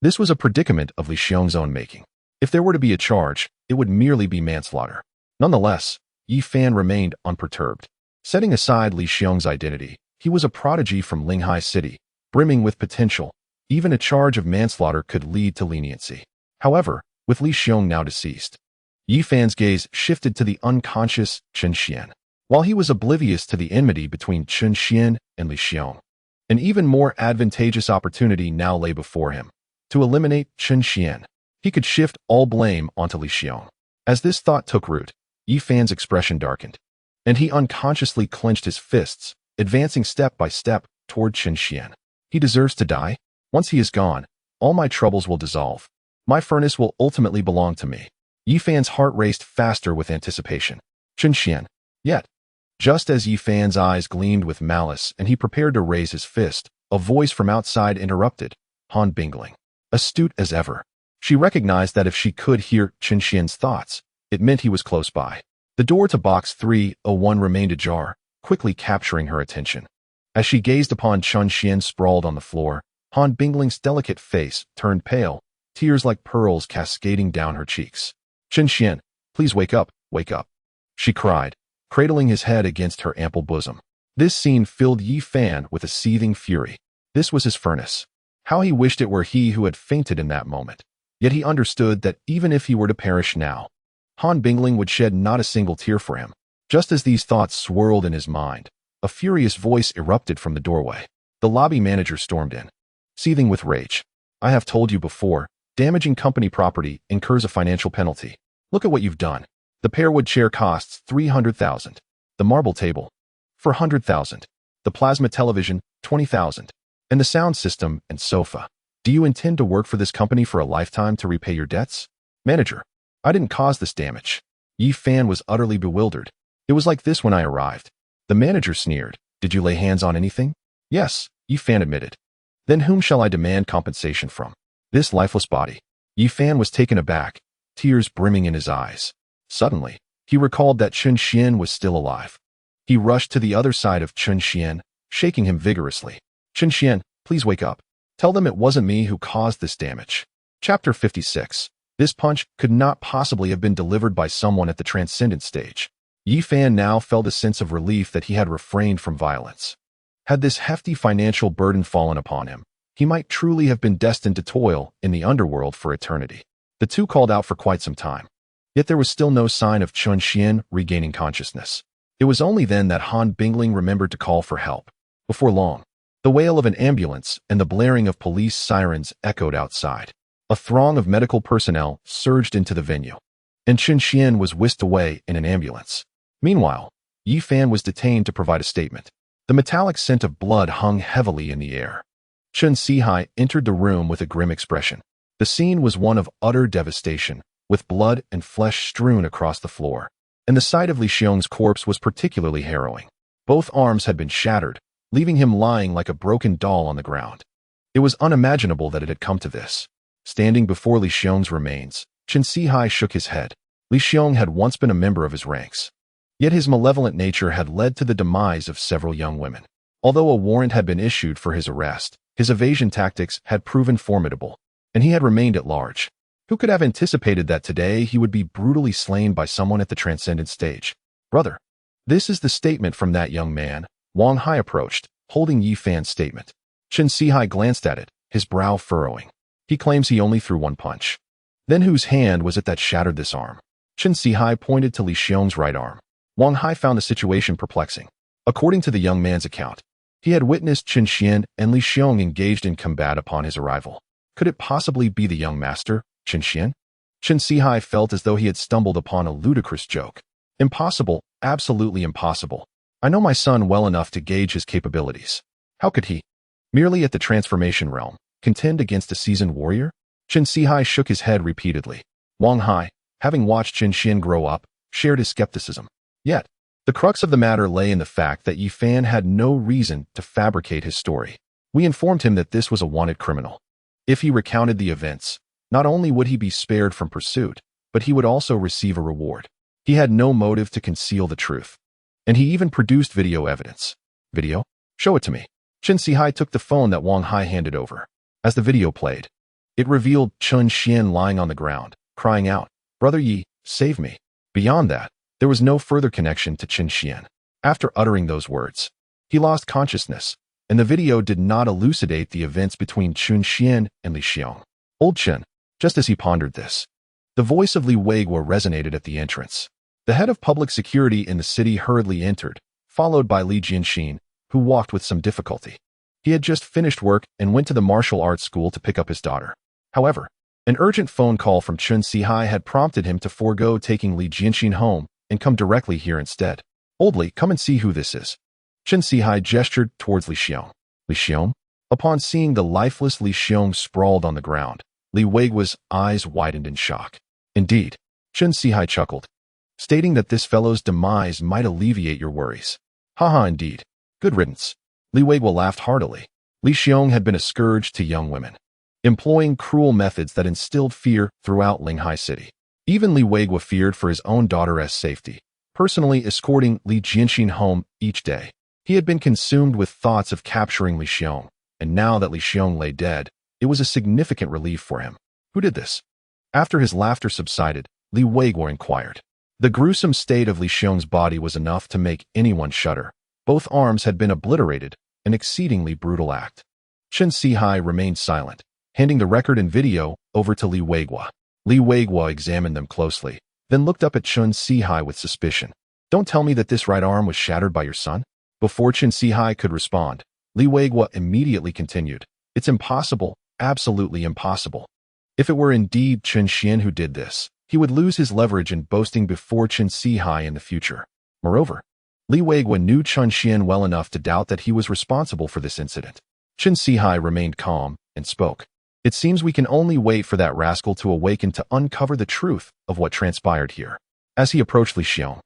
This was a predicament of Li Xiong's own making. If there were to be a charge, it would merely be manslaughter. Nonetheless, Yi Fan remained unperturbed. Setting aside Li Xiong's identity, he was a prodigy from Linghai City, brimming with potential. Even a charge of manslaughter could lead to leniency. However, with Li Xiong now deceased, Yi Fan's gaze shifted to the unconscious Chen Xian. While he was oblivious to the enmity between Chen Xian and Li Xiong, an even more advantageous opportunity now lay before him. To eliminate Chen Xian, he could shift all blame onto Li Xiong. As this thought took root, Yi Fan's expression darkened, and he unconsciously clenched his fists, advancing step by step toward Chen Xian. He deserves to die. Once he is gone, all my troubles will dissolve. My furnace will ultimately belong to me. Yi Fan's heart raced faster with anticipation. Chen Xian. Yet, just as Yi Fan's eyes gleamed with malice and he prepared to raise his fist, a voice from outside interrupted. Han Bingling. Astute as ever, she recognized that if she could hear Chen Xian's thoughts, it meant he was close by. The door to box 301 remained ajar, quickly capturing her attention. As she gazed upon Chen Xian sprawled on the floor, Han Bingling's delicate face turned pale, tears like pearls cascading down her cheeks. Chen Xian, please wake up, she cried, cradling his head against her ample bosom. This scene filled Yi Fan with a seething fury. This was his furnace. How he wished it were he who had fainted in that moment. Yet he understood that even if he were to perish now, Han Bingling would shed not a single tear for him. Just as these thoughts swirled in his mind, a furious voice erupted from the doorway. The lobby manager stormed in, seething with rage. I have told you before, damaging company property incurs a financial penalty. Look at what you've done. The pearwood chair costs 300,000. The marble table, 400,000. The plasma television, 20,000. And the sound system and sofa. Do you intend to work for this company for a lifetime to repay your debts? Manager, I didn't cause this damage. Yi Fan was utterly bewildered. It was like this when I arrived. The manager sneered. Did you lay hands on anything? Yes, Yi Fan admitted. Then whom shall I demand compensation from? This lifeless body. Yi Fan was taken aback, tears brimming in his eyes. Suddenly, he recalled that Chen Xian was still alive. He rushed to the other side of Chen Xian, shaking him vigorously. Chen Xian, please wake up. Tell them it wasn't me who caused this damage. Chapter 56. This punch could not possibly have been delivered by someone at the transcendent stage. Yi Fan now felt a sense of relief that he had refrained from violence. Had this hefty financial burden fallen upon him, he might truly have been destined to toil in the underworld for eternity. The two called out for quite some time. Yet there was still no sign of Chen Xian regaining consciousness. It was only then that Han Bingling remembered to call for help. Before long, the wail of an ambulance and the blaring of police sirens echoed outside. A throng of medical personnel surged into the venue, and Chen Xian was whisked away in an ambulance. Meanwhile, Yi Fan was detained to provide a statement. The metallic scent of blood hung heavily in the air. Chen Sihai entered the room with a grim expression. The scene was one of utter devastation, with blood and flesh strewn across the floor, and the sight of Li Xiong's corpse was particularly harrowing. Both arms had been shattered, leaving him lying like a broken doll on the ground. It was unimaginable that it had come to this. Standing before Li Xiong's remains, Chen Sihai shook his head. Li Xiong had once been a member of his ranks. Yet his malevolent nature had led to the demise of several young women. Although a warrant had been issued for his arrest, his evasion tactics had proven formidable, and he had remained at large. Who could have anticipated that today he would be brutally slain by someone at the transcendent stage? Brother, this is the statement from that young man. Wang Hai approached, holding Yi Fan's statement. Chen Sihai glanced at it, his brow furrowing. He claims he only threw one punch. Then whose hand was it that shattered this arm? Chen Sihai pointed to Li Xiong's right arm. Wang Hai found the situation perplexing. According to the young man's account, he had witnessed Chen Xian and Li Xiong engaged in combat upon his arrival. Could it possibly be the young master, Chen Xian? Chen Sihai felt as though he had stumbled upon a ludicrous joke. Impossible, absolutely impossible. I know my son well enough to gauge his capabilities. How could he, merely at the transformation realm, contend against a seasoned warrior? Chen Sihai shook his head repeatedly. Wang Hai, having watched Chen Xian grow up, shared his skepticism. Yet, the crux of the matter lay in the fact that Yi Fan had no reason to fabricate his story. We informed him that this was a wanted criminal. If he recounted the events, not only would he be spared from pursuit, but he would also receive a reward. He had no motive to conceal the truth. And he even produced video evidence. Video? Show it to me. Chen Sihai took the phone that Wang Hai handed over. As the video played, it revealed Chen Xian lying on the ground, crying out, "Brother Yi, save me." Beyond that, there was no further connection to Chen Xian. After uttering those words, he lost consciousness, and the video did not elucidate the events between Chen Xian and Li Xiong. Old Chen, just as he pondered this, the voice of Li Weiguo resonated at the entrance. The head of public security in the city hurriedly entered, followed by Li Jianxin, who walked with some difficulty. He had just finished work and went to the martial arts school to pick up his daughter. However, an urgent phone call from Chen Sihai had prompted him to forego taking Li Jianxin home and come directly here instead. Old Li, come and see who this is. Chen Sihai gestured towards Li Xiong. Li Xiong? Upon seeing the lifeless Li Xiong sprawled on the ground, Li Weiguo's eyes widened in shock. Indeed, Chen Sihai chuckled, stating that this fellow's demise might alleviate your worries. Haha, indeed. Good riddance. Li Weiguo laughed heartily. Li Xiong had been a scourge to young women, employing cruel methods that instilled fear throughout Linghai City. Even Li Weiguo feared for his own daughter's safety, personally escorting Li Jianxin home each day. He had been consumed with thoughts of capturing Li Xiong, and now that Li Xiong lay dead, it was a significant relief for him. Who did this? After his laughter subsided, Li Weiguo inquired. The gruesome state of Li Xiong's body was enough to make anyone shudder. Both arms had been obliterated, an exceedingly brutal act. Chen Sihai remained silent, handing the record and video over to Li Weiguo. Li Weiguo examined them closely, then looked up at Chen Sihai with suspicion. Don't tell me that this right arm was shattered by your son? Before Chen Sihai could respond, Li Weiguo immediately continued. It's impossible, absolutely impossible. If it were indeed Chen Xian who did this, he would lose his leverage in boasting before Chen Sihai in the future. Moreover, Li Weiguo knew Chen Xian well enough to doubt that he was responsible for this incident. Chen Sihai remained calm and spoke. It seems we can only wait for that rascal to awaken to uncover the truth of what transpired here. As he approached Li Xiong,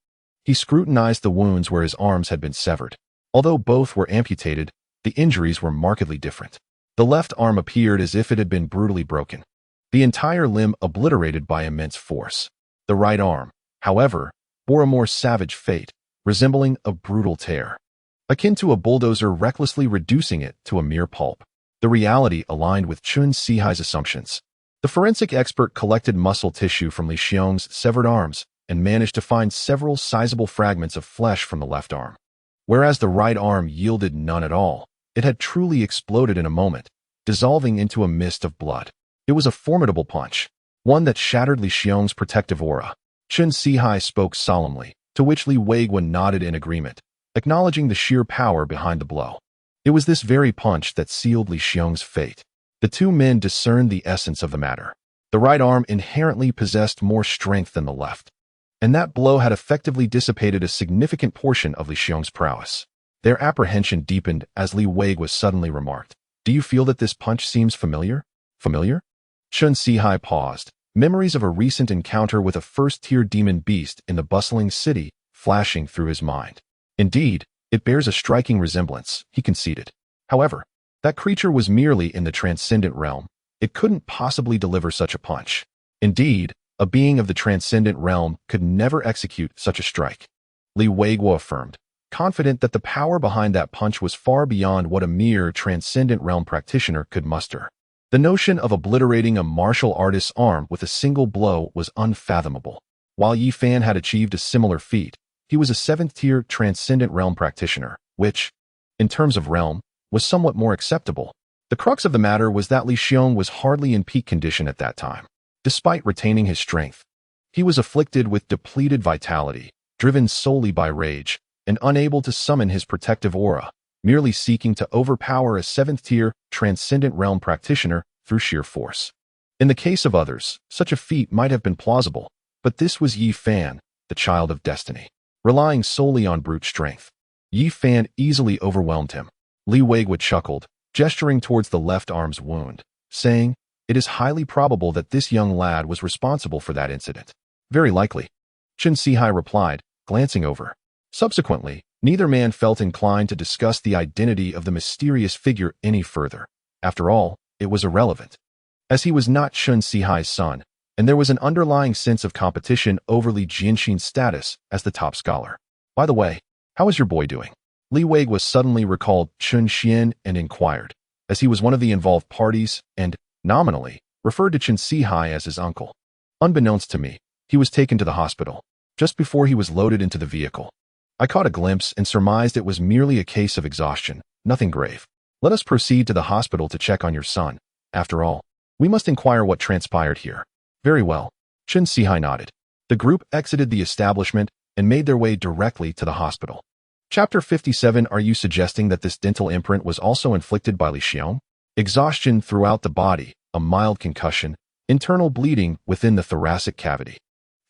he scrutinized the wounds where his arms had been severed. Although both were amputated, the injuries were markedly different. The left arm appeared as if it had been brutally broken, the entire limb obliterated by immense force. The right arm, however, bore a more savage fate, resembling a brutal tear, akin to a bulldozer recklessly reducing it to a mere pulp. The reality aligned with Chen Sihai's assumptions. The forensic expert collected muscle tissue from Li Xiong's severed arms and managed to find several sizable fragments of flesh from the left arm. Whereas the right arm yielded none at all, it had truly exploded in a moment, dissolving into a mist of blood. It was a formidable punch, one that shattered Li Xiong's protective aura. Chen Sihai spoke solemnly, to which Li Weiguo nodded in agreement, acknowledging the sheer power behind the blow. It was this very punch that sealed Li Xiong's fate. The two men discerned the essence of the matter. The right arm inherently possessed more strength than the left, and that blow had effectively dissipated a significant portion of Li Xiong's prowess. Their apprehension deepened as Li Weiguo suddenly remarked, "Do you feel that this punch seems familiar?" Familiar? Chen Sihai paused, memories of a recent encounter with a first-tier demon beast in the bustling city flashing through his mind. Indeed, it bears a striking resemblance, he conceded. However, that creature was merely in the transcendent realm. It couldn't possibly deliver such a punch. Indeed, a being of the transcendent realm could never execute such a strike. Li Weiguo affirmed, confident that the power behind that punch was far beyond what a mere transcendent realm practitioner could muster. The notion of obliterating a martial artist's arm with a single blow was unfathomable. While Yi Fan had achieved a similar feat, he was a 7th-tier transcendent realm practitioner, which, in terms of realm, was somewhat more acceptable. The crux of the matter was that Li Xiong was hardly in peak condition at that time. Despite retaining his strength, he was afflicted with depleted vitality, driven solely by rage, and unable to summon his protective aura, merely seeking to overpower a 7th-tier transcendent realm practitioner through sheer force. In the case of others, such a feat might have been plausible, but this was Yi Fan, the child of destiny. Relying solely on brute strength, Yi Fan easily overwhelmed him. Li Weiguo chuckled, gesturing towards the left arm's wound, saying, "It is highly probable that this young lad was responsible for that incident." "Very likely," Chen Sihai replied, glancing over. Subsequently, neither man felt inclined to discuss the identity of the mysterious figure any further. After all, it was irrelevant, as he was not Chen Sihai's son, and there was an underlying sense of competition over Li Jianxin's status as the top scholar. "By the way, how is your boy doing?" Li Weiguo suddenly recalled Chen Xian and inquired, as he was one of the involved parties and, nominally, referred to Chen Sihai as his uncle. Unbeknownst to me, he was taken to the hospital, just before he was loaded into the vehicle. I caught a glimpse and surmised it was merely a case of exhaustion, nothing grave. Let us proceed to the hospital to check on your son. After all, we must inquire what transpired here. Very well. Chen Sihai nodded. The group exited the establishment and made their way directly to the hospital. Chapter 57. Are you suggesting that this dental imprint was also inflicted by Li Xiong? Exhaustion throughout the body, a mild concussion, internal bleeding within the thoracic cavity.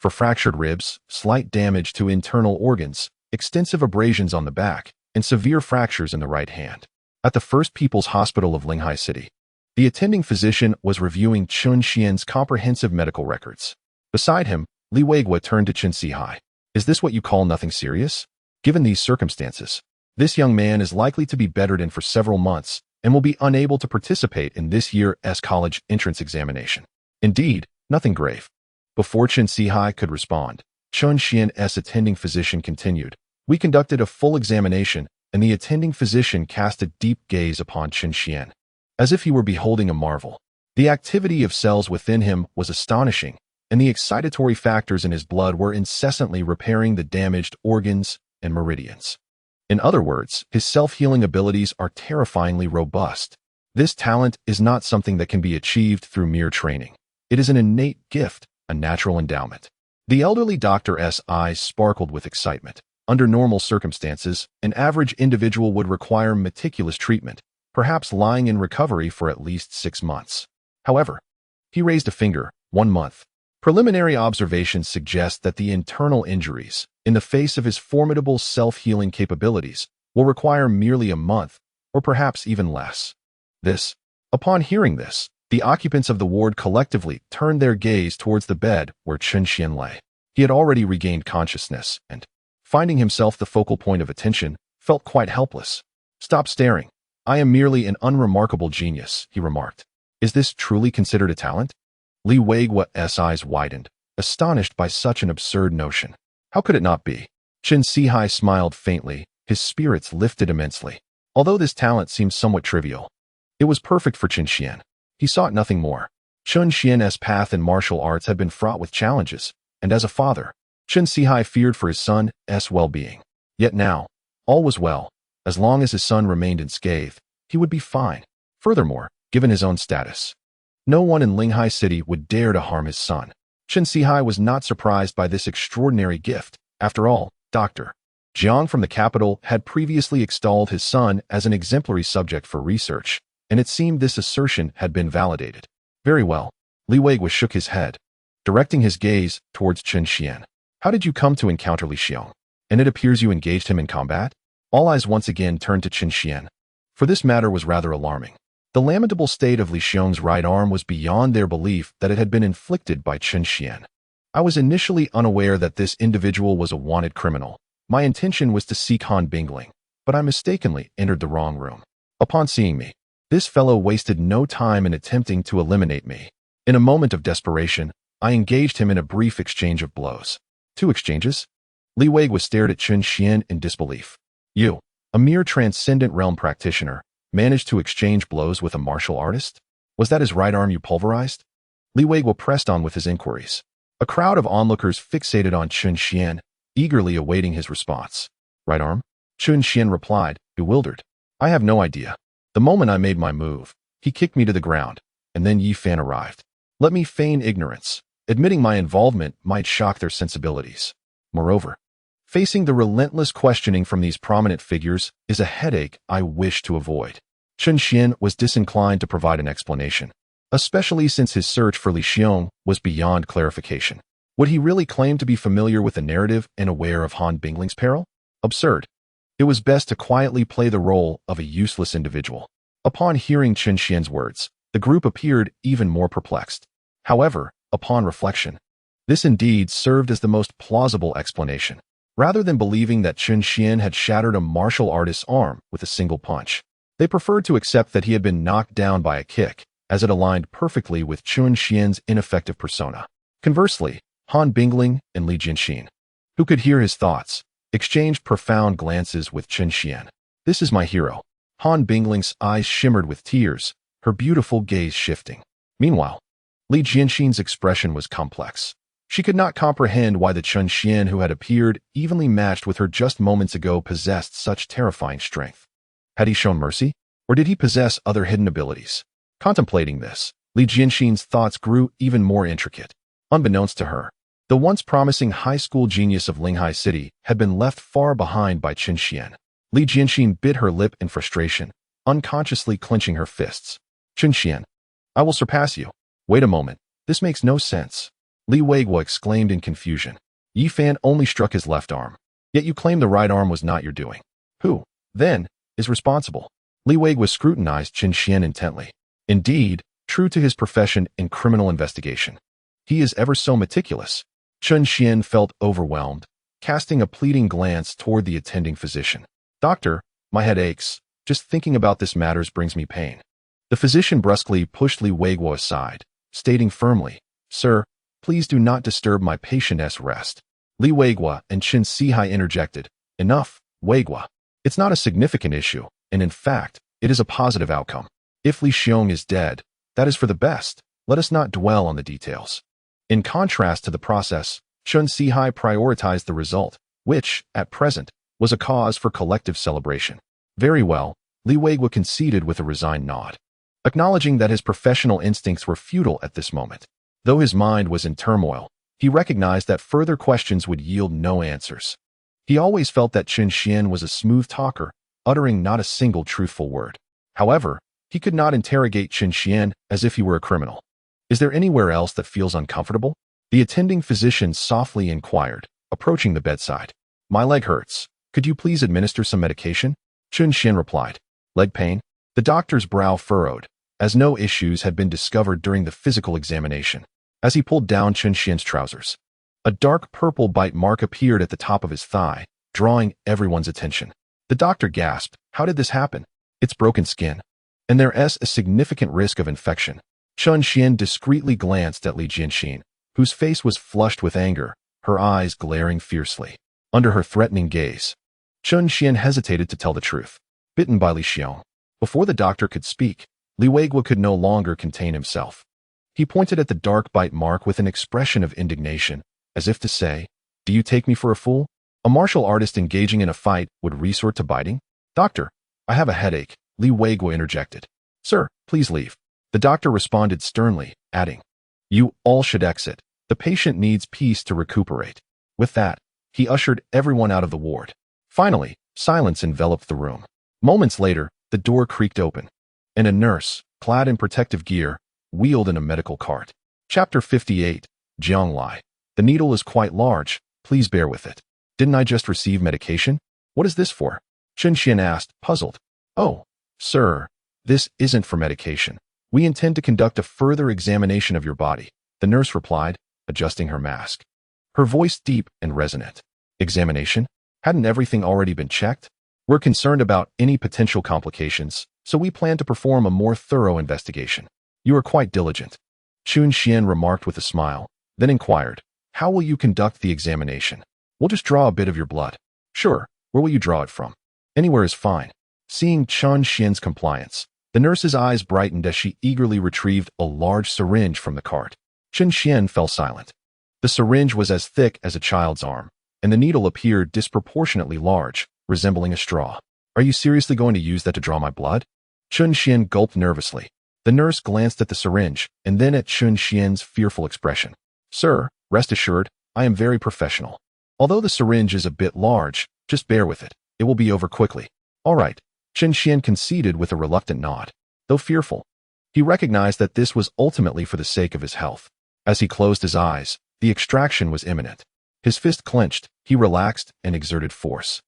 For fractured ribs, slight damage to internal organs, extensive abrasions on the back, and severe fractures in the right hand. At the First People's Hospital of Linghai City, the attending physician was reviewing Chen Xian's comprehensive medical records. Beside him, Li Weiguo turned to Chen Sihai. "Is this what you call nothing serious? Given these circumstances, this young man is likely to be bedridden for several months and will be unable to participate in this year's college entrance examination." "Indeed, nothing grave." Before Chen Sihai could respond, Chen Xian's attending physician continued, "We conducted a full examination and the attending physician cast a deep gaze upon Chen Xian, as if he were beholding a marvel. The activity of cells within him was astonishing, and the excitatory factors in his blood were incessantly repairing the damaged organs and meridians. In other words, his self-healing abilities are terrifyingly robust. This talent is not something that can be achieved through mere training. It is an innate gift, a natural endowment. The elderly doctor's eyes sparkled with excitement. Under normal circumstances, an average individual would require meticulous treatment, perhaps lying in recovery for at least 6 months. However, he raised a finger. 1 month. Preliminary observations suggest that the internal injuries, in the face of his formidable self-healing capabilities, will require merely a month, or perhaps even less. Upon hearing this, the occupants of the ward collectively turned their gaze towards the bed where Chen Xian lay. He had already regained consciousness and, finding himself the focal point of attention, felt quite helpless. "Stop staring. I am merely an unremarkable genius," he remarked. "Is this truly considered a talent?" Li Weigua's eyes widened, astonished by such an absurd notion. How could it not be? Chen Sihai smiled faintly, his spirits lifted immensely. Although this talent seemed somewhat trivial, it was perfect for Chen Xian. He sought nothing more. Chen Xian's path in martial arts had been fraught with challenges, and as a father, Chen Sihai feared for his son's well-being. Yet now, all was well. As long as his son remained unscathed, he would be fine. Furthermore, given his own status, no one in Linghai City would dare to harm his son. Chen Sihai was not surprised by this extraordinary gift. After all, Dr. Jiang from the capital had previously extolled his son as an exemplary subject for research, and it seemed this assertion had been validated. Very well. Li Weigua shook his head, directing his gaze towards Chen Xian. "How did you come to encounter Li Xiong? And it appears you engaged him in combat?" All eyes once again turned to Chen Xian, for this matter was rather alarming. The lamentable state of Li Xiong's right arm was beyond their belief that it had been inflicted by Chen Xian. "I was initially unaware that this individual was a wanted criminal. My intention was to seek Han Bingling, but I mistakenly entered the wrong room. Upon seeing me, this fellow wasted no time in attempting to eliminate me. In a moment of desperation, I engaged him in a brief exchange of blows." 2 exchanges? Li Weigua stared at Chen Xian in disbelief. "You, a mere transcendent realm practitioner, managed to exchange blows with a martial artist? Was that his right arm you pulverized?" Li Weigua pressed on with his inquiries. A crowd of onlookers fixated on Chen Xian, eagerly awaiting his response. "Right arm?" Chen Xian replied, bewildered. "I have no idea. The moment I made my move, he kicked me to the ground, and then Yi Fan arrived. Let me feign ignorance. Admitting my involvement might shock their sensibilities. Moreover, facing the relentless questioning from these prominent figures is a headache I wish to avoid." Chen Xian was disinclined to provide an explanation, especially since his search for Li Xiong was beyond clarification. Would he really claim to be familiar with the narrative and aware of Han Bingling's peril? Absurd. It was best to quietly play the role of a useless individual. Upon hearing Chen Xian's words, the group appeared even more perplexed. However, upon reflection, this indeed served as the most plausible explanation. Rather than believing that Chen Xian had shattered a martial artist's arm with a single punch, they preferred to accept that he had been knocked down by a kick, as it aligned perfectly with Chen Xian's ineffective persona. Conversely, Han Bingling and Li Jianxin, who could hear his thoughts, exchanged profound glances with Chen Xian. "This is my hero." Han Bingling's eyes shimmered with tears, her beautiful gaze shifting. Meanwhile, Li Jianxin's expression was complex. She could not comprehend why the Chen Xian who had appeared evenly matched with her just moments ago possessed such terrifying strength. Had he shown mercy, or did he possess other hidden abilities? Contemplating this, Li Jianxin's thoughts grew even more intricate. Unbeknownst to her, the once promising high school genius of Linghai City had been left far behind by Chen Xian. Li Jianxin bit her lip in frustration, unconsciously clenching her fists. "Chen Xian, I will surpass you." "Wait a moment, this makes no sense." Li Weigua exclaimed in confusion. "Yi Fan only struck his left arm, yet you claim the right arm was not your doing. Who, then, is responsible?" Li Weigua scrutinized Chen Xian intently. Indeed, true to his profession in criminal investigation, he is ever so meticulous. Chen Xian felt overwhelmed, casting a pleading glance toward the attending physician. "Doctor, my head aches. Just thinking about this matters brings me pain." The physician brusquely pushed Li Weigua aside, stating firmly, "Sir, please do not disturb my patient's rest." Li Weigua and Chen Sihai interjected, "Enough, Weigua. It's not a significant issue, and in fact, it is a positive outcome. If Li Xiong is dead, that is for the best. Let us not dwell on the details. In contrast to the process, Chun Sihai prioritized the result, which, at present, was a cause for collective celebration. Very well, Li Weiguo conceded with a resigned nod, acknowledging that his professional instincts were futile at this moment. Though his mind was in turmoil, he recognized that further questions would yield no answers. He always felt that Chun Xian was a smooth talker, uttering not a single truthful word. However, he could not interrogate Chun Xian as if he were a criminal. Is there anywhere else that feels uncomfortable? The attending physician softly inquired, approaching the bedside. My leg hurts. Could you please administer some medication? Chun Xian replied. Leg pain? The doctor's brow furrowed, as no issues had been discovered during the physical examination. As he pulled down Chun Xian's trousers, a dark purple bite mark appeared at the top of his thigh, drawing everyone's attention. The doctor gasped. How did this happen? It's broken skin, and there's a significant risk of infection. Chun Xian discreetly glanced at Li Jianxin, whose face was flushed with anger, her eyes glaring fiercely. Under her threatening gaze, Chun Xian hesitated to tell the truth. Bitten by Li Xiong. Before the doctor could speak, Li Weiguo could no longer contain himself. He pointed at the dark bite mark with an expression of indignation, as if to say, Do you take me for a fool? A martial artist engaging in a fight would resort to biting? Doctor, I have a headache, Li Weiguo interjected. Sir, please leave. The doctor responded sternly, adding, You all should exit. The patient needs peace to recuperate. With that, he ushered everyone out of the ward. Finally, silence enveloped the room. Moments later, the door creaked open, and a nurse, clad in protective gear, wheeled in a medical cart. Chapter 58, Jiang Lai. The needle is quite large, please bear with it. Didn't I just receive medication? What is this for? Chun Xian asked, puzzled. Oh, sir, this isn't for medication. We intend to conduct a further examination of your body, the nurse replied, adjusting her mask. Her voice deep and resonant. Examination? Hadn't everything already been checked? We're concerned about any potential complications, so we plan to perform a more thorough investigation. You are quite diligent. Chun Xian remarked with a smile, then inquired, How will you conduct the examination? We'll just draw a bit of your blood. Sure, where will you draw it from? Anywhere is fine. Seeing Chun Xian's compliance, the nurse's eyes brightened as she eagerly retrieved a large syringe from the cart. Chun Xian fell silent. The syringe was as thick as a child's arm, and the needle appeared disproportionately large, resembling a straw. Are you seriously going to use that to draw my blood? Chun Xian gulped nervously. The nurse glanced at the syringe, and then at Chun Xian's fearful expression. Sir, rest assured, I am very professional. Although the syringe is a bit large, just bear with it. It will be over quickly. All right. Chun Xian conceded with a reluctant nod. Though fearful, he recognized that this was ultimately for the sake of his health. As he closed his eyes, the extraction was imminent. His fist clenched, he relaxed and exerted force.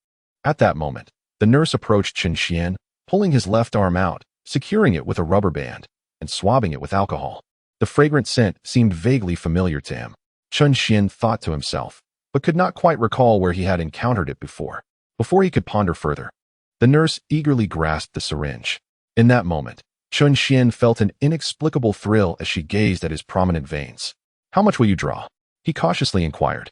At that moment, the nurse approached Chun Xian, pulling his left arm out, securing it with a rubber band, and swabbing it with alcohol. The fragrant scent seemed vaguely familiar to him. Chun Xian thought to himself, but could not quite recall where he had encountered it before. Before he could ponder further, the nurse eagerly grasped the syringe. In that moment, Chun Xian felt an inexplicable thrill as she gazed at his prominent veins. How much will you draw? He cautiously inquired,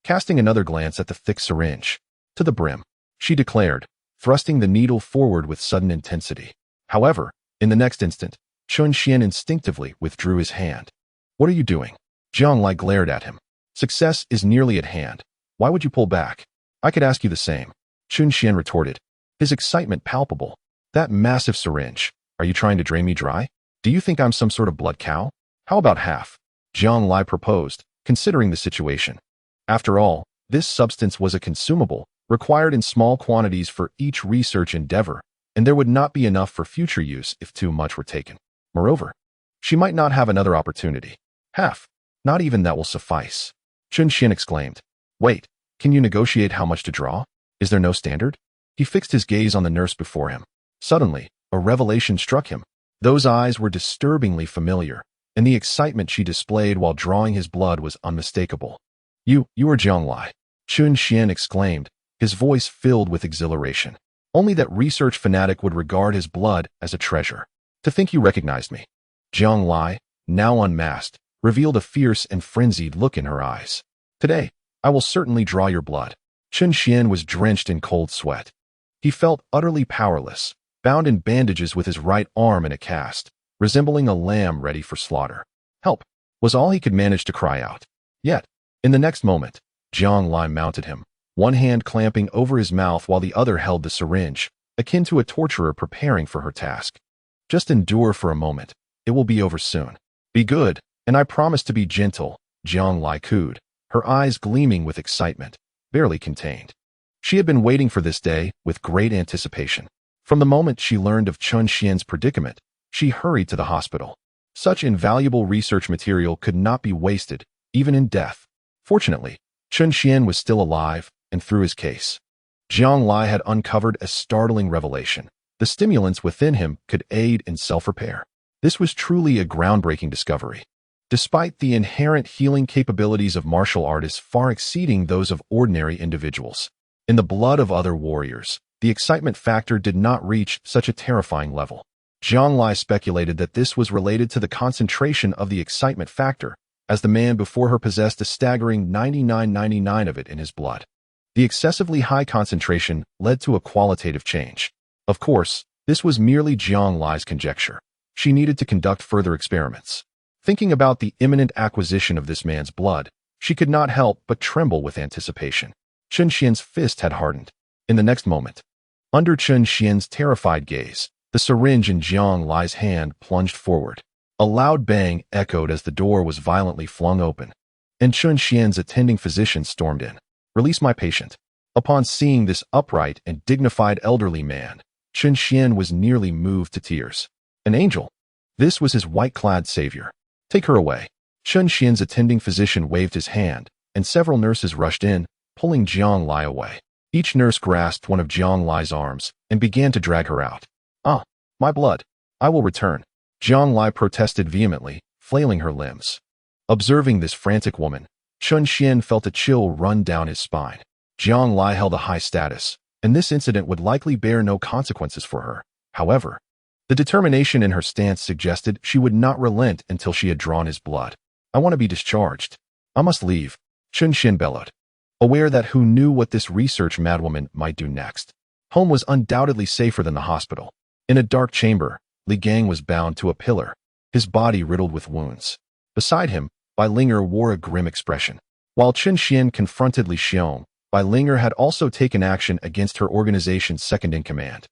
casting another glance at the thick syringe. To the brim, she declared, thrusting the needle forward with sudden intensity. However, in the next instant, Chun Xian instinctively withdrew his hand. What are you doing? Jiang Lai glared at him. Success is nearly at hand. Why would you pull back? I could ask you the same. Chun Xian retorted, his excitement palpable. That massive syringe. Are you trying to drain me dry? Do you think I'm some sort of blood cow? How about half? Jiang Lai proposed, considering the situation. After all, this substance was a consumable, required in small quantities for each research endeavor, and there would not be enough for future use if too much were taken. Moreover, she might not have another opportunity. Half. Not even that will suffice. Chun Xian exclaimed. Wait, can you negotiate how much to draw? Is there no standard? He fixed his gaze on the nurse before him. Suddenly, a revelation struck him. Those eyes were disturbingly familiar, and the excitement she displayed while drawing his blood was unmistakable. You are Jiang Lai. Chun Xian exclaimed, his voice filled with exhilaration. Only that research fanatic would regard his blood as a treasure. To think you recognized me. Jiang Lai, now unmasked, revealed a fierce and frenzied look in her eyes. Today, I will certainly draw your blood. Chun Xian was drenched in cold sweat. He felt utterly powerless, bound in bandages with his right arm in a cast, resembling a lamb ready for slaughter. Help! Was all he could manage to cry out. Yet, in the next moment, Jiang Lai mounted him, one hand clamping over his mouth while the other held the syringe, akin to a torturer preparing for her task. Just endure for a moment. It will be over soon. Be good, and I promise to be gentle, Jiang Lai cooed, her eyes gleaming with excitement, barely contained. She had been waiting for this day with great anticipation. From the moment she learned of Chun Xian's predicament, she hurried to the hospital. Such invaluable research material could not be wasted, even in death. Fortunately, Chun Xian was still alive, and through his case, Jiang Lai had uncovered a startling revelation. The stimulants within him could aid in self-repair. This was truly a groundbreaking discovery. Despite the inherent healing capabilities of martial artists far exceeding those of ordinary individuals, in the blood of other warriors, the excitement factor did not reach such a terrifying level. Jiang Lai speculated that this was related to the concentration of the excitement factor, as the man before her possessed a staggering 99.99 of it in his blood. The excessively high concentration led to a qualitative change. Of course, this was merely Jiang Lai's conjecture. She needed to conduct further experiments. Thinking about the imminent acquisition of this man's blood, she could not help but tremble with anticipation. Chun Xian's fist had hardened. In the next moment, under Chun Xian's terrified gaze, the syringe in Jiang Lai's hand plunged forward. A loud bang echoed as the door was violently flung open, and Chun Xian's attending physician stormed in. "Release my patient." Upon seeing this upright and dignified elderly man, Chun Xian was nearly moved to tears. An angel. This was his white-clad savior. "Take her away." Chun Xian's attending physician waved his hand, and several nurses rushed in, pulling Jiang Lai away. Each nurse grasped one of Jiang Lai's arms and began to drag her out. "Ah, my blood. I will return." Jiang Lai protested vehemently, flailing her limbs. Observing this frantic woman, Chun Xian felt a chill run down his spine. Jiang Lai held a high status, and this incident would likely bear no consequences for her. However, the determination in her stance suggested she would not relent until she had drawn his blood. "I want to be discharged. I must leave," Chun Xian bellowed, aware that who knew what this research madwoman might do next. Home was undoubtedly safer than the hospital. In a dark chamber, Li Gang was bound to a pillar, his body riddled with wounds. Beside him, Bai Linger wore a grim expression. While Chun Xian confronted Li Xiong, Bai Linger had also taken action against her organization's second-in-command,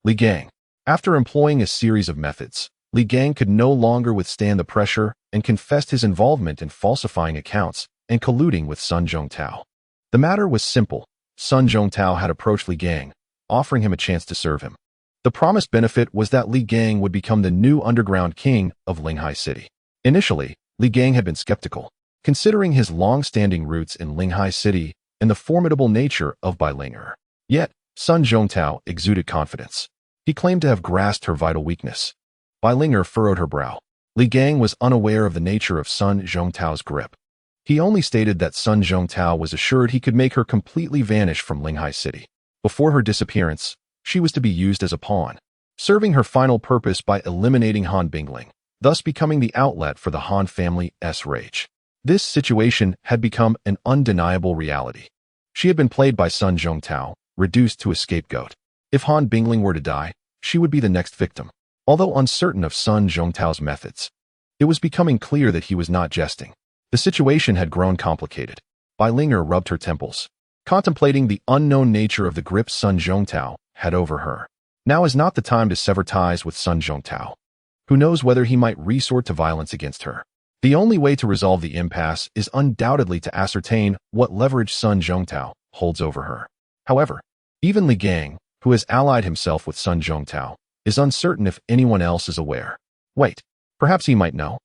Li Gang. After employing a series of methods, Li Gang could no longer withstand the pressure and confessed his involvement in falsifying accounts and colluding with Sun Zhongtao. The matter was simple. Sun Zhongtao had approached Li Gang, offering him a chance to serve him. The promised benefit was that Li Gang would become the new underground king of Linghai City. Initially, Li Gang had been skeptical, considering his long-standing roots in Linghai City and the formidable nature of Bai Linger. Yet, Sun Zhongtao exuded confidence. He claimed to have grasped her vital weakness. Bai Linger furrowed her brow. Li Gang was unaware of the nature of Sun Zhongtao's grip. He only stated that Sun Zhongtao was assured he could make her completely vanish from Linghai City. Before her disappearance, she was to be used as a pawn, serving her final purpose by eliminating Han Bingling, thus becoming the outlet for the Han family's rage. This situation had become an undeniable reality. She had been played by Sun Zhongtao, reduced to a scapegoat. If Han Bingling were to die, she would be the next victim. Although uncertain of Sun Zhongtao's methods, it was becoming clear that he was not jesting. The situation had grown complicated. Bai Linger rubbed her temples, contemplating the unknown nature of the grip Sun Zhongtao had over her. Now is not the time to sever ties with Sun Zhongtao. Who knows whether he might resort to violence against her. The only way to resolve the impasse is undoubtedly to ascertain what leverage Sun Zhongtao holds over her. However, even Li Gang, who has allied himself with Sun Zhongtao, is uncertain if anyone else is aware. Wait, perhaps he might know.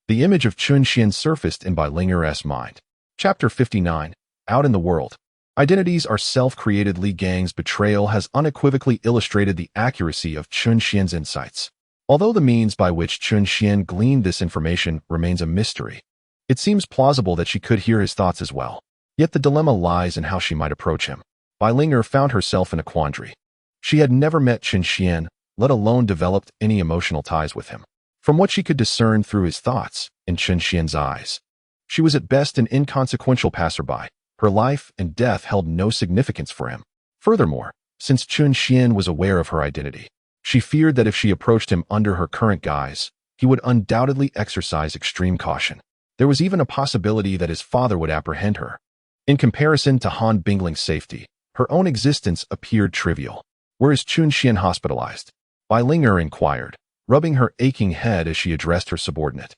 The image of Chun Xian surfaced in Bai Linger's mind. Chapter 59. Out in the world. Identities are self-created. Li Gang's betrayal has unequivocally illustrated the accuracy of Chun Xian's insights. Although the means by which Chun Xian gleaned this information remains a mystery, it seems plausible that she could hear his thoughts as well. Yet the dilemma lies in how she might approach him. Bai Linger found herself in a quandary. She had never met Chun Xian, let alone developed any emotional ties with him. From what she could discern through his thoughts, in Chun Xian's eyes, she was at best an inconsequential passerby. Her life and death held no significance for him. Furthermore, since Chun Xian was aware of her identity. She feared that if she approached him under her current guise, he would undoubtedly exercise extreme caution. There was even a possibility that his father would apprehend her. In comparison to Han Bingling's safety, her own existence appeared trivial. "Where is Chun Xian hospitalized?" Bai Ling'er inquired, rubbing her aching head as she addressed her subordinate.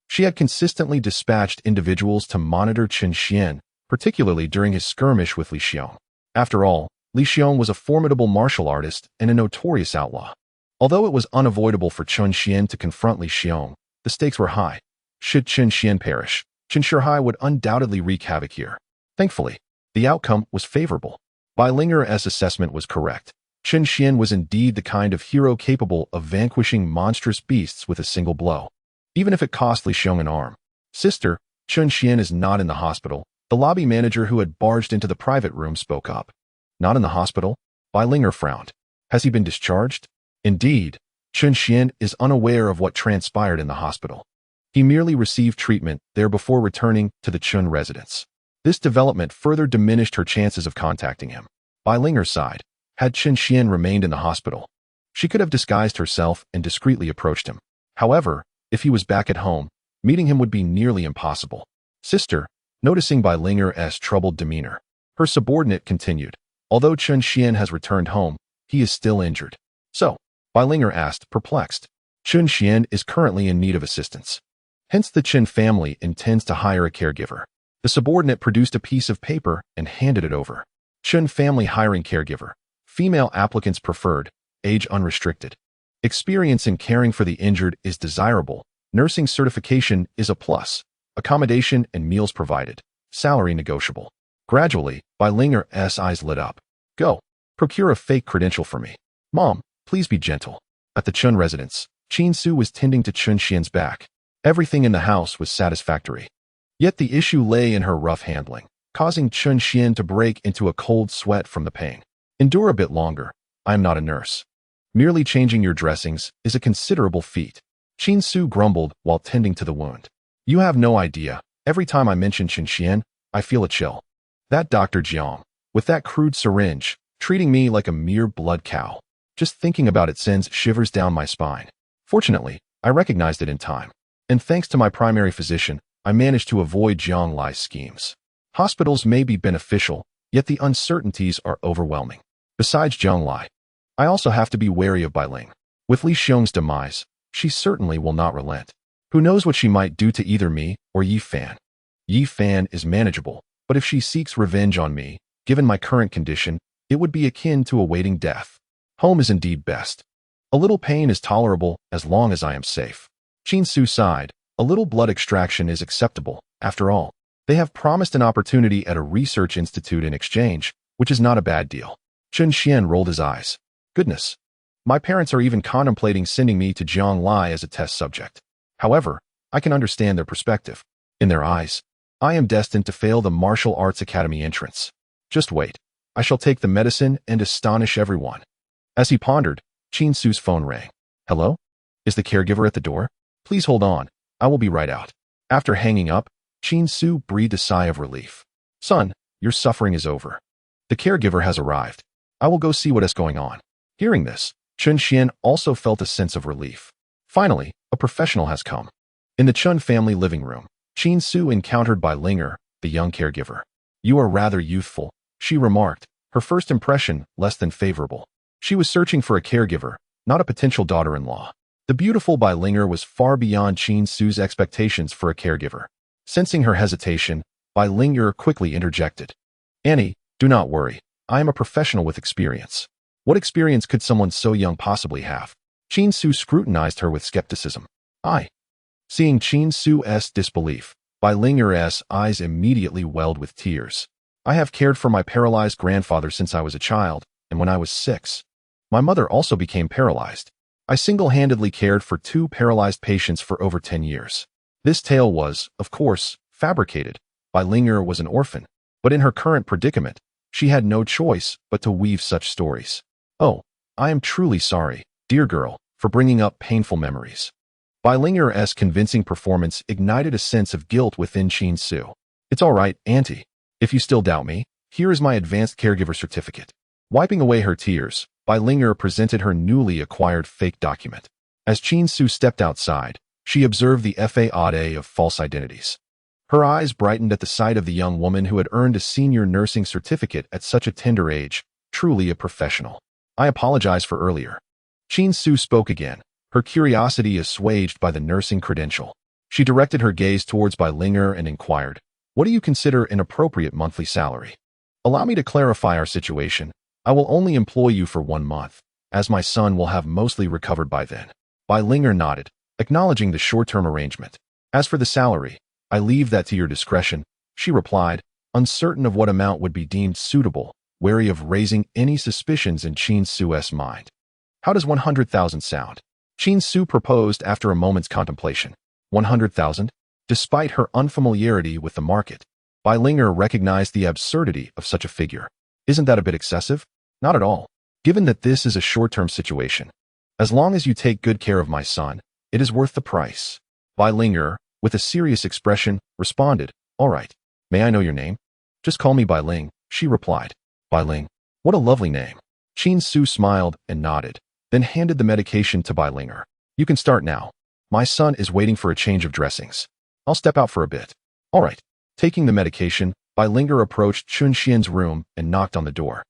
She had consistently dispatched individuals to monitor Chun Xian, particularly during his skirmish with Li Xiong. After all, Li Xiong was a formidable martial artist and a notorious outlaw. Although it was unavoidable for Chun Xian to confront Li Xiong, the stakes were high. Should Chun Xian perish, Chen Shihai would undoubtedly wreak havoc here. Thankfully, the outcome was favorable. Bai Ling'er's assessment was correct. Chun Xian was indeed the kind of hero capable of vanquishing monstrous beasts with a single blow, even if it cost Li Xiong an arm. "Sister, Chun Xian is not in the hospital," the lobby manager who had barged into the private room spoke up. "Not in the hospital?" Bai Ling'er frowned. "Has he been discharged?" Indeed, Chun Xian is unaware of what transpired in the hospital. He merely received treatment there before returning to the Chun residence. This development further diminished her chances of contacting him. Bai Ling'er sighed. Had Chun Xian remained in the hospital, she could have disguised herself and discreetly approached him. However, if he was back at home, meeting him would be nearly impossible. "Sister," noticing Bai Ling'er's troubled demeanor, her subordinate continued, "Although Chun Xian has returned home, he is still injured." "So?" Bai Ling'er asked, perplexed. "Chun Xian is currently in need of assistance. Hence the Chen family intends to hire a caregiver." The subordinate produced a piece of paper and handed it over. "Chen family hiring caregiver. Female applicants preferred. Age unrestricted. Experience in caring for the injured is desirable. Nursing certification is a plus. Accommodation and meals provided. Salary negotiable." Gradually, Bai Ling'er's eyes lit up. "Go. Procure a fake credential for me. Mom, please be gentle." At the Chun residence, Qin Su was tending to Chun Xian's back. Everything in the house was satisfactory. Yet the issue lay in her rough handling, causing Chun Xian to break into a cold sweat from the pain. "Endure a bit longer. I am not a nurse. Merely changing your dressings is a considerable feat." Qin Su grumbled while tending to the wound. "You have no idea. Every time I mention Chun Xian, I feel a chill. That Dr. Jiang, with that crude syringe, treating me like a mere blood cow. Just thinking about it sends shivers down my spine. Fortunately, I recognized it in time. And thanks to my primary physician, I managed to avoid Jiang Lai's schemes. Hospitals may be beneficial, yet the uncertainties are overwhelming. Besides Jiang Lai, I also have to be wary of Bai Ling. With Li Xiong's demise, she certainly will not relent. Who knows what she might do to either me or Yi Fan. Yi Fan is manageable, but if she seeks revenge on me, given my current condition, it would be akin to awaiting death. Home is indeed best. A little pain is tolerable as long as I am safe." Qin Su sighed. A little blood extraction is acceptable. After all, they have promised an opportunity at a research institute in exchange, which is not a bad deal. Chun Xian rolled his eyes. "Goodness. My parents are even contemplating sending me to Jiang Lai as a test subject. However, I can understand their perspective. In their eyes, I am destined to fail the Martial Arts Academy entrance. Just wait. I shall take the medicine and astonish everyone." As he pondered, Qin Su's phone rang. "Hello? Is the caregiver at the door? Please hold on. I will be right out." After hanging up, Qin Su breathed a sigh of relief. "Son, your suffering is over. The caregiver has arrived. I will go see what is going on." Hearing this, Chun Xian also felt a sense of relief. Finally, a professional has come. In the Chun family living room, Qin Su encountered Bai Ling'er, the young caregiver. "You are rather youthful," she remarked, her first impression less than favorable. She was searching for a caregiver, not a potential daughter-in-law. The beautiful Bai Ling'er was far beyond Qin Su's expectations for a caregiver. Sensing her hesitation, Bai Ling'er quickly interjected. "Annie, do not worry. I am a professional with experience." What experience could someone so young possibly have? Qin Su scrutinized her with skepticism. Seeing Qin Su's disbelief, Bai Ling'er's eyes immediately welled with tears. "I have cared for my paralyzed grandfather since I was a child, and when I was 6. My mother also became paralyzed. I single-handedly cared for 2 paralyzed patients for over 10 years. This tale was, of course, fabricated. Bai Ling'er was an orphan, but in her current predicament, she had no choice but to weave such stories. Oh, I am truly sorry, dear girl, for bringing up painful memories." Bai Ling'er's convincing performance ignited a sense of guilt within Qin Su. "It's all right, Auntie. If you still doubt me, here is my advanced caregiver certificate." Wiping away her tears, Bai Linger presented her newly acquired fake document. As Qin Su stepped outside, she observed the FAOD of false identities. Her eyes brightened at the sight of the young woman who had earned a senior nursing certificate at such a tender age, truly a professional. I apologize for earlier. Qin Su spoke again, her curiosity assuaged by the nursing credential. She directed her gaze towards Bai Linger and inquired, "What do you consider an appropriate monthly salary? Allow me to clarify our situation. I will only employ you for 1 month, as my son will have mostly recovered by then." Bai Linger nodded, acknowledging the short-term arrangement. "As for the salary, I leave that to your discretion," she replied, uncertain of what amount would be deemed suitable, wary of raising any suspicions in Qin Su's mind. "How does 100,000 sound?" Qin Su proposed after a moment's contemplation. 100,000? Despite her unfamiliarity with the market, Bai Linger recognized the absurdity of such a figure. "Isn't that a bit excessive?" "Not at all. Given that this is a short-term situation. As long as you take good care of my son, it is worth the price." Bai Linger, with a serious expression, responded, "All right. May I know your name?" "Just call me Bai Ling," she replied. "Bai Ling. What a lovely name." Qin Su smiled and nodded, then handed the medication to Bai Linger. "You can start now. My son is waiting for a change of dressings. I'll step out for a bit." "All right." Taking the medication, Bai Linger approached Chun Xian's room and knocked on the door.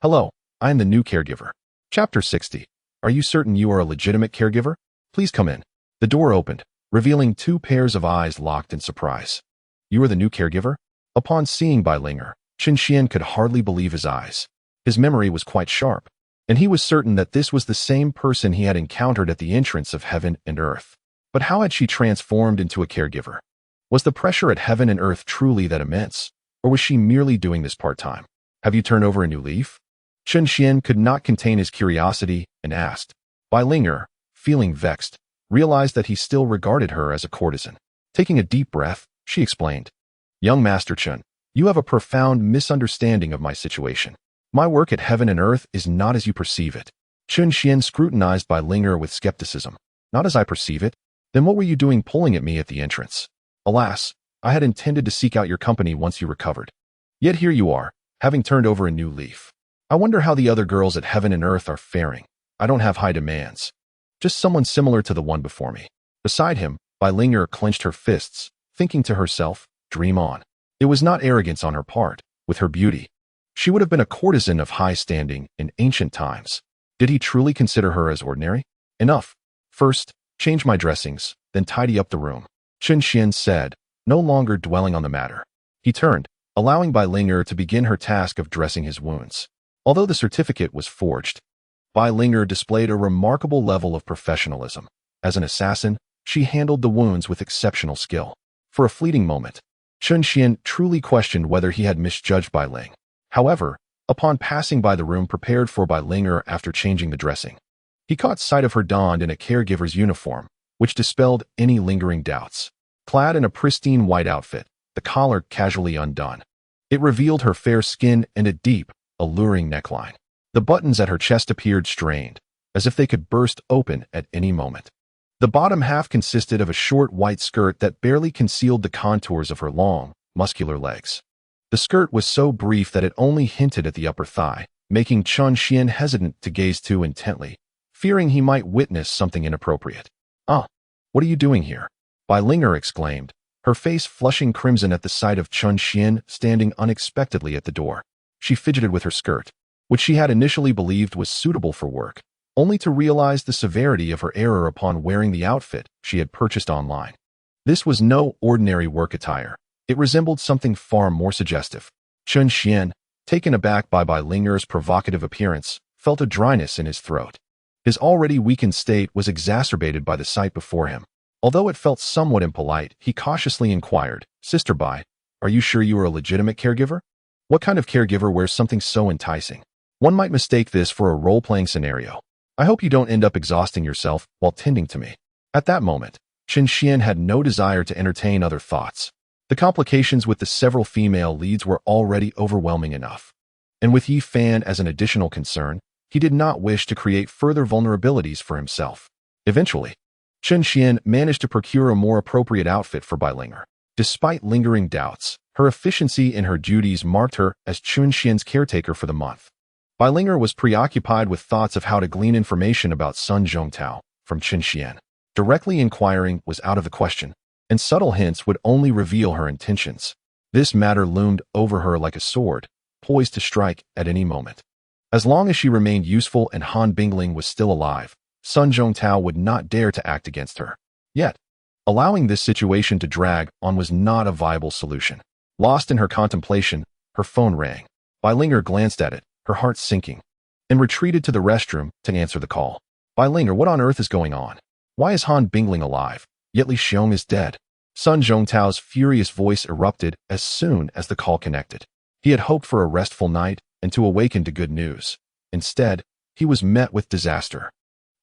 "Hello, I am the new caregiver." Chapter 60. Are you certain you are a legitimate caregiver? Please come in. The door opened, revealing 2 pairs of eyes locked in surprise. "You are the new caregiver?" Upon seeing Bai Linger, Chun Xian could hardly believe his eyes. His memory was quite sharp, and he was certain that this was the same person he had encountered at the entrance of heaven and earth. But how had she transformed into a caregiver? Was the pressure at heaven and earth truly that immense, or was she merely doing this part-time? "Have you turned over a new leaf?" Chun Xian could not contain his curiosity and asked. Bai Linger, feeling vexed, realized that he still regarded her as a courtesan. Taking a deep breath, she explained, "Young Master Chun, you have a profound misunderstanding of my situation. My work at heaven and earth is not as you perceive it." Chun Xian scrutinized Bai Linger with skepticism. "Not as I perceive it? Then what were you doing pulling at me at the entrance?" "Alas, I had intended to seek out your company once you recovered. Yet here you are, having turned over a new leaf. I wonder how the other girls at heaven and earth are faring. I don't have high demands. Just someone similar to the one before me." Beside him, Bai Linger clenched her fists, thinking to herself, "Dream on." It was not arrogance on her part. With her beauty, she would have been a courtesan of high standing in ancient times. Did he truly consider her as ordinary? "Enough. First, change my dressings, then tidy up the room," Chun Xian said, no longer dwelling on the matter. He turned, allowing Bai Linger to begin her task of dressing his wounds. Although the certificate was forged, Bai Linger displayed a remarkable level of professionalism. As an assassin, she handled the wounds with exceptional skill. For a fleeting moment, Chun Xian truly questioned whether he had misjudged Bai Ling. However, upon passing by the room prepared for Bai Linger after changing the dressing, he caught sight of her donned in a caregiver's uniform, which dispelled any lingering doubts. Clad in a pristine white outfit, the collar casually undone, it revealed her fair skin and a deep, alluring neckline. The buttons at her chest appeared strained, as if they could burst open at any moment. The bottom half consisted of a short white skirt that barely concealed the contours of her long, muscular legs. The skirt was so brief that it only hinted at the upper thigh, making Chun Xian hesitant to gaze too intently, fearing he might witness something inappropriate. "Ah, what are you doing here?" Bai Linger exclaimed, her face flushing crimson at the sight of Chun Xian standing unexpectedly at the door. She fidgeted with her skirt, which she had initially believed was suitable for work, only to realize the severity of her error upon wearing the outfit she had purchased online. This was no ordinary work attire. It resembled something far more suggestive. Chun Xian, taken aback by Bai Linger's provocative appearance, felt a dryness in his throat. His already weakened state was exacerbated by the sight before him. Although it felt somewhat impolite, he cautiously inquired, "Sister Bai, are you sure you are a legitimate caregiver? What kind of caregiver wears something so enticing? One might mistake this for a role-playing scenario. I hope you don't end up exhausting yourself while tending to me." At that moment, Chun Xian had no desire to entertain other thoughts. The complications with the several female leads were already overwhelming enough. And with Yi Fan as an additional concern, he did not wish to create further vulnerabilities for himself. Eventually, Chun Xian managed to procure a more appropriate outfit for Bai Linger. Despite lingering doubts, her efficiency in her duties marked her as Chun Xian's caretaker for the month. Bai Linger was preoccupied with thoughts of how to glean information about Sun Zhongtao from Qin Xian. Directly inquiring was out of the question, and subtle hints would only reveal her intentions. This matter loomed over her like a sword, poised to strike at any moment. As long as she remained useful and Han Bingling was still alive, Sun Zhongtao would not dare to act against her. Yet, allowing this situation to drag on was not a viable solution. Lost in her contemplation, her phone rang. Bai Linger glanced at it, her heart sinking, and retreated to the restroom to answer the call. Bai Linger, what on earth is going on? Why is Han Bingling alive, yet Li Xiong is dead? Sun Zhongtao's furious voice erupted as soon as the call connected. He had hoped for a restful night and to awaken to good news. Instead, he was met with disaster.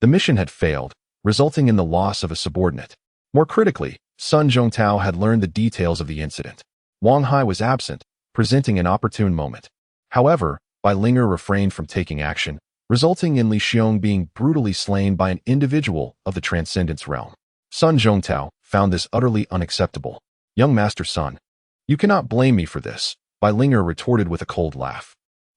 The mission had failed, resulting in the loss of a subordinate. More critically, Sun Zhongtao had learned the details of the incident. Wang Hai was absent, presenting an opportune moment. However, Bai Linger refrained from taking action, resulting in Li Xiong being brutally slain by an individual of the Transcendence realm. Sun Zhongtao found this utterly unacceptable. Young Master Sun, you cannot blame me for this, Bai Linger retorted with a cold laugh.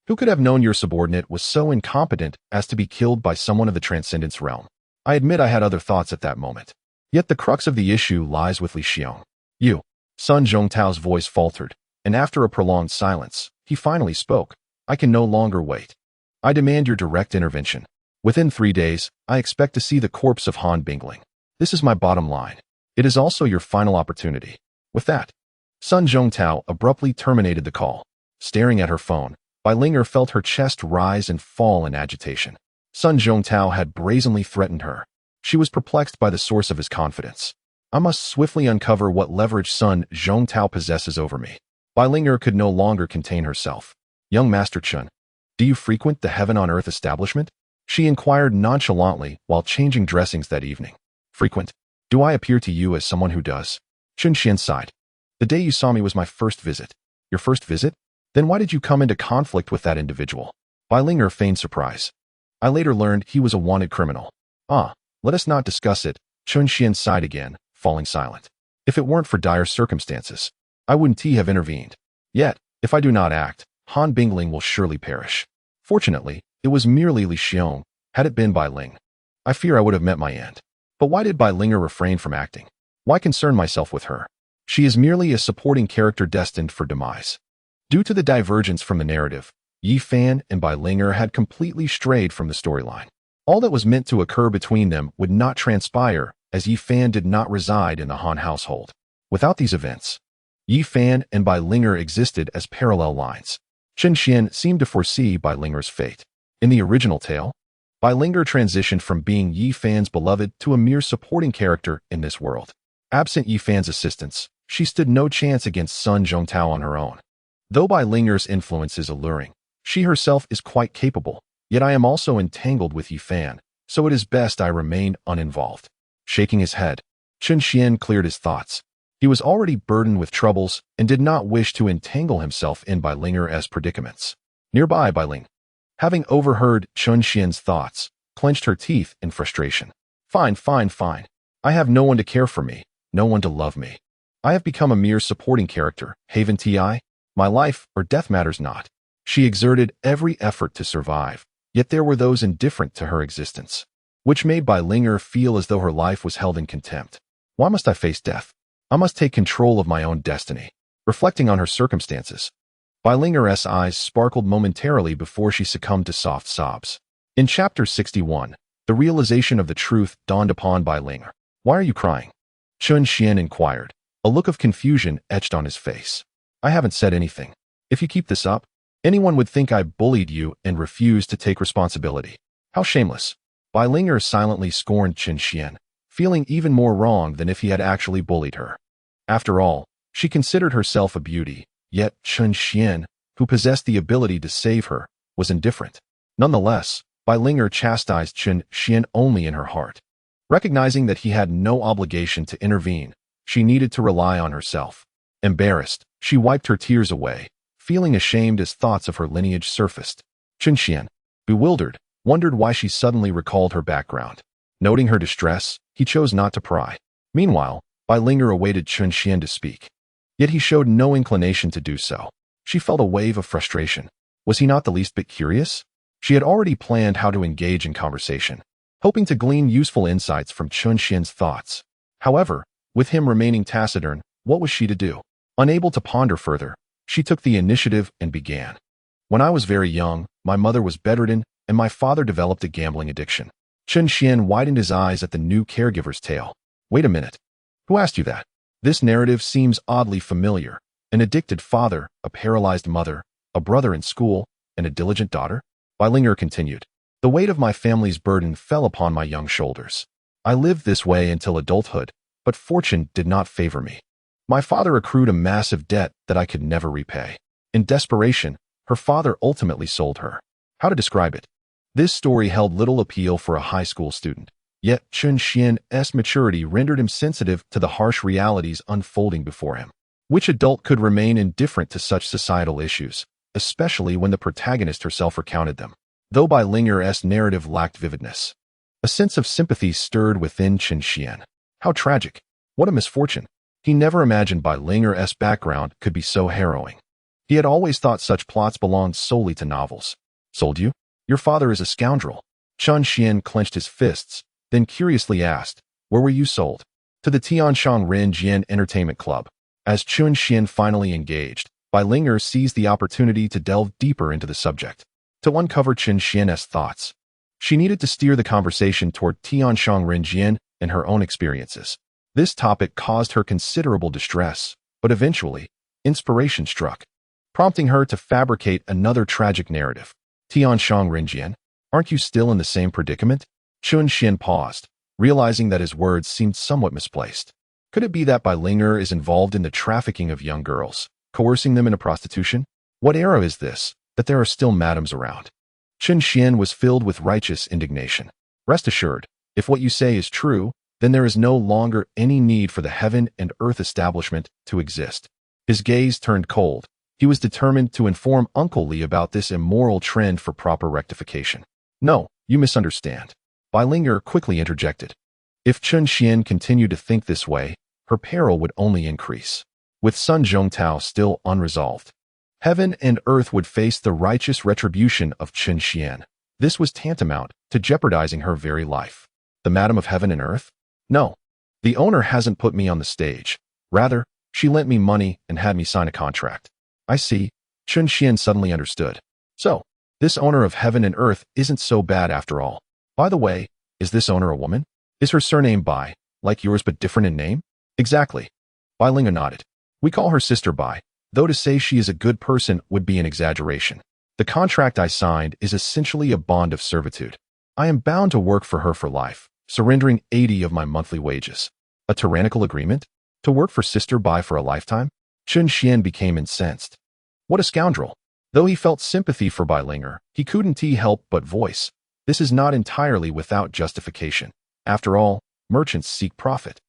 Who could have known your subordinate was so incompetent as to be killed by someone of the Transcendence realm? I admit I had other thoughts at that moment. Yet the crux of the issue lies with Li Xiong. You. Sun Zhongtao's voice faltered, and after a prolonged silence, he finally spoke. I can no longer wait. I demand your direct intervention. Within 3 days, I expect to see the corpse of Han Bingling. This is my bottom line. It is also your final opportunity. With that, Sun Zhongtao abruptly terminated the call. Staring at her phone, Bai Linger felt her chest rise and fall in agitation. Sun Zhongtao had brazenly threatened her. She was perplexed by the source of his confidence. I must swiftly uncover what leverage Sun Zhongtao possesses over me. Bai Linger could no longer contain herself. Young Master Chun, do you frequent the Heaven on Earth establishment? She inquired nonchalantly while changing dressings that evening. Frequent? Do I appear to you as someone who does? Chun Xian sighed. The day you saw me was my first visit. Your first visit? Then why did you come into conflict with that individual? Bai Linger feigned surprise. I later learned he was a wanted criminal. Let us not discuss it, Chun Xian sighed again, falling silent. If it weren't for dire circumstances, I wouldn't have intervened. Yet, if I do not act, Han Bingling will surely perish. Fortunately, it was merely Li Xiong. Had it been Bai Ling, I fear I would have met my end. But why did Bai Linger refrain from acting? Why concern myself with her? She is merely a supporting character destined for demise. Due to the divergence from the narrative, Yi Fan and Bai Linger had completely strayed from the storyline. All that was meant to occur between them would not transpire, as Yi Fan did not reside in the Han household. Without these events, Yi Fan and Bai Linger existed as parallel lines. Chen Xian seemed to foresee Bai Linger's fate. In the original tale, Bai Linger transitioned from being Yi Fan's beloved to a mere supporting character in this world. Absent Yi Fan's assistance, she stood no chance against Sun Zhongtao on her own. Though Bai Linger's influence is alluring, she herself is quite capable, yet I am also entangled with Yi Fan, so it is best I remain uninvolved. Shaking his head, Chen Xian cleared his thoughts. He was already burdened with troubles and did not wish to entangle himself in Bai Linger's predicaments. Nearby, Bai Ling, having overheard Chen Xian's thoughts, clenched her teeth in frustration. Fine. I have no one to care for me, no one to love me. I have become a mere supporting character, haven't I? My life or death matters not. She exerted every effort to survive, yet there were those indifferent to her existence, which made Bai Linger feel as though her life was held in contempt. Why must I face death? I must take control of my own destiny. Reflecting on her circumstances, Bai Linger's eyes sparkled momentarily before she succumbed to soft sobs. In chapter 61, the realization of the truth dawned upon Bai Linger. Why are you crying? Chun Xian inquired, a look of confusion etched on his face. I haven't said anything. If you keep this up, anyone would think I bullied you and refused to take responsibility. How shameless. Bai Linger silently scorned Chen Xian, feeling even more wrong than if he had actually bullied her. After all, she considered herself a beauty, yet Chen Xian, who possessed the ability to save her, was indifferent. Nonetheless, Bai Linger chastised Chen Xian only in her heart. Recognizing that he had no obligation to intervene, she needed to rely on herself. Embarrassed, she wiped her tears away, feeling ashamed as thoughts of her lineage surfaced. Chen Xian, bewildered, wondered why she suddenly recalled her background. Noting her distress, he chose not to pry. Meanwhile, Bai Linger awaited Chen Xian to speak. Yet he showed no inclination to do so. She felt a wave of frustration. Was he not the least bit curious? She had already planned how to engage in conversation, hoping to glean useful insights from Chun Xian's thoughts. However, with him remaining taciturn, what was she to do? Unable to ponder further, she took the initiative and began. When I was very young, my mother was bedridden and my father developed a gambling addiction. Chun Xian widened his eyes at the new caregiver's tale. Wait a minute. Who asked you that? This narrative seems oddly familiar. An addicted father, a paralyzed mother, a brother in school, and a diligent daughter? Weilinger continued. The weight of my family's burden fell upon my young shoulders. I lived this way until adulthood, but fortune did not favor me. My father accrued a massive debt that I could never repay. In desperation, her father ultimately sold her. How to describe it? This story held little appeal for a high school student. Yet Chun Xian's maturity rendered him sensitive to the harsh realities unfolding before him. Which adult could remain indifferent to such societal issues, especially when the protagonist herself recounted them? Though Weilinger's narrative lacked vividness, a sense of sympathy stirred within Chun Xian. How tragic! What a misfortune! He never imagined Weilinger's background could be so harrowing. He had always thought such plots belonged solely to novels. Sold you? Your father is a scoundrel. Chun Xian clenched his fists, then curiously asked, where were you sold? To the Tianshang Renjian Entertainment Club. As Chun Xian finally engaged, Weilinger seized the opportunity to delve deeper into the subject. To uncover Chun Xian's thoughts, she needed to steer the conversation toward Tianshang Renjian and her own experiences. This topic caused her considerable distress, but eventually, inspiration struck, prompting her to fabricate another tragic narrative. Tianshang Renjian, aren't you still in the same predicament? Chun Xian paused, realizing that his words seemed somewhat misplaced. Could it be that Weilinger is involved in the trafficking of young girls, coercing them into prostitution? What era is this, that there are still madams around? Chun Xian was filled with righteous indignation. Rest assured, if what you say is true, then there is no longer any need for the heaven and earth establishment to exist. His gaze turned cold. He was determined to inform Uncle Li about this immoral trend for proper rectification. No, you misunderstand. Weilinger quickly interjected. If Chun Xian continued to think this way, her peril would only increase. With Sun Zhongtao still unresolved, heaven and earth would face the righteous retribution of Chun Xian. This was tantamount to jeopardizing her very life. The Madam of Heaven and Earth? No. The owner hasn't put me on the stage. Rather, she lent me money and had me sign a contract. I see. Chun Xian suddenly understood. So, this owner of heaven and earth isn't so bad after all. By the way, is this owner a woman? Is her surname Bai, like yours but different in name? Exactly. Weilinger nodded. We call her Sister Bai, though to say she is a good person would be an exaggeration. The contract I signed is essentially a bond of servitude. I am bound to work for her for life, surrendering 80 of my monthly wages. A tyrannical agreement? To work for Sister Bai for a lifetime? Chun Xian became incensed. What a scoundrel! Though he felt sympathy for Weilinger, he couldn't help but voice. This is not entirely without justification. After all, merchants seek profit.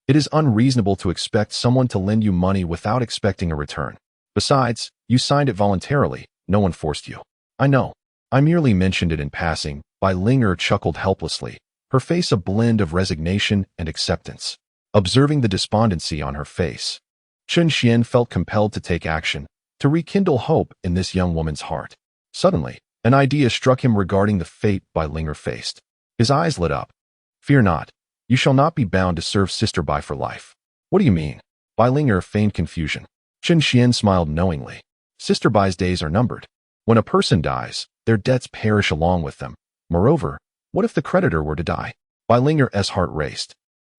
It is unreasonable to expect someone to lend you money without expecting a return. Besides, you signed it voluntarily. No one forced you. I know. I merely mentioned it in passing. Weilinger chuckled helplessly, her face a blend of resignation and acceptance. Observing the despondency on her face, Chun Xian felt compelled to take action, to rekindle hope in this young woman's heart. Suddenly, an idea struck him regarding the fate Weilinger faced. His eyes lit up. Fear not. You shall not be bound to serve Sister Bai for life. What do you mean? Weilinger feigned confusion. Chun Xian smiled knowingly. Sister Bai's days are numbered. When a person dies, their debts perish along with them. Moreover, what if the creditor were to die? Weilinger's heart raced,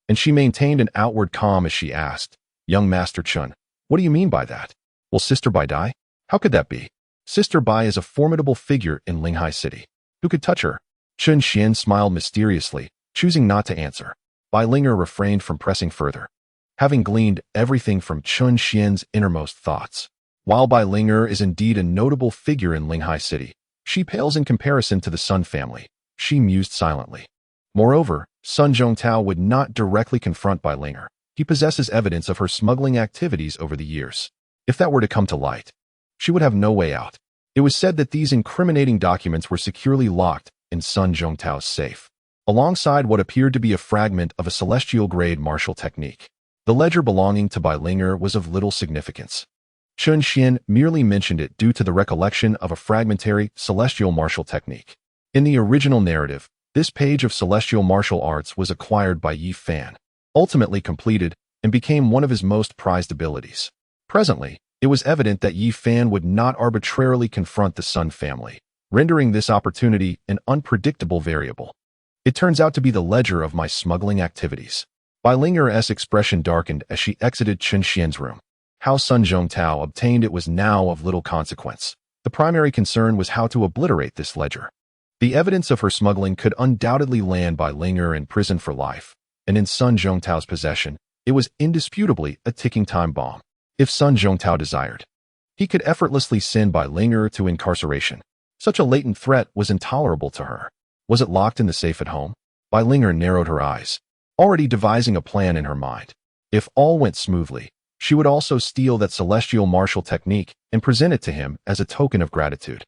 and she maintained an outward calm as she asked, Young Master Chun, what do you mean by that? Will Sister Bai die? How could that be? Sister Bai is a formidable figure in Linghai City. Who could touch her? Chun Xian smiled mysteriously, choosing not to answer. Weilinger refrained from pressing further, having gleaned everything from Chun Xian's innermost thoughts. While Weilinger is indeed a notable figure in Linghai City, she pales in comparison to the Sun family. She mused silently. Moreover, Sun Zhongtao would not directly confront Weilinger. He possesses evidence of her smuggling activities over the years. If that were to come to light, she would have no way out. It was said that these incriminating documents were securely locked in Sun Zhongtao's safe, alongside what appeared to be a fragment of a celestial-grade martial technique. The ledger belonging to Weilinger was of little significance. Chun Xian merely mentioned it due to the recollection of a fragmentary celestial martial technique. In the original narrative, this page of celestial martial arts was acquired by Yi Fan, ultimately completed, and became one of his most prized abilities. Presently, it was evident that Yi Fan would not arbitrarily confront the Sun family, rendering this opportunity an unpredictable variable. It turns out to be the ledger of my smuggling activities. Bai Linger's expression darkened as she exited Chun Xian's room. How Sun Zhongtao obtained it was now of little consequence. The primary concern was how to obliterate this ledger. The evidence of her smuggling could undoubtedly land Bai Linger in prison for life, and in Sun Zhongtao's possession, it was indisputably a ticking time bomb. If Sun Zhongtao desired, he could effortlessly send Bai Linger to incarceration. Such a latent threat was intolerable to her. Was it locked in the safe at home? Bai Linger narrowed her eyes, already devising a plan in her mind. If all went smoothly, she would also steal that celestial martial technique and present it to him as a token of gratitude.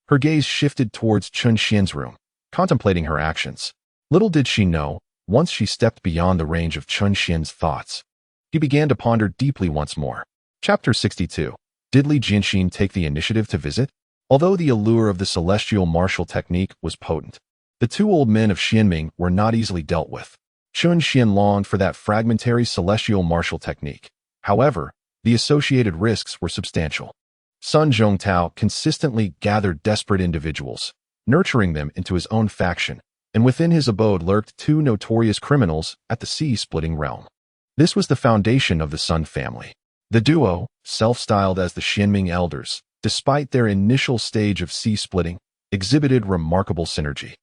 Her gaze shifted towards Chun Xian's room, contemplating her actions. Little did she know, once she stepped beyond the range of Chun Xian's thoughts, he began to ponder deeply once more. Chapter 62. Did Li Jianxin take the initiative to visit? Although the allure of the celestial martial technique was potent, the two old men of Xianming were not easily dealt with. Chun Xian longed for that fragmentary celestial martial technique. However, the associated risks were substantial. Sun Zhongtao consistently gathered desperate individuals, nurturing them into his own faction, and within his abode lurked two notorious criminals at the sea-splitting realm. This was the foundation of the Sun family. The duo, self-styled as the Xianming Elders, despite their initial stage of sea-splitting, exhibited remarkable synergy,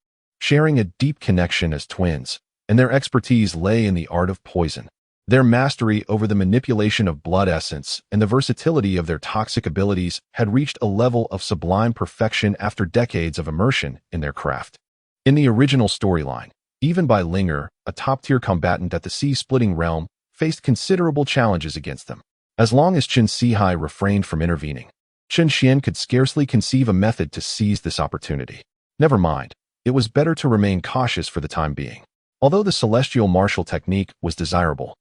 sharing a deep connection as twins, and their expertise lay in the art of poison. Their mastery over the manipulation of blood essence and the versatility of their toxic abilities had reached a level of sublime perfection after decades of immersion in their craft. In the original storyline, even Bai Linger, a top-tier combatant at the sea-splitting realm, faced considerable challenges against them. As long as Qin Sihai refrained from intervening, Chun Xian could scarcely conceive a method to seize this opportunity. Never mind, it was better to remain cautious for the time being. Although the celestial martial technique was desirable,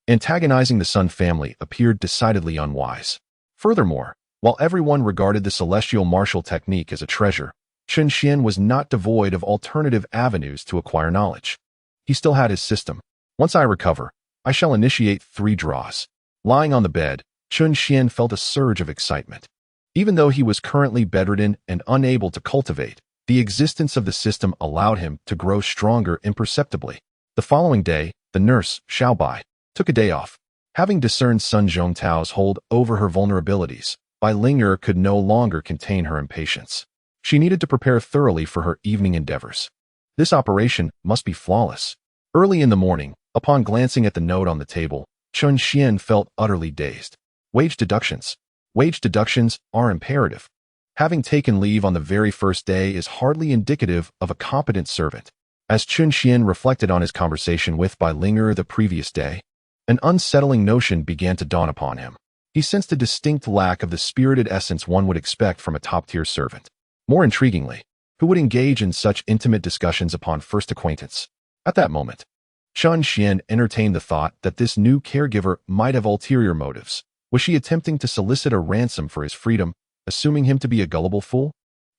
antagonizing the Sun family appeared decidedly unwise. Furthermore, while everyone regarded the celestial martial technique as a treasure, Chun Xian was not devoid of alternative avenues to acquire knowledge. He still had his system. Once I recover, I shall initiate 3 draws. Lying on the bed, Chun Xian felt a surge of excitement. Even though he was currently bedridden and unable to cultivate, the existence of the system allowed him to grow stronger imperceptibly. The following day, the nurse, Xiaobai, took a day off. Having discerned Sun Zhongtao's hold over her vulnerabilities, Bai Linger could no longer contain her impatience. She needed to prepare thoroughly for her evening endeavors. This operation must be flawless. Early in the morning, upon glancing at the note on the table, Chun Xian felt utterly dazed. Wage deductions. Wage deductions are imperative. Having taken leave on the very first day is hardly indicative of a competent servant. As Chun Xian reflected on his conversation with Bai Linger the previous day, an unsettling notion began to dawn upon him. He sensed a distinct lack of the spirited essence one would expect from a top-tier servant. More intriguingly, who would engage in such intimate discussions upon first acquaintance? At that moment, Chun Xian entertained the thought that this new caregiver might have ulterior motives. Was she attempting to solicit a ransom for his freedom, assuming him to be a gullible fool?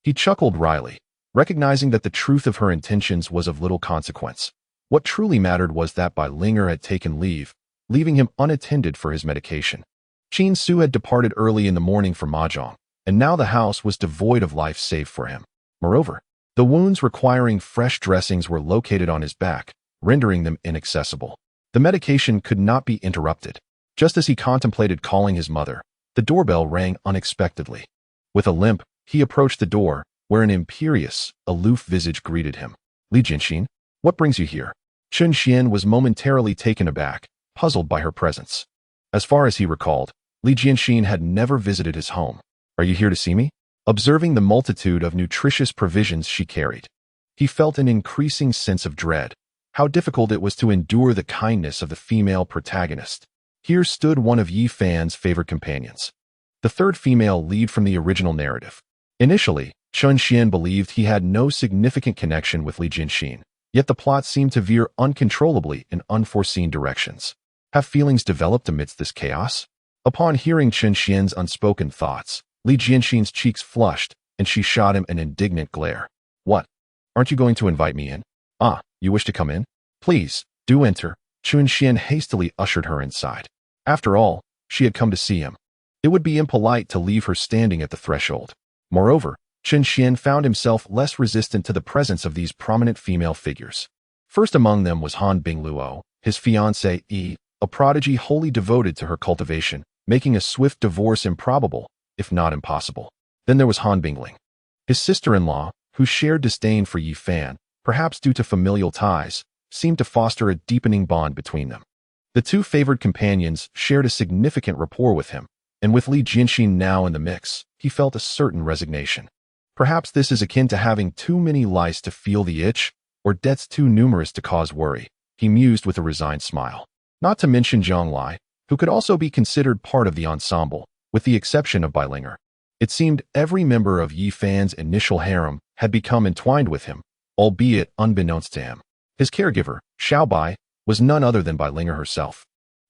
He chuckled wryly, recognizing that the truth of her intentions was of little consequence. What truly mattered was that Bai Linger had taken leave, leaving him unattended for his medication. Qin Su had departed early in the morning for Mahjong, and now the house was devoid of life save for him. Moreover, the wounds requiring fresh dressings were located on his back, rendering them inaccessible. The medication could not be interrupted. Just as he contemplated calling his mother, the doorbell rang unexpectedly. With a limp, he approached the door, where an imperious, aloof visage greeted him. Li Jianxin, what brings you here? Chun Xian was momentarily taken aback, puzzled by her presence. As far as he recalled, Li Jianxin had never visited his home. Are you here to see me? Observing the multitude of nutritious provisions she carried, he felt an increasing sense of dread. How difficult it was to endure the kindness of the female protagonist. Here stood one of Yi Fan's favored companions, the third female lead from the original narrative. Initially, Chun Xian believed he had no significant connection with Li Jianxin, yet the plot seemed to veer uncontrollably in unforeseen directions. Have feelings developed amidst this chaos? Upon hearing Chen Xian's unspoken thoughts, Li Jianxin's cheeks flushed, and she shot him an indignant glare. What? Aren't you going to invite me in? Ah, you wish to come in? Please, do enter. Chen Xian hastily ushered her inside. After all, she had come to see him. It would be impolite to leave her standing at the threshold. Moreover, Chen Xian found himself less resistant to the presence of these prominent female figures. First among them was Han Bingluo, his fiancée Yi, a prodigy wholly devoted to her cultivation, making a swift divorce improbable, if not impossible. Then there was Han Bingling, his sister-in-law, whose shared disdain for Yi Fan, perhaps due to familial ties, seemed to foster a deepening bond between them. The two favored companions shared a significant rapport with him, and with Li Jianxin now in the mix, he felt a certain resignation. Perhaps this is akin to having too many lice to feel the itch, or debts too numerous to cause worry, he mused with a resigned smile. Not to mention Zhang Lai, who could also be considered part of the ensemble, with the exception of Beilinger. It seemed every member of Yi Fan's initial harem had become entwined with him, albeit unbeknownst to him. His caregiver, Xiao Bai, was none other than Beilinger herself.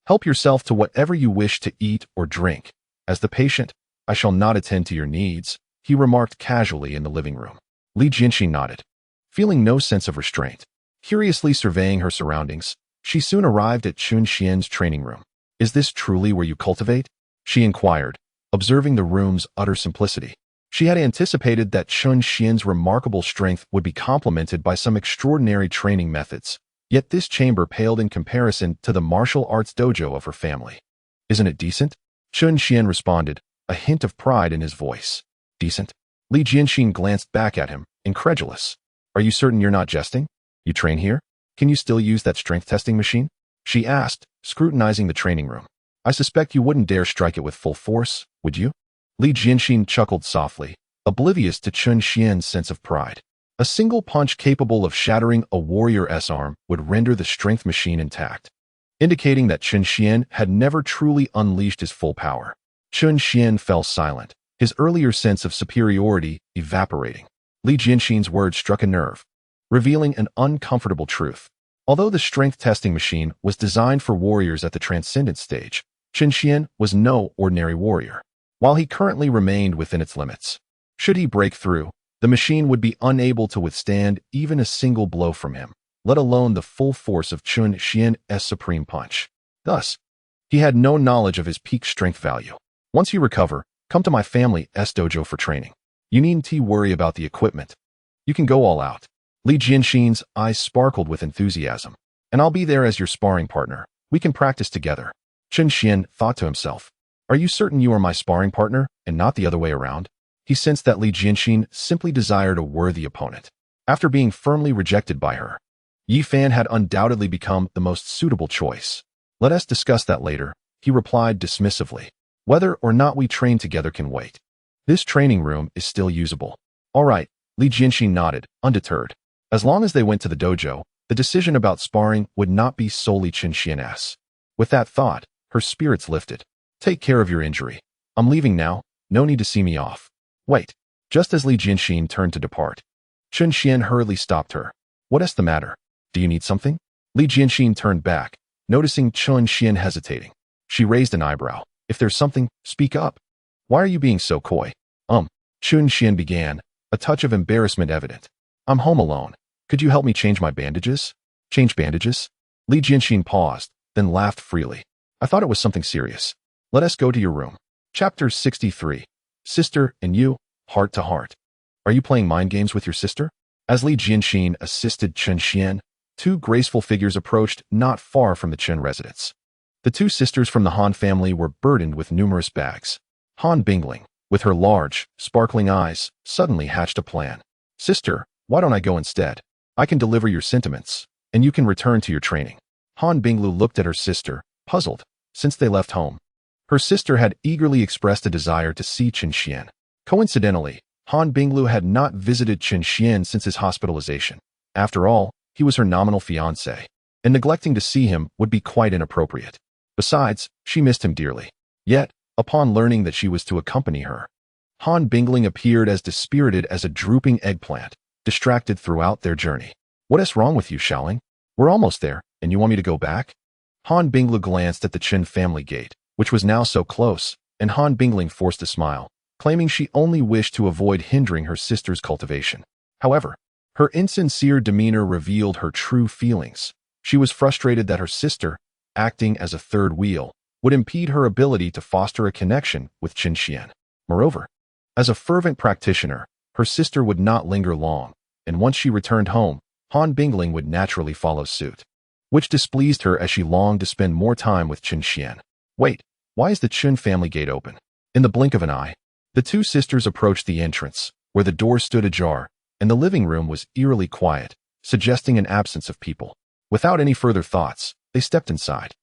Help yourself to whatever you wish to eat or drink. As the patient, I shall not attend to your needs, he remarked casually in the living room. Li Jianxin nodded, feeling no sense of restraint. Curiously surveying her surroundings, she soon arrived at Chen Xian's training room. Is this truly where you cultivate? She inquired, observing the room's utter simplicity. She had anticipated that Chen Xian's remarkable strength would be complemented by some extraordinary training methods, yet this chamber paled in comparison to the martial arts dojo of her family. Isn't it decent? Chen Xian responded, a hint of pride in his voice. Decent? Li Jianxin glanced back at him, incredulous. Are you certain you're not jesting? You train here? Can you still use that strength testing machine? She asked, scrutinizing the training room. I suspect you wouldn't dare strike it with full force, would you? Li Jianxin chuckled softly, oblivious to Chen Xian's sense of pride. A single punch capable of shattering a warrior's arm would render the strength machine intact, indicating that Chen Xian had never truly unleashed his full power. Chen Xian fell silent, his earlier sense of superiority evaporating. Li Jianxin's words struck a nerve, revealing an uncomfortable truth. Although the strength testing machine was designed for warriors at the transcendent stage, Chen Xian was no ordinary warrior. While he currently remained within its limits, should he break through, the machine would be unable to withstand even a single blow from him, let alone the full force of Chen Xian's supreme punch. Thus, he had no knowledge of his peak strength value. Once you recover, come to my family's dojo for training. You needn't worry about the equipment. You can go all out. Li Jianxin's eyes sparkled with enthusiasm. And I'll be there as your sparring partner. We can practice together. Chen Xian thought to himself. Are you certain you are my sparring partner, and not the other way around? He sensed that Li Jianxin simply desired a worthy opponent. After being firmly rejected by her, Yi Fan had undoubtedly become the most suitable choice. Let us discuss that later, he replied dismissively. Whether or not we train together can wait. This training room is still usable. All right, Li Jianxin nodded, undeterred. As long as they went to the dojo, the decision about sparring would not be solely Chen Xian's. With that thought, her spirits lifted. Take care of your injury. I'm leaving now, no need to see me off. Wait. Just as Li Jianxin turned to depart, Chen Xian hurriedly stopped her. What's the matter? Do you need something? Li Jianxin turned back, noticing Chen Xian hesitating. She raised an eyebrow. If there's something, speak up. Why are you being so coy? Chen Xian began, a touch of embarrassment evident. I'm home alone. Could you help me change my bandages? Change bandages? Li Jianxin paused, then laughed freely. I thought it was something serious. Let us go to your room. Chapter 63. Sister and you, heart to heart. Are you playing mind games with your sister? As Li Jianxin assisted Chen Xian, two graceful figures approached not far from the Chen residence. The two sisters from the Han family were burdened with numerous bags. Han Bingling, with her large, sparkling eyes, suddenly hatched a plan. Sister, why don't I go instead? I can deliver your sentiments, and you can return to your training. Han Binglu looked at her sister, puzzled, since they left home. Her sister had eagerly expressed a desire to see Chen Xian. Coincidentally, Han Binglu had not visited Chen Xian since his hospitalization. After all, he was her nominal fiancé, and neglecting to see him would be quite inappropriate. Besides, she missed him dearly. Yet, upon learning that she was to accompany her, Han Bingling appeared as dispirited as a drooping eggplant, distracted throughout their journey. What's wrong with you, Xiaoling? We're almost there, and you want me to go back? Han Binglu glanced at the Chen family gate, which was now so close, and Han Bingling forced a smile, claiming she only wished to avoid hindering her sister's cultivation. However, her insincere demeanor revealed her true feelings. She was frustrated that her sister, acting as a third wheel, would impede her ability to foster a connection with Qin Xian. Moreover, as a fervent practitioner, her sister would not linger long, and once she returned home, Han Bingling would naturally follow suit, which displeased her as she longed to spend more time with Qin Xian. Wait, why is the Qin family gate open? In the blink of an eye, the two sisters approached the entrance, where the door stood ajar, and the living room was eerily quiet, suggesting an absence of people. Without any further thoughts, they stepped inside.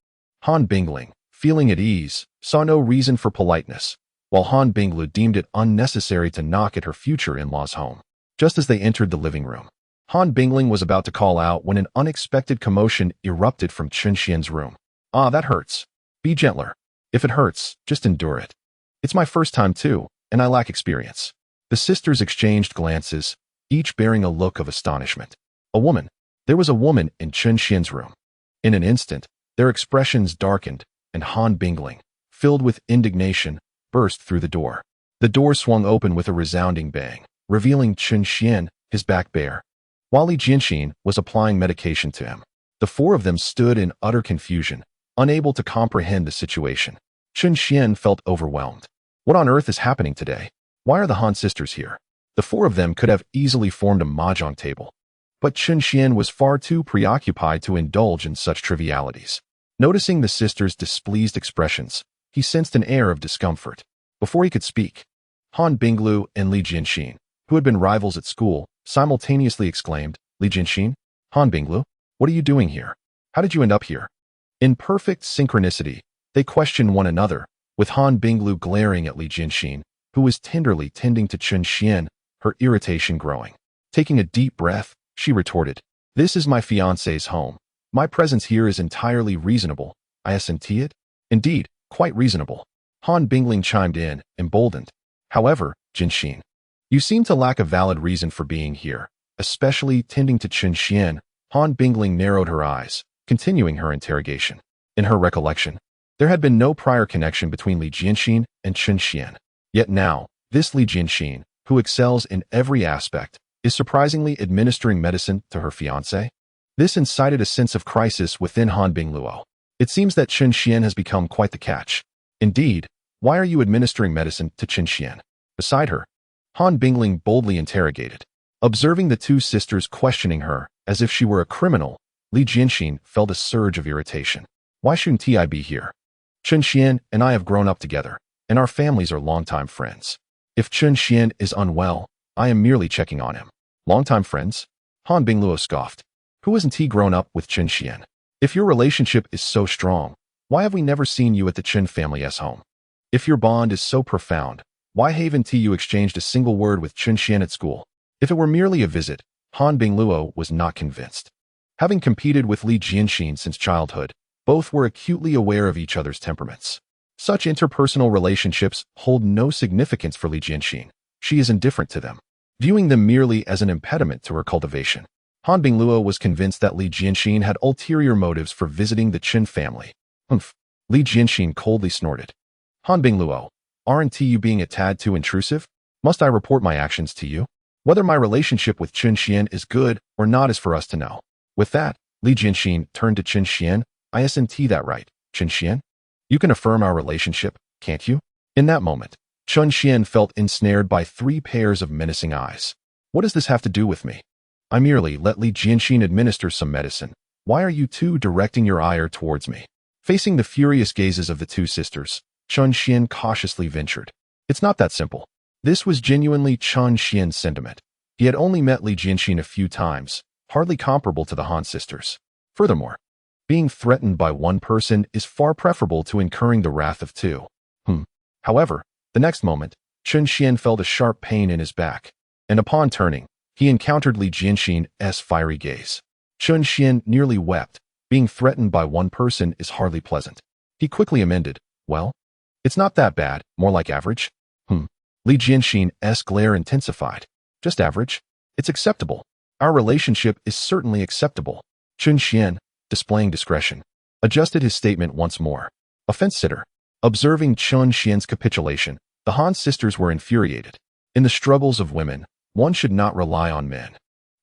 Han Bingling, feeling at ease, saw no reason for politeness, while Han Binglu deemed it unnecessary to knock at her future in-law's home. Just as they entered the living room, Han Bingling was about to call out when an unexpected commotion erupted from Qin Xian's room. "Ah, that hurts. Be gentler. If it hurts, just endure it. It's my first time too, and I lack experience." The sisters exchanged glances, each bearing a look of astonishment. A woman. There was a woman in Qin Xian's room. In an instant, their expressions darkened, and Han Bingling, filled with indignation, burst through the door. The door swung open with a resounding bang, revealing Qin Xian, his back bare, while Li Jianxin was applying medication to him. The four of them stood in utter confusion, unable to comprehend the situation. Qin Xian felt overwhelmed. What on earth is happening today? Why are the Han sisters here? The four of them could have easily formed a mahjong table. But Qin Xian was far too preoccupied to indulge in such trivialities. Noticing the sisters' displeased expressions, he sensed an air of discomfort. Before he could speak, Han Binglu and Li Jianxin, who had been rivals at school, simultaneously exclaimed, "Li Jianxin? Han Binglu? What are you doing here? How did you end up here?" In perfect synchronicity, they questioned one another, with Han Binglu glaring at Li Jianxin, who was tenderly tending to Qin Xian, her irritation growing. Taking a deep breath, she retorted, "This is my fiancé's home. My presence here is entirely reasonable. I assent it? Indeed, quite reasonable." Han Bingling chimed in, emboldened. "However, Jianxin, you seem to lack a valid reason for being here, especially tending to Qin Xian." Han Bingling narrowed her eyes, continuing her interrogation. In her recollection, there had been no prior connection between Li Jianxin and Qin Xian. Yet now, this Li Jianxin, who excels in every aspect, is surprisingly administering medicine to her fiancé. This incited a sense of crisis within Han Bingluo. It seems that Qin Xian has become quite the catch. Indeed, why are you administering medicine to Qin Xian? Beside her, Han Bingling boldly interrogated. Observing the two sisters questioning her as if she were a criminal, Li Jianxin felt a surge of irritation. Why shouldn't I be here? Qin Xian and I have grown up together, and our families are longtime friends. If Qin Xian is unwell, I am merely checking on him. Longtime friends? Han Bingluo scoffed. Who hasn't he grown up with Qin Xian? If your relationship is so strong, why have we never seen you at the Qin family's home? If your bond is so profound, why haven't you exchanged a single word with Qin Xian at school? If it were merely a visit, Han Bingluo was not convinced. Having competed with Li Jianxin since childhood, both were acutely aware of each other's temperaments. Such interpersonal relationships hold no significance for Li Jianxin. She is indifferent to them, viewing them merely as an impediment to her cultivation. Han Bingluo was convinced that Li Jianxin had ulterior motives for visiting the Qin family. Humph. Li Jianxin coldly snorted. Han Bingluo, aren't you being a tad too intrusive? Must I report my actions to you? Whether my relationship with Qin Xian is good or not is for us to know. With that, Li Jianxin turned to Qin Xian. I assent that right, Qin Xian? You can affirm our relationship, can't you? In that moment, Qin Xian felt ensnared by three pairs of menacing eyes. What does this have to do with me? I merely let Li Jianxin administer some medicine. Why are you two directing your ire towards me? Facing the furious gazes of the two sisters, Qin Xian cautiously ventured. It's not that simple. This was genuinely Qin Xian's sentiment. He had only met Li Jianxin a few times, hardly comparable to the Han sisters. Furthermore, being threatened by one person is far preferable to incurring the wrath of two. However, the next moment, Qin Xian felt a sharp pain in his back, and upon turning, he encountered Li Jianxin's fiery gaze. Qin Xian nearly wept. Being threatened by one person is hardly pleasant. He quickly amended, well, it's not that bad, more like average. Li Jianxin's glare intensified. Just average? It's acceptable. Our relationship is certainly acceptable. Qin Xian, displaying discretion, adjusted his statement once more. A fence-sitter. Observing Chun Xian's capitulation, the Han sisters were infuriated. In the struggles of women, one should not rely on men.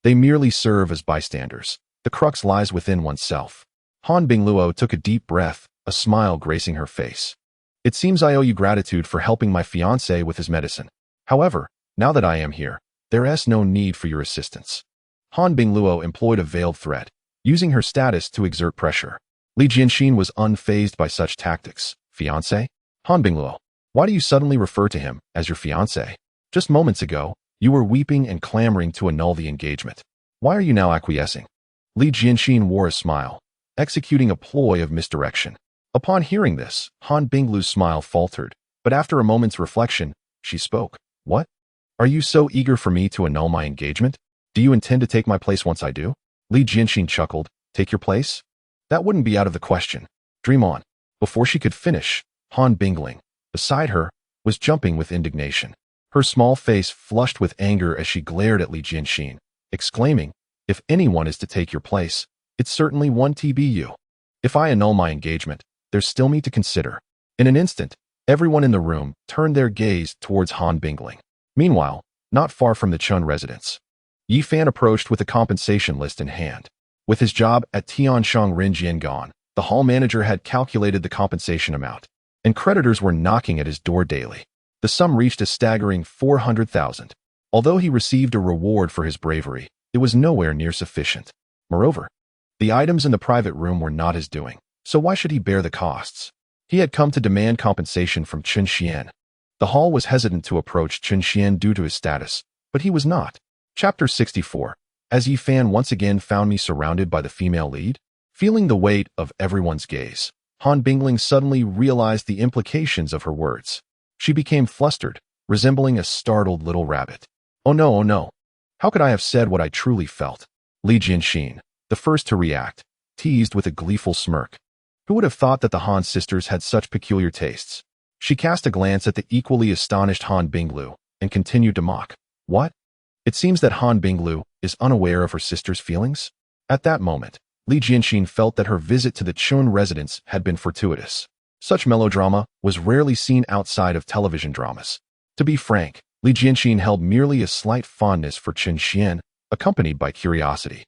They merely serve as bystanders. The crux lies within oneself. Han Bingluo took a deep breath, a smile gracing her face. It seems I owe you gratitude for helping my fiancé with his medicine. However, now that I am here, there is no need for your assistance. Han Bingluo employed a veiled threat, using her status to exert pressure. Li Jianxin was unfazed by such tactics. Fiancé? Han Bingluo, why do you suddenly refer to him as your fiancé? Just moments ago, you were weeping and clamoring to annul the engagement. Why are you now acquiescing? Li Jianxin wore a smile, executing a ploy of misdirection. Upon hearing this, Han Binglu's smile faltered, but after a moment's reflection, she spoke. What? Are you so eager for me to annul my engagement? Do you intend to take my place once I do? Li Jianxin chuckled. Take your place? That wouldn't be out of the question. Dream on. Before she could finish, Han Bingling, beside her, was jumping with indignation. Her small face flushed with anger as she glared at Li Jianxin, exclaiming, if anyone is to take your place, it's certainly one TBU. If I annul my engagement, there's still me to consider. In an instant, everyone in the room turned their gaze towards Han Bingling. Meanwhile, not far from the Chun residence, Yi Fan approached with a compensation list in hand. With his job at Tianshang Rinjian gone, the hall manager had calculated the compensation amount, and creditors were knocking at his door daily. The sum reached a staggering 400,000. Although he received a reward for his bravery, it was nowhere near sufficient. Moreover, the items in the private room were not his doing, so why should he bear the costs? He had come to demand compensation from Chun Xian. The hall was hesitant to approach Chun Xian due to his status, but he was not. Chapter 64. As Yi Fan once again found me surrounded by the female lead, feeling the weight of everyone's gaze, Han Bingling suddenly realized the implications of her words. She became flustered, resembling a startled little rabbit. Oh no, oh no. How could I have said what I truly felt? Li Jianxin, the first to react, teased with a gleeful smirk. Who would have thought that the Han sisters had such peculiar tastes? She cast a glance at the equally astonished Han Binglu and continued to mock. What? It seems that Han Binglu is unaware of her sister's feelings? At that moment, Li Jianxin felt that her visit to the Chun residence had been fortuitous. Such melodrama was rarely seen outside of television dramas. To be frank, Li Jianxin held merely a slight fondness for Chun Xian, accompanied by curiosity.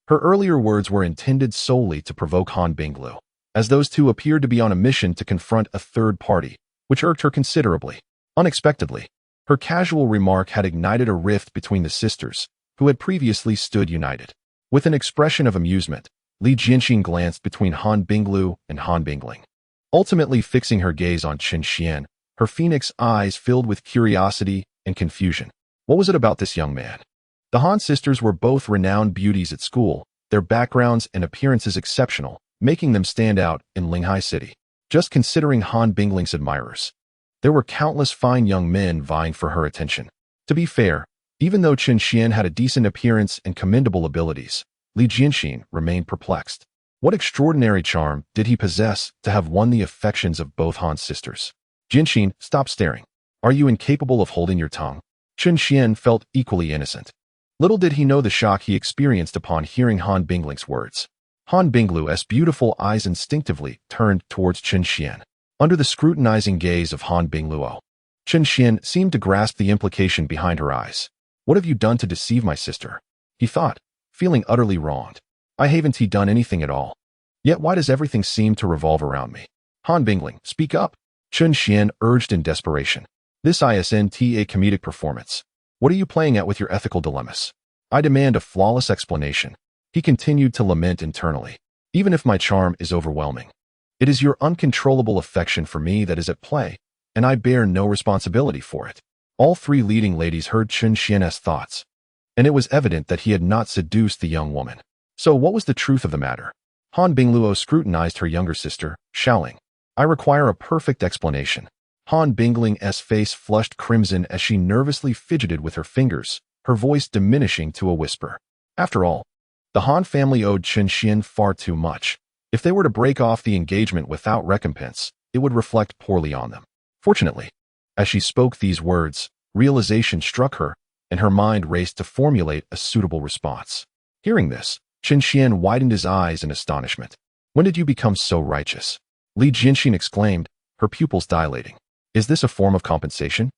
Her earlier words were intended solely to provoke Han Binglu, as those two appeared to be on a mission to confront a third party, which irked her considerably. Unexpectedly, her casual remark had ignited a rift between the sisters, who had previously stood united. With an expression of amusement, Li Jianxin glanced between Han Binglu and Han Bingling. Ultimately fixing her gaze on Chun Xian, her phoenix eyes filled with curiosity and confusion. What was it about this young man? The Han sisters were both renowned beauties at school, their backgrounds and appearances exceptional, making them stand out in Linghai City. Just considering Han Bingling's admirers, there were countless fine young men vying for her attention. To be fair, even though Chun Xian had a decent appearance and commendable abilities, Li Jianxin remained perplexed. What extraordinary charm did he possess to have won the affections of both Han sisters? Jianxin, stop staring. Are you incapable of holding your tongue? Chun Xian felt equally innocent. Little did he know the shock he experienced upon hearing Han Bingling's words. Han Binglu's beautiful eyes instinctively turned towards Chun Xian. Under the scrutinizing gaze of Han Bingluo, Chun Xian seemed to grasp the implication behind her eyes. What have you done to deceive my sister? He thought, feeling utterly wronged. I haven't done anything at all. Yet why does everything seem to revolve around me? Han Bingling, speak up. Chun Xian urged in desperation. This isn't a comedic performance. What are you playing at with your ethical dilemmas? I demand a flawless explanation. He continued to lament internally. Even if my charm is overwhelming, it is your uncontrollable affection for me that is at play, and I bear no responsibility for it. All three leading ladies heard Chun Xian's thoughts, and it was evident that he had not seduced the young woman. So what was the truth of the matter? Han Bingluo scrutinized her younger sister, shouting, I require a perfect explanation. Han Bingling's face flushed crimson as she nervously fidgeted with her fingers, her voice diminishing to a whisper. After all, the Han family owed Chun Xian far too much. If they were to break off the engagement without recompense, it would reflect poorly on them. Fortunately, as she spoke these words, realization struck her, and her mind raced to formulate a suitable response. Hearing this, Chun Xian widened his eyes in astonishment. When did you become so righteous? Li Jianxin exclaimed, her pupils dilating. Is this a form of compensation?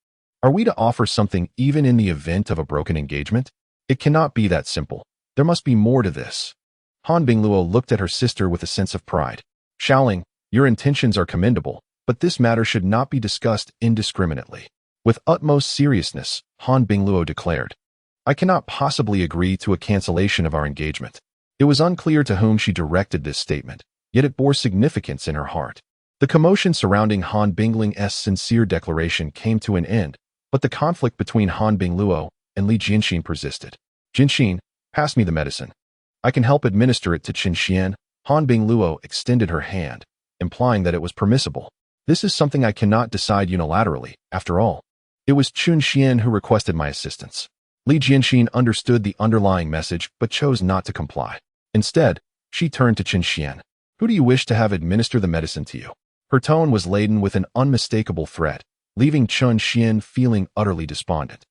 Are we to offer something even in the event of a broken engagement? It cannot be that simple. There must be more to this. Han Bingluo looked at her sister with a sense of pride. Xiaoling, your intentions are commendable, but this matter should not be discussed indiscriminately. With utmost seriousness, Han Bingluo declared, I cannot possibly agree to a cancellation of our engagement. It was unclear to whom she directed this statement, yet it bore significance in her heart. The commotion surrounding Han Bingling's sincere declaration came to an end, but the conflict between Han Bingluo and Li Jianxin persisted. Jianxin, pass me the medicine. I can help administer it to Qin Xian. Han Bingluo extended her hand, implying that it was permissible. This is something I cannot decide unilaterally, after all. It was Qin Xian who requested my assistance. Li Jianxin understood the underlying message but chose not to comply. Instead, she turned to Qin Xian. Who do you wish to have administer the medicine to you? Her tone was laden with an unmistakable threat, leaving Qin Xian feeling utterly despondent.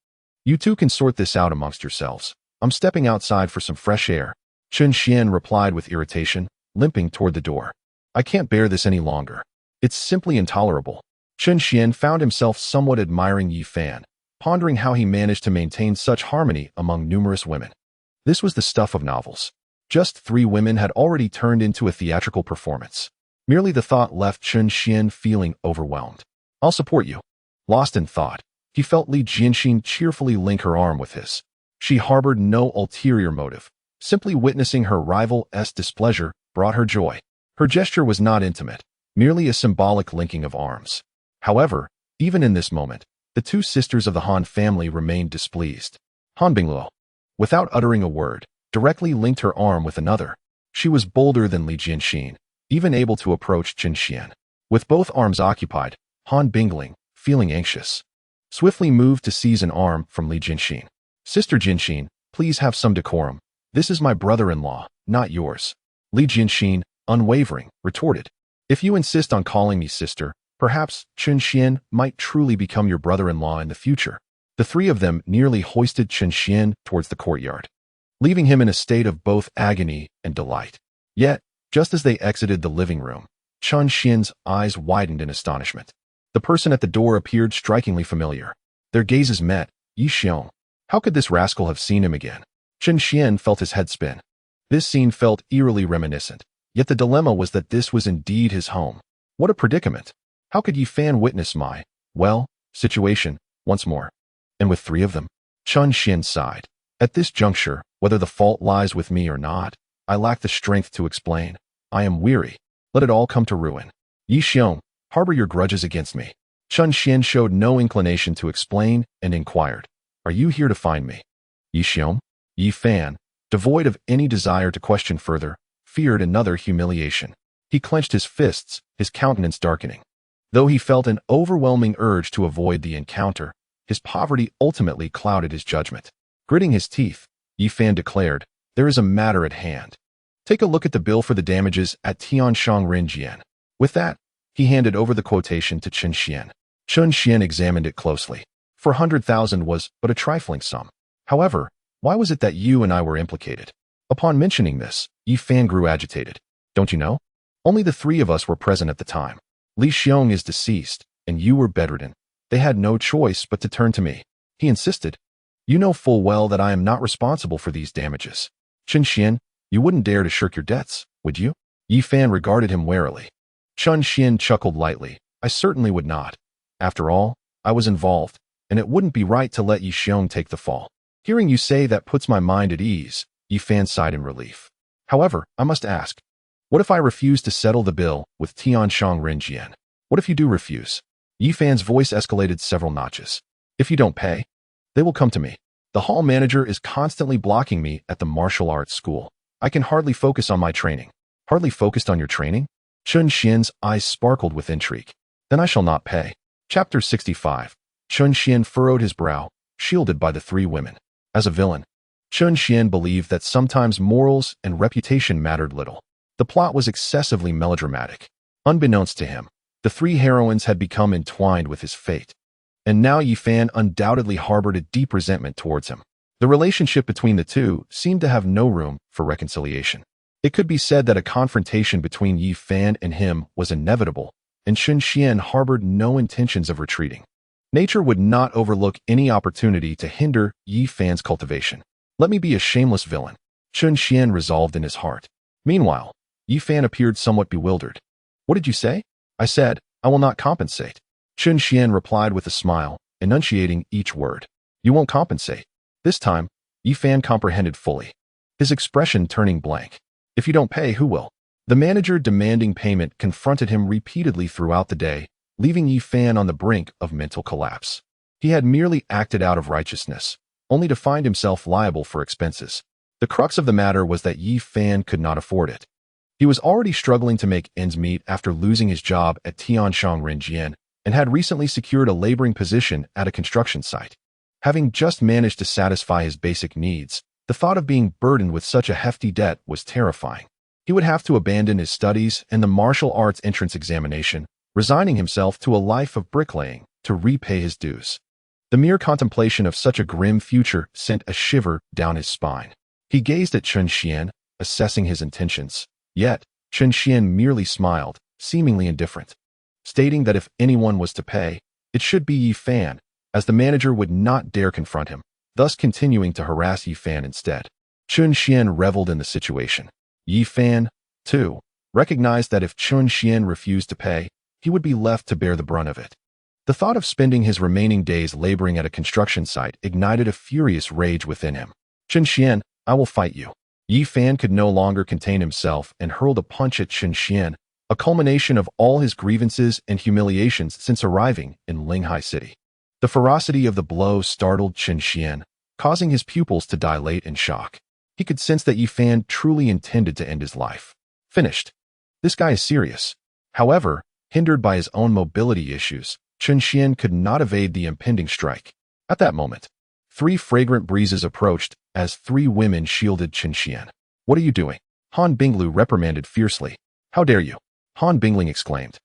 You two can sort this out amongst yourselves. I'm stepping outside for some fresh air. Qin Xian replied with irritation, limping toward the door. I can't bear this any longer. It's simply intolerable. Qin Xian found himself somewhat admiring Yi Fan, pondering how he managed to maintain such harmony among numerous women. This was the stuff of novels. Just 3 women had already turned into a theatrical performance. Merely the thought left Qin Xian feeling overwhelmed. I'll support you. Lost in thought, he felt Li Jianxin cheerfully link her arm with his. She harbored no ulterior motive. Simply witnessing her rival's displeasure brought her joy. Her gesture was not intimate, merely a symbolic linking of arms. However, even in this moment, the 2 sisters of the Han family remained displeased. Han Bingluo, without uttering a word, directly linked her arm with another. She was bolder than Li Jianxin, even able to approach Qin Xian. With both arms occupied, Han Bingling, feeling anxious, swiftly moved to seize an arm from Li Jianxin. Sister Jianxin, please have some decorum. This is my brother-in-law, not yours. Li Jianxin, unwavering, retorted. If you insist on calling me sister, perhaps Qin Xian might truly become your brother-in-law in the future. The 3 of them nearly hoisted Qin Xian towards the courtyard, leaving him in a state of both agony and delight. Yet, just as they exited the living room, Qin Xian's eyes widened in astonishment. The person at the door appeared strikingly familiar. Their gazes met. Yi Xiong. How could this rascal have seen him again? Qin Xian felt his head spin. This scene felt eerily reminiscent, yet the dilemma was that this was indeed his home. What a predicament! How could Yi Fan witness my, situation, once more? And with 3 of them? Qin Xian sighed. At this juncture, whether the fault lies with me or not, I lack the strength to explain. I am weary. Let it all come to ruin. Yi Xiong, harbor your grudges against me. Qin Xian showed no inclination to explain and inquired, Are you here to find me? Yi Xiong? Yi Fan, devoid of any desire to question further, feared another humiliation. He clenched his fists, his countenance darkening. Though he felt an overwhelming urge to avoid the encounter, his poverty ultimately clouded his judgment. Gritting his teeth, Yi Fan declared, There is a matter at hand. Take a look at the bill for the damages at Tianshang Rinjian. With that, he handed over the quotation to Qin Xian. Qin Xian examined it closely. 400,000 was but a trifling sum. However, why was it that you and I were implicated? Upon mentioning this, Yi Fan grew agitated. Don't you know? Only the 3 of us were present at the time. Li Xiong is deceased, and you were bedridden. They had no choice but to turn to me. He insisted. You know full well that I am not responsible for these damages. Qin Xian, you wouldn't dare to shirk your debts, would you? Yi Fan regarded him warily. Qin Xian chuckled lightly. I certainly would not. After all, I was involved, and it wouldn't be right to let Yi Xiong take the fall. Hearing you say that puts my mind at ease, Yi Fan sighed in relief. However, I must ask, what if I refuse to settle the bill with Tianshang Rinjian? What if you do refuse? Yi Fan's voice escalated several notches. If you don't pay, they will come to me. The hall manager is constantly blocking me at the martial arts school. I can hardly focus on my training. Hardly focused on your training? Qin Xian's eyes sparkled with intrigue. Then I shall not pay. Chapter 65. Qin Xian furrowed his brow, shielded by the 3 women. As a villain, Qin Xian believed that sometimes morals and reputation mattered little. The plot was excessively melodramatic. Unbeknownst to him, the 3 heroines had become entwined with his fate. And now Yi Fan undoubtedly harbored a deep resentment towards him. The relationship between the 2 seemed to have no room for reconciliation. It could be said that a confrontation between Yi Fan and him was inevitable, and Chen Xian harbored no intentions of retreating. Nature would not overlook any opportunity to hinder Yi Fan's cultivation. Let me be a shameless villain, Chen Xian resolved in his heart. Meanwhile, Yi Fan appeared somewhat bewildered. What did you say? I said, I will not compensate. Chen Xian replied with a smile, enunciating each word. You won't compensate. This time, Yi Fan comprehended fully, his expression turning blank. If you don't pay, who will? The manager demanding payment confronted him repeatedly throughout the day, leaving Yi Fan on the brink of mental collapse. He had merely acted out of righteousness, only to find himself liable for expenses. The crux of the matter was that Yi Fan could not afford it. He was already struggling to make ends meet after losing his job at Tianshang Renjian and had recently secured a laboring position at a construction site. Having just managed to satisfy his basic needs, the thought of being burdened with such a hefty debt was terrifying. He would have to abandon his studies and the martial arts entrance examination, resigning himself to a life of bricklaying to repay his dues. The mere contemplation of such a grim future sent a shiver down his spine. He gazed at Chen Xian, assessing his intentions. Yet, Chen Xian merely smiled, seemingly indifferent, stating that if anyone was to pay, it should be Yi Fan, as the manager would not dare confront him, thus continuing to harass Yi Fan instead. Chen Xian reveled in the situation. Yi Fan, too, recognized that if Chen Xian refused to pay, he would be left to bear the brunt of it. The thought of spending his remaining days laboring at a construction site ignited a furious rage within him. Chen Xian, I will fight you. Yi Fan could no longer contain himself and hurled a punch at Chen Xian, a culmination of all his grievances and humiliations since arriving in Linghai City. The ferocity of the blow startled Chen Xian, causing his pupils to dilate in shock. He could sense that Yi Fan truly intended to end his life. Finished. This guy is serious. However, hindered by his own mobility issues, Chen Xian could not evade the impending strike. At that moment, 3 fragrant breezes approached as 3 women shielded Chen Xian. What are you doing? Han Binglu reprimanded fiercely. How dare you? Han Bingling exclaimed.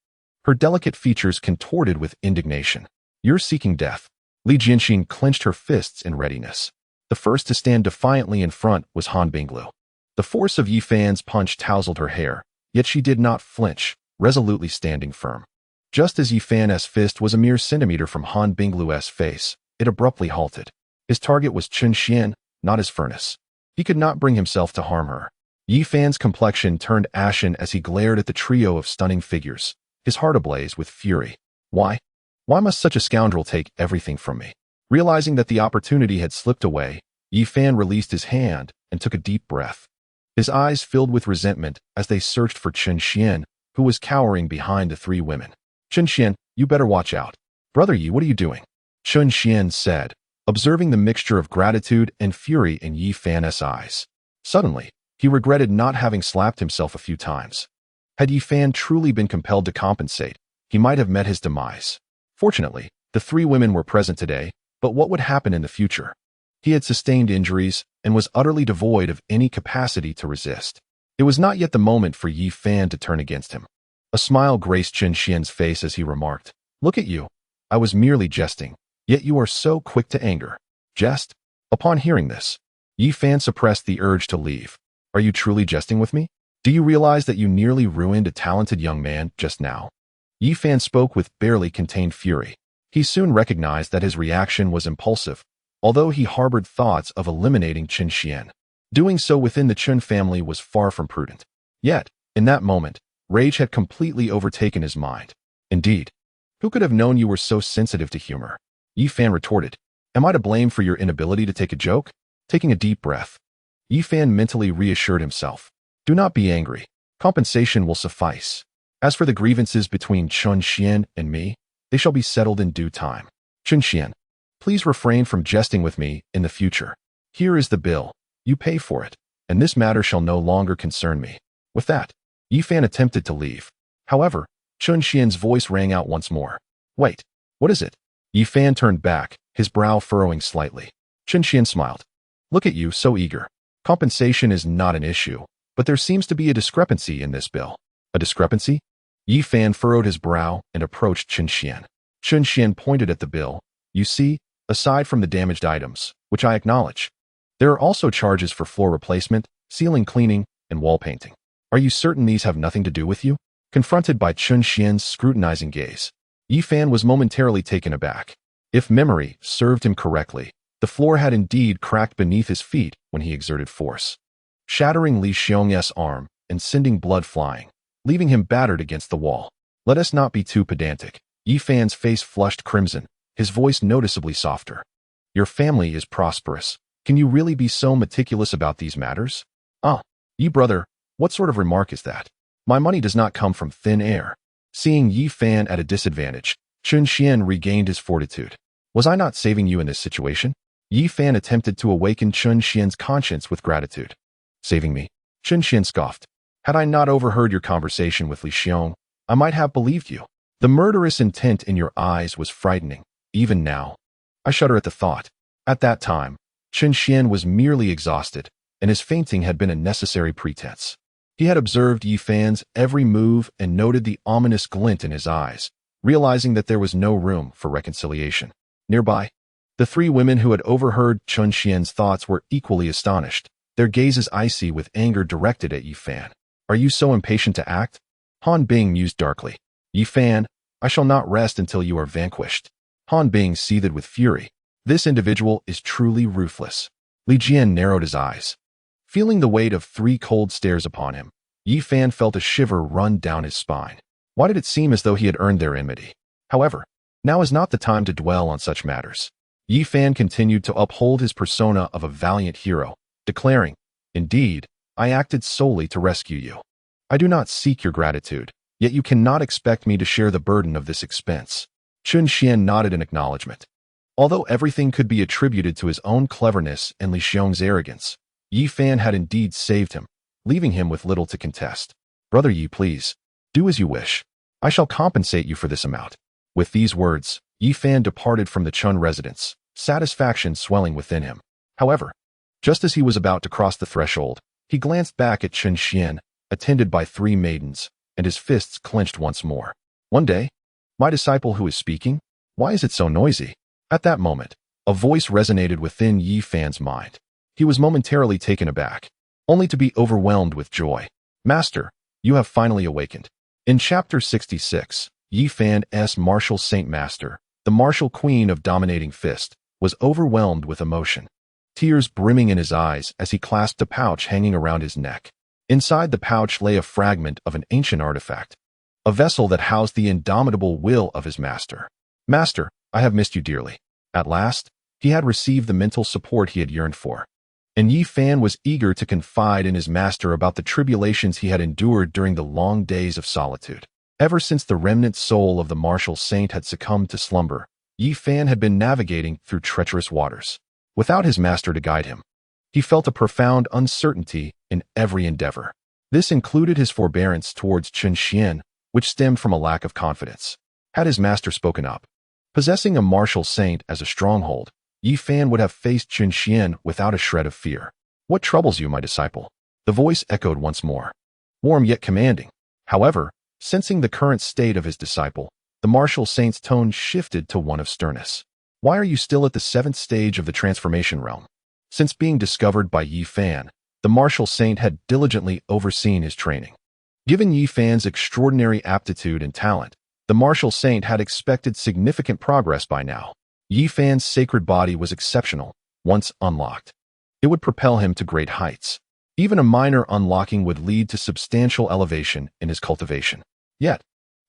Her delicate features contorted with indignation. You're seeking death. Li Jianxin clenched her fists in readiness. The first to stand defiantly in front was Han Binglu. The force of Yi Fan's punch tousled her hair, yet she did not flinch, resolutely standing firm. Just as Yi Fan's fist was a mere centimeter from Han Binglu's face, it abruptly halted. His target was Chen Xian, not his furnace. He could not bring himself to harm her. Yi Fan's complexion turned ashen as he glared at the trio of stunning figures, his heart ablaze with fury. Why? Why must such a scoundrel take everything from me? Realizing that the opportunity had slipped away, Yi Fan released his hand and took a deep breath. His eyes filled with resentment as they searched for Chen Xian, who was cowering behind the 3 women. Chen Xian, you better watch out. Brother Yi, what are you doing? Chen Xian said, observing the mixture of gratitude and fury in Yi Fan's eyes. Suddenly, he regretted not having slapped himself a few times. Had Yi Fan truly been compelled to compensate, he might have met his demise. Fortunately, the 3 women were present today, but what would happen in the future? He had sustained injuries and was utterly devoid of any capacity to resist. It was not yet the moment for Yi Fan to turn against him. A smile graced Chen Xian's face as he remarked, Look at you. I was merely jesting, yet you are so quick to anger. Jest? Upon hearing this, Yi Fan suppressed the urge to leave. Are you truly jesting with me? Do you realize that you nearly ruined a talented young man just now? Yi Fan spoke with barely contained fury. He soon recognized that his reaction was impulsive, although he harbored thoughts of eliminating Chen Xian. Doing so within the Chen family was far from prudent. Yet, in that moment, rage had completely overtaken his mind. Indeed, who could have known you were so sensitive to humor? Yi Fan retorted. Am I to blame for your inability to take a joke? Taking a deep breath, Yi Fan mentally reassured himself. Do not be angry. Compensation will suffice. As for the grievances between Chen Xian and me, they shall be settled in due time. Chen Xian, please refrain from jesting with me in the future. Here is the bill. You pay for it, and this matter shall no longer concern me. With that, Yi Fan attempted to leave. However, Chen Xian's voice rang out once more. Wait, what is it? Yi Fan turned back, his brow furrowing slightly. Chen Xian smiled. Look at you, so eager. Compensation is not an issue, but there seems to be a discrepancy in this bill. A discrepancy? Yi Fan furrowed his brow and approached Chen Xian. Chen Xian pointed at the bill. You see, aside from the damaged items, which I acknowledge, there are also charges for floor replacement, ceiling cleaning, and wall painting. Are you certain these have nothing to do with you? Confronted by Chun Xian's scrutinizing gaze, Yi Fan was momentarily taken aback. If memory served him correctly, the floor had indeed cracked beneath his feet when he exerted force, shattering Li Xiong's arm and sending blood flying, leaving him battered against the wall. Let us not be too pedantic. Yi Fan's face flushed crimson, his voice noticeably softer. Your family is prosperous. Can you really be so meticulous about these matters? Yi brother, what sort of remark is that? My money does not come from thin air. Seeing Yi Fan at a disadvantage, Chun Xian regained his fortitude. Was I not saving you in this situation? Yi Fan attempted to awaken Chun Xian's conscience with gratitude. Saving me? Chun Xian scoffed. Had I not overheard your conversation with Li Xiong, I might have believed you. The murderous intent in your eyes was frightening. Even now, I shudder at the thought. At that time, Chun Xian was merely exhausted, and his fainting had been a necessary pretense. He had observed Yi Fan's every move and noted the ominous glint in his eyes, realizing that there was no room for reconciliation. Nearby, the three women who had overheard Chun Xian's thoughts were equally astonished, their gazes icy with anger directed at Yi Fan. Are you so impatient to act? Han Bing mused darkly. Yi Fan, I shall not rest until you are vanquished. Han Bing seethed with fury. This individual is truly ruthless. Li Jian narrowed his eyes. Feeling the weight of 3 cold stares upon him, Yi Fan felt a shiver run down his spine. Why did it seem as though he had earned their enmity? However, now is not the time to dwell on such matters. Yi Fan continued to uphold his persona of a valiant hero, declaring, Indeed, I acted solely to rescue you. I do not seek your gratitude, yet you cannot expect me to share the burden of this expense. Chun Xian nodded in acknowledgement. Although everything could be attributed to his own cleverness and Li Xiong's arrogance, Yi Fan had indeed saved him, leaving him with little to contest. Brother Yi, please, do as you wish. I shall compensate you for this amount. With these words, Yi Fan departed from the Chun residence, satisfaction swelling within him. However, just as he was about to cross the threshold, he glanced back at Chun Xian, attended by 3 maidens, and his fists clenched once more. One day, my disciple who is speaking? Why is it so noisy? At that moment, a voice resonated within Yi Fan's mind. He was momentarily taken aback, only to be overwhelmed with joy. Master, you have finally awakened. In Chapter 66, Yi Fan's martial saint master, the martial queen of dominating fist, was overwhelmed with emotion, tears brimming in his eyes as he clasped a pouch hanging around his neck. Inside the pouch lay a fragment of an ancient artifact, a vessel that housed the indomitable will of his master. Master, I have missed you dearly. At last, he had received the mental support he had yearned for. And Yi Fan was eager to confide in his master about the tribulations he had endured during the long days of solitude. Ever since the remnant soul of the martial saint had succumbed to slumber, Yi Fan had been navigating through treacherous waters. Without his master to guide him, he felt a profound uncertainty in every endeavor. This included his forbearance towards Chun Xian, which stemmed from a lack of confidence. Had his master spoken up, possessing a martial saint as a stronghold, Yi Fan would have faced Chun Xian without a shred of fear. What troubles you, my disciple? The voice echoed once more, warm yet commanding. However, sensing the current state of his disciple, the martial saint's tone shifted to one of sternness. Why are you still at the 7th stage of the transformation realm? Since being discovered by Yi Fan, the martial saint had diligently overseen his training. Given Yi Fan's extraordinary aptitude and talent, the martial saint had expected significant progress by now. Yi Fan's sacred body was exceptional. Once unlocked, it would propel him to great heights. Even a minor unlocking would lead to substantial elevation in his cultivation. Yet,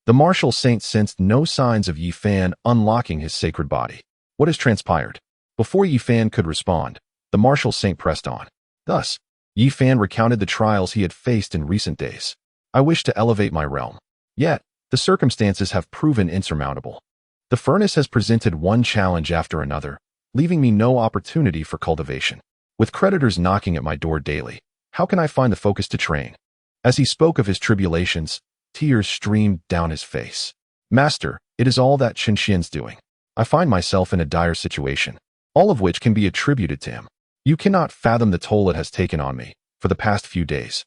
the martial saint sensed no signs of Yi Fan unlocking his sacred body. What has transpired? Before Yi Fan could respond, the martial saint pressed on. Thus, Yi Fan recounted the trials he had faced in recent days. I wish to elevate my realm. Yet, the circumstances have proven insurmountable. The furnace has presented one challenge after another, leaving me no opportunity for cultivation. With creditors knocking at my door daily, how can I find the focus to train? As he spoke of his tribulations, tears streamed down his face. Master, it is all that Chun Xian's doing. I find myself in a dire situation, all of which can be attributed to him. You cannot fathom the toll it has taken on me for the past few days.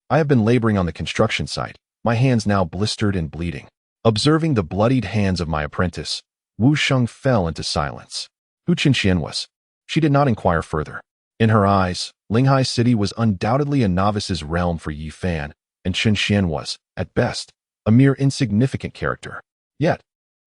I have been laboring on the construction site, my hands now blistered and bleeding. Observing the bloodied hands of my apprentice, Wu Sheng fell into silence. Who Chun Xian was? She did not inquire further. In her eyes, Linghai City was undoubtedly a novice's realm for Yi Fan, and Chun Xian was, at best, a mere insignificant character. Yet,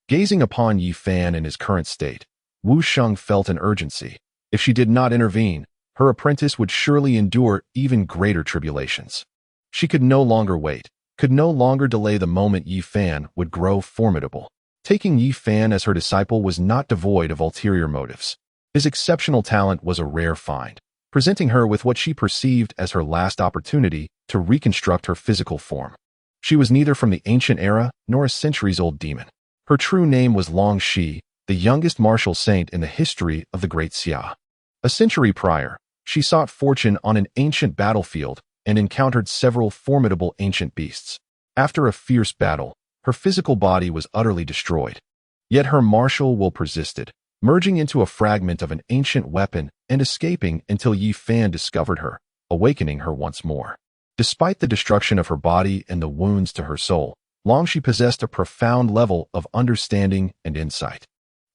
gazing upon Yi Fan in his current state, Wu Sheng felt an urgency. If she did not intervene, her apprentice would surely endure even greater tribulations. She could no longer wait, could no longer delay the moment Yi Fan would grow formidable. Taking Yi Fan as her disciple was not devoid of ulterior motives. His exceptional talent was a rare find, presenting her with what she perceived as her last opportunity to reconstruct her physical form. She was neither from the ancient era nor a centuries-old demon. Her true name was Long Shi, the youngest martial saint in the history of the Great Xia. A century prior, she sought fortune on an ancient battlefield and encountered several formidable ancient beasts. After a fierce battle, her physical body was utterly destroyed. Yet her martial will persisted, merging into a fragment of an ancient weapon and escaping until Yi Fan discovered her, awakening her once more. Despite the destruction of her body and the wounds to her soul, Long Shi possessed a profound level of understanding and insight.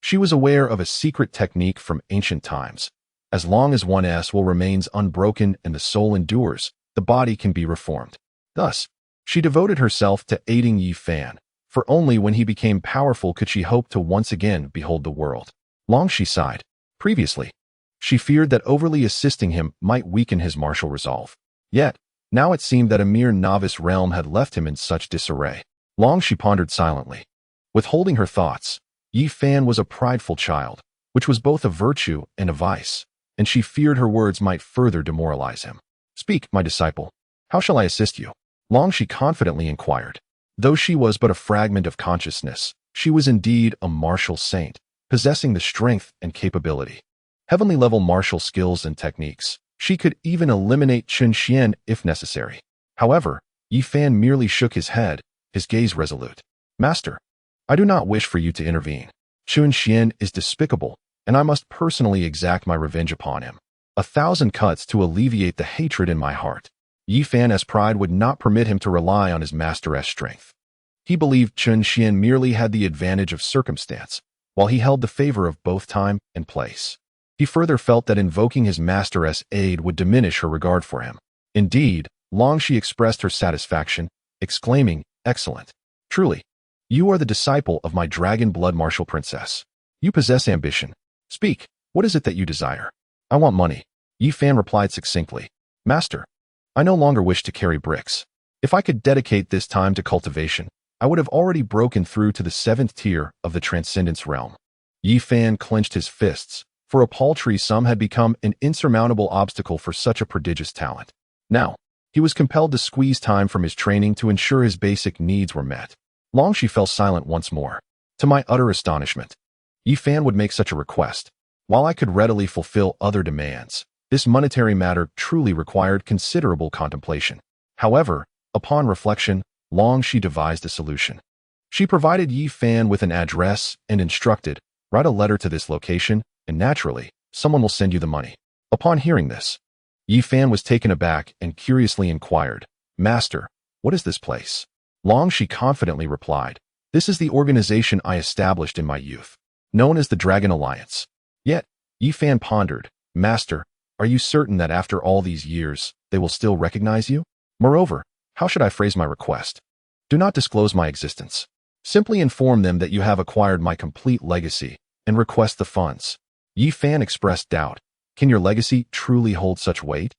She was aware of a secret technique from ancient times. As long as one's will remains unbroken and the soul endures, the body can be reformed. Thus, she devoted herself to aiding Yi Fan, for only when he became powerful could she hope to once again behold the world. Long Shi sighed. Previously, she feared that overly assisting him might weaken his martial resolve. Yet, now it seemed that a mere novice realm had left him in such disarray. Long Shi pondered silently. Withholding her thoughts, Yi Fan was a prideful child, which was both a virtue and a vice, and she feared her words might further demoralize him. "Speak, my disciple. How shall I assist you?" Long Shi confidently inquired. Though she was but a fragment of consciousness, she was indeed a martial saint, possessing the strength and capability. Heavenly-level martial skills and techniques. She could even eliminate Chun Xian if necessary. However, Yi Fan merely shook his head, his gaze resolute. "Master, I do not wish for you to intervene. Chun Xian is despicable, and I must personally exact my revenge upon him. 1,000 cuts to alleviate the hatred in my heart." Yi Fan's pride would not permit him to rely on his master's strength. He believed Chun Xian merely had the advantage of circumstance, while he held the favor of both time and place. He further felt that invoking his master's aid would diminish her regard for him. Indeed, Long Shi expressed her satisfaction, exclaiming, "Excellent. Truly, you are the disciple of my dragon blood martial princess. You possess ambition. Speak, what is it that you desire?" "I want money," Yi Fan replied succinctly. "Master, I no longer wish to carry bricks. If I could dedicate this time to cultivation, I would have already broken through to the 7th tier of the transcendence realm." Yi Fan clenched his fists, for a paltry sum had become an insurmountable obstacle for such a prodigious talent. Now, he was compelled to squeeze time from his training to ensure his basic needs were met. Long Shi fell silent once more. To my utter astonishment, Yi Fan would make such a request. While I could readily fulfill other demands, this monetary matter truly required considerable contemplation. However, upon reflection, Long Shi devised a solution. She provided Yi Fan with an address and instructed, "Write a letter to this location, and naturally, someone will send you the money." Upon hearing this, Yi Fan was taken aback and curiously inquired, "Master, what is this place?" Long Shi confidently replied, "This is the organization I established in my youth, known as the Dragon Alliance." Yet, Yi Fan pondered, "Master, are you certain that after all these years, they will still recognize you? Moreover, how should I phrase my request? Do not disclose my existence. Simply inform them that you have acquired my complete legacy and request the funds." Yi Fan expressed doubt. "Can your legacy truly hold such weight?"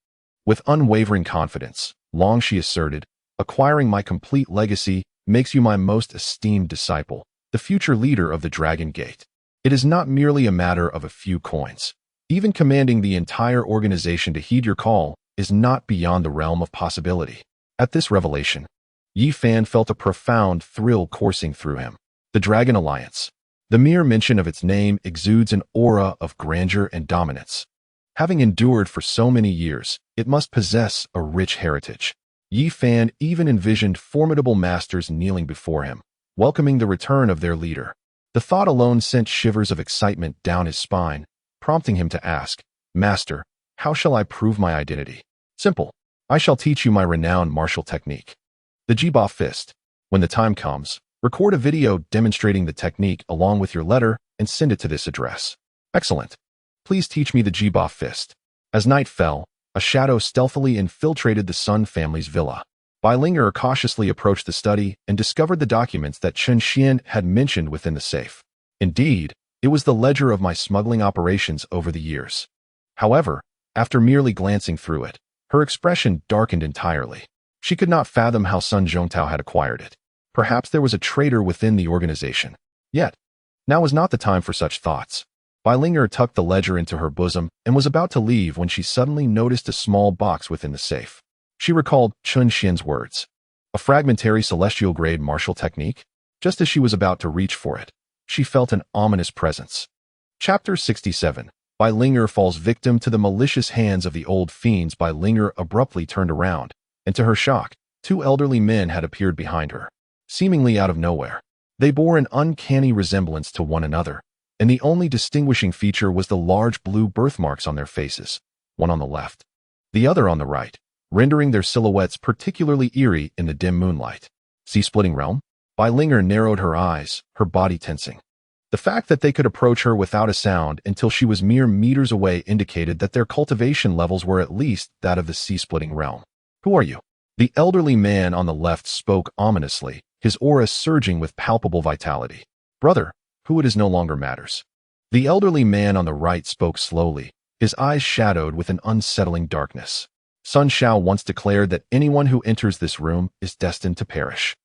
With unwavering confidence, Long Shi asserted, "Acquiring my complete legacy makes you my most esteemed disciple, the future leader of the Dragon Gate. It is not merely a matter of a few coins. Even commanding the entire organization to heed your call is not beyond the realm of possibility." At this revelation, Yi Fan felt a profound thrill coursing through him. The Dragon Alliance. The mere mention of its name exudes an aura of grandeur and dominance. Having endured for so many years, it must possess a rich heritage. Yi Fan even envisioned formidable masters kneeling before him, welcoming the return of their leader. The thought alone sent shivers of excitement down his spine, prompting him to ask, "Master, how shall I prove my identity?" "Simple. I shall teach you my renowned martial technique, the Jiba Fist. When the time comes, record a video demonstrating the technique along with your letter and send it to this address." "Excellent. Please teach me the Jiba Fist." As night fell, a shadow stealthily infiltrated the Sun family's villa. Bai Linger cautiously approached the study and discovered the documents that Chen Xian had mentioned within the safe. Indeed, it was the ledger of my smuggling operations over the years. However, after merely glancing through it, her expression darkened entirely. She could not fathom how Sun Zhongtao had acquired it. Perhaps there was a traitor within the organization. Yet, now was not the time for such thoughts. Bai Linger tucked the ledger into her bosom and was about to leave when she suddenly noticed a small box within the safe. She recalled Chen Xian's words. A fragmentary celestial-grade martial technique? Just as she was about to reach for it, she felt an ominous presence. Chapter 67. Bai Linger falls victim to the malicious hands of the old fiends. Bai Linger abruptly turned around, and to her shock, two elderly men had appeared behind her, seemingly out of nowhere. They bore an uncanny resemblance to one another, and the only distinguishing feature was the large blue birthmarks on their faces, one on the left, the other on the right, rendering their silhouettes particularly eerie in the dim moonlight. Sea-splitting realm? Bai Linger narrowed her eyes, her body tensing. The fact that they could approach her without a sound until she was mere meters away indicated that their cultivation levels were at least that of the sea-splitting realm. Who are you? The elderly man on the left spoke ominously, his aura surging with palpable vitality. Brother, who it is no longer matters. The elderly man on the right spoke slowly, his eyes shadowed with an unsettling darkness. Sun Shao once declared that anyone who enters this room is destined to perish.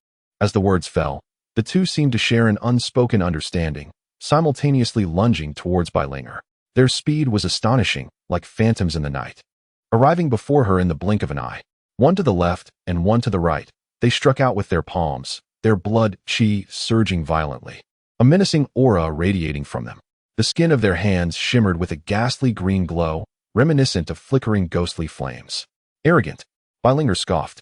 As the words fell, the two seemed to share an unspoken understanding, simultaneously lunging towards Bai Linger. Their speed was astonishing, like phantoms in the night. Arriving before her in the blink of an eye, one to the left and one to the right, they struck out with their palms, their blood qi surging violently, a menacing aura radiating from them. The skin of their hands shimmered with a ghastly green glow, reminiscent of flickering ghostly flames. Arrogant, Bai Linger scoffed.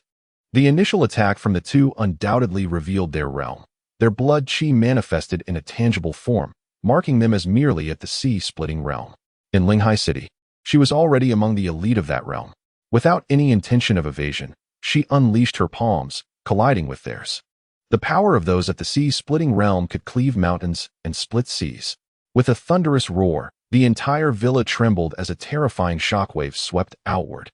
The initial attack from the two undoubtedly revealed their realm. Their blood qi manifested in a tangible form, marking them as merely at the sea-splitting realm. In Linghai City, she was already among the elite of that realm. Without any intention of evasion, she unleashed her palms, colliding with theirs. The power of those at the sea-splitting realm could cleave mountains and split seas. With a thunderous roar, the entire villa trembled as a terrifying shockwave swept outward,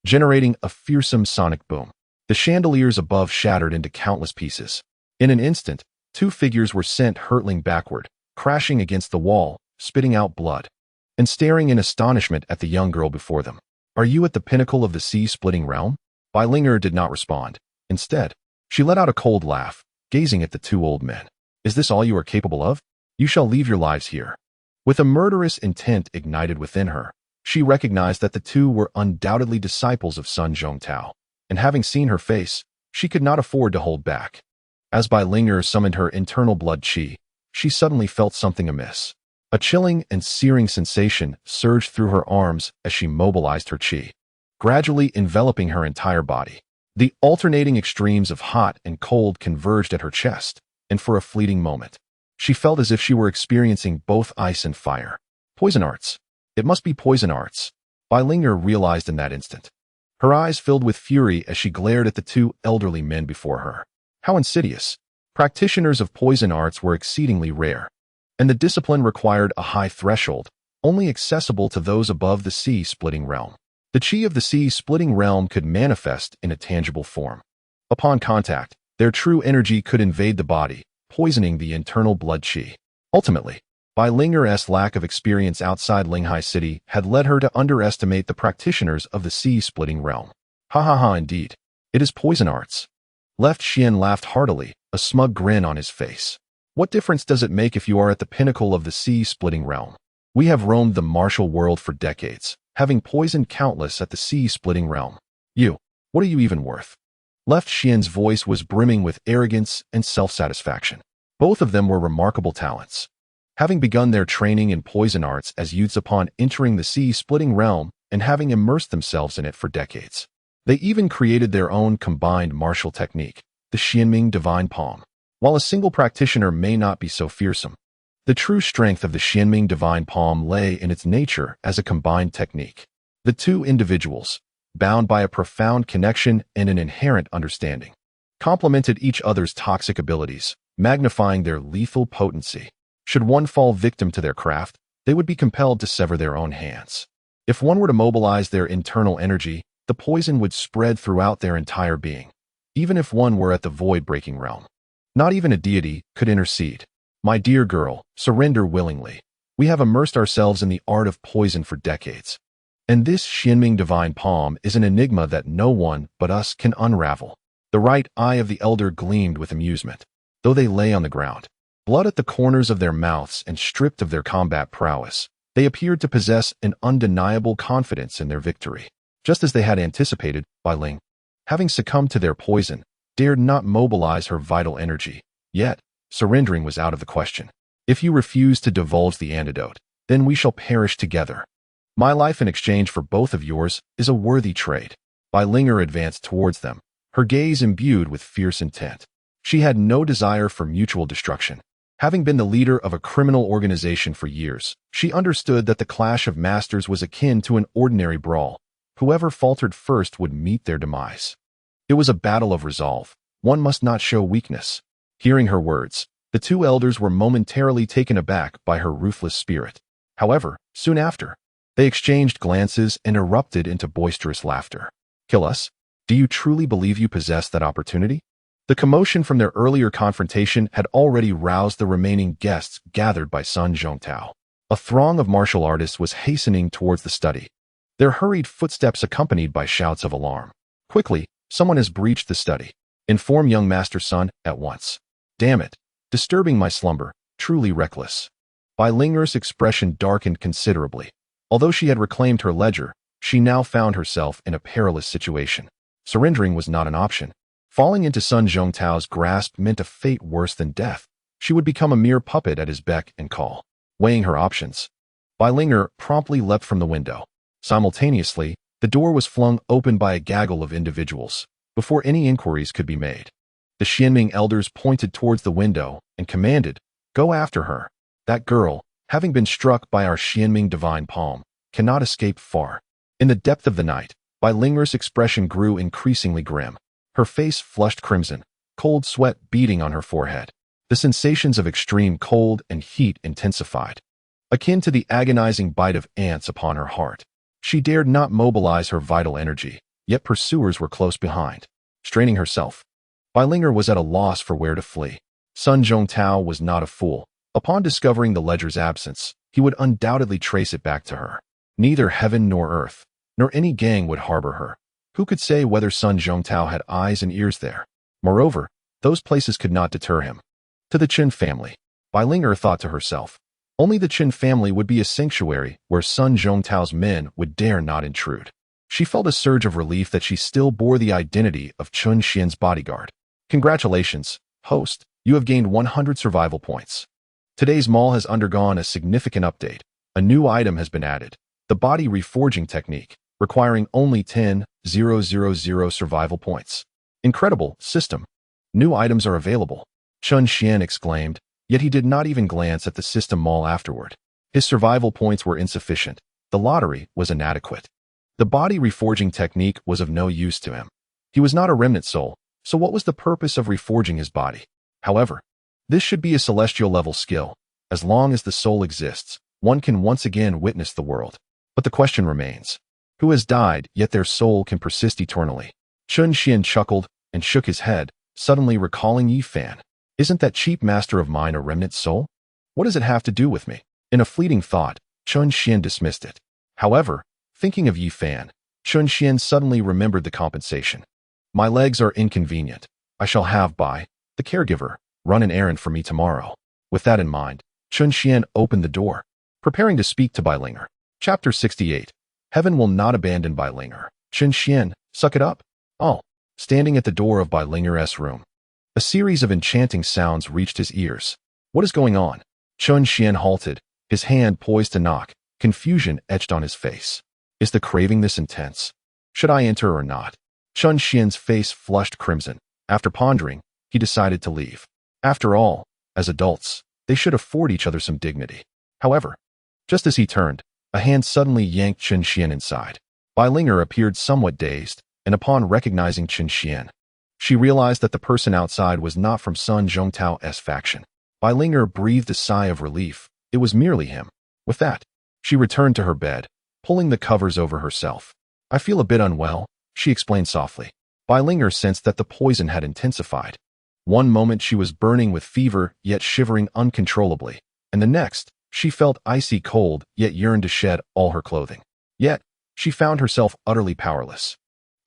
generating a fearsome sonic boom. The chandeliers above shattered into countless pieces. In an instant, two figures were sent hurtling backward, crashing against the wall, spitting out blood, and staring in astonishment at the young girl before them. Are you at the pinnacle of the sea-splitting realm? Bai Linger did not respond. Instead, she let out a cold laugh, gazing at the two old men. Is this all you are capable of? You shall leave your lives here. With a murderous intent ignited within her, she recognized that the two were undoubtedly disciples of Sun Zhongtao, and having seen her face, she could not afford to hold back. As Bai Linger summoned her internal blood qi, she suddenly felt something amiss. A chilling and searing sensation surged through her arms as she mobilized her qi, gradually enveloping her entire body. The alternating extremes of hot and cold converged at her chest, and for a fleeting moment, she felt as if she were experiencing both ice and fire. Poison arts. It must be poison arts, Bai Linger realized in that instant. Her eyes filled with fury as she glared at the two elderly men before her. How insidious. Practitioners of poison arts were exceedingly rare, and the discipline required a high threshold, only accessible to those above the sea-splitting realm. The qi of the sea-splitting realm could manifest in a tangible form. Upon contact, their true energy could invade the body, poisoning the internal blood qi. Ultimately, Bai Linger's lack of experience outside Linghai City had led her to underestimate the practitioners of the sea-splitting realm. Ha ha ha, indeed. It is poison arts. Left Xian laughed heartily, a smug grin on his face. What difference does it make if you are at the pinnacle of the sea-splitting realm? We have roamed the martial world for decades, having poisoned countless at the sea-splitting realm. You, what are you even worth? Left Xian's voice was brimming with arrogance and self-satisfaction. Both of them were remarkable talents, having begun their training in poison arts as youths upon entering the sea-splitting realm and having immersed themselves in it for decades. They even created their own combined martial technique, the Xianming Divine Palm. While a single practitioner may not be so fearsome, the true strength of the Xianming Divine Palm lay in its nature as a combined technique. The two individuals, bound by a profound connection and an inherent understanding, complemented each other's toxic abilities, magnifying their lethal potency. Should one fall victim to their craft, they would be compelled to sever their own hands. If one were to mobilize their internal energy, the poison would spread throughout their entire being, even if one were at the void-breaking realm. Not even a deity could intercede. My dear girl, surrender willingly. We have immersed ourselves in the art of poison for decades. And this Xianming divine palm is an enigma that no one but us can unravel. The right eye of the elder gleamed with amusement, though they lay on the ground, blood at the corners of their mouths and stripped of their combat prowess. They appeared to possess an undeniable confidence in their victory. Just as they had anticipated, Bai Ling, having succumbed to their poison, dared not mobilize her vital energy. Yet, surrendering was out of the question. If you refuse to divulge the antidote, then we shall perish together. My life in exchange for both of yours is a worthy trade. Bai Linger advanced towards them, her gaze imbued with fierce intent. She had no desire for mutual destruction. Having been the leader of a criminal organization for years, she understood that the clash of masters was akin to an ordinary brawl. Whoever faltered first would meet their demise. It was a battle of resolve. One must not show weakness. Hearing her words, the two elders were momentarily taken aback by her ruthless spirit. However, soon after, they exchanged glances and erupted into boisterous laughter. Kill us? Do you truly believe you possess that opportunity? The commotion from their earlier confrontation had already roused the remaining guests gathered by Sun Zhongtao. A throng of martial artists was hastening towards the study, their hurried footsteps accompanied by shouts of alarm. Quickly, someone has breached the study. Inform young Master Sun at once. Damn it, disturbing my slumber, truly reckless. Bai Linger's expression darkened considerably. Although she had reclaimed her ledger, she now found herself in a perilous situation. Surrendering was not an option. Falling into Sun Zhongtao's grasp meant a fate worse than death. She would become a mere puppet at his beck and call. Weighing her options, Bai Linger promptly leapt from the window. Simultaneously, the door was flung open by a gaggle of individuals. Before any inquiries could be made, the Xianming elders pointed towards the window and commanded, "Go after her. That girl, having been struck by our Xianming divine palm, cannot escape far." In the depth of the night, Bai Linger's expression grew increasingly grim. Her face flushed crimson, cold sweat beading on her forehead. The sensations of extreme cold and heat intensified, akin to the agonizing bite of ants upon her heart. She dared not mobilize her vital energy, yet pursuers were close behind. Straining herself, Bai Linger was at a loss for where to flee. Sun Zhongtao was not a fool. Upon discovering the ledger's absence, he would undoubtedly trace it back to her. Neither heaven nor earth, nor any gang would harbor her. Who could say whether Sun Zhongtao had eyes and ears there? Moreover, those places could not deter him. To the Qin family, Bai Linger thought to herself, only the Qin family would be a sanctuary where Sun Zhongtao's men would dare not intrude. She felt a surge of relief that she still bore the identity of Chun Xian's bodyguard. Congratulations, host, you have gained 100 survival points. Today's mall has undergone a significant update. A new item has been added, the body reforging technique, requiring only 10,000 survival points. Incredible system. New items are available, Chun Xian exclaimed, yet he did not even glance at the system mall afterward. His survival points were insufficient. The lottery was inadequate. The body reforging technique was of no use to him. He was not a remnant soul, so what was the purpose of reforging his body? However, this should be a celestial level skill. As long as the soul exists, one can once again witness the world. But the question remains, who has died, yet their soul can persist eternally? Chun Xian chuckled and shook his head, suddenly recalling Yi Fan. Isn't that cheap master of mine a remnant soul? What does it have to do with me? In a fleeting thought, Chun Xian dismissed it. However, thinking of Yi Fan, Chun Xian suddenly remembered the compensation. My legs are inconvenient. I shall have Bai, the caregiver, run an errand for me tomorrow. With that in mind, Chun Xian opened the door, preparing to speak to Bai Linger. Chapter 68. Heaven will not abandon Bai Linger. Chun Xian, suck it up. Oh, standing at the door of Bai Linger's room, a series of enchanting sounds reached his ears. What is going on? Chun Xian halted, his hand poised to knock, confusion etched on his face. Is the craving this intense? Should I enter or not? Chun Xian's face flushed crimson. After pondering, he decided to leave. After all, as adults, they should afford each other some dignity. However, just as he turned, a hand suddenly yanked Chun Xian inside. Bai Linger appeared somewhat dazed, and upon recognizing Chun Xian, she realized that the person outside was not from Sun Zhongtao's faction. Bai Linger breathed a sigh of relief. It was merely him. With that, she returned to her bed, pulling the covers over herself. I feel a bit unwell, she explained softly. Bai Linger sensed that the poison had intensified. One moment she was burning with fever, yet shivering uncontrollably, and the next, she felt icy cold, yet yearned to shed all her clothing. Yet, she found herself utterly powerless.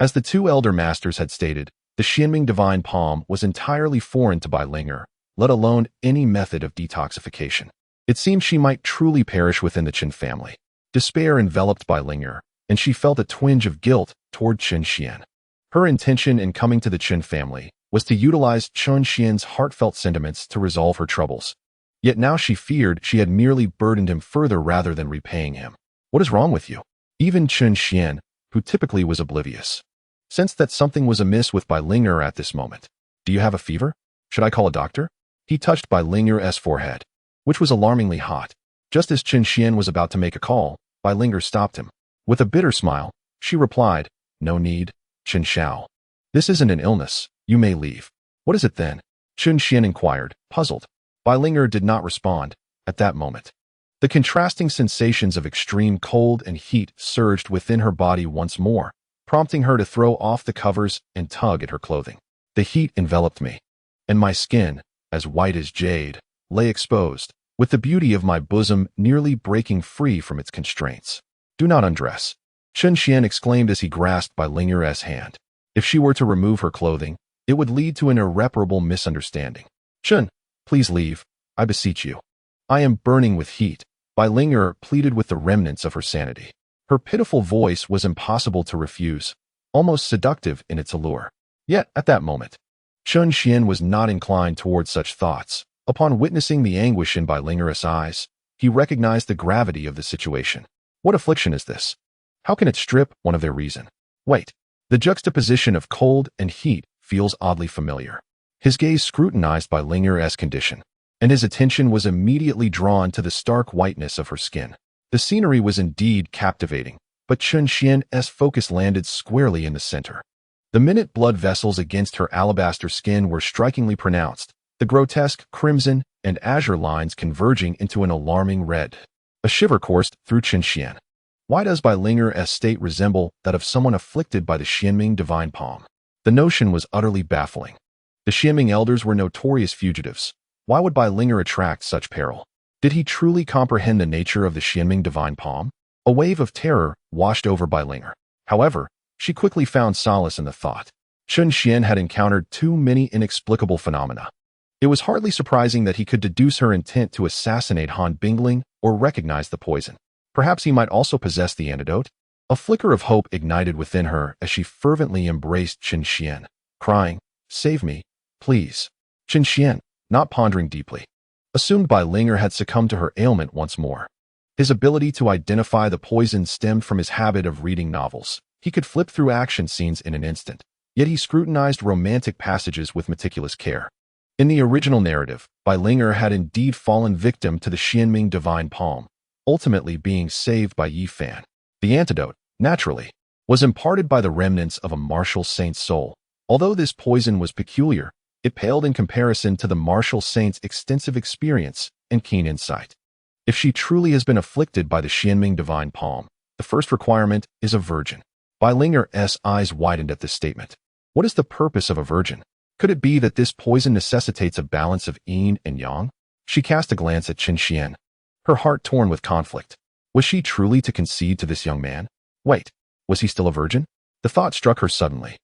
As the two elder masters had stated, the Xianming divine palm was entirely foreign to Bai Linger, let alone any method of detoxification. It seemed she might truly perish within the Qin family. Despair enveloped Bai Linger, and she felt a twinge of guilt toward Chen Xian. Her intention in coming to the Qin family was to utilize Chen Xian's heartfelt sentiments to resolve her troubles. Yet now she feared she had merely burdened him further rather than repaying him. What is wrong with you? Even Chen Xian, who typically was oblivious, sensed that something was amiss with Bai Linger at this moment. Do you have a fever? Should I call a doctor? He touched Bai Linger's forehead, which was alarmingly hot. Just as Chen Xian was about to make a call, Bai Linger stopped him. With a bitter smile, she replied, "No need, Chen Xiao. This isn't an illness. You may leave." "What is it then?" Chen Xian inquired, puzzled. Bai Linger did not respond at that moment. The contrasting sensations of extreme cold and heat surged within her body once more, prompting her to throw off the covers and tug at her clothing. The heat enveloped me, and my skin, as white as jade, lay exposed, with the beauty of my bosom nearly breaking free from its constraints. "Do not undress," Chen Xian exclaimed as he grasped Bai Linger's hand. If she were to remove her clothing, it would lead to an irreparable misunderstanding. "Chen, please leave, I beseech you. I am burning with heat," Bai Linger pleaded with the remnants of her sanity. Her pitiful voice was impossible to refuse, almost seductive in its allure. Yet, at that moment, Chen Xian was not inclined towards such thoughts. Upon witnessing the anguish in Bai Linger's eyes, he recognized the gravity of the situation. What affliction is this? How can it strip one of their reason? Wait. The juxtaposition of cold and heat feels oddly familiar. His gaze scrutinized Bai Linger's condition, and his attention was immediately drawn to the stark whiteness of her skin. The scenery was indeed captivating, but Chen Xian's focus landed squarely in the center. The minute blood vessels against her alabaster skin were strikingly pronounced, the grotesque crimson and azure lines converging into an alarming red. A shiver coursed through Chen Xian. Why does Bai Linger's state resemble that of someone afflicted by the Xianming divine palm? The notion was utterly baffling. The Xianming elders were notorious fugitives. Why would Bai Linger attract such peril? Did he truly comprehend the nature of the Xianming divine palm? A wave of terror washed over Bai Linger. However, she quickly found solace in the thought. Chen Xian had encountered too many inexplicable phenomena. It was hardly surprising that he could deduce her intent to assassinate Han Bingling or recognize the poison. Perhaps he might also possess the antidote? A flicker of hope ignited within her as she fervently embraced Chen Xian, crying, "Save me, please." Chen Xian, not pondering deeply, assumed Bai Linger had succumbed to her ailment once more. His ability to identify the poison stemmed from his habit of reading novels. He could flip through action scenes in an instant, yet he scrutinized romantic passages with meticulous care. In the original narrative, Bai Linger had indeed fallen victim to the Xianming divine palm, ultimately being saved by Yi Fan. The antidote, naturally, was imparted by the remnants of a martial saint's soul. Although this poison was peculiar, it paled in comparison to the martial saint's extensive experience and keen insight. If she truly has been afflicted by the Xianming divine palm, the first requirement is a virgin. Bai Linger's eyes widened at this statement. What is the purpose of a virgin? Could it be that this poison necessitates a balance of yin and yang? She cast a glance at Chen Xian, her heart torn with conflict. Was she truly to concede to this young man? Wait, was he still a virgin? The thought struck her suddenly.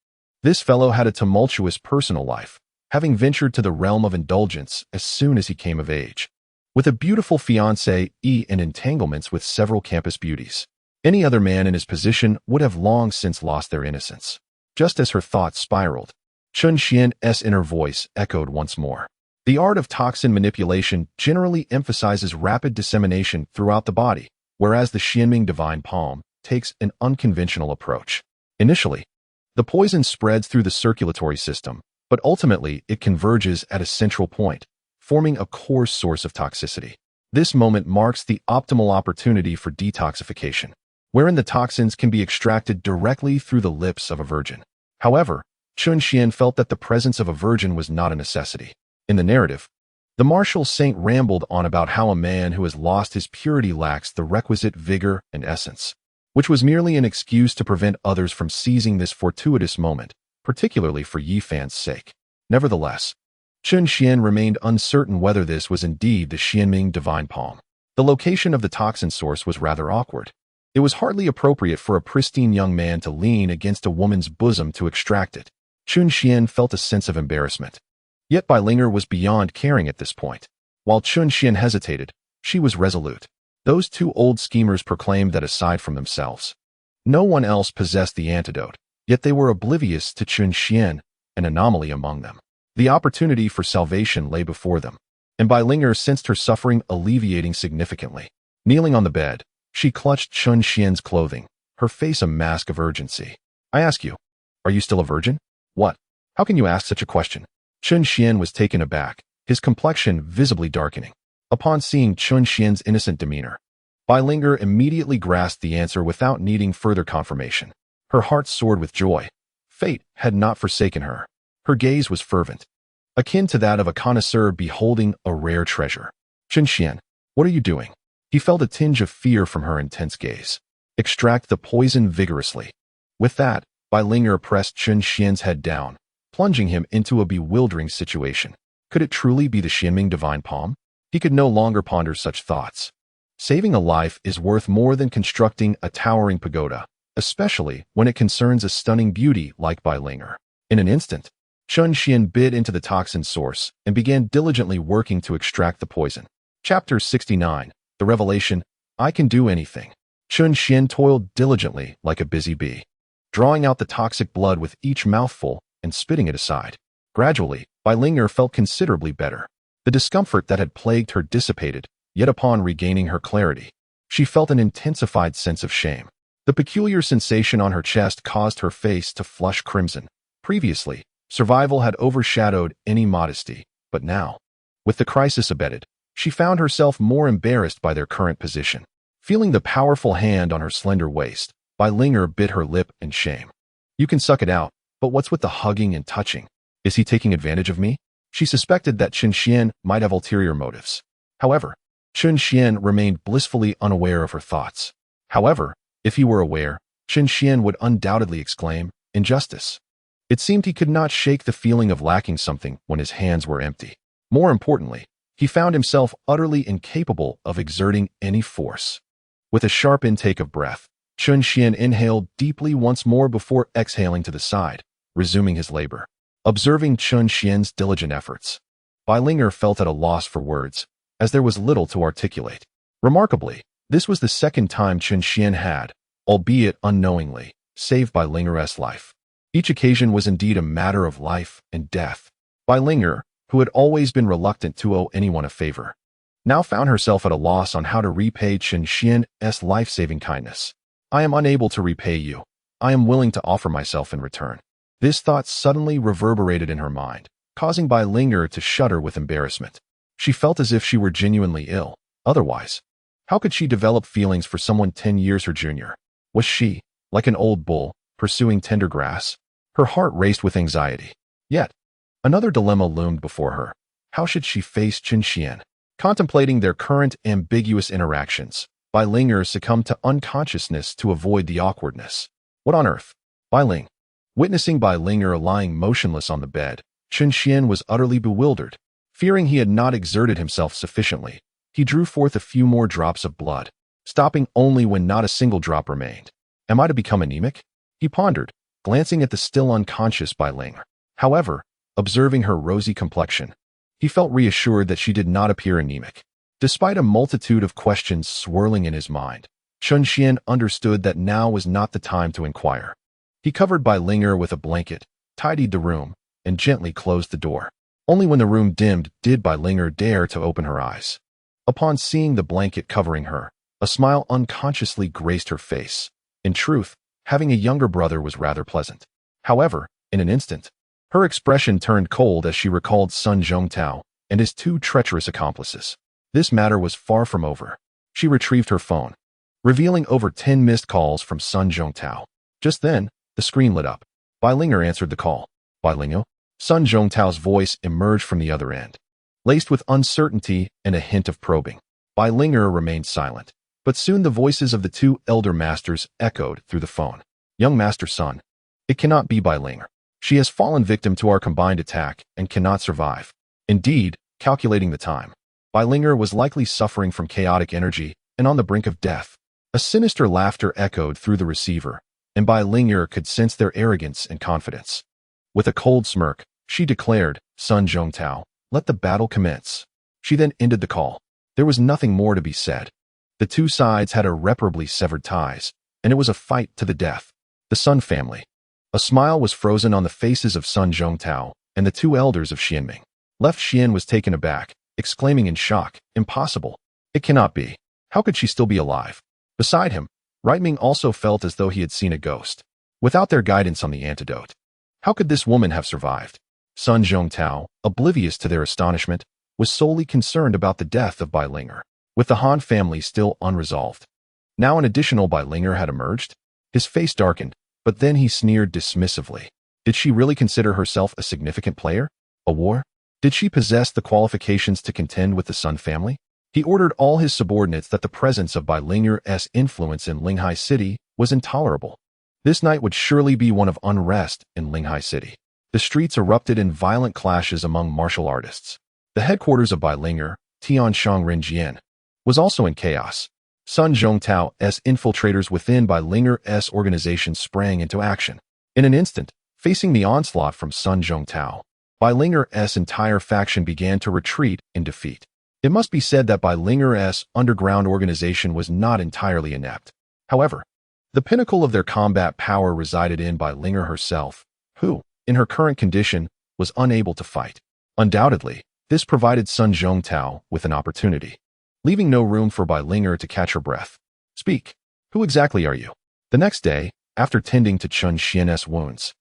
This fellow had a tumultuous personal life, having ventured to the realm of indulgence as soon as he came of age. With a beautiful fiancée and entanglements with several campus beauties, any other man in his position would have long since lost their innocence. Just as her thoughts spiraled, Chen Xian's inner voice echoed once more. The art of toxin manipulation generally emphasizes rapid dissemination throughout the body, whereas the Xianming divine palm takes an unconventional approach. Initially, the poison spreads through the circulatory system, but ultimately it converges at a central point, forming a core source of toxicity. This moment marks the optimal opportunity for detoxification, wherein the toxins can be extracted directly through the lips of a virgin. However, Chen Xian felt that the presence of a virgin was not a necessity. In the narrative, the martial saint rambled on about how a man who has lost his purity lacks the requisite vigor and essence, which was merely an excuse to prevent others from seizing this fortuitous moment. particularly for Yi Fan's sake. Nevertheless, Chun Xian remained uncertain whether this was indeed the Xianming divine palm. The location of the toxin source was rather awkward. It was hardly appropriate for a pristine young man to lean against a woman's bosom to extract it. Chun Xian felt a sense of embarrassment. Yet Bai Linger was beyond caring at this point. While Chun Xian hesitated, she was resolute. Those two old schemers proclaimed that aside from themselves, no one else possessed the antidote, yet they were oblivious to Chun Xian, an anomaly among them. The opportunity for salvation lay before them, and Bai Linger sensed her suffering alleviating significantly. Kneeling on the bed, she clutched Chun Xian's clothing, her face a mask of urgency. I ask you, are you still a virgin? What? How can you ask such a question? Chun Xian was taken aback, his complexion visibly darkening. Upon seeing Chun Xian's innocent demeanor, Bai Linger immediately grasped the answer without needing further confirmation. Her heart soared with joy. Fate had not forsaken her. Her gaze was fervent, akin to that of a connoisseur beholding a rare treasure. Chun Xian, what are you doing? He felt a tinge of fear from her intense gaze. Extract the poison vigorously. With that, Bai Linger pressed Chun Xian's head down, plunging him into a bewildering situation. Could it truly be the Xianming divine palm? He could no longer ponder such thoughts. Saving a life is worth more than constructing a towering pagoda, especially when it concerns a stunning beauty like Bai Linger. In an instant, Chun Xian bit into the toxin source and began diligently working to extract the poison. Chapter 69, The Revelation, I Can Do Anything. Chun Xian toiled diligently like a busy bee, drawing out the toxic blood with each mouthful and spitting it aside. Gradually, Bai Linger felt considerably better. The discomfort that had plagued her dissipated, yet upon regaining her clarity, she felt an intensified sense of shame. The peculiar sensation on her chest caused her face to flush crimson. Previously, survival had overshadowed any modesty, but now, with the crisis abated, she found herself more embarrassed by their current position. Feeling the powerful hand on her slender waist, Bai Linger bit her lip in shame. You can suck it out, but what's with the hugging and touching? Is he taking advantage of me? She suspected that Chun Xian might have ulterior motives. However, Chun Xian remained blissfully unaware of her thoughts. However, if he were aware, Chun Xian would undoubtedly exclaim, injustice. It seemed he could not shake the feeling of lacking something when his hands were empty. More importantly, he found himself utterly incapable of exerting any force. With a sharp intake of breath, Chun Xian inhaled deeply once more before exhaling to the side, resuming his labor. Observing Chun Xian's diligent efforts, Bai Linger felt at a loss for words, as there was little to articulate. Remarkably, this was the second time Chun Xian had, albeit unknowingly, saved Bai Linger's life. Each occasion was indeed a matter of life and death. Bai Linger, who had always been reluctant to owe anyone a favor, now found herself at a loss on how to repay Chun Xian's life-saving kindness. I am unable to repay you. I am willing to offer myself in return. This thought suddenly reverberated in her mind, causing Bai Linger to shudder with embarrassment. She felt as if she were genuinely ill. Otherwise, how could she develop feelings for someone 10 years her junior? Was she, like an old bull, pursuing tender grass? Her heart raced with anxiety. Yet, another dilemma loomed before her. How should she face Chun Xian? Contemplating their current ambiguous interactions, Bai Linger succumbed to unconsciousness to avoid the awkwardness. What on earth? Bai Ling. Witnessing Bai Linger lying motionless on the bed, Chun Xian was utterly bewildered. Fearing he had not exerted himself sufficiently, he drew forth a few more drops of blood, stopping only when not a single drop remained. Am I to become anemic? He pondered, glancing at the still unconscious Bai Linger. However, observing her rosy complexion, he felt reassured that she did not appear anemic. Despite a multitude of questions swirling in his mind, Chun Xian understood that now was not the time to inquire. He covered Bai Linger with a blanket, tidied the room, and gently closed the door. Only when the room dimmed did Bai Linger dare to open her eyes. Upon seeing the blanket covering her, a smile unconsciously graced her face. In truth, having a younger brother was rather pleasant. However, in an instant, her expression turned cold as she recalled Sun Zhongtao and his two treacherous accomplices. This matter was far from over. She retrieved her phone, revealing over 10 missed calls from Sun Zhongtao. Just then, the screen lit up. Bai Linger answered the call. Bai Linger? Sun Zhongtao's voice emerged from the other end, laced with uncertainty and a hint of probing. Bai Linger remained silent, but soon the voices of the two elder masters echoed through the phone. Young Master Sun. It cannot be Bai Linger. She has fallen victim to our combined attack and cannot survive. Indeed, calculating the time, Linger was likely suffering from chaotic energy and on the brink of death. A sinister laughter echoed through the receiver, and Linger could sense their arrogance and confidence. With a cold smirk, she declared, "Sun Zhongtao, let the battle commence." She then ended the call. There was nothing more to be said. The two sides had irreparably severed ties, and it was a fight to the death. The Sun family. A smile was frozen on the faces of Sun Zhongtao and the two elders of Xianming. Left Xian was taken aback, exclaiming in shock, "Impossible. It cannot be. How could she still be alive?" Beside him, Right Ming also felt as though he had seen a ghost. Without their guidance on the antidote, how could this woman have survived? Sun Zhongtao, oblivious to their astonishment, was solely concerned about the death of Linger, with the Han family still unresolved. Now an additional Linger had emerged. His face darkened, but then he sneered dismissively. Did she really consider herself a significant player? A war? Did she possess the qualifications to contend with the Sun family? He ordered all his subordinates that the presence of Linger's influence in Linghai City was intolerable. This night would surely be one of unrest in Linghai City. The streets erupted in violent clashes among martial artists. The headquarters of Linger, Tianshang Renjian, was also in chaos. Sun Zhongtao's infiltrators within Linger's organization sprang into action. In an instant, facing the onslaught from Sun Zhongtao, Linger's entire faction began to retreat in defeat. It must be said that Linger's underground organization was not entirely inept. However, the pinnacle of their combat power resided in Linger herself, who, in her current condition, was unable to fight. Undoubtedly, this provided Sun Zhongtao with an opportunity, leaving no room for Linger to catch her breath. "Speak. Who exactly are you?" The next day, after tending to Chun Xian's wounds,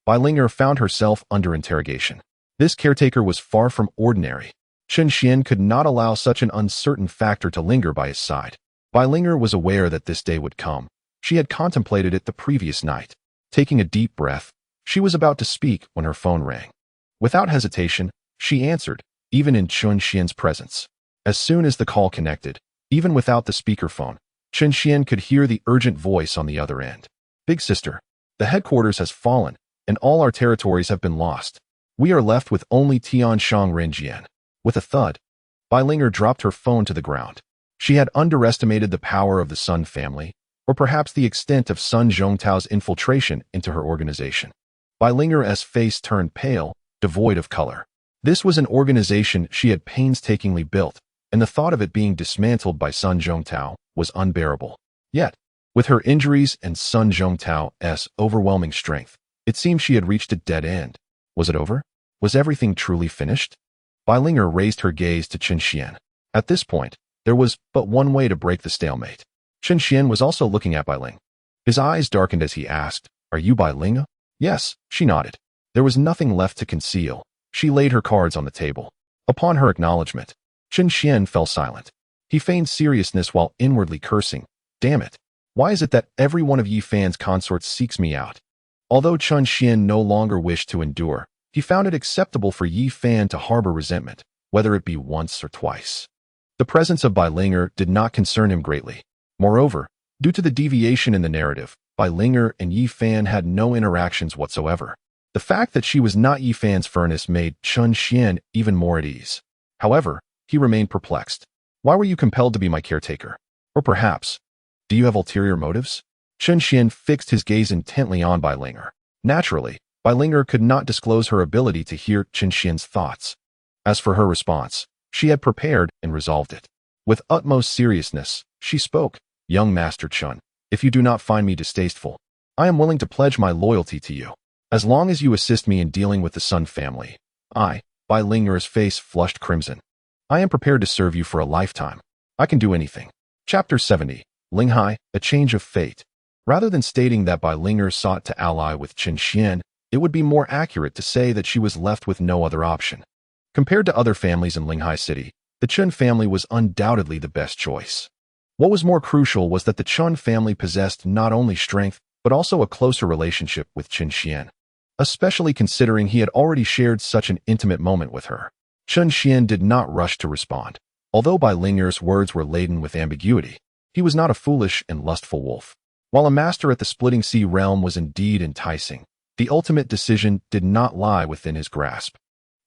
Linger found herself under interrogation. This caretaker was far from ordinary. Chun Xian could not allow such an uncertain factor to linger by his side. Linger was aware that this day would come. She had contemplated it the previous night. Taking a deep breath, she was about to speak when her phone rang. Without hesitation, she answered, even in Chun Xian's presence. As soon as the call connected, even without the speakerphone, Chun Xian could hear the urgent voice on the other end. "Big sister, the headquarters has fallen, and all our territories have been lost. We are left with only Tianshang Renjian." With a thud, Linger dropped her phone to the ground. She had underestimated the power of the Sun family, or perhaps the extent of Sun Zhongtao's infiltration into her organization. Linger's face turned pale, devoid of color. This was an organization she had painstakingly built, and the thought of it being dismantled by Sun Zhongtao was unbearable. Yet, with her injuries and Sun Zhongtao's overwhelming strength, it seemed she had reached a dead end. Was it over? Was everything truly finished? Linger raised her gaze to Chun Xian. At this point, there was but one way to break the stalemate. Chun Xian was also looking at Ling. His eyes darkened as he asked, "Are you Ling?" "Yes," she nodded. There was nothing left to conceal. She laid her cards on the table. Upon her acknowledgement, Chun Xian fell silent. He feigned seriousness while inwardly cursing. "Damn it. Why is it that every one of Yi Fan's consorts seeks me out?" Although Chun Xian no longer wished to endure, he found it acceptable for Yi Fan to harbor resentment, whether it be once or twice. The presence of Linger did not concern him greatly. Moreover, due to the deviation in the narrative, Linger and Yi Fan had no interactions whatsoever. The fact that she was not Yi Fan's furnace made Chun Xian even more at ease. However, he remained perplexed. "Why were you compelled to be my caretaker? Or perhaps, do you have ulterior motives?" Chun Xian fixed his gaze intently on Linger. Naturally, Linger could not disclose her ability to hear Chun Xian's thoughts. As for her response, she had prepared and resolved it. With utmost seriousness, she spoke, "Young Master Chun, if you do not find me distasteful, I am willing to pledge my loyalty to you. As long as you assist me in dealing with the Sun family, Linger's face flushed crimson. "I am prepared to serve you for a lifetime. I can do anything." Chapter 70, Linghai, A Change of Fate. Rather than stating that Linger sought to ally with Chun Xian, it would be more accurate to say that she was left with no other option. Compared to other families in Linghai City, the Chun family was undoubtedly the best choice. What was more crucial was that the Chun family possessed not only strength, but also a closer relationship with Chun Xian, especially considering he had already shared such an intimate moment with her. Chun Xian did not rush to respond. Although Linger's words were laden with ambiguity, he was not a foolish and lustful wolf. While a master at the Splitting Sea realm was indeed enticing, The ultimate decision did not lie within his grasp.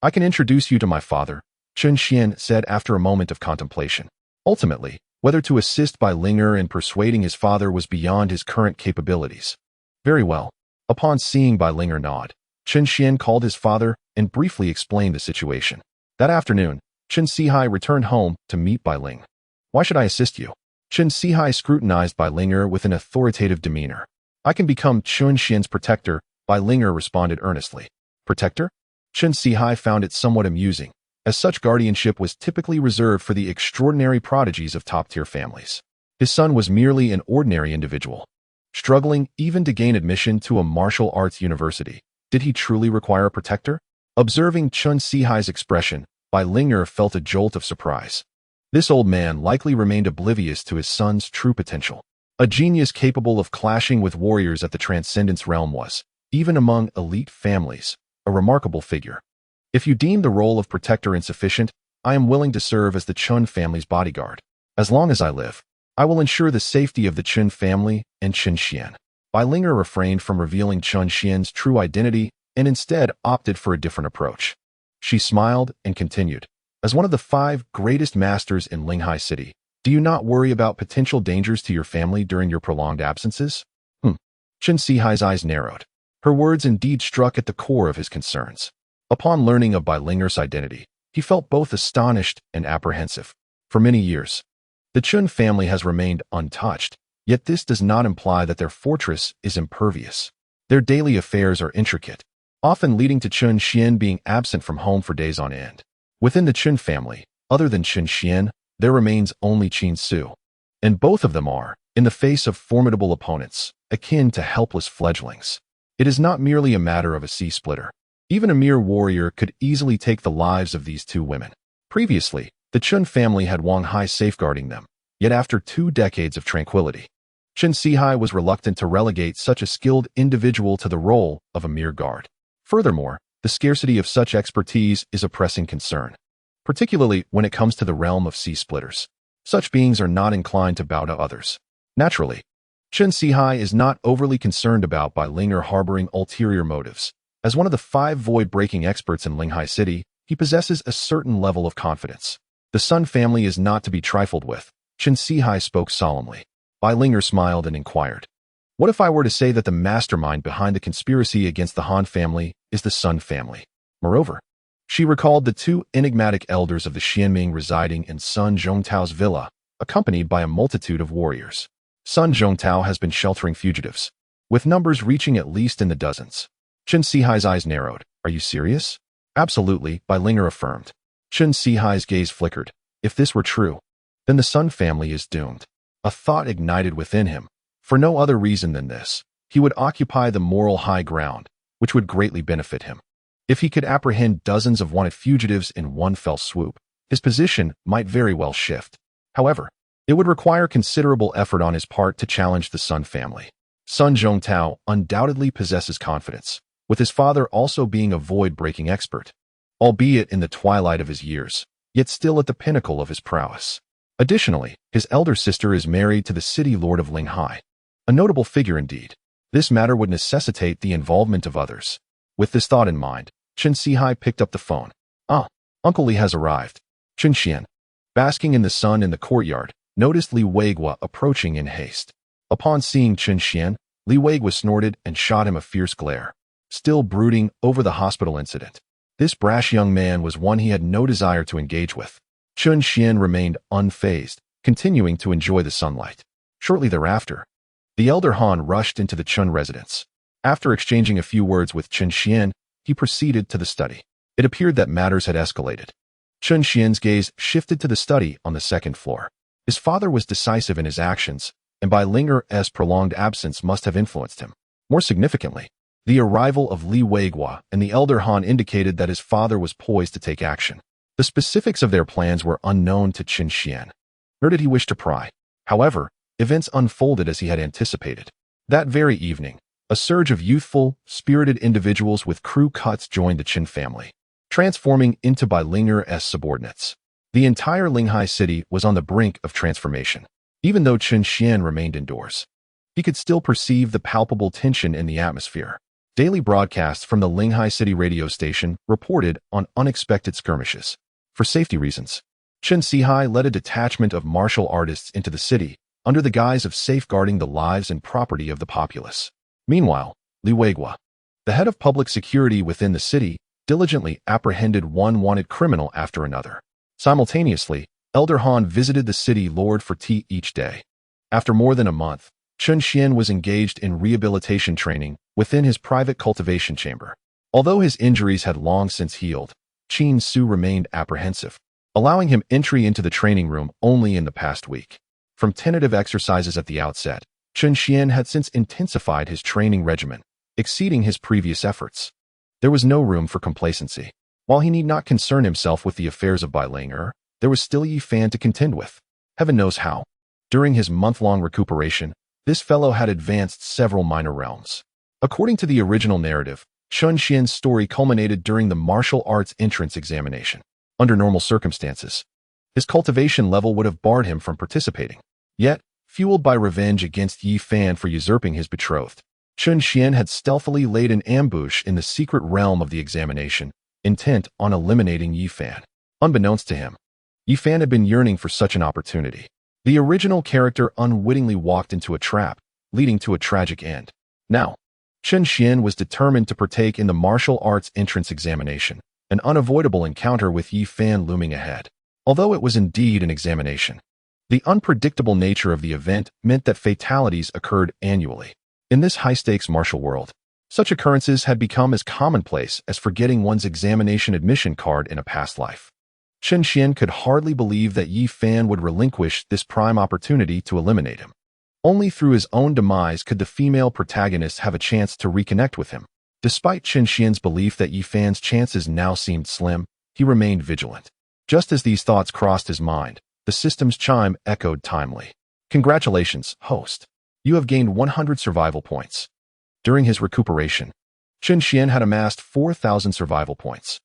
I can introduce you to my father, Chen Xian said after a moment of contemplation. Ultimately, whether to assist Bai Linger in persuading his father was beyond his current capabilities. Very well. Upon seeing Bai Linger nod, Chen Xian called his father and briefly explained the situation. That afternoon, Chen Sihai returned home to meet Bai Ling. Why should I assist you? Chen Sihai scrutinized Bai Linger with an authoritative demeanor. I can become Chen Xian's protector, Bai Linger responded earnestly. Protector? Chen Sihai found it somewhat amusing, as such guardianship was typically reserved for the extraordinary prodigies of top-tier families. His son was merely an ordinary individual, struggling even to gain admission to a martial arts university. Did he truly require a protector? Observing Chen Sihai's expression, Bai Linger felt a jolt of surprise. This old man likely remained oblivious to his son's true potential. A genius capable of clashing with warriors at the transcendence realm was, even among elite families, a remarkable figure. If you deem the role of protector insufficient, I am willing to serve as the Chun family's bodyguard. As long as I live, I will ensure the safety of the Chun family and Chen Xian. Bai Linger refrained from revealing Chen Xian's true identity and instead opted for a different approach. She smiled and continued. As one of the 5 greatest masters in Linghai City, do you not worry about potential dangers to your family during your prolonged absences? Chen Sihai's eyes narrowed. Her words indeed struck at the core of his concerns. Upon learning of Bai Linger's identity, he felt both astonished and apprehensive. For many years, the Chun family has remained untouched, yet this does not imply that their fortress is impervious. Their daily affairs are intricate, often leading to Chen Xian being absent from home for days on end. Within the Chun family, other than Chen Xian, there remains only Qin Su, and both of them are, in the face of formidable opponents, akin to helpless fledglings. It is not merely a matter of a sea-splitter. Even a mere warrior could easily take the lives of these 2 women. Previously, the Chun family had Wang Hai safeguarding them, yet after 2 decades of tranquility, Chen Sihai was reluctant to relegate such a skilled individual to the role of a mere guard. Furthermore, the scarcity of such expertise is a pressing concern, particularly when it comes to the realm of sea-splitters. Such beings are not inclined to bow to others. Naturally, Chen Sihai is not overly concerned about Bai Linger harboring ulterior motives. As one of the 5 void-breaking experts in Linghai City, he possesses a certain level of confidence. The Sun family is not to be trifled with. Chen Sihai spoke solemnly. Bai Linger smiled and inquired, what if I were to say that the mastermind behind the conspiracy against the Han family is the Sun family? Moreover, she recalled the 2 enigmatic elders of the Xianming residing in Sun Zhongtao's villa, accompanied by a multitude of warriors. Sun Zhongtao has been sheltering fugitives, with numbers reaching at least in the dozens. Chen Sihai's eyes narrowed. Are you serious? Absolutely, Bai Linger affirmed. Chen Sihai's gaze flickered. If this were true, then the Sun family is doomed. A thought ignited within him. For no other reason than this, he would occupy the moral high ground, which would greatly benefit him. If he could apprehend dozens of wanted fugitives in one fell swoop, his position might very well shift. However, it would require considerable effort on his part to challenge the Sun family. Sun Zhongtao undoubtedly possesses confidence, with his father also being a void-breaking expert, albeit in the twilight of his years, yet still at the pinnacle of his prowess. Additionally, his elder sister is married to the city lord of Linghai, a notable figure indeed. This matter would necessitate the involvement of others. With this thought in mind, Chen Sihai picked up the phone. Uncle Li has arrived. Chen Xian, basking in the sun in the courtyard, noticed Li Weigua approaching in haste. Upon seeing Chen Xian, Li Weigua snorted and shot him a fierce glare. Still brooding over the hospital incident, this brash young man was one he had no desire to engage with. Chen Xian remained unfazed, continuing to enjoy the sunlight. Shortly thereafter, the elder Han rushed into the Chun residence. After exchanging a few words with Chen Xian, he proceeded to the study. It appeared that matters had escalated. Chen Xian's gaze shifted to the study on the 2nd floor. His father was decisive in his actions, and Bai Linger's prolonged absence must have influenced him. More significantly, the arrival of Li Weigua and the elder Han indicated that his father was poised to take action. The specifics of their plans were unknown to Chen Xian, nor did he wish to pry. However, events unfolded as he had anticipated. That very evening, a surge of youthful, spirited individuals with crew cuts joined the Chen family, transforming into Bai Linger's subordinates. The entire Linghai city was on the brink of transformation. Even though Chen Xian remained indoors, he could still perceive the palpable tension in the atmosphere. Daily broadcasts from the Linghai City radio station reported on unexpected skirmishes. For safety reasons, Chen Sihai led a detachment of martial artists into the city under the guise of safeguarding the lives and property of the populace. Meanwhile, Li Weigua, the head of public security within the city, diligently apprehended one wanted criminal after another. Simultaneously, Elder Han visited the city lord for tea each day. After more than a month, Chen Xian was engaged in rehabilitation training within his private cultivation chamber. Although his injuries had long since healed, Qin Su remained apprehensive, allowing him entry into the training room only in the past week. From tentative exercises at the outset, Chen Xian had since intensified his training regimen, exceeding his previous efforts. There was no room for complacency. While he need not concern himself with the affairs of Bai Ling, there was still Yi Fan to contend with. Heaven knows how. During his month-long recuperation, this fellow had advanced several minor realms. According to the original narrative, Chen Xian's story culminated during the martial arts entrance examination. Under normal circumstances, his cultivation level would have barred him from participating. Yet, fueled by revenge against Yi Fan for usurping his betrothed, Chen Xian had stealthily laid an ambush in the secret realm of the examination, intent on eliminating Yi Fan. Unbeknownst to him, Yi Fan had been yearning for such an opportunity. The original character unwittingly walked into a trap, leading to a tragic end. Now, Chen Xian was determined to partake in the martial arts entrance examination, an unavoidable encounter with Yi Fan looming ahead. Although it was indeed an examination, the unpredictable nature of the event meant that fatalities occurred annually. In this high-stakes martial world, such occurrences had become as commonplace as forgetting one's examination admission card in a past life. Chen Xian could hardly believe that Yi Fan would relinquish this prime opportunity to eliminate him. Only through his own demise could the female protagonist have a chance to reconnect with him. Despite Chen Xian's belief that Yi Fan's chances now seemed slim, he remained vigilant. Just as these thoughts crossed his mind, the system's chime echoed timely. Congratulations, host. You have gained 100 survival points. During his recuperation, Chen Xian had amassed 4,000 survival points.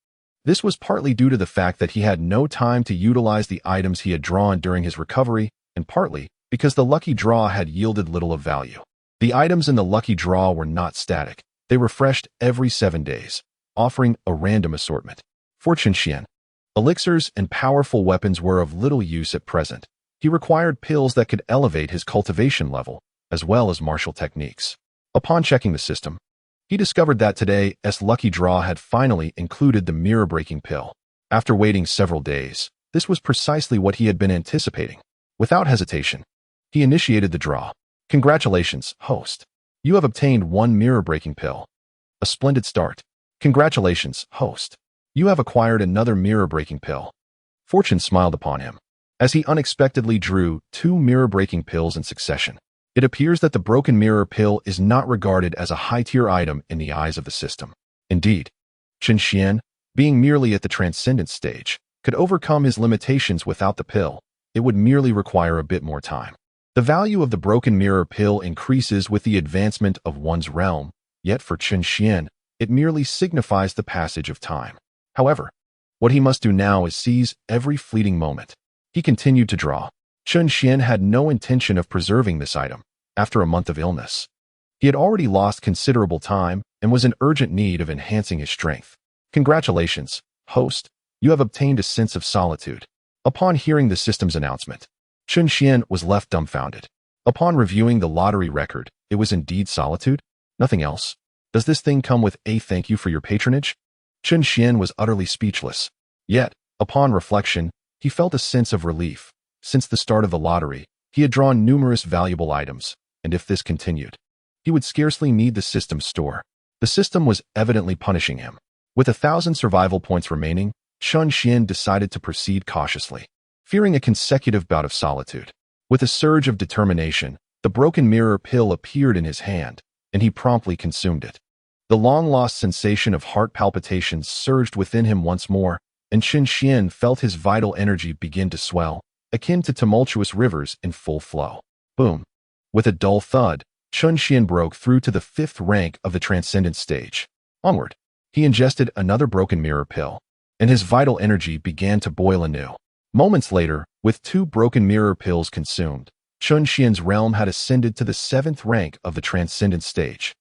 This was partly due to the fact that he had no time to utilize the items he had drawn during his recovery, and partly because the lucky draw had yielded little of value. The items in the lucky draw were not static. They refreshed every 7 days, offering a random assortment. For Chen Xian, elixirs and powerful weapons were of little use at present. He required pills that could elevate his cultivation level, as well as martial techniques. Upon checking the system, he discovered that today's lucky draw had finally included the mirror-breaking pill. After waiting several days, this was precisely what he had been anticipating. Without hesitation, he initiated the draw. Congratulations, host. You have obtained 1 mirror-breaking pill. A splendid start. Congratulations, host. You have acquired another mirror-breaking pill. Fortune smiled upon him, as he unexpectedly drew 2 mirror-breaking pills in succession. It appears that the broken mirror pill is not regarded as a high-tier item in the eyes of the system. Indeed, Chen Xian, being merely at the transcendent stage, could overcome his limitations without the pill. It would merely require a bit more time. The value of the broken mirror pill increases with the advancement of one's realm, yet for Chen Xian, it merely signifies the passage of time. However, what he must do now is seize every fleeting moment. He continued to draw. Chen Xian had no intention of preserving this item. After a month of illness, he had already lost considerable time and was in urgent need of enhancing his strength. Congratulations, host. You have obtained a sense of solitude. Upon hearing the system's announcement, Chen Xian was left dumbfounded. Upon reviewing the lottery record, it was indeed solitude? Nothing else? Does this thing come with a thank you for your patronage? Chen Xian was utterly speechless. Yet, upon reflection, he felt a sense of relief. Since the start of the lottery, he had drawn numerous valuable items, and if this continued, he would scarcely need the system's store. The system was evidently punishing him. With 1,000 survival points remaining, Chen Xian decided to proceed cautiously, fearing a consecutive bout of solitude. With a surge of determination, the broken mirror pill appeared in his hand, and he promptly consumed it. The long-lost sensation of heart palpitations surged within him once more, and Chen Xian felt his vital energy begin to swell, akin to tumultuous rivers in full flow. Boom! With a dull thud, Chen Xian broke through to the 5th rank of the transcendent stage. Onward, he ingested another broken mirror pill, and his vital energy began to boil anew. Moments later, with 2 broken mirror pills consumed, Chen Xian's realm had ascended to the 7th rank of the transcendent stage.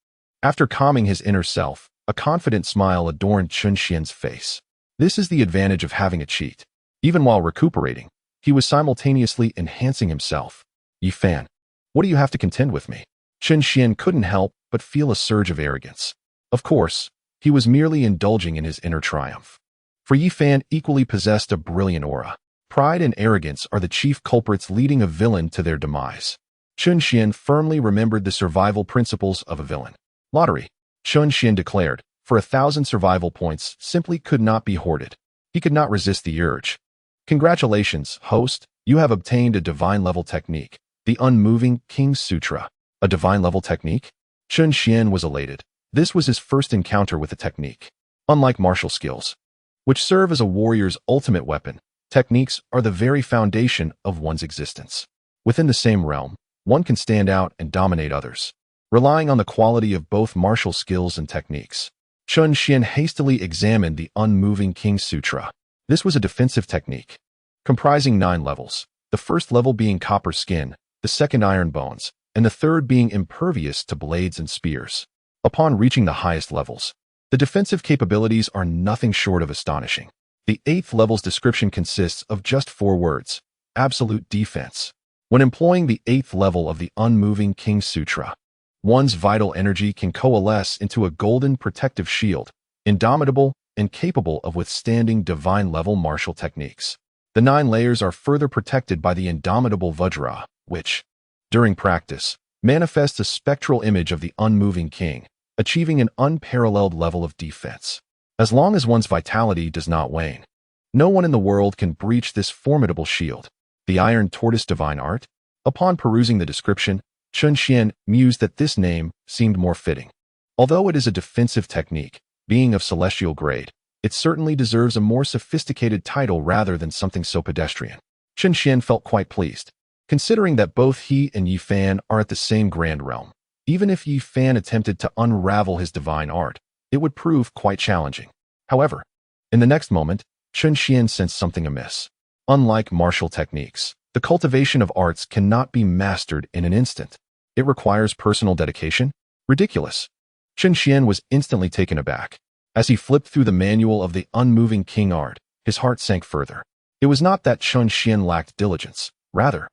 After calming his inner self, a confident smile adorned Chun Xian's face. This is the advantage of having a cheat. Even while recuperating, he was simultaneously enhancing himself. Yi Fan, what do you have to contend with me? Chun Xian couldn't help but feel a surge of arrogance. Of course, he was merely indulging in his inner triumph. For Yi Fan equally possessed a brilliant aura. Pride and arrogance are the chief culprits leading a villain to their demise. Chun Xian firmly remembered the survival principles of a villain. Lottery, Chun Xian declared, for 1,000 survival points simply could not be hoarded. He could not resist the urge. Congratulations, host, you have obtained a divine-level technique, the Unmoving King's Sutra. A divine-level technique? Chun Xian was elated. This was his first encounter with the technique. Unlike martial skills, which serve as a warrior's ultimate weapon, techniques are the very foundation of one's existence. Within the same realm, one can stand out and dominate others, relying on the quality of both martial skills and techniques. Chun Xian hastily examined the Unmoving King's Sutra. This was a defensive technique, comprising 9 levels, the first level being copper skin, the second iron bones, and the third being impervious to blades and spears. Upon reaching the highest levels, the defensive capabilities are nothing short of astonishing. The 8th level's description consists of just 4 words: absolute defense. When employing the 8th level of the Unmoving King's Sutra, one's vital energy can coalesce into a golden protective shield, indomitable and capable of withstanding divine-level martial techniques. The 9 layers are further protected by the indomitable Vajra, which, during practice, manifests a spectral image of the Unmoving King, achieving an unparalleled level of defense. As long as one's vitality does not wane, no one in the world can breach this formidable shield. The Iron Tortoise Divine Art? Upon perusing the description, Chun Xian mused that this name seemed more fitting. Although it is a defensive technique, being of celestial grade, it certainly deserves a more sophisticated title rather than something so pedestrian. Chun Xian felt quite pleased, considering that both he and Yi Fan are at the same grand realm. Even if Yi Fan attempted to unravel his divine art, it would prove quite challenging. However, in the next moment, Chun Xian sensed something amiss. Unlike martial techniques, the cultivation of arts cannot be mastered in an instant. It requires personal dedication? Ridiculous. Chun Xian was instantly taken aback. As he flipped through the manual of the Unmoving King art, his heart sank further. It was not that Chun Xian lacked diligence. Rather,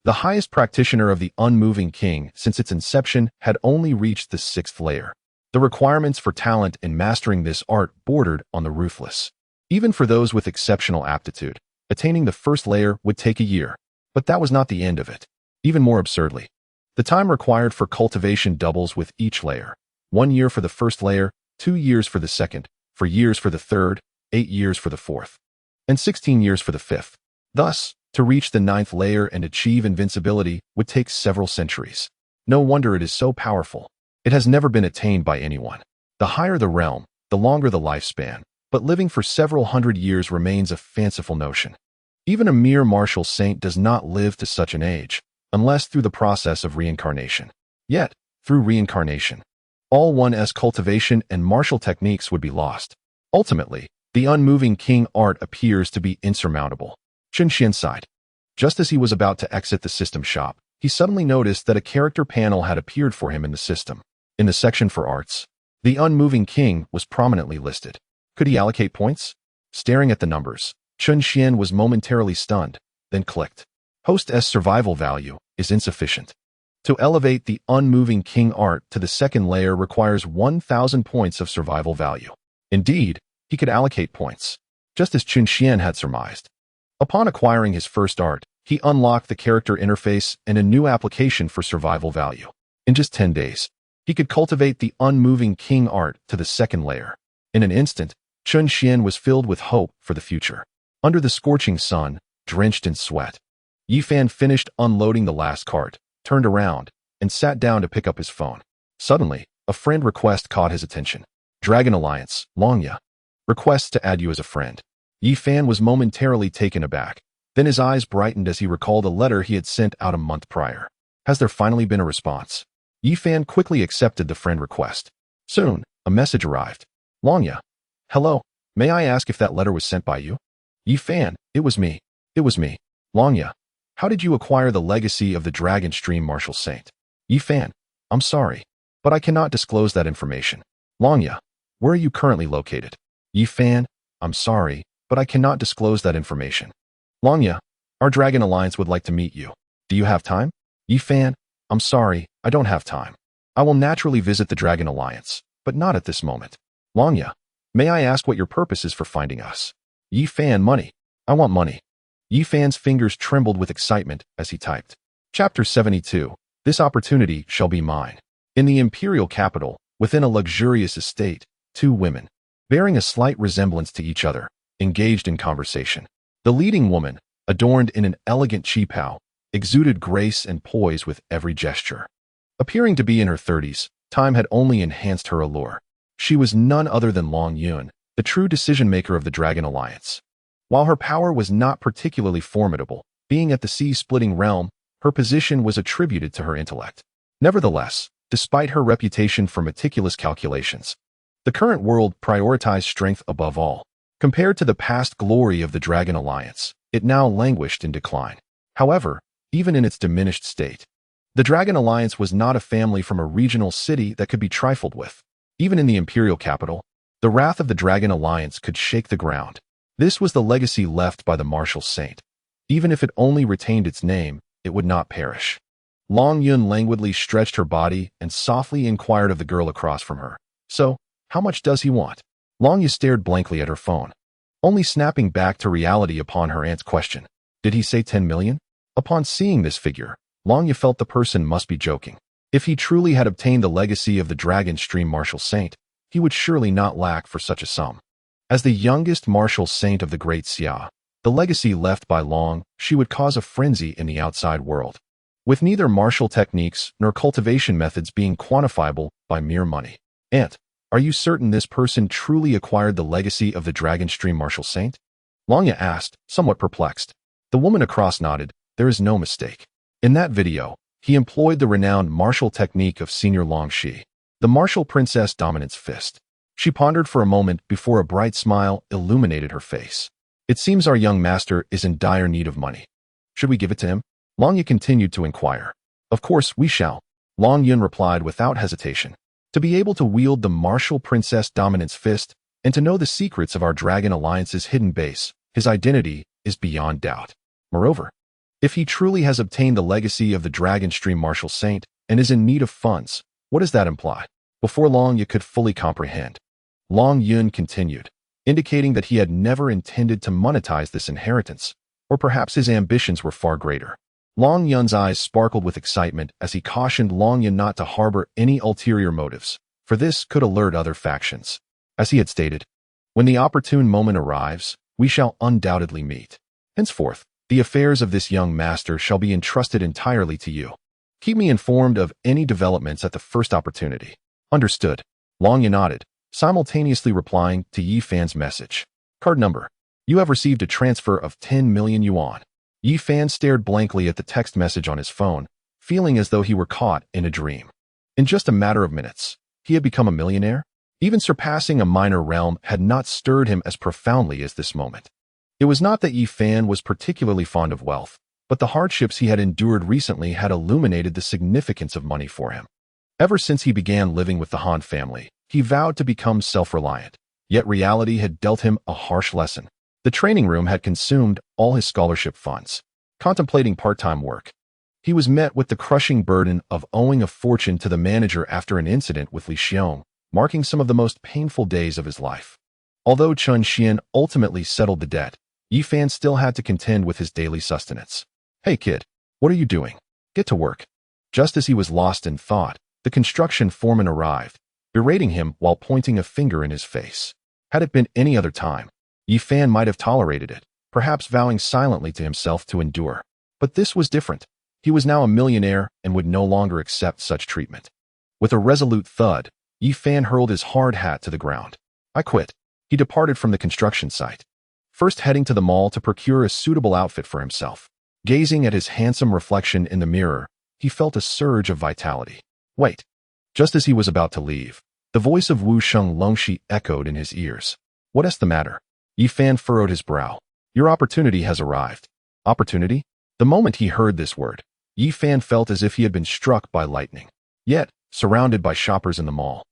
the highest practitioner of the Unmoving King since its inception had only reached the 6th layer. The requirements for talent in mastering this art bordered on the ruthless. Even for those with exceptional aptitude, attaining the 1st layer would take a year. But that was not the end of it. Even more absurdly, the time required for cultivation doubles with each layer. 1 year for the 1st layer, 2 years for the 2nd, 4 years for the 3rd, 8 years for the 4th, and 16 years for the 5th. Thus, to reach the 9th layer and achieve invincibility would take several centuries. No wonder it is so powerful. It has never been attained by anyone. The higher the realm, the longer the lifespan, but living for several hundred years remains a fanciful notion. Even a mere martial saint does not live to such an age, unless through the process of reincarnation. Yet, through reincarnation, all one's cultivation and martial techniques would be lost. Ultimately, the Unmoving King art appears to be insurmountable. Chun Xian sighed. Just as he was about to exit the system shop, he suddenly noticed that a character panel had appeared for him in the system. In the section for arts, the Unmoving King was prominently listed. Could he allocate points? Staring at the numbers, Chun Xian was momentarily stunned, then clicked. Host's survival value is insufficient. To elevate the Unmoving King art to the 2nd layer requires 1,000 points of survival value. Indeed, he could allocate points, just as Chun Xian had surmised. Upon acquiring his first art, he unlocked the character interface and a new application for survival value. In just 10 days, he could cultivate the Unmoving King art to the 2nd layer. In an instant, Chun Xian was filled with hope for the future. Under the scorching sun, drenched in sweat, Yi Fan finished unloading the last cart, turned around, and sat down to pick up his phone. Suddenly, a friend request caught his attention. Dragon Alliance, Longya. Requests to add you as a friend. Yi Fan was momentarily taken aback. Then his eyes brightened as he recalled a letter he had sent out a month prior. Has there finally been a response? Yi Fan quickly accepted the friend request. Soon, a message arrived. Longya. Hello, may I ask if that letter was sent by you? Yi Fan, it was me. It was me. Longya. How did you acquire the legacy of the Dragon Stream Martial Saint? Yi Fan. I'm sorry. but I cannot disclose that information. Longya, where are you currently located? Yi Fan, I'm sorry, but I cannot disclose that information. Longya, our Dragon Alliance would like to meet you. Do you have time? Yi Fan, I'm sorry, I don't have time. I will naturally visit the Dragon Alliance, but not at this moment. Longya, may I ask what your purpose is for finding us? Yi Fan, money. I want money. Yi Fan's fingers trembled with excitement as he typed. Chapter 72. This opportunity shall be mine. In the imperial capital, within a luxurious estate, two women, bearing a slight resemblance to each other, engaged in conversation. The leading woman, adorned in an elegant qipao, exuded grace and poise with every gesture. Appearing to be in her 30s, time had only enhanced her allure. She was none other than Long Yun, the true decision-maker of the Dragon Alliance. While her power was not particularly formidable, being at the sea-splitting realm, her position was attributed to her intellect. Nevertheless, despite her reputation for meticulous calculations, the current world prioritized strength above all. Compared to the past glory of the Dragon Alliance, it now languished in decline. However, even in its diminished state, the Dragon Alliance was not a family from a regional city that could be trifled with. Even in the imperial capital, the wrath of the Dragon Alliance could shake the ground. This was the legacy left by the martial saint. Even if it only retained its name, it would not perish. Long Yun languidly stretched her body and softly inquired of the girl across from her. So, how much does he want? Long Yun stared blankly at her phone, only snapping back to reality upon her aunt's question. Did he say 10 million? Upon seeing this figure, Long Yun felt the person must be joking. If he truly had obtained the legacy of the Dragon Stream Martial Saint, he would surely not lack for such a sum. As the youngest martial saint of the Great Xia, the legacy left by Long, she would cause a frenzy in the outside world, with neither martial techniques nor cultivation methods being quantifiable by mere money. Aunt, are you certain this person truly acquired the legacy of the Dragon Stream Martial Saint? Longya asked, somewhat perplexed. The woman across nodded. There is no mistake. In that video, he employed the renowned martial technique of Senior Long Shi, the martial princess dominance fist. She pondered for a moment before a bright smile illuminated her face. It seems our young master is in dire need of money. Should we give it to him? Longya continued to inquire. Of course we shall. Long Yun replied without hesitation. To be able to wield the martial princess dominance fist and to know the secrets of our Dragon Alliance's hidden base, his identity is beyond doubt. Moreover, if he truly has obtained the legacy of the Dragon Stream Martial Saint and is in need of funds, what does that imply? Before long you could fully comprehend. Long Yun continued, indicating that he had never intended to monetize this inheritance, or perhaps his ambitions were far greater. Long Yun's eyes sparkled with excitement as he cautioned Long Yun not to harbor any ulterior motives, for this could alert other factions. As he had stated, when the opportune moment arrives, we shall undoubtedly meet. Henceforth, the affairs of this young master shall be entrusted entirely to you. Keep me informed of any developments at the first opportunity. Understood. Long Yun nodded, simultaneously replying to Yi Fan's message. Card number. You have received a transfer of 10 million yuan. Yi Fan stared blankly at the text message on his phone, feeling as though he were caught in a dream. In just a matter of minutes, he had become a millionaire. Even surpassing a minor realm had not stirred him as profoundly as this moment. It was not that Yi Fan was particularly fond of wealth, but the hardships he had endured recently had illuminated the significance of money for him. Ever since he began living with the Han family, he vowed to become self-reliant, yet reality had dealt him a harsh lesson. The training room had consumed all his scholarship funds. Contemplating part-time work, he was met with the crushing burden of owing a fortune to the manager after an incident with Li Xiong, marking some of the most painful days of his life. Although Chun Xian ultimately settled the debt, Yi Fan still had to contend with his daily sustenance. Hey kid, what are you doing? Get to work. Just as he was lost in thought, the construction foreman arrived, berating him while pointing a finger in his face. Had it been any other time, Yi Fan might have tolerated it, perhaps vowing silently to himself to endure. But this was different. He was now a millionaire and would no longer accept such treatment. With a resolute thud, Yi Fan hurled his hard hat to the ground. I quit. He departed from the construction site, first heading to the mall to procure a suitable outfit for himself. Gazing at his handsome reflection in the mirror, he felt a surge of vitality. Wait. Just as he was about to leave, the voice of Wu Sheng Longxi echoed in his ears. What is the matter? Yi Fan furrowed his brow. Your opportunity has arrived. Opportunity? The moment he heard this word, Yi Fan felt as if he had been struck by lightning. Yet, surrounded by shoppers in the mall.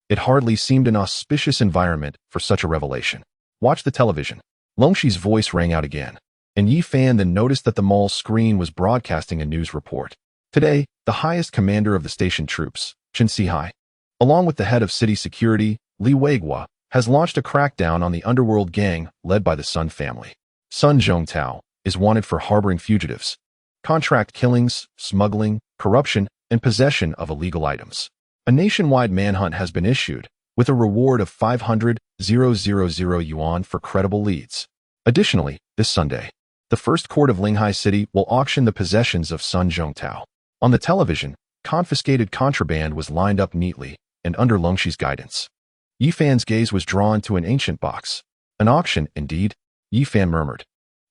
It hardly seemed an auspicious environment for such a revelation. Watch the television. Longxi's voice rang out again, and Yi Fan then noticed that the mall's screen was broadcasting a news report. Today, the highest commander of the station troops, Chen Sihai, along with the head of city security, Li Weiguo, has launched a crackdown on the underworld gang led by the Sun family. Sun Zhongtao is wanted for harboring fugitives, contract killings, smuggling, corruption, and possession of illegal items. A nationwide manhunt has been issued, with a reward of 500,000 yuan for credible leads. Additionally, this Sunday, the first court of Linghai City will auction the possessions of Sun Zhongtao. On the television, confiscated contraband was lined up neatly and under Longxi's guidance. Yi Fan's gaze was drawn to an ancient box. An auction, indeed, Yi Fan murmured,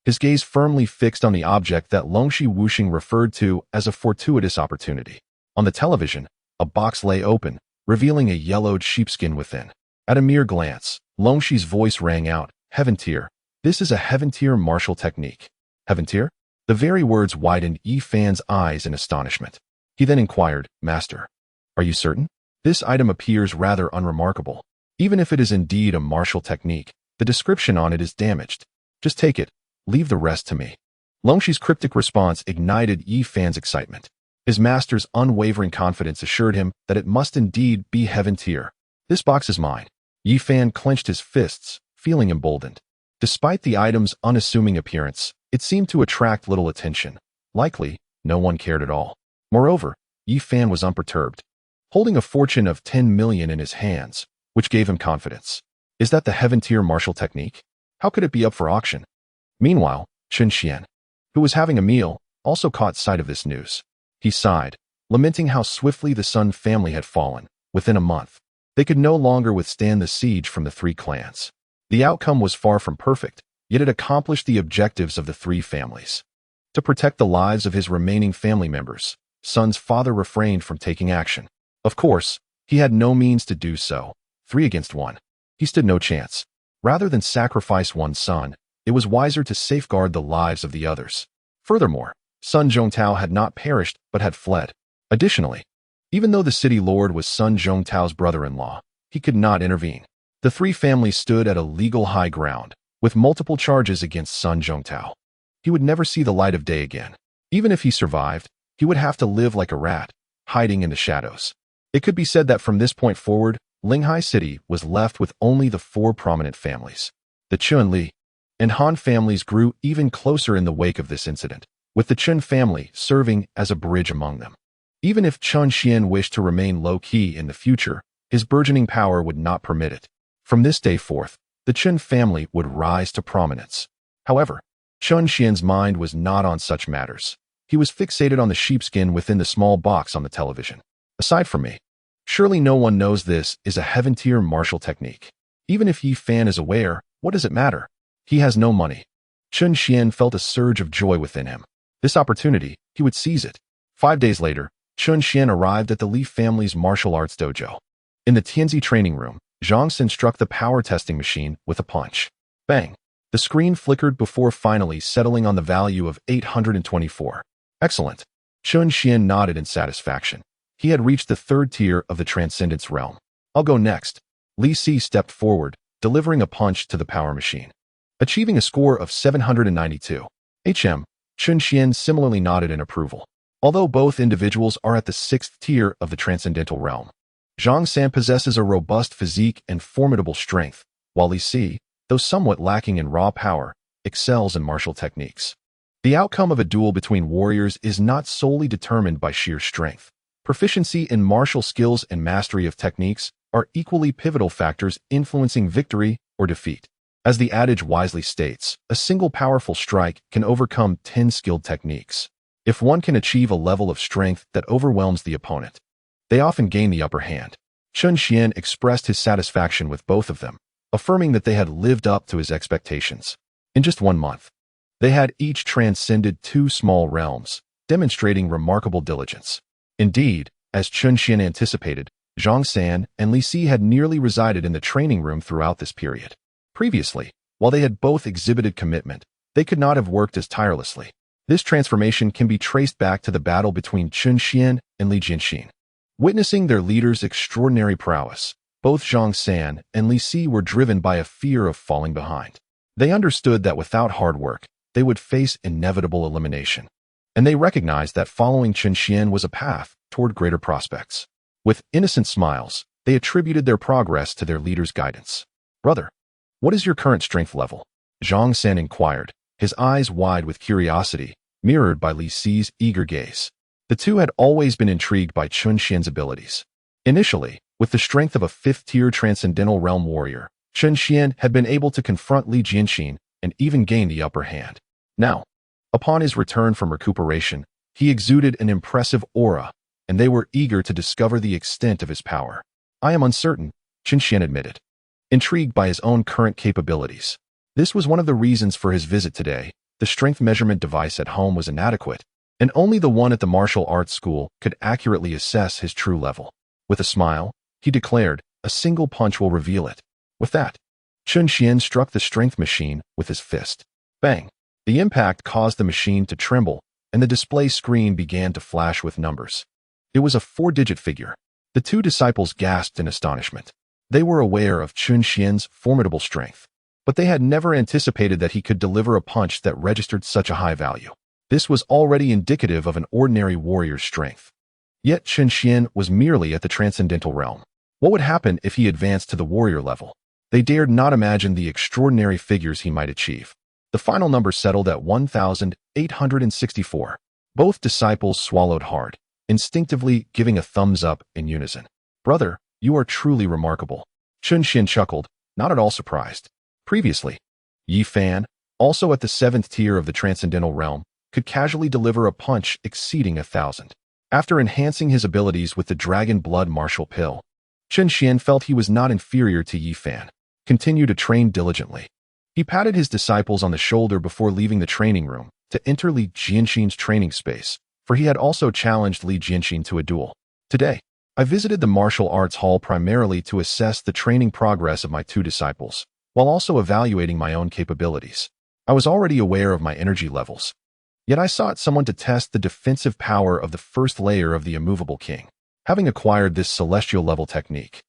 his gaze firmly fixed on the object that Longxi Wuxing referred to as a fortuitous opportunity. On the television, a box lay open, revealing a yellowed sheepskin within. At a mere glance, Longxi's voice rang out, "Heaven tier. This is a heaven tier martial technique." Heaven tier? The very words widened Yi Fan's eyes in astonishment. He then inquired, "Master, are you certain? This item appears rather unremarkable. Even if it is indeed a martial technique, the description on it is damaged. Just take it. Leave the rest to me." Longxi's cryptic response ignited Yi Fan's excitement. His master's unwavering confidence assured him that it must indeed be heaven tier. "This box is mine." Yi Fan clenched his fists, feeling emboldened. Despite the item's unassuming appearance, it seemed to attract little attention. Likely, no one cared at all. Moreover, Yi Fan was unperturbed, holding a fortune of 10 million in his hands, which gave him confidence. Is that the heaven tier martial technique? How could it be up for auction? Meanwhile, Chen Xian, who was having a meal, also caught sight of this news. He sighed, lamenting how swiftly the Sun family had fallen. Within a month, they could no longer withstand the siege from the three clans. The outcome was far from perfect, yet it accomplished the objectives of the three families. To protect the lives of his remaining family members, Sun's father refrained from taking action. Of course, he had no means to do so. 3 against 1. He stood no chance. Rather than sacrifice one son, it was wiser to safeguard the lives of the others. Furthermore, Sun Zhongtao had not perished but had fled. Additionally, even though the city lord was Sun Zhongtao's brother-in-law, he could not intervene. The three families stood at a legal high ground, with multiple charges against Sun Zhongtao. He would never see the light of day again. Even if he survived, he would have to live like a rat, hiding in the shadows. It could be said that from this point forward, Linghai City was left with only the 4 prominent families. The Chun Li and Han families grew even closer in the wake of this incident, with the Chun family serving as a bridge among them. Even if Chen Xian wished to remain low-key in the future, his burgeoning power would not permit it. From this day forth, the Chun family would rise to prominence. However, Chen Xian's mind was not on such matters. He was fixated on the sheepskin within the small box on the television. Aside from me, surely no one knows this is a heaven-tier martial technique. Even if Yi Fan is aware, what does it matter? He has no money. Chen Xian felt a surge of joy within him. This opportunity, he would seize it. 5 days later, Chen Xian arrived at the Li family's martial arts dojo. In the Tianzi training room, Zhang Xin struck the power testing machine with a punch. Bang! The screen flickered before finally settling on the value of 824. Excellent. Chen Xian nodded in satisfaction. He had reached the 3rd tier of the Transcendence realm. I'll go next. Li Si stepped forward, delivering a punch to the power machine. Achieving a score of 792. Chen Xian similarly nodded in approval. Although both individuals are at the 6th tier of the Transcendental realm, Zhang San possesses a robust physique and formidable strength, while Li Si, though somewhat lacking in raw power, excels in martial techniques. The outcome of a duel between warriors is not solely determined by sheer strength. Proficiency in martial skills and mastery of techniques are equally pivotal factors influencing victory or defeat. As the adage wisely states, a single powerful strike can overcome 10 skilled techniques. If one can achieve a level of strength that overwhelms the opponent, they often gain the upper hand. Chen Xian expressed his satisfaction with both of them, affirming that they had lived up to his expectations. In just 1 month, they had each transcended 2 small realms, demonstrating remarkable diligence. Indeed, as Chen Xian anticipated, Zhang San and Li Si had nearly resided in the training room throughout this period. Previously, while they had both exhibited commitment, they could not have worked as tirelessly. This transformation can be traced back to the battle between Chen Xian and Li Jianxin. Witnessing their leader's extraordinary prowess, both Zhang San and Li Si were driven by a fear of falling behind. They understood that without hard work, they would face inevitable elimination. And they recognized that following Chen Xian was a path toward greater prospects. With innocent smiles, they attributed their progress to their leader's guidance. "Brother, what is your current strength level?" Zhang San inquired, his eyes wide with curiosity, mirrored by Li Si's eager gaze. The two had always been intrigued by Chen Xian's abilities. Initially, with the strength of a fifth-tier transcendental realm warrior, Chen Xian had been able to confront Li Jianxin and even gain the upper hand. Now, upon his return from recuperation, he exuded an impressive aura, and they were eager to discover the extent of his power. "I am uncertain," Chen Xian admitted, intrigued by his own current capabilities. This was one of the reasons for his visit today. The strength measurement device at home was inadequate, and only the one at the martial arts school could accurately assess his true level. With a smile, he declared, "A single punch will reveal it." With that, Chen Xian struck the strength machine with his fist. Bang! The impact caused the machine to tremble, and the display screen began to flash with numbers. It was a 4-digit figure. The two disciples gasped in astonishment. They were aware of Chen Xian's formidable strength, but they had never anticipated that he could deliver a punch that registered such a high value. This was already indicative of an ordinary warrior's strength. Yet Chen Xian was merely at the transcendental realm. What would happen if he advanced to the warrior level? They dared not imagine the extraordinary figures he might achieve. The final number settled at 1,864. Both disciples swallowed hard, instinctively giving a thumbs up in unison. "Brother, you are truly remarkable." Chen Xian chuckled, not at all surprised. Previously, Yi Fan, also at the 7th tier of the transcendental realm, could casually deliver a punch exceeding 1,000. After enhancing his abilities with the dragon blood martial pill, Chen Xian felt he was not inferior to Yi Fan. Continue to train diligently. He patted his disciples on the shoulder before leaving the training room to enter Li Jianxin's training space, for he had also challenged Li Jianxin to a duel. "Today, I visited the martial arts hall primarily to assess the training progress of my two disciples, while also evaluating my own capabilities. I was already aware of my energy levels. Yet I sought someone to test the defensive power of the first layer of the immovable king. Having acquired this celestial level technique,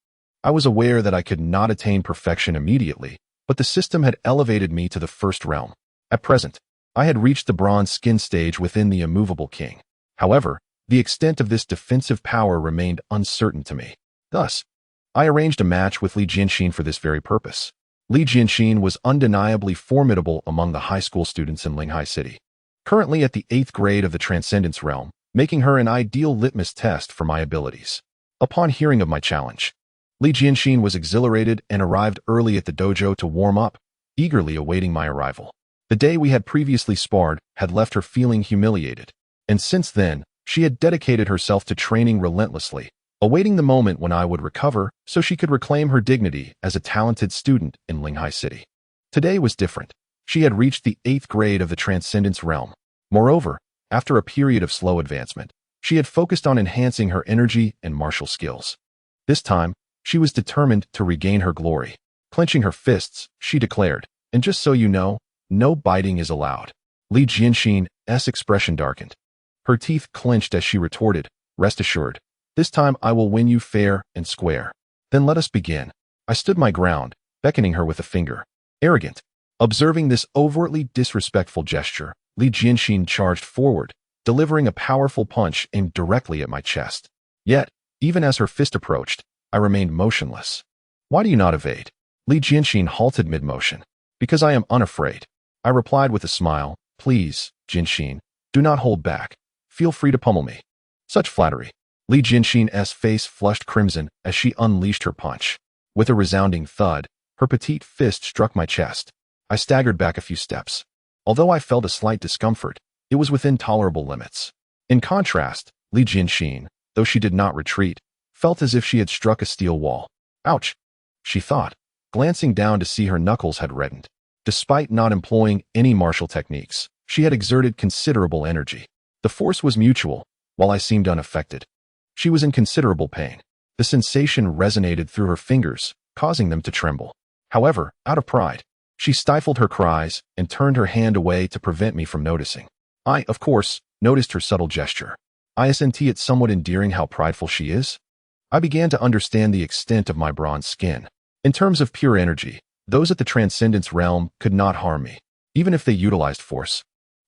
I was aware that I could not attain perfection immediately, but the system had elevated me to the first realm. At present, I had reached the bronze skin stage within the immovable king. However, the extent of this defensive power remained uncertain to me. Thus, I arranged a match with Li Jianxin for this very purpose. Li Jianxin was undeniably formidable among the high school students in Linghai City, currently at the 8th grade of the Transcendence realm, making her an ideal litmus test for my abilities. Upon hearing of my challenge, Li Jianxin was exhilarated and arrived early at the dojo to warm up, eagerly awaiting my arrival. The day we had previously sparred had left her feeling humiliated, and since then, she had dedicated herself to training relentlessly, awaiting the moment when I would recover so she could reclaim her dignity as a talented student in Linghai City. Today was different. She had reached the 8th grade of the Transcendence realm. Moreover, after a period of slow advancement, she had focused on enhancing her energy and martial skills. This time, she was determined to regain her glory. Clenching her fists, she declared, "And just so you know, no biting is allowed." Li Jianxin's expression darkened. Her teeth clenched as she retorted, "Rest assured, this time I will win you fair and square." "Then let us begin." I stood my ground, beckoning her with a finger. Arrogant. Observing this overtly disrespectful gesture, Li Jianxin charged forward, delivering a powerful punch aimed directly at my chest. Yet, even as her fist approached, I remained motionless. "Why do you not evade?" Li Jianxin halted mid-motion. "Because I am unafraid." I replied with a smile, "Please, Jianxin, do not hold back. Feel free to pummel me." Such flattery. Li Jianxin's face flushed crimson as she unleashed her punch. With a resounding thud, her petite fist struck my chest. I staggered back a few steps. Although I felt a slight discomfort, it was within tolerable limits. In contrast, Li Jianxin, though she did not retreat, felt as if she had struck a steel wall. "Ouch," she thought, glancing down to see her knuckles had reddened. Despite not employing any martial techniques, she had exerted considerable energy. The force was mutual, while I seemed unaffected. She was in considerable pain. The sensation resonated through her fingers, causing them to tremble. However, out of pride, she stifled her cries and turned her hand away to prevent me from noticing. I, of course, noticed her subtle gesture. Isn't it somewhat endearing how prideful she is? I began to understand the extent of my bronze skin. In terms of pure energy, those at the Transcendence realm could not harm me, even if they utilized force.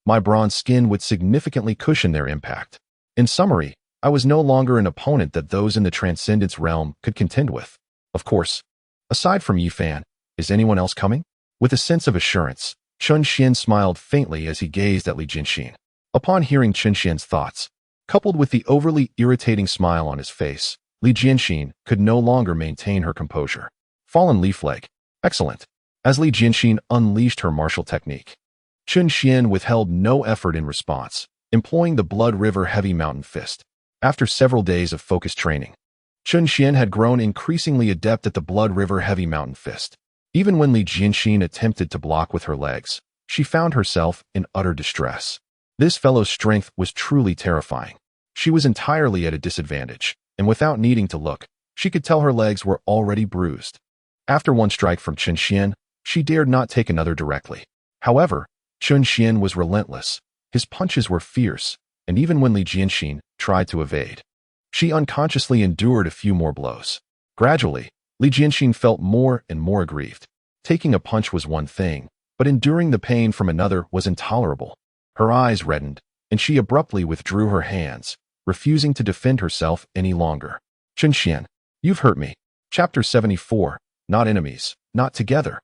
My bronze skin would significantly cushion their impact. In summary, I was no longer an opponent that those in the Transcendence realm could contend with. Of course, aside from Yifan, is anyone else coming? With a sense of assurance, Chun Xian smiled faintly as he gazed at Li Jinxin. Upon hearing Chun Xian's thoughts, coupled with the overly irritating smile on his face, Li Jinxin could no longer maintain her composure. Fallen Leaf Leg. Excellent. As Li Jinxin unleashed her martial technique, Chun Xian withheld no effort in response, employing the Blood River Heavy Mountain Fist. After several days of focused training, Chun Xian had grown increasingly adept at the Blood River Heavy Mountain Fist. Even when Li Jinxin attempted to block with her legs, she found herself in utter distress. This fellow's strength was truly terrifying. She was entirely at a disadvantage, and without needing to look, she could tell her legs were already bruised. After one strike from Chun Xian, she dared not take another directly. However, Chun Xian was relentless. His punches were fierce, and even when Li Jinxin tried to evade, she unconsciously endured a few more blows. Gradually, Li Jinxin felt more and more aggrieved. Taking a punch was one thing, but enduring the pain from another was intolerable. Her eyes reddened, and she abruptly withdrew her hands, refusing to defend herself any longer. Chun Xian, you've hurt me. Chapter 74. Not enemies, not together.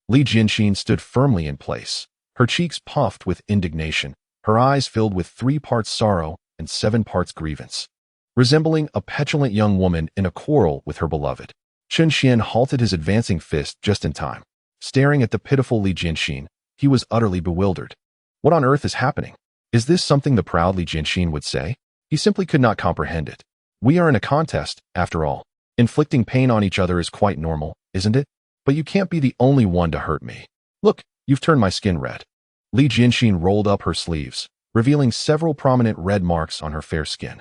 Li Jinxin stood firmly in place. Her cheeks puffed with indignation, her eyes filled with 3 parts sorrow and 7 parts grievance. Resembling a petulant young woman in a quarrel with her beloved, Chun Xian halted his advancing fist just in time. Staring at the pitiful Li Jinxin, he was utterly bewildered. What on earth is happening? Is this something the proud Li Jinxin would say? He simply could not comprehend it. We are in a contest, after all. Inflicting pain on each other is quite normal, isn't it? But you can't be the only one to hurt me. Look, you've turned my skin red. Li Jinxin rolled up her sleeves, revealing several prominent red marks on her fair skin.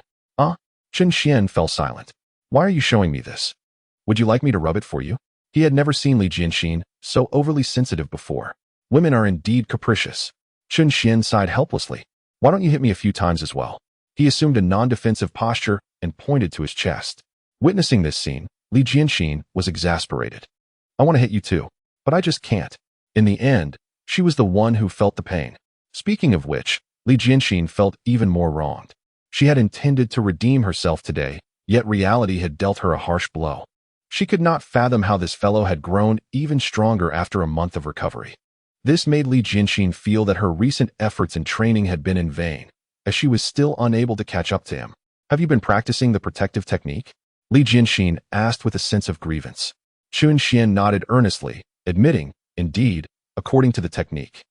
Chun Xian fell silent. Why are you showing me this? Would you like me to rub it for you? He had never seen Li Jinxin so overly sensitive before. Women are indeed capricious. Chun Xian sighed helplessly. Why don't you hit me a few times as well? He assumed a non-defensive posture and pointed to his chest. Witnessing this scene, Li Jinxin was exasperated. I want to hit you too, but I just can't. In the end, she was the one who felt the pain. Speaking of which, Li Jinxin felt even more wronged. She had intended to redeem herself today, yet reality had dealt her a harsh blow. She could not fathom how this fellow had grown even stronger after a month of recovery. This made Li Jinxin feel that her recent efforts and training had been in vain, as she was still unable to catch up to him. Have you been practicing the protective technique? Li Jinxin asked with a sense of grievance. Chun Xian nodded earnestly, admitting, indeed, according to the technique.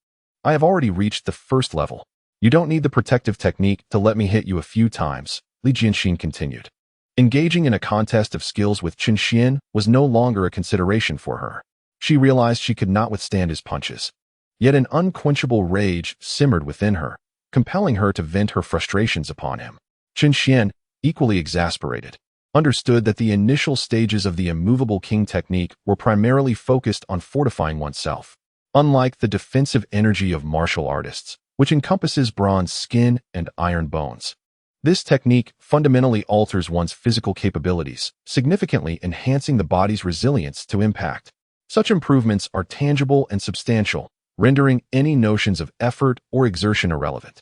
I have already reached the first level. You don't need the protective technique to let me hit you a few times, Li Jinxin continued. Engaging in a contest of skills with Chun Xian was no longer a consideration for her. She realized she could not withstand his punches. Yet an unquenchable rage simmered within her, compelling her to vent her frustrations upon him. Chun Xian, equally exasperated, understood that the initial stages of the immovable king technique were primarily focused on fortifying oneself. Unlike the defensive energy of martial artists, which encompasses bronze skin and iron bones, this technique fundamentally alters one's physical capabilities, significantly enhancing the body's resilience to impact. Such improvements are tangible and substantial, rendering any notions of effort or exertion irrelevant.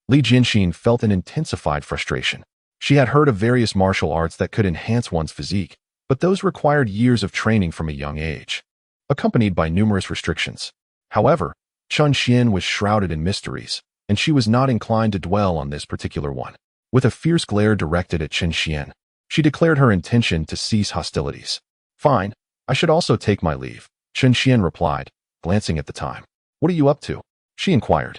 Li Jinxin felt an intensified frustration. She had heard of various martial arts that could enhance one's physique, but those required years of training from a young age, accompanied by numerous restrictions. However, Chun Xian was shrouded in mysteries, and she was not inclined to dwell on this particular one. With a fierce glare directed at Chun Xian, she declared her intention to cease hostilities. Fine, I should also take my leave, Chun Xian replied, glancing at the time. What are you up to? She inquired.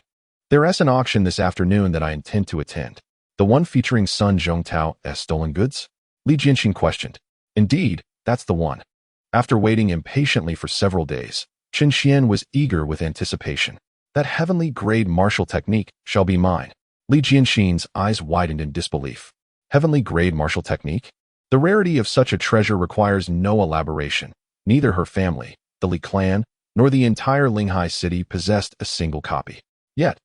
There is an auction this afternoon that I intend to attend. The one featuring Sun Zhongtao's stolen goods? Li Jinxin questioned. Indeed, that's the one. After waiting impatiently for several days, Chun Xian was eager with anticipation. That heavenly grade martial technique shall be mine. Li Jinxin's eyes widened in disbelief. Heavenly grade martial technique? The rarity of such a treasure requires no elaboration. Neither her family, the Li clan, nor the entire Linghai city possessed a single copy. Yet,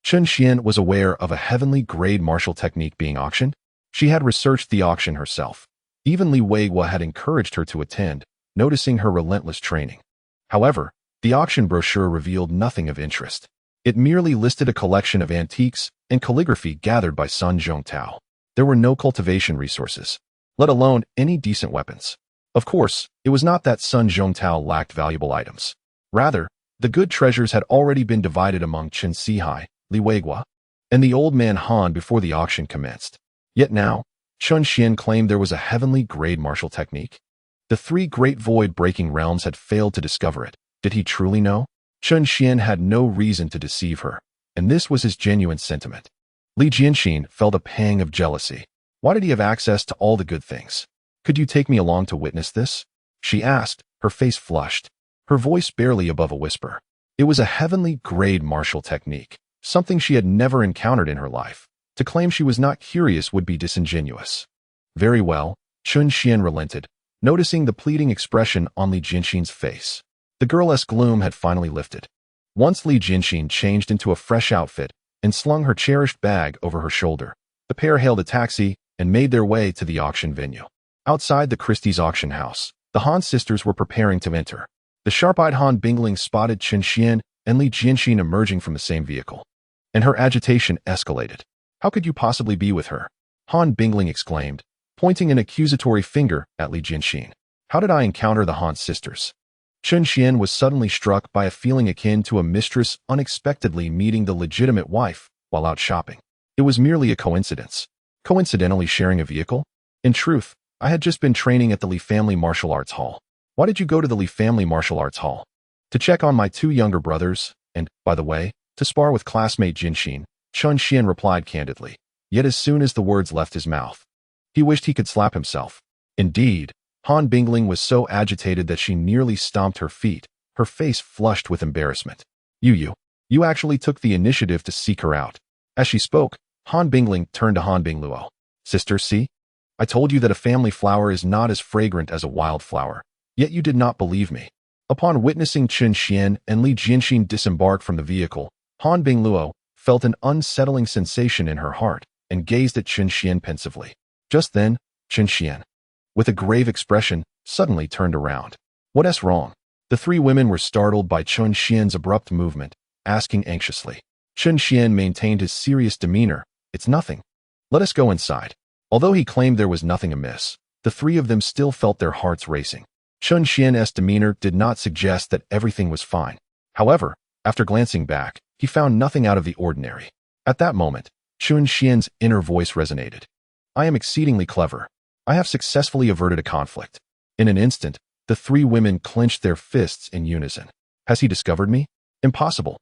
Chun Xian was aware of a heavenly grade martial technique being auctioned. She had researched the auction herself. Even Li Weihua had encouraged her to attend, noticing her relentless training. However, the auction brochure revealed nothing of interest. It merely listed a collection of antiques and calligraphy gathered by Sun Zhongtao. There were no cultivation resources, let alone any decent weapons. Of course, it was not that Sun Zhongtao lacked valuable items. Rather, the good treasures had already been divided among Chen Sihai, Li Weihua, and the old man Han before the auction commenced. Yet now, Chun Xian claimed there was a heavenly grade martial technique. The three great void-breaking realms had failed to discover it. Did he truly know? Chun Xian had no reason to deceive her, and this was his genuine sentiment. Li Jianxin felt a pang of jealousy. Why did he have access to all the good things? Could you take me along to witness this? She asked, her face flushed, her voice barely above a whisper. It was a heavenly grade martial technique, something she had never encountered in her life. To claim she was not curious would be disingenuous. Very well, Chun Xian relented, noticing the pleading expression on Li Jianxin's face. The girl's gloom had finally lifted. Once Li Jianxin changed into a fresh outfit and slung her cherished bag over her shoulder, the pair hailed a taxi and made their way to the auction venue. Outside the Christie's auction house, the Han sisters were preparing to enter. The sharp-eyed Han Bingling spotted Chun Xian and Li Jianxin emerging from the same vehicle, and her agitation escalated. How could you possibly be with her? Han Bingling exclaimed, pointing an accusatory finger at Li Jianxin. How did I encounter the Han sisters? Chun Xian was suddenly struck by a feeling akin to a mistress unexpectedly meeting the legitimate wife while out shopping. It was merely a coincidence. Coincidentally sharing a vehicle? In truth, I had just been training at the Li Family Martial Arts Hall. Why did you go to the Li Family Martial Arts Hall? To check on my two younger brothers, and, by the way, to spar with classmate Jianxin, Chun Xian replied candidly. Yet as soon as the words left his mouth, he wished he could slap himself. Indeed, Han Bingling was so agitated that she nearly stomped her feet, her face flushed with embarrassment. You actually took the initiative to seek her out. As she spoke, Han Bingling turned to Han Bingluo. Sister, see? I told you that a family flower is not as fragrant as a wild flower, yet you did not believe me. Upon witnessing Chun Xian and Li Jianxin disembark from the vehicle, Han Bingluo felt an unsettling sensation in her heart and gazed at Chun Xian pensively. Just then, Chun Xian, with a grave expression, suddenly turned around. What's wrong? The three women were startled by Chun Xian's abrupt movement, asking anxiously. Chun Xian maintained his serious demeanor. It's nothing. Let us go inside. Although he claimed there was nothing amiss, the three of them still felt their hearts racing. Chun Xian's demeanor did not suggest that everything was fine. However, after glancing back, he found nothing out of the ordinary. At that moment, Chun Xian's inner voice resonated. I am exceedingly clever. I have successfully averted a conflict. In an instant, the three women clenched their fists in unison. Has he discovered me? Impossible.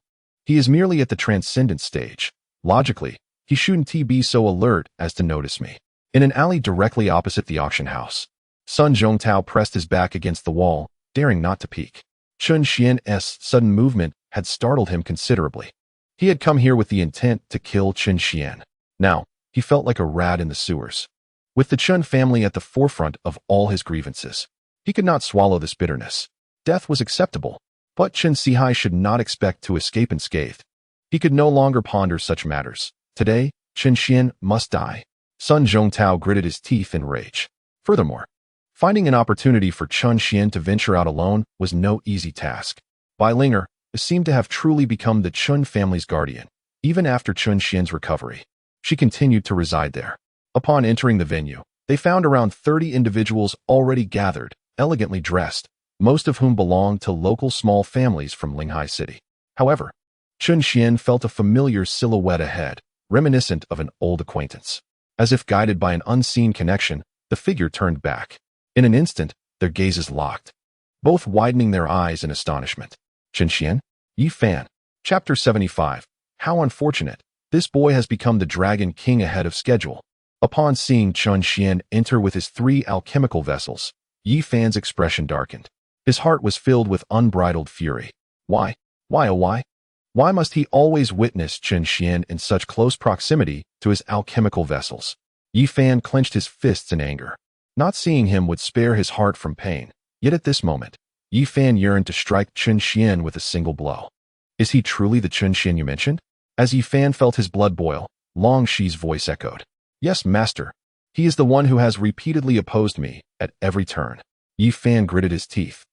He is merely at the transcendent stage. Logically, he shouldn't be so alert as to notice me. In an alley directly opposite the auction house, Sun Zhongtao pressed his back against the wall, daring not to peek. Chun Xian's sudden movement had startled him considerably. He had come here with the intent to kill Chun Xian. Now, he felt like a rat in the sewers. With the Chun family at the forefront of all his grievances, he could not swallow this bitterness. Death was acceptable, but Chen Sihai should not expect to escape unscathed. He could no longer ponder such matters. Today, Chun Xian must die. Sun Zhongtao gritted his teeth in rage. Furthermore, finding an opportunity for Chun Xian to venture out alone was no easy task. Bai Linger seemed to have truly become the Chun family's guardian. Even after Chun Xian's recovery, she continued to reside there. Upon entering the venue, they found around 30 individuals already gathered, elegantly dressed, most of whom belonged to local small families from Linghai City. However, Chun Xian felt a familiar silhouette ahead, reminiscent of an old acquaintance. As if guided by an unseen connection, the figure turned back. In an instant, their gazes locked, both widening their eyes in astonishment. Chun Xian? Yi Fan. Chapter 75. How unfortunate. This boy has become the Dragon King ahead of schedule. Upon seeing Chun Xian enter with his 3 alchemical vessels, Yi Fan's expression darkened. His heart was filled with unbridled fury. Why? Why, oh why? Why must he always witness Chun Xian in such close proximity to his alchemical vessels? Yi Fan clenched his fists in anger. Not seeing him would spare his heart from pain, yet at this moment, Yi Fan yearned to strike Chun Xian with a single blow. Is he truly the Chun Xian you mentioned? As Yi Fan felt his blood boil, Long Shi's voice echoed. Yes, master. He is the one who has repeatedly opposed me at every turn. Yi Fan gritted his teeth.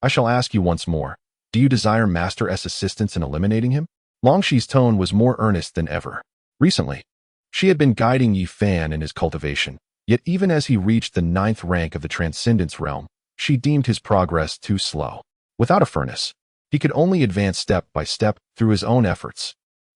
I shall ask you once more. Do you desire Master S assistance in eliminating him? Long Shi's tone was more earnest than ever. Recently, she had been guiding Yi Fan in his cultivation, yet even as he reached the 9th rank of the Transcendence Realm, she deemed his progress too slow. Without a furnace, he could only advance step by step through his own efforts.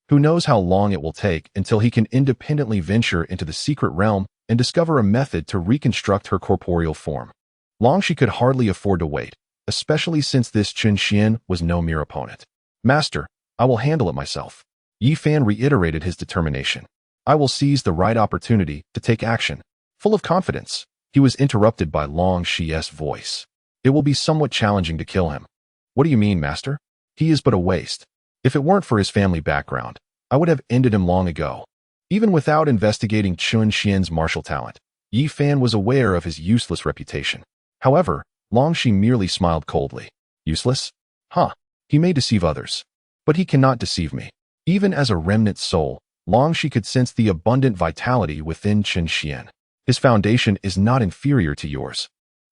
Who knows how long it will take until he can independently venture into the secret realm and discover a method to reconstruct her corporeal form. Long Shi could hardly afford to wait, especially since this Chen Xian was no mere opponent. Master, I will handle it myself. Yi Fan reiterated his determination. I will seize the right opportunity to take action. Full of confidence, he was interrupted by Long Shi's voice. It will be somewhat challenging to kill him. What do you mean, master? He is but a waste. If it weren't for his family background, I would have ended him long ago. Even without investigating Chen Xian's martial talent, Yi Fan was aware of his useless reputation. However, Long Shi merely smiled coldly. Useless? Huh. He may deceive others, but he cannot deceive me. Even as a remnant soul, Long Shi could sense the abundant vitality within Chen Xian. His foundation is not inferior to yours.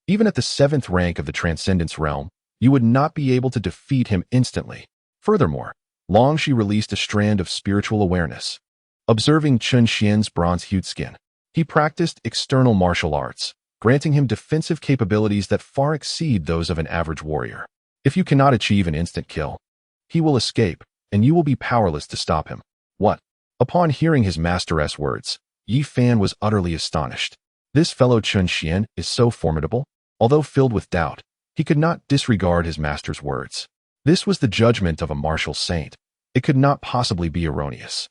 Even at the 7th rank of the Transcendence Realm, you would not be able to defeat him instantly. Furthermore, Long Shi released a strand of spiritual awareness. Observing Chen Xian's bronze-hued skin, he practiced external martial arts, granting him defensive capabilities that far exceed those of an average warrior. If you cannot achieve an instant kill, he will escape, and you will be powerless to stop him. What? Upon hearing his master's words, Yi Fan was utterly astonished. This fellow Chen Xian is so formidable. Although filled with doubt, he could not disregard his master's words. This was the judgment of a martial saint. It could not possibly be erroneous.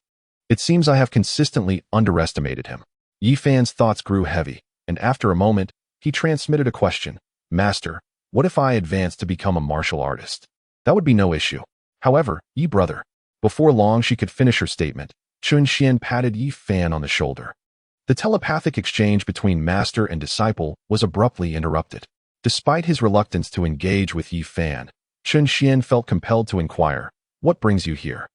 It seems I have consistently underestimated him. Yi Fan's thoughts grew heavy, and after a moment, he transmitted a question. Master, what if I advance to become a martial artist? That would be no issue. However, Yi brother. Before long she could finish her statement, Chen Xian patted Yi Fan on the shoulder. The telepathic exchange between master and disciple was abruptly interrupted. Despite his reluctance to engage with Yi Fan, Chen Xian felt compelled to inquire, what brings you here?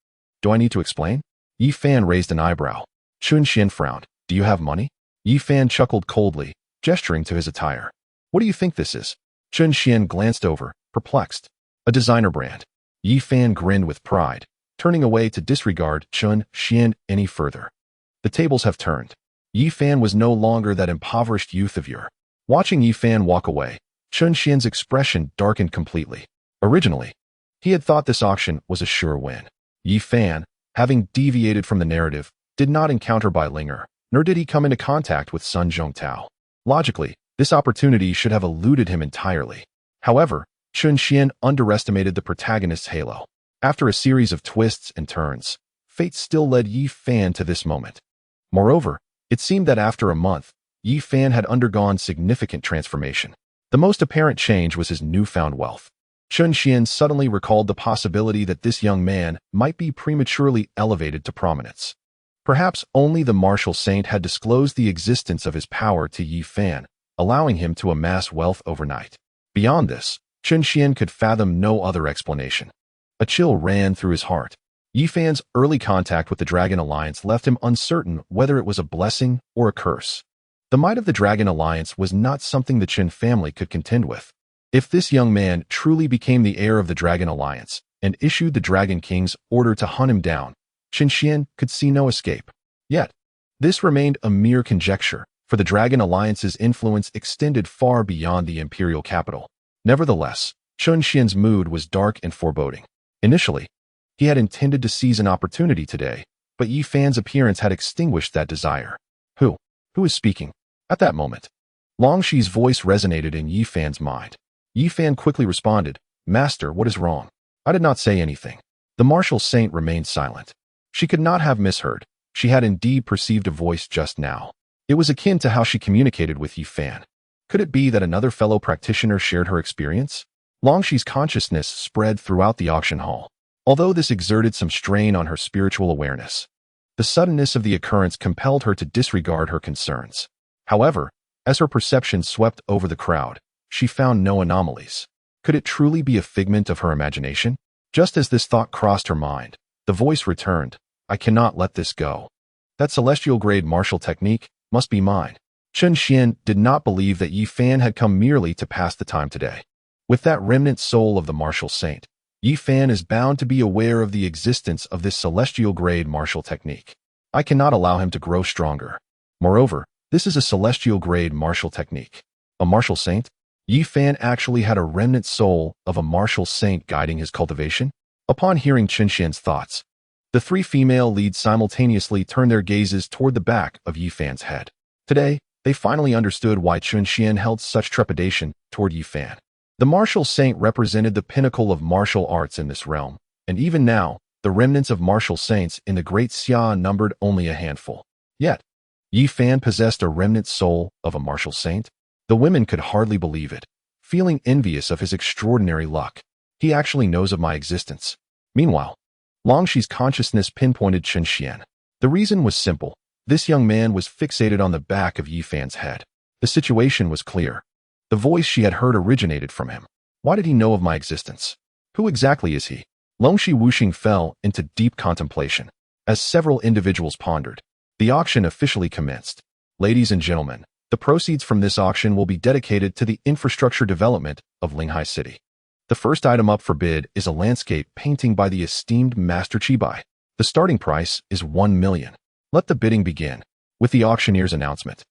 Do I need to explain? Yi Fan raised an eyebrow. Chen Xian frowned. Do you have money? Yi Fan chuckled coldly, gesturing to his attire. What do you think this is? Chen Xian glanced over, perplexed. A designer brand. Yi Fan grinned with pride, turning away to disregard Chen Xian any further. The tables have turned. Yi Fan was no longer that impoverished youth of yore. Watching Yi Fan walk away, Chen Xian's expression darkened completely. Originally, he had thought this auction was a sure win. Yi Fan, having deviated from the narrative, did not encounter Bai Linger, nor did he come into contact with Sun Zhongtao. Logically, this opportunity should have eluded him entirely. However, Chen Xian underestimated the protagonist's halo. After a series of twists and turns, fate still led Yi Fan to this moment. Moreover, it seemed that after a month, Yi Fan had undergone significant transformation. The most apparent change was his newfound wealth. Chen Xian suddenly recalled the possibility that this young man might be prematurely elevated to prominence. Perhaps only the martial saint had disclosed the existence of his power to Yi Fan, allowing him to amass wealth overnight. Beyond this, Chen Xian could fathom no other explanation. A chill ran through his heart. Yi Fan's early contact with the Dragon Alliance left him uncertain whether it was a blessing or a curse. The might of the Dragon Alliance was not something the Chen family could contend with. If this young man truly became the heir of the Dragon Alliance and issued the Dragon King's order to hunt him down, Chen Xian could see no escape. Yet, this remained a mere conjecture, for the Dragon Alliance's influence extended far beyond the imperial capital. Nevertheless, Chen Xian's mood was dark and foreboding. Initially, he had intended to seize an opportunity today, but Yi Fan's appearance had extinguished that desire. Who is speaking? At that moment, Long Shi's voice resonated in Yi Fan's mind. Yi Fan quickly responded, Master, what is wrong? I did not say anything. The martial saint remained silent. She could not have misheard. She had indeed perceived a voice just now. It was akin to how she communicated with Yi Fan. Could it be that another fellow practitioner shared her experience? Long Shi's consciousness spread throughout the auction hall. Although this exerted some strain on her spiritual awareness, the suddenness of the occurrence compelled her to disregard her concerns. However, as her perception swept over the crowd, she found no anomalies. Could it truly be a figment of her imagination? Just as this thought crossed her mind, the voice returned, I cannot let this go. That celestial-grade martial technique must be mine. Chen Xian did not believe that Yi Fan had come merely to pass the time today. With that remnant soul of the martial saint, Yi Fan is bound to be aware of the existence of this celestial-grade martial technique. I cannot allow him to grow stronger. Moreover, this is a celestial-grade martial technique. A martial saint? Yi Fan actually had a remnant soul of a martial saint guiding his cultivation? Upon hearing Chen Xian's thoughts, the three female leads simultaneously turned their gazes toward the back of Yi Fan's head. Today, they finally understood why Chen Xian held such trepidation toward Yi Fan. The martial saint represented the pinnacle of martial arts in this realm, and even now, the remnants of martial saints in the Great Xia numbered only a handful. Yet, Yi Fan possessed a remnant soul of a martial saint? The women could hardly believe it, feeling envious of his extraordinary luck. He actually knows of my existence. Meanwhile, Longshi's consciousness pinpointed Chen Xian. The reason was simple. This young man was fixated on the back of Yi Fan's head. The situation was clear. The voice she had heard originated from him. Why did he know of my existence? Who exactly is he? Longshi Wuxing fell into deep contemplation. As several individuals pondered, the auction officially commenced. Ladies and gentlemen, the proceeds from this auction will be dedicated to the infrastructure development of Linghai City. The first item up for bid is a landscape painting by the esteemed Master Chibai. The starting price is 1 million. Let the bidding begin. With the auctioneer's announcement,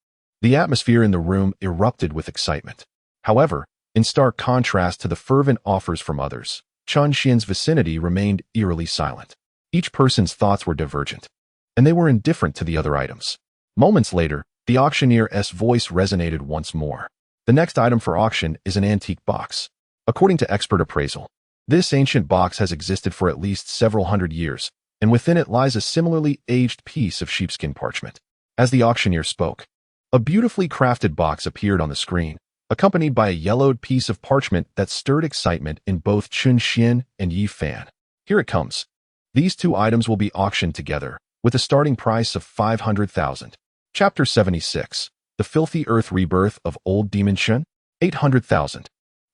the atmosphere in the room erupted with excitement. However, in stark contrast to the fervent offers from others, Chen Xian's vicinity remained eerily silent. Each person's thoughts were divergent, and they were indifferent to the other items. Moments later, the auctioneer's voice resonated once more. The next item for auction is an antique box. According to expert appraisal, this ancient box has existed for at least several hundred years, and within it lies a similarly aged piece of sheepskin parchment. As the auctioneer spoke, a beautifully crafted box appeared on the screen, accompanied by a yellowed piece of parchment that stirred excitement in both Chen Xian and Yi Fan. Here it comes. These two items will be auctioned together, with a starting price of 500,000. Chapter 76. The Filthy Earth Rebirth of Old Demon Chen? 800,000.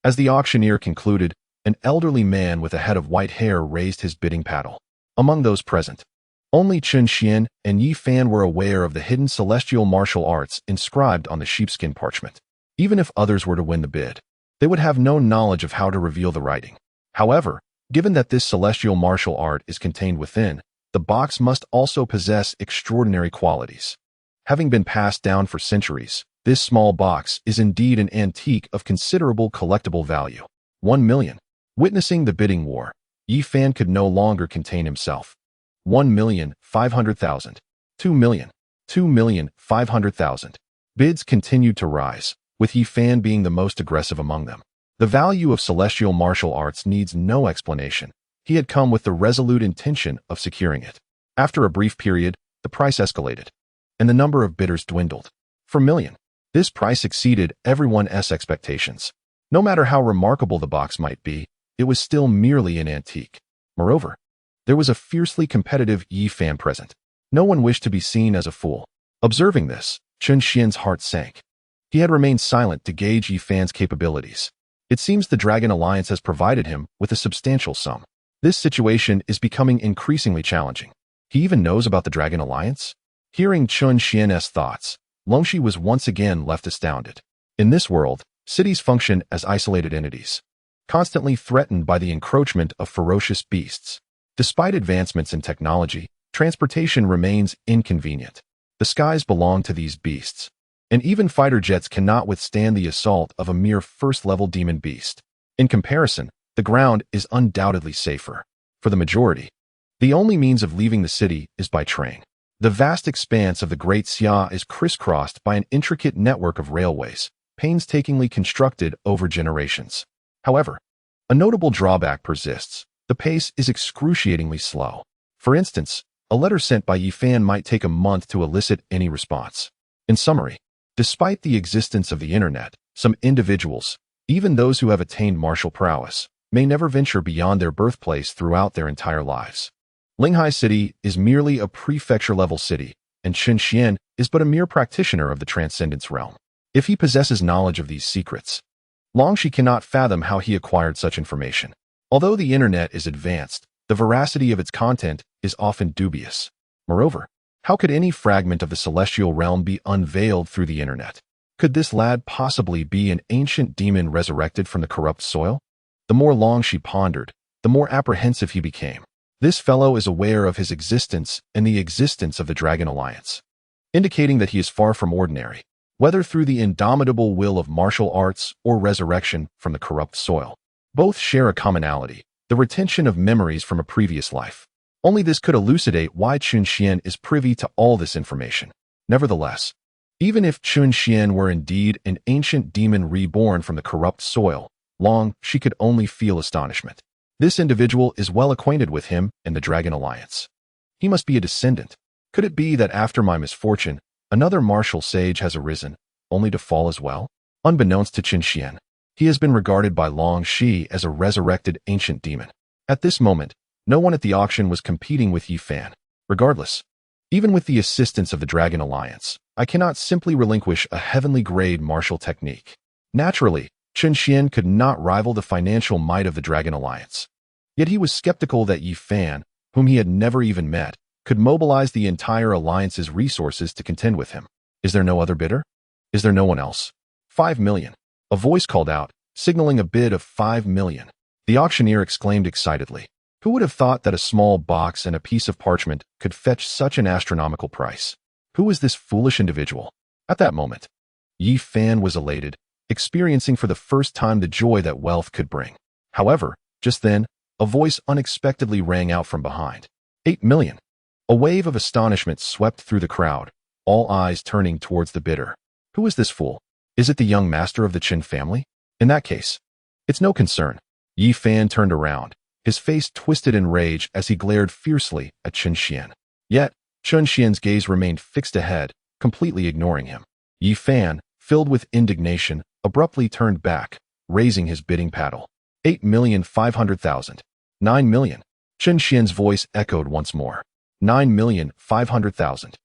As the auctioneer concluded, an elderly man with a head of white hair raised his bidding paddle. Among those present, only Chen Xian and Yi Fan were aware of the hidden celestial martial arts inscribed on the sheepskin parchment. Even if others were to win the bid, they would have no knowledge of how to reveal the writing. However, given that this celestial martial art is contained within, the box must also possess extraordinary qualities. Having been passed down for centuries, this small box is indeed an antique of considerable collectible value. 1 million. Witnessing the bidding war, Yi Fan could no longer contain himself. 1,500,000. 2 million. 2,500,000. Bids continued to rise, with Yi Fan being the most aggressive among them. The value of celestial martial arts needs no explanation. He had come with the resolute intention of securing it. After a brief period, the price escalated, and the number of bidders dwindled. For million, this price exceeded everyone's expectations. No matter how remarkable the box might be, it was still merely an antique. Moreover, there was a fiercely competitive Yi Fan present. No one wished to be seen as a fool. Observing this, Chen Xian's heart sank. He had remained silent to gauge Yi Fan's capabilities. It seems the Dragon Alliance has provided him with a substantial sum. This situation is becoming increasingly challenging. He even knows about the Dragon Alliance? Hearing Chen Xian's thoughts, Longshi was once again left astounded. In this world, cities function as isolated entities, constantly threatened by the encroachment of ferocious beasts. Despite advancements in technology, transportation remains inconvenient. The skies belong to these beasts, and even fighter jets cannot withstand the assault of a mere first-level demon beast. In comparison, the ground is undoubtedly safer. For the majority, the only means of leaving the city is by train. The vast expanse of the Great Xia is crisscrossed by an intricate network of railways, painstakingly constructed over generations. However, a notable drawback persists. The pace is excruciatingly slow. For instance, a letter sent by Yi Fan might take a month to elicit any response. In summary, despite the existence of the internet, some individuals, even those who have attained martial prowess, may never venture beyond their birthplace throughout their entire lives. Linghai City is merely a prefecture-level city, and Chen Xian is but a mere practitioner of the transcendence realm. If he possesses knowledge of these secrets, Longshi cannot fathom how he acquired such information. Although the internet is advanced, the veracity of its content is often dubious. Moreover, how could any fragment of the celestial realm be unveiled through the internet? Could this lad possibly be an ancient demon resurrected from the corrupt soil? The more long she pondered, the more apprehensive he became. This fellow is aware of his existence and the existence of the Dragon Alliance, indicating that he is far from ordinary, whether through the indomitable will of martial arts or resurrection from the corrupt soil. Both share a commonality, the retention of memories from a previous life. Only this could elucidate why Chun Xian is privy to all this information. Nevertheless, even if Chun Xian were indeed an ancient demon reborn from the corrupt soil, she could only feel astonishment. This individual is well acquainted with him and the Dragon Alliance. He must be a descendant. Could it be that after my misfortune, another martial sage has arisen, only to fall as well? Unbeknownst to Chun Xian, he has been regarded by Long Shi as a resurrected ancient demon. At this moment, no one at the auction was competing with Yi Fan. Regardless, even with the assistance of the Dragon Alliance, I cannot simply relinquish a heavenly grade martial technique. Naturally, Chun Xian could not rival the financial might of the Dragon Alliance. Yet he was skeptical that Yi Fan, whom he had never even met, could mobilize the entire alliance's resources to contend with him. Is there no other bidder? Is there no one else? 5 million. A voice called out, signaling a bid of 5 million. The auctioneer exclaimed excitedly. Who would have thought that a small box and a piece of parchment could fetch such an astronomical price? Who is this foolish individual? At that moment, Yi Fan was elated, experiencing for the first time the joy that wealth could bring. However, just then, a voice unexpectedly rang out from behind. 8 million. A wave of astonishment swept through the crowd, all eyes turning towards the bidder. Who is this fool? Is it the young master of the Qin family? In that case, it's no concern. Yi Fan turned around, his face twisted in rage as he glared fiercely at Chun Xian. Yet, Chun Xian's gaze remained fixed ahead, completely ignoring him. Yi Fan, filled with indignation, abruptly turned back, raising his bidding paddle. 8,500,000. 9 million. Chun Xian's voice echoed once more. 9,500,000.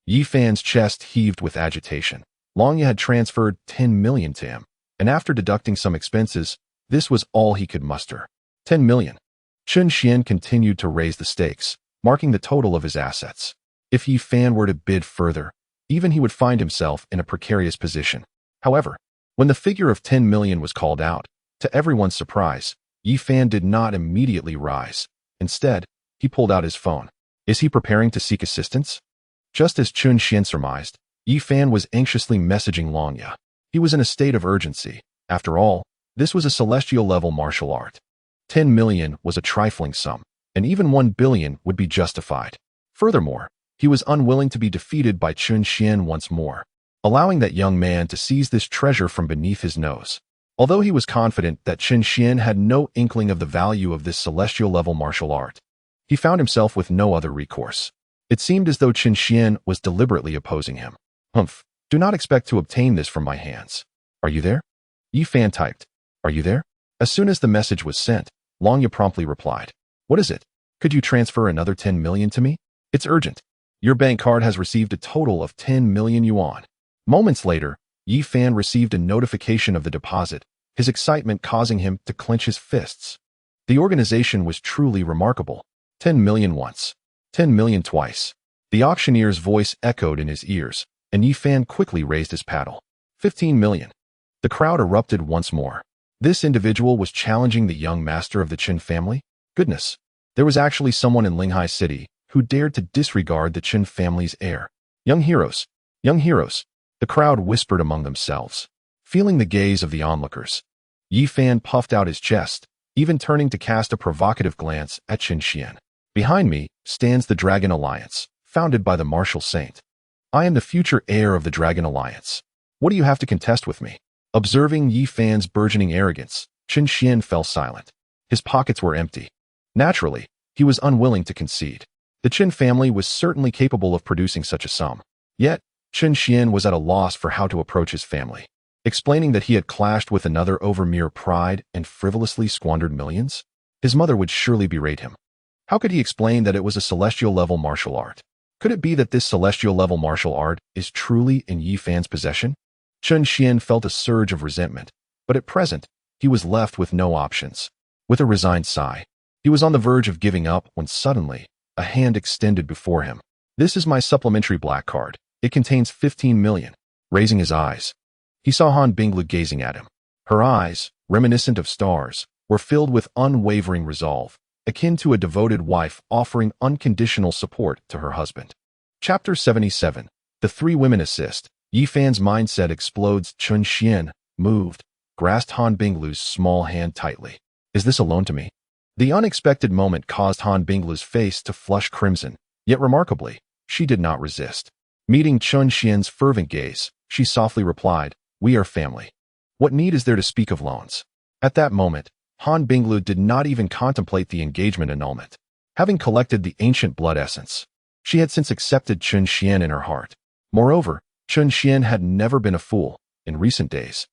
Yi Fan's chest heaved with agitation. Longya had transferred 10 million to him, and after deducting some expenses, this was all he could muster. 10 million. Chun Xian continued to raise the stakes, marking the total of his assets. If Yi Fan were to bid further, even he would find himself in a precarious position. However, when the figure of 10 million was called out, to everyone's surprise, Yi Fan did not immediately rise. Instead, he pulled out his phone. Is he preparing to seek assistance? Just as Chun Xian surmised, Yi Fan was anxiously messaging Longya. He was in a state of urgency. After all, this was a celestial-level martial art. 10 million was a trifling sum, and even 1 billion would be justified. Furthermore, he was unwilling to be defeated by Chun Xian once more, allowing that young man to seize this treasure from beneath his nose. Although he was confident that Chun Xian had no inkling of the value of this celestial-level martial art, he found himself with no other recourse. It seemed as though Chun Xian was deliberately opposing him. Humph, do not expect to obtain this from my hands. Are you there? Yi Fan typed. Are you there? As soon as the message was sent, Longya promptly replied. What is it? Could you transfer another 10 million to me? It's urgent. Your bank card has received a total of 10 million yuan. Moments later, Yi Fan received a notification of the deposit, his excitement causing him to clench his fists. The organization was truly remarkable. 10 million once. 10 million twice. The auctioneer's voice echoed in his ears, and Yi Fan quickly raised his paddle. 15 million. The crowd erupted once more. This individual was challenging the young master of the Qin family? Goodness. There was actually someone in Linghai City who dared to disregard the Qin family's heir. Young heroes. Young heroes. The crowd whispered among themselves. Feeling the gaze of the onlookers, Yi Fan puffed out his chest, even turning to cast a provocative glance at Chun Xian. Behind me stands the Dragon Alliance, founded by the martial saint. I am the future heir of the Dragon Alliance. What do you have to contest with me? Observing Yi Fan's burgeoning arrogance, Chun Xian fell silent. His pockets were empty. Naturally, he was unwilling to concede. The Qin family was certainly capable of producing such a sum. Yet, Chun Xian was at a loss for how to approach his family, explaining that he had clashed with another over mere pride and frivolously squandered millions. His mother would surely berate him. How could he explain that it was a celestial-level martial art? Could it be that this celestial-level martial art is truly in Yi Fan's possession? Chun Xian felt a surge of resentment, but at present, he was left with no options. With a resigned sigh, he was on the verge of giving up when suddenly, A hand extended before him. This is my supplementary black card. It contains 15 million. Raising his eyes, he saw Han Binglu gazing at him. Her eyes, reminiscent of stars, were filled with unwavering resolve, akin to a devoted wife offering unconditional support to her husband. Chapter 77. The three women assist. Yi Fan's mindset explodes. Chun Xian, moved, grasped Han Binglu's small hand tightly. Is this a loan to me? The unexpected moment caused Han Binglu's face to flush crimson, yet remarkably, she did not resist. Meeting Chun Xian's fervent gaze, she softly replied, "We are family. What need is there to speak of loans?" At that moment, Han Binglu did not even contemplate the engagement annulment. Having collected the ancient blood essence, she had since accepted Chun Xian in her heart. Moreover, Chun Xian had never been a fool. In recent days,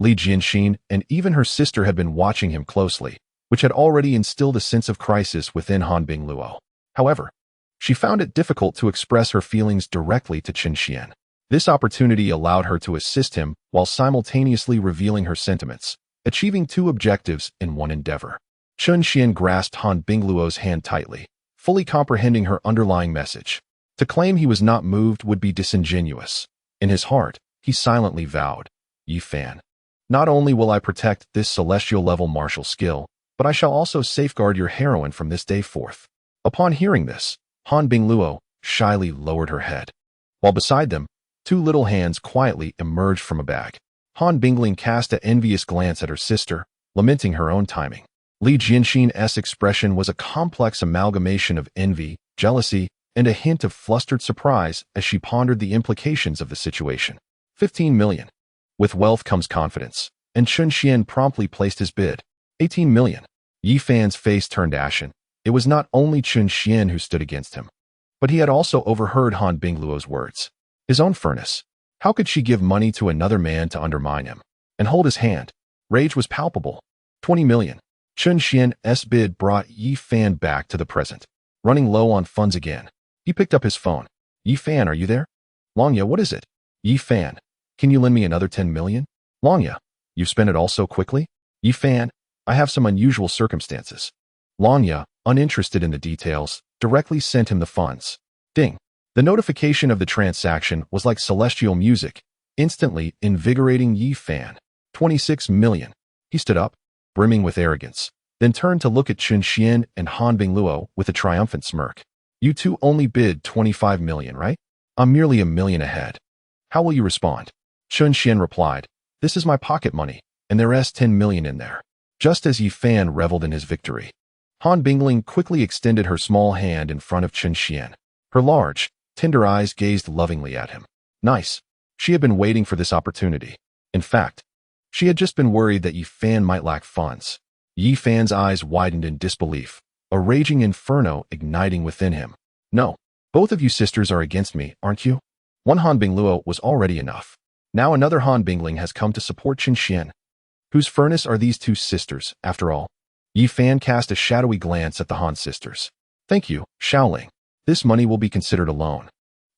Li Jianxin and even her sister had been watching him closely, which had already instilled a sense of crisis within Han Bingluo. However, she found it difficult to express her feelings directly to Chun Xian. This opportunity allowed her to assist him while simultaneously revealing her sentiments, achieving two objectives in one endeavor. Chun Xian grasped Han Bingluo's hand tightly, fully comprehending her underlying message. To claim he was not moved would be disingenuous. In his heart, he silently vowed, "Yi Fan, not only will I protect this celestial-level martial skill, but I shall also safeguard your heroine from this day forth." Upon hearing this, Han Bingluo shyly lowered her head. While beside them, two little hands quietly emerged from a bag. Han Bingling cast an envious glance at her sister, lamenting her own timing. Li Jianxin's expression was a complex amalgamation of envy, jealousy, and a hint of flustered surprise as she pondered the implications of the situation. 15 million. With wealth comes confidence, and Chun Xian promptly placed his bid. 18 million. Yi Fan's face turned ashen. It was not only Chun Xian who stood against him, but he had also overheard Han Bingluo's words. His own furnace. How could she give money to another man to undermine him and hold his hand? Rage was palpable. 20 million. Chun Xian's bid brought Yi Fan back to the present. Running low on funds again, he picked up his phone. "Yi Fan, are you there?" "Longya, what is it?" "Yi Fan, can you lend me another 10 million? "Longya, you've spent it all so quickly?" "Yi Fan, I have some unusual circumstances." Longya, uninterested in the details, directly sent him the funds. Ding. The notification of the transaction was like celestial music, instantly invigorating Yi Fan. 26 million. He stood up, brimming with arrogance, then turned to look at Chun Xian and Han Bingluo with a triumphant smirk. "You two only bid 25 million, right? I'm merely a million ahead. How will you respond?" Chun Xian replied, "This is my pocket money, and there's 10 million in there." Just as Yi Fan reveled in his victory, Han Bingling quickly extended her small hand in front of Chun Xian. Her large, tender eyes gazed lovingly at him. Nice. She had been waiting for this opportunity. In fact, she had just been worried that Yi Fan might lack funds. Yi Fan's eyes widened in disbelief, a raging inferno igniting within him. "No, both of you sisters are against me, aren't you?" One Han Bingluo was already enough. Now another Han Bingling has come to support Chun Xian. Whose furnace are these two sisters, after all? Yi Fan cast a shadowy glance at the Han sisters. "Thank you, Shaoling. This money will be considered a loan."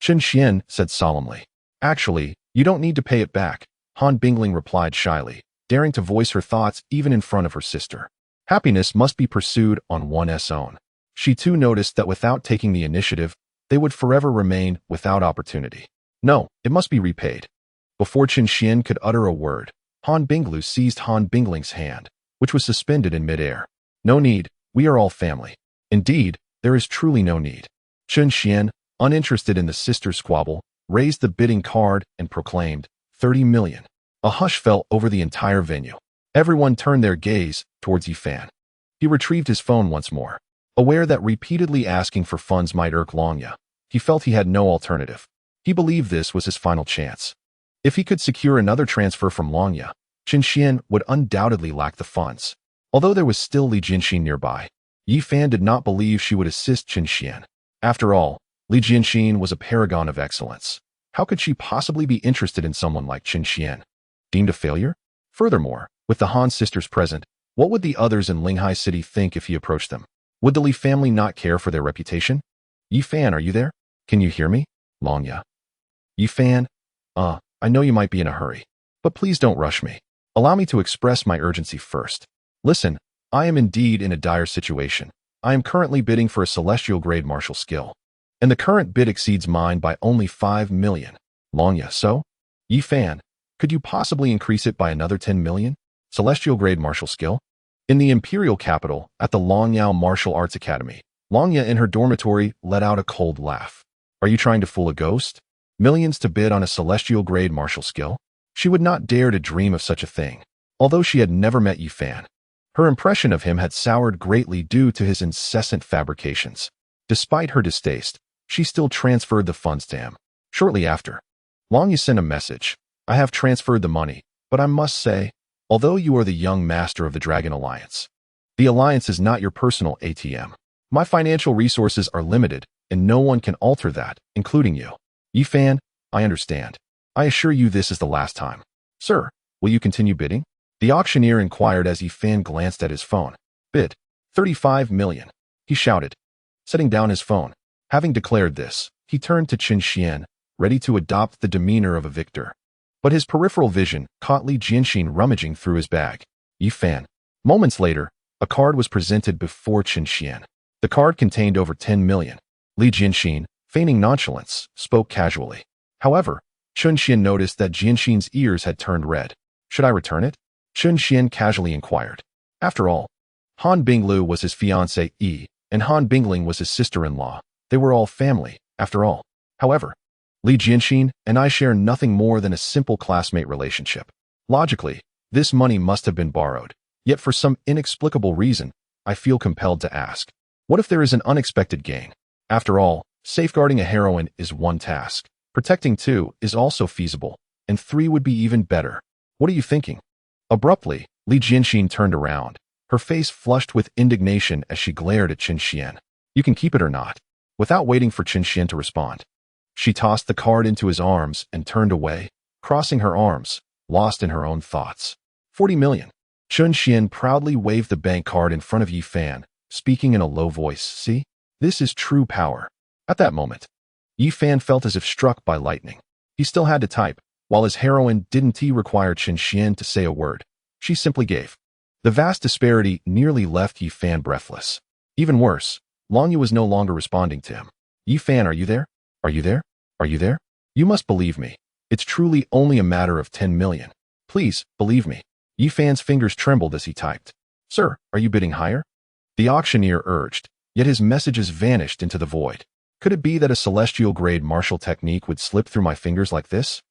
Chun Xian said solemnly. "Actually, you don't need to pay it back," Han Bingling replied shyly, daring to voice her thoughts even in front of her sister. Happiness must be pursued on one's own. She too noticed that without taking the initiative, they would forever remain without opportunity. No, it must be repaid. Before Chun Xian could utter a word, Han Binglu seized Han Bingling's hand, which was suspended in midair. "No need, we are all family." Indeed, there is truly no need. Chun Xian, uninterested in the sister squabble, raised the bidding card and proclaimed, 30 million. A hush fell over the entire venue. Everyone turned their gaze towards Yi Fan. He retrieved his phone once more. Aware that repeatedly asking for funds might irk Longya, he felt he had no alternative. He believed this was his final chance. If he could secure another transfer from Longya, Chun Xian would undoubtedly lack the funds. Although there was still Li Jianxin nearby, Yi Fan did not believe she would assist Chun Xian. After all, Li Jianxin was a paragon of excellence. How could she possibly be interested in someone like Chun Xian? Deemed a failure? Furthermore, with the Han sisters present, what would the others in Linghai City think if he approached them? Would the Li family not care for their reputation? "Yi Fan, are you there? Can you hear me?" Longya. "Yi Fan, I know you might be in a hurry, but please don't rush me. Allow me to express my urgency first. Listen, I am indeed in a dire situation. I am currently bidding for a celestial grade martial skill, and the current bid exceeds mine by only 5 million. Longya, so? Yi Fan, could you possibly increase it by another 10 million? Celestial grade martial skill? In the imperial capital, at the Longyao Martial Arts Academy, Longya in her dormitory let out a cold laugh. Are you trying to fool a ghost? Millions to bid on a celestial grade martial skill? She would not dare to dream of such a thing. Although she had never met Yi Fan, her impression of him had soured greatly due to his incessant fabrications. Despite her distaste, she still transferred the funds to him. Shortly after, Longya sent a message. I have transferred the money, but I must say, although you are the young master of the Dragon Alliance, the Alliance is not your personal ATM. My financial resources are limited, and no one can alter that, including you. Yi Fan, I understand. I assure you this is the last time. Sir, will you continue bidding? The auctioneer inquired as Yi Fan glanced at his phone. Bid. 35 million. He shouted, setting down his phone. Having declared this, he turned to Qin Xian, ready to adopt the demeanor of a victor. But his peripheral vision caught Li Jianxin rummaging through his bag. Yi Fan. Moments later, a card was presented before Qin Xian. The card contained over 10 million. Li Jianxin, feigning nonchalance, spoke casually. However, Qin Xian noticed that Jianxin's ears had turned red. Should I return it? Qin Xian casually inquired. After all, Han Binglu was his fiancée Yi, and Han Bingling was his sister-in-law. They were all family, after all. However, Li Jianxin and I share nothing more than a simple classmate relationship. Logically, this money must have been borrowed. Yet for some inexplicable reason, I feel compelled to ask. What if there is an unexpected gain? After all, safeguarding a heroine is one task. Protecting two is also feasible, and three would be even better. What are you thinking? Abruptly, Li Jianxin turned around, her face flushed with indignation as she glared at Qin Xian. You can keep it or not. Without waiting for Qin Xian to respond, she tossed the card into his arms and turned away, crossing her arms, lost in her own thoughts. 40 million. Qin Xian proudly waved the bank card in front of Yi Fan, speaking in a low voice. See? This is true power. At that moment, Yi Fan felt as if struck by lightning. He still had to type, while his heroine didn't require Qin Xian to say a word. She simply gave. The vast disparity nearly left Yi Fan breathless. Even worse, Longya was no longer responding to him. Yi Fan, are you there? Are you there? Are you there? You must believe me. It's truly only a matter of 10 million. Please, believe me. Yi Fan's fingers trembled as he typed. Sir, are you bidding higher? The auctioneer urged, yet his messages vanished into the void. Could it be that a celestial-grade martial technique would slip through my fingers like this?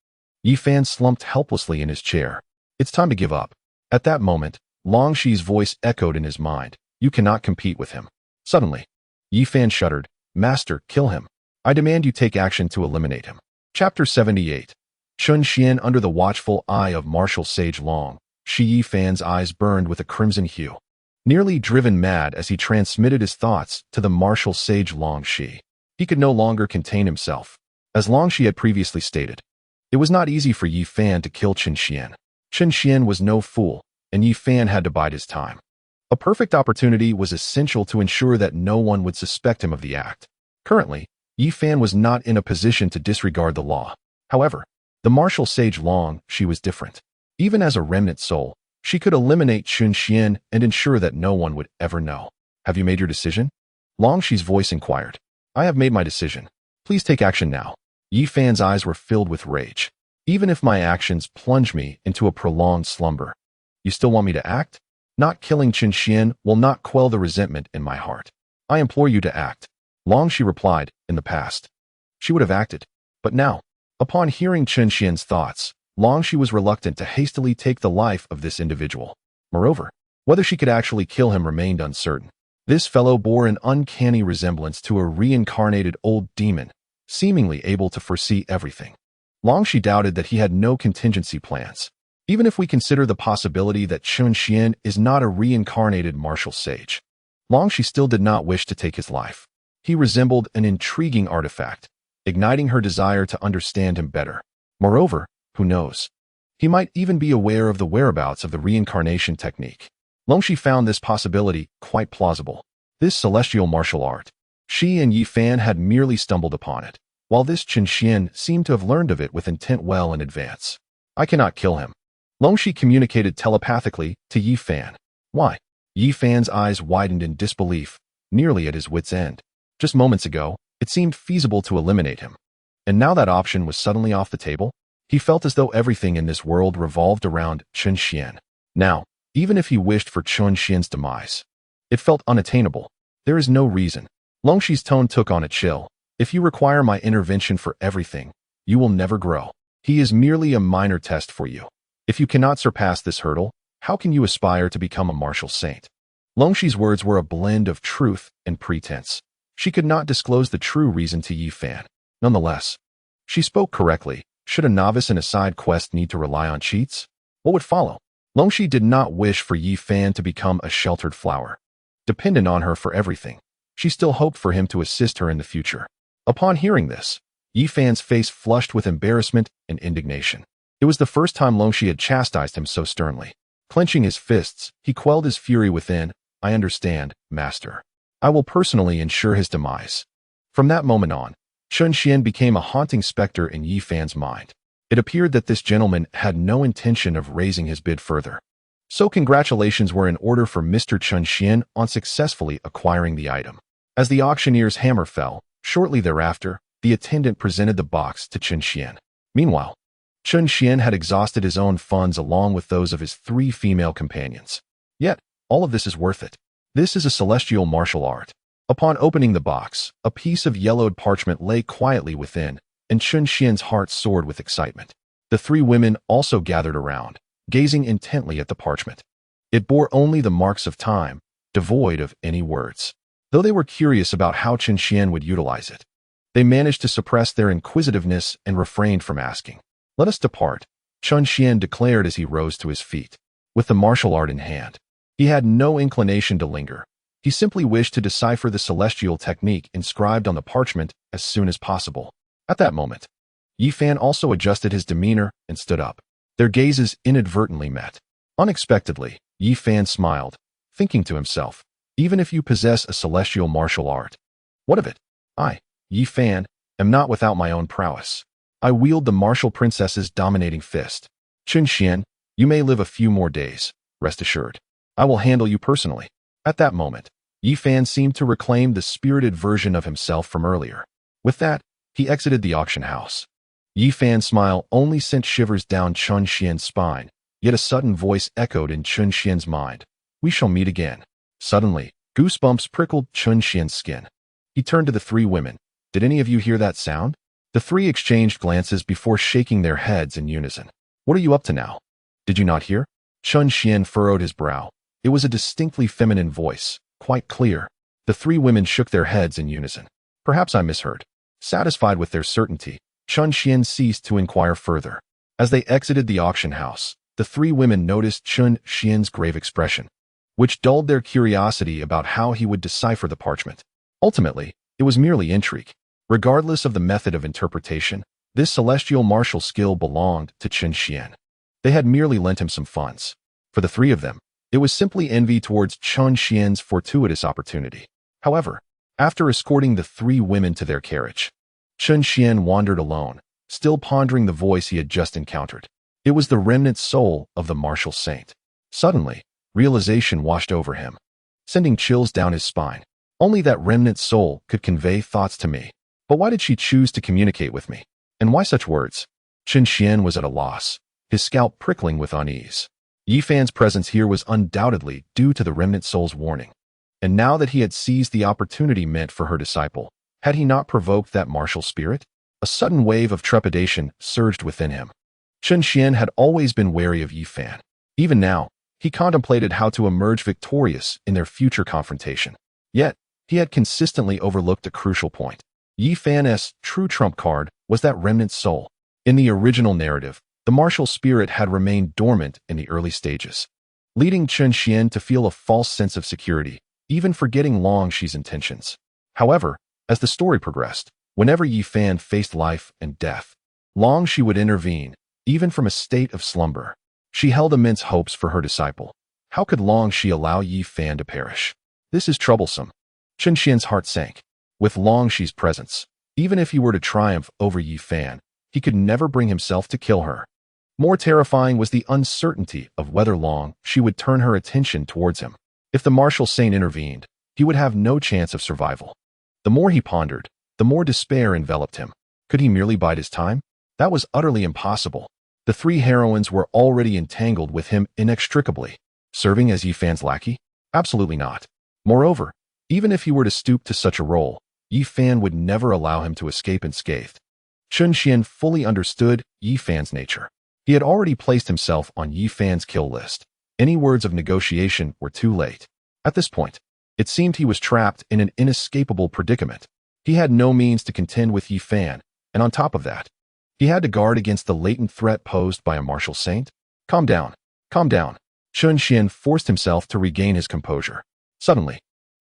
Yi Fan slumped helplessly in his chair. It's time to give up. At that moment, Long Shi's voice echoed in his mind. You cannot compete with him. Suddenly, Yi Fan shuddered. Master, kill him. I demand you take action to eliminate him. Chapter 78. Qin Xian under the watchful eye of martial sage Long Shi. Yi Fan's eyes burned with a crimson hue. Nearly driven mad as he transmitted his thoughts to the martial sage Long Shi. He could no longer contain himself. As Long Shi had previously stated, it was not easy for Yi Fan to kill Qin Xian. Qin Xian was no fool, and Yi Fan had to bide his time. A perfect opportunity was essential to ensure that no one would suspect him of the act. Currently, Yi Fan was not in a position to disregard the law. However, the martial sage Long Shi was different. Even as a remnant soul, she could eliminate Qin Xian and ensure that no one would ever know. Have you made your decision? Long Shi's voice inquired. I have made my decision. Please take action now. Yi Fan's eyes were filled with rage. Even if my actions plunge me into a prolonged slumber, you still want me to act? Not killing Qin Xian will not quell the resentment in my heart. I implore you to act. Long Shi replied. In the past, she would have acted. But now, upon hearing Qin Xian's thoughts, Long Shi was reluctant to hastily take the life of this individual. Moreover, whether she could actually kill him remained uncertain. This fellow bore an uncanny resemblance to a reincarnated old demon, seemingly able to foresee everything. Long Shi doubted that he had no contingency plans. Even if we consider the possibility that Qin Xian is not a reincarnated martial sage, Long Shi still did not wish to take his life. He resembled an intriguing artifact, igniting her desire to understand him better. Moreover, who knows? He might even be aware of the whereabouts of the reincarnation technique. Long Shi found this possibility quite plausible. This celestial martial art, she and Yi Fan had merely stumbled upon it, while this Qin Xian seemed to have learned of it with intent well in advance. I cannot kill him. Long Shi communicated telepathically to Yi Fan. Why? Yi Fan's eyes widened in disbelief. nearly at his wit's end. Just moments ago, it seemed feasible to eliminate him. And now that option was suddenly off the table? He felt as though everything in this world revolved around Chen Xian. Now, even if he wished for Chen Xian's demise, it felt unattainable. There is no reason. Longxi's tone took on a chill. If you require my intervention for everything, you will never grow. He is merely a minor test for you. If you cannot surpass this hurdle, how can you aspire to become a martial saint? Longxi's words were a blend of truth and pretense. She could not disclose the true reason to Yi Fan. Nonetheless, she spoke correctly. Should a novice in a side quest need to rely on cheats? What would follow? Longxi did not wish for Yi Fan to become a sheltered flower, dependent on her for everything. She still hoped for him to assist her in the future. Upon hearing this, Yi Fan's face flushed with embarrassment and indignation. It was the first time Longxi had chastised him so sternly. Clenching his fists, he quelled his fury within. I understand, master. I will personally ensure his demise. From that moment on, Chen Xian became a haunting specter in Yi Fan's mind. It appeared that this gentleman had no intention of raising his bid further. So congratulations were in order for Mr. Chen Xian on successfully acquiring the item. As the auctioneer's hammer fell, shortly thereafter, the attendant presented the box to Chen Xian. Meanwhile, Chen Xian had exhausted his own funds along with those of his 3 female companions. Yet, all of this is worth it. This is a celestial martial art. Upon opening the box, a piece of yellowed parchment lay quietly within, and Chen Xian's heart soared with excitement. The 3 women also gathered around, gazing intently at the parchment. It bore only the marks of time, devoid of any words. Though they were curious about how Chen Xian would utilize it, they managed to suppress their inquisitiveness and refrained from asking. Let us depart, Chen Xian declared as he rose to his feet. With the martial art in hand, he had no inclination to linger. He simply wished to decipher the celestial technique inscribed on the parchment as soon as possible. At that moment, Yi Fan also adjusted his demeanor and stood up. Their gazes inadvertently met. Unexpectedly, Yi Fan smiled, thinking to himself, even if you possess a celestial martial art, what of it? I, Yi Fan, am not without my own prowess. I wield the martial princess's dominating fist. Chen Xian, you may live a few more days, rest assured. I will handle you personally. At that moment, Yi Fan seemed to reclaim the spirited version of himself from earlier. With that, he exited the auction house. Yi Fan's smile only sent shivers down Chen Xian's spine, yet a sudden voice echoed in Chen Xian's mind. We shall meet again. Suddenly, goosebumps prickled Chen Xian's skin. He turned to the 3 women. Did any of you hear that sound? The 3 exchanged glances before shaking their heads in unison. What are you up to now? Did you not hear? Chen Xian furrowed his brow. It was a distinctly feminine voice, quite clear. The 3 women shook their heads in unison. Perhaps I misheard. Satisfied with their certainty, Chen Xian ceased to inquire further. As they exited the auction house, the 3 women noticed Chen Xian's grave expression, which dulled their curiosity about how he would decipher the parchment. Ultimately, it was merely intrigue. Regardless of the method of interpretation, this celestial martial skill belonged to Chen Xian. They had merely lent him some funds. For the 3 of them, it was simply envy towards Chen Xian's fortuitous opportunity. However, after escorting the 3 women to their carriage, Chen Xian wandered alone, still pondering the voice he had just encountered. It was the remnant soul of the martial saint. Suddenly, realization washed over him, sending chills down his spine. Only that remnant soul could convey thoughts to me. But why did she choose to communicate with me? And why such words? Chen Xian was at a loss, his scalp prickling with unease. Yi Fan's presence here was undoubtedly due to the remnant soul's warning. And now that he had seized the opportunity meant for her disciple, had he not provoked that martial spirit? A sudden wave of trepidation surged within him. Chen Xian had always been wary of Yi Fan. Even now, he contemplated how to emerge victorious in their future confrontation. Yet, he had consistently overlooked a crucial point. Yi Fan's true trump card was that remnant soul. In the original narrative, the martial spirit had remained dormant in the early stages, leading Chen Xian to feel a false sense of security, even forgetting Longxi's intentions. However, as the story progressed, whenever Yi Fan faced life and death, Longxi would intervene, even from a state of slumber. She held immense hopes for her disciple. How could Longxi allow Yi Fan to perish? This is troublesome. Chen Xian's heart sank. With Longxi's presence, even if he were to triumph over Yi Fan, he could never bring himself to kill her. More terrifying was the uncertainty of whether Longxi would turn her attention towards him. If the martial saint intervened, he would have no chance of survival. The more he pondered, the more despair enveloped him. Could he merely bide his time? That was utterly impossible. The three heroines were already entangled with him inextricably. Serving as Yi Fan's lackey? Absolutely not. Moreover, even if he were to stoop to such a role, Yi Fan would never allow him to escape unscathed. Chun Xian fully understood Yi Fan's nature. He had already placed himself on Yi Fan's kill list. Any words of negotiation were too late. At this point, it seemed he was trapped in an inescapable predicament. He had no means to contend with Yi Fan, and on top of that, he had to guard against the latent threat posed by a martial saint. Calm down. Calm down. Chun Xian forced himself to regain his composure. Suddenly,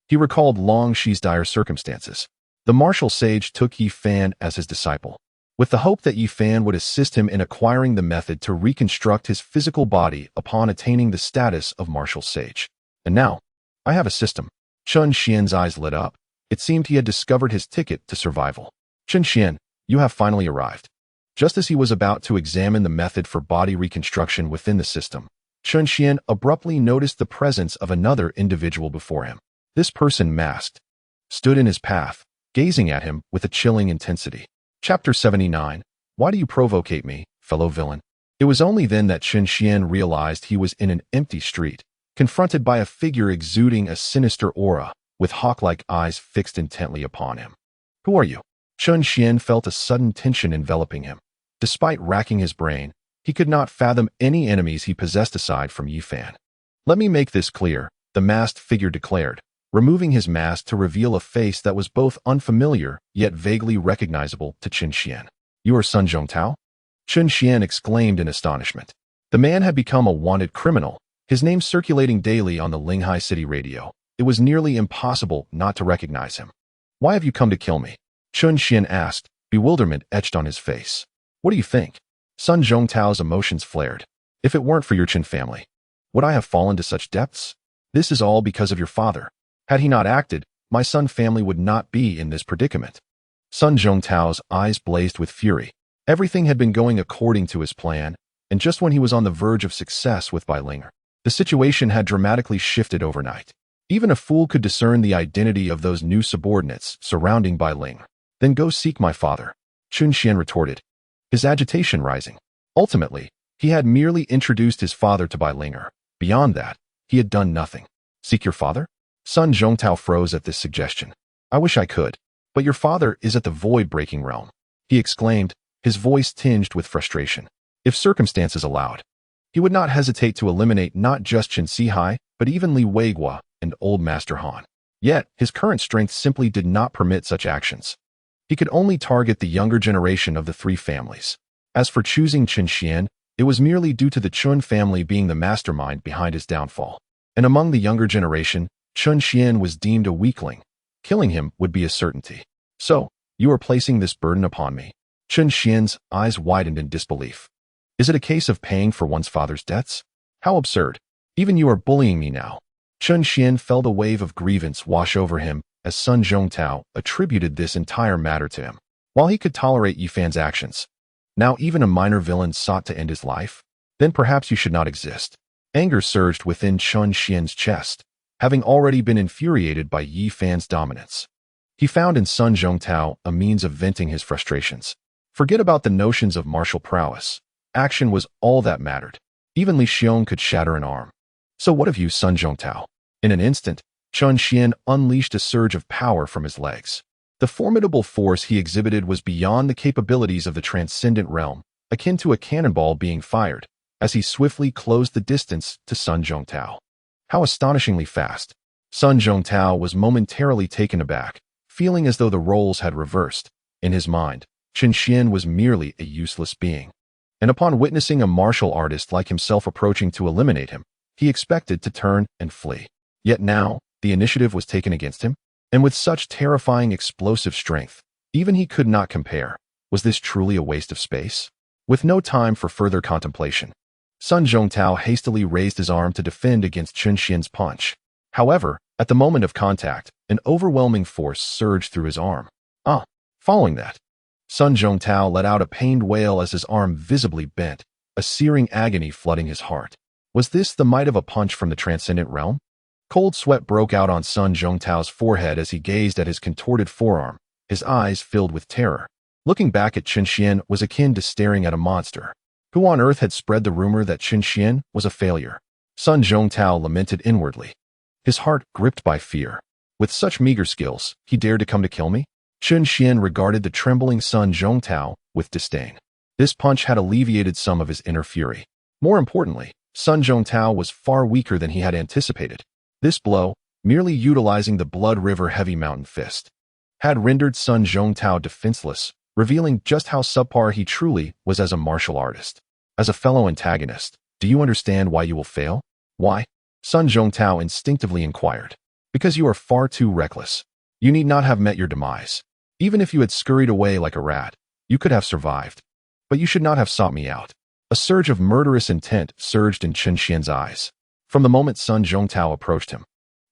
he recalled Long Shi's dire circumstances. The martial sage took Yi Fan as his disciple, with the hope that Yi Fan would assist him in acquiring the method to reconstruct his physical body upon attaining the status of martial sage. And now, I have a system. Chun Xian's eyes lit up. It seemed he had discovered his ticket to survival. Chun Xian, you have finally arrived. Just as he was about to examine the method for body reconstruction within the system, Chun Xian abruptly noticed the presence of another individual before him. This person, masked, stood in his path, gazing at him with a chilling intensity. Chapter 79. Why do you provocate me, fellow villain? It was only then that Chun Xian realized he was in an empty street, confronted by a figure exuding a sinister aura, with hawk-like eyes fixed intently upon him. Who are you? Chun Xian felt a sudden tension enveloping him. Despite racking his brain, he could not fathom any enemies he possessed aside from Yi Fan. Let me make this clear, the masked figure declared, removing his mask to reveal a face that was both unfamiliar yet vaguely recognizable to Chun Xian. You are Sun Zhongtao? Chun Xian exclaimed in astonishment. The man had become a wanted criminal, his name circulating daily on the Linghai City radio. It was nearly impossible not to recognize him. Why have you come to kill me? Chun Xian asked, bewilderment etched on his face. What do you think? Sun Zhongtao's emotions flared. If it weren't for your Qin family, would I have fallen to such depths? This is all because of your father. Had he not acted, my Sun family would not be in this predicament. Sun Zhongtao's eyes blazed with fury. Everything had been going according to his plan, and just when he was on the verge of success with Bai Ling, the situation had dramatically shifted overnight. Even a fool could discern the identity of those new subordinates surrounding Bai Ling. Then go seek my father, Chun Xian retorted, his agitation rising. Ultimately, he had merely introduced his father to Bai Ling. Beyond that, he had done nothing. Seek your father? Sun Zhongtao froze at this suggestion. I wish I could, but your father is at the void-breaking realm, he exclaimed, his voice tinged with frustration. If circumstances allowed, he would not hesitate to eliminate not just Chen Sihai, but even Li Weiguo and Old Master Han. Yet, his current strength simply did not permit such actions. He could only target the younger generation of the three families. As for choosing Chun Xian, it was merely due to the Chun family being the mastermind behind his downfall. And among the younger generation, Chun Xian was deemed a weakling. Killing him would be a certainty. So, you are placing this burden upon me? Chun Xian's eyes widened in disbelief. Is it a case of paying for one's father's debts? How absurd. Even you are bullying me now. Chun Xian felt a wave of grievance wash over him as Sun Zhongtao attributed this entire matter to him. While he could tolerate Yi Fan's actions, now even a minor villain sought to end his life? Then perhaps you should not exist. Anger surged within Chun Xian's chest, having already been infuriated by Yi Fan's dominance. He found in Sun Zhongtao a means of venting his frustrations. Forget about the notions of martial prowess. Action was all that mattered. Even Li Xiong could shatter an arm. So what of you, Sun Zhongtao? In an instant, Chun Xian unleashed a surge of power from his legs. The formidable force he exhibited was beyond the capabilities of the transcendent realm, akin to a cannonball being fired, as he swiftly closed the distance to Sun Zhongtao. How astonishingly fast! Sun Zhongtao was momentarily taken aback, feeling as though the roles had reversed. In his mind, Chun Xian was merely a useless being. And upon witnessing a martial artist like himself approaching to eliminate him, he expected to turn and flee. Yet now, the initiative was taken against him, and with such terrifying explosive strength, even he could not compare. Was this truly a waste of space? With no time for further contemplation, Sun Zhongtao hastily raised his arm to defend against Chun Xian's punch. However, at the moment of contact, an overwhelming force surged through his arm. Following that, Sun Zhongtao let out a pained wail as his arm visibly bent, a searing agony flooding his heart. Was this the might of a punch from the transcendent realm? Cold sweat broke out on Sun Zhongtao's forehead as he gazed at his contorted forearm, his eyes filled with terror. Looking back at Chen Xian was akin to staring at a monster. Who on earth had spread the rumor that Chen Xian was a failure? Sun Zhongtao lamented inwardly, his heart gripped by fear. With such meager skills, he dared to come to kill me? Chen Xian regarded the trembling Sun Zhongtao with disdain. This punch had alleviated some of his inner fury. More importantly, Sun Zhongtao was far weaker than he had anticipated. This blow, merely utilizing the Blood River Heavy Mountain Fist, had rendered Sun Zhongtao defenseless, revealing just how subpar he truly was as a martial artist. As a fellow antagonist, do you understand why you will fail? Why? Sun Zhongtao instinctively inquired. Because you are far too reckless. You need not have met your demise. Even if you had scurried away like a rat, you could have survived. But you should not have sought me out. A surge of murderous intent surged in Chen Xian's eyes. From the moment Sun Zhongtao approached him,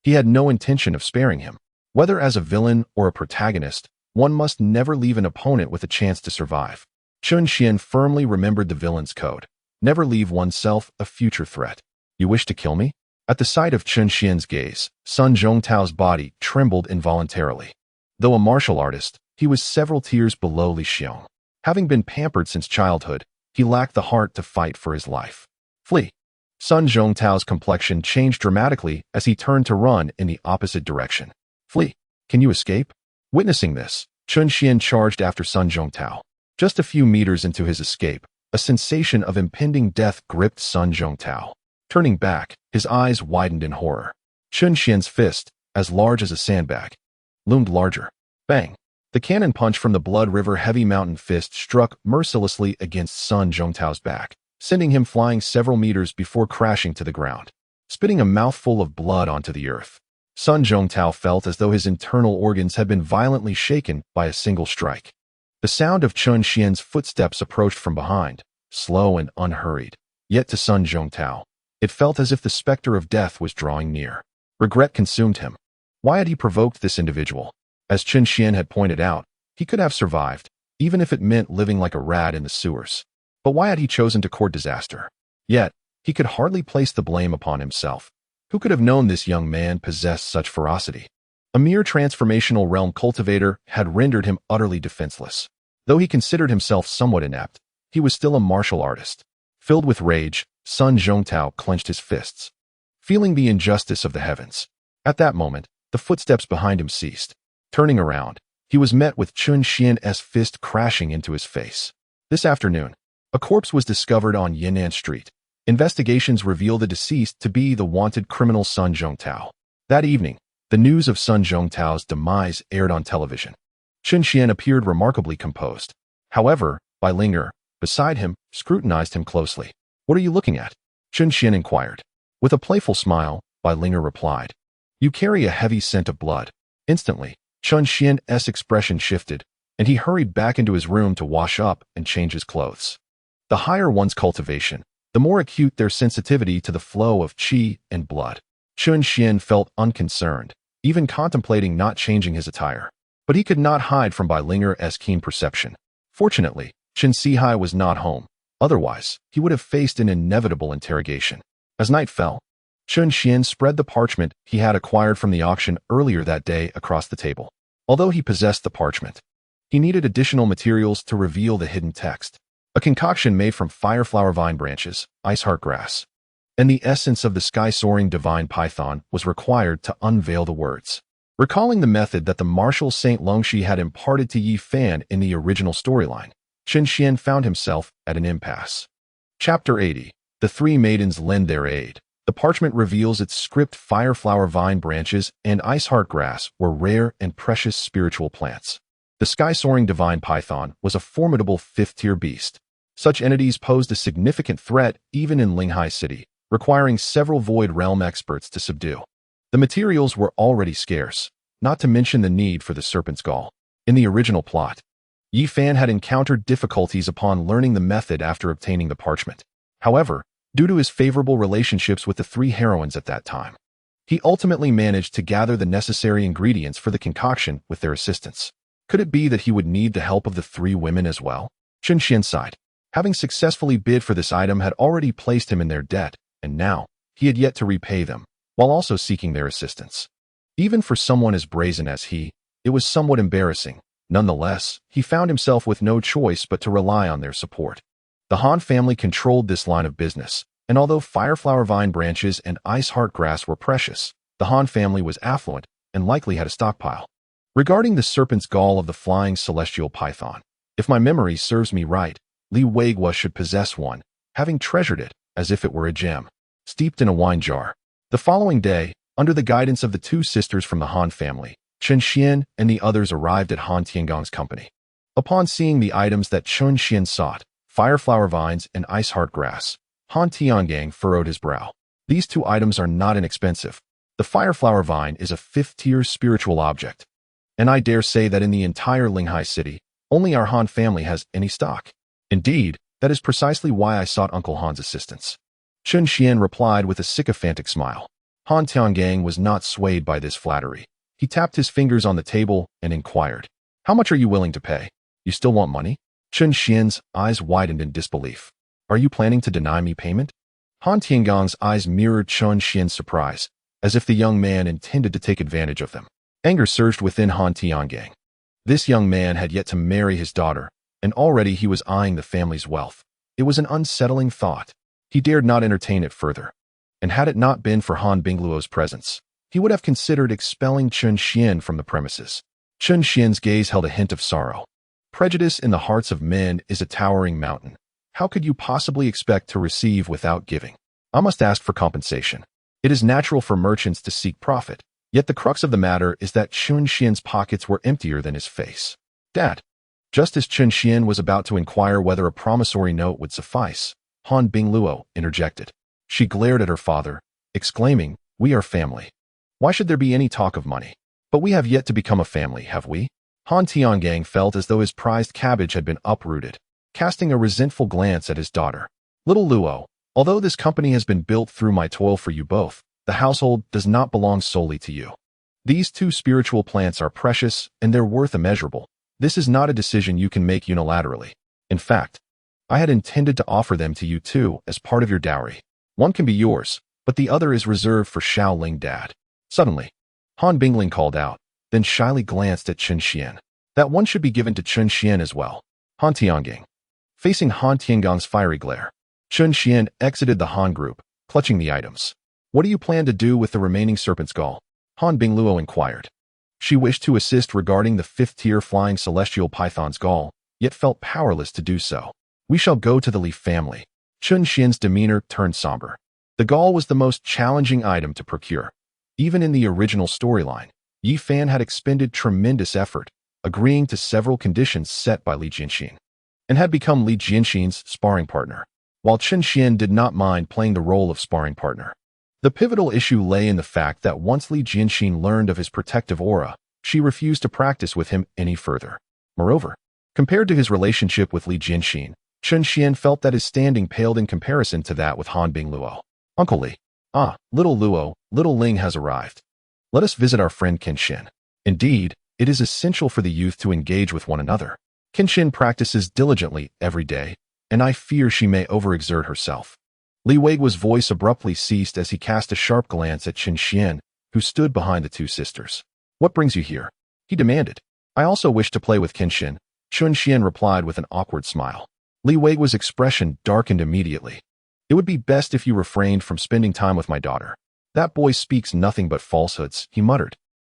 he had no intention of sparing him. Whether as a villain or a protagonist, one must never leave an opponent with a chance to survive. Chen Xian firmly remembered the villain's code. Never leave oneself a future threat. You wish to kill me? At the sight of Chen Xian's gaze, Sun Zhongtao's body trembled involuntarily. Though a martial artist, he was several tiers below Li Xiong. Having been pampered since childhood, he lacked the heart to fight for his life. Flee! Sun Zhongtao's complexion changed dramatically as he turned to run in the opposite direction. Flee! Can you escape? Witnessing this, Chen Xian charged after Sun Zhongtao. Just a few meters into his escape, a sensation of impending death gripped Sun Zhongtao. Turning back, his eyes widened in horror. Chen Xian's fist, as large as a sandbag, loomed larger. Bang! The cannon punch from the Blood River Heavy Mountain Fist struck mercilessly against Sun Zhongtao's back, sending him flying several meters before crashing to the ground, spitting a mouthful of blood onto the earth. Sun Zhongtao felt as though his internal organs had been violently shaken by a single strike. The sound of Chen Xian's footsteps approached from behind, slow and unhurried. Yet to Sun Zhongtao, it felt as if the specter of death was drawing near. Regret consumed him. Why had he provoked this individual? As Chen Xian had pointed out, he could have survived, even if it meant living like a rat in the sewers. But why had he chosen to court disaster? Yet, he could hardly place the blame upon himself. Who could have known this young man possessed such ferocity? A mere transformational realm cultivator had rendered him utterly defenseless. Though he considered himself somewhat inept, he was still a martial artist. Filled with rage, Sun Zhongtao clenched his fists, feeling the injustice of the heavens. At that moment, the footsteps behind him ceased. Turning around, he was met with Chen Xian's fist crashing into his face. This afternoon, a corpse was discovered on Yan'an Street. Investigations reveal the deceased to be the wanted criminal Sun Zhongtao. That evening, the news of Sun Zhongtao's demise aired on television. Chen Xian appeared remarkably composed. However, Bai Linger, beside him, scrutinized him closely. What are you looking at? Chen Xian inquired. With a playful smile, Bai Linger replied. You carry a heavy scent of blood. Instantly, Chen Xian's expression shifted, and he hurried back into his room to wash up and change his clothes. The higher one's cultivation, the more acute their sensitivity to the flow of qi and blood. Chen Xian felt unconcerned, even contemplating not changing his attire. But he could not hide from Bai Linger's keen perception. Fortunately, Chen Sihai was not home. Otherwise, he would have faced an inevitable interrogation. As night fell, Chen Xian spread the parchment he had acquired from the auction earlier that day across the table. Although he possessed the parchment, he needed additional materials to reveal the hidden text. A concoction made from fireflower vine branches, ice heart grass, and the essence of the sky-soaring divine python was required to unveil the words. Recalling the method that the martial Saint Longxi had imparted to Yi Fan in the original storyline, Chen Xian found himself at an impasse. Chapter 80. The Three Maidens Lend Their Aid. The parchment reveals its script fireflower vine branches and ice heart grass were rare and precious spiritual plants. The sky-soaring divine python was a formidable fifth-tier beast. Such entities posed a significant threat even in Linghai City, requiring several Void Realm experts to subdue. The materials were already scarce, not to mention the need for the serpent's gall. In the original plot, Yi Fan had encountered difficulties upon learning the method after obtaining the parchment. However, due to his favorable relationships with the three heroines at that time, he ultimately managed to gather the necessary ingredients for the concoction with their assistance. Could it be that he would need the help of the three women as well? Chen Xian sighed. Having successfully bid for this item had already placed him in their debt, and now, he had yet to repay them. while also seeking their assistance. Even for someone as brazen as he, it was somewhat embarrassing. Nonetheless, he found himself with no choice but to rely on their support. The Han family controlled this line of business, and although fireflower vine branches and ice heart grass were precious, the Han family was affluent and likely had a stockpile. Regarding the serpent's gall of the flying celestial python, if my memory serves me right, Li Weigua should possess one, having treasured it as if it were a gem, steeped in a wine jar. The following day, under the guidance of the two sisters from the Han family, Chen Xian and the others arrived at Han Tiangong's company. Upon seeing the items that Chen Xian sought, fireflower vines and ice heart grass, Han Tiangong furrowed his brow. These two items are not inexpensive. The fireflower vine is a fifth-tier spiritual object, and I dare say that in the entire Linghai city, only our Han family has any stock. Indeed, that is precisely why I sought Uncle Han's assistance. Chen Xian replied with a sycophantic smile. Han Tiangong was not swayed by this flattery. He tapped his fingers on the table and inquired, "How much are you willing to pay? You still want money?" Chen Xian's eyes widened in disbelief. "Are you planning to deny me payment?" Han Tiangong's eyes mirrored Chen Xian's surprise, as if the young man intended to take advantage of them. Anger surged within Han Tiangong. This young man had yet to marry his daughter, and already he was eyeing the family's wealth. It was an unsettling thought. He dared not entertain it further. And had it not been for Han Bingluo's presence, he would have considered expelling Chen Xian from the premises. Chen Xian's gaze held a hint of sorrow. Prejudice in the hearts of men is a towering mountain. How could you possibly expect to receive without giving? I must ask for compensation. It is natural for merchants to seek profit, yet the crux of the matter is that Chen Xian's pockets were emptier than his face. Dad. Just as Chen Xian was about to inquire whether a promissory note would suffice, Han Bingluo interjected. She glared at her father, exclaiming, "We are family. Why should there be any talk of money? But we have yet to become a family, have we?" Han Tiangong felt as though his prized cabbage had been uprooted, casting a resentful glance at his daughter. "Little Luo, although this company has been built through my toil for you both, the household does not belong solely to you. These two spiritual plants are precious and their worth immeasurable. This is not a decision you can make unilaterally. In fact, I had intended to offer them to you too as part of your dowry. One can be yours, but the other is reserved for Shaoling Dad." Suddenly, Han Bingling called out, then shyly glanced at Chen Xian. "That one should be given to Chen Xian as well." Han Tiangong. Facing Han Tiangong's fiery glare, Chen Xian exited the Han group, clutching the items. "What do you plan to do with the remaining serpent's gall?" Han Bingluo inquired. She wished to assist regarding the fifth-tier flying celestial python's gall, yet felt powerless to do so. "We shall go to the Li family." Chen Xian's demeanor turned somber. The gall was the most challenging item to procure. Even in the original storyline, Yi Fan had expended tremendous effort, agreeing to several conditions set by Li Jianxin, and had become Li Jianxin's sparring partner, while Chen Xian did not mind playing the role of sparring partner. The pivotal issue lay in the fact that once Li Jianxin learned of his protective aura, she refused to practice with him any further. Moreover, compared to his relationship with Li Jianxin, Chen Xian felt that his standing paled in comparison to that with Han Bingluo. "Uncle Li. Ah, little Luo, little Ling has arrived. Let us visit our friend Kenshin. Indeed, it is essential for the youth to engage with one another. Kenshin practices diligently every day, and I fear she may overexert herself." Li Weigua's voice abruptly ceased as he cast a sharp glance at Chen Xian, who stood behind the two sisters. "What brings you here?" he demanded. "I also wish to play with Kenshin," Chen Xian replied with an awkward smile. Li Weigua's expression darkened immediately. "It would be best if you refrained from spending time with my daughter. That boy speaks nothing but falsehoods," he muttered,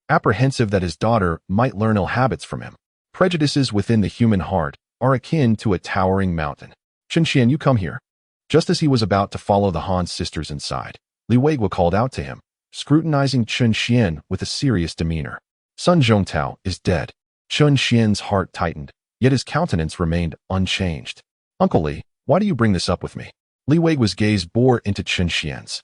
apprehensive that his daughter might learn ill habits from him. Prejudices within the human heart are akin to a towering mountain. "Chen Xian, you come here." Just as he was about to follow the Han sisters inside, Li Weigua called out to him, scrutinizing Chen Xian with a serious demeanor. "Sun Zhongtao is dead." Chen Xian's heart tightened, yet his countenance remained unchanged. "Uncle Li, why do you bring this up with me?" Li Weigua's gaze bore into Chen Xian's.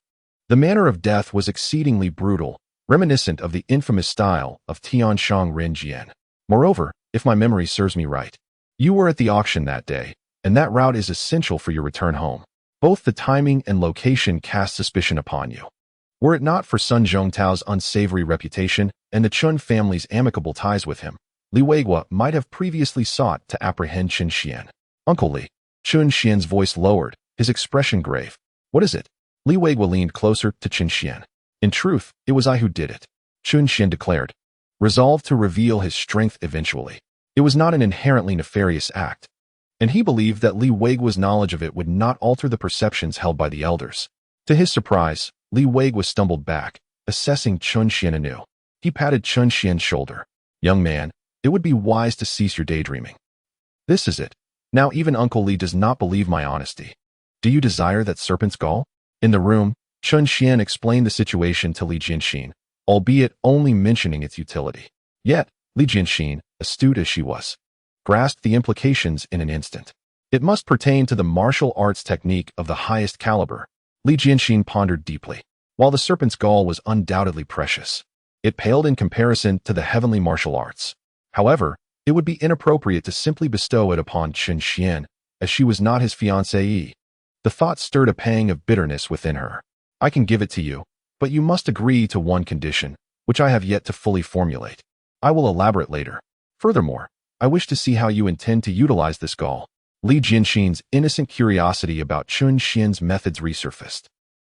The manner of death was exceedingly brutal, reminiscent of the infamous style of Tianshang Renjian. "Moreover, if my memory serves me right, you were at the auction that day, and that route is essential for your return home. Both the timing and location cast suspicion upon you. Were it not for Sun Zhongtao's unsavory reputation and the Chun family's amicable ties with him, Li Weigua might have previously sought to apprehend Chen Xian." "Uncle Li." Chen Xian's voice lowered, his expression grave. "What is it?" Li Weigua leaned closer to Chen Xian. In truth, it was I who did it, Chun Xian declared, resolved to reveal his strength eventually. It was not an inherently nefarious act, and he believed that Li Weigua's knowledge of it would not alter the perceptions held by the elders. To his surprise, Li Weigua stumbled back, assessing Chun Xian anew. He patted Chun Xian's shoulder. Young man, it would be wise to cease your daydreaming. This is it. Now even Uncle Li does not believe my honesty. Do you desire that serpent's gall? In the room, Chun Xian explained the situation to Li Jianxin, albeit only mentioning its utility. Yet, Li Jianxin, astute as she was, grasped the implications in an instant. It must pertain to the martial arts technique of the highest caliber. Li Jianxin pondered deeply. While the serpent's gall was undoubtedly precious, it paled in comparison to the heavenly martial arts. However, it would be inappropriate to simply bestow it upon Chun Xian, as she was not his fiancée. The thought stirred a pang of bitterness within her. I can give it to you, but you must agree to one condition, which I have yet to fully formulate. I will elaborate later. Furthermore, I wish to see how you intend to utilize this gall. Li Jianxin's innocent curiosity about Chun Xian's methods resurfaced.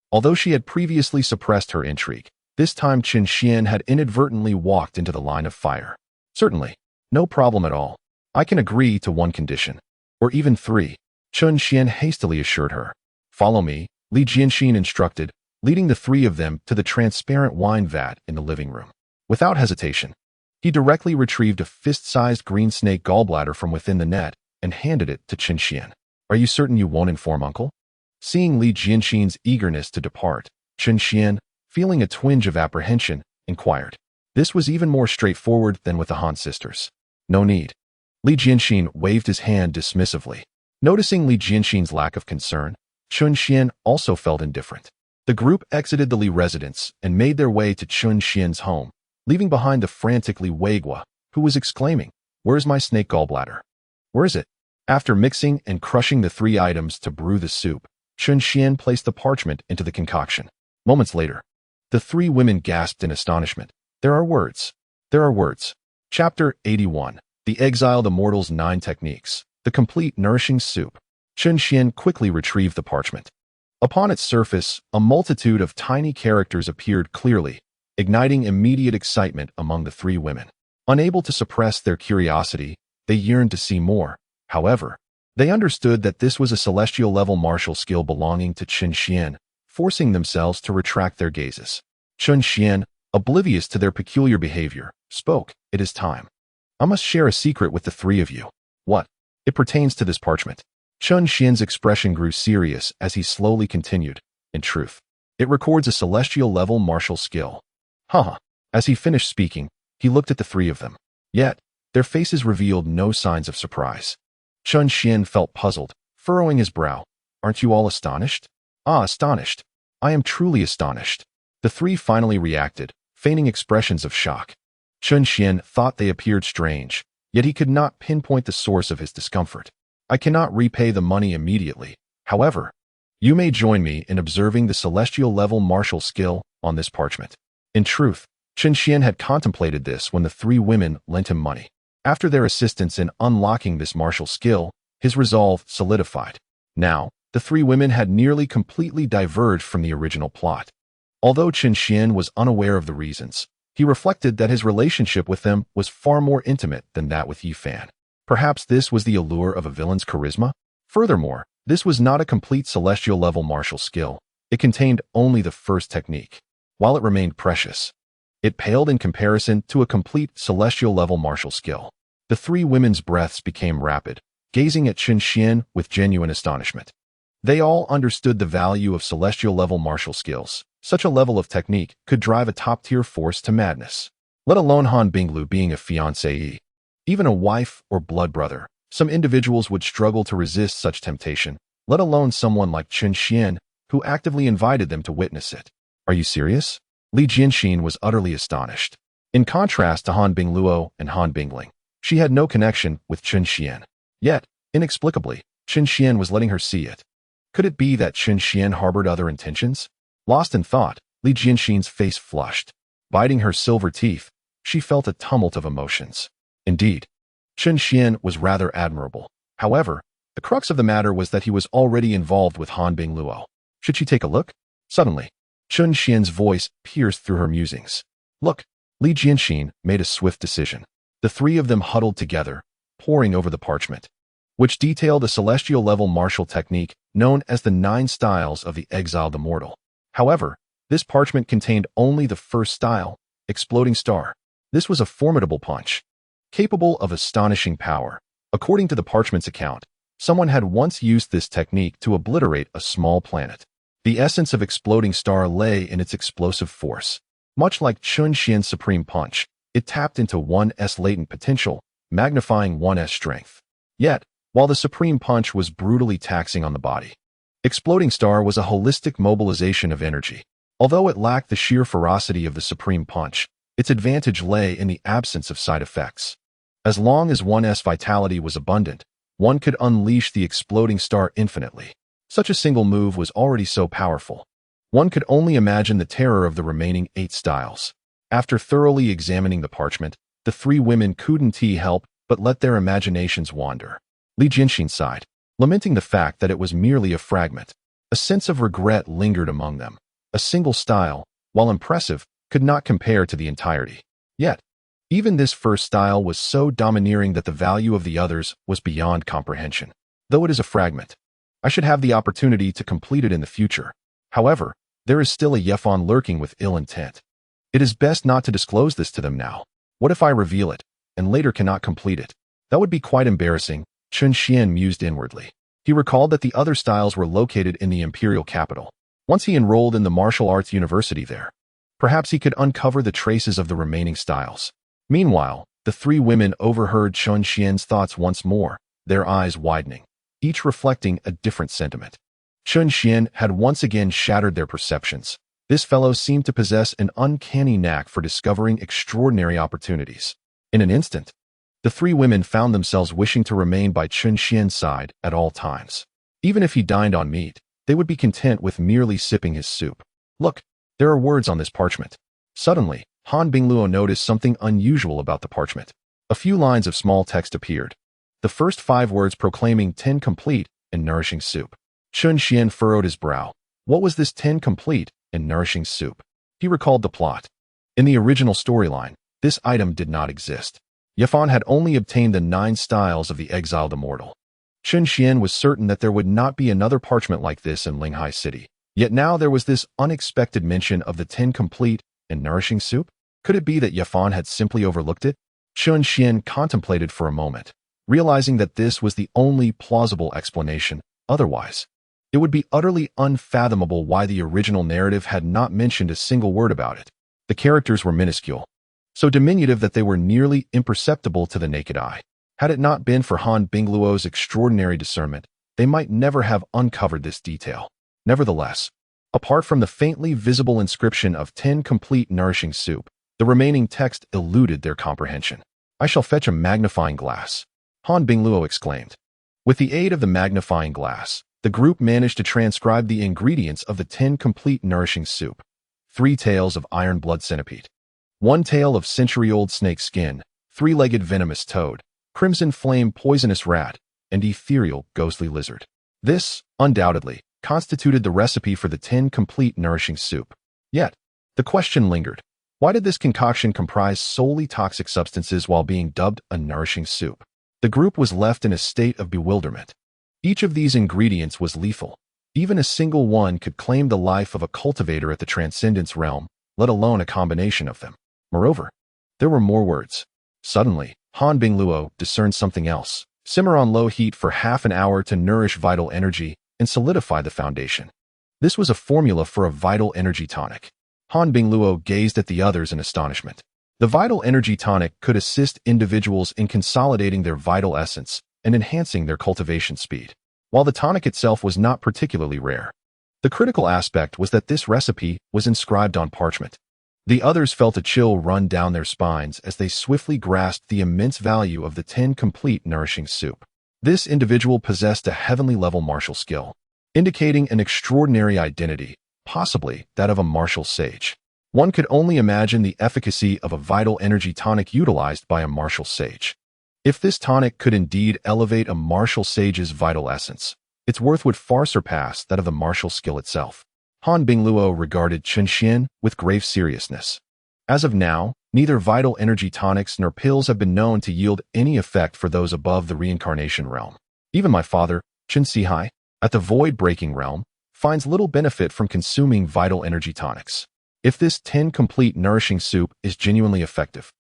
Although she had previously suppressed her intrigue, this time Chun Xian had inadvertently walked into the line of fire. Certainly, no problem at all. I can agree to one condition. Or even 3, Chun Xian hastily assured her. Follow me, Li Jianxin instructed, leading the 3 of them to the transparent wine vat in the living room. Without hesitation, he directly retrieved a fist-sized green snake gallbladder from within the net and handed it to Chun Xian. Are you certain you won't inform Uncle? Seeing Li Jianxin's eagerness to depart, Chun Xian, feeling a twinge of apprehension, inquired. This was even more straightforward than with the Han sisters. No need. Li Jianxin waved his hand dismissively. Noticing Li Jianxin's lack of concern, Chun Xian also felt indifferent. The group exited the Li residence and made their way to Chun Xian's home, leaving behind the frantic Li Weigua, who was exclaiming, "Where's my snake gallbladder? Where is it?" After mixing and crushing the 3 items to brew the soup, Chun Xian placed the parchment into the concoction. Moments later, the 3 women gasped in astonishment. There are words. There are words. Chapter 81. The Exile the Mortal's 9 Techniques. The Complete Nourishing Soup. Chun Xian quickly retrieved the parchment. Upon its surface, a multitude of tiny characters appeared clearly, igniting immediate excitement among the 3 women. Unable to suppress their curiosity, they yearned to see more. However, they understood that this was a celestial-level martial skill belonging to Chun Xian, forcing themselves to retract their gazes. Chun Xian, oblivious to their peculiar behavior, spoke. It is time. I must share a secret with the 3 of you. What? It pertains to this parchment. Chun Xian's expression grew serious as he slowly continued. In truth, it records a celestial-level martial skill. Haha. As he finished speaking, he looked at the 3 of them. Yet, their faces revealed no signs of surprise. Chun Xian felt puzzled, furrowing his brow. Aren't you all astonished? Ah, astonished. I am truly astonished. The 3 finally reacted, feigning expressions of shock. Chun Xian thought they appeared strange, yet he could not pinpoint the source of his discomfort. I cannot repay the money immediately. However, you may join me in observing the celestial-level martial skill on this parchment. In truth, Chun Xian had contemplated this when the 3 women lent him money. After their assistance in unlocking this martial skill, his resolve solidified. Now, the 3 women had nearly completely diverged from the original plot. Although Chun Xian was unaware of the reasons, he reflected that his relationship with them was far more intimate than that with Yi Fan. Perhaps this was the allure of a villain's charisma? Furthermore, this was not a complete celestial-level martial skill. It contained only the first technique. While it remained precious, it paled in comparison to a complete celestial-level martial skill. The 3 women's breaths became rapid, gazing at Chun Xian with genuine astonishment. They all understood the value of celestial-level martial skills. Such a level of technique could drive a top-tier force to madness, let alone Han Binglu being a fiancée. Even a wife or blood brother, some individuals would struggle to resist such temptation, let alone someone like Chun Xian, who actively invited them to witness it. Are you serious? Li Jianxin was utterly astonished. In contrast to Han Bingluo and Han Bingling, she had no connection with Chun Xian. Yet, inexplicably, Chun Xian was letting her see it. Could it be that Chun Xian harbored other intentions? Lost in thought, Li Jianxin's face flushed. Biting her silver teeth, she felt a tumult of emotions. Indeed, Chun Xian was rather admirable. However, the crux of the matter was that he was already involved with Han Bingluo. Should she take a look? Suddenly, Chun Xian's voice pierced through her musings. Look, Li Jianxin made a swift decision. The three of them huddled together, poring over the parchment, which detailed a celestial-level martial technique known as the 9 styles of the exiled immortal. However, this parchment contained only the first style, Exploding Star. This was a formidable punch, capable of astonishing power. According to the parchment's account, someone had once used this technique to obliterate a small planet. The essence of Exploding Star lay in its explosive force. Much like Chun Xian's supreme punch, it tapped into 1's latent potential, magnifying 1's strength. Yet, while the supreme punch was brutally taxing on the body, Exploding Star was a holistic mobilization of energy. Although it lacked the sheer ferocity of the supreme punch, its advantage lay in the absence of side effects. As long as 1's vitality was abundant, one could unleash the Exploding Star infinitely. Such a single move was already so powerful. One could only imagine the terror of the remaining 8 styles. After thoroughly examining the parchment, the 3 women couldn't help but let their imaginations wander. Li Jianxin sighed, lamenting the fact that it was merely a fragment. A sense of regret lingered among them. A single style, while impressive, could not compare to the entirety. Yet, even this first style was so domineering that the value of the others was beyond comprehension. Though it is a fragment, I should have the opportunity to complete it in the future. However, there is still a Yefan lurking with ill intent. It is best not to disclose this to them now. What if I reveal it, and later cannot complete it? That would be quite embarrassing, Chun Xian mused inwardly. He recalled that the other styles were located in the imperial capital. Once he enrolled in the martial arts university there, perhaps he could uncover the traces of the remaining styles. Meanwhile, the 3 women overheard Chun Xian's thoughts once more, their eyes widening, each reflecting a different sentiment. Chun Xian had once again shattered their perceptions. This fellow seemed to possess an uncanny knack for discovering extraordinary opportunities. In an instant, the 3 women found themselves wishing to remain by Chun Xian's side at all times. Even if he dined on meat, they would be content with merely sipping his soup. Look, there are words on this parchment. Suddenly, Han Bingluo noticed something unusual about the parchment. A few lines of small text appeared. The first 5 words proclaiming 10 complete and nourishing soup. Chun Xian furrowed his brow. What was this 10 complete and nourishing soup? He recalled the plot. In the original storyline, this item did not exist. Yefan had only obtained the 9 styles of the exiled immortal. Chun Xian was certain that there would not be another parchment like this in Linghai City. Yet now there was this unexpected mention of the 10 complete and nourishing soup? Could it be that Yefan had simply overlooked it? Chun Xian contemplated for a moment, realizing that this was the only plausible explanation. Otherwise, it would be utterly unfathomable why the original narrative had not mentioned a single word about it. The characters were minuscule, so diminutive that they were nearly imperceptible to the naked eye. Had it not been for Han Bingluo's extraordinary discernment, they might never have uncovered this detail. Nevertheless, apart from the faintly visible inscription of 10 complete nourishing soup, the remaining text eluded their comprehension. I shall fetch a magnifying glass, Han Bingluo exclaimed. With the aid of the magnifying glass, the group managed to transcribe the ingredients of the 10 complete nourishing soup. 3 tails of iron blood centipede, 1 tail of century-old snake skin, 3-legged venomous toad, crimson flame poisonous rat, and ethereal ghostly lizard. This, undoubtedly, constituted the recipe for the 10 complete nourishing soup. Yet, the question lingered. Why did this concoction comprise solely toxic substances while being dubbed a nourishing soup? The group was left in a state of bewilderment. Each of these ingredients was lethal. Even a single one could claim the life of a cultivator at the transcendence realm, let alone a combination of them. Moreover, there were more words. Suddenly, Han Bingluo discerned something else. Simmer on low heat for half an hour to nourish vital energy and solidify the foundation. This was a formula for a vital energy tonic. Han Bingluo gazed at the others in astonishment. The vital energy tonic could assist individuals in consolidating their vital essence and enhancing their cultivation speed. While the tonic itself was not particularly rare, the critical aspect was that this recipe was inscribed on parchment. The others felt a chill run down their spines as they swiftly grasped the immense value of the 10 complete nourishing soup. This individual possessed a heavenly-level martial skill, indicating an extraordinary identity, possibly that of a martial sage. One could only imagine the efficacy of a vital energy tonic utilized by a martial sage. If this tonic could indeed elevate a martial sage's vital essence, its worth would far surpass that of the martial skill itself. Han Bingluo regarded Chen Xian with grave seriousness. As of now, neither vital energy tonics nor pills have been known to yield any effect for those above the reincarnation realm. Even my father, Chen Sihai, at the void-breaking realm, finds little benefit from consuming vital energy tonics. If this 10 complete nourishing soup is genuinely effective,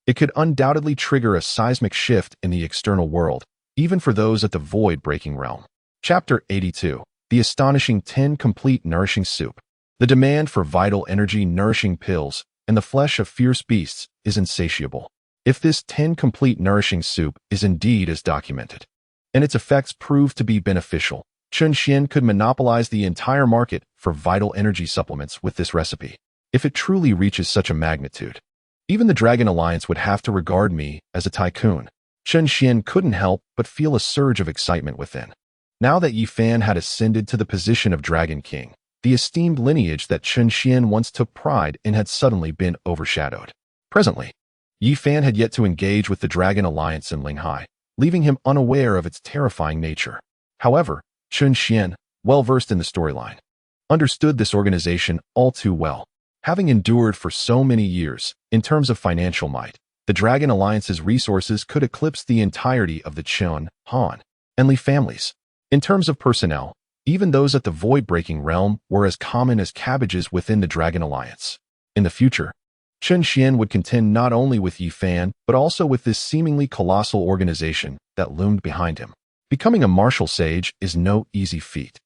it could undoubtedly trigger a seismic shift in the external world, even for those at the void-breaking realm. Chapter 82. The Astonishing 10 Complete Nourishing Soup. The demand for vital energy nourishing pills and the flesh of fierce beasts is insatiable. If this 10 complete nourishing soup is indeed as documented, and its effects prove to be beneficial, Chen Xian could monopolize the entire market for vital energy supplements with this recipe. If it truly reaches such a magnitude, even the Dragon Alliance would have to regard me as a tycoon. Chen Xian couldn't help but feel a surge of excitement within. Now that Yi Fan had ascended to the position of Dragon King, the esteemed lineage that Chen Xian once took pride in had suddenly been overshadowed. Presently, Yi Fan had yet to engage with the Dragon Alliance in Linghai, leaving him unaware of its terrifying nature. However, Chen Xian, well versed in the storyline, understood this organization all too well. Having endured for so many years, in terms of financial might, the Dragon Alliance's resources could eclipse the entirety of the Chen, Han, and Li families. In terms of personnel, even those at the void-breaking realm were as common as cabbages within the Dragon Alliance. In the future, Chen Xian would contend not only with Yi Fan, but also with this seemingly colossal organization that loomed behind him. Becoming a martial sage is no easy feat.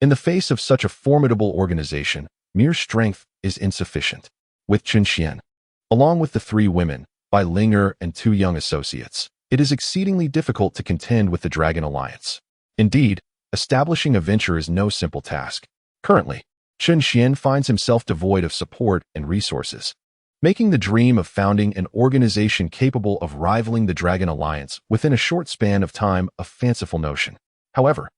In the face of such a formidable organization, mere strength is insufficient. With Chen Xian, along with the 3 women, Bai Linger and 2 young associates, it is exceedingly difficult to contend with the Dragon Alliance. Indeed, establishing a venture is no simple task. Currently, Chen Xian finds himself devoid of support and resources, making the dream of founding an organization capable of rivaling the Dragon Alliance within a short span of time a fanciful notion. However,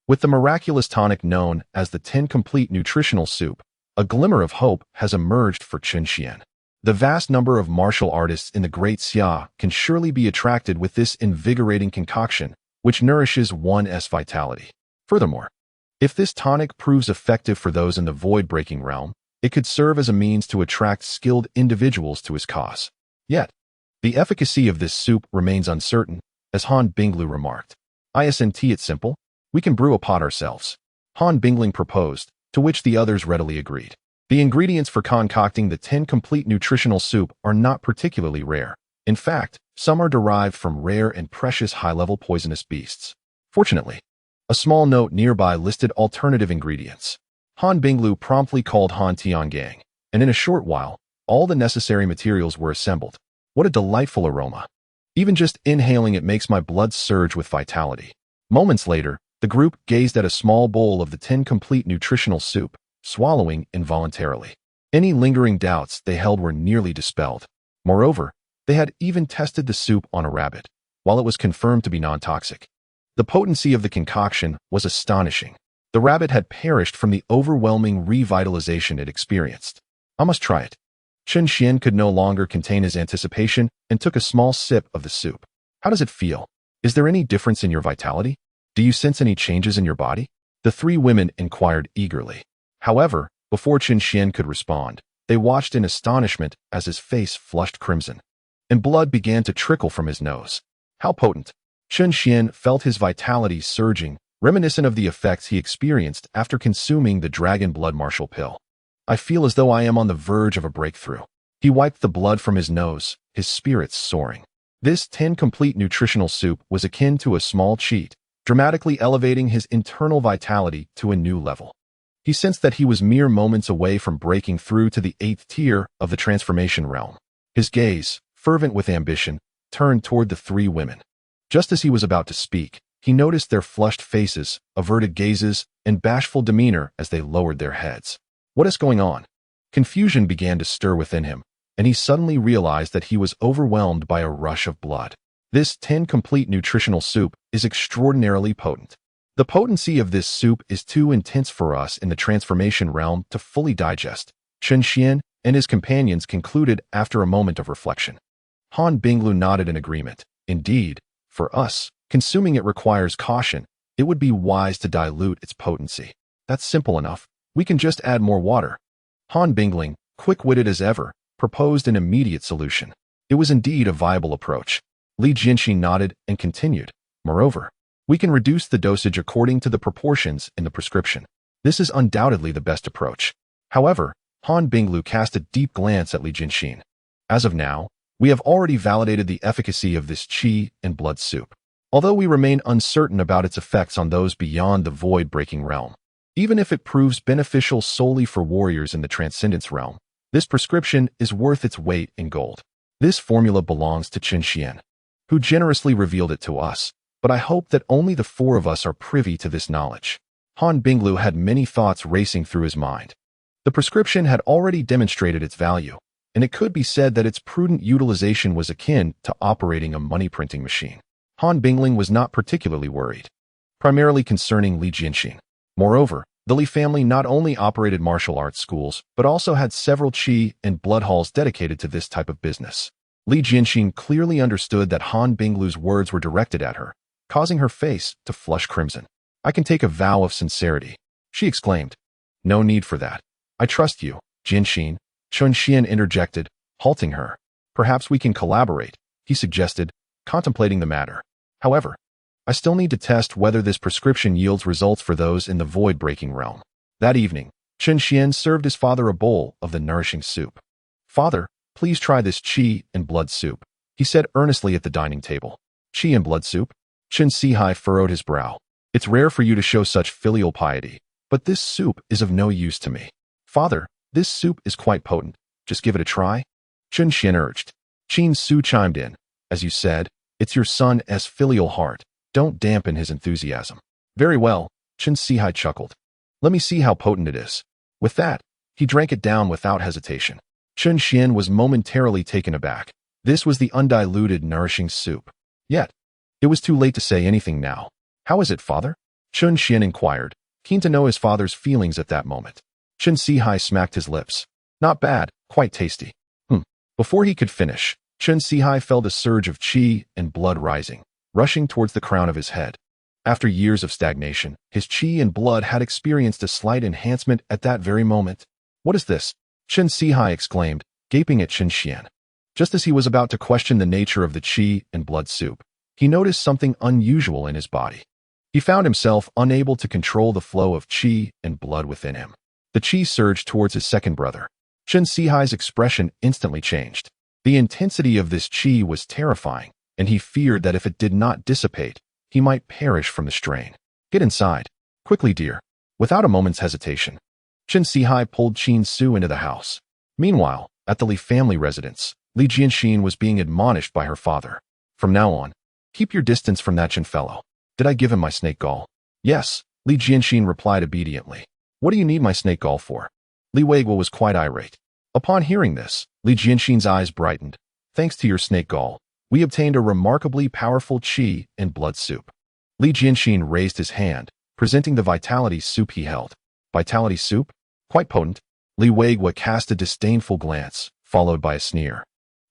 with the miraculous tonic known as the 10 Complete Nutritional Soup, a glimmer of hope has emerged for Chen Xian. The vast number of martial artists in the Great Xia can surely be attracted with this invigorating concoction, which nourishes one's vitality. Furthermore, if this tonic proves effective for those in the void-breaking realm, it could serve as a means to attract skilled individuals to his cause. Yet, the efficacy of this soup remains uncertain, as Han Binglu remarked. Isn't it simple? We can brew a pot ourselves. Han Bingling proposed, to which the others readily agreed. The ingredients for concocting the 10 complete nutritional soup are not particularly rare. In fact, some are derived from rare and precious high-level poisonous beasts. Fortunately, a small note nearby listed alternative ingredients. Han Binglu promptly called Han Tiangang, and in a short while, all the necessary materials were assembled. What a delightful aroma. Even just inhaling it makes my blood surge with vitality. Moments later, the group gazed at a small bowl of the 10 complete nutritional soup, swallowing involuntarily. Any lingering doubts they held were nearly dispelled. Moreover, they had even tested the soup on a rabbit, while it was confirmed to be non-toxic. The potency of the concoction was astonishing. The rabbit had perished from the overwhelming revitalization it experienced. I must try it. Chen Xian could no longer contain his anticipation and took a small sip of the soup. How does it feel? Is there any difference in your vitality? Do you sense any changes in your body? The 3 women inquired eagerly. However, before Chen Xian could respond, they watched in astonishment as his face flushed crimson, and blood began to trickle from his nose. How potent! Chen Xian felt his vitality surging, reminiscent of the effects he experienced after consuming the Dragon Blood Martial pill. I feel as though I am on the verge of a breakthrough. He wiped the blood from his nose, his spirits soaring. This 10 complete nutritional soup was akin to a small cheat, dramatically elevating his internal vitality to a new level. He sensed that he was mere moments away from breaking through to the 8th tier of the transformation realm. His gaze, fervent with ambition, turned toward the 3 women. Just as he was about to speak, he noticed their flushed faces, averted gazes, and bashful demeanor as they lowered their heads. What is going on? Confusion began to stir within him, and he suddenly realized that he was overwhelmed by a rush of blood. This 10 complete nutritional soup is extraordinarily potent. The potency of this soup is too intense for us in the transformation realm to fully digest, Chen Xian and his companions concluded after a moment of reflection. Han Binglu nodded in agreement. Indeed, for us, consuming it requires caution. It would be wise to dilute its potency. That's simple enough. We can just add more water. Han Bingling, quick-witted as ever, proposed an immediate solution. It was indeed a viable approach. Li Jianxin nodded and continued. Moreover, we can reduce the dosage according to the proportions in the prescription. This is undoubtedly the best approach. However, Han Binglu cast a deep glance at Li Jianxin. As of now, we have already validated the efficacy of this qi and blood soup, although we remain uncertain about its effects on those beyond the void-breaking realm. Even if it proves beneficial solely for warriors in the transcendence realm, this prescription is worth its weight in gold. This formula belongs to Chen Xian, who generously revealed it to us, but I hope that only the four of us are privy to this knowledge. Han Binglu had many thoughts racing through his mind. The prescription had already demonstrated its value, and it could be said that its prudent utilization was akin to operating a money-printing machine. Han Bingling was not particularly worried, primarily concerning Li Jianxin. Moreover, the Li family not only operated martial arts schools, but also had several qi and blood halls dedicated to this type of business. Li Jianxin clearly understood that Han Binglu's words were directed at her, causing her face to flush crimson. I can take a vow of sincerity, she exclaimed. No need for that. I trust you, Jianxin. Chen Xian interjected, halting her. Perhaps we can collaborate, he suggested, contemplating the matter. However, I still need to test whether this prescription yields results for those in the void-breaking realm. That evening, Chen Xian served his father a bowl of the nourishing soup. Father, please try this qi and blood soup, he said earnestly at the dining table. Qi and blood soup? Chen Sihai furrowed his brow. It's rare for you to show such filial piety, but this soup is of no use to me. Father, this soup is quite potent. Just give it a try. Chen Xian urged. Qin Su chimed in. As you said, it's your son's filial heart. Don't dampen his enthusiasm. Very well, Chen Sihai chuckled. Let me see how potent it is. With that, he drank it down without hesitation. Chen Xian was momentarily taken aback. This was the undiluted, nourishing soup. Yet, it was too late to say anything now. How is it, father? Chen Xian inquired, keen to know his father's feelings at that moment. Chen Sihai smacked his lips. Not bad, quite tasty. Before he could finish, Chen Sihai felt a surge of qi and blood rising, rushing towards the crown of his head. After years of stagnation, his qi and blood had experienced a slight enhancement at that very moment. What is this? Chen Sihai exclaimed, gaping at Chen Xian. Just as he was about to question the nature of the qi and blood soup, he noticed something unusual in his body. He found himself unable to control the flow of qi and blood within him. The qi surged towards his second brother. Chen Sihai's expression instantly changed. The intensity of this qi was terrifying, and he feared that if it did not dissipate, he might perish from the strain. Get inside. Quickly, dear. Without a moment's hesitation, Chen Sihai pulled Qin Su into the house. Meanwhile, at the Li family residence, Li Jianxin was being admonished by her father. From now on, keep your distance from that Chen fellow. Did I give him my snake gall? Yes, Li Jianxin replied obediently. What do you need my snake gall for? Li Weiguo was quite irate. Upon hearing this, Li Jianxin's eyes brightened. Thanks to your snake gall, we obtained a remarkably powerful qi and blood soup. Li Jianxin raised his hand, presenting the vitality soup he held. Vitality soup? Quite potent. Li Weiguo cast a disdainful glance, followed by a sneer.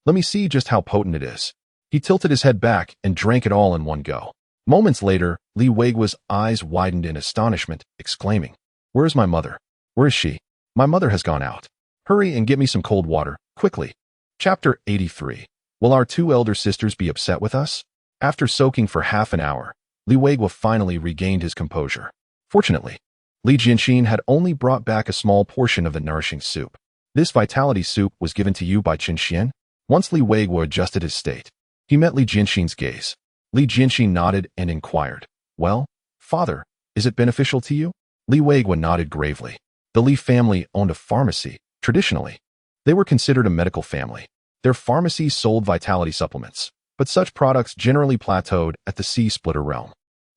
Let me see just how potent it is. He tilted his head back and drank it all in one go. Moments later, Li Weiguo's eyes widened in astonishment, exclaiming, Where is my mother? Where is she? My mother has gone out. Hurry and get me some cold water, quickly. Chapter 83. Will our two elder sisters be upset with us? After soaking for half an hour, Li Weiguo finally regained his composure. Fortunately, Li Jianxin had only brought back a small portion of the nourishing soup. This vitality soup was given to you by Chen Xian? Once Li Weiguo adjusted his state, he met Li Jianxin's gaze. Li Jianxin nodded and inquired, Well, father, is it beneficial to you? Li Weiguo nodded gravely. The Li family owned a pharmacy. Traditionally, they were considered a medical family. Their pharmacies sold vitality supplements, but such products generally plateaued at the sea-splitter realm.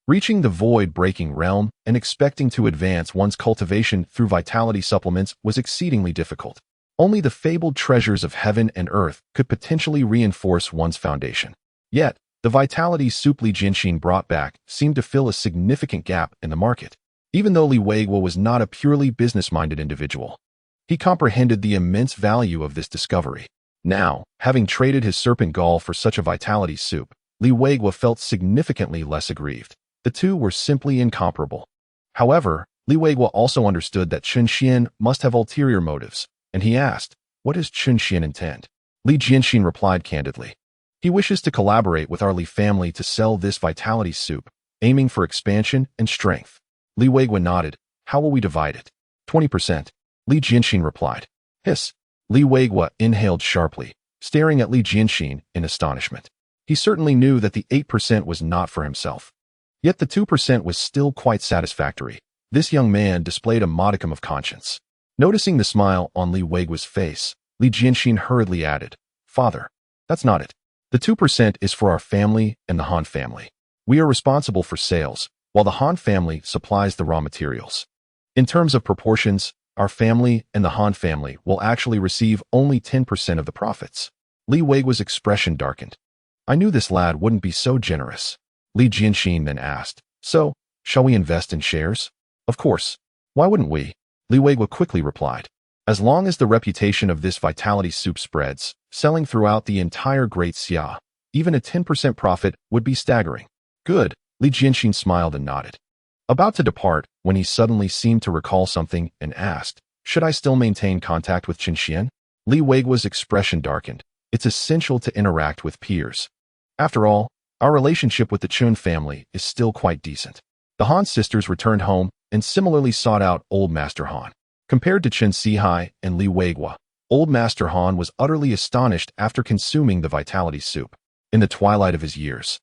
Reaching the void-breaking realm and expecting to advance one's cultivation through vitality supplements was exceedingly difficult. Only the fabled treasures of heaven and earth could potentially reinforce one's foundation. Yet, the vitality soup Li Jianxin brought back seemed to fill a significant gap in the market. Even though Li Weiguo was not a purely business-minded individual, he comprehended the immense value of this discovery. Now, having traded his serpent gall for such a vitality soup, Li Weiguo felt significantly less aggrieved. The two were simply incomparable. However, Li Weiguo also understood that Chen Xian must have ulterior motives, and he asked, "What does Chen Xian intend?" Li Jianxin replied candidly, "He wishes to collaborate with our Li family to sell this vitality soup, aiming for expansion and strength." Li Weiguo nodded. "How will we divide it?" 20%. Li Jianxin replied. Hiss. Li Weiguo inhaled sharply, staring at Li Jianxin in astonishment. He certainly knew that the 8% was not for himself. Yet the 2% was still quite satisfactory. This young man displayed a modicum of conscience. Noticing the smile on Li Weiguo's face, Li Jianxin hurriedly added, "Father, that's not it. The 2% is for our family and the Han family. We are responsible for sales, while the Han family supplies the raw materials. In terms of proportions, our family and the Han family will actually receive only 10% of the profits." Li Weiguo's expression darkened. "I knew this lad wouldn't be so generous." Li Jianxin then asked, "So, shall we invest in shares?" "Of course. Why wouldn't we?" Li Weiguo quickly replied. "As long as the reputation of this vitality soup spreads, selling throughout the entire Great Xia, even a 10% profit would be staggering." "Good." Li Jianxin smiled and nodded. About to depart, when he suddenly seemed to recall something and asked, "Should I still maintain contact with Chen Xian?" Li Weiguo's expression darkened. "It's essential to interact with peers. After all, our relationship with the Chun family is still quite decent." The Han sisters returned home and similarly sought out Old Master Han. Compared to Chen Sihai and Li Weiguo, Old Master Han was utterly astonished after consuming the vitality soup. In the twilight of his years,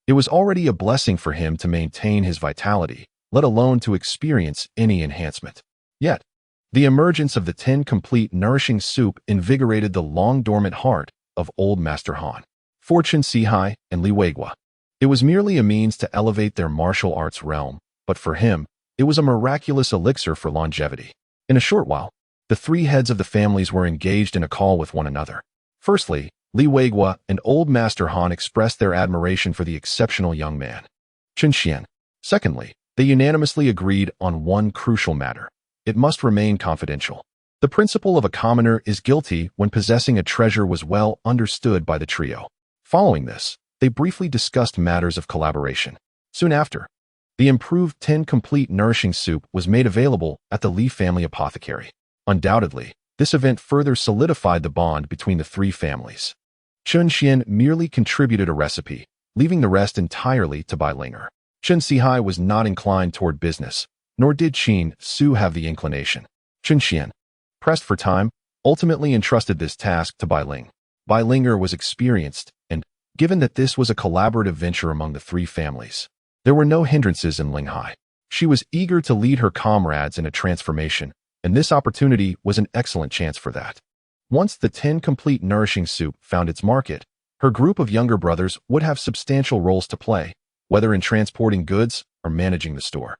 it was already a blessing for him to maintain his vitality, let alone to experience any enhancement. Yet, the emergence of the 10 complete nourishing soup invigorated the long-dormant heart of Old Master Han. For Chen Sihai and Li Weiguo, it was merely a means to elevate their martial arts realm, but for him, it was a miraculous elixir for longevity. In a short while, the three heads of the families were engaged in a call with one another. Firstly, Li Weiguo and Old Master Han expressed their admiration for the exceptional young man, Chen Xian. Secondly, they unanimously agreed on one crucial matter. It must remain confidential. The principle of a commoner is guilty when possessing a treasure was well understood by the trio. Following this, they briefly discussed matters of collaboration. Soon after, the improved 10 complete nourishing soup was made available at the Li family apothecary. Undoubtedly, this event further solidified the bond between the three families. Chen Xian merely contributed a recipe, leaving the rest entirely to Bai Linger. Chen Sihai was not inclined toward business, nor did Qin Su have the inclination. Chen Xian, pressed for time, ultimately entrusted this task to Bai Ling. Bai Linger was experienced, and, given that this was a collaborative venture among the three families, there were no hindrances in Linghai. She was eager to lead her comrades in a transformation, and this opportunity was an excellent chance for that. Once the 10 complete nourishing soup found its market, her group of younger brothers would have substantial roles to play, whether in transporting goods or managing the store.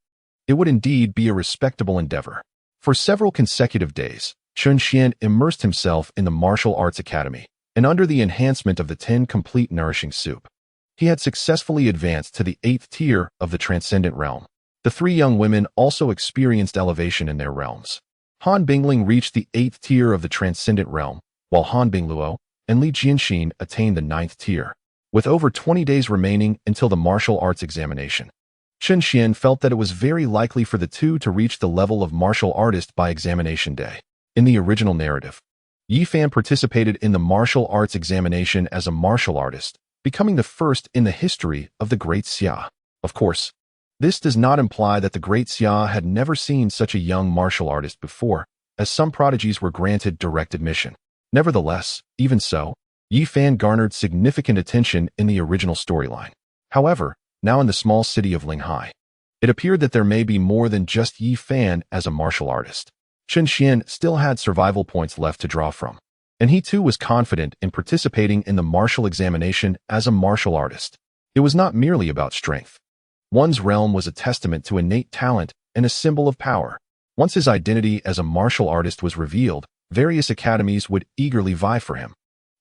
It would indeed be a respectable endeavor. For several consecutive days, Chen Xian immersed himself in the martial arts academy, and under the enhancement of the 10 complete nourishing soup, he had successfully advanced to the 8th tier of the transcendent realm. The three young women also experienced elevation in their realms. Han Bingling reached the 8th tier of the transcendent realm, while Han Bingluo and Li Jianxin attained the 9th tier. With over 20 days remaining until the martial arts examination, Chen Xian felt that it was very likely for the two to reach the level of martial artist by examination day. In the original narrative, Yi Fan participated in the martial arts examination as a martial artist, becoming the first in the history of the Great Xia. Of course, this does not imply that the Great Xia had never seen such a young martial artist before, as some prodigies were granted direct admission. Nevertheless, even so, Yi Fan garnered significant attention in the original storyline. However, now in the small city of Linghai, it appeared that there may be more than just Yi Fan as a martial artist. Chen Xian still had survival points left to draw from, and he too was confident in participating in the martial examination as a martial artist. It was not merely about strength. One's realm was a testament to innate talent and a symbol of power. Once his identity as a martial artist was revealed, various academies would eagerly vie for him.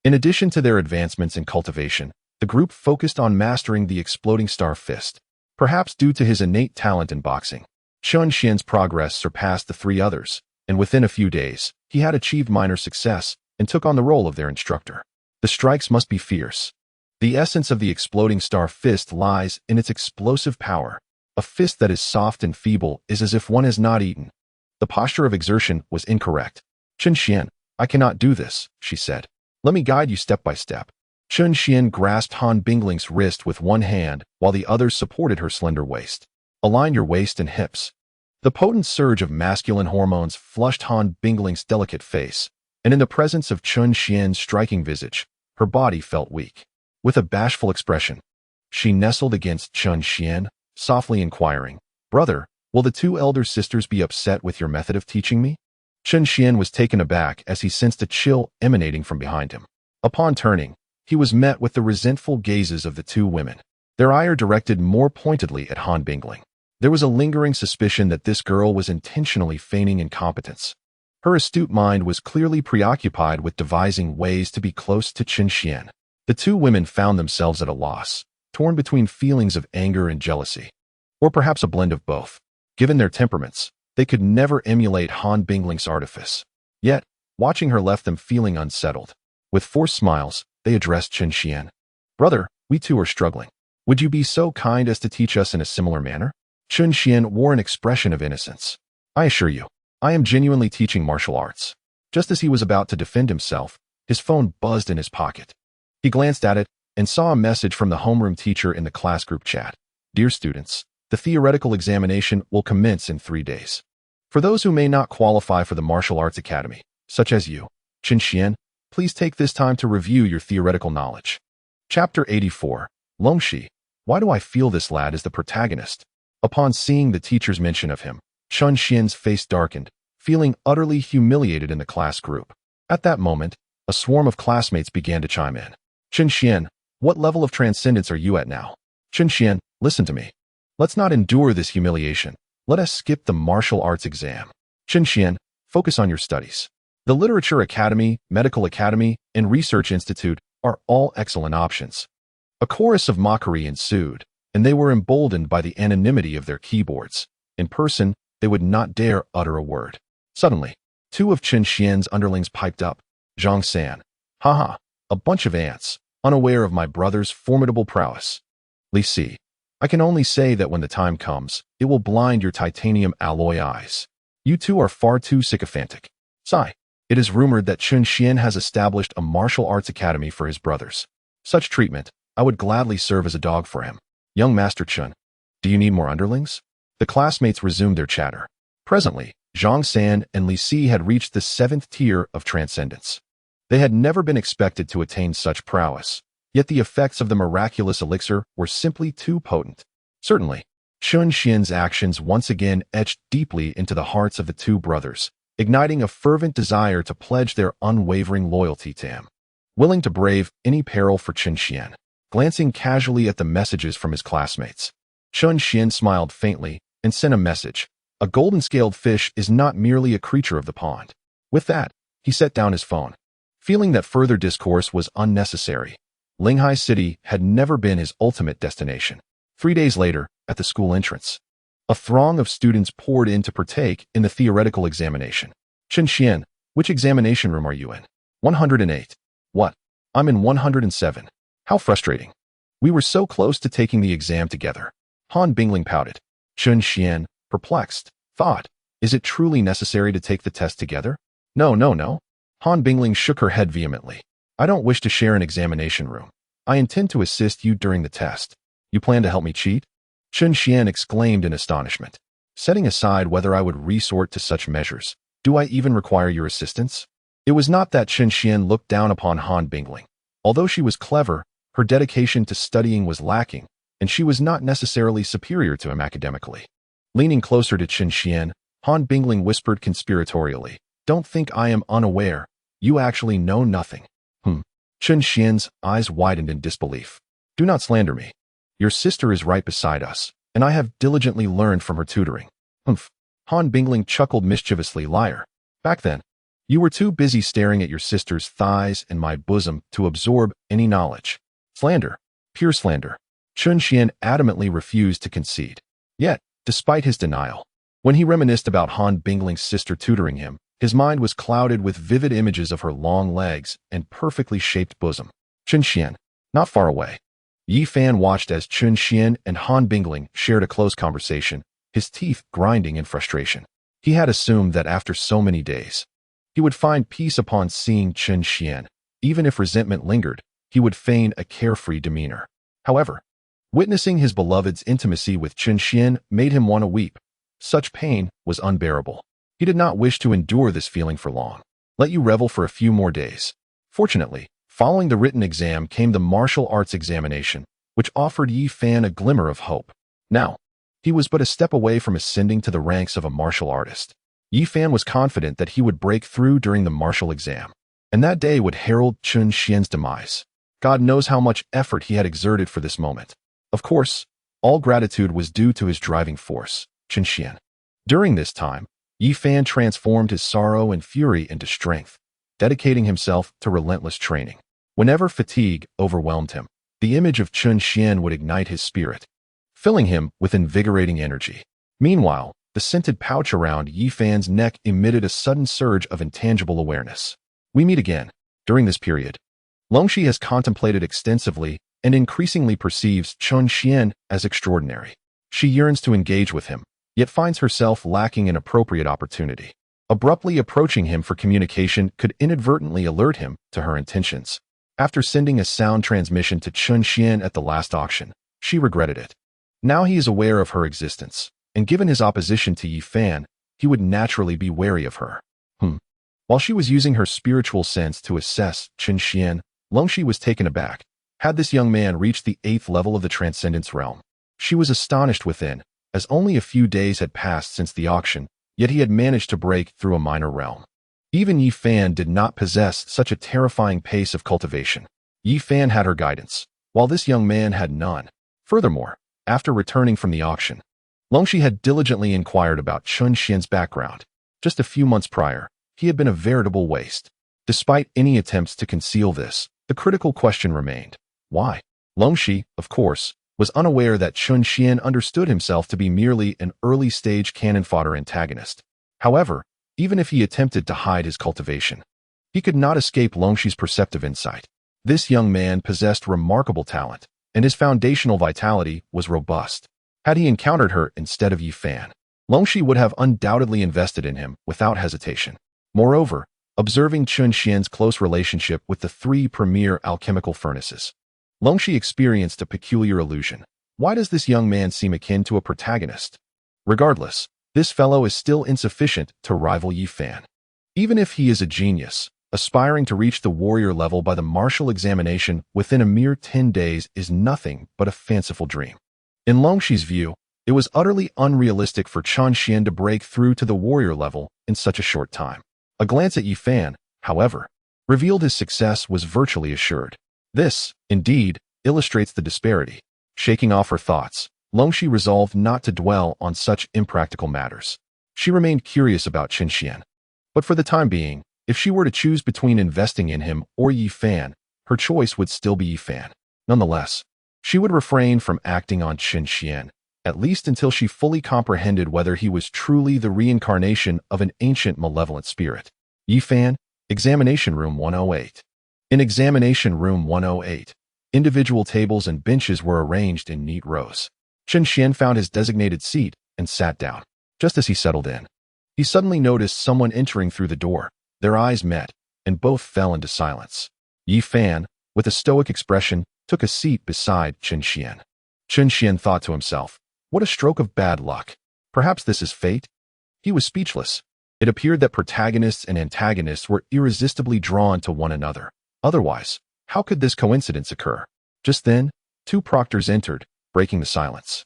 In addition to their advancements in cultivation, the group focused on mastering the exploding star fist. Perhaps due to his innate talent in boxing, Chen Xian's progress surpassed the three others, and within a few days, he had achieved minor success and took on the role of their instructor. The strikes must be fierce. The essence of the exploding star fist lies in its explosive power. A fist that is soft and feeble is as if one has not eaten. The posture of exertion was incorrect. Chen Xian, I cannot do this, she said. Let me guide you step by step. Chen Xian grasped Han Bingling's wrist with one hand while the others supported her slender waist. Align your waist and hips. The potent surge of masculine hormones flushed Han Bingling's delicate face, and in the presence of Chen Xian's striking visage, her body felt weak. With a bashful expression, she nestled against Chen Xian, softly inquiring, Brother, will the two elder sisters be upset with your method of teaching me? Chen Xian was taken aback as he sensed a chill emanating from behind him. Upon turning, he was met with the resentful gazes of the two women, their ire directed more pointedly at Han Bingling. There was a lingering suspicion that this girl was intentionally feigning incompetence. Her astute mind was clearly preoccupied with devising ways to be close to Chen Xian. The two women found themselves at a loss, torn between feelings of anger and jealousy, or perhaps a blend of both. Given their temperaments, they could never emulate Han Bingling's artifice. Yet, watching her left them feeling unsettled. With forced smiles, they addressed Chen Xian. Brother, we too are struggling. Would you be so kind as to teach us in a similar manner? Chen Xian wore an expression of innocence. I assure you, I am genuinely teaching martial arts. Just as he was about to defend himself, his phone buzzed in his pocket. He glanced at it and saw a message from the homeroom teacher in the class group chat. Dear students, the theoretical examination will commence in 3 days. For those who may not qualify for the martial arts academy, such as you, Chen Xian, please take this time to review your theoretical knowledge. Chapter 84. Longxi. Why do I feel this lad is the protagonist? Upon seeing the teacher's mention of him, Chen Xian's face darkened, feeling utterly humiliated in the class group. At that moment, a swarm of classmates began to chime in. Chen Xian, what level of transcendence are you at now? Chen Xian, listen to me. Let's not endure this humiliation. Let us skip the martial arts exam. Chen Xian, focus on your studies. The Literature Academy, Medical Academy, and Research Institute are all excellent options. A chorus of mockery ensued, and they were emboldened by the anonymity of their keyboards. In person, they would not dare utter a word. Suddenly, two of Chen Xian's underlings piped up. Zhang San. Haha, a bunch of ants, unaware of my brother's formidable prowess. Li Si. I can only say that when the time comes, it will blind your titanium alloy eyes. You two are far too sycophantic. Sigh. It is rumored that Chen Xian has established a martial arts academy for his brothers. Such treatment, I would gladly serve as a dog for him. Young Master Chen, do you need more underlings? The classmates resumed their chatter. Presently, Zhang San and Li Si had reached the 7th tier of transcendence. They had never been expected to attain such prowess, yet the effects of the miraculous elixir were simply too potent. Certainly, Chen Xian's actions once again etched deeply into the hearts of the two brothers, igniting a fervent desire to pledge their unwavering loyalty to him. Willing to brave any peril for Chen Xian, glancing casually at the messages from his classmates, Chen Xian smiled faintly and sent a message. A golden-scaled fish is not merely a creature of the pond. With that, he set down his phone. Feeling that further discourse was unnecessary, Linghai City had never been his ultimate destination. 3 days later, at the school entrance, a throng of students poured in to partake in the theoretical examination. Chen Xian, which examination room are you in? 108. What? I'm in 107. How frustrating. We were so close to taking the exam together. Han Bingling pouted. Chen Xian, perplexed, thought, is it truly necessary to take the test together? No. Han Bingling shook her head vehemently. I don't wish to share an examination room. I intend to assist you during the test. You plan to help me cheat? Chen Xian exclaimed in astonishment. Setting aside whether I would resort to such measures, do I even require your assistance? It was not that Chen Xian looked down upon Han Bingling. Although she was clever, her dedication to studying was lacking, and she was not necessarily superior to him academically. Leaning closer to Chen Xian, Han Bingling whispered conspiratorially, Don't think I am unaware. You actually know nothing. Chen Xian's eyes widened in disbelief. Do not slander me. Your sister is right beside us, and I have diligently learned from her tutoring. Han Bingling chuckled mischievously. Liar. Back then, you were too busy staring at your sister's thighs and my bosom to absorb any knowledge. Slander. Pure slander. Chen Xian adamantly refused to concede. Yet, despite his denial, when he reminisced about Han Bingling's sister tutoring him, his mind was clouded with vivid images of her long legs and perfectly shaped bosom. Chen Xian, not far away. Yi Fan watched as Chun Xian and Han Bingling shared a close conversation, his teeth grinding in frustration. He had assumed that after so many days, he would find peace upon seeing Chun Xian. Even if resentment lingered, he would feign a carefree demeanor. However, witnessing his beloved's intimacy with Chun Xian made him want to weep. Such pain was unbearable. He did not wish to endure this feeling for long. Let you revel for a few more days. Fortunately, following the written exam came the martial arts examination, which offered Yi Fan a glimmer of hope. Now, he was but a step away from ascending to the ranks of a martial artist. Yi Fan was confident that he would break through during the martial exam, and that day would herald Chun Xian's demise. God knows how much effort he had exerted for this moment. Of course, all gratitude was due to his driving force, Chun Xian. During this time, Yi Fan transformed his sorrow and fury into strength, dedicating himself to relentless training. Whenever fatigue overwhelmed him, the image of Chun Xian would ignite his spirit, filling him with invigorating energy. Meanwhile, the scented pouch around Yi Fan's neck emitted a sudden surge of intangible awareness. We meet again. During this period, Longxi has contemplated extensively and increasingly perceives Chun Xian as extraordinary. She yearns to engage with him, yet finds herself lacking an appropriate opportunity. Abruptly approaching him for communication could inadvertently alert him to her intentions. After sending a sound transmission to Chun Xian at the last auction, she regretted it. Now he is aware of her existence, and given his opposition to Yi Fan, he would naturally be wary of her. While she was using her spiritual sense to assess Chun Xian, Longxi was taken aback. Had this young man reached the 8th level of the Transcendence realm? She was astonished within, as only a few days had passed since the auction, yet he had managed to break through a minor realm. Even Yi Fan did not possess such a terrifying pace of cultivation. Yi Fan had her guidance, while this young man had none. Furthermore, after returning from the auction, Longxi had diligently inquired about Chun Xian's background. Just a few months prior, he had been a veritable waste. Despite any attempts to conceal this, the critical question remained. Why? Longxi, of course, was unaware that Chun Xian understood himself to be merely an early-stage cannon fodder antagonist. However, even if he attempted to hide his cultivation, he could not escape Longxi's perceptive insight. This young man possessed remarkable talent, and his foundational vitality was robust. Had he encountered her instead of Yi Fan, Longxi would have undoubtedly invested in him without hesitation. Moreover, observing Chun Xian's close relationship with the 3 premier alchemical furnaces, Longxi experienced a peculiar illusion. Why does this young man seem akin to a protagonist? Regardless, this fellow is still insufficient to rival Yi Fan. Even if he is a genius, aspiring to reach the warrior level by the martial examination within a mere 10 days is nothing but a fanciful dream. In Longxi's view, it was utterly unrealistic for Chun Xian to break through to the warrior level in such a short time. A glance at Yi Fan, however, revealed his success was virtually assured. This, indeed, illustrates the disparity. Shaking off her thoughts, Longxi resolved not to dwell on such impractical matters. She remained curious about Chun Xian. But for the time being, if she were to choose between investing in him or Yi Fan, her choice would still be Yi Fan. Nonetheless, she would refrain from acting on Chun Xian, at least until she fully comprehended whether he was truly the reincarnation of an ancient malevolent spirit. Yi Fan, Examination Room 108. In Examination Room 108, individual tables and benches were arranged in neat rows. Chun Xian found his designated seat and sat down. Just as he settled in, he suddenly noticed someone entering through the door. Their eyes met, and both fell into silence. Yi Fan, with a stoic expression, took a seat beside Chun Xian. Chun Xian thought to himself, what a stroke of bad luck. Perhaps this is fate? He was speechless. It appeared that protagonists and antagonists were irresistibly drawn to one another. Otherwise, how could this coincidence occur? Just then, 2 proctors entered, breaking the silence.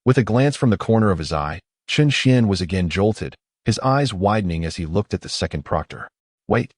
With a glance from the corner of his eye, Chun Xian was again jolted, his eyes widening as he looked at the second proctor. Wait,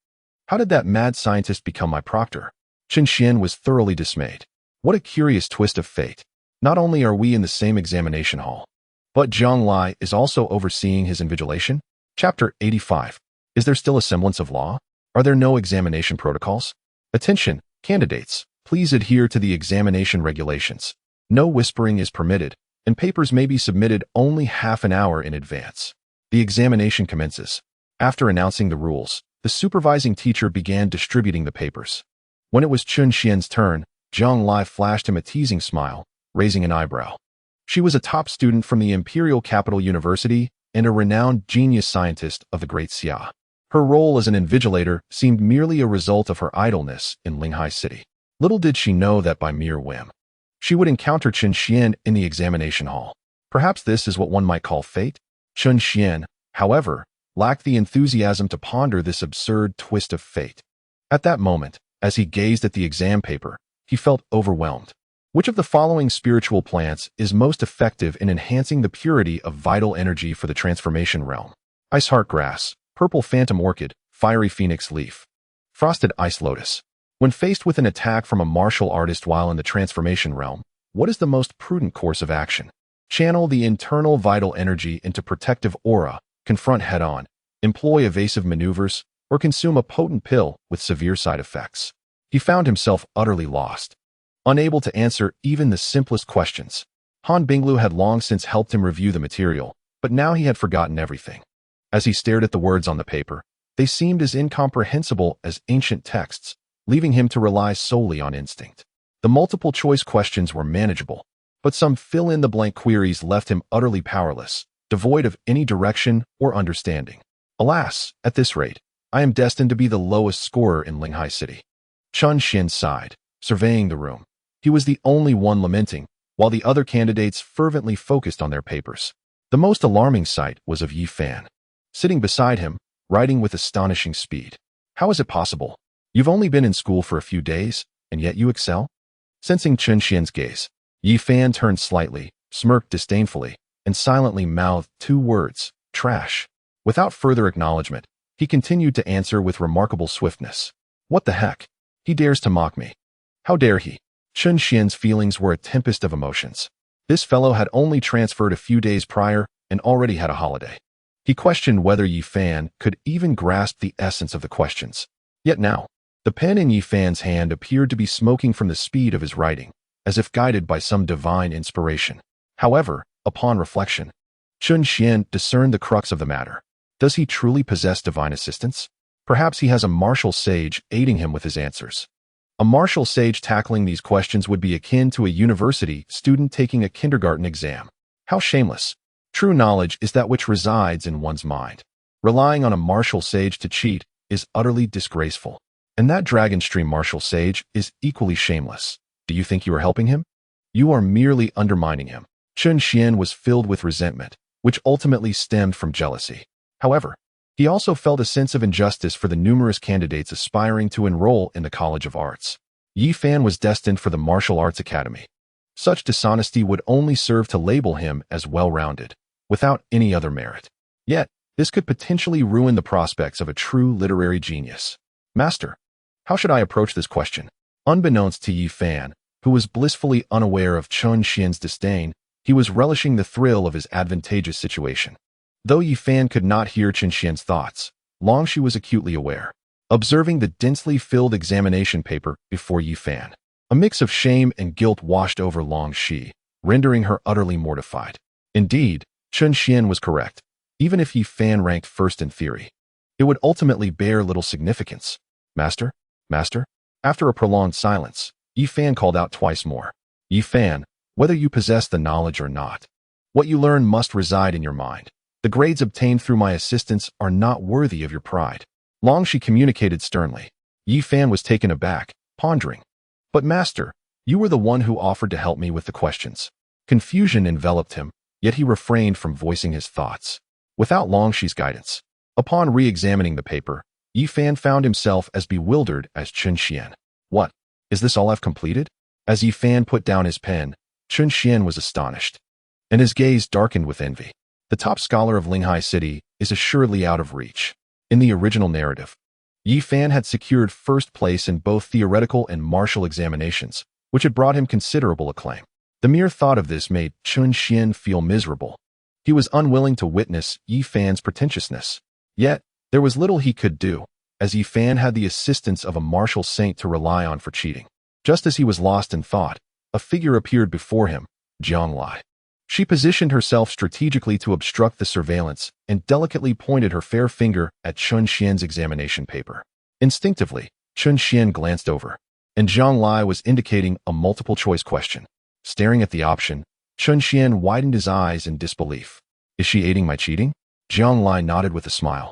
how did that mad scientist become my proctor? Chun Xian was thoroughly dismayed. What a curious twist of fate. Not only are we in the same examination hall, but Zhang Lai is also overseeing his invigilation? Chapter 85. Is there still a semblance of law? Are there no examination protocols? Attention, candidates, please adhere to the examination regulations. No whispering is permitted, and papers may be submitted only half an hour in advance. The examination commences. After announcing the rules, the supervising teacher began distributing the papers. When it was Chun Xian's turn, Jiang Lai flashed him a teasing smile, raising an eyebrow. She was a top student from the Imperial Capital University and a renowned genius scientist of the Great Xia. Her role as an invigilator seemed merely a result of her idleness in Linghai City. Little did she know that by mere whim, she would encounter Chen Xian in the examination hall. Perhaps this is what one might call fate? Chen Xian, however, lacked the enthusiasm to ponder this absurd twist of fate. At that moment, as he gazed at the exam paper, he felt overwhelmed. Which of the following spiritual plants is most effective in enhancing the purity of vital energy for the transformation realm? Ice heart grass, purple phantom orchid, fiery phoenix leaf, frosted ice lotus. When faced with an attack from a martial artist while in the transformation realm, what is the most prudent course of action? Channel the internal vital energy into protective aura, confront head-on, employ evasive maneuvers, or consume a potent pill with severe side effects. He found himself utterly lost, unable to answer even the simplest questions. Han Binglu had long since helped him review the material, but now he had forgotten everything. As he stared at the words on the paper, they seemed as incomprehensible as ancient texts, leaving him to rely solely on instinct. The multiple-choice questions were manageable, but some fill-in-the-blank queries left him utterly powerless, devoid of any direction or understanding. Alas, at this rate, I am destined to be the lowest scorer in Linghai City. Chen Xian sighed, surveying the room. He was the only one lamenting, while the other candidates fervently focused on their papers. The most alarming sight was of Yi Fan, sitting beside him, writing with astonishing speed. How is it possible? You've only been in school for a few days, and yet you excel? Sensing Chen Xian's gaze, Yi Fan turned slightly, smirked disdainfully, and silently mouthed 2 words, trash. Without further acknowledgement, he continued to answer with remarkable swiftness. What the heck? He dares to mock me. How dare he? Chen Xian's feelings were a tempest of emotions. This fellow had only transferred a few days prior and already had a holiday. He questioned whether Yi Fan could even grasp the essence of the questions. Yet now, the pen in Yi Fan's hand appeared to be smoking from the speed of his writing, as if guided by some divine inspiration. However, upon reflection, Chen Xian discerned the crux of the matter. Does he truly possess divine assistance? Perhaps he has a martial sage aiding him with his answers. A martial sage tackling these questions would be akin to a university student taking a kindergarten exam. How shameless. True knowledge is that which resides in one's mind. Relying on a martial sage to cheat is utterly disgraceful. And that Dragonstream martial sage is equally shameless. Do you think you are helping him? You are merely undermining him. Chen Xian was filled with resentment, which ultimately stemmed from jealousy. However, he also felt a sense of injustice for the numerous candidates aspiring to enroll in the College of Arts. Yi Fan was destined for the Martial Arts Academy. Such dishonesty would only serve to label him as well-rounded, without any other merit. Yet, this could potentially ruin the prospects of a true literary genius. Master, how should I approach this question? Unbeknownst to Yi Fan, who was blissfully unaware of Chen Xian's disdain, he was relishing the thrill of his advantageous situation. Though Yi Fan could not hear Chen Xian's thoughts, Long Shi was acutely aware, observing the densely filled examination paper before Yi Fan. A mix of shame and guilt washed over Long Shi, rendering her utterly mortified. Indeed, Chen Xian was correct. Even if Yi Fan ranked first in theory, it would ultimately bear little significance. Master? Master? After a prolonged silence, Yi Fan called out twice more. Yi Fan, whether you possess the knowledge or not, what you learn must reside in your mind. The grades obtained through my assistance are not worthy of your pride. Long Shi communicated sternly. Yi Fan was taken aback, pondering. But master, you were the one who offered to help me with the questions. Confusion enveloped him, yet he refrained from voicing his thoughts. Without Long Shi's guidance, upon re-examining the paper, Yi Fan found himself as bewildered as Chen Xian. What? Is this all I've completed? As Yi Fan put down his pen, Chen Xian was astonished, and his gaze darkened with envy. The top scholar of Linghai City is assuredly out of reach. In the original narrative, Yi Fan had secured first place in both theoretical and martial examinations, which had brought him considerable acclaim. The mere thought of this made Chen Xian feel miserable. He was unwilling to witness Yi Fan's pretentiousness. Yet, there was little he could do, as Yi Fan had the assistance of a martial saint to rely on for cheating. Just as he was lost in thought, a figure appeared before him, Jiang Lai. She positioned herself strategically to obstruct the surveillance and delicately pointed her fair finger at Chen Xian's examination paper. Instinctively, Chen Xian glanced over. and Jiang Lai was indicating a multiple-choice question. Staring at the option, Chun Xian widened his eyes in disbelief. Is she aiding my cheating? Jiang Lai nodded with a smile,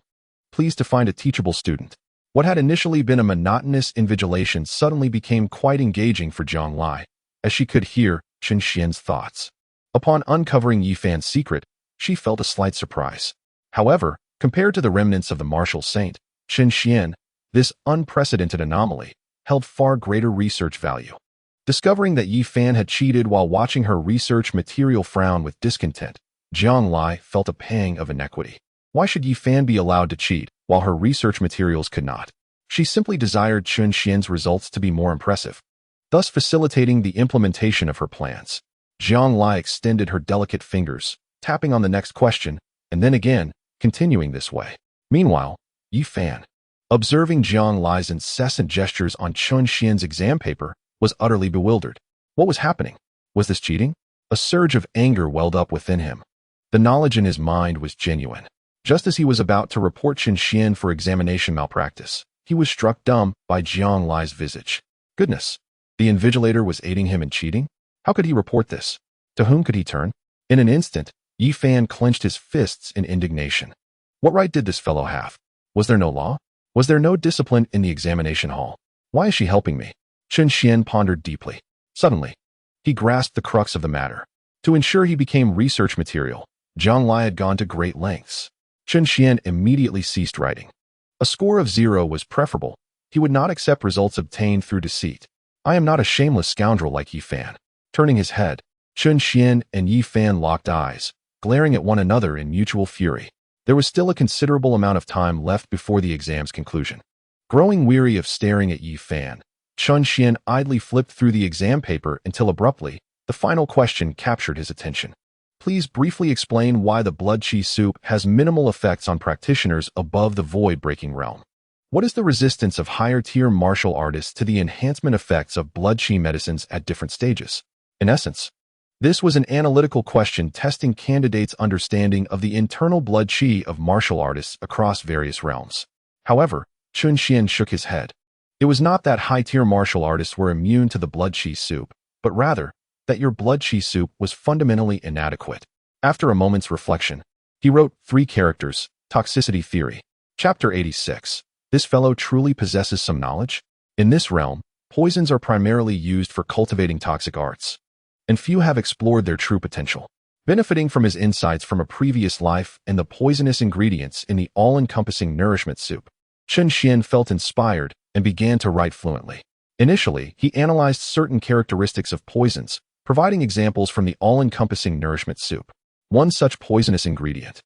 pleased to find a teachable student. What had initially been a monotonous invigilation suddenly became quite engaging for Jiang Lai, as she could hear Chun Xian's thoughts. Upon uncovering Yi Fan's secret, she felt a slight surprise. However, compared to the remnants of the martial saint, Chun Xian, this unprecedented anomaly held far greater research value. Discovering that Yi Fan had cheated while watching her research material frown with discontent, Jiang Lai felt a pang of inequity. Why should Yi Fan be allowed to cheat, while her research materials could not? She simply desired Chun Xian's results to be more impressive, thus facilitating the implementation of her plans. Jiang Lai extended her delicate fingers, tapping on the next question, and then again, continuing this way. Meanwhile, Yi Fan, observing Jiang Lai's incessant gestures on Chun Xian's exam paper, was utterly bewildered. What was happening? Was this cheating? A surge of anger welled up within him. The knowledge in his mind was genuine. Just as he was about to report Chun Xian for examination malpractice, he was struck dumb by Jiang Lai's visage. Goodness! The invigilator was aiding him in cheating? How could he report this? To whom could he turn? In an instant, Yi Fan clenched his fists in indignation. What right did this fellow have? Was there no law? Was there no discipline in the examination hall? Why is she helping me? Chun Xian pondered deeply. Suddenly, he grasped the crux of the matter. To ensure he became research material, Jiang Lai had gone to great lengths. Chun Xian immediately ceased writing. A score of 0 was preferable. He would not accept results obtained through deceit. I am not a shameless scoundrel like Yi Fan. Turning his head, Chun Xian and Yi Fan locked eyes, glaring at one another in mutual fury. There was still a considerable amount of time left before the exam's conclusion. Growing weary of staring at Yi Fan, Chun Xian idly flipped through the exam paper until abruptly, the final question captured his attention. Please briefly explain why the blood qi soup has minimal effects on practitioners above the void-breaking realm. What is the resistance of higher-tier martial artists to the enhancement effects of blood qi medicines at different stages? In essence, this was an analytical question testing candidates' understanding of the internal blood qi of martial artists across various realms. However, Chun Xian shook his head. It was not that high-tier martial artists were immune to the blood qi soup, but rather that your blood qi soup was fundamentally inadequate. After a moment's reflection, he wrote 3 characters, Toxicity Theory. Chapter 86. This fellow truly possesses some knowledge? In this realm, poisons are primarily used for cultivating toxic arts, and few have explored their true potential. Benefiting from his insights from a previous life and the poisonous ingredients in the all-encompassing nourishment soup, Chun Xian felt inspired and began to write fluently. Initially, he analyzed certain characteristics of poisons, providing examples from the all-encompassing nourishment soup. One such poisonous ingredient,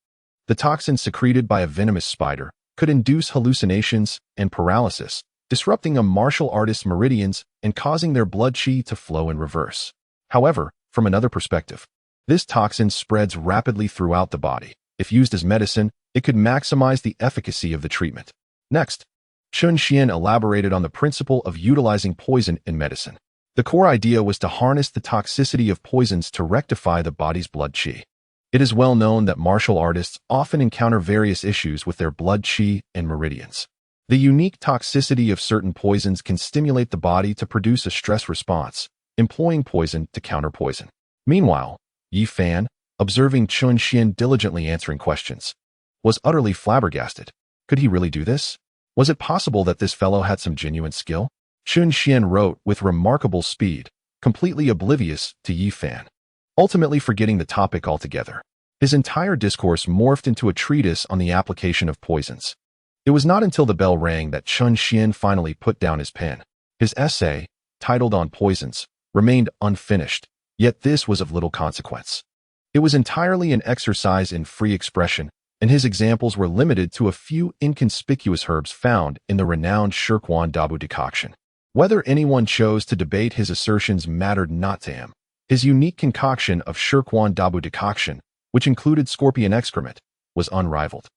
the toxin secreted by a venomous spider, could induce hallucinations and paralysis, disrupting a martial artist's meridians and causing their blood qi to flow in reverse. However, from another perspective, this toxin spreads rapidly throughout the body. If used as medicine, it could maximize the efficacy of the treatment. Next, Chun Xian elaborated on the principle of utilizing poison in medicine. The core idea was to harness the toxicity of poisons to rectify the body's blood qi. It is well known that martial artists often encounter various issues with their blood qi and meridians. The unique toxicity of certain poisons can stimulate the body to produce a stress response, employing poison to counter poison. Meanwhile, Yi Fan, observing Chun Xian diligently answering questions, was utterly flabbergasted. Could he really do this? Was it possible that this fellow had some genuine skill? Chun Xian wrote with remarkable speed, completely oblivious to Yi Fan, ultimately forgetting the topic altogether. His entire discourse morphed into a treatise on the application of poisons. It was not until the bell rang that Chun Xian finally put down his pen. His essay, titled On Poisons, remained unfinished, yet this was of little consequence. It was entirely an exercise in free expression, and his examples were limited to a few inconspicuous herbs found in the renowned Heroine Dabu decoction. Whether anyone chose to debate his assertions mattered not to him. His unique concoction of Heroine Dabu decoction, which included scorpion excrement, was unrivaled.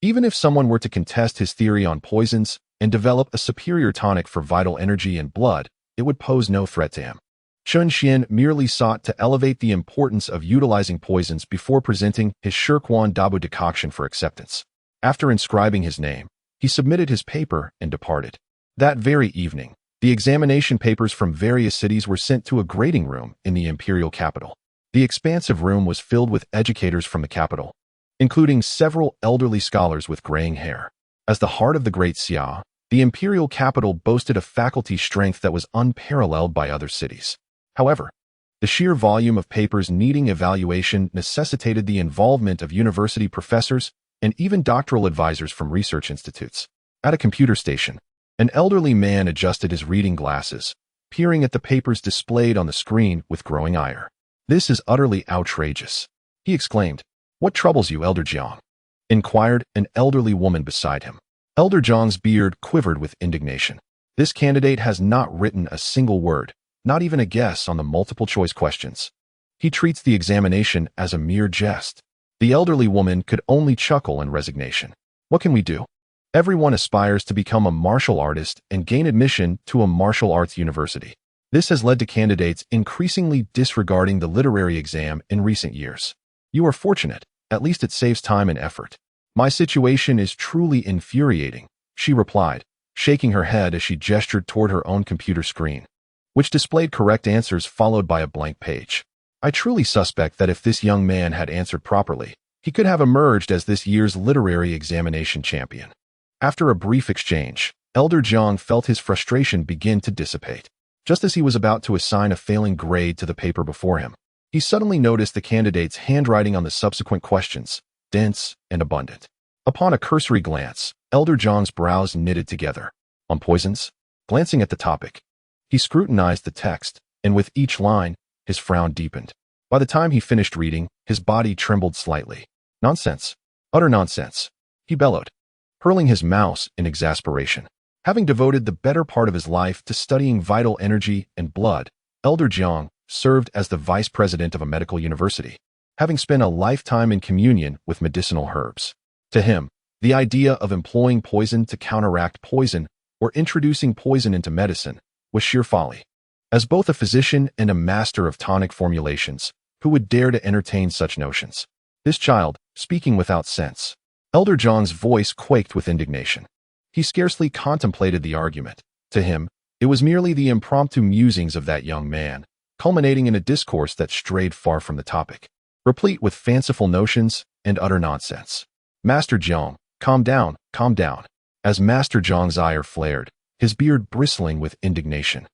Even if someone were to contest his theory on poisons and develop a superior tonic for vital energy and blood, it would pose no threat to him. Chun Xian merely sought to elevate the importance of utilizing poisons before presenting his Heroine Dabu decoction for acceptance. After inscribing his name, he submitted his paper and departed. That very evening, The examination papers from various cities were sent to a grading room in the imperial capital. The expansive room was filled with educators from the capital, including several elderly scholars with graying hair. As the heart of the Great Xia, the imperial capital boasted a faculty strength that was unparalleled by other cities. However, the sheer volume of papers needing evaluation necessitated the involvement of university professors and even doctoral advisors from research institutes. At a computer station, an elderly man adjusted his reading glasses, peering at the papers displayed on the screen with growing ire. "This is utterly outrageous," he exclaimed. "What troubles you, Elder Jiang?" inquired an elderly woman beside him. Elder Jiang's beard quivered with indignation. "This candidate has not written a single word, not even a guess on the multiple-choice questions. He treats the examination as a mere jest." The elderly woman could only chuckle in resignation. "What can we do? Everyone aspires to become a martial artist and gain admission to a martial arts university. This has led to candidates increasingly disregarding the literary exam in recent years. You are fortunate, at least it saves time and effort." "My situation is truly infuriating," she replied, shaking her head as she gestured toward her own computer screen, which displayed correct answers followed by a blank page. "I truly suspect that if this young man had answered properly, he could have emerged as this year's literary examination champion." After a brief exchange, Elder Jiang felt his frustration begin to dissipate. Just as he was about to assign a failing grade to the paper before him, he suddenly noticed the candidate's handwriting on the subsequent questions, dense and abundant. Upon a cursory glance, Elder Jiang's brows knitted together. "On poisons?" Glancing at the topic, he scrutinized the text, and with each line, his frown deepened. By the time he finished reading, his body trembled slightly. "Nonsense. Utter nonsense," he bellowed, hurling his mouse in exasperation. Having devoted the better part of his life to studying vital energy and blood, Elder Jiang served as the vice president of a medical university, having spent a lifetime in communion with medicinal herbs. To him, the idea of employing poison to counteract poison or introducing poison into medicine was sheer folly. As both a physician and a master of tonic formulations, who would dare to entertain such notions? This child, speaking without sense. Elder Jiang's voice quaked with indignation. He scarcely contemplated the argument. To him, it was merely the impromptu musings of that young man, culminating in a discourse that strayed far from the topic, replete with fanciful notions and utter nonsense. "Master Jiang, calm down, calm down." As Master Jiang's ire flared, his beard bristling with indignation,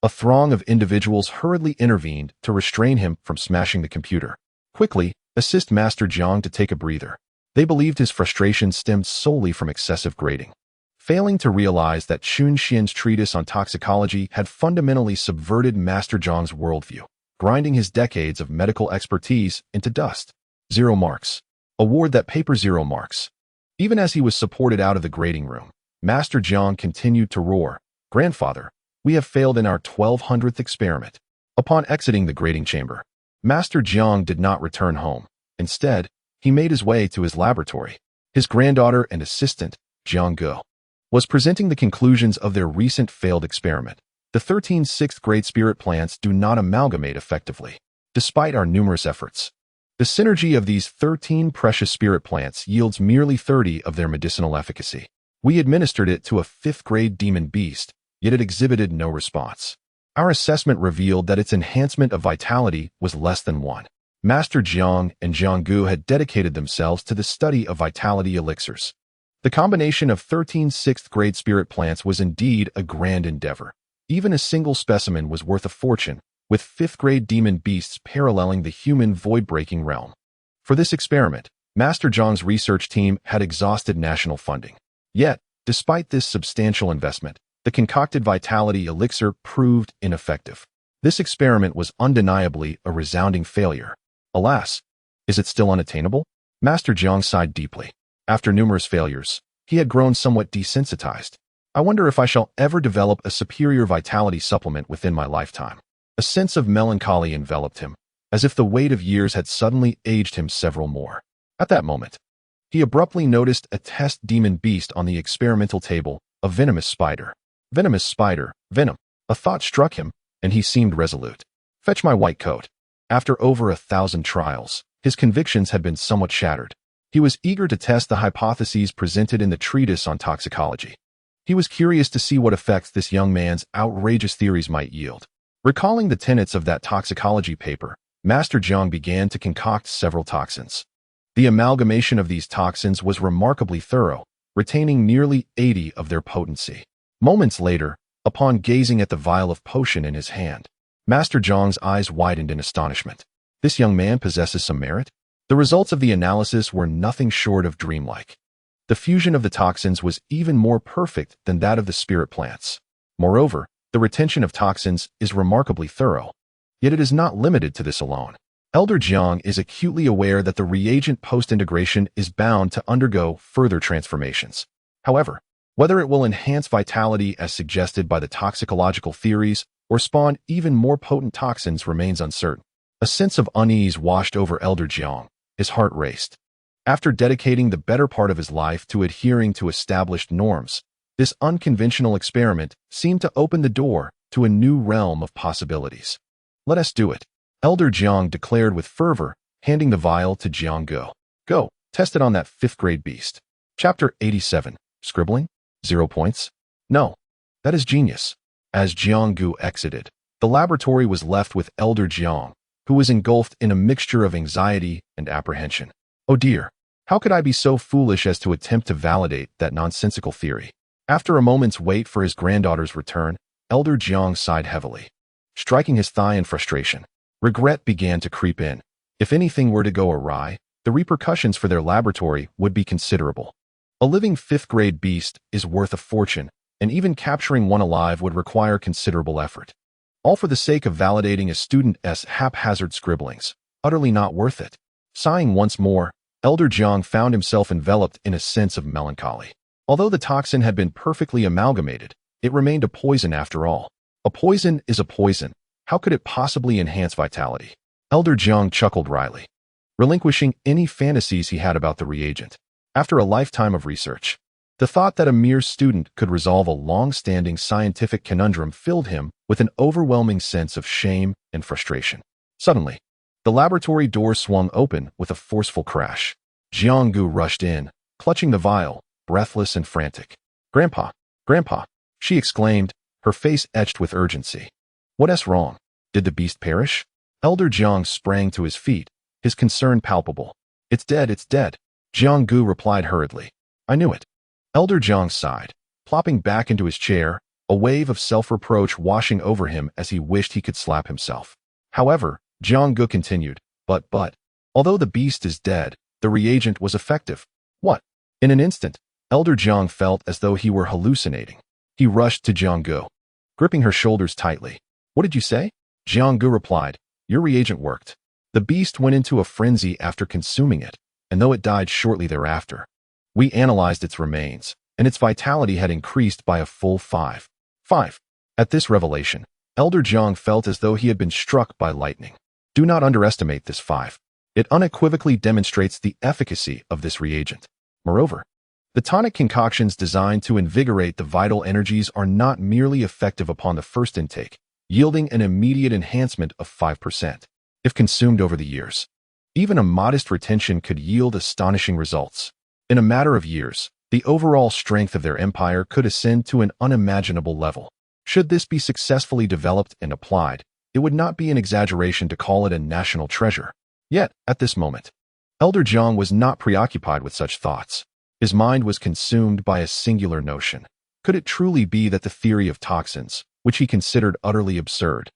a throng of individuals hurriedly intervened to restrain him from smashing the computer. "Quickly, assist Master Jiang to take a breather." They believed his frustration stemmed solely from excessive grading. Failing to realize that Chun Xian's treatise on toxicology had fundamentally subverted Master Jiang's worldview, grinding his decades of medical expertise into dust. 0 marks. Award that paper 0 marks. Even as he was supported out of the grading room, Master Jiang continued to roar, "Grandfather, we have failed in our 1200th experiment." Upon exiting the grading chamber, Master Jiang did not return home. Instead, he made his way to his laboratory. His granddaughter and assistant, Jiang Ge, was presenting the conclusions of their recent failed experiment. The 13 sixth-grade spirit plants do not amalgamate effectively, despite our numerous efforts. The synergy of these 13 precious spirit plants yields merely 30 of their medicinal efficacy. We administered it to a 5th-grade demon beast, yet it exhibited no response. Our assessment revealed that its enhancement of vitality was less than 1. Master Jiang and Jiang Ge had dedicated themselves to the study of vitality elixirs. The combination of 13 6th-grade spirit plants was indeed a grand endeavor. Even a single specimen was worth a fortune, with 5th-grade demon beasts paralleling the human void-breaking realm. For this experiment, Master Jiang's research team had exhausted national funding. Yet, despite this substantial investment, the concocted vitality elixir proved ineffective. This experiment was undeniably a resounding failure. Alas, is it still unattainable? Master Jiang sighed deeply. After numerous failures, he had grown somewhat desensitized. "I wonder if I shall ever develop a superior vitality supplement within my lifetime." A sense of melancholy enveloped him, as if the weight of years had suddenly aged him several more. At that moment, he abruptly noticed a test demon beast on the experimental table, a venomous spider. Venomous spider, venom. A thought struck him, and he seemed resolute. "Fetch my white coat." After over 1,000 trials, his convictions had been somewhat shattered. He was eager to test the hypotheses presented in the treatise on toxicology. He was curious to see what effects this young man's outrageous theories might yield. Recalling the tenets of that toxicology paper, Master Jiang began to concoct several toxins. The amalgamation of these toxins was remarkably thorough, retaining nearly 80 of their potency. Moments later, upon gazing at the vial of potion in his hand, Master Jiang's eyes widened in astonishment. This young man possesses some merit? The results of the analysis were nothing short of dreamlike. The fusion of the toxins was even more perfect than that of the spirit plants. Moreover, the retention of toxins is remarkably thorough. Yet it is not limited to this alone. Elder Jiang is acutely aware that the reagent post-integration is bound to undergo further transformations. However, whether it will enhance vitality as suggested by the toxicological theories or spawn even more potent toxins remains uncertain. A sense of unease washed over Elder Jiang. His heart raced. After dedicating the better part of his life to adhering to established norms, this unconventional experiment seemed to open the door to a new realm of possibilities. Let us do it, Elder Jiang declared with fervor, handing the vial to Jiang. Go, test it on that 5th grade beast. Chapter 87. Scribbling? 0 points? No. That is genius. As Jiang exited, the laboratory was left with Elder Jiang, who was engulfed in a mixture of anxiety and apprehension. Oh dear, how could I be so foolish as to attempt to validate that nonsensical theory? After a moment's wait for his granddaughter's return, Elder Jiang sighed heavily. Striking his thigh in frustration, regret began to creep in. If anything were to go awry, the repercussions for their laboratory would be considerable. A living 5th grade beast is worth a fortune, and even capturing one alive would require considerable effort. All for the sake of validating a student's haphazard scribblings. Utterly not worth it. Sighing once more, Elder Jiang found himself enveloped in a sense of melancholy. Although the toxin had been perfectly amalgamated, it remained a poison after all. A poison is a poison. How could it possibly enhance vitality? Elder Jiang chuckled wryly, relinquishing any fantasies he had about the reagent. After a lifetime of research, the thought that a mere student could resolve a long-standing scientific conundrum filled him with an overwhelming sense of shame and frustration. Suddenly, the laboratory door swung open with a forceful crash. Jiang rushed in, clutching the vial, breathless and frantic. "Grandpa! Grandpa!" she exclaimed, her face etched with urgency. "What's wrong? Did the beast perish?" Elder Jiang sprang to his feet, his concern palpable. It's dead, it's dead," Jiang replied hurriedly. "I knew it." Elder Jiang sighed, plopping back into his chair, a wave of self-reproach washing over him as he wished he could slap himself. However, Jiang continued, But, although the beast is dead, the reagent was effective." "What?" In an instant, Elder Jiang felt as though he were hallucinating. He rushed to Jiang, gripping her shoulders tightly. "What did you say?" Jiang replied, "Your reagent worked. The beast went into a frenzy after consuming it, and though it died shortly thereafter, we analyzed its remains, and its vitality had increased by a full 5. At this revelation, Elder Jiang felt as though he had been struck by lightning. Do not underestimate this 5. It unequivocally demonstrates the efficacy of this reagent. Moreover, the tonic concoctions designed to invigorate the vital energies are not merely effective upon the first intake, yielding an immediate enhancement of 5%. If consumed over the years, even a modest retention could yield astonishing results. In a matter of years, the overall strength of their empire could ascend to an unimaginable level. Should this be successfully developed and applied, it would not be an exaggeration to call it a national treasure. Yet, at this moment, Elder Jiang was not preoccupied with such thoughts. His mind was consumed by a singular notion. Could it truly be that the theory of toxins, which he considered utterly absurd,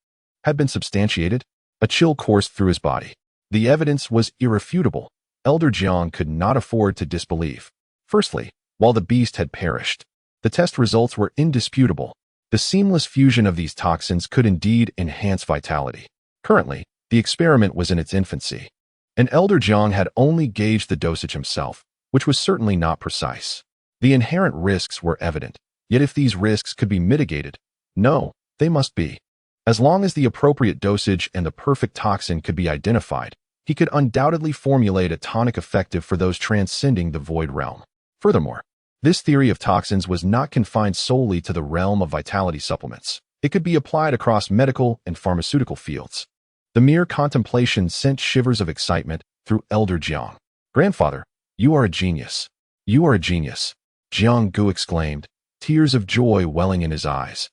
had been substantiated? A chill coursed through his body. The evidence was irrefutable. Elder Jiang could not afford to disbelieve. Firstly, while the beast had perished, the test results were indisputable. The seamless fusion of these toxins could indeed enhance vitality. Currently, the experiment was in its infancy, and Elder Jiang had only gauged the dosage himself, which was certainly not precise. The inherent risks were evident, yet if these risks could be mitigated, no, they must be. As long as the appropriate dosage and the perfect toxin could be identified, he could undoubtedly formulate a tonic effective for those transcending the void realm. Furthermore, this theory of toxins was not confined solely to the realm of vitality supplements. It could be applied across medical and pharmaceutical fields. The mere contemplation sent shivers of excitement through Elder Jiang. "Grandfather, you are a genius. You are a genius," Jiang exclaimed, tears of joy welling in his eyes,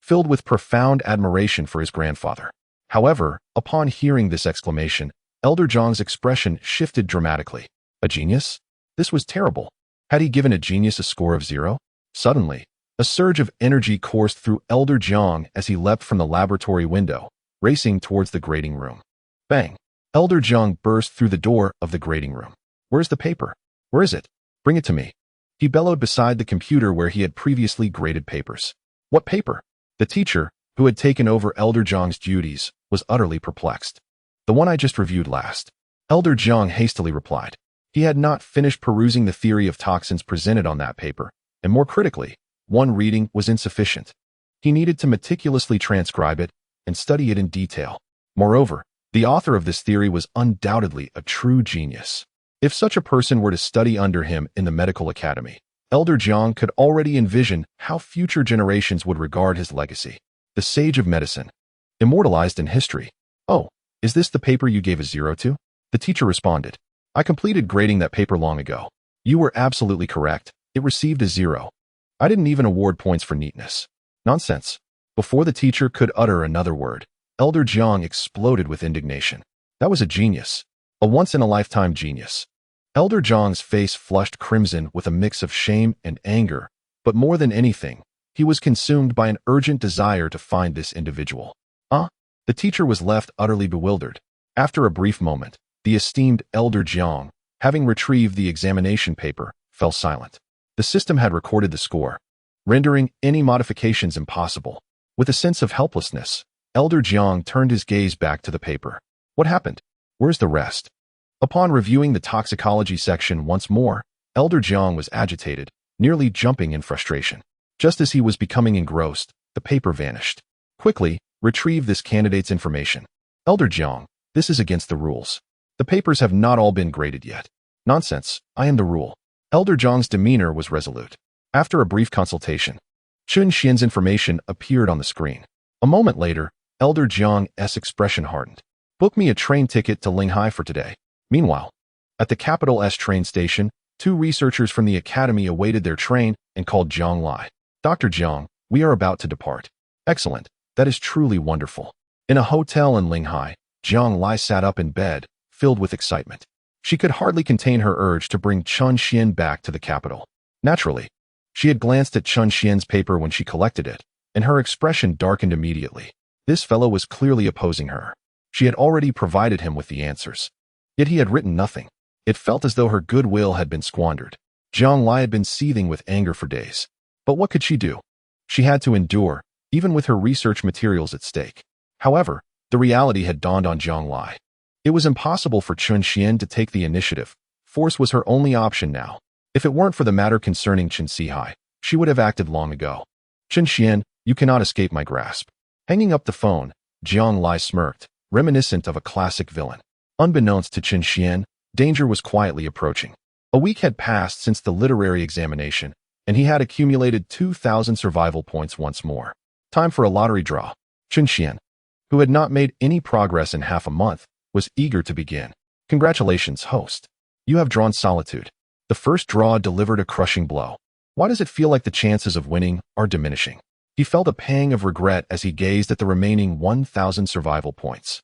filled with profound admiration for his grandfather. However, upon hearing this exclamation, Elder Zhang's expression shifted dramatically. A genius? This was terrible. Had he given a genius a score of 0? Suddenly, a surge of energy coursed through Elder Zhang as he leapt from the laboratory window, racing towards the grading room. Bang! Elder Zhang burst through the door of the grading room. Where's the paper? Where is it? Bring it to me. He bellowed beside the computer where he had previously graded papers. What paper? The teacher, who had taken over Elder Zhang's duties, was utterly perplexed. The one I just reviewed last. Elder Zhang hastily replied. He had not finished perusing the theory of toxins presented on that paper, and more critically, one reading was insufficient. He needed to meticulously transcribe it and study it in detail. Moreover, the author of this theory was undoubtedly a true genius. If such a person were to study under him in the medical academy, Elder Zhang could already envision how future generations would regard his legacy. The sage of medicine, immortalized in history. Oh, is this the paper you gave a 0 to? The teacher responded. I completed grading that paper long ago. You were absolutely correct. It received a 0. I didn't even award points for neatness. Nonsense. Before the teacher could utter another word, Elder Zhang exploded with indignation. That was a genius. A once-in-a-lifetime genius. Elder Zhang's face flushed crimson with a mix of shame and anger, but more than anything, he was consumed by an urgent desire to find this individual. The teacher was left utterly bewildered. After a brief moment, the esteemed Elder Zhang, having retrieved the examination paper, fell silent. The system had recorded the score, rendering any modifications impossible. With a sense of helplessness, Elder Zhang turned his gaze back to the paper. What happened? Where's the rest? Upon reviewing the toxicology section once more, Elder Zhang was agitated, nearly jumping in frustration. Just as he was becoming engrossed, the paper vanished. Quickly, retrieve this candidate's information. Elder Zhang, this is against the rules. The papers have not all been graded yet. Nonsense, I am the rule. Elder Zhang's demeanor was resolute. After a brief consultation, Chun Xian's information appeared on the screen. A moment later, Elder Zhang's expression hardened. Book me a train ticket to Linghai for today. Meanwhile, at the capital S train station, 2 researchers from the academy awaited their train and called Zhang Lai. Dr. Zhang, we are about to depart. Excellent. That is truly wonderful. In a hotel in Linghai, Zhang Lai sat up in bed, filled with excitement. She could hardly contain her urge to bring Chun Xian back to the capital. Naturally, she had glanced at Chun Xian's paper when she collected it, and her expression darkened immediately. This fellow was clearly opposing her. She had already provided him with the answers. Yet he had written nothing. It felt as though her goodwill had been squandered. Zhang Lai had been seething with anger for days. But what could she do? She had to endure, even with her research materials at stake. However, the reality had dawned on Zhang Lai. It was impossible for Chun Xian to take the initiative. Force was her only option now. If it weren't for the matter concerning Chen Sihai, she would have acted long ago. Chun Xian, you cannot escape my grasp. Hanging up the phone, Zhang Lai smirked, reminiscent of a classic villain. Unbeknownst to Chun Xian, danger was quietly approaching. A week had passed since the literary examination, and he had accumulated 2,000 survival points once more. Time for a lottery draw. Chun Xian, who had not made any progress in half a month, was eager to begin. Congratulations, host. You have drawn solitude. The first draw delivered a crushing blow. Why does it feel like the chances of winning are diminishing? He felt a pang of regret as he gazed at the remaining 1,000 survival points.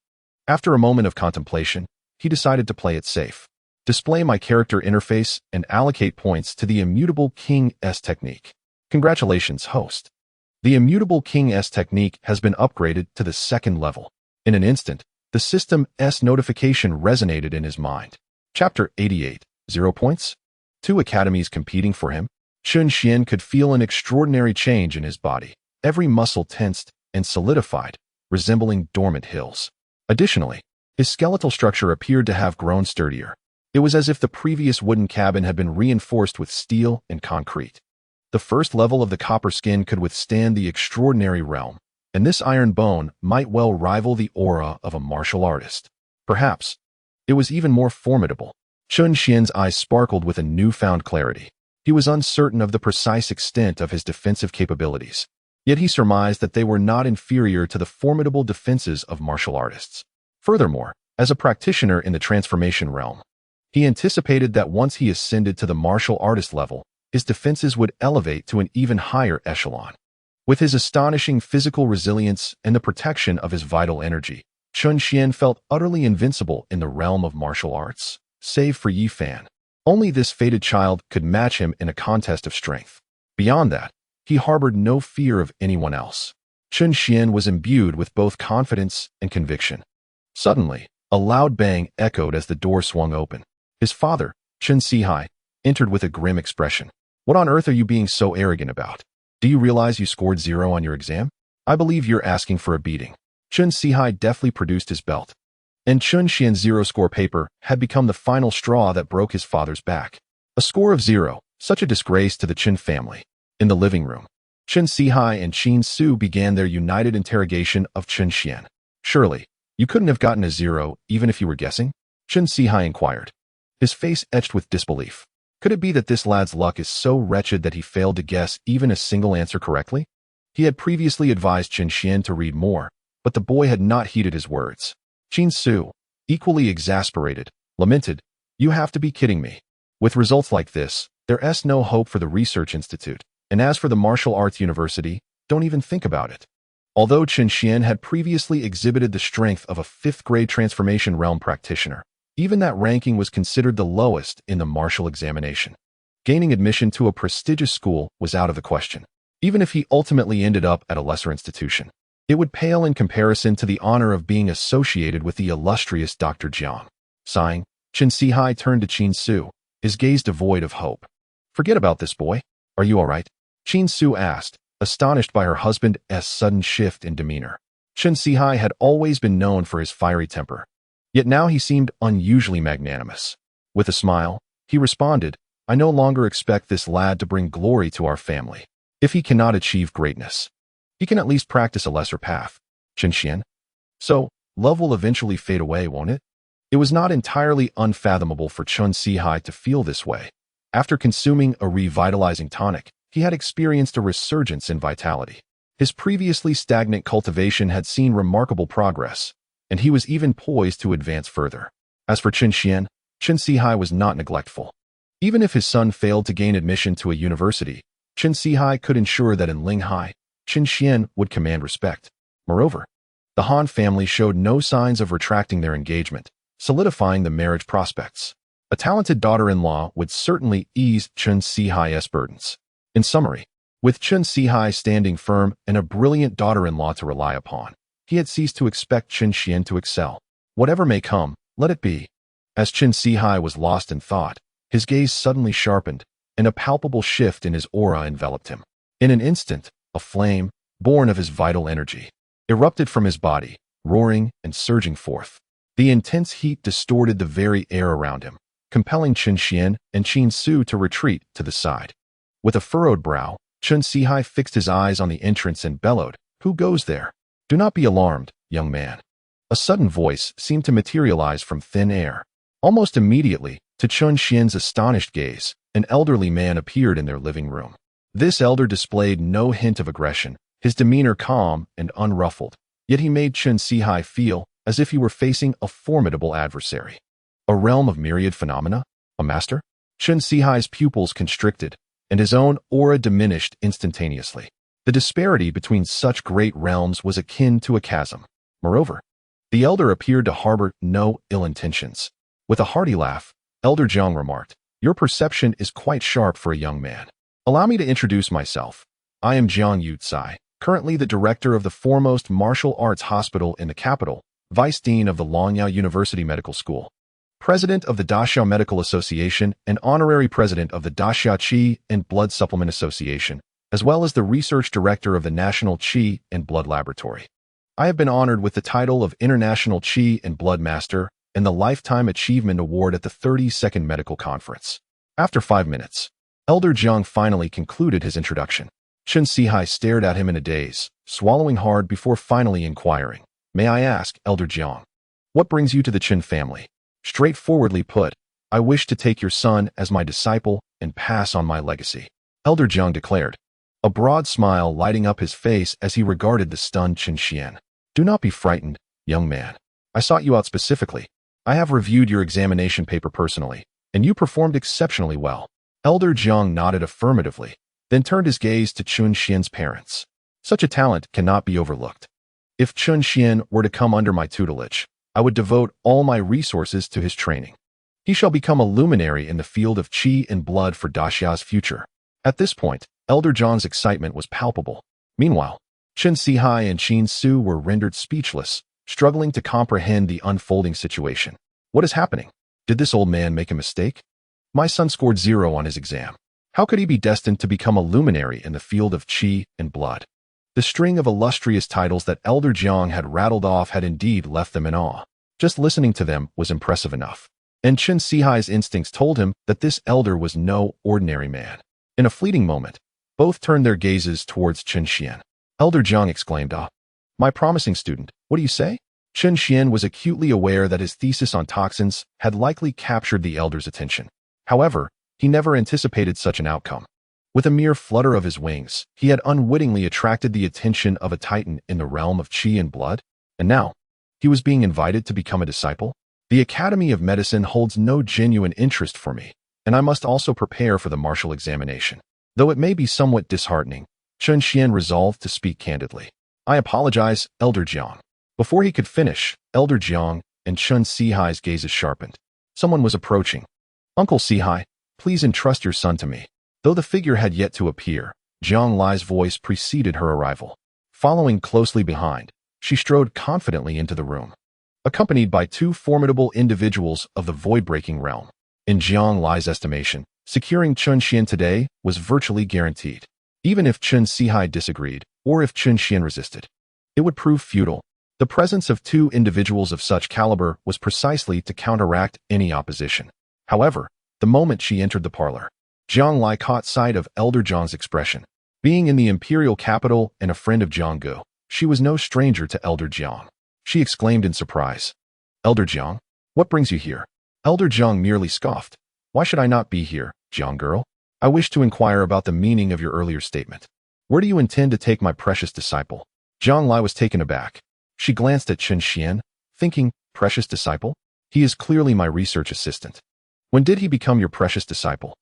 After a moment of contemplation, he decided to play it safe. Display my character interface and allocate points to the Immutable King-S technique. Congratulations, host. The Immutable King-S technique has been upgraded to the 2nd level. In an instant, the system's notification resonated in his mind. Chapter 88. 0 points? 2 academies competing for him? Chun Xian could feel an extraordinary change in his body. Every muscle tensed and solidified, resembling dormant hills. Additionally, his skeletal structure appeared to have grown sturdier. It was as if the previous wooden cabin had been reinforced with steel and concrete. The first level of the copper skin could withstand the extraordinary realm, and this iron bone might well rival the aura of a martial artist. Perhaps it was even more formidable. Chun Xian's eyes sparkled with a newfound clarity. He was uncertain of the precise extent of his defensive capabilities, yet he surmised that they were not inferior to the formidable defenses of martial artists. Furthermore, as a practitioner in the transformation realm, he anticipated that once he ascended to the martial artist level, his defenses would elevate to an even higher echelon. With his astonishing physical resilience and the protection of his vital energy, Chun Xian felt utterly invincible in the realm of martial arts, save for Yi Fan. Only this fated child could match him in a contest of strength. Beyond that, he harbored no fear of anyone else. Chun Xian was imbued with both confidence and conviction. Suddenly, a loud bang echoed as the door swung open. His father, Chun Sihai, entered with a grim expression. "What on earth are you being so arrogant about? Do you realize you scored 0 on your exam? I believe you're asking for a beating." Chun Sihai deftly produced his belt, and Chun Xian's 0-score paper had become the final straw that broke his father's back. A score of 0, such a disgrace to the Chen family. In the living room, Chun Sihai and Qin Su began their united interrogation of Chun Xian. "Surely, you couldn't have gotten a 0 even if you were guessing?" Chun Sihai inquired, his face etched with disbelief. Could it be that this lad's luck is so wretched that he failed to guess even a single answer correctly? He had previously advised Chun Xian to read more, but the boy had not heeded his words. Qin Su, equally exasperated, lamented, "You have to be kidding me. With results like this, there's no hope for the research institute. And as for the martial arts university, don't even think about it." Although Chun Xian had previously exhibited the strength of a 5th-grade transformation realm practitioner, even that ranking was considered the lowest in the martial examination. Gaining admission to a prestigious school was out of the question. Even if he ultimately ended up at a lesser institution, it would pale in comparison to the honor of being associated with the illustrious Dr. Jiang. Sighing, Chun Sihai turned to Qin Su, his gaze devoid of hope. "Forget about this, boy. Are you all right?" Qin Su asked, astonished by her husband's sudden shift in demeanor. Chun Sihai had always been known for his fiery temper, yet now he seemed unusually magnanimous. With a smile, he responded, "I no longer expect this lad to bring glory to our family. If he cannot achieve greatness, he can at least practice a lesser path." Chun Xian. "So, love will eventually fade away, won't it?" It was not entirely unfathomable for Chun Sihai to feel this way. After consuming a revitalizing tonic, he had experienced a resurgence in vitality. His previously stagnant cultivation had seen remarkable progress, and he was even poised to advance further. As for Chun Xian, Chun Sihai was not neglectful. Even if his son failed to gain admission to a university, Chun Sihai could ensure that in Linghai, Chun Xian would command respect. Moreover, the Han family showed no signs of retracting their engagement, solidifying the marriage prospects. A talented daughter-in-law would certainly ease Chun Sihai's burdens. In summary, with Chun Sihai standing firm and a brilliant daughter-in-law to rely upon, he had ceased to expect Chun Xian to excel. Whatever may come, let it be. As Chun Sihai was lost in thought, his gaze suddenly sharpened, and a palpable shift in his aura enveloped him. In an instant, a flame, born of his vital energy, erupted from his body, roaring and surging forth. The intense heat distorted the very air around him, compelling Chun Xian and Qin Su to retreat to the side. With a furrowed brow, Chun Sihai fixed his eyes on the entrance and bellowed, "Who goes there? Do not be alarmed, young man." A sudden voice seemed to materialize from thin air. Almost immediately, to Chun Xian's astonished gaze, an elderly man appeared in their living room. This elder displayed no hint of aggression, his demeanor calm and unruffled, yet he made Chun Sihai feel as if he were facing a formidable adversary. A realm of myriad phenomena? A master? Chun Sihai's pupils constricted, and his own aura diminished instantaneously. The disparity between such great realms was akin to a chasm. Moreover, the elder appeared to harbor no ill intentions. With a hearty laugh, Elder Jiang remarked, "Your perception is quite sharp for a young man. Allow me to introduce myself. I am Jiang Yucai, currently the director of the foremost martial arts hospital in the capital, vice dean of the Longyao University Medical School, president of the Daxiao Medical Association and honorary president of the Daxiao Qi and Blood Supplement Association, as well as the research director of the National Qi and Blood Laboratory. I have been honored with the title of International Qi and Blood Master and the Lifetime Achievement Award at the 32nd Medical Conference." After 5 minutes, Elder Jiang finally concluded his introduction. Chun Sihai stared at him in a daze, swallowing hard before finally inquiring, "May I ask, Elder Jiang, what brings you to the Qin family?" "Straightforwardly put, I wish to take your son as my disciple and pass on my legacy," Elder Jiang declared, a broad smile lighting up his face as he regarded the stunned Chun Xian. "Do not be frightened, young man. I sought you out specifically. I have reviewed your examination paper personally, and you performed exceptionally well." Elder Jiang nodded affirmatively, then turned his gaze to Chun Xian's parents. Such a talent cannot be overlooked. If Chun Xian were to come under my tutelage, I would devote all my resources to his training. He shall become a luminary in the field of qi and blood for Daxia's future. At this point, Elder Jiang's excitement was palpable. Meanwhile, Chen Sihai and Qin Su were rendered speechless, struggling to comprehend the unfolding situation. What is happening? Did this old man make a mistake? My son scored 0 on his exam. How could he be destined to become a luminary in the field of qi and blood? The string of illustrious titles that Elder Jiang had rattled off had indeed left them in awe. Just listening to them was impressive enough. And Chen Sihai's instincts told him that this elder was no ordinary man. In a fleeting moment, both turned their gazes towards Chen Xian. Elder Jiang exclaimed, "Ah, my promising student, what do you say?" Chen Xian was acutely aware that his thesis on toxins had likely captured the elder's attention. However, he never anticipated such an outcome. With a mere flutter of his wings, he had unwittingly attracted the attention of a titan in the realm of qi and blood, and now, he was being invited to become a disciple? The Academy of Medicine holds no genuine interest for me, and I must also prepare for the martial examination. Though it may be somewhat disheartening, Chen Xian resolved to speak candidly. "I apologize, Elder Jiang." Before he could finish, Elder Jiang and Chen Sihai's gazes sharpened. Someone was approaching. "Uncle Sihai, please entrust your son to me." Though the figure had yet to appear, Jiang Lai's voice preceded her arrival. Following closely behind, she strode confidently into the room, accompanied by 2 formidable individuals of the void-breaking realm. In Jiang Lai's estimation, securing Chun Xian today was virtually guaranteed. Even if Chen Sihai disagreed, or if Chen Xian resisted, it would prove futile. The presence of 2 individuals of such caliber was precisely to counteract any opposition. However, the moment she entered the parlor, Jiang Lai caught sight of Elder Jiang's expression. Being in the imperial capital and a friend of Jianggu, she was no stranger to Elder Jiang. She exclaimed in surprise, "Elder Jiang, what brings you here?" Elder Jiang merely scoffed. "Why should I not be here, Jiang girl? I wish to inquire about the meaning of your earlier statement. Where do you intend to take my precious disciple?" Jiang Lai was taken aback. She glanced at Chen Xian, thinking, "Precious disciple? He is clearly my research assistant. When did he become your precious disciple?"